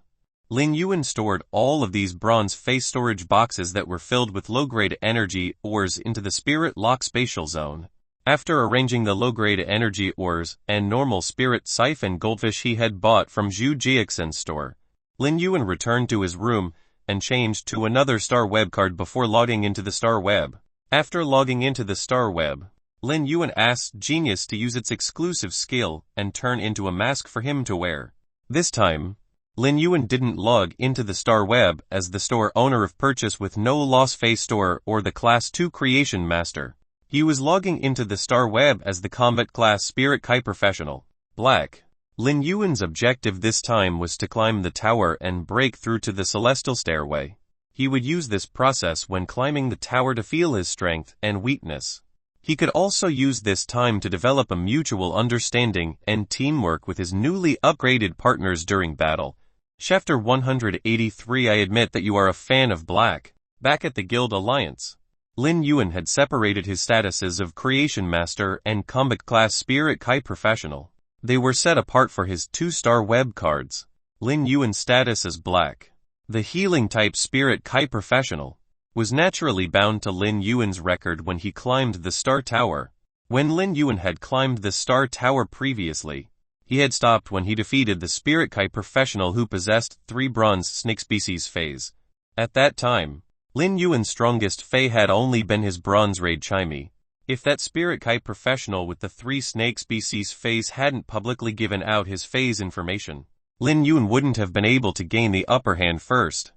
Lin Yuan stored all of these bronze face storage boxes that were filled with low-grade energy ores into the spirit lock spatial zone. After arranging the low-grade energy ores and normal spirit siphon goldfish he had bought from Zhu Jiaxin's store, Lin Yuan returned to his room and changed to another star web card before logging into the star web. After logging into the star web, Lin Yuan asked Genius to use its exclusive skill and turn into a mask for him to wear. This time, Lin Yuan didn't log into the star web as the store owner of purchase with no loss face store or the class 2 creation master. He was logging into the star web as the combat class spirit Kai professional. Black. Lin Yuan's objective this time was to climb the tower and break through to the celestial stairway. He would use this process when climbing the tower to feel his strength and weakness. He could also use this time to develop a mutual understanding and teamwork with his newly upgraded partners during battle. Chapter 183. I admit that you are a fan of Black. Back at the Guild Alliance, Lin Yuan had separated his statuses of Creation Master and Combat Class Spirit Kai Professional. They were set apart for his 2-star web cards. Lin Yuan's status as Black, the healing type Spirit Kai Professional, was naturally bound to Lin Yuan's record when he climbed the Star Tower. When Lin Yuan had climbed the Star Tower previously, he had stopped when he defeated the Spirit Kai Professional who possessed 3 bronze snake species phase. At that time, Lin Yuan's strongest phase had only been his bronze raid Chimey. If that Spirit Kai Professional with the 3 snake species phase hadn't publicly given out his phase information, Lin Yuan wouldn't have been able to gain the upper hand first.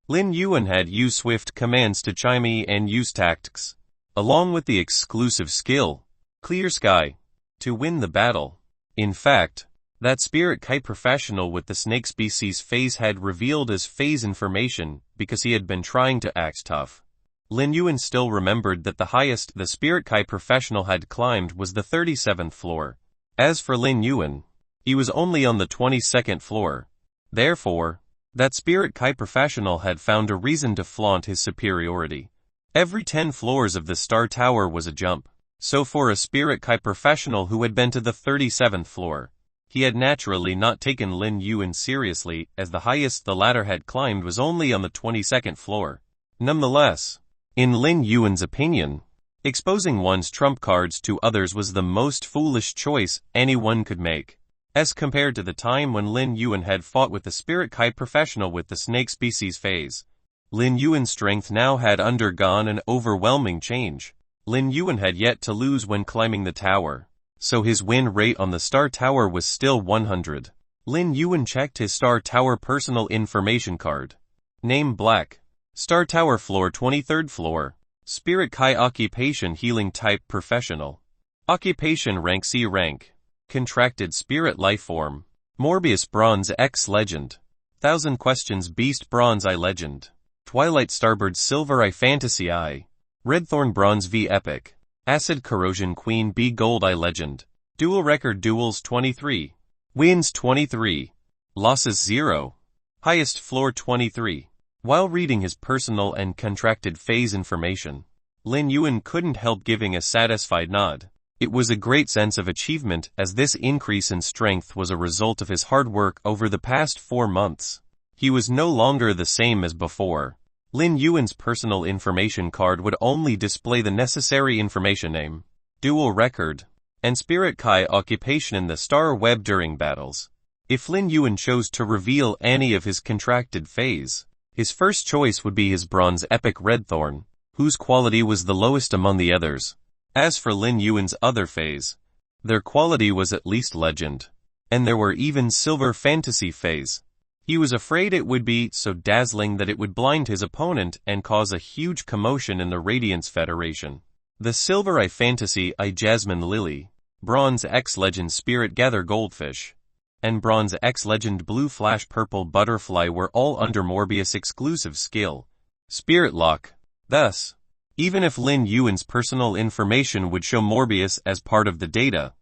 Lin Yuan had used swift commands to Chimey and use tactics, along with the exclusive skill, Clear Sky, to win the battle. In fact, that Spirit Kai Professional with the snake species phase had revealed his phase information because he had been trying to act tough. Lin Yuan still remembered that the highest the Spirit Kai Professional had climbed was the 37th floor. As for Lin Yuan, he was only on the 22nd floor. Therefore, that Spirit Kai Professional had found a reason to flaunt his superiority. Every 10 floors of the Star Tower was a jump. So for a Spirit Kai Professional who had been to the 37th floor, He had naturally not taken Lin Yuan seriously, as the highest the latter had climbed was only on the 22nd floor. Nonetheless, in Lin Yuan's opinion, exposing one's trump cards to others was the most foolish choice anyone could make. As compared to the time when Lin Yuan had fought with the Spirit Kai professional with the snake species phase, Lin Yuan's strength now had undergone an overwhelming change. Lin Yuan had yet to lose when climbing the tower, so his win rate on the Star Tower was still 100. Lin Yuan checked his Star Tower personal information card. Name Black. Star Tower floor 23rd floor. Spirit Kai occupation healing type professional. Occupation rank C rank. Contracted spirit lifeform. Morbius Bronze X Legend. 1000 Questions Beast Bronze I Legend. Twilight Starbird Silver I Fantasy I. Redthorn Bronze V Epic. Acid Corrosion Queen B Gold I Legend. Dual Record Duels 23. Wins 23. Losses 0. Highest floor 23. While reading his personal and contracted phase information, Lin Yuan couldn't help giving a satisfied nod. It was a great sense of achievement, as this increase in strength was a result of his hard work over the past 4 months. He was no longer the same as before. Lin Yuan's personal information card would only display the necessary information: name, dual record, and Spirit Kai occupation in the Star Web during battles. If Lin Yuan chose to reveal any of his contracted phase, his first choice would be his Bronze Epic Redthorn, whose quality was the lowest among the others. As for Lin Yuan's other phase, their quality was at least Legend, and there were even Silver Fantasy phase. He was afraid it would be so dazzling that it would blind his opponent and cause a huge commotion in the Radiance Federation. The Silver I Fantasy I Jasmine Lily, Bronze X Legend Spirit Gather Goldfish, and Bronze X Legend Blue Flash Purple Butterfly were all under Morbius exclusive skill, Spirit Lock. Thus, even if Lin Yuan's personal information would show Morbius as part of the data,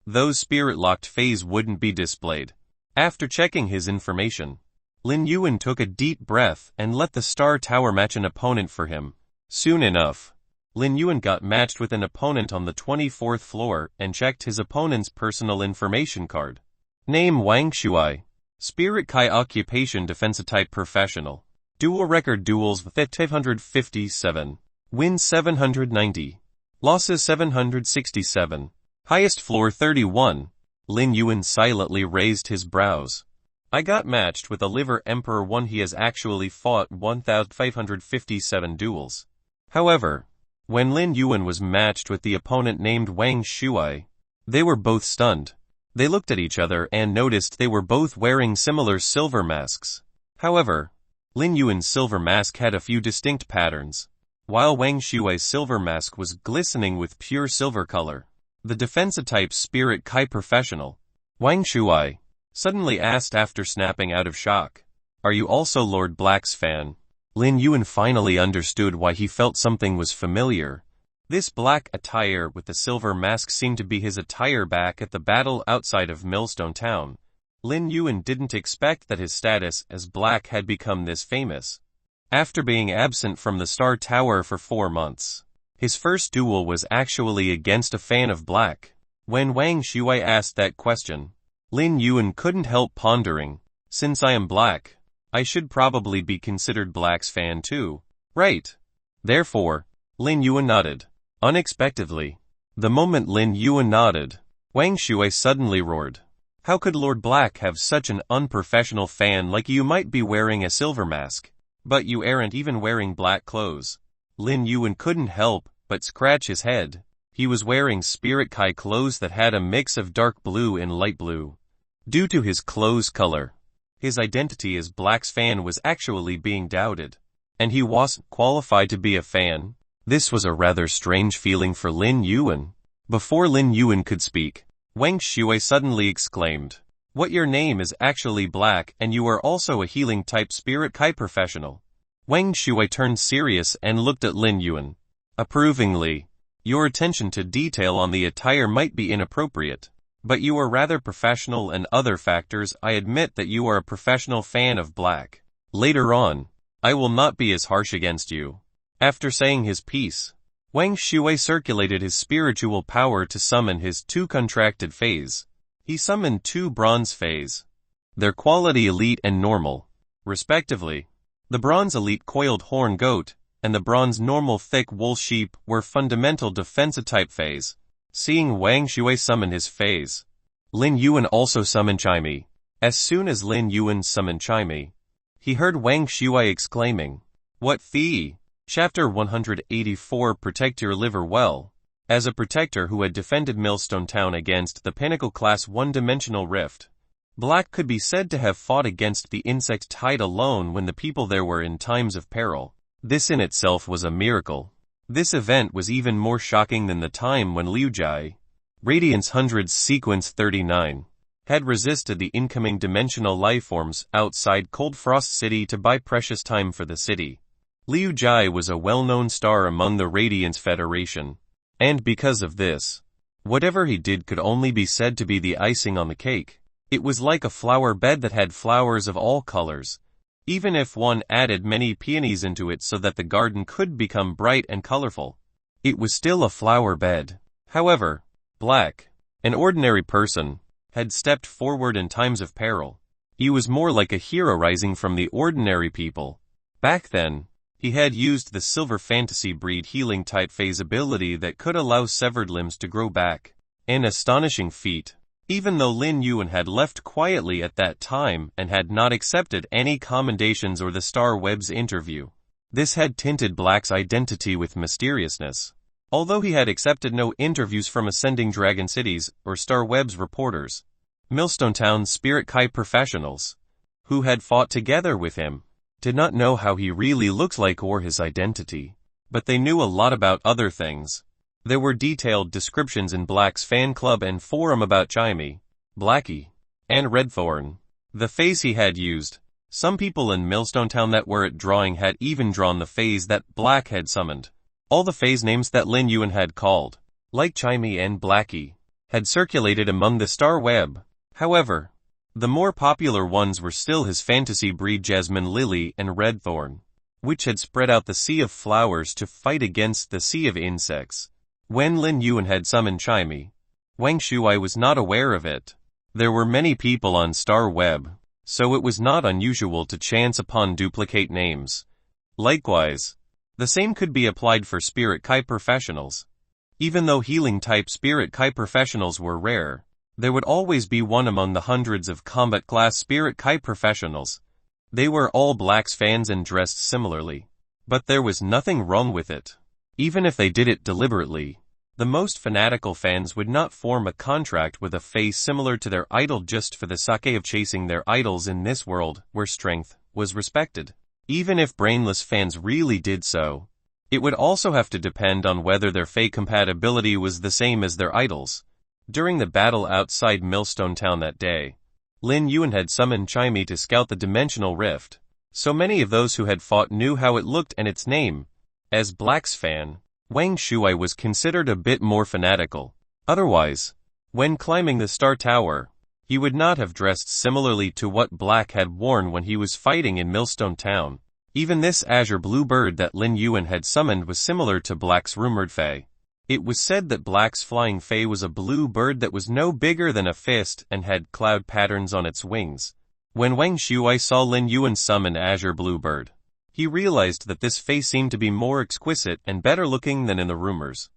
those spirit-locked phase wouldn't be displayed. After checking his information, Lin Yuan took a deep breath and let the Star Tower match an opponent for him. Soon enough, Lin Yuan got matched with an opponent on the 24th floor and checked his opponent's personal information card. Name Wang Shuai. Spirit Kai occupation defensive type professional. Dual record duels 557. Wins 790. Losses 767. Highest floor 31. Lin Yuan silently raised his brows. I got matched with a Liver Emperor 1. He has actually fought 1,557 duels. However, when Lin Yuan was matched with the opponent named Wang Shuai, they were both stunned. They looked at each other and noticed they were both wearing similar silver masks. However, Lin Yuan's silver mask had a few distinct patterns, while Wang Shuai's silver mask was glistening with pure silver color. The defensive type Spirit Kai professional, Wang Shuai, suddenly asked after snapping out of shock, "Are you also Lord Black's fan?" Lin Yuan finally understood why he felt something was familiar. This black attire with the silver mask seemed to be his attire back at the battle outside of Millstone Town. Lin Yuan didn't expect that his status as Black had become this famous. After being absent from the Star Tower for 4 months, his first duel was actually against a fan of Black. When Wang Shuai asked that question, Lin Yuan couldn't help pondering, "Since I am Black, I should probably be considered Black's fan too, right?" Therefore, Lin Yuan nodded. Unexpectedly, the moment Lin Yuan nodded, Wang Shuai suddenly roared, "How could Lord Black have such an unprofessional fan like you? Might be wearing a silver mask, but you aren't even wearing black clothes." Lin Yuan couldn't help but scratch his head. He was wearing Spirit Kai clothes that had a mix of dark blue and light blue. Due to his clothes color, his identity as Black's fan was actually being doubted, and he wasn't qualified to be a fan. This was a rather strange feeling for Lin Yuan. Before Lin Yuan could speak, Wang Shuai suddenly exclaimed, "What, your name is actually Black and you are also a healing type Spirit Kai professional?" Wang Shuai turned serious and looked at Lin Yuan approvingly. "Your attention to detail on the attire might be inappropriate, but you are rather professional and other factors. I admit that you are a professional fan of Black. Later on, I will not be as harsh against you." After saying his piece, Wang Shuai circulated his spiritual power to summon his 2 contracted phase. He summoned 2 bronze fays. Their quality elite and normal, respectively. The bronze elite coiled horn goat, and the bronze normal thick wool sheep were fundamental defensive type fays. Seeing Wang Shui summon his fays, Lin Yuan also summoned Chimey. As soon as Lin Yuan summoned Chimey, he heard Wang Shui exclaiming, "What fee?" Chapter 184 Protect your liver well. As a protector who had defended Millstone Town against the Pinnacle Class one-dimensional rift, Black could be said to have fought against the insect tide alone when the people there were in times of peril. This in itself was a miracle. This event was even more shocking than the time when Liu Jai, Radiance Hundreds Sequence 39, had resisted the incoming dimensional lifeforms outside Cold Frost City to buy precious time for the city. Liu Jai was a well-known star among the Radiance Federation, and because of this, whatever he did could only be said to be the icing on the cake. It was like a flower bed that had flowers of all colors, even if one added many peonies into it so that the garden could become bright and colorful. It was still a flower bed. However, Black, an ordinary person, had stepped forward in times of peril. He was more like a hero rising from the ordinary people. Back then, he had used the Silver Fantasy Breed healing type phase ability that could allow severed limbs to grow back. An astonishing feat. Even though Lin Yuan had left quietly at that time and had not accepted any commendations or the Star Web's interview, this had tinted Black's identity with mysteriousness. Although he had accepted no interviews from Ascending Dragon Cities or Star Web's reporters, Millstone Town's Spirit Kai professionals, who had fought together with him, did not know how he really looked like or his identity. But they knew a lot about other things. There were detailed descriptions in Black's fan club and forum about Chimey, Blackie, and Redthorn, the phase he had used. Some people in Millstone Town that were at drawing had even drawn the phase that Black had summoned. All the phase names that Lin Yuan had called, like Chimey and Blackie, had circulated among the Star Web. However, the more popular ones were still his fantasy breed Jasmine Lily and Redthorn, which had spread out the Sea of Flowers to fight against the Sea of Insects. When Lin Yuan had summoned Chimey, Wang Shui was not aware of it. There were many people on Star Web, so it was not unusual to chance upon duplicate names. Likewise, the same could be applied for Spirit Kai professionals. Even though healing-type Spirit Kai professionals were rare, there would always be one among the hundreds of combat-class Spirit Kai professionals. They were all Black's fans and dressed similarly. But there was nothing wrong with it. Even if they did it deliberately, the most fanatical fans would not form a contract with a face similar to their idol just for the sake of chasing their idols in this world where strength was respected. Even if brainless fans really did so, it would also have to depend on whether their fey compatibility was the same as their idols. During the battle outside Millstone Town that day, Lin Yuan had summoned Chimey to scout the dimensional rift. So many of those who had fought knew how it looked and its name. As Black's fan, Wang Shui was considered a bit more fanatical. Otherwise, when climbing the Star Tower, he would not have dressed similarly to what Black had worn when he was fighting in Millstone Town. Even this azure blue bird that Lin Yuan had summoned was similar to Black's rumored fae. It was said that Black's flying fae was a blue bird that was no bigger than a fist and had cloud patterns on its wings. When Wang Shui saw Lin Yuan summon azure blue bird, he realized that this face seemed to be more exquisite and better looking than in the rumors.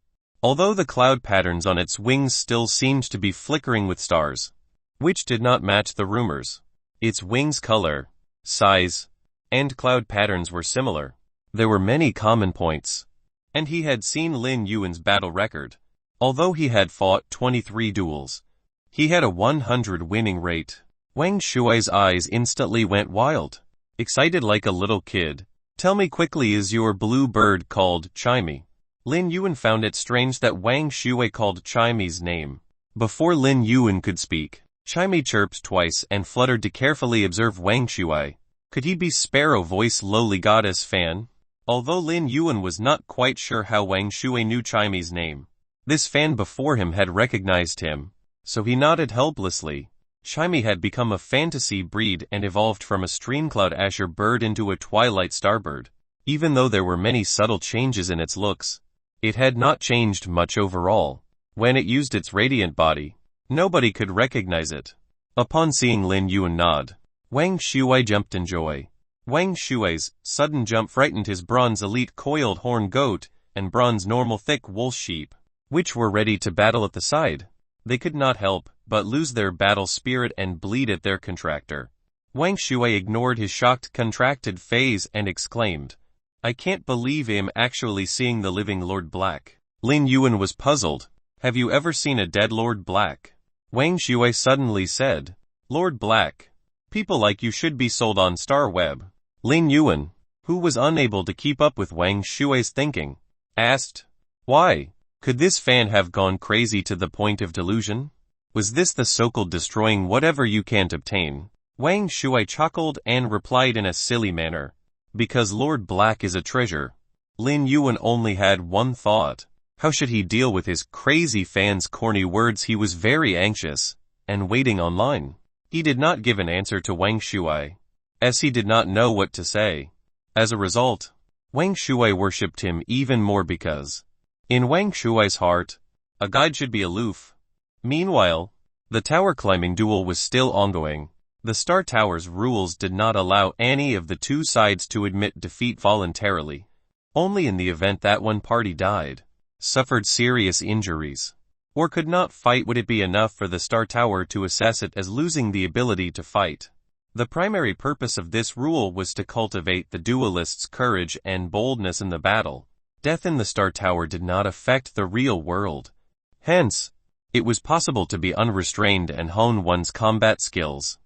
Although the cloud patterns on its wings still seemed to be flickering with stars, which did not match the rumors, its wings' color, size, and cloud patterns were similar. There were many common points, and he had seen Lin Yuan's battle record. Although he had fought 23 duels, he had a 100 winning rate. Wang Shui's eyes instantly went wild, excited like a little kid. Tell me quickly, is your blue bird called Chimey? Lin Yuan found it strange that Wang Shui called Chimey's name. Before Lin Yuan could speak, Chimey chirped twice and fluttered to carefully observe Wang Shui. Could he be Sparrow Voice Lowly Goddess fan? Although Lin Yuan was not quite sure how Wang Shui knew Chimey's name, this fan before him had recognized him, so he nodded helplessly. Chimey had become a fantasy breed and evolved from a streamcloud azure bird into a twilight starbird. Even though there were many subtle changes in its looks, it had not changed much overall. When it used its radiant body, Nobody could recognize it. Upon seeing Lin Yuan nod, Wang Shuai jumped in joy. Wang Shuai's sudden jump frightened his bronze elite coiled horn goat and bronze normal thick wool sheep, which were ready to battle at the side. They could not help but lose their battle spirit and bleed at their contractor. Wang Shuai ignored his shocked contracted phase and exclaimed, "I can't believe I'm actually seeing the living Lord Black." Lin Yuan was puzzled. "Have you ever seen a dead Lord Black?" Wang Shuai suddenly said, "Lord Black, people like you should be sold on Star Web." Lin Yuan, who was unable to keep up with Wang Shuai's thinking, asked, "Why? Could this fan have gone crazy to the point of delusion? Was this the so-called destroying whatever you can't obtain?" Wang Shuai chuckled and replied in a silly manner, "Because Lord Black is a treasure." Lin Yuan only had one thought. How should he deal with his crazy fan's corny words? He was very anxious and waiting online. He did not give an answer to Wang Shuai, as he did not know what to say. As a result, Wang Shuai worshipped him even more because, in Wang Shuai's heart, a guide should be aloof. Meanwhile, the tower climbing duel was still ongoing. The Star Tower's rules did not allow any of the two sides to admit defeat voluntarily. Only in the event that one party died, suffered serious injuries, or could not fight would it be enough for the Star Tower to assess it as losing the ability to fight. The primary purpose of this rule was to cultivate the duelist's courage and boldness in the battle. Death in the Star Tower did not affect the real world. Hence, it was possible to be unrestrained and hone one's combat skills.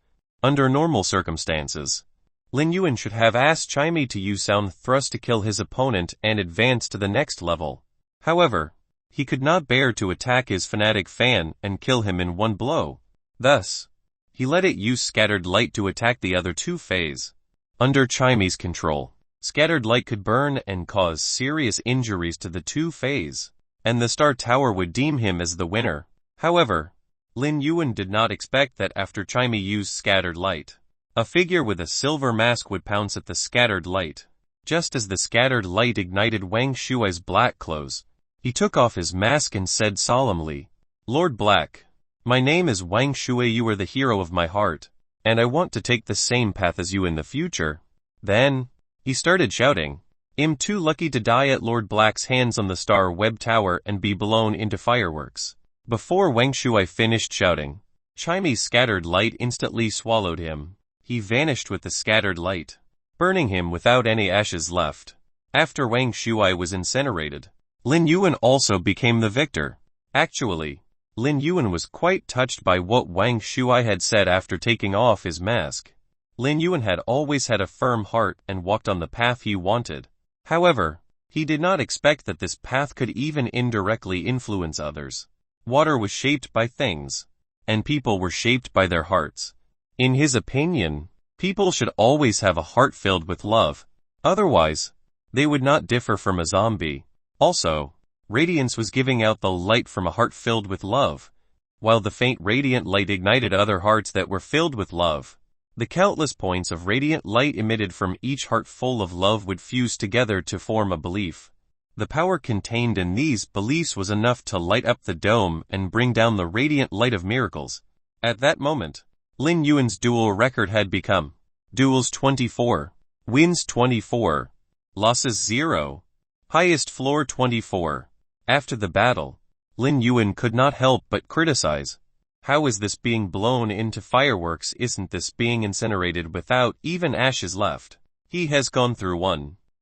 Under normal circumstances, Lin Yuan should have asked Chimei to use sound thrust to kill his opponent and advance to the next level. However, he could not bear to attack his fanatic fan and kill him in one blow. Thus, he let it use scattered light to attack the other two fays. Under Chimei's control, scattered light could burn and cause serious injuries to the two fays, and the Star Tower would deem him as the winner. However, Lin Yuan did not expect that after Chimei used scattered light, a figure with a silver mask would pounce at the scattered light. Just as the scattered light ignited Wang Shuai's black clothes, he took off his mask and said solemnly, "Lord Black, my name is Wang Shuai. You are the hero of my heart, and I want to take the same path as you in the future." Then, he started shouting, "I'm too lucky to die at Lord Black's hands on the Star Web Tower and be blown into fireworks." Before Wang Shuai finished shouting, Chimei's scattered light instantly swallowed him. He vanished with the scattered light, burning him without any ashes left. After Wang Shuai was incinerated, Lin Yuan also became the victor. Actually, Lin Yuan was quite touched by what Wang Shuai had said after taking off his mask. Lin Yuan had always had a firm heart and walked on the path he wanted. However, he did not expect that this path could even indirectly influence others. Water was shaped by things, and people were shaped by their hearts. In his opinion, people should always have a heart filled with love. Otherwise, they would not differ from a zombie. Also, radiance was giving out the light from a heart filled with love, while the faint radiant light ignited other hearts that were filled with love. The countless points of radiant light emitted from each heart full of love would fuse together to form a belief. The power contained in these beliefs was enough to light up the dome and bring down the radiant light of miracles. At that moment, Lin Yuan's duel record had become duels 24, wins 24, losses 0, highest floor 24. After the battle, Lin Yuan could not help but criticize. How is this being blown into fireworks? Isn't this being incinerated without even ashes left? He has gone through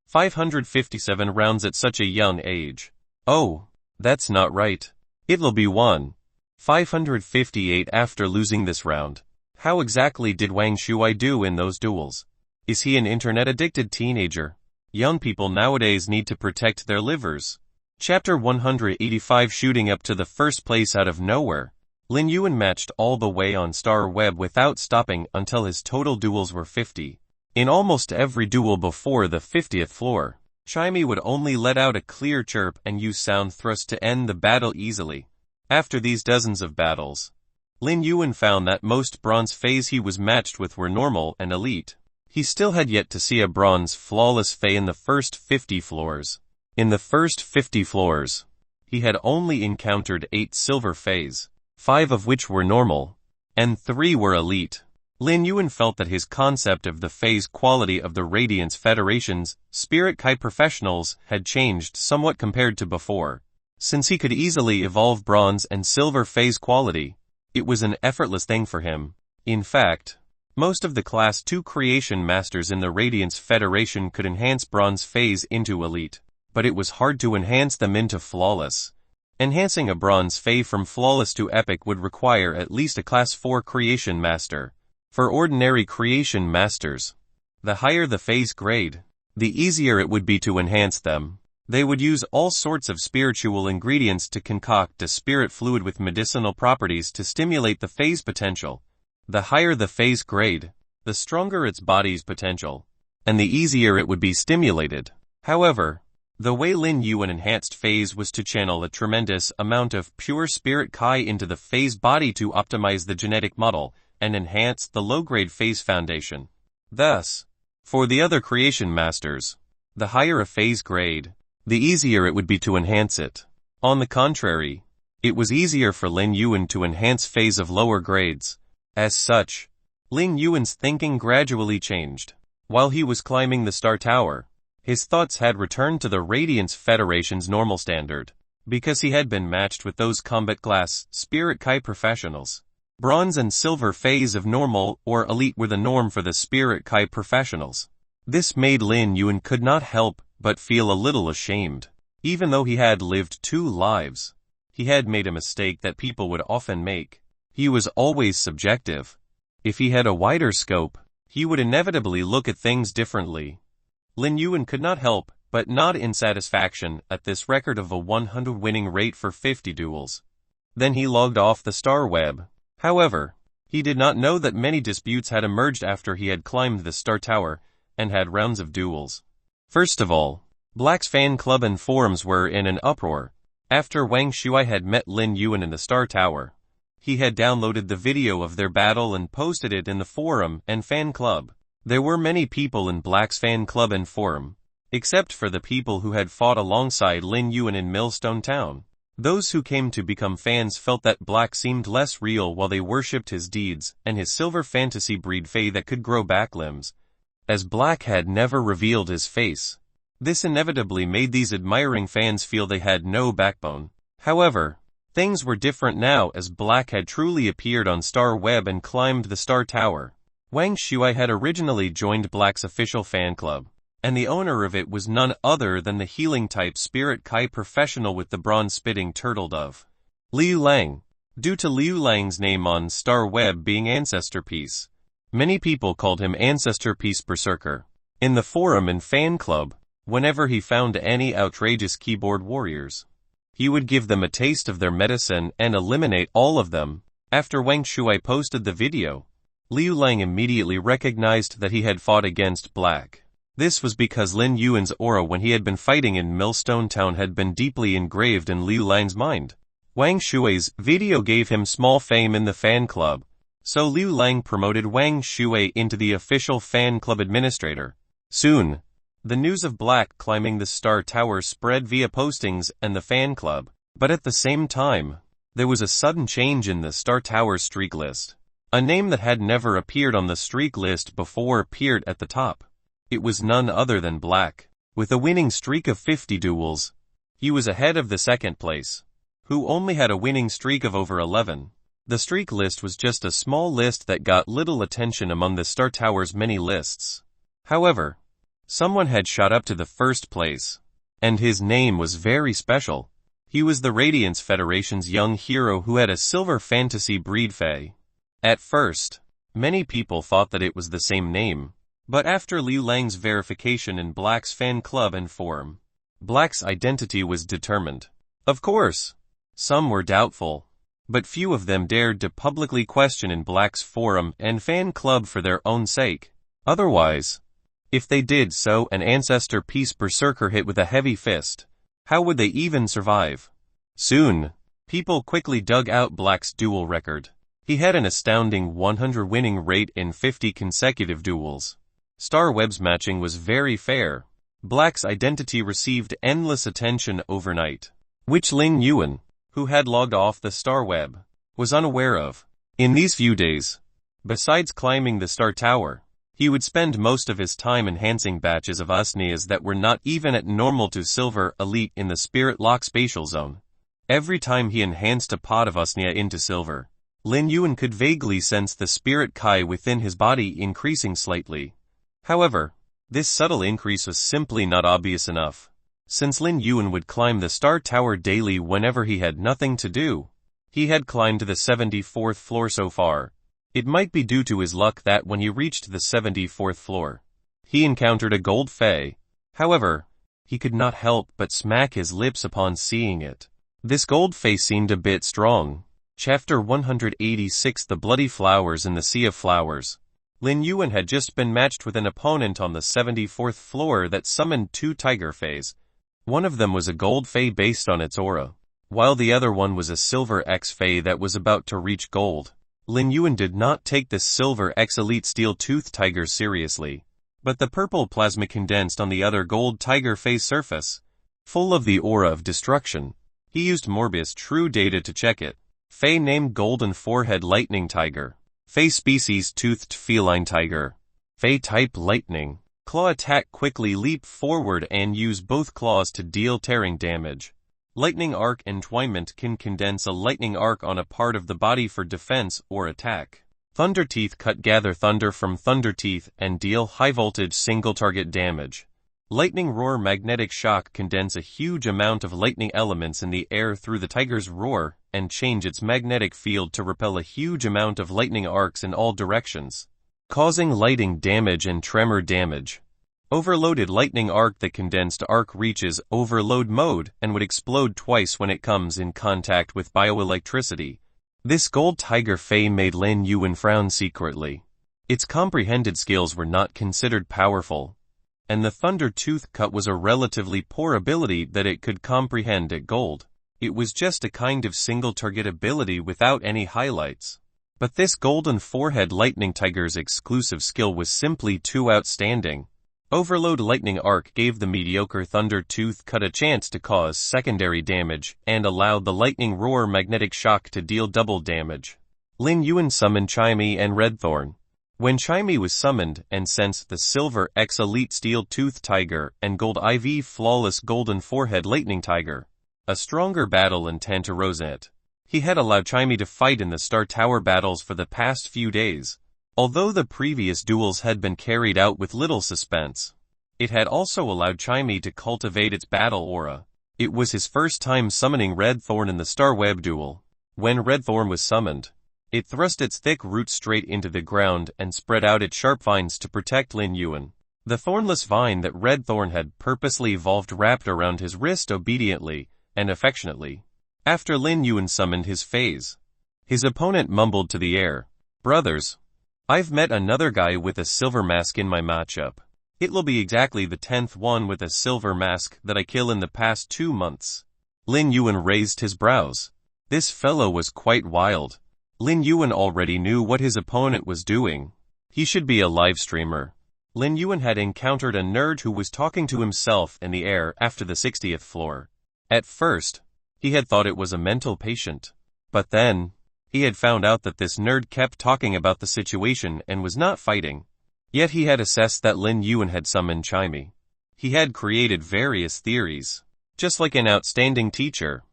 557 rounds at such a young age. Oh, that's not right. It'll be 558 after losing this round. How exactly did Wang Shuai do in those duels? Is he an internet-addicted teenager? Young people nowadays need to protect their livers. Chapter 185. Shooting up to the first place out of nowhere. Lin Yuan matched all the way on Star Web without stopping until his total duels were 50. In almost every duel before the 50th floor, Chimei would only let out a clear chirp and use sound thrust to end the battle easily. After these dozens of battles, Lin Yuan found that most bronze fays he was matched with were normal and elite. He still had yet to see a bronze flawless fay in the first 50 floors. In the first 50 floors, he had only encountered 8 silver fays, 5 of which were normal, and 3 were elite. Lin Yuan felt that his concept of the phase quality of the Radiance Federation's Spirit Kai professionals had changed somewhat compared to before. Since he could easily evolve bronze and silver phase quality, it was an effortless thing for him. In fact, most of the Class 2 creation masters in the Radiance Federation could enhance bronze phase into elite, but it was hard to enhance them into flawless. Enhancing a bronze phase from flawless to epic would require at least a Class 4 creation master. For ordinary creation masters, the higher the phase grade, the easier it would be to enhance them. They would use all sorts of spiritual ingredients to concoct a spirit fluid with medicinal properties to stimulate the phase potential. The higher the phase grade, the stronger its body's potential, and the easier it would be stimulated. However, the way Lin Yuan enhanced phase was to channel a tremendous amount of pure spirit Kai into the phase body to optimize the genetic model and enhance the low-grade phase foundation. Thus, for the other creation masters, the higher a phase grade, the easier it would be to enhance it. On the contrary, it was easier for Lin Yuan to enhance phase of lower grades. As such, Lin Yuan's thinking gradually changed. While he was climbing the Star Tower, his thoughts had returned to the Radiance Federation's normal standard, because he had been matched with those combat class Spirit Kai professionals. Bronze and silver phase of normal or elite were the norm for the Spirit Kai professionals. This made Lin Yuan could not help but feel a little ashamed. Even though he had lived 2 lives, he had made a mistake that people would often make. He was always subjective. If he had a wider scope, he would inevitably look at things differently. Lin Yuan could not help but nod in satisfaction at this record of a 100 winning rate for 50 duels. Then he logged off the Star Web. However, he did not know that many disputes had emerged after he had climbed the Star Tower and had rounds of duels. First of all, Black's fan club and forums were in an uproar. After Wang Shuai had met Lin Yuan in the Star Tower, he had downloaded the video of their battle and posted it in the forum and fan club. There were many people in Black's fan club and forum, except for the people who had fought alongside Lin Yuan in Millstone Town. Those who came to become fans felt that Black seemed less real while they worshipped his deeds and his silver fantasy breed fae that could grow back limbs, as Black had never revealed his face. This inevitably made these admiring fans feel they had no backbone. However, things were different now as Black had truly appeared on Star Web and climbed the Star Tower. Wang Shuai had originally joined Black's official fan club, and the owner of it was none other than the healing-type Spirit Kai professional with the bronze-spitting turtle dove, Liu Lang. Due to Liu Lang's name on Star Web being Ancestor Piece, many people called him Ancestor Piece Berserker. In the forum and fan club, whenever he found any outrageous keyboard warriors, he would give them a taste of their medicine and eliminate all of them. After Wang Shuai posted the video, Liu Lang immediately recognized that he had fought against Black. This was because Lin Yuan's aura when he had been fighting in Millstone Town had been deeply engraved in Liu Lang's mind. Wang Shuai's video gave him small fame in the fan club, so Liu Lang promoted Wang Shuai into the official fan club administrator. Soon, the news of Black climbing the Star Tower spread via postings and the fan club, but at the same time, there was a sudden change in the Star Tower streak list. A name that had never appeared on the streak list before appeared at the top. It was none other than Black. With a winning streak of 50 duels, he was ahead of the second place, who only had a winning streak of over 11. The streak list was just a small list that got little attention among the Star Tower's many lists. However, someone had shot up to the first place, and his name was very special. He was the Radiance Federation's young hero who had a silver fantasy breed fae. At first, many people thought that it was the same name. But after Liu Lang's verification in Black's fan club and forum, Black's identity was determined. Of course, some were doubtful, but few of them dared to publicly question in Black's forum and fan club for their own sake. Otherwise, if they did so, an Ancestor Piece Berserker hit with a heavy fist, how would they even survive? Soon, people quickly dug out Black's duel record. He had an astounding 100 winning rate in 50 consecutive duels. Star Web's matching was very fair. Black's identity received endless attention overnight, which Lin Yuan, who had logged off the Star Web, was unaware of. In these few days, besides climbing the Star Tower, he would spend most of his time enhancing batches of usneas that were not even at normal to silver elite in the spirit lock spatial zone. Every time he enhanced a pot of usnea into silver, Lin Yuan could vaguely sense the spirit Kai within his body increasing slightly. However, this subtle increase was simply not obvious enough. Since Lin Yuan would climb the Star Tower daily whenever he had nothing to do, he had climbed to the 74th floor so far. It might be due to his luck that when he reached the 74th floor, he encountered a gold fei. However, he could not help but smack his lips upon seeing it. This gold fei seemed a bit strong. Chapter 186 The Bloody Flowers in the Sea of Flowers. Lin Yuan had just been matched with an opponent on the 74th floor that summoned two tiger feis. One of them was a gold fei based on its aura, while the other one was a silver X fei that was about to reach gold. Lin Yuan did not take the silver X elite steel-toothed tiger seriously, but the purple plasma condensed on the other gold tiger fei's surface, full of the aura of destruction. He used Morbius True Data to check it. Fei named Golden Forehead Lightning Tiger. Fei species Toothed Feline Tiger. Fei type Lightning. Claw attack quickly leap forward and use both claws to deal tearing damage. Lightning Arc Entwinement can condense a lightning arc on a part of the body for defense or attack. Thunder Teeth gather thunder from Thunder Teeth and deal high voltage single target damage. Lightning Roar Magnetic Shock condense a huge amount of lightning elements in the air through the tiger's roar and change its magnetic field to repel a huge amount of lightning arcs in all directions, causing lightning damage and tremor damage. Overloaded Lightning Arc. The condensed arc reaches overload mode and would explode twice when it comes in contact with bioelectricity. This gold tiger fei made Lin Yuan frown secretly. Its comprehended skills were not considered powerful, and the Thunder Tooth Cut was a relatively poor ability that it could comprehend at gold. It was just a kind of single-target ability without any highlights. But this Golden Forehead Lightning Tiger's exclusive skill was simply too outstanding. Overload Lightning Arc gave the mediocre Thunder Tooth Cut a chance to cause secondary damage and allowed the Lightning Roar Magnetic Shock to deal double damage. Lin Yuan summoned Chimey and Redthorn. When Chimey was summoned and sensed the Silver X Elite Steel Tooth Tiger and Gold IV Flawless Golden Forehead Lightning Tiger, a stronger battle intent arose in it. He had allowed Chimey to fight in the Star Tower battles for the past few days. Although the previous duels had been carried out with little suspense, it had also allowed Chimey to cultivate its battle aura. It was his first time summoning Redthorn in the Star Web duel. When Redthorn was summoned, it thrust its thick roots straight into the ground and spread out its sharp vines to protect Lin Yuan. The thornless vine that Redthorn had purposely evolved wrapped around his wrist obediently and affectionately. After Lin Yuan summoned his phase, his opponent mumbled to the air, "Brothers, I've met another guy with a silver mask in my matchup. It'll be exactly the 10th one with a silver mask that I kill in the past 2 months." Lin Yuan raised his brows. This fellow was quite wild. Lin Yuan already knew what his opponent was doing. He should be a live streamer. Lin Yuan had encountered a nerd who was talking to himself in the air after the 60th floor. At first, he had thought it was a mental patient. But then, he had found out that this nerd kept talking about the situation and was not fighting. Yet he had assessed that Lin Yuan had summoned Chimey. He had created various theories, just like an outstanding teacher,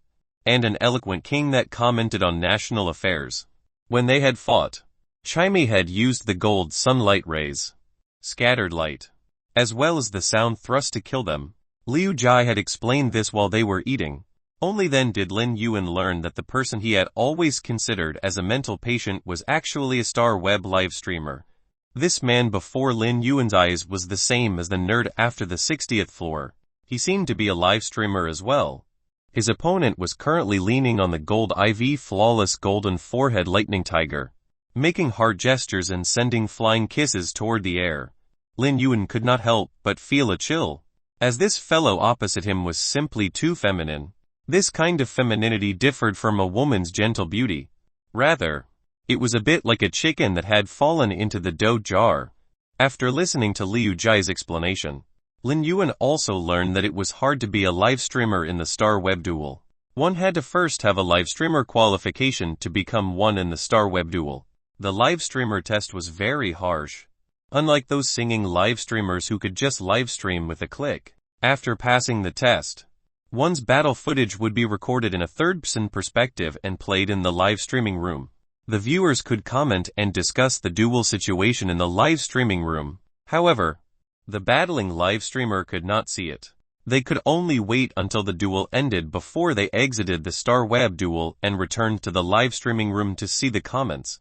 and an eloquent king that commented on national affairs. When they had fought, Chimey had used the gold sunlight rays, scattered light, as well as the sound thrust to kill them. Liu Jai had explained this while they were eating. Only then did Lin Yuan learn that the person he had always considered as a mental patient was actually a Star Web live streamer. This man before Lin Yuan's eyes was the same as the nerd after the 60th floor. He seemed to be a live streamer as well. His opponent was currently leaning on the Gold IV Flawless Golden Forehead Lightning Tiger, making heart gestures and sending flying kisses toward the air. Lin Yuan could not help but feel a chill, as this fellow opposite him was simply too feminine. This kind of femininity differed from a woman's gentle beauty. Rather, it was a bit like a chicken that had fallen into the dough jar. After listening to Liu Jai's explanation, Lin Yuan also learned that it was hard to be a live streamer in the Star Web duel. One had to first have a livestreamer qualification to become one in the Star Web duel. The livestreamer test was very harsh. Unlike those singing livestreamers who could just livestream with a click. After passing the test, one's battle footage would be recorded in a third-person perspective and played in the live streaming room. The viewers could comment and discuss the duel situation in the live streaming room. However, the battling live streamer could not see it. They could only wait until the duel ended before they exited the Star Web duel and returned to the live streaming room to see the comments.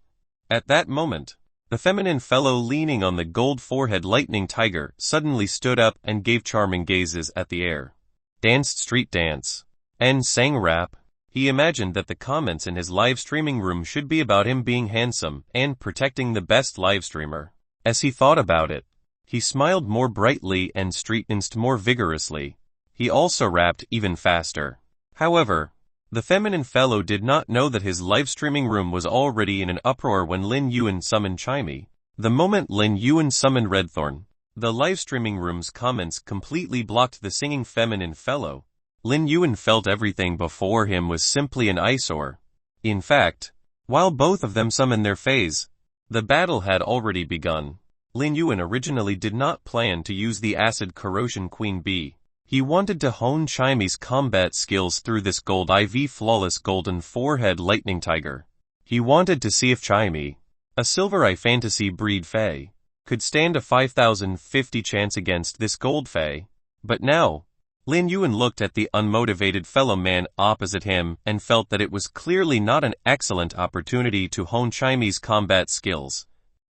At that moment, the feminine fellow leaning on the gold forehead lightning tiger suddenly stood up and gave charming gazes at the air, danced street dance, and sang rap. He imagined that the comments in his live streaming room should be about him being handsome and protecting the best live streamer. As he thought about it, he smiled more brightly and street danced more vigorously. He also rapped even faster. However, the feminine fellow did not know that his live streaming room was already in an uproar when Lin Yuan summoned Chimey. The moment Lin Yuan summoned Redthorn, the live streaming room's comments completely blocked the singing feminine fellow. Lin Yuan felt everything before him was simply an eyesore. In fact, while both of them summoned their phase, the battle had already begun. Lin Yuan originally did not plan to use the acid corrosion Queen Bee. He wanted to hone Chimey's combat skills through this gold IV flawless golden forehead lightning tiger. He wanted to see if Chimey, a silver eye fantasy breed fae, could stand a 5050 chance against this gold fae. But now, Lin Yuan looked at the unmotivated fellow man opposite him and felt that it was clearly not an excellent opportunity to hone Chimey's combat skills.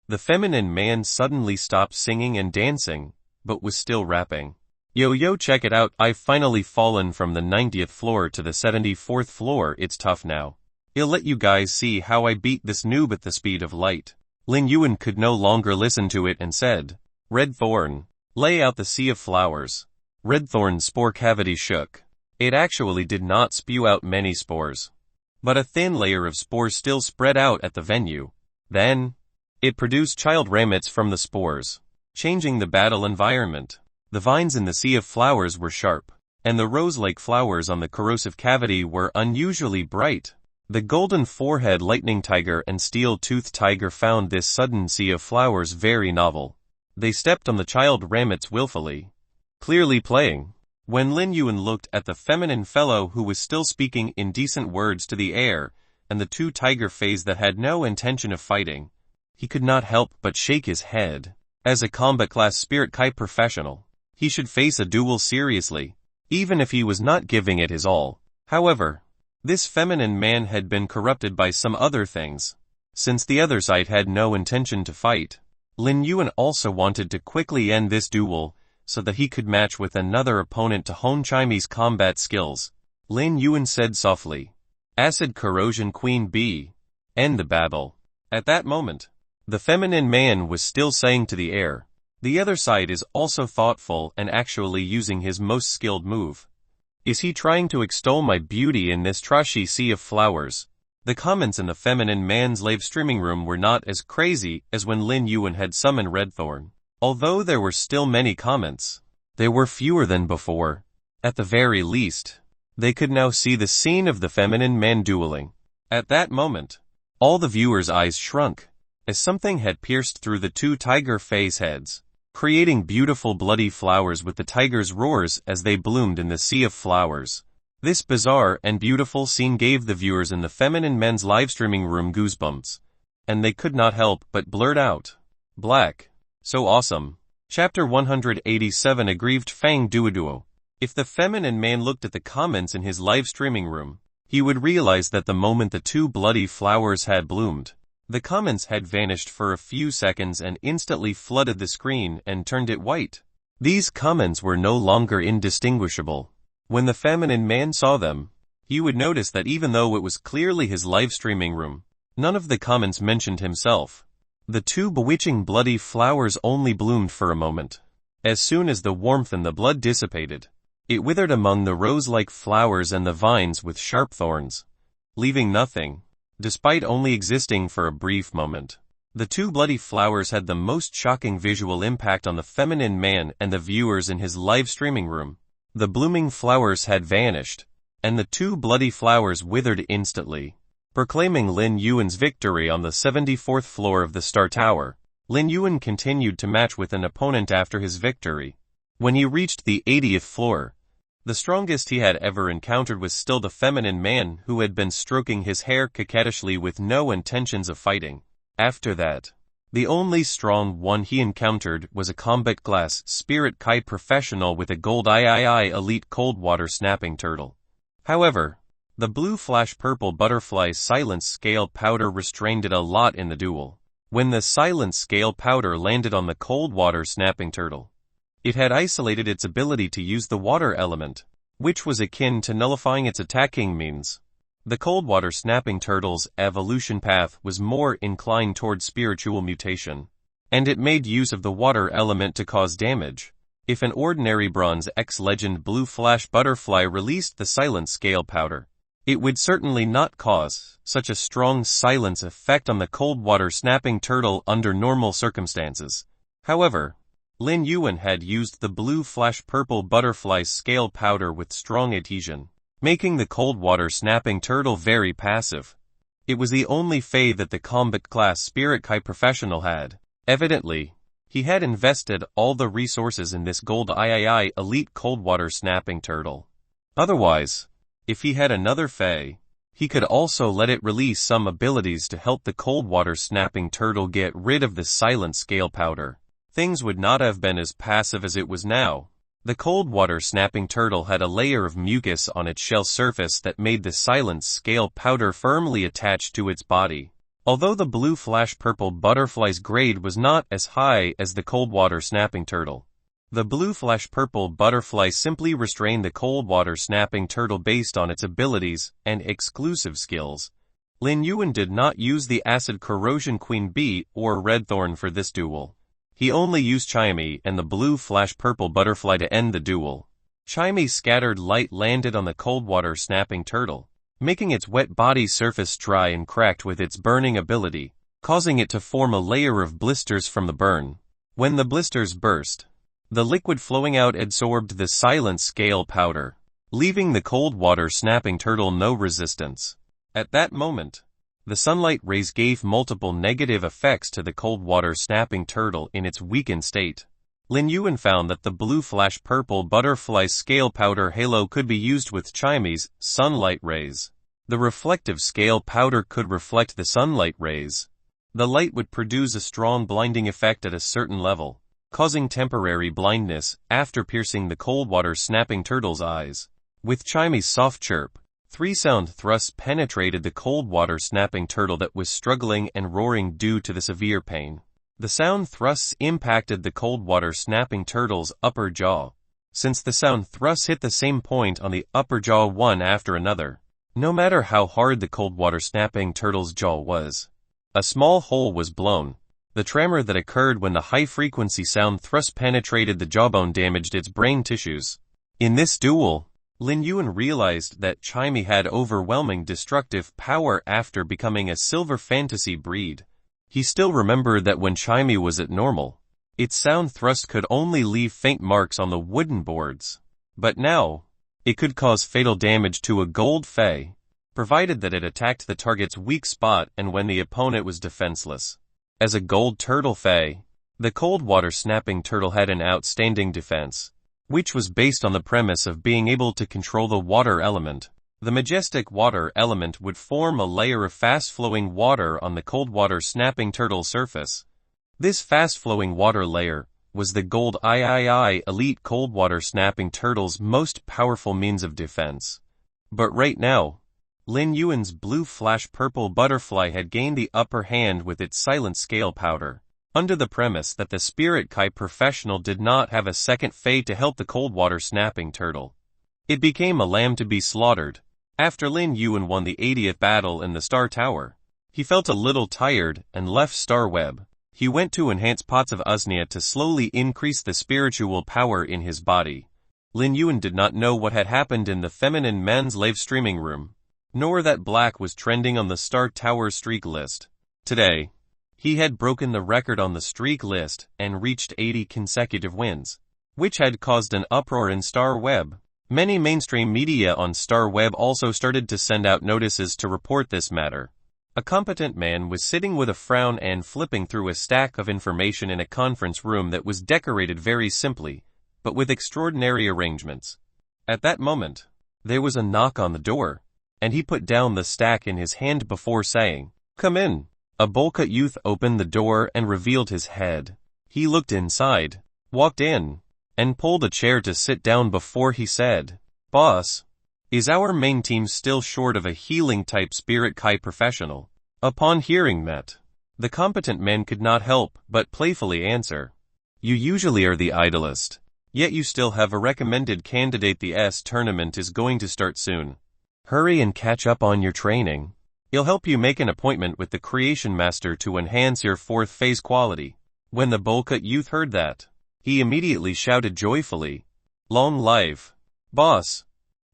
The feminine man suddenly stopped singing and dancing, but was still rapping. Yo, check it out, I've finally fallen from the 90th floor to the 74th floor, it's tough now. I'll let you guys see how I beat this noob at the speed of light. Lin Yuan could no longer listen to it and said, Red Thorn, lay out the sea of flowers. Red Thorn's spore cavity shook. It actually did not spew out many spores, but a thin layer of spores still spread out at the venue. Then, it produced child ramets from the spores, changing the battle environment. The vines in the sea of flowers were sharp, and the rose-like flowers on the corrosive cavity were unusually bright. The golden forehead lightning tiger and steel-toothed tiger found this sudden sea of flowers very novel. They stepped on the child ramets willfully, clearly playing. When Lin Yuan looked at the feminine fellow who was still speaking indecent words to the air, and the two tiger fays that had no intention of fighting, he could not help but shake his head. As a combat class spirit Kai professional, he should face a duel seriously, even if he was not giving it his all. However, this feminine man had been corrupted by some other things. Since the other side had no intention to fight, Lin Yuan also wanted to quickly end this duel, so that he could match with another opponent to hone Chimey's combat skills. Lin Yuan said softly, Acid corrosion Queen Bee, end the battle. At that moment, the feminine man was still saying to the air, the other side is also thoughtful and actually using his most skilled move. Is he trying to extol my beauty in this trashy sea of flowers? The comments in the feminine man's live streaming room were not as crazy as when Lin Yuan had summoned Redthorn. Although there were still many comments, they were fewer than before. At the very least, they could now see the scene of the feminine man dueling. At that moment, all the viewers' eyes shrunk, as something had pierced through the two tiger fays' heads, creating beautiful bloody flowers with the tigers' roars as they bloomed in the sea of flowers. This bizarre and beautiful scene gave the viewers in the feminine men's live streaming room goosebumps, and they could not help but blurt out, Black, so awesome. Chapter 187 Aggrieved Fang Duoduo. If the feminine man looked at the comments in his live streaming room, he would realize that the moment the two bloody flowers had bloomed, the comments had vanished for a few seconds and instantly flooded the screen and turned it white. These comments were no longer indistinguishable. When the feminine man saw them, he would notice that even though it was clearly his live streaming room, none of the comments mentioned himself. The two bewitching bloody flowers only bloomed for a moment. As soon as the warmth and the blood dissipated, it withered among the rose-like flowers and the vines with sharp thorns, leaving nothing. Despite only existing for a brief moment, the two bloody flowers had the most shocking visual impact on the feminine man and the viewers in his live streaming room. The blooming flowers had vanished, and the 2 bloody flowers withered instantly, proclaiming Lin Yuan's victory on the 74th floor of the Star Tower. Lin Yuan continued to match with an opponent after his victory. When he reached the 80th floor, the strongest he had ever encountered was still the feminine man who had been stroking his hair coquettishly with no intentions of fighting. After that, the only strong one he encountered was a combat class Spirit Kai professional with a gold III elite cold water snapping turtle. However, the blue flash purple butterfly's silence scale powder restrained it a lot in the duel. When the silence scale powder landed on the cold water snapping turtle, it had isolated its ability to use the water element, which was akin to nullifying its attacking means. The cold water snapping turtle's evolution path was more inclined toward spiritual mutation, and it made use of the water element to cause damage. If an ordinary Bronze X Legend blue flash butterfly released the silence scale powder, it would certainly not cause such a strong silence effect on the cold water snapping turtle under normal circumstances. However, Lin Yuan had used the blue flash purple butterfly's scale powder with strong adhesion, making the cold water snapping turtle very passive. It was the only Fey that the combat class Spirit Kai professional had. Evidently, he had invested all the resources in this gold III elite cold water snapping turtle. Otherwise, if he had another Fey, he could also let it release some abilities to help the cold water snapping turtle get rid of the silent scale powder. Things would not have been as passive as it was now. The cold water snapping turtle had a layer of mucus on its shell surface that made the silent scale powder firmly attached to its body. Although the blue flash purple butterfly's grade was not as high as the cold water snapping turtle, the blue flash purple butterfly simply restrained the cold water snapping turtle based on its abilities and exclusive skills. Lin Yuan did not use the acid corrosion queen bee or red thorn for this duel. He only used Chimey and the blue flash purple butterfly to end the duel. Chimey's scattered light landed on the cold water snapping turtle, making its wet body surface dry and cracked with its burning ability, causing it to form a layer of blisters from the burn. When the blisters burst, the liquid flowing out absorbed the silent scale powder, leaving the cold water snapping turtle no resistance. At that moment, the sunlight rays gave multiple negative effects to the cold water snapping turtle in its weakened state. Lin Yuan found that the blue flash purple butterfly's scale powder halo could be used with Chimey's sunlight rays. The reflective scale powder could reflect the sunlight rays. The light would produce a strong blinding effect at a certain level, causing temporary blindness after piercing the cold water snapping turtle's eyes. With Chimey's soft chirp, 3 sound thrusts penetrated the cold water snapping turtle that was struggling and roaring due to the severe pain. The sound thrusts impacted the cold water snapping turtle's upper jaw. Since the sound thrusts hit the same point on the upper jaw one after another, no matter how hard the cold water snapping turtle's jaw was, a small hole was blown. The tremor that occurred when the high-frequency sound thrust penetrated the jawbone damaged its brain tissues. In this duel, Lin Yuan realized that Chimey had overwhelming destructive power after becoming a silver fantasy breed. He still remembered that when Chimey was at normal, its sound thrust could only leave faint marks on the wooden boards. But now, it could cause fatal damage to a gold Fey, provided that it attacked the target's weak spot and when the opponent was defenseless. As a gold turtle Fey, the cold water snapping turtle had an outstanding defense, which was based on the premise of being able to control the water element. The majestic water element would form a layer of fast-flowing water on the cold water snapping turtle surface. This fast-flowing water layer was the gold III elite cold water snapping turtle's most powerful means of defense. But right now, Lin Yuan's blue flash purple butterfly had gained the upper hand with its silent scale powder, under the premise that the Spirit Kai professional did not have a second Fey to help the cold water snapping turtle. It became a lamb to be slaughtered. After Lin Yuan won the 80th battle in the Star Tower, he felt a little tired and left Star Web. He went to enhance pots of Usnia to slowly increase the spiritual power in his body. Lin Yuan did not know what had happened in the feminine men's live streaming room, nor that black was trending on the Star Tower streak list. Today, he had broken the record on the streak list and reached 80 consecutive wins, which had caused an uproar in Star Web. Many mainstream media on Star Web also started to send out notices to report this matter. A competent man was sitting with a frown and flipping through a stack of information in a conference room that was decorated very simply, but with extraordinary arrangements. At that moment, there was a knock on the door, and he put down the stack in his hand before saying, "Come in." A bowl-cut youth opened the door and revealed his head. He looked inside, walked in, and pulled a chair to sit down before he said, "Boss, is our main team still short of a healing-type spirit Kai professional?" Upon hearing that, the competent man could not help but playfully answer, "You usually are the idlest, yet you still have a recommended candidate. The tournament is going to start soon. Hurry and catch up on your training. He'll help you make an appointment with the Creation Master to enhance your 4th phase quality." When the bowl-cut youth heard that, he immediately shouted joyfully, "Long life, boss."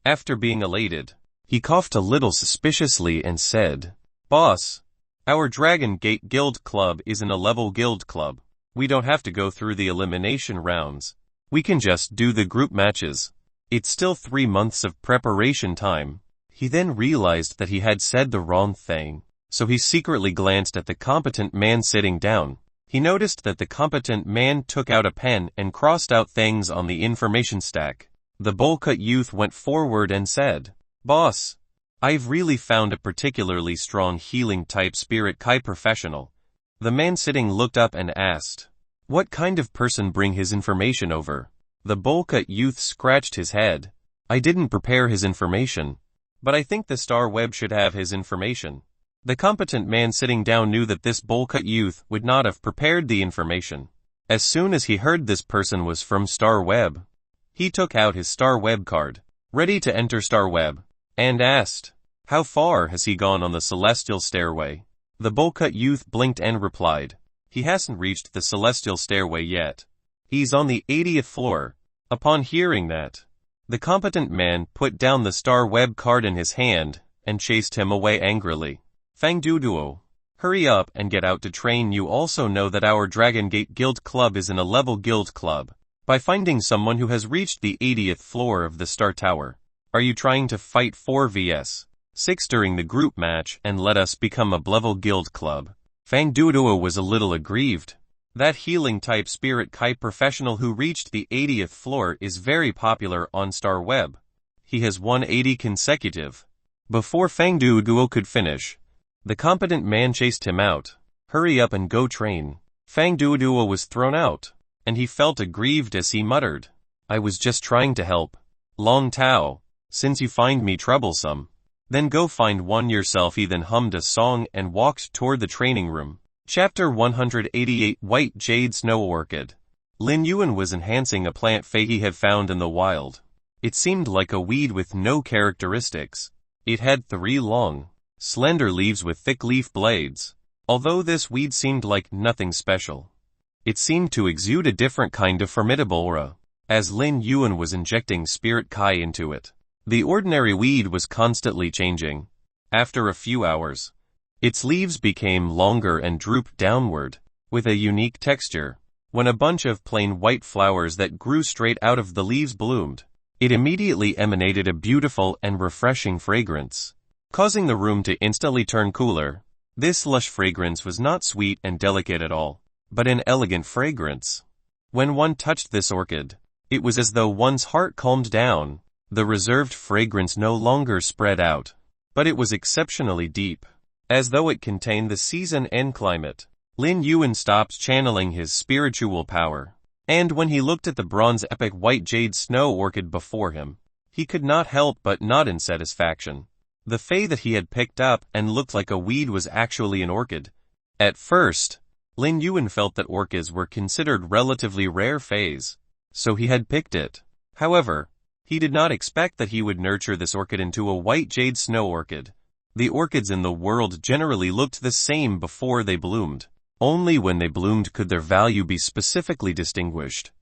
After being elated, he coughed a little suspiciously and said, "Boss, our Dragon Gate Guild Club isn't a level guild club. We don't have to go through the elimination rounds. We can just do the group matches. It's still 3 months of preparation time." He then realized that he had said the wrong thing, so he secretly glanced at the competent man sitting down. He noticed that the competent man took out a pen and crossed out things on the information stack. The bowl-cut youth went forward and said, "Boss, I've really found a particularly strong healing-type spirit Kai professional." The man sitting looked up and asked, "What kind of person bring his information over?" The bowl-cut youth scratched his head. "I didn't prepare his information, but I think the Star Web should have his information." The competent man sitting down knew that this bowl-cut youth would not have prepared the information. As soon as he heard this person was from Star Web, he took out his Star Web card, ready to enter Star Web, and asked, "How far has he gone on the celestial stairway?" The bowl-cut youth blinked and replied, "He hasn't reached the celestial stairway yet. He's on the 80th floor. Upon hearing that, the competent man put down the Star Web card in his hand and chased him away angrily. "Fang Duduo, hurry up and get out to train. You also know that our Dragon Gate Guild Club isn't a level guild club. By finding someone who has reached the 80th floor of the Star Tower, are you trying to fight 4 vs 6 during the group match and let us become a level guild club?" Fang Duduo was a little aggrieved. That healing-type spirit Kai professional who reached the 80th floor is very popular on Star Web. He has won 80 consecutive. Before Fang Duduo could finish, the competent man chased him out. "Hurry up and go train." Fang Duduo was thrown out, and he felt aggrieved as he muttered, "I was just trying to help. Long Tao, since you find me troublesome, then go find one yourself." He then hummed a song and walked toward the training room. Chapter 188 White Jade Snow Orchid. Lin Yuan was enhancing a plant Fei he had found in the wild. It seemed like a weed with no characteristics. It had 3 long, slender leaves with thick leaf blades. Although this weed seemed like nothing special, it seemed to exude a different kind of formidable aura. As Lin Yuan was injecting spirit Kai into it, the ordinary weed was constantly changing. After a few hours, its leaves became longer and drooped downward, with a unique texture. When a bunch of plain white flowers that grew straight out of the leaves bloomed, it immediately emanated a beautiful and refreshing fragrance, causing the room to instantly turn cooler. This lush fragrance was not sweet and delicate at all, but an elegant fragrance. When one touched this orchid, it was as though one's heart calmed down. The reserved fragrance no longer spread out, but it was exceptionally deep, as though it contained the season and climate. Lin Yuan stopped channeling his spiritual power, and when he looked at the bronze epic white jade snow orchid before him, he could not help but nod in satisfaction. The Fei that he had picked up and looked like a weed was actually an orchid. At first, Lin Yuan felt that orchids were considered relatively rare Feis, so he had picked it. However, he did not expect that he would nurture this orchid into a white jade snow orchid. The orchids in the world generally looked the same before they bloomed. Only when they bloomed could their value be specifically distinguished.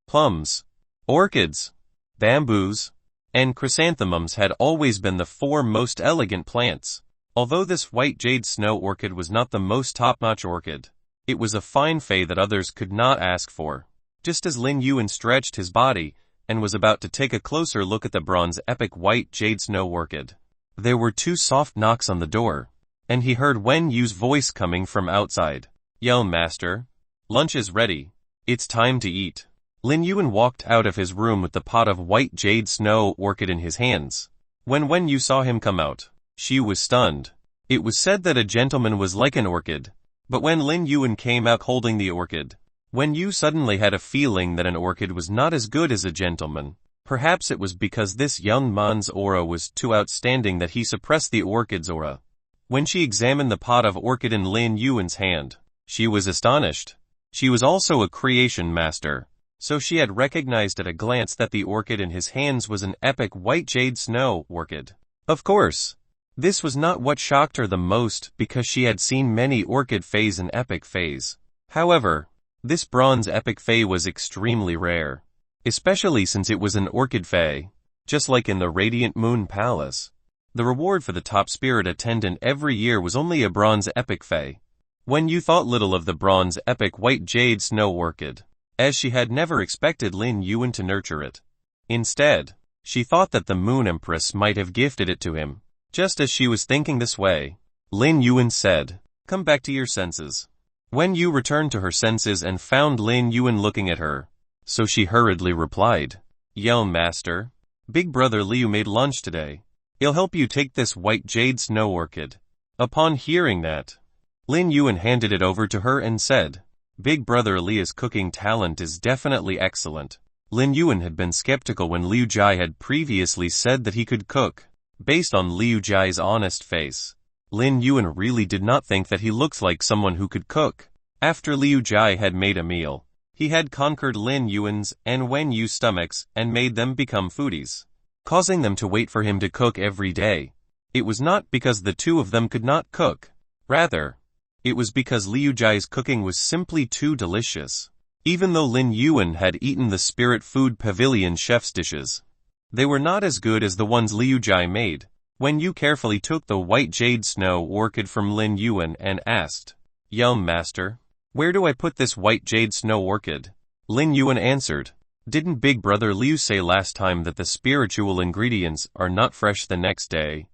Plums, orchids, bamboos, and chrysanthemums had always been the 4 most elegant plants. Although this white jade snow orchid was not the most top-notch orchid, it was a fine Fei that others could not ask for. Just as Lin Yuan stretched his body, and was about to take a closer look at the bronze epic white jade snow orchid. There were 2 soft knocks on the door, and he heard Wen Yu's voice coming from outside. "Yo, master. Lunch is ready. It's time to eat." Lin Yuan walked out of his room with the pot of white jade snow orchid in his hands. When Wen Yu saw him come out, she was stunned. It was said that a gentleman was like an orchid, but when Lin Yuan came out holding the orchid, Wen Yu suddenly had a feeling that an orchid was not as good as a gentleman. Perhaps it was because this young man's aura was too outstanding that he suppressed the orchid's aura. When she examined the pot of orchid in Lin Yuan's hand, she was astonished. She was also a creation master, so she had recognized at a glance that the orchid in his hands was an epic white jade snow orchid. Of course, this was not what shocked her the most because she had seen many orchid phase and epic phase. However, this bronze epic fae was extremely rare, especially since it was an orchid fae, just like in the Radiant Moon Palace. The reward for the top spirit attendant every year was only a bronze epic fae. When you thought little of the bronze epic white jade snow orchid, as she had never expected Lin Yuan to nurture it. Instead, she thought that the Moon Empress might have gifted it to him. Just as she was thinking this way, Lin Yuan said, "Come back to your senses." Wen Yu returned to her senses and found Lin Yuan looking at her, so she hurriedly replied, "Yo, master. Big brother Liu made lunch today. He'll help you take this white jade snow orchid." Upon hearing that, Lin Yuan handed it over to her and said, "Big brother Liu's cooking talent is definitely excellent." Lin Yuan had been skeptical when Liu Jai had previously said that he could cook. Based on Liu Jai's honest face, Lin Yuan really did not think that he looked like someone who could cook. After Liu Jai had made a meal, he had conquered Lin Yuan's and Wen Yu's stomachs and made them become foodies, causing them to wait for him to cook every day. It was not because the 2 of them could not cook. Rather, it was because Liu Jai's cooking was simply too delicious. Even though Lin Yuan had eaten the Spirit Food Pavilion chef's dishes, they were not as good as the ones Liu Jai made. Wen Yu carefully took the white jade snow orchid from Lin Yuan and asked, "Yo, master, where do I put this white jade snow orchid?" Lin Yuan answered, "Didn't big brother Liu say last time that the spiritual ingredients are not fresh the next day?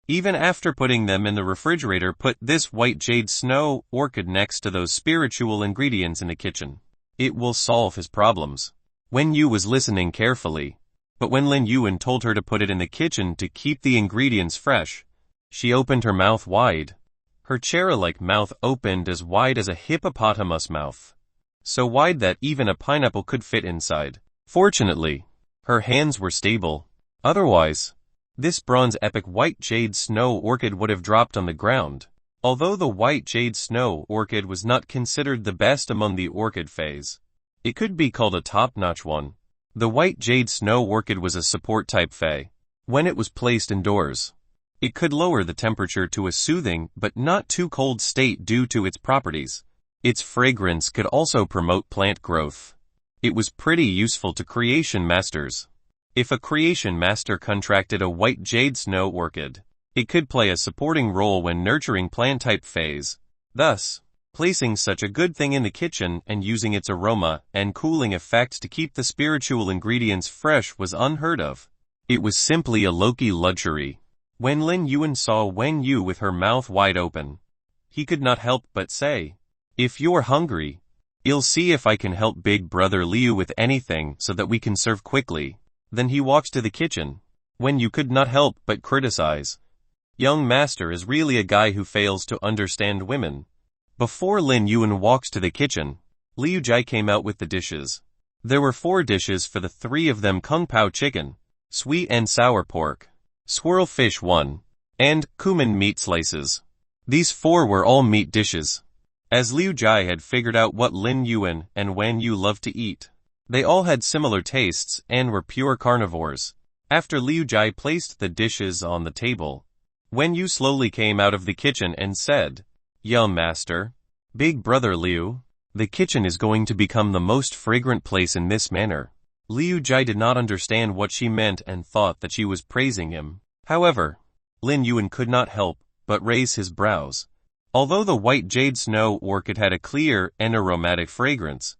Even after putting them in the refrigerator, put this white jade snow orchid next to those spiritual ingredients in the kitchen. It will solve his problems." Wen Yu was listening carefully, but when Lin Yuan told her to put it in the kitchen to keep the ingredients fresh, she opened her mouth wide. Her cherry-like mouth opened as wide as a hippopotamus mouth, so wide that even a pineapple could fit inside. Fortunately, her hands were stable. Otherwise, this bronze epic white jade snow orchid would have dropped on the ground. Although the white jade snow orchid was not considered the best among the orchid phase, it could be called a top-notch one. The white jade snow orchid was a support type fae. When it was placed indoors, it could lower the temperature to a soothing but not too cold state due to its properties. Its fragrance could also promote plant growth. It was pretty useful to creation masters. If a creation master contracted a white jade snow orchid, it could play a supporting role when nurturing plant type phase. Thus, placing such a good thing in the kitchen and using its aroma and cooling effect to keep the spiritual ingredients fresh was unheard of. It was simply a low-key luxury. When Lin Yuan saw Wen Yu with her mouth wide open, he could not help but say, "If you're hungry, I'll see if I can help big brother Liu with anything so that we can serve quickly." Then he walked to the kitchen. Wen Yu could not help but criticize. Young master is really a guy who fails to understand women. Before Lin Yuan walked to the kitchen, Liu Jai came out with the dishes. There were 4 dishes for the 3 of them: kung pao chicken, sweet and sour pork, swirl fish 1, and cumin meat slices. These 4 were all meat dishes. As Liu Jai had figured out what Lin Yuan and Wen Yu loved to eat, they all had similar tastes and were pure carnivores. After Liu Jai placed the dishes on the table, Wen Yu slowly came out of the kitchen and said, "Yo, master, big brother Liu, the kitchen is going to become the most fragrant place in this manner." Liu Jai did not understand what she meant and thought that she was praising him. However, Lin Yuan could not help but raise his brows. Although the white jade snow orchid had a clear and aromatic fragrance,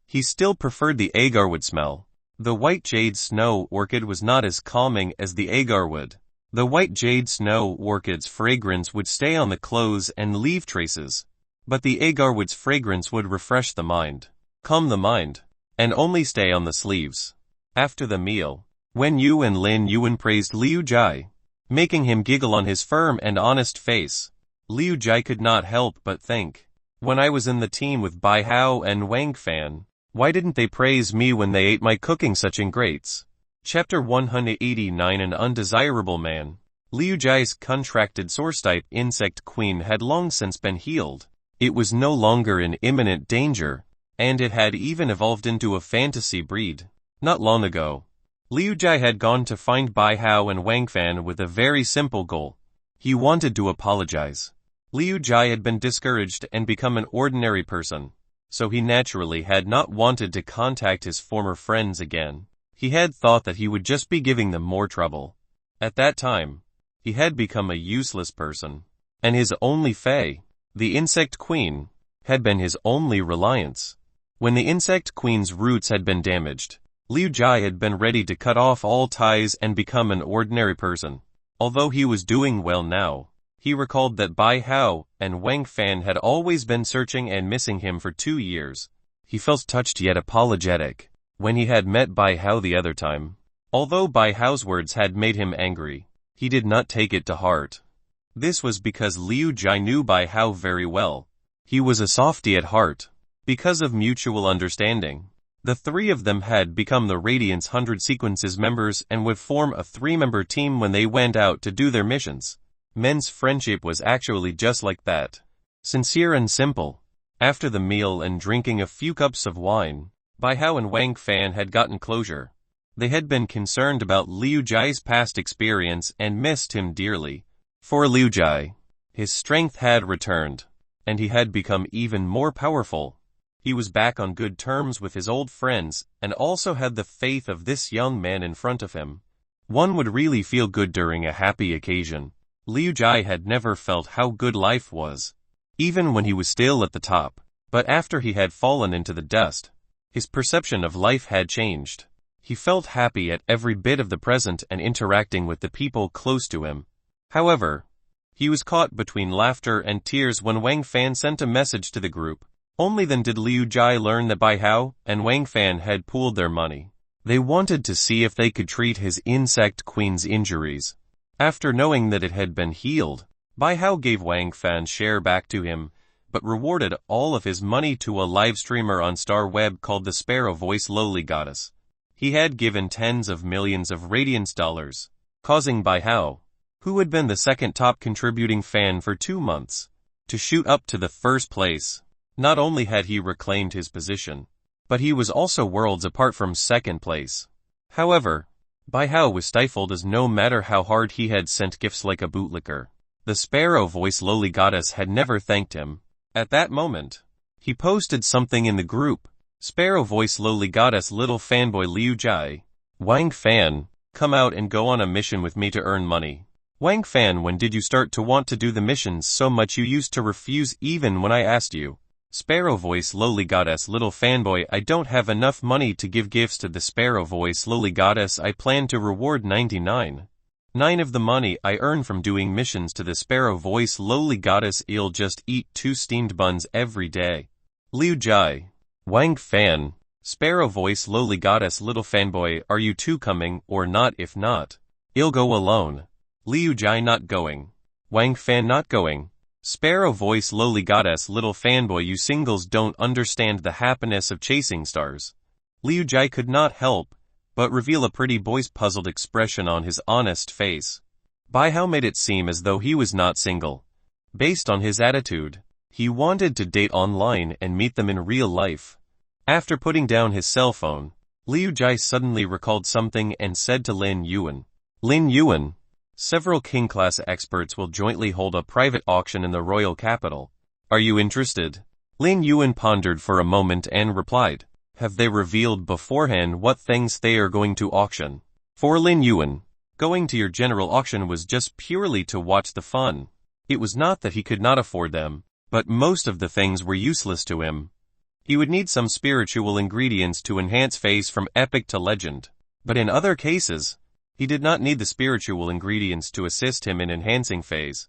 he still preferred the agarwood smell. The white jade snow orchid was not as calming as the agarwood. The white jade snow orchid's fragrance would stay on the clothes and leave traces, but the agarwood's fragrance would refresh the mind, calm the mind, and only stay on the sleeves. After the meal, when Yu and Lin Yuan praised Liu Jai, making him giggle on his firm and honest face, Liu Jai could not help but think, when I was in the team with Bai Hao and Wang Fan, why didn't they praise me when they ate my cooking such ingrates? Chapter 189. An undesirable man. Liu Jai's contracted source-type insect queen had long since been healed. It was no longer in imminent danger, and it had even evolved into a fantasy breed. Not long ago, Liu Jai had gone to find Bai Hao and Wang Fan with a very simple goal. He wanted to apologize. Liu Jai had been discouraged and become an ordinary person, so he naturally had not wanted to contact his former friends again. He had thought that he would just be giving them more trouble. At that time, he had become a useless person, and his only fae, the insect queen, had been his only reliance. When the insect queen's roots had been damaged, Liu Jai had been ready to cut off all ties and become an ordinary person. Although he was doing well now, he recalled that Bai Hao and Wang Fan had always been searching and missing him for 2 years. He felt touched yet apologetic when he had met Bai Hao the other time. Although Bai Hao's words had made him angry, he did not take it to heart. This was because Liu Jai knew Bai Hao very well. He was a softy at heart. Because of mutual understanding, the three of them had become the Radiance 100 Sequences members and would form a 3-member team when they went out to do their missions. Men's friendship was actually just like that. Sincere and simple. After the meal and drinking a few cups of wine, Bai Hao and Wang Fan had gotten closure. They had been concerned about Liu Jai's past experience and missed him dearly. For Liu Jai, his strength had returned, and he had become even more powerful. He was back on good terms with his old friends, and also had the faith of this young man in front of him. One would really feel good during a happy occasion. Liu Jai had never felt how good life was, even when he was still at the top. But after he had fallen into the dust, his perception of life had changed. He felt happy at every bit of the present and interacting with the people close to him. However, he was caught between laughter and tears when Wang Fan sent a message to the group. Only then did Liu Jai learn that Bai Hao and Wang Fan had pooled their money. They wanted to see if they could treat his insect queen's injuries. After knowing that it had been healed, Bai Hao gave Wang Fan's share back to him, but rewarded all of his money to a live streamer on Star Web called the Sparrow Voice Lowly Goddess. He had given tens of millions of Radiance dollars, causing Bai Hao, who had been the second top contributing fan for 2 months, to shoot up to the first place. Not only had he reclaimed his position, but he was also worlds apart from second place. However, Bai Hao was stifled as no matter how hard he had sent gifts like a bootlicker, the Sparrow Voice Lowly Goddess had never thanked him. At that moment, he posted something in the group. Sparrow Voice Lowly Goddess Little Fanboy Liu Jai. Wang Fan, come out and go on a mission with me to earn money. Wang Fan, when did you start to want to do the missions so much you used to refuse even when I asked you? Sparrow Voice Lowly Goddess Little Fanboy, I don't have enough money to give gifts to the Sparrow Voice Lowly Goddess. I plan to reward 99.9 of the money I earn from doing missions to the Sparrow Voice Lowly Goddess. I'll just eat 2 steamed buns every day. Liu Jai. Wang Fan. Sparrow Voice Lowly Goddess Little Fanboy, are you two coming or not? If not, I'll go alone. Liu Jai not going. Wang Fan not going. Sparrow Voice Lowly Goddess Little Fanboy, you singles don't understand the happiness of chasing stars. Liu Jai could not help but reveal a pretty boy's puzzled expression on his honest face. Bai Hao made it seem as though he was not single. Based on his attitude, he wanted to date online and meet them in real life. After putting down his cell phone, Liu Jai suddenly recalled something and said to Lin Yuan, Lin Yuan, several king-class experts will jointly hold a private auction in the royal capital. Are you interested? Lin Yuan pondered for a moment and replied, have they revealed beforehand what things they are going to auction? For Lin Yuan, going to your general auction was just purely to watch the fun. It was not that he could not afford them, but most of the things were useless to him. He would need some spiritual ingredients to enhance phase from epic to legend. But in other cases, he did not need the spiritual ingredients to assist him in enhancing phase.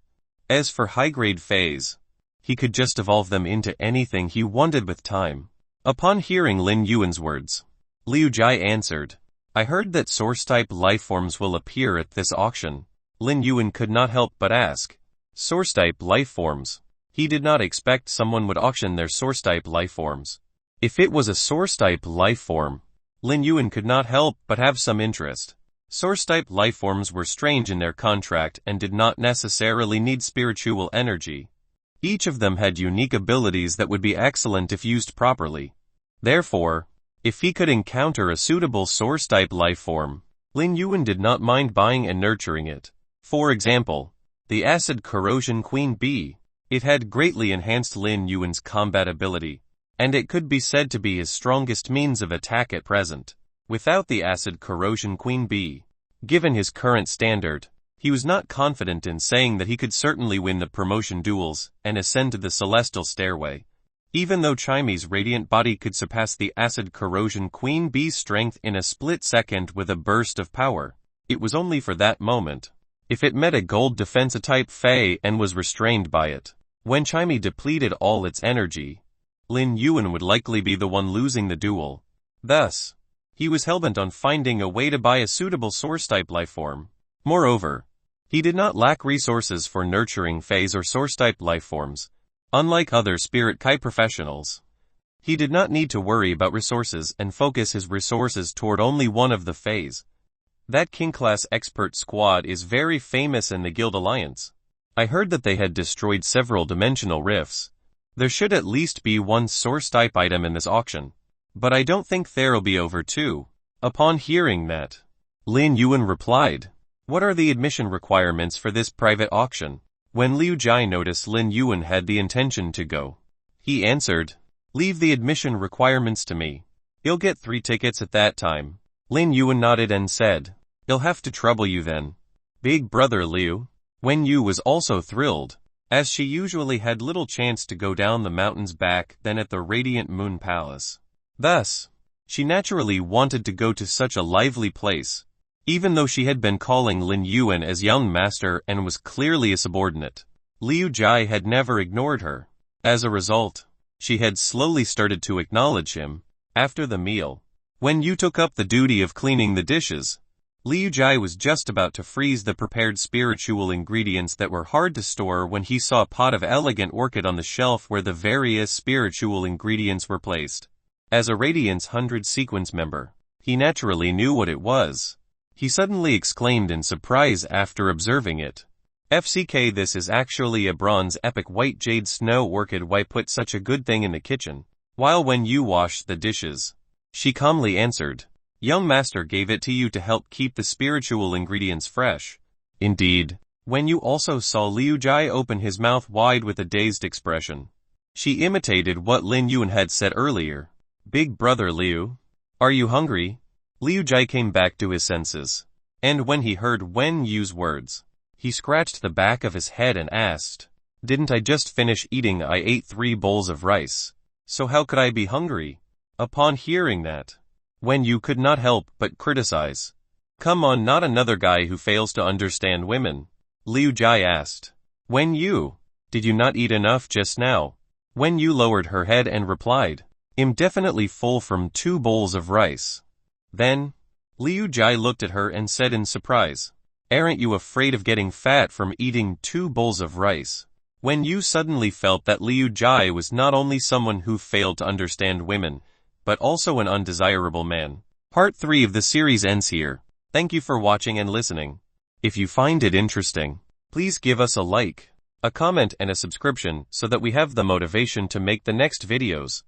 As for high-grade phase, he could just evolve them into anything he wanted with time. Upon hearing Lin Yuan's words, Liu Jai answered, I heard that source-type lifeforms will appear at this auction. Lin Yuan could not help but ask, source-type lifeforms? He did not expect someone would auction their source-type lifeforms. If it was a source-type lifeform, Lin Yuan could not help but have some interest. Source-type lifeforms were strange in their contract and did not necessarily need spiritual energy. Each of them had unique abilities that would be excellent if used properly. Therefore, if he could encounter a suitable source-type lifeform, Lin Yuan did not mind buying and nurturing it. For example, the acid corrosion queen bee. It had greatly enhanced Lin Yuan's combat ability, and it could be said to be his strongest means of attack at present. Without the acid corrosion queen bee, given his current standard, he was not confident in saying that he could certainly win the promotion duels and ascend to the celestial stairway. Even though Chimy's radiant body could surpass the acid corrosion queen bee's strength in a split second with a burst of power, it was only for that moment. If it met a gold defense type Fey and was restrained by it, when Chimy depleted all its energy, Lin Yuan would likely be the one losing the duel. Thus, he was hellbent on finding a way to buy a suitable source-type lifeform. Moreover, he did not lack resources for nurturing phase or source-type lifeforms. Unlike other Spirit Kai professionals, he did not need to worry about resources and focus his resources toward only one of the phase. That King-class expert squad is very famous in the Guild Alliance. I heard that they had destroyed several dimensional rifts. There should at least be one source-type item in this auction, but I don't think there'll be over two. Upon hearing that, Lin Yuan replied, what are the admission requirements for this private auction? When Liu Jai noticed Lin Yuan had the intention to go, he answered, leave the admission requirements to me. You'll get 3 tickets at that time. Lin Yuan nodded and said, I'll have to trouble you then, big brother Liu. Wen Yu was also thrilled, as she usually had little chance to go down the mountains back then at the Radiant Moon Palace. Thus, she naturally wanted to go to such a lively place, even though she had been calling Lin Yuan as young master and was clearly a subordinate. Liu Jai had never ignored her. As a result, she had slowly started to acknowledge him. After the meal, when Yu took up the duty of cleaning the dishes, Liu Jai was just about to freeze the prepared spiritual ingredients that were hard to store when he saw a pot of elegant orchid on the shelf where the various spiritual ingredients were placed. As a Radiance 100 sequence member, he naturally knew what it was. He suddenly exclaimed in surprise after observing it. FCK, this is actually a bronze epic white jade snow orchid. Why put such a good thing in the kitchen? While when you washed the dishes, she calmly answered, young master gave it to you to help keep the spiritual ingredients fresh. Indeed, when you also saw Liu Jai open his mouth wide with a dazed expression. She imitated what Lin Yuan had said earlier. Big brother Liu, are you hungry? Liu Jai came back to his senses, and when he heard Wen Yu's words, he scratched the back of his head and asked, didn't I just finish eating? I ate 3 bowls of rice, so how could I be hungry? Upon hearing that, Wen Yu could not help but criticize. Come on, not another guy who fails to understand women. Liu Jai asked, Wen Yu, did you not eat enough just now? Wen Yu lowered her head and replied, I'm definitely full from 2 bowls of rice. Then, Liu Jai looked at her and said in surprise, aren't you afraid of getting fat from eating 2 bowls of rice? Wen Yu suddenly felt that Liu Jai was not only someone who failed to understand women, but also an undesirable man. Part 3 of the series ends here. Thank you for watching and listening. If you find it interesting, please give us a like, a comment and a subscription so that we have the motivation to make the next videos.